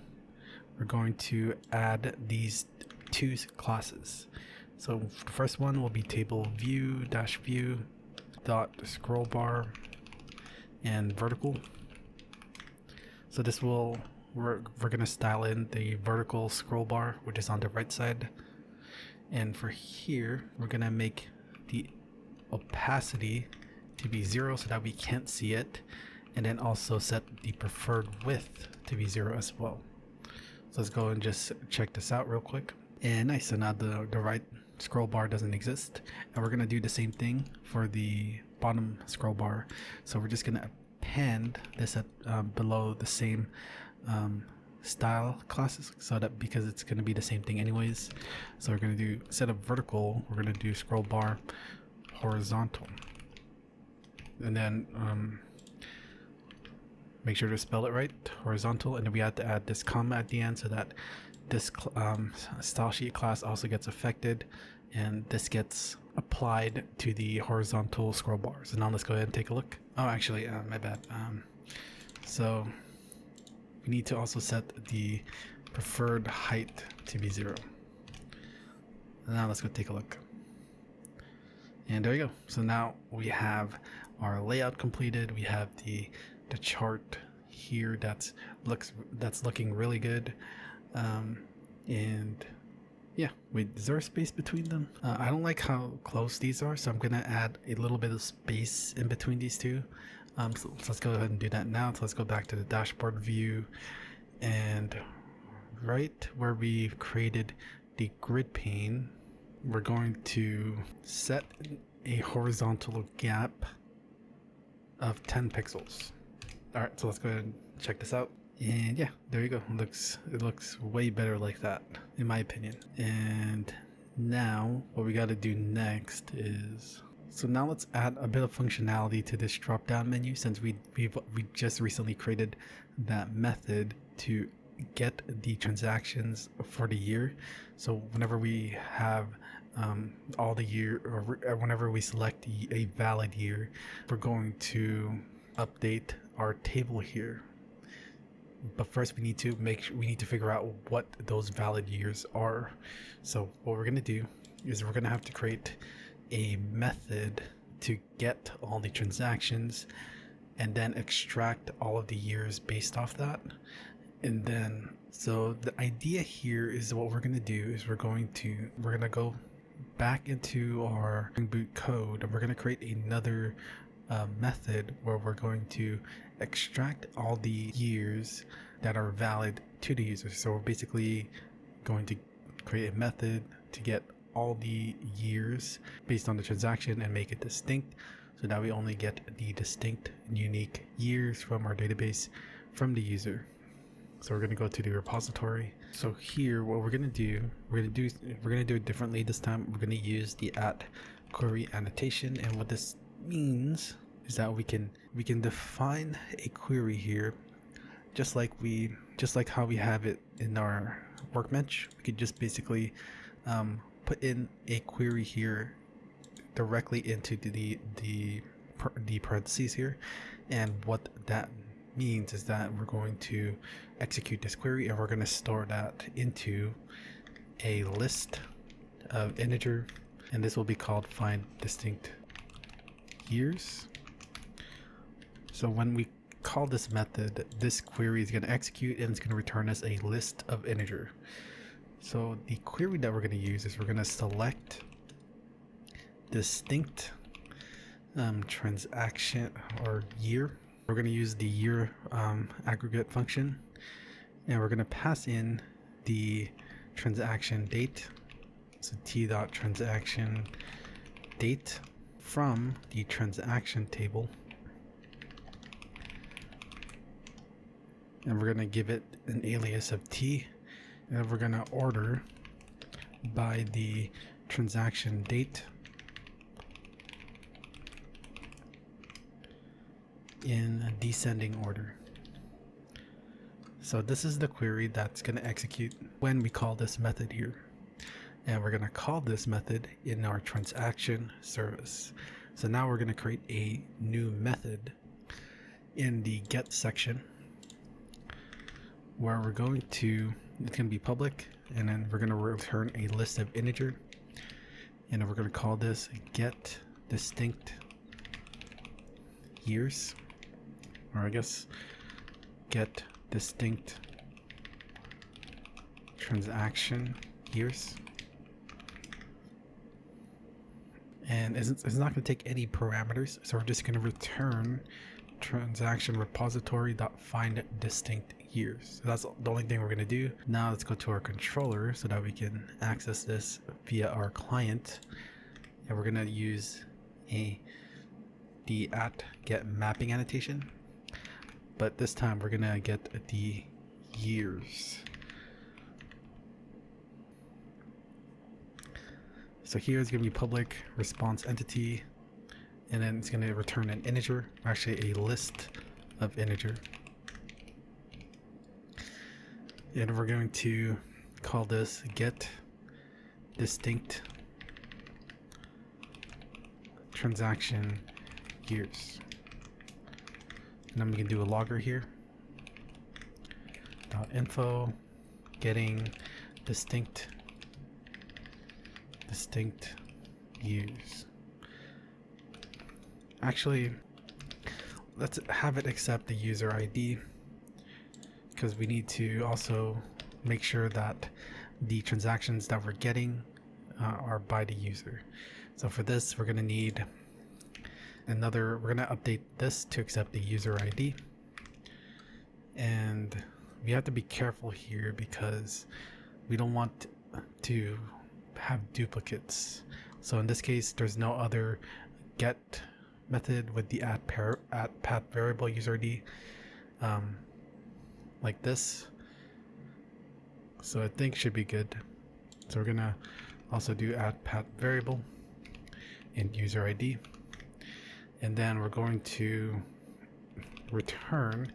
we're going to add these two classes. So the first one will be table view -view dot scroll bar and vertical. So this will, we're going to style in the vertical scroll bar, which is on the right side. And for here, we're going to make the opacity to be 0 so that we can't see it, and then also set the preferred width to be 0 as well. So let's go and just check this out real quick. And nice, so now the right scroll bar doesn't exist, and we're going to do the same thing for the bottom scroll bar. So we're just going to append this at below the same style classes, so that because it's going to be the same thing anyways. So we're going to do, instead of vertical, we're going to do scroll bar horizontal, and then make sure to spell it right, horizontal, and then we have to add this comma at the end so that this style sheet class also gets affected, and this gets applied to the horizontal scroll bar. So now let's go ahead and take a look. Oh, actually, my bad. So we need to also set the preferred height to be 0. And now let's go take a look. And there you go. So now we have our layout completed. We have the chart here that's looking really good. And yeah, wait, is there a space between them? I don't like how close these are, so I'm gonna add a little bit of space in between these two. So let's go ahead and do that now. So let's go back to the dashboard view, and right where we created the grid pane, we're going to set a horizontal gap of 10 pixels. All right, so let's go ahead and check this out. And yeah, there you go. It looks way better like that, in my opinion. And now what we got to do next is, so now let's add a bit of functionality to this drop down menu, since we just recently created that method to get the transactions for the year. So whenever we have all the year, or whenever we select a valid year, we're going to update our table here. But first we need to figure out what those valid years are. So what we're going to do is we're going to have to create a method to get all the transactions, and then extract all of the years based off that. And then, so the idea here is, what we're going to do is we're going to go back into our Spring Boot code, and we're going to create another method where we're going to extract all the years that are valid to the user. So we're basically going to create a method to get all the years based on the transaction and make it distinct, so that we only get the distinct and unique years from our database from the user. So we're going to go to the repository. So here, what we're going to do, we're going to do it differently this time. We're going to use the @query annotation, and what this means is that we can define a query here, just like how we have it in our workbench. We could just basically put in a query here directly into the parentheses here, and what that means is that we're going to execute this query, and we're going to store that into a list of integer, and this will be called find distinct years. So when we call this method, this query is going to execute and it's going to return us a list of integer. So the query that we're going to use is we're going to select distinct transaction or year. We're going to use the year aggregate function, and we're going to pass in the transaction date. So t.transaction date from the transaction table, and we're going to give it an alias of t, and we're going to order by the transaction date in a descending order. So this is the query that's going to execute when we call this method here. And we're going to call this method in our transaction service. So now we're going to create a new method in the get section where we're going to, it's going to be public, and then we're going to return a list of integer, and then we're going to call this get distinct years, or I guess get distinct transaction years. And it's not going to take any parameters, so we're just going to return transaction repository.find distinct years. So that's the only thing we're going to do. Now let's go to our controller so that we can access this via our client, and we're going to use the @get mapping annotation, but this time we're going to get the years. So here is going to be public response entity, and then it's going to return an integer, actually a list of integer. And we're going to call this get distinct transaction years. And then we can do a logger here. .info getting distinct years. Actually, let's have it accept the user ID, because we need to also make sure that the transactions that we're getting are by the user. So for this, we're going to need we're going to update this to accept the user ID. And we have to be careful here because we don't want to have duplicates. So in this case, there's no other get method with the @path variable user ID like this. So I think should be good. So we're gonna also do @path variable and user ID, and then we're going to return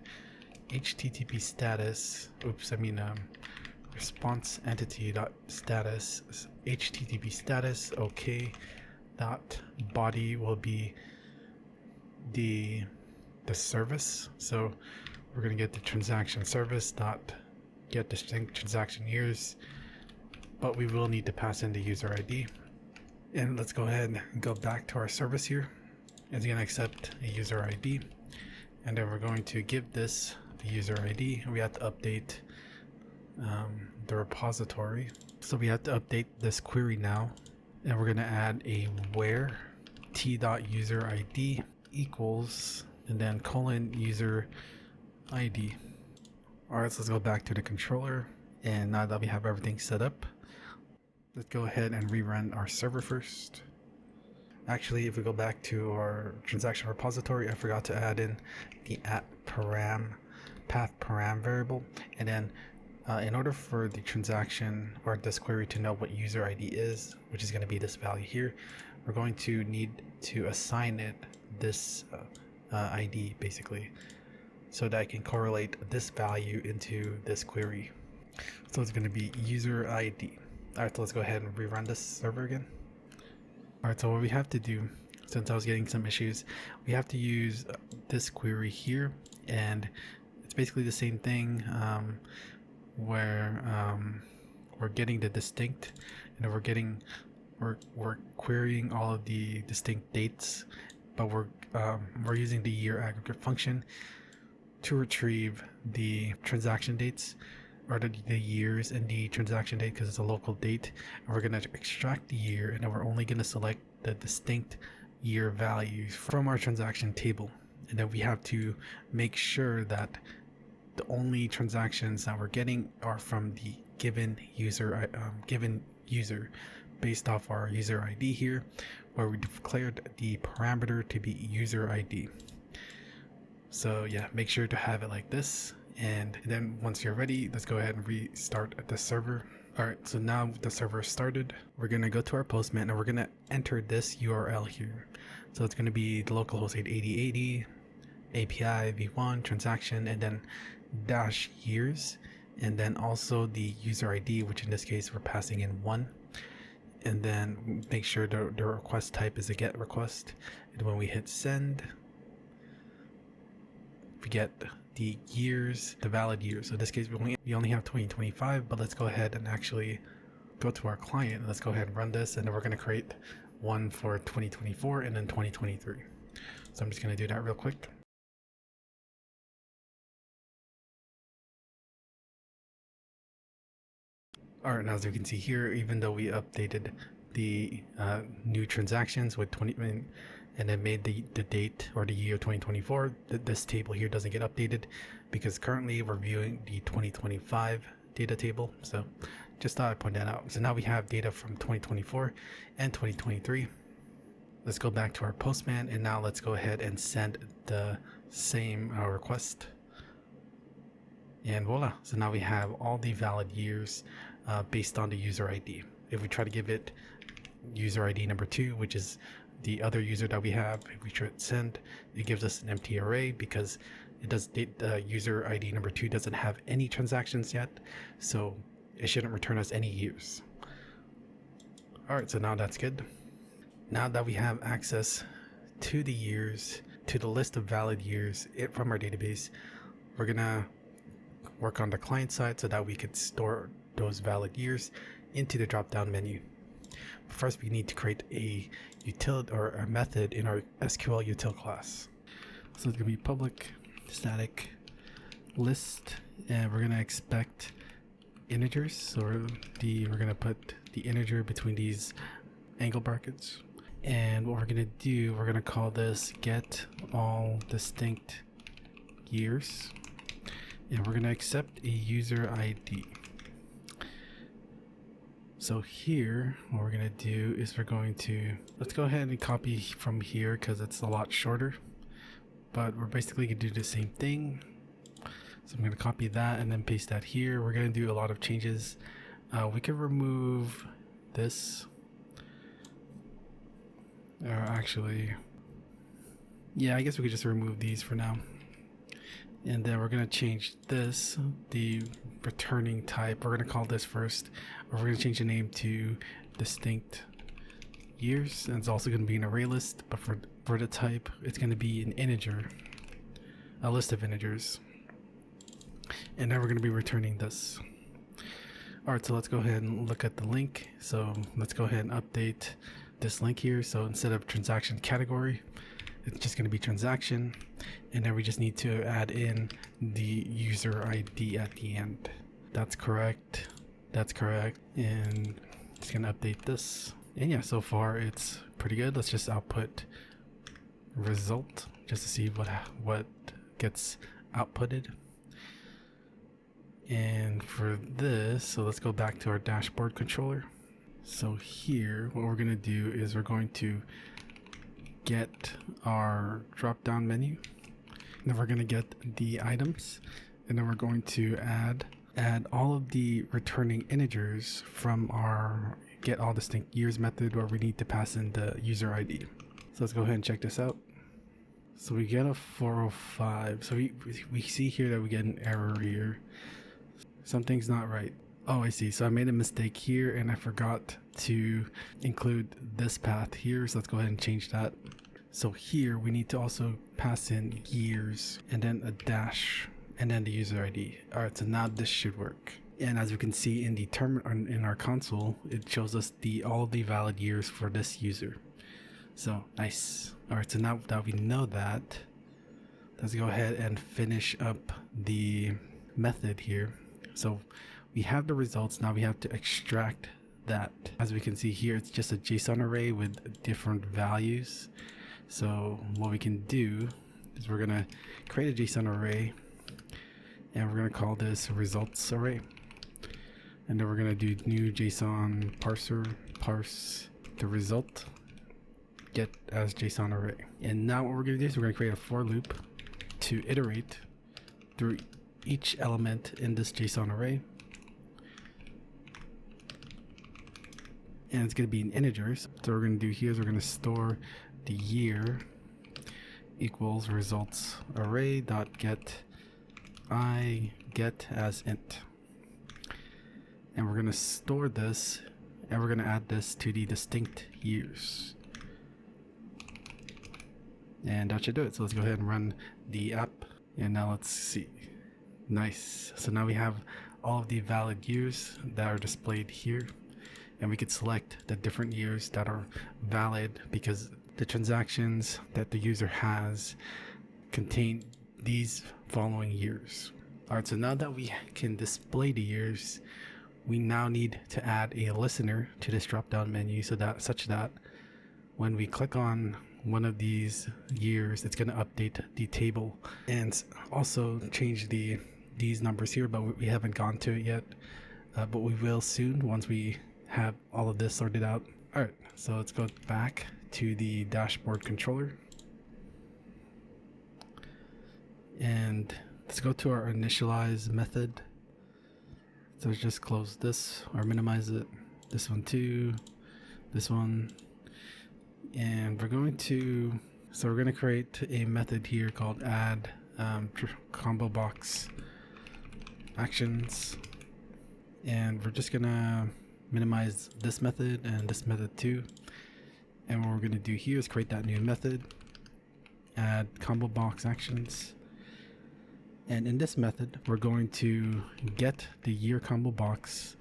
HTTP status. Response entity dot status HTTP status okay dot body will be the service. So we're going to get the transaction service dot get distinct transaction years, but we will need to pass in the user ID. And let's go ahead and go back to our service here. It's going to accept a user ID, and then we're going to give this the user ID. We have to update the repository. So we have to update this query now, and we're going to add a where t.userid equals and then :user ID. Alright, so let's go back to the controller, and now that we have everything set up, let's go ahead and rerun our server first. Actually, if we go back to our transaction repository, I forgot to add in the path param variable, and then in order for the transaction or this query to know what user ID is, which is going to be this value here, we're going to need to assign it this ID basically, so that I can correlate this value into this query. So it's going to be user ID. Alright, so let's go ahead and rerun this server again. Alright, so what we have to do, since I was getting some issues, we have to use this query here, and it's basically the same thing where we're getting the distinct, and then we're querying all of the distinct dates, but we're using the year aggregate function to retrieve the transaction dates, or the years in the transaction date, because it's a local date. And we're going to extract the year, and then we're only going to select the distinct year values from our transaction table. And then we have to make sure that the only transactions that we're getting are from the given user based off our user ID here, where we declared the parameter to be user ID. So yeah, make sure to have it like this. And then once you're ready, let's go ahead and restart the server. All right, so now the server started. We're gonna go to our Postman and we're gonna enter this URL here. So it's gonna be the localhost 8080 API v1 transaction, and then dash years, and then also the user ID, which in this case we're passing in 1. And then make sure the request type is a GET request. And when we hit send, we get the years, the valid years. So in this case, we only have 2025, but let's go ahead and actually go to our client and let's go ahead and run this. And then we're going to create one for 2024 and then 2023. So I'm just going to do that real quick. All right, now as you can see here, even though we updated the new transactions with 20 and then made the date or the year 2024, this table here doesn't get updated because currently we're viewing the 2025 data table. So just thought I'd point that out. So now we have data from 2024 and 2023. Let's go back to our Postman, and now let's go ahead and send the same request. And voila, so now we have all the valid years based on the user ID. If we try to give it user ID number 2, which is the other user that we have, if we try to send, it gives us an empty array because user ID number 2 doesn't have any transactions yet, so it shouldn't return us any years. All right, so now that's good. Now that we have access to the years, to the list of valid years from our database, we're gonna work on the client side so that we could store those valid years into the drop-down menu. But first, we need to create a utility or a method in our SQL util class. So it's gonna be public static list, and we're gonna expect integers. So we're gonna put the integer between these angle brackets. And what we're gonna do, we're gonna call this get all distinct years, and we're gonna accept a user ID. So here, what we're gonna do is let's go ahead and copy from here because it's a lot shorter, but we're basically gonna do the same thing. So I'm gonna copy that and then paste that here. We're gonna do a lot of changes. We can remove this. Actually, yeah, I guess we could just remove these for now. And then we're going to change this, the returning type. We're going to call this first, or we're going to change the name to distinct years. And it's also going to be an array list, but for the type, it's going to be an integer, a list of integers. And then we're going to be returning this. All right, so let's go ahead and look at the link. So let's go ahead and update this link here. So instead of transaction category, it's just going to be transaction, and then we just need to add in the user ID at the end. That's correct. That's correct. And just going to update this. And yeah, so far it's pretty good. Let's just output result just to see what gets outputted. And for this, so let's go back to our dashboard controller. So here, what we're going to do is we're going to get our drop down menu, and then we're going to get the items, and then we're going to add all of the returning integers from our get all distinct years method, where we need to pass in the user ID. So let's go ahead and check this out. So we get a 405. So we see here that we get an error here. Something's not right. Oh, I see. So I made a mistake here and I forgot to include this path here. So let's go ahead and change that. So here we need to also pass in years and then a dash and then the user ID. All right, so now this should work. And as we can see in the in our console, it shows us all of the valid years for this user. So nice. All right, so now that we know that, let's go ahead and finish up the method here. So we have the results. Now we have to extract that. As we can see here, it's just a JSON array with different values. So what we can do is we're gonna create a JSON array, and we're gonna call this results array. And then we're gonna do new JSON parser, parse the result, get as JSON array. And now what we're gonna do is we're gonna create a for loop to iterate through each element in this JSON array. And it's gonna be in integers. So what we're gonna do here is we're gonna store the year equals results array dot get I get as int. And we're going to store this, and we're going to add this to the distinct years. And that should do it. So let's go ahead and run the app. And now let's see. Nice. So now we have all of the valid years that are displayed here. And we could select the different years that are valid because the transactions that the user has contain these following years. All right, so now that we can display the years, we now need to add a listener to this drop-down menu such that when we click on one of these years, it's going to update the table and also change these numbers here, but we haven't gone to it yet. But we will soon once we have all of this sorted out. All right, so let's go back to the dashboard controller. And let's go to our initialize method. So let's just close this or minimize it. This one too, this one. And we're going to create a method here called add combo box actions. And we're just gonna minimize this method and this method too. And what we're gonna do here is create that new method, add combo box actions. And in this method, we're going to get the year combo box,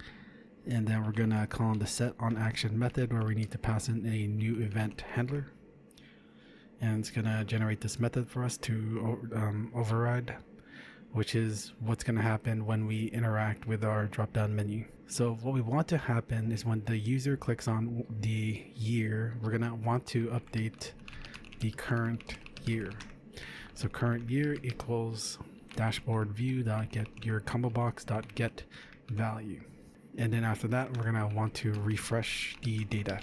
and then we're gonna call on the set on action method where we need to pass in a new event handler. And it's gonna generate this method for us to override, which is what's gonna happen when we interact with our drop-down menu. So what we want to happen is when the user clicks on the year, we're gonna want to update the current year. So current year equals dashboard view dot get your combo box dot get value. And then after that, we're gonna want to refresh the data.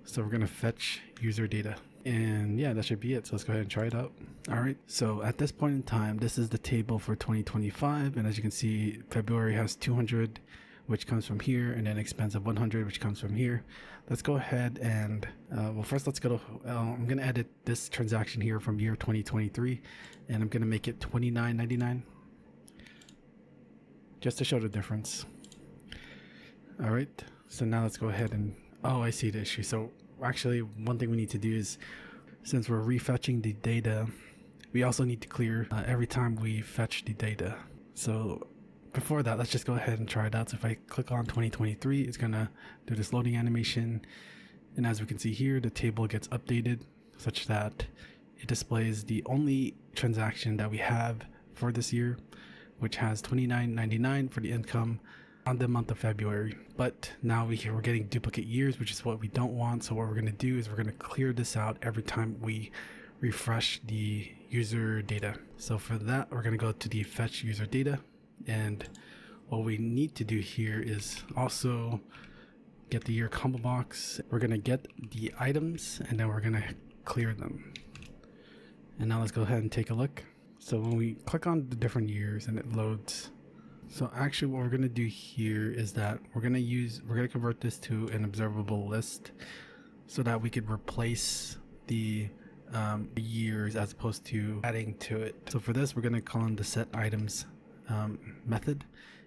So we're gonna fetch user data. And yeah, that should be it. So let's go ahead and try it out. All right, so at this point in time, this is the table for 2025. And as you can see, February has 200, which comes from here, and then expense of 100, which comes from here. Let's go ahead and, well, first let's go to, I'm gonna edit this transaction here from year 2023, and I'm gonna make it $29.99, just to show the difference. All right, so now let's go ahead and, oh, I see the issue. So actually, one thing we need to do is, since we're refetching the data, we also need to clear every time we fetch the data. So before that, let's just go ahead and try it out. So if I click on 2023, it's gonna do this loading animation. And as we can see here, the table gets updated such that it displays the only transaction that we have for this year, which has $29.99 for the income on the month of February. But now we're getting duplicate years, which is what we don't want. So what we're gonna do is we're gonna clear this out every time we refresh the user data. So for that, we're gonna go to the fetch user data. And what we need to do here is also get the year combo box. We're gonna get the items, and then we're gonna clear them. And now let's go ahead and take a look. So when we click on the different years and it loads, so actually what we're gonna do here is that we're gonna convert this to an observable list so that we could replace the years as opposed to adding to it. So for this, we're gonna call on the set items method,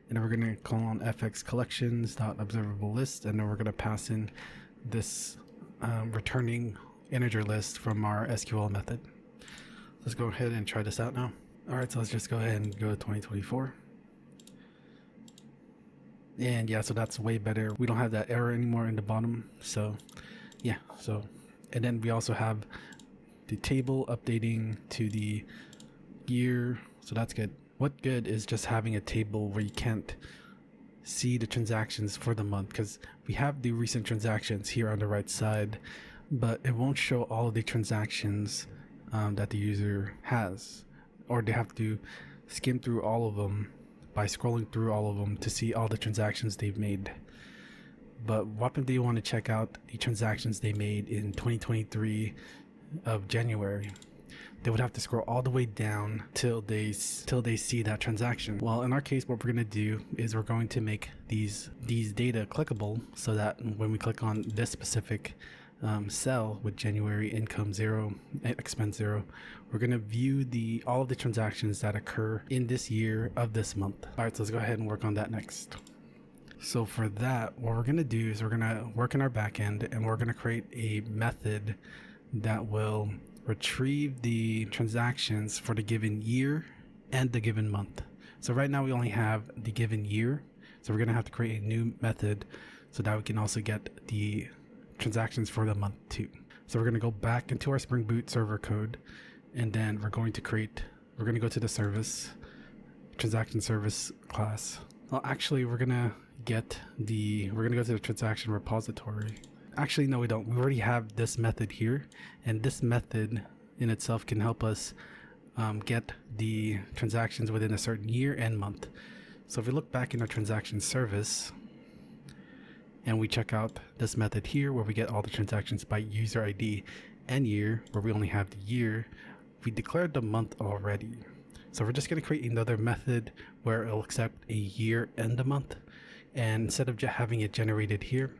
and then we're going to call on fx collections.observable list, and then we're going to pass in this returning integer list from our SQL method. Let's go ahead and try this out now. All right, so let's just go ahead and go to 2024. And yeah, so that's way better. We don't have that error anymore in the bottom. So yeah, so, and then we also have the table updating to the year. So that's good. What good is just having a table where you can't see the transactions for the month, because we have the recent transactions here on the right side, but it won't show all of the transactions that the user has, or they have to skim through all of them by scrolling through all of them to see all the transactions they've made. But what if they want to check out the transactions they made in 2023 of January? They would have to scroll all the way down till they see that transaction. Well, in our case, what we're going to do is we're going to make these data clickable, so that when we click on this specific cell with January income 0, expense 0, we're going to view all of the transactions that occur in this year of this month. All right, so let's go ahead and work on that next. So for that, what we're going to do is we're going to work in our backend, and we're going to create a method that will retrieve the transactions for the given year and the given month. So right now we only have the given year, so we're going to have to create a new method so that we can also get the transactions for the month too. So we're going to go back into our Spring Boot server code, and then we're going to go to the service, transaction service class. Well, actually we're going to go to the transaction repository. Actually, no, we don't. We already have this method here, and this method in itself can help us get the transactions within a certain year and month. So if we look back in our transaction service and we check out this method here where we get all the transactions by user ID and year, where we only have the year, we declared the month already. So we're just going to create another method where it'll accept a year and a month, and instead of just having it generated here,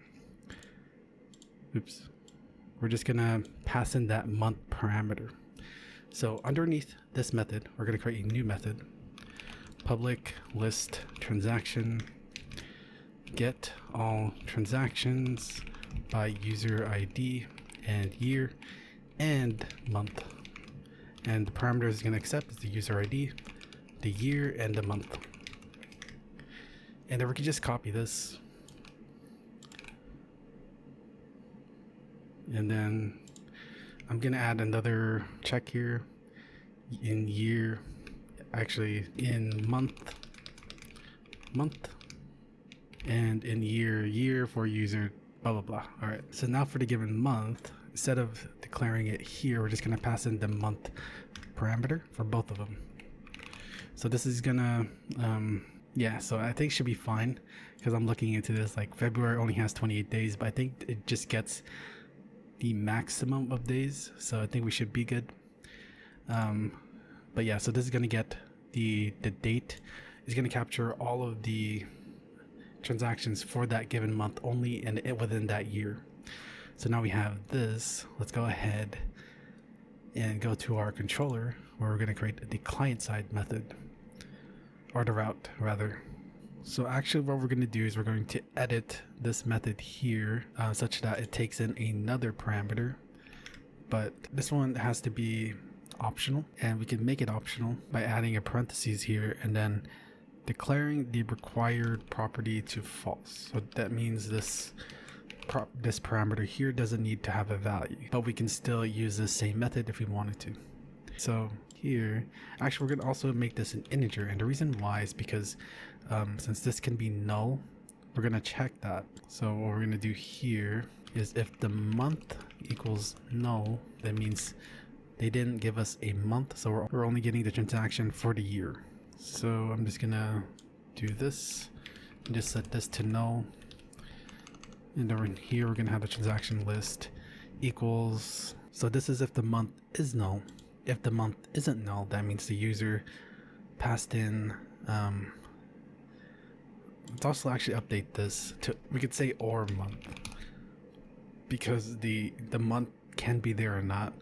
we're just gonna pass in that month parameter. So underneath this method, we're gonna create a new method, public list transaction, get all transactions by user ID and year and month. And the parameter is gonna accept is the user ID, the year, and the month. And then we can just copy this. And then I'm gonna add another check here in year, actually in month, and in year for user, blah blah blah. All right, so now for the given month, instead of declaring it here, we're just gonna pass in the month parameter for both of them. So this is gonna yeah, so I think it should be fine, because I'm looking into this, like February only has 28 days, but I think it just gets the maximum of days, so I think we should be good. But yeah, so this is going to get the date is going to capture all of the transactions for that given month only, and within that year. So now we have this. Let's go ahead and go to our controller, where we're going to create the client side method, or the route rather. So actually what we're going to do is we're going to edit this method here such that it takes in another parameter, but this one has to be optional, and we can make it optional by adding a parentheses here and then declaring the required property to false. So that means this parameter here doesn't need to have a value, but we can still use the same method if we wanted to. So here, actually we're going to also make this an integer, and the reason why is because since this can be null, we're going to check that. So what we're going to do here is if the month equals null, that means they didn't give us a month, so we're only getting the transaction for the year. So I'm just going to do this and just set this to null. And over here we're going to have the transaction list equals, so this is if the month is null. If the month isn't null, that means the user passed in let's also actually update this to, we could say or month, because the month can be there or not,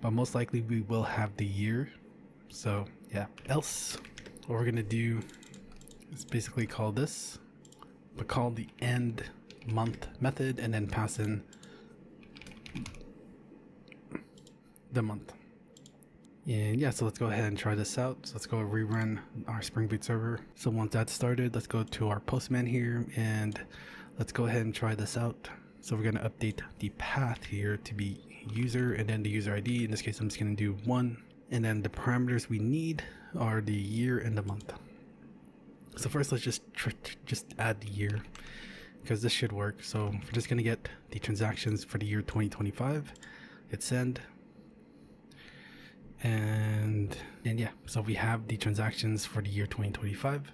but most likely we will have the year. So yeah, else what we're gonna do is basically call this, but call the end month method and then pass in the month. And yeah, so let's go ahead and try this out. So let's go rerun our Spring Boot server. So once that's started, let's go to our Postman here and let's go ahead and try this out. So we're going to update the path here to be user and then the user ID. In this case, I'm just going to do 1. And then the parameters we need are the year and the month. So first, let's just add the year because this should work. So we're just going to get the transactions for the year 2025. Hit send. And yeah, so we have the transactions for the year 2025.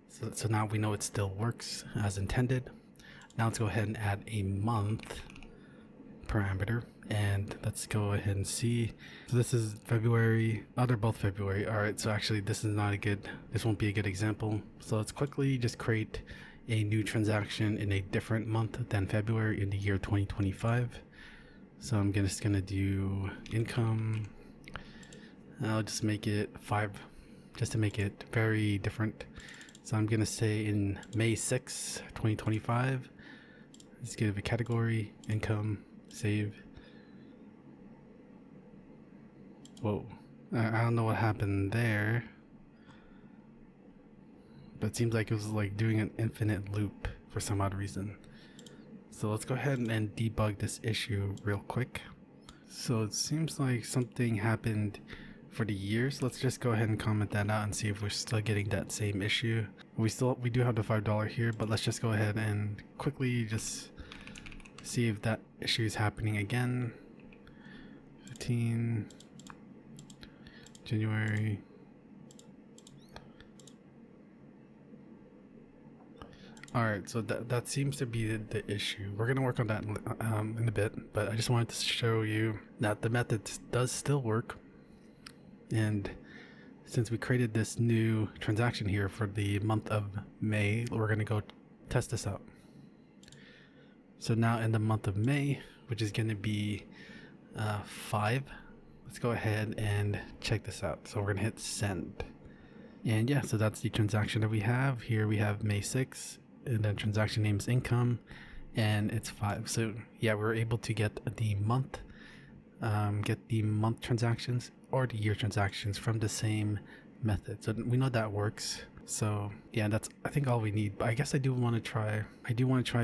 So now we know it still works as intended. Now let's go ahead and add a month parameter and let's go ahead and see. So this is February. Oh, they're both February. All right, so actually this won't be a good example. So let's quickly just create a new transaction in a different month than February in the year 2025. So I'm just gonna do income. I'll just make it 5 just to make it very different. So I'm gonna say in May 6, 2025. Let's give a category, income, save. Whoa, I don't know what happened there, but it seems like it was like doing an infinite loop for some odd reason. So let's go ahead and debug this issue real quick. So it seems like something happened for the years. Let's just go ahead and comment that out and see if we're still getting that same issue. We do have the $5 here, but let's just go ahead and quickly just see if that issue is happening again. 15 January. Alright, so that seems to be the issue. We're going to work on that in a bit, but I just wanted to show you that the method does still work. And since we created this new transaction here for the month of May, we're going to go test this out. So now in the month of May, which is going to be 5, let's go ahead and check this out. So we're going to hit send. And yeah, so that's the transaction that we have. Here we have May 6, and then transaction name is income, and it's 5. So yeah, we're able to get the month transactions or the year transactions from the same method. So we know that works. So yeah, that's I think all we need. But I guess I do want to try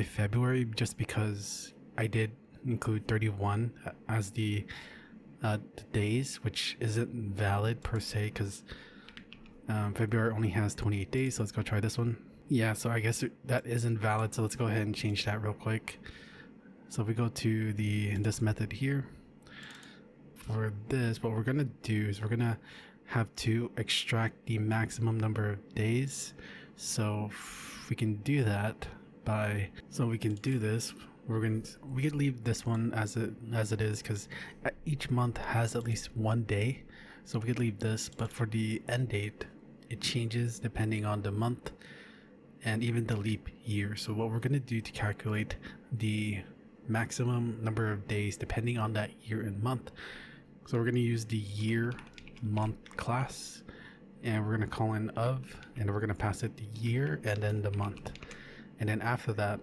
February just because I did include 31 as the days, which isn't valid per se because February only has 28 days. So let's go try this one. Yeah, so I guess that isn't valid. So let's go ahead and change that real quick. So if we go to this method here, for this, what we're gonna do is we're gonna have to extract the maximum number of days. So we can do that we could leave this one as it is because each month has at least 1 day. So we could leave this, but for the end date, it changes depending on the month and even the leap year. So what we're gonna do to calculate the maximum number of days depending on that year and month. So we're going to use the year month class and we're going to call in of, and we're going to pass it the year and then the month. And then after that,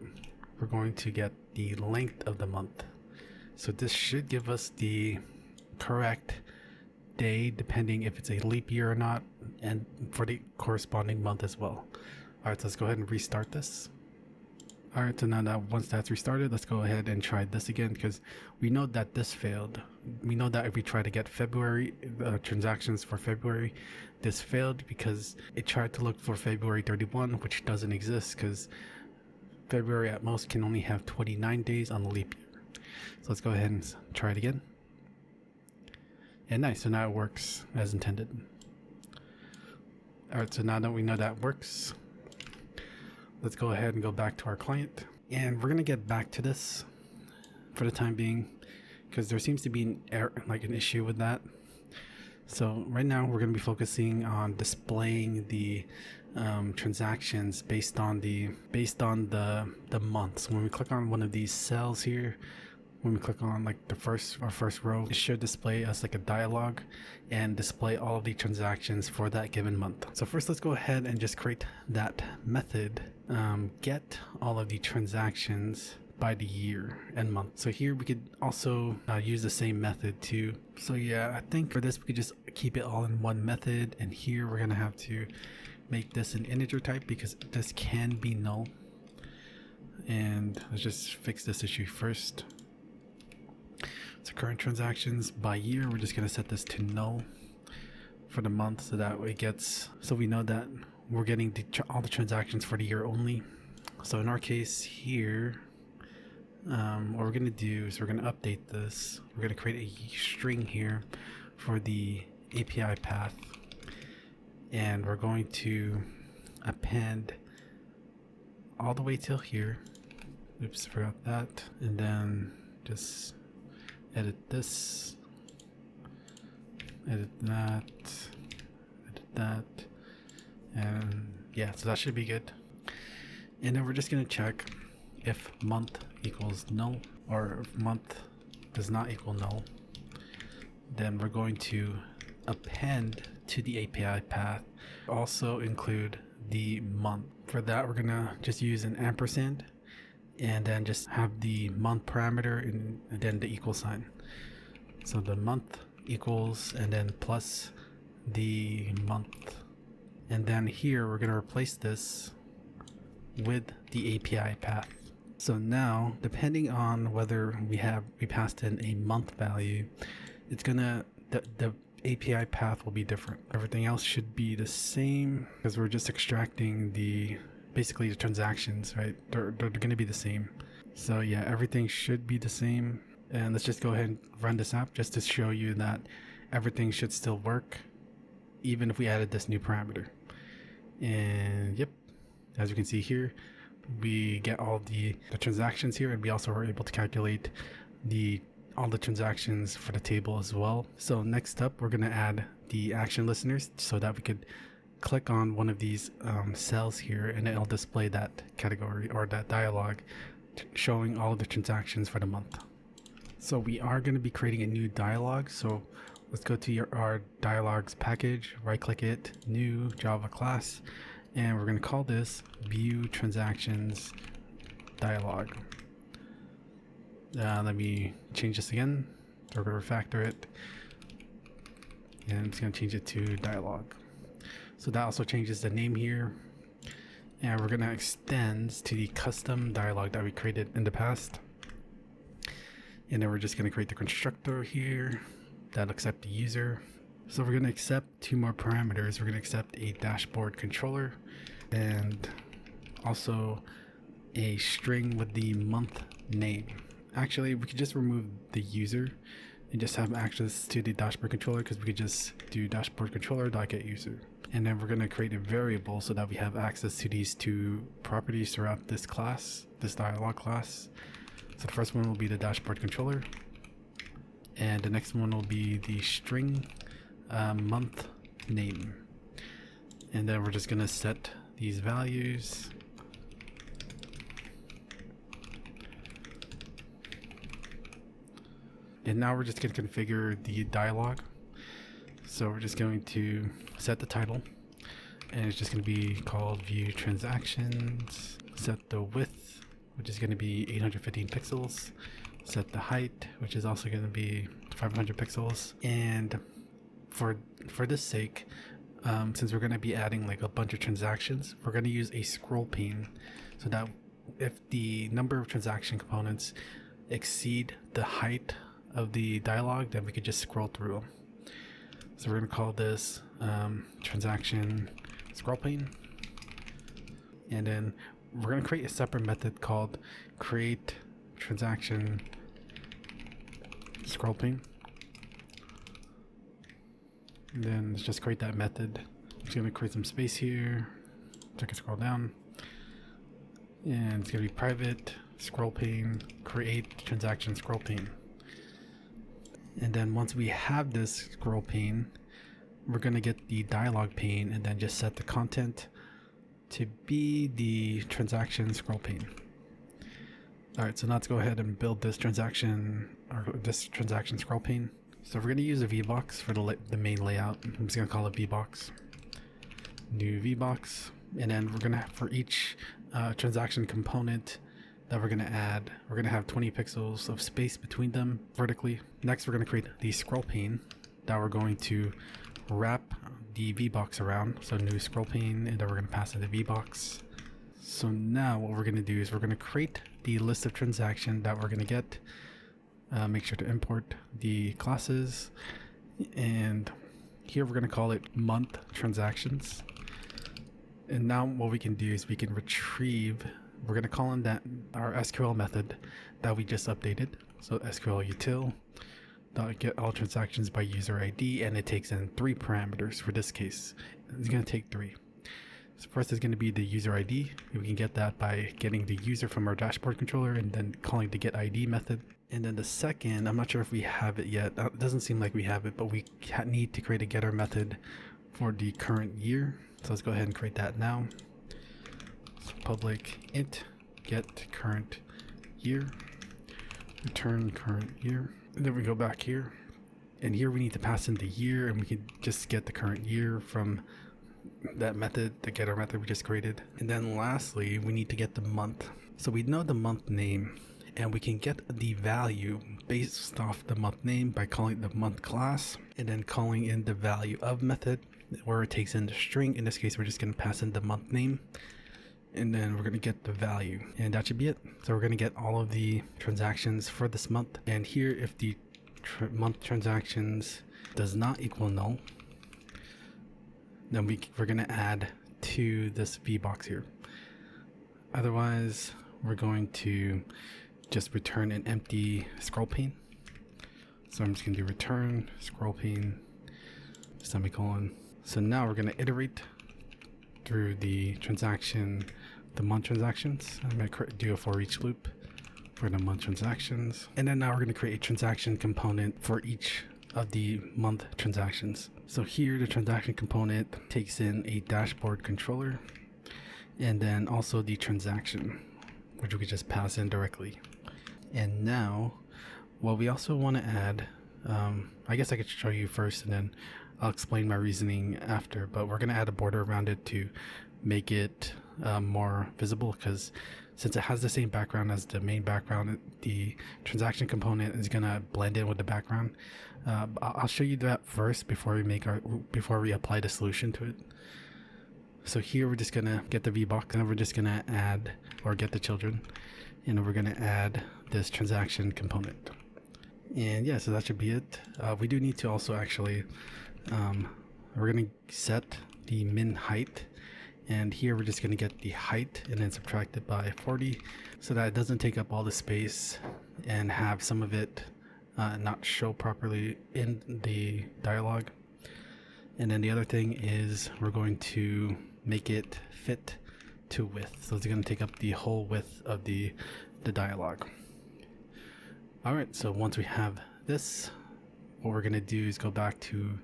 we're going to get the length of the month. So this should give us the correct day depending if it's a leap year or not, and for the corresponding month as well. All right, so let's go ahead and restart this. All right, so now that once that's restarted, let's go ahead and try this again because we know that this failed. We know that if we try to get February transactions for February, this failed because it tried to look for February 31, which doesn't exist because February at most can only have 29 days on the leap year. So let's go ahead and try it again. And nice, so now it works as intended. All right, so now that we know that works, let's go ahead and go back to our client, and we're gonna get back to this for the time being because there seems to be an error, like an issue with that. So right now we're gonna be focusing on displaying the transactions based on the months. When we click on one of these cells here, when we click on like the first row, it should display us like a dialog and display all of the transactions for that given month. So first, let's go ahead and just create that method, get all of the transactions by the year and month. So here we could also use the same method too. So yeah, I think for this we could just keep it all in one method, and here we're gonna have to make this an integer type because this can be null. And let's just fix this issue first. So current transactions by year, we're just gonna set this to null for the month, so that it gets, so we know that we're getting all the transactions for the year only. So in our case here, what we're gonna do is we're gonna update this. We're gonna create a string here for the API path, and we're going to append all the way till here. Oops, forgot that. And then just edit this, edit that, and yeah, so that should be good. And then we're just gonna check if month equals null, or if month does not equal null. Then we're going to append to the API path, also include the month. For that, we're gonna just use an ampersand, and then just have the month parameter and then the equal sign. So the month equals, and then plus the month. And then here we're gonna replace this with the API path. So now, depending on whether we passed in a month value, it's gonna, the API path will be different. Everything else should be the same because we're just extracting basically the transactions, right? They're gonna be the same. So yeah, everything should be the same. And let's just go ahead and run this app just to show you that everything should still work, even if we added this new parameter. And yep, as you can see here, we get all the transactions here, and we also are able to calculate all the transactions for the table as well. So next up, we're gonna add the action listeners so that we could click on one of these cells here, and it'll display that category or that dialog showing all of the transactions for the month. So we are going to be creating a new dialog. So let's go to our dialogs package, right click it, new Java class, and we're going to call this view transactions dialog. Let me change this again. So we're going to refactor it, and I'm just going to change it to dialog. So that also changes the name here, and we're going to extend to the custom dialog that we created in the past. And then we're just going to create the constructor here that'll accept the user. So we're going to accept two more parameters. We're going to accept a dashboard controller and also a string with the month name. Actually, we could just remove the user and just have access to the dashboard controller, because we could just do dashboard controller.getUser. And then we're going to create a variable so that we have access to these two properties throughout this class, this dialog class. So the first one will be the dashboard controller, and the next one will be the string month name. And then we're just going to set these values. And now we're just going to configure the dialog. So we're just going to set the title, and it's just going to be called view transactions. Set the width, which is going to be 815 pixels. Set the height, which is also going to be 500 pixels. And for this sake, since we're going to be adding like a bunch of transactions, we're going to use a scroll pane, so that if the number of transaction components exceed the height of the dialog, then we could just scroll through them. So we're going to call this transaction scroll pane. And then we're going to create a separate method called create transaction scroll pane. And then let's just create that method. I'm just going to create some space here. So I can scroll down. And it's going to be private scroll pane create transaction scroll pane. And then once we have this scroll pane, we're going to get the dialog pane and then just set the content to be the transaction scroll pane. All right, so now let's go ahead and build this transaction scroll pane. So we're going to use a VBox for the main layout. I'm just going to call it VBox. New VBox. And then we're going to, for each transaction component, that we're going to add. We're going to have 20 pixels of space between them vertically. Next, we're going to create the scroll pane that we're going to wrap the VBox around. So new scroll pane, and then we're going to pass in the VBox. So now what we're going to do is we're going to create the list of transactions that we're going to get. Make sure to import the classes, and here we're going to call it month transactions. And now what we can do is we can retrieve, we're going to call in that our SQL method that we just updated. So SQL util get all transactions by user ID, and it takes in 3 parameters. For this case, it's going to take 3. So first is going to be the user ID. We can get that by getting the user from our dashboard controller and then calling the getID method. And then the second, I'm not sure if we have it yet. It doesn't seem like we have it, but we need to create a getter method for the current year. So let's go ahead and create that now. So public int get current year, return current year. And then we go back here, and here we need to pass in the year, and we can just get the current year from that method, the getter method we just created. And then lastly, we need to get the month. So we know the month name, and we can get the value based off the month name by calling the month class and then calling in the value of method where it takes in the string. In this case, we're just going to pass in the month name, and then we're going to get the value, and that should be it. So we're going to get all of the transactions for this month. And here, if the month transactions does not equal null, then we're going to add to this VBox here. Otherwise, we're going to just return an empty scroll pane. So I'm just going to do return scroll pane semicolon. So now we're going to iterate through the month transactions. I'm going to do a for each loop for the month transactions. And then now we're going to create a transaction component for each of the month transactions. So here the transaction component takes in a dashboard controller and then also the transaction, which we could just pass in directly. And now what we also want to add, I guess I could show you first and then I'll explain my reasoning after, but we're going to add a border around it to make it more visible, because since it has the same background as the main background, the transaction component is going to blend in with the background. I'll show you that first before we apply the solution to it. So here we're just going to get the VBox, and we're just going to add or get the children, and we're going to add this transaction component. And yeah, so that should be it. We do need to also actually we're going to set the min height, and here we're just going to get the height and then subtract it by 40 so that it doesn't take up all the space and have some of it not show properly in the dialog. And then the other thing is we're going to make it fit to width, so it's going to take up the whole width of the dialog. Alright, so once we have this, what we're going to do is go back to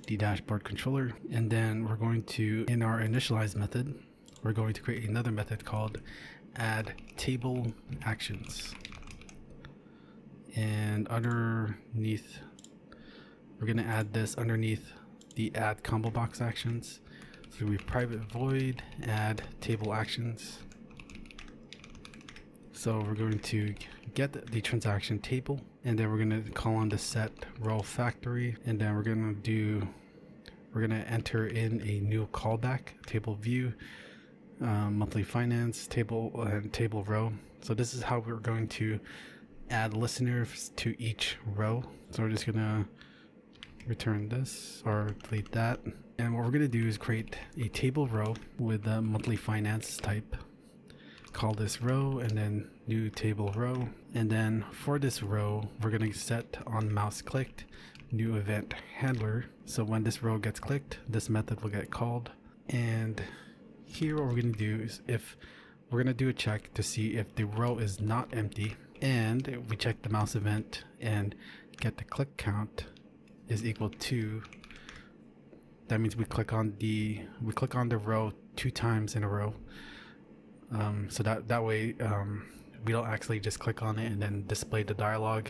the dashboard controller, and then we're going to, in our initialize method, we're going to create another method called add table actions. And underneath, we're going to add this underneath the add combo box actions. So we private void add table actions. So we're going to get the transaction table, and then we're going to call on the set row factory, and then we're going to enter in a new callback table view, monthly finance table and table row. So this is how we're going to add listeners to each row. So we're just going to return this or delete that. And what we're going to do is create a table row with a monthly finance type. Call this row and then new table row. And then for this row, we're going to set on mouse clicked new event handler. So when this row gets clicked, this method will get called. And here what we're going to do is we're going to do a check to see if the row is not empty, and if we check the mouse event and get the click count is equal to, that means we click on the row 2 times in a row. So that way we don't actually just click on it and then display the dialog.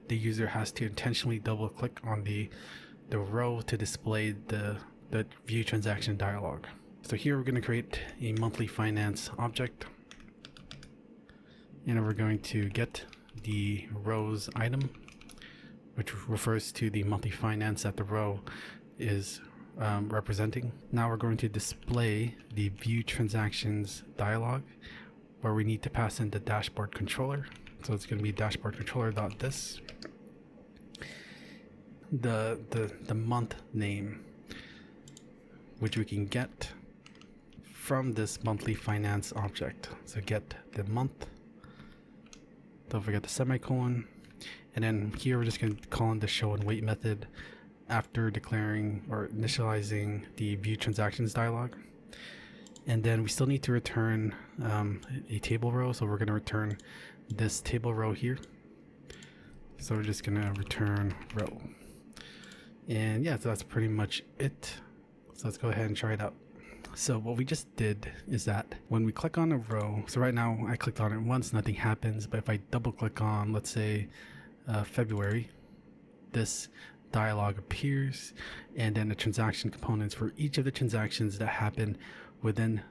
The user has to intentionally double click on the row to display the view transaction dialog. So here we're going to create a monthly finance object, and we're going to get the rows item, which refers to the monthly finance that the row is representing. Now we're going to display the view transactions dialog, where we need to pass in the dashboard controller. So it's going to be dashboard controller.this, the month name, which we can get from this monthly finance object. So get the month, don't forget the semicolon, and then here we're just going to call in the show and wait method after declaring or initializing the view transactions dialog. And then we still need to return a table row, so we're going to return this table row here. So we're just going to return row. And yeah, so that's pretty much it. So let's go ahead and try it out. So what we just did is that when we click on a row, so right now I clicked on it once, nothing happens. But if I double click on, let's say February, this dialog appears, and then the transaction components for each of the transactions that happen within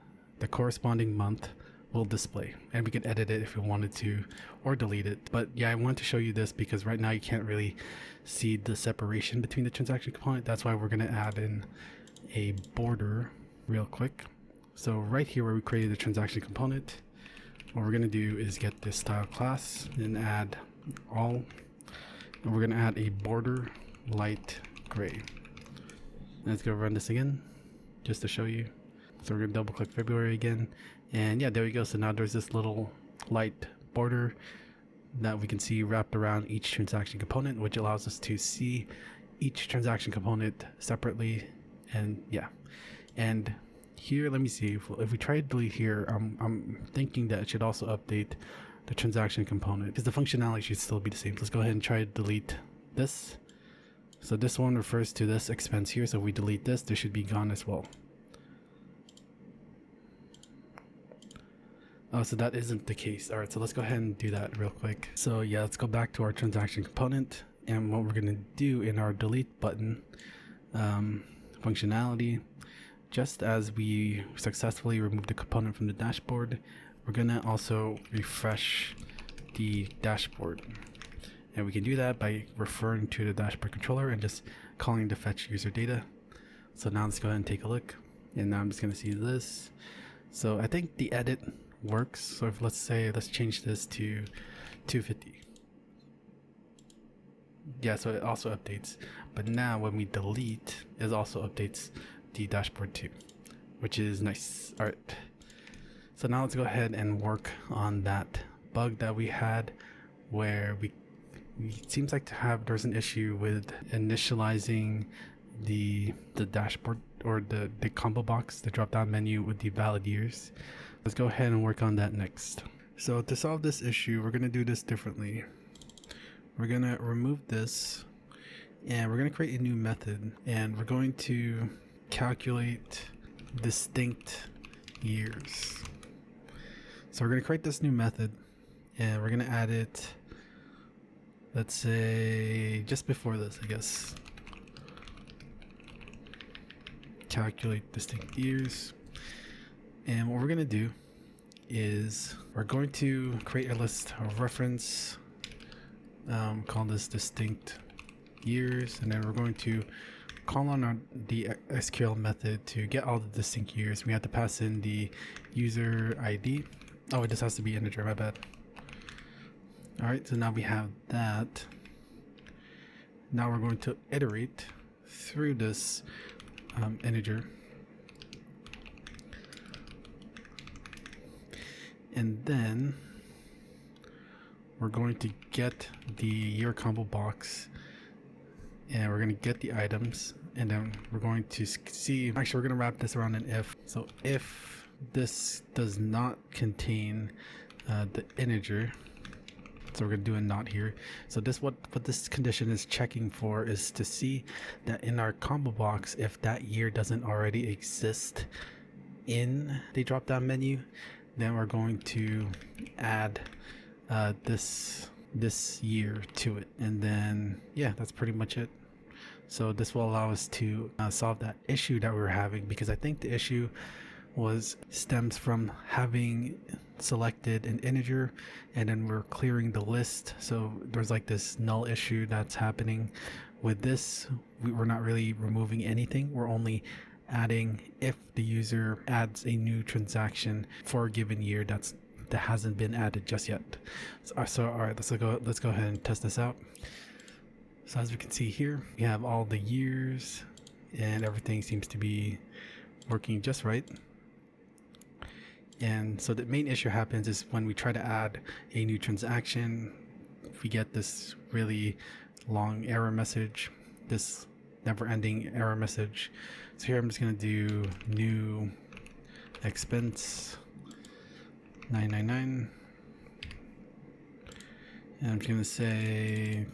the corresponding month will display, and we can edit it if we wanted to or delete it. But yeah, I want to show you this because right now you can't really see the separation between the transaction component. That's why we're going to add in a border real quick. So right here where we created the transaction component, what we're going to do is get this style class and add all, and we're going to add a border light gray. Let's go run this again just to show you. So we're going to double click February again, and yeah, there we go. So now there's this little light border that we can see wrapped around each transaction component, which allows us to see each transaction component separately. And yeah, and here, let me see if we try to delete here. I'm thinking that it should also update the transaction component because the functionality should still be the same. Let's go ahead and try to delete this. So this one refers to this expense here, so if we delete this, this should be gone as well. Oh, so that isn't the case. All right, so let's go ahead and do that real quick. So yeah, let's go back to our transaction component, and what we're going to do in our delete button functionality, just as we successfully removed the component from the dashboard, we're going to also refresh the dashboard. And we can do that by referring to the dashboard controller and just calling the fetch user data. So now let's go ahead and take a look. And now I'm just going to see this. So I think the edit works. So if let's change this to 250. Yeah, so it also updates. But now when we delete, it also updates the dashboard too, which is nice. All right. So now let's go ahead and work on that bug that we had where it seems like there's an issue with initializing the dashboard or the combo box, the drop down menu with the valid years. Let's go ahead and work on that next. So to solve this issue, we're going to do this differently. We're going to remove this and we're going to create a new method, and we're going to calculate distinct years. So we're going to create this new method and we're going to add it, let's say just before this, I guess. Calculate distinct years. And what we're going to do is we're going to create a list of reference, call this distinct years, and then we're going to call on the SQL method to get all the distinct years. We have to pass in the user ID. Oh, it just has to be integer, my bad. All right, so now we have that. Now we're going to iterate through this integer. And then we're going to get the year combo box, and we're going to get the items, and then we're going to see, actually we're going to wrap this around an if. So if this does not contain the integer, so we're going to do a not here. So this what this condition is checking for is to see that in our combo box, if that year doesn't already exist in the drop down menu, then we're going to add this year to it. And then yeah, that's pretty much it. So this will allow us to solve that issue that we were having, because I think the issue stems from having selected an integer, and then we're clearing the list. So there's like this null issue that's happening with this. We're not really removing anything. We're only adding if the user adds a new transaction for a given year that hasn't been added just yet. So all right, let's go ahead and test this out. So as we can see here, we have all the years and everything seems to be working just right. And so the main issue happens is when we try to add a new transaction, we get this really long error message, this never-ending error message. So here I'm just going to do new expense 999, and I'm just going to say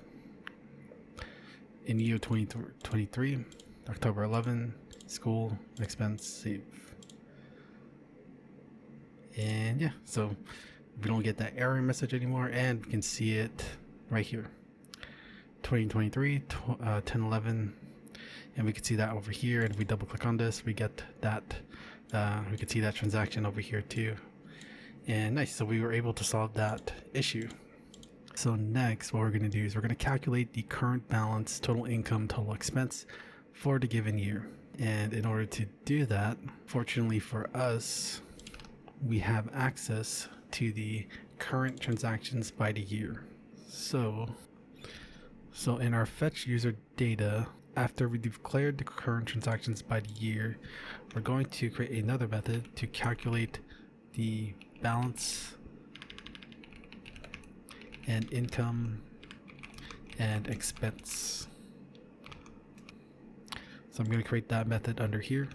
in year 2023, October 11, school expense save. And yeah, so we don't get that error message anymore, and we can see it right here, 2023 1011, and we can see that over here. And if we double click on this, we get that we can see that transaction over here too. And nice, so we were able to solve that issue. So next, what we're going to do is we're going to calculate the current balance, total income, total expense for the given year. And in order to do that, fortunately for us, we have access to the current transactions by the year. So in our fetch user data, after we declared the current transactions by the year, we're going to create another method to calculate the balance and income and expense. So I'm going to create that method under here.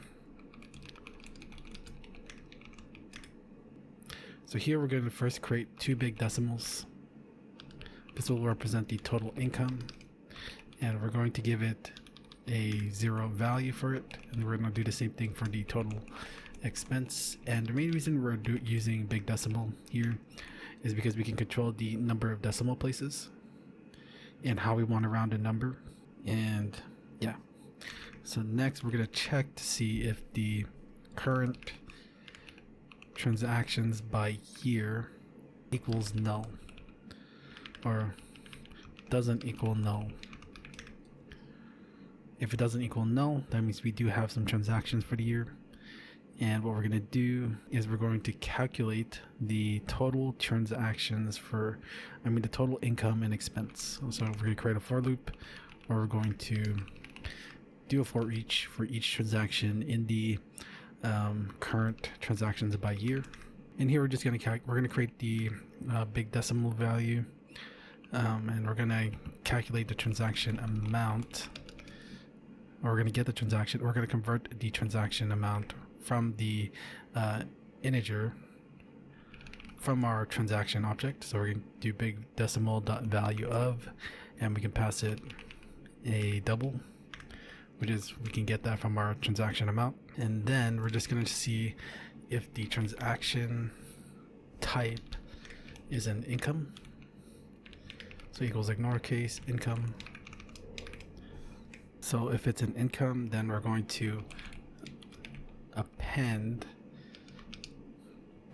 So here we're going to first create two big decimals. This will represent the total income, and we're going to give it a 0 value for it, and we're going to do the same thing for the total expense. And the main reason we're using big decimal here is because we can control the number of decimal places and how we want to round a number. And yeah, so next we're going to check to see if the current transactions by year equals null or doesn't equal null. If it doesn't equal null, that means we do have some transactions for the year. And what we're going to do is we're going to calculate the total transactions the total income and expense. So we're going to create a for loop where we're going to do a for each transaction in the current transactions by year. And here we're just going to create the big decimal value, and we're going to calculate the transaction amount. Or we're going to get the transaction. We're going to convert the transaction amount from the integer from our transaction object. So we're going to do big decimal dot value of, and we can pass it a double, which is we can get that from our transaction amount. And then we're just going to see if the transaction type is an income. So equals ignore case income. So if it's an income, then we're going to append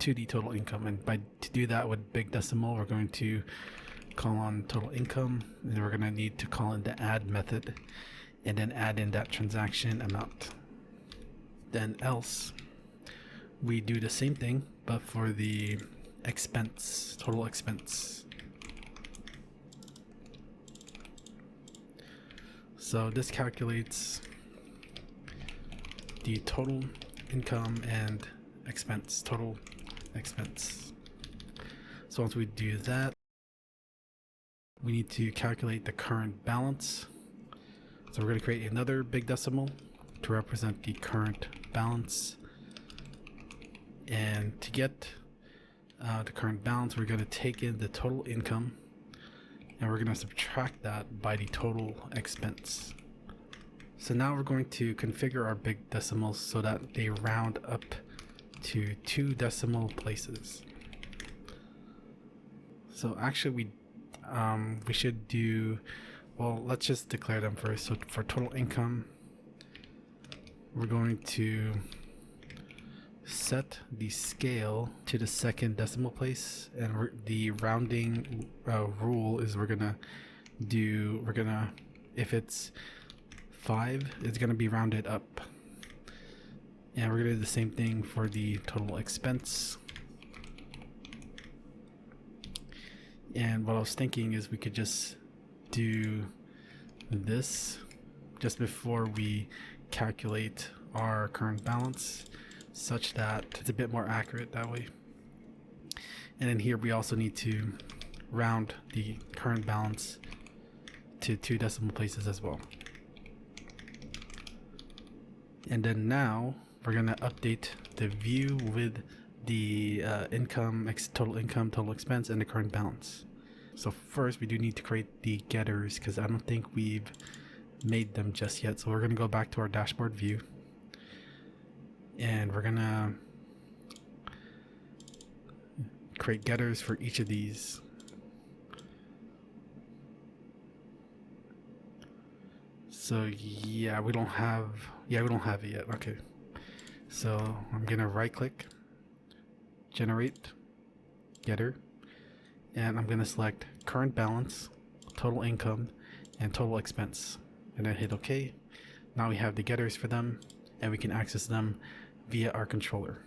to the total income, and to do that with big decimal, we're going to call on total income, and we're going to need to call in the add method and then add in that transaction amount. Then else we do the same thing but for the expense, total expense. So this calculates the total income and expense, total expense. So once we do that, we need to calculate the current balance. So we're going to create another big decimal to represent the current balance. And to get the current balance, we're going to take in the total income, and we're going to subtract that by the total expense. So now we're going to configure our big decimals so that they round up to 2 decimal places. So actually we should do, well, let's just declare them first. So for total income, we're going to set the scale to the second decimal place, and the rounding rule is if it's 5, it's gonna be rounded up. And we're gonna do the same thing for the total expense. And what I was thinking is we could just do this just before we calculate our current balance, such that it's a bit more accurate that way. And then here we also need to round the current balance to 2 decimal places as well. And then now we're gonna update the view with the total income, total expense, and the current balance. So first we do need to create the getters, because I don't think we've made them just yet. So we're gonna go back to our dashboard view, and we're gonna create getters for each of these. So yeah, we don't have it yet. Okay, so I'm gonna right click, generate getter, and I'm gonna select current balance, total income, and total expense, and then hit OK. Now we have the getters for them, and we can access them via our controller.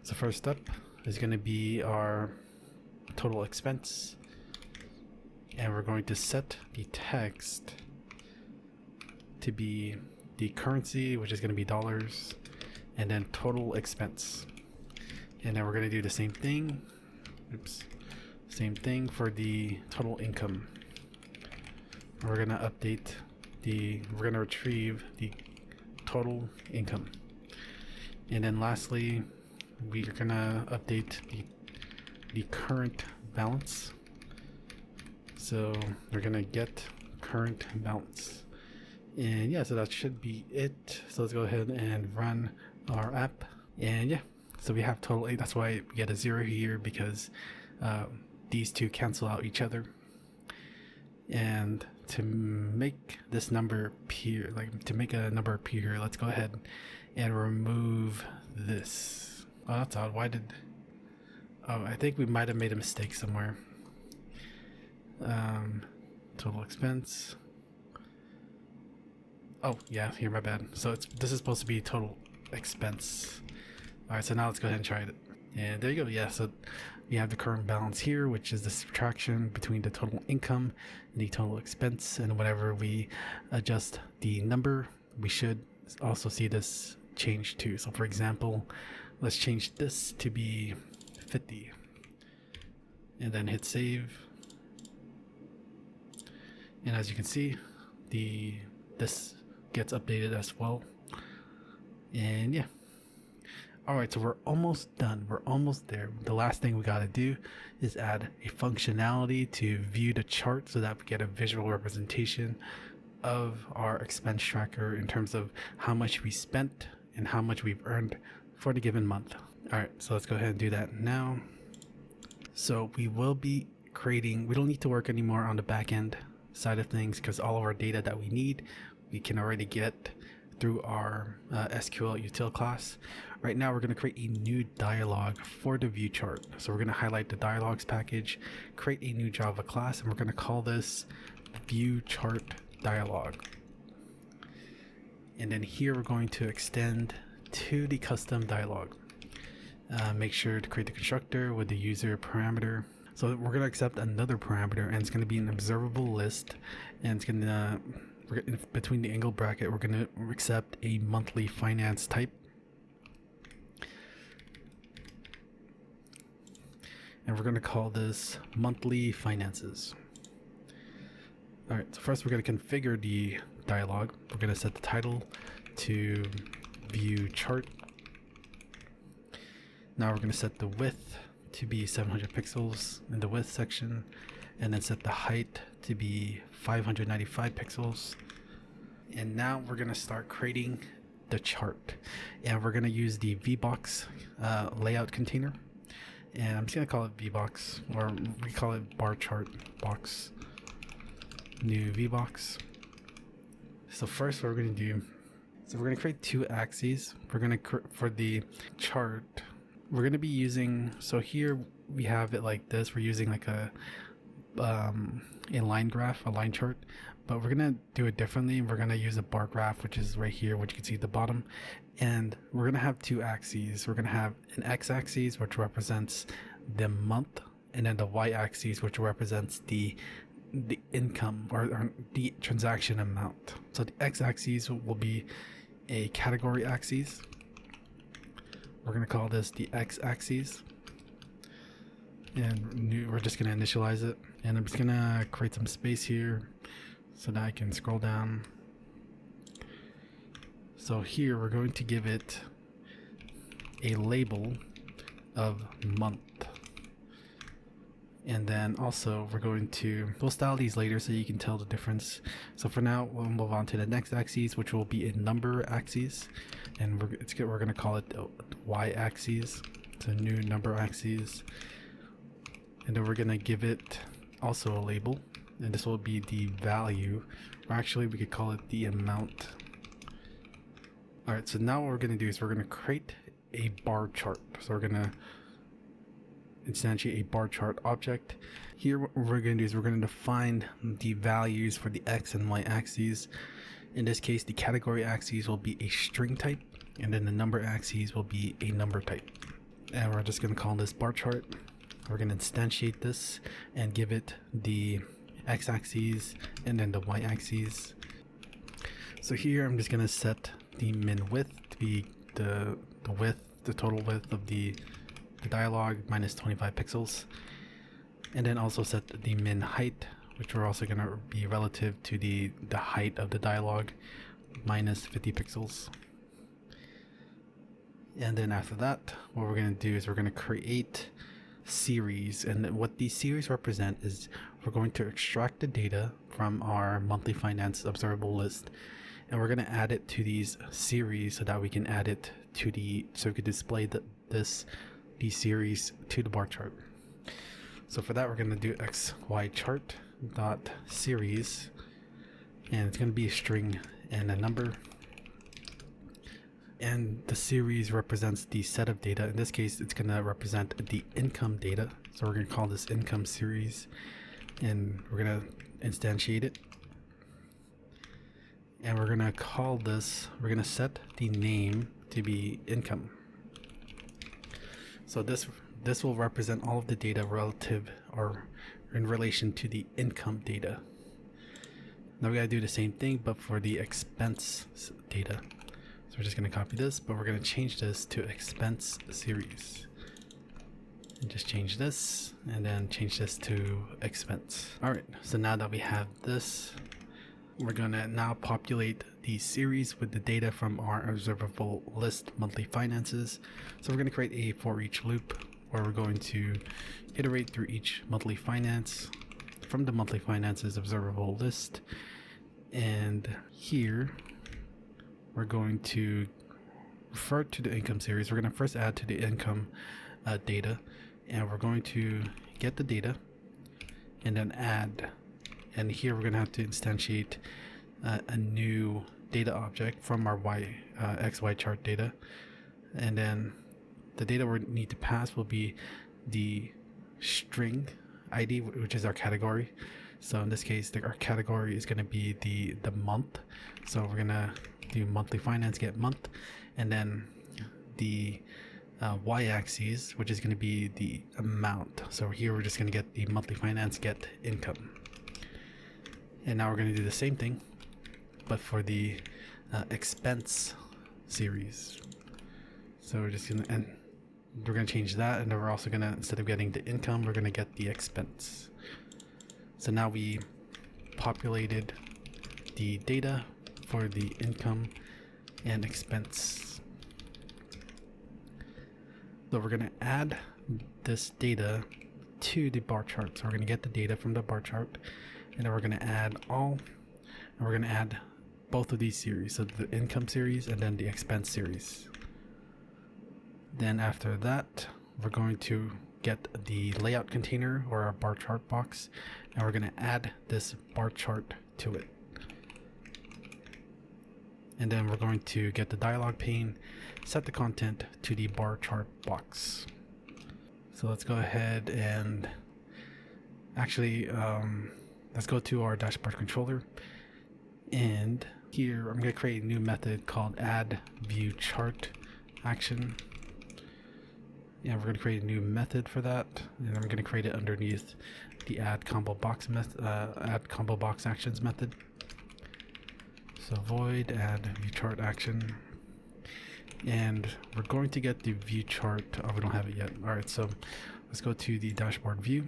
So first up is going to be our total expense, and we're going to set the text to be the currency, which is going to be dollars, and then total expense. And then we're going to do the same thing. Same thing for the total income. We're going to retrieve the total income. And then lastly, we're going to update the current balance. So we're going to get current balance. And yeah, so that should be it. So let's go ahead and run our app. And yeah, so we have total 8. That's why we get a 0 here, because these two cancel out each other. And to make this number appear, to make a number appear, let's go ahead and remove this. Oh, that's odd. I think we might have made a mistake somewhere. Total expense. Oh yeah, here, my bad. So this is supposed to be total expense. All right, so now let's go ahead and try it. And there you go. Yeah, so we have the current balance here, which is the subtraction between the total income and the total expense. And whenever we adjust the number, we should also see this change too. So for example, let's change this to be 50, and then hit save. And as you can see, this gets updated as well. And yeah. Alright, so we're almost done. We're almost there. The last thing we gotta do is add a functionality to view the chart so that we get a visual representation of our expense tracker in terms of how much we spent and how much we've earned for the given month. Alright, so let's go ahead and do that now. So we will be creating, we don't need to work anymore on the backend side of things, because all of our data that we need, we can already get through our SQL util class. Right now we're going to create a new dialog for the view chart. So we're going to highlight the dialogs package, create a new Java class, and we're going to call this view chart dialog. And then here we're going to extend to the custom dialog. Make sure to create the constructor with the user parameter. So we're going to accept another parameter, and it's going to be an observable list, and it's going to between the angle bracket, we're going to accept a monthly finance type. And we're going to call this monthly finances. All right, so first we're going to configure the dialog. We're going to set the title to view chart. Now we're going to set the width to be 700 pixels in the width section, and then set the height to be 595 pixels. And now we're going to start creating the chart, and we're going to use the VBox layout container, and I'm just going to call it VBox, or we call it bar chart box, new VBox. So first what we're going to do So we're going to create two axes. We're going to for the chart, we're going to be using, so here we have it like this. We're using like a line graph, a line chart, but we're going to do it differently. We're going to use a bar graph, which is right here, which you can see at the bottom. And we're going to have two axes. We're going to have an x-axis, which represents the month, and then the y-axis, which represents the income or the transaction amount. So the x-axis will be a category axis. We're going to call this the x-axis, and we're just going to initialize it. And I'm just going to create some space here so that I can scroll down. So here we're going to give it a label of month. And then also we'll style these later so you can tell the difference. So for now, we'll move on to the next axis, which will be a number axis. And we're going to call it the y-axis. It's a new number axis. And then we're going to give it also a label. And this will be the value. Or actually, we could call it the amount. Alright, so now what we're going to do is we're going to create a bar chart. So we're going to instantiate a bar chart object. Here what we're going to do is we're going to define the values for the x and y axes. In this case, the category axes will be a string type, and then the number axes will be a number type. And we're just going to call this bar chart. We're going to instantiate this and give it the x-axis and then the y-axis. So here I'm just going to set the min width to be the total width of the dialog minus 25 pixels, and then also set the min height, which we're also going to be relative to the height of the dialog minus 50 pixels. And then after that, what we're going to do is we're going to create series, and what these series represent is we're going to extract the data from our monthly finance observable list, and we're going to add it to these series so that we can add it to so we could display these series to the bar chart. So for that, we're going to do xy chart dot series, and it's going to be a string and a number, and the series represents the set of data. In this case, it's going to represent the income data, so we're going to call this income series, and we're going to instantiate it, and we're going to call this, we're going to set the name to be income. So this will represent all of the data relative or in relation to the income data. Now we gotta do the same thing, but for the expense data. So we're just gonna copy this, but we're gonna change this to expense series. And just change this, and then change this to expense. Alright, so now that we have this, we're gonna now populate the series with the data from our observable list monthly finances. So we're gonna create a for each loop where we're going to iterate through each monthly finance from the monthly finances observable list. And here we're going to refer to the income series. We're going to first add to the income data, and we're going to get the data and then add. And here we're going to have to instantiate a new data object from our xy chart data. And then the data we need to pass will be the string ID, which is our category. So in this case, our category is going to be the month. So we're going to do monthly finance get month, and then the y-axis, which is going to be the amount. So here we're just going to get the monthly finance get income. And now we're going to do the same thing, but for the expense series. So we're just going to, and we're going to change that, and then we're also going to, instead of getting the income, we're going to get the expense. So now we populated the data for the income and expense. So we're going to add this data to the bar chart. So we're going to get the data from the bar chart, and then we're going to add we're going to add both of these series, so the income series and then the expense series. Then after that, we're going to get the layout container or our bar chart box, and we're going to add this bar chart to it. And then we're going to get the dialog pane, set the content to the bar chart box. So let's go ahead and actually let's go to our dashboard controller, and here I'm going to create a new method called add view chart action. And we're going to create a new method for that, and I'm going to create it underneath the add combo box actions method. So void add view chart action, and we're going to get the view chart. Oh, we don't have it yet. All right, so let's go to the dashboard view,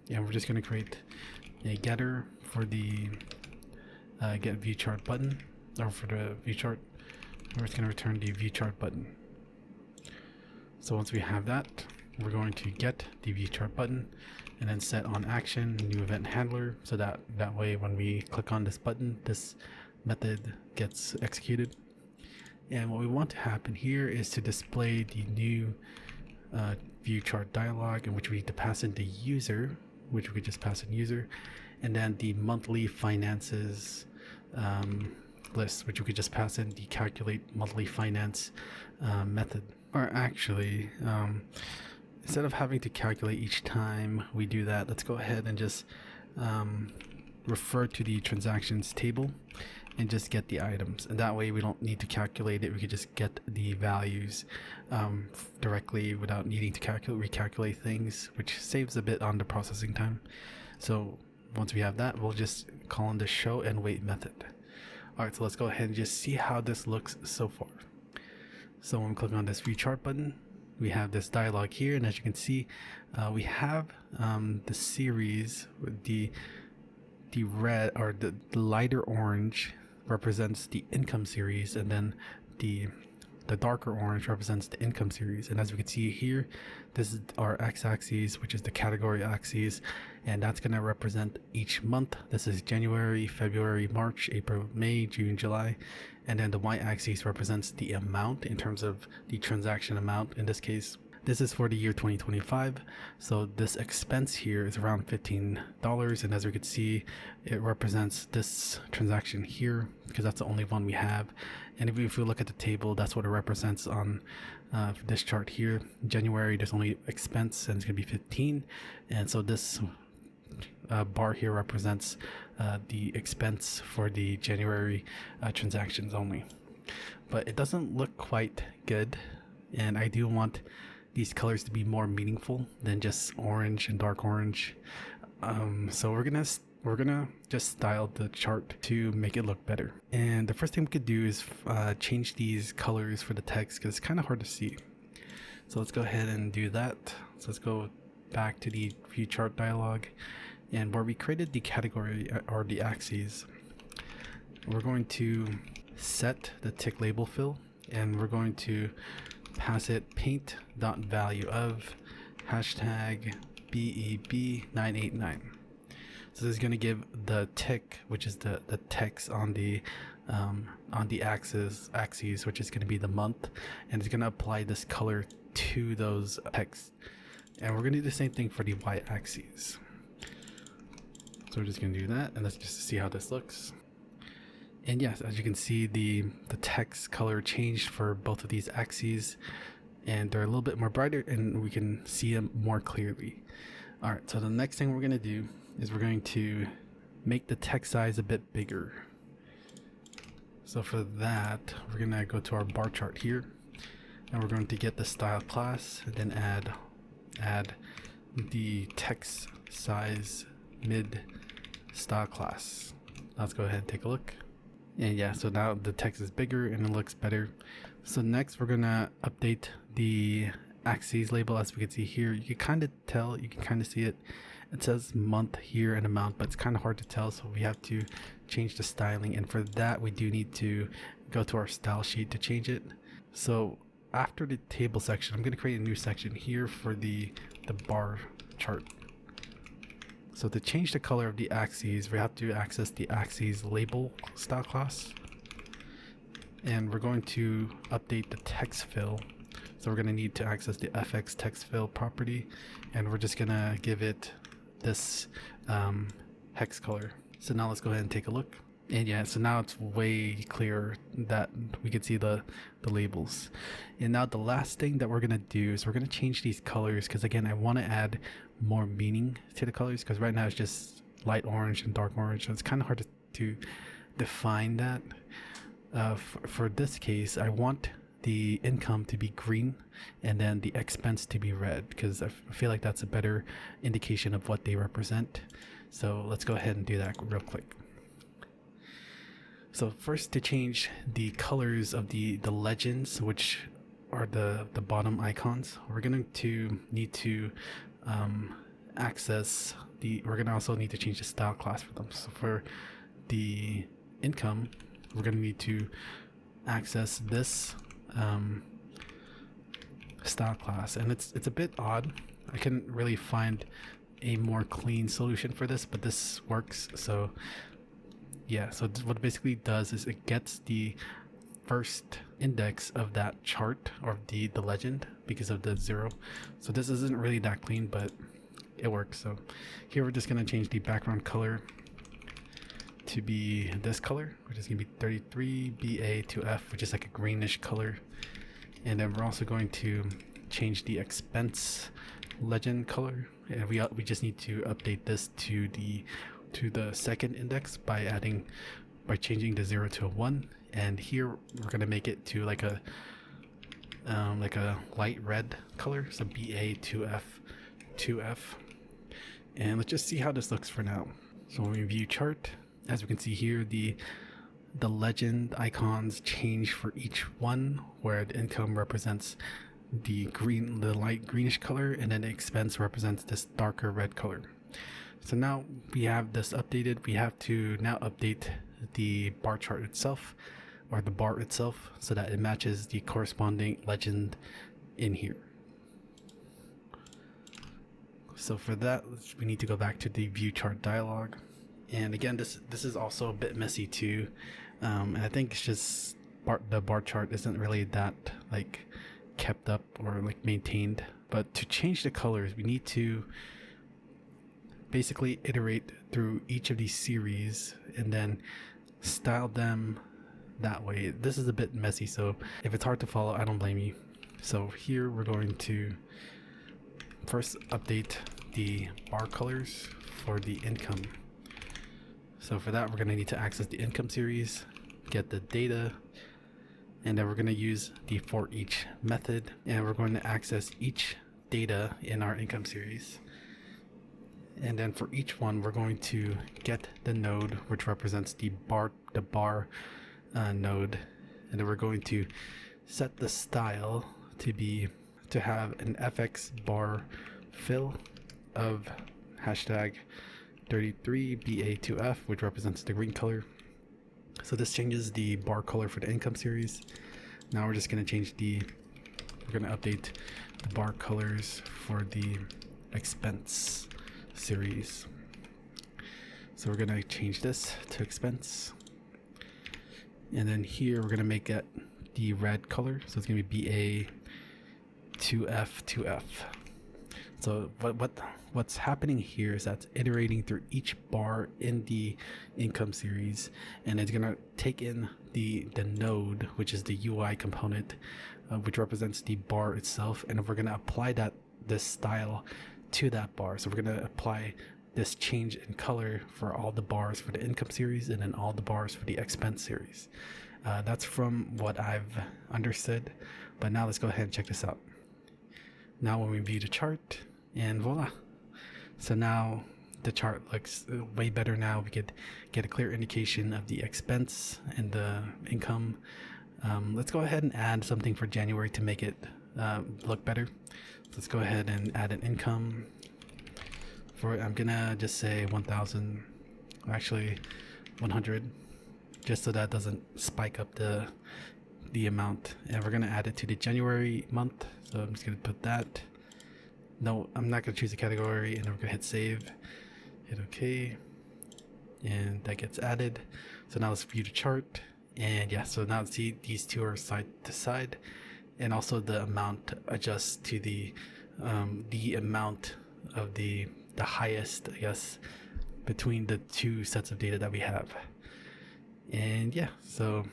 and we're just going to create a getter for the get view chart button, or for the view chart. We're just going to return the view chart button. So once we have that, we're going to get the view chart button and then set on action new event handler, so that way when we click on this button, this method gets executed. And what we want to happen here is to display the new view chart dialog, in which we need to pass in the user, which we could just pass in user, and then the monthly finances list, which we could just pass in the calculate monthly finance method. Or actually, instead of having to calculate each time we do that, let's go ahead and just refer to the transactions table and just get the items, and that way we don't need to calculate it. We could just get the values directly without needing to recalculate things, which saves a bit on the processing time. So once we have that, we'll just call in the show and wait method. Alright, so let's go ahead and just see how this looks so far. So when we click on this view chart button, we have this dialog here, and as you can see, we have the series with the red, or the lighter orange represents the income series, and then the darker orange represents the income series. And as we can see here, this is our x-axis, which is the category axis, and that's going to represent each month. This is January, February, March, April, May, June, July. And then the y-axis represents the amount in terms of the transaction amount. In this case, this is for the year 2025. So this expense here is around $15. And as we can see, it represents this transaction here, because that's the only one we have. And if we look at the table, that's what it represents on this chart here. January, there's only expense, and it's going to be 15. And so this bar here represents the expense for the January transactions only. But it doesn't look quite good, and I do want these colors to be more meaningful than just orange and dark orange. So we're gonna just style the chart to make it look better. And the first thing we could do is change these colors for the text, because it's kind of hard to see. So let's go ahead and do that. So let's go back to the view chart dialog, and where we created the category or the axes, we're going to set the tick label fill, and we're going to pass it paint.value of hashtag BEB989. So this is going to give the tick, which is the text on the axes, which is going to be the month, and it's going to apply this color to those texts. And we're going to do the same thing for the y-axis. So we're just going to do that, and let's just see how this looks. And yes, as you can see, the text color changed for both of these axes, and they're a little bit more brighter, and we can see them more clearly. All right, so the next thing we're going to do is we're going to make the text size a bit bigger. So for that, we're going to go to our bar chart here, and we're going to get the style class, and then add the text size mid style class. Let's go ahead and take a look. And yeah, so now the text is bigger and it looks better. So next we're gonna update the axes label. As we can see here, you can kind of tell, you can kind of see it. It says month here and amount, but it's kind of hard to tell, so we have to change the styling, and for that we do need to go to our style sheet to change it. So after the table section, I'm going to create a new section here for the bar chart. So to change the color of the axes, we have to access the axes label style class, and we're going to update the text fill. So we're going to need to access the FX text fill property, and we're just going to give it this hex color. So now let's go ahead and take a look. And yeah, so now it's way clearer that we can see the labels. And now the last thing that we're gonna do is we're gonna change these colors, because again, I want to add more meaning to the colors, because right now it's just light orange and dark orange, so it's kind of hard to define that. For this case, I want the income to be green and then the expense to be red, because I feel like that's a better indication of what they represent. So let's go ahead and do that real quick. So first, to change the colors of the legends, which are the bottom icons, we're going to need to access we're going to also need to change the style class for them. So for the income, we're going to need to access this style class, and it's a bit odd. I couldn't really find a more clean solution for this, but this works. So yeah, so what it basically does is it gets the first index of that chart or the legend because of the 0. So this isn't really that clean, but it works. So here we're just going to change the background color to be this color, which is going to be 33 BA2F, which is like a greenish color. And then we're also going to change the expense legend color, and we just need to update this to the second index by changing the 0 to a 1. And here we're going to make it to like a light red color, so BA2F2F. And let's just see how this looks for now. So when we view chart, as we can see here, the legend icons change for each one, where the income represents the light greenish color, and then the expense represents this darker red color. So now we have this updated. We have to now update the bar chart itself, or the bar itself, so that it matches the corresponding legend in here. So for that, we need to go back to the view chart dialog. And again, this is also a bit messy too. And I think it's just the bar chart isn't really that like kept up or like maintained. But to change the colors, we need to basically iterate through each of these series and then style them that way. This is a bit messy, so if it's hard to follow, I don't blame you. So here we're going to first update the bar colors for the income. So for that, we're going to need to access the income series, get the data, and then we're going to use the for each method, and we're going to access each data in our income series. And then for each one, we're going to get the node, which represents the bar node, and then we're going to set the style to have an FX bar fill of hashtag 33BA2F, which represents the green color. So this changes the bar color for the income series. Now we're just going to we're going to update the bar colors for the expense series. So we're going to change this to expense. And then here we're going to make it the red color. So it's going to be BA2F2F. So what's happening here is that's iterating through each bar in the income series, and it's gonna take in the node, which is the UI component, which represents the bar itself, and we're gonna apply this style to that bar. So we're gonna apply this change in color for all the bars for the income series, and then all the bars for the expense series. That's from what I've understood, but now let's go ahead and check this out. Now when we view the chart, and voila. So now the chart looks way better now. We could get a clear indication of the expense and the income. Let's go ahead and add something for January to make it look better. So let's go ahead and add an income. For it, I'm gonna just say 1,000, actually 100, just so that doesn't spike up the amount. And we're gonna add it to the January month. So I'm just gonna put that. No, I'm not gonna choose a category, and then we're gonna hit save, hit OK, and that gets added. So now let's view the chart, and yeah, so now see these two are side to side, and also the amount adjusts to the amount of the highest, I guess, between the two sets of data that we have. And yeah, so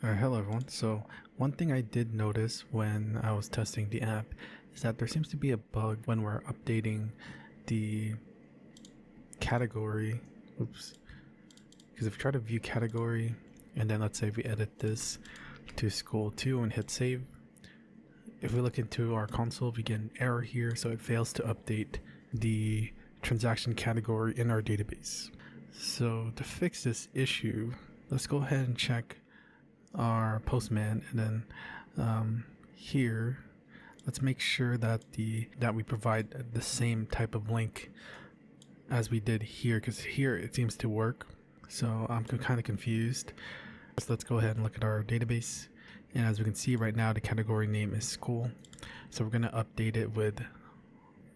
hello everyone. So one thing I did notice when I was testing the app is that there seems to be a bug when we're updating the category. Oops. Because if we try to view category and then let's say we edit this to school 2 and hit save, if we look into our console, we get an error here, so it fails to update the transaction category in our database. So to fix this issue, let's go ahead and check our Postman, and then here, let's make sure that we provide the same type of link as we did here, because here it seems to work. So I'm kind of confused. So let's go ahead and look at our database. And as we can see right now, the category name is school. So we're going to update it with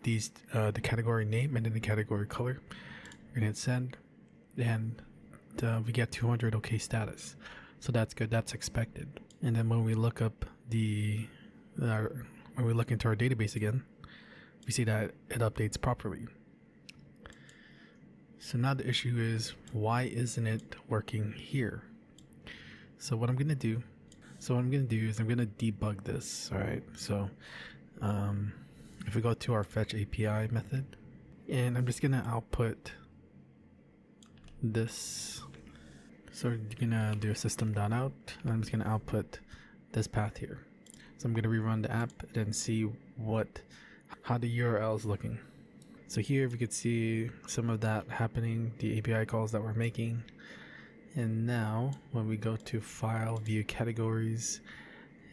these the category name and then the category color. We're going to hit send, and we get 200 OK status. So that's good. That's expected. And then when we look up when we look into our database again, we see that it updates properly. So now the issue is, why isn't it working here? So what I'm going to do is I'm going to debug this. All right. So if we go to our fetch API method, and I'm just going to output this. So we're going to do a system.out, and I'm just going to output this path here. So I'm going to rerun the app and see how the URL is looking. So here we could see some of that happening, the API calls that we're making. And now when we go to file, view categories,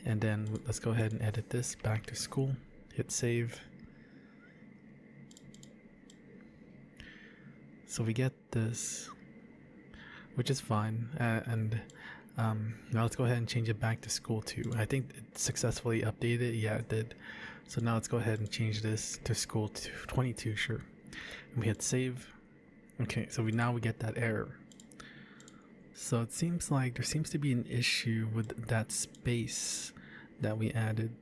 and then let's go ahead and edit this back to school, hit save. So we get this, which is fine. Now let's go ahead and change it back to school 2. I think it successfully updated. Yeah, it did. So now let's go ahead and change this to school 22, sure. And we hit save. Okay, so now we get that error. So it seems like there seems to be an issue with that space that we added.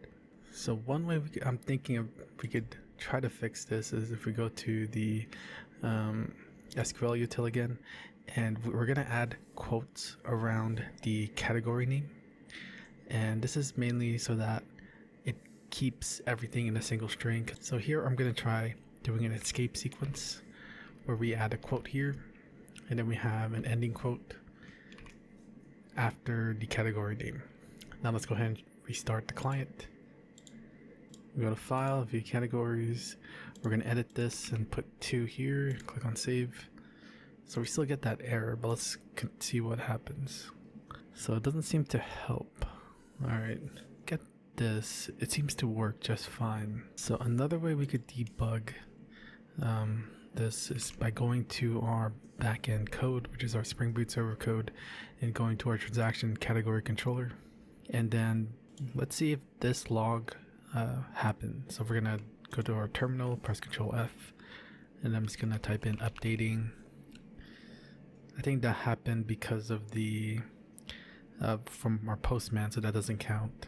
So one way I'm thinking of we could try to fix this is if we go to the SQL util again, and we're going to add quotes around the category name. And this is mainly so that it keeps everything in a single string. So here I'm going to try doing an escape sequence where we add a quote here, and then we have an ending quote after the category name. Now let's go ahead and restart the client. We go to file, view categories. We're going to edit this and put 2 here, click on save. So we still get that error, but let's see what happens. So it doesn't seem to help. Alright, get this. It seems to work just fine. So another way we could debug this is by going to our backend code, which is our Spring Boot server code, and going to our transaction category controller. And then let's see if this log happens. So we're going to go to our terminal, press Control F, and I'm just going to type in updating. I think that happened because of the from our Postman, so that doesn't count.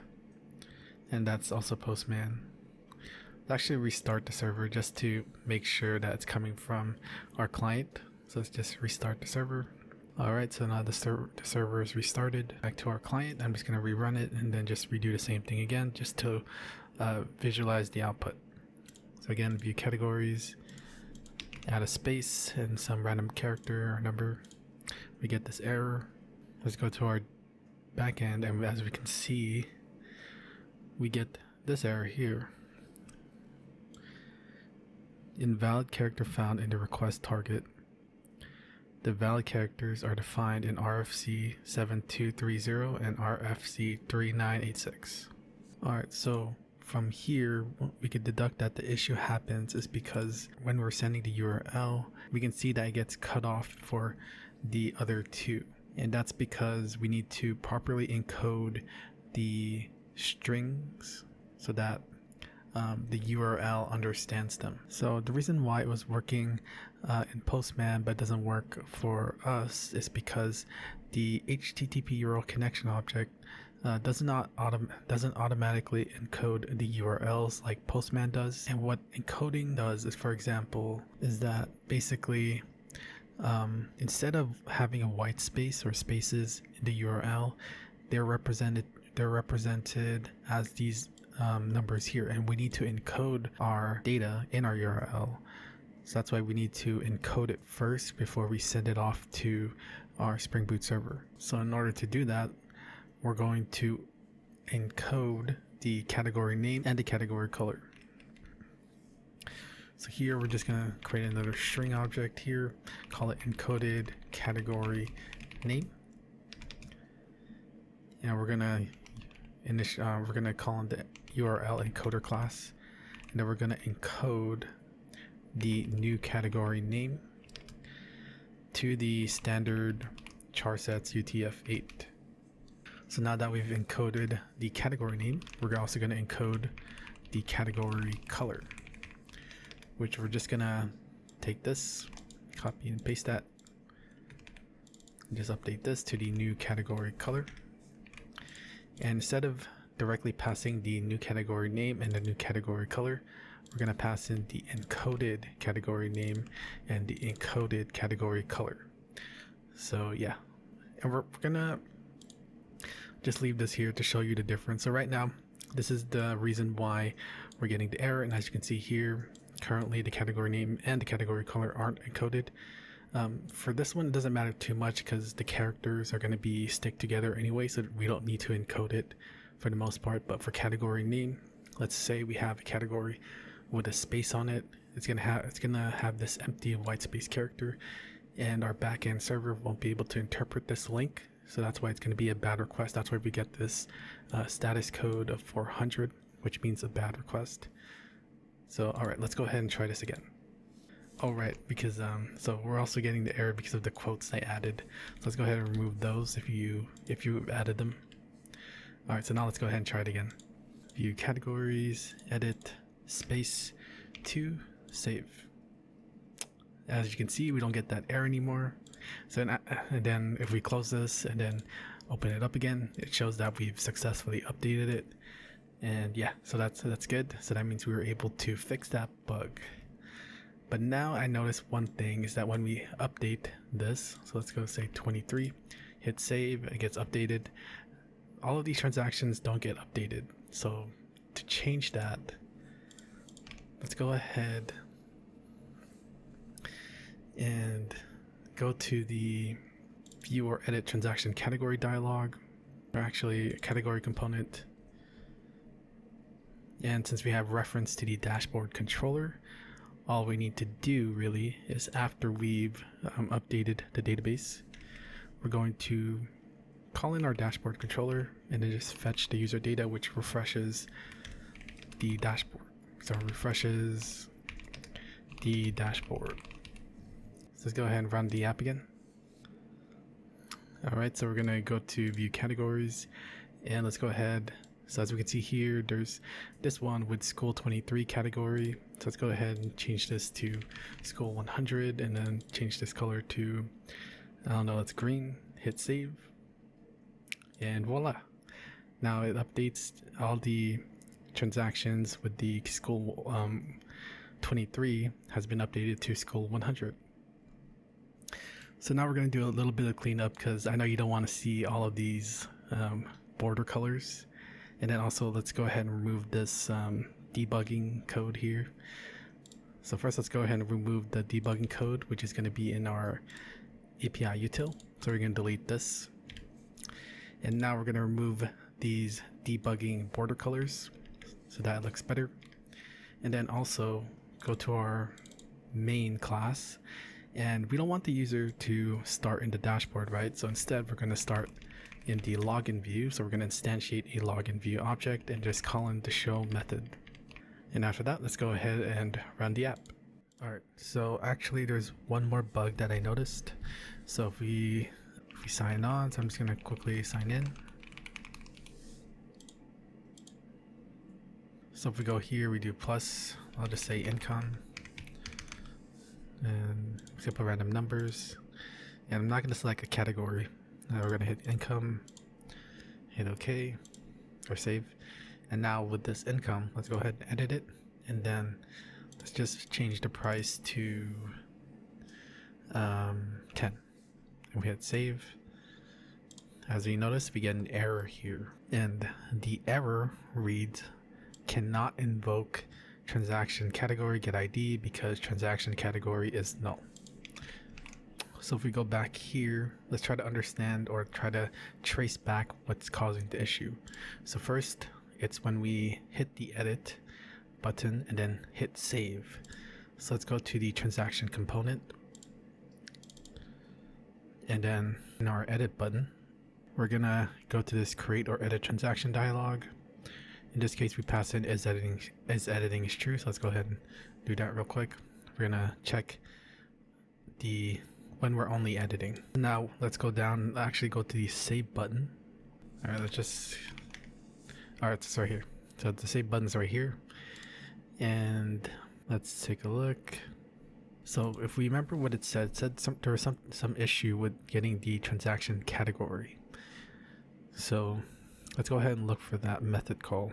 And that's also Postman. Let's actually restart the server just to make sure that it's coming from our client. So let's just restart the server. Alright, so now the server is restarted. Back to our client. I'm just going to rerun it and then just redo the same thing again just to visualize the output. So again, view categories, add a space and some random character or number. We get this error. Let's go to our backend, and as we can see, we get this error here. Invalid character found in the request target. The valid characters are defined in RFC 7230 and RFC 3986. Alright, so from here, we could deduct that the issue happens is because when we're sending the URL, we can see that it gets cut off for the other 2. And that's because we need to properly encode the strings so that the URL understands them. So the reason why it was working in Postman but doesn't work for us is because the HTTP URL connection object doesn't automatically encode the URLs like Postman does. And what encoding does is, for example, is that basically Instead of having a white space or spaces in the URL, they're represented as these numbers here, and we need to encode our data in our URL. So that's why we need to encode it first before we send it off to our Spring Boot server. So in order to do that, we're going to encode the category name and the category color. So here we're just going to create another string object here, call it encoded category name, and we're gonna call in the URL encoder class, and then we're gonna encode the new category name to the standard charsets UTF-8. So now that we've encoded the category name, we're also going to encode the category color, which we're just gonna take this, copy and paste that, and just update this to the new category color. And instead of directly passing the new category name and the new category color, we're gonna pass in the encoded category name and the encoded category color. So yeah, and we're gonna just leave this here to show you the difference. So right now, this is the reason why we're getting the error, and as you can see here, currently the category name and the category color aren't encoded. For this one, it doesn't matter too much because the characters are going to be stick together anyway, so we don't need to encode it for the most part. But for category name, let's say we have a category with a space on it, it's gonna have this empty white space character, and our backend server won't be able to interpret this link. So that's why it's going to be a bad request. That's why we get this status code of 400, which means a bad request. So all right, let's go ahead and try this again. All right, because so we're also getting the error because of the quotes I added. So let's go ahead and remove those if you added them. All right, so now let's go ahead and try it again. View categories, edit, space 2, save. As you can see, we don't get that error anymore. So and then if we close this and then open it up again, it shows that we've successfully updated it. And yeah, so that's good. So that means we were able to fix that bug. But now I noticed one thing is that when we update this, so let's go say 23, hit save, it gets updated. All of these transactions don't get updated. So to change that, let's go ahead and go to the view or edit transaction category dialog, or actually a category component. And since we have reference to the dashboard controller, all we need to do really is after we've updated the database, we're going to call in our dashboard controller and then just fetch the user data, which refreshes the dashboard. So it refreshes the dashboard. So let's go ahead and run the app again. All right, so we're gonna go to view categories and let's go ahead. So as we can see here, there's this one with school 23 category. So let's go ahead and change this to school 100 and then change this color to, I don't know, it's green. Hit save. And voila. Now it updates all the transactions with the school 23 has been updated to school 100. So now we're going to do a little bit of cleanup because I know you don't want to see all of these border colors. And then also let's go ahead and remove this debugging code here. So first let's go ahead and remove the debugging code, which is going to be in our API util. So we're going to delete this. And now we're going to remove these debugging border colors so that it looks better. And then also go to our main class. And we don't want the user to start in the dashboard, right? So instead we're going to start in the login view. So we're going to instantiate a login view object and just call in the show method. And after that, let's go ahead and run the app. All right, so actually there's one more bug that I noticed. So if we sign on, so I'm just going to quickly sign in. So if we go here, we do plus, I'll just say income. And we're gonna put random numbers. And I'm not going to select a category. Now we're going to hit income, hit OK, or save. And now with this income, let's go ahead and edit it. And then let's just change the price to 10. And we hit save. As we notice, we get an error here. And the error reads, cannot invoke transaction category get ID because transaction category is null. So if we go back here, let's try to understand or try to trace back what's causing the issue. So first, it's when we hit the edit button and then hit save. So let's go to the transaction component. And then in our edit button, we're gonna go to this create or edit transaction dialog. In this case, we pass in is editing is true. So let's go ahead and do that real quick. We're gonna check the when we're only editing. Now let's go down and actually go to the save button. All right, it's right here. So the save button's right here. And let's take a look. So if we remember what it said there was some issue with getting the transaction category. So let's go ahead and look for that method call.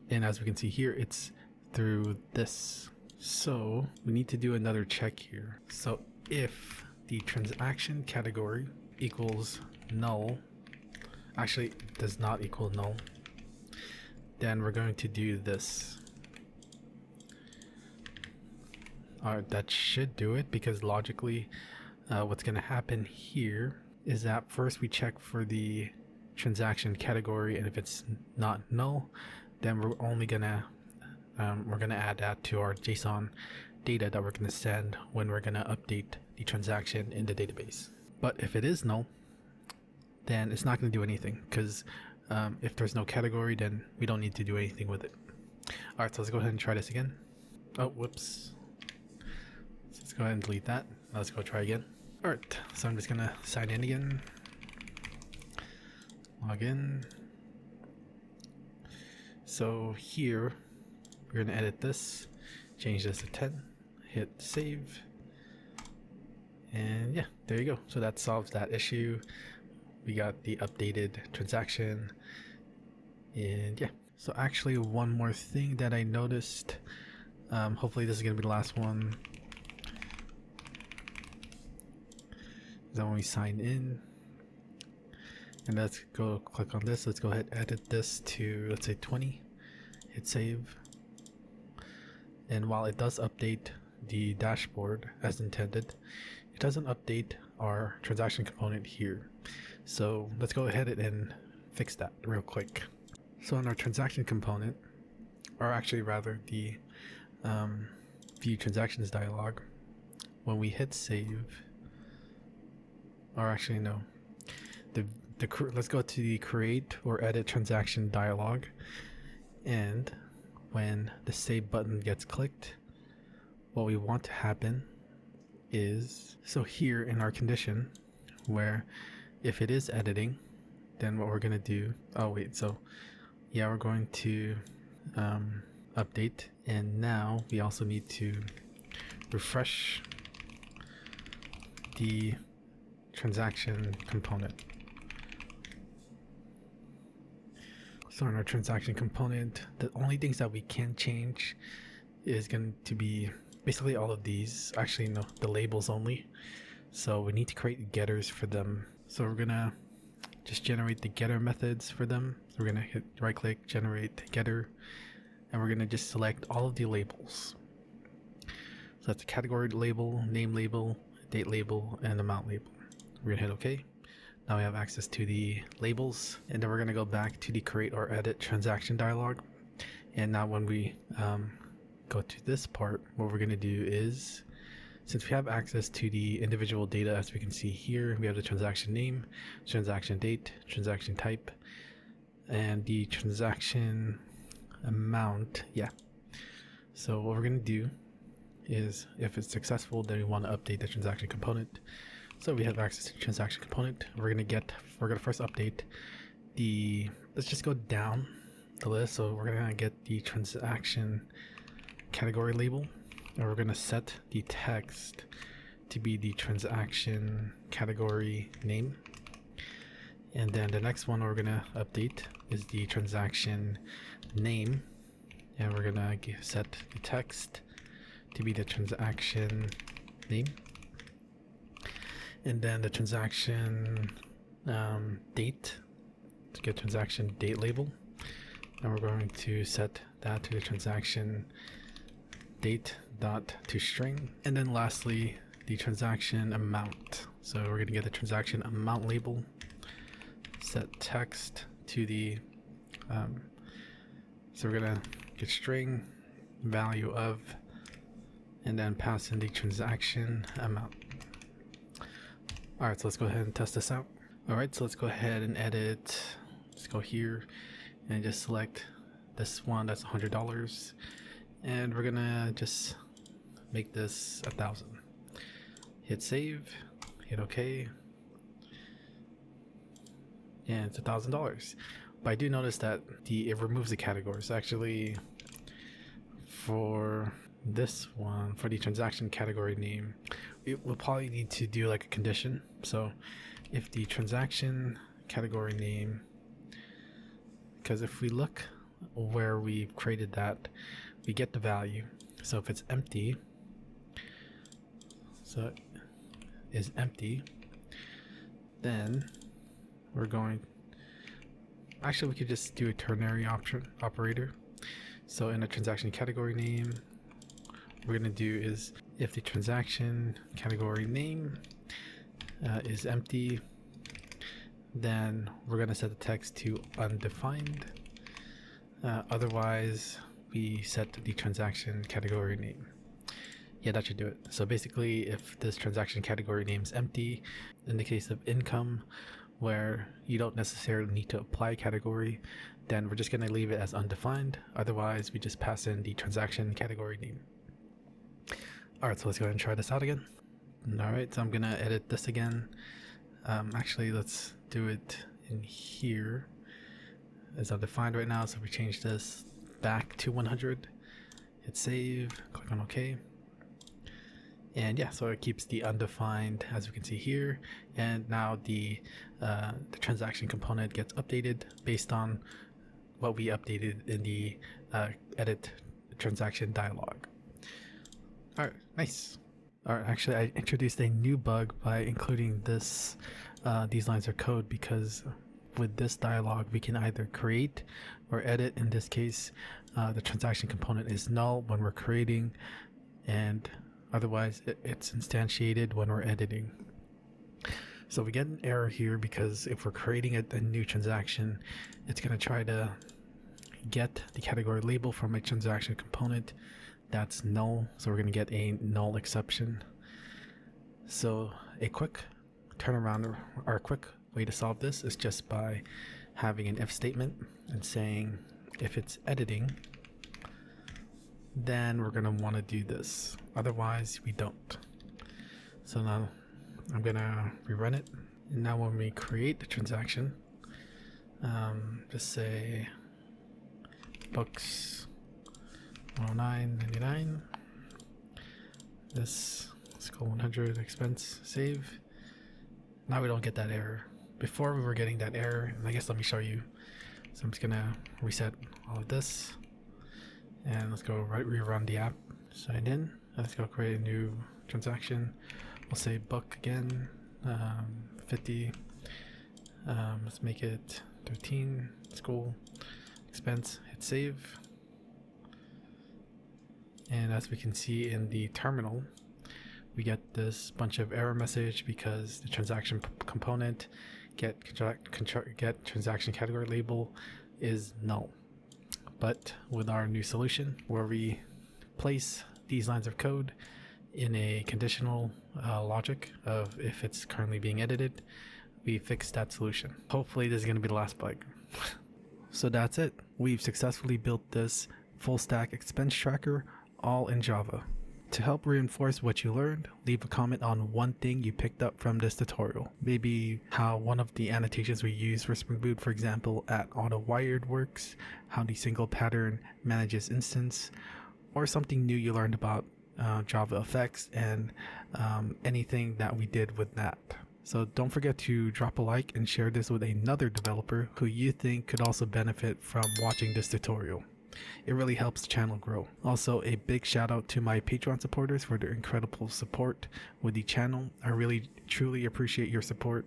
And as we can see here, it's through this. So we need to do another check here. So if the transaction category equals null, actually does not equal null, then we're going to do this. Alright, that should do it, because logically what's going to happen here is that first we check for the transaction category, and if it's not null, then we're only gonna add that to our JSON data that we're gonna send when we're gonna update the transaction in the database. But if it is null, then it's not gonna do anything, because if there's no category, then we don't need to do anything with it. All right, so let's go ahead and try this again. Oh, whoops. So let's go ahead and delete that. Now let's go try again. All right, so I'm just gonna sign in again. Log in. So here, we're gonna edit this, change this to 10, hit save, and yeah, there you go. So that solves that issue. We got the updated transaction, and yeah. So actually one more thing that I noticed, hopefully this is gonna be the last one, is that when we sign in, and let's go click on this, let's go ahead and edit this to, let's say 20, hit save. And while it does update the dashboard as intended, it doesn't update our transaction component here. So let's go ahead and fix that real quick. So in our transaction component, or actually rather the view transactions dialog, when we hit save, or actually no, let's go to the create or edit transaction dialog, and when the save button gets clicked, what we want to happen is, so here in our condition, where if it is editing, then what we're going to do, oh wait, so yeah, we're going to update, and now we also need to refresh the transaction component. So in our transaction component, the only things that we can change is going to be basically all of these. Actually, no, the labels only. So we need to create getters for them. So we're gonna just generate the getter methods for them. So we're gonna hit right click, generate getter, and we're gonna just select all of the labels. So that's a category label, name label, date label, and amount label. We're gonna hit OK. Now we have access to the labels, and then we're going to go back to the create or edit transaction dialog. And now when we go to this part, what we're going to do is, since we have access to the individual data, as we can see here, we have the transaction name, transaction date, transaction type, and the transaction amount. Yeah. So what we're going to do is, if it's successful, then we want to update the transaction component. So we have access to the transaction component. We're gonna first update the, let's just go down the list. So we're gonna get the transaction category label, and we're gonna set the text to be the transaction category name. And then the next one we're gonna update is the transaction name, and we're gonna set the text to be the transaction name, and then the transaction date to get transaction date label, and we're going to set that to the transaction date dot to string, and then lastly the transaction amount. So we're going to get the transaction amount label, set text to the so we're going to get string value of, and then pass in the transaction amount. Alright, so let's go ahead and test this out. Alright, so let's go ahead and edit. Let's go here and just select this one that's $100, and we're gonna just make this 1,000. Hit save, hit OK, and it's $1,000. But I do notice that it removes the categories. Actually, for this one, for the transaction category name, it will probably need to do like a condition. So if the transaction category name, because if we look where we've created that, we get the value. So if it's empty, so it is empty, then we're going, actually we could just do a ternary operator. So in a transaction category name, what we're going to do is if the transaction category name is empty, then we're going to set the text to undefined. Otherwise, we set the transaction category name. Yeah, that should do it. So basically, if this transaction category name is empty, in the case of income, where you don't necessarily need to apply a category, then we're just going to leave it as undefined. Otherwise, we just pass in the transaction category name. Alright, so let's go ahead and try this out again. Alright, so I'm going to edit this again. Actually, let's do it in here. It's undefined right now, so we change this back to 100. Hit save, click on OK. And yeah, so it keeps the undefined, as we can see here, and now the transaction component gets updated based on what we updated in the edit transaction dialog. All right, nice. All right, actually, I introduced a new bug by including this these lines of code, because with this dialog we can either create or edit. In this case, the transaction component is null when we're creating, and otherwise it's instantiated when we're editing. So we get an error here because if we're creating a new transaction, it's going to try to get the category label from a transaction component that's null. So we're going to get a null exception. So a quick turnaround, or a quick way to solve this is just by having an if statement and saying if it's editing, then we're going to want to do this. Otherwise, we don't. So now I'm going to rerun it. And now when we create the transaction, just say books 109.99. This let's go 100 expense, save. Now we don't get that error. Before we were getting that error, and I guess let me show you. So I'm just going to reset all of this. And let's go rerun the app. Sign in. Let's go create a new transaction. We'll say book again, 50. Let's make it 13. School expense. Hit save. And as we can see in the terminal, we get this bunch of error message because the transaction component get transaction category label is null. But with our new solution, where we place these lines of code in a conditional logic of if it's currently being edited, we fixed that solution. Hopefully this is going to be the last bug. So that's it. We've successfully built this full stack expense tracker all in Java. To help reinforce what you learned, leave a comment on one thing you picked up from this tutorial. Maybe how one of the annotations we use for Spring Boot, for example, at AutoWired works, how the single pattern manages instance, or something new you learned about JavaFX and anything that we did with that. So don't forget to drop a like and share this with another developer who you think could also benefit from watching this tutorial. It really helps the channel grow. Also, a big shout out to my Patreon supporters for their incredible support with the channel. I really truly appreciate your support.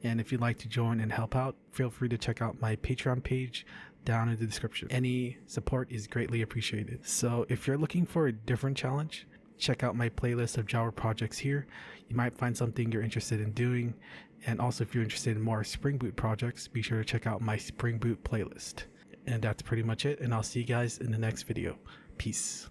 And if you'd like to join and help out, feel free to check out my Patreon page down in the description. Any support is greatly appreciated. So if you're looking for a different challenge, check out my playlist of Java projects here. You might find something you're interested in doing. And also, if you're interested in more Spring Boot projects, be sure to check out my Spring Boot playlist. And that's pretty much it. And I'll see you guys in the next video. Peace.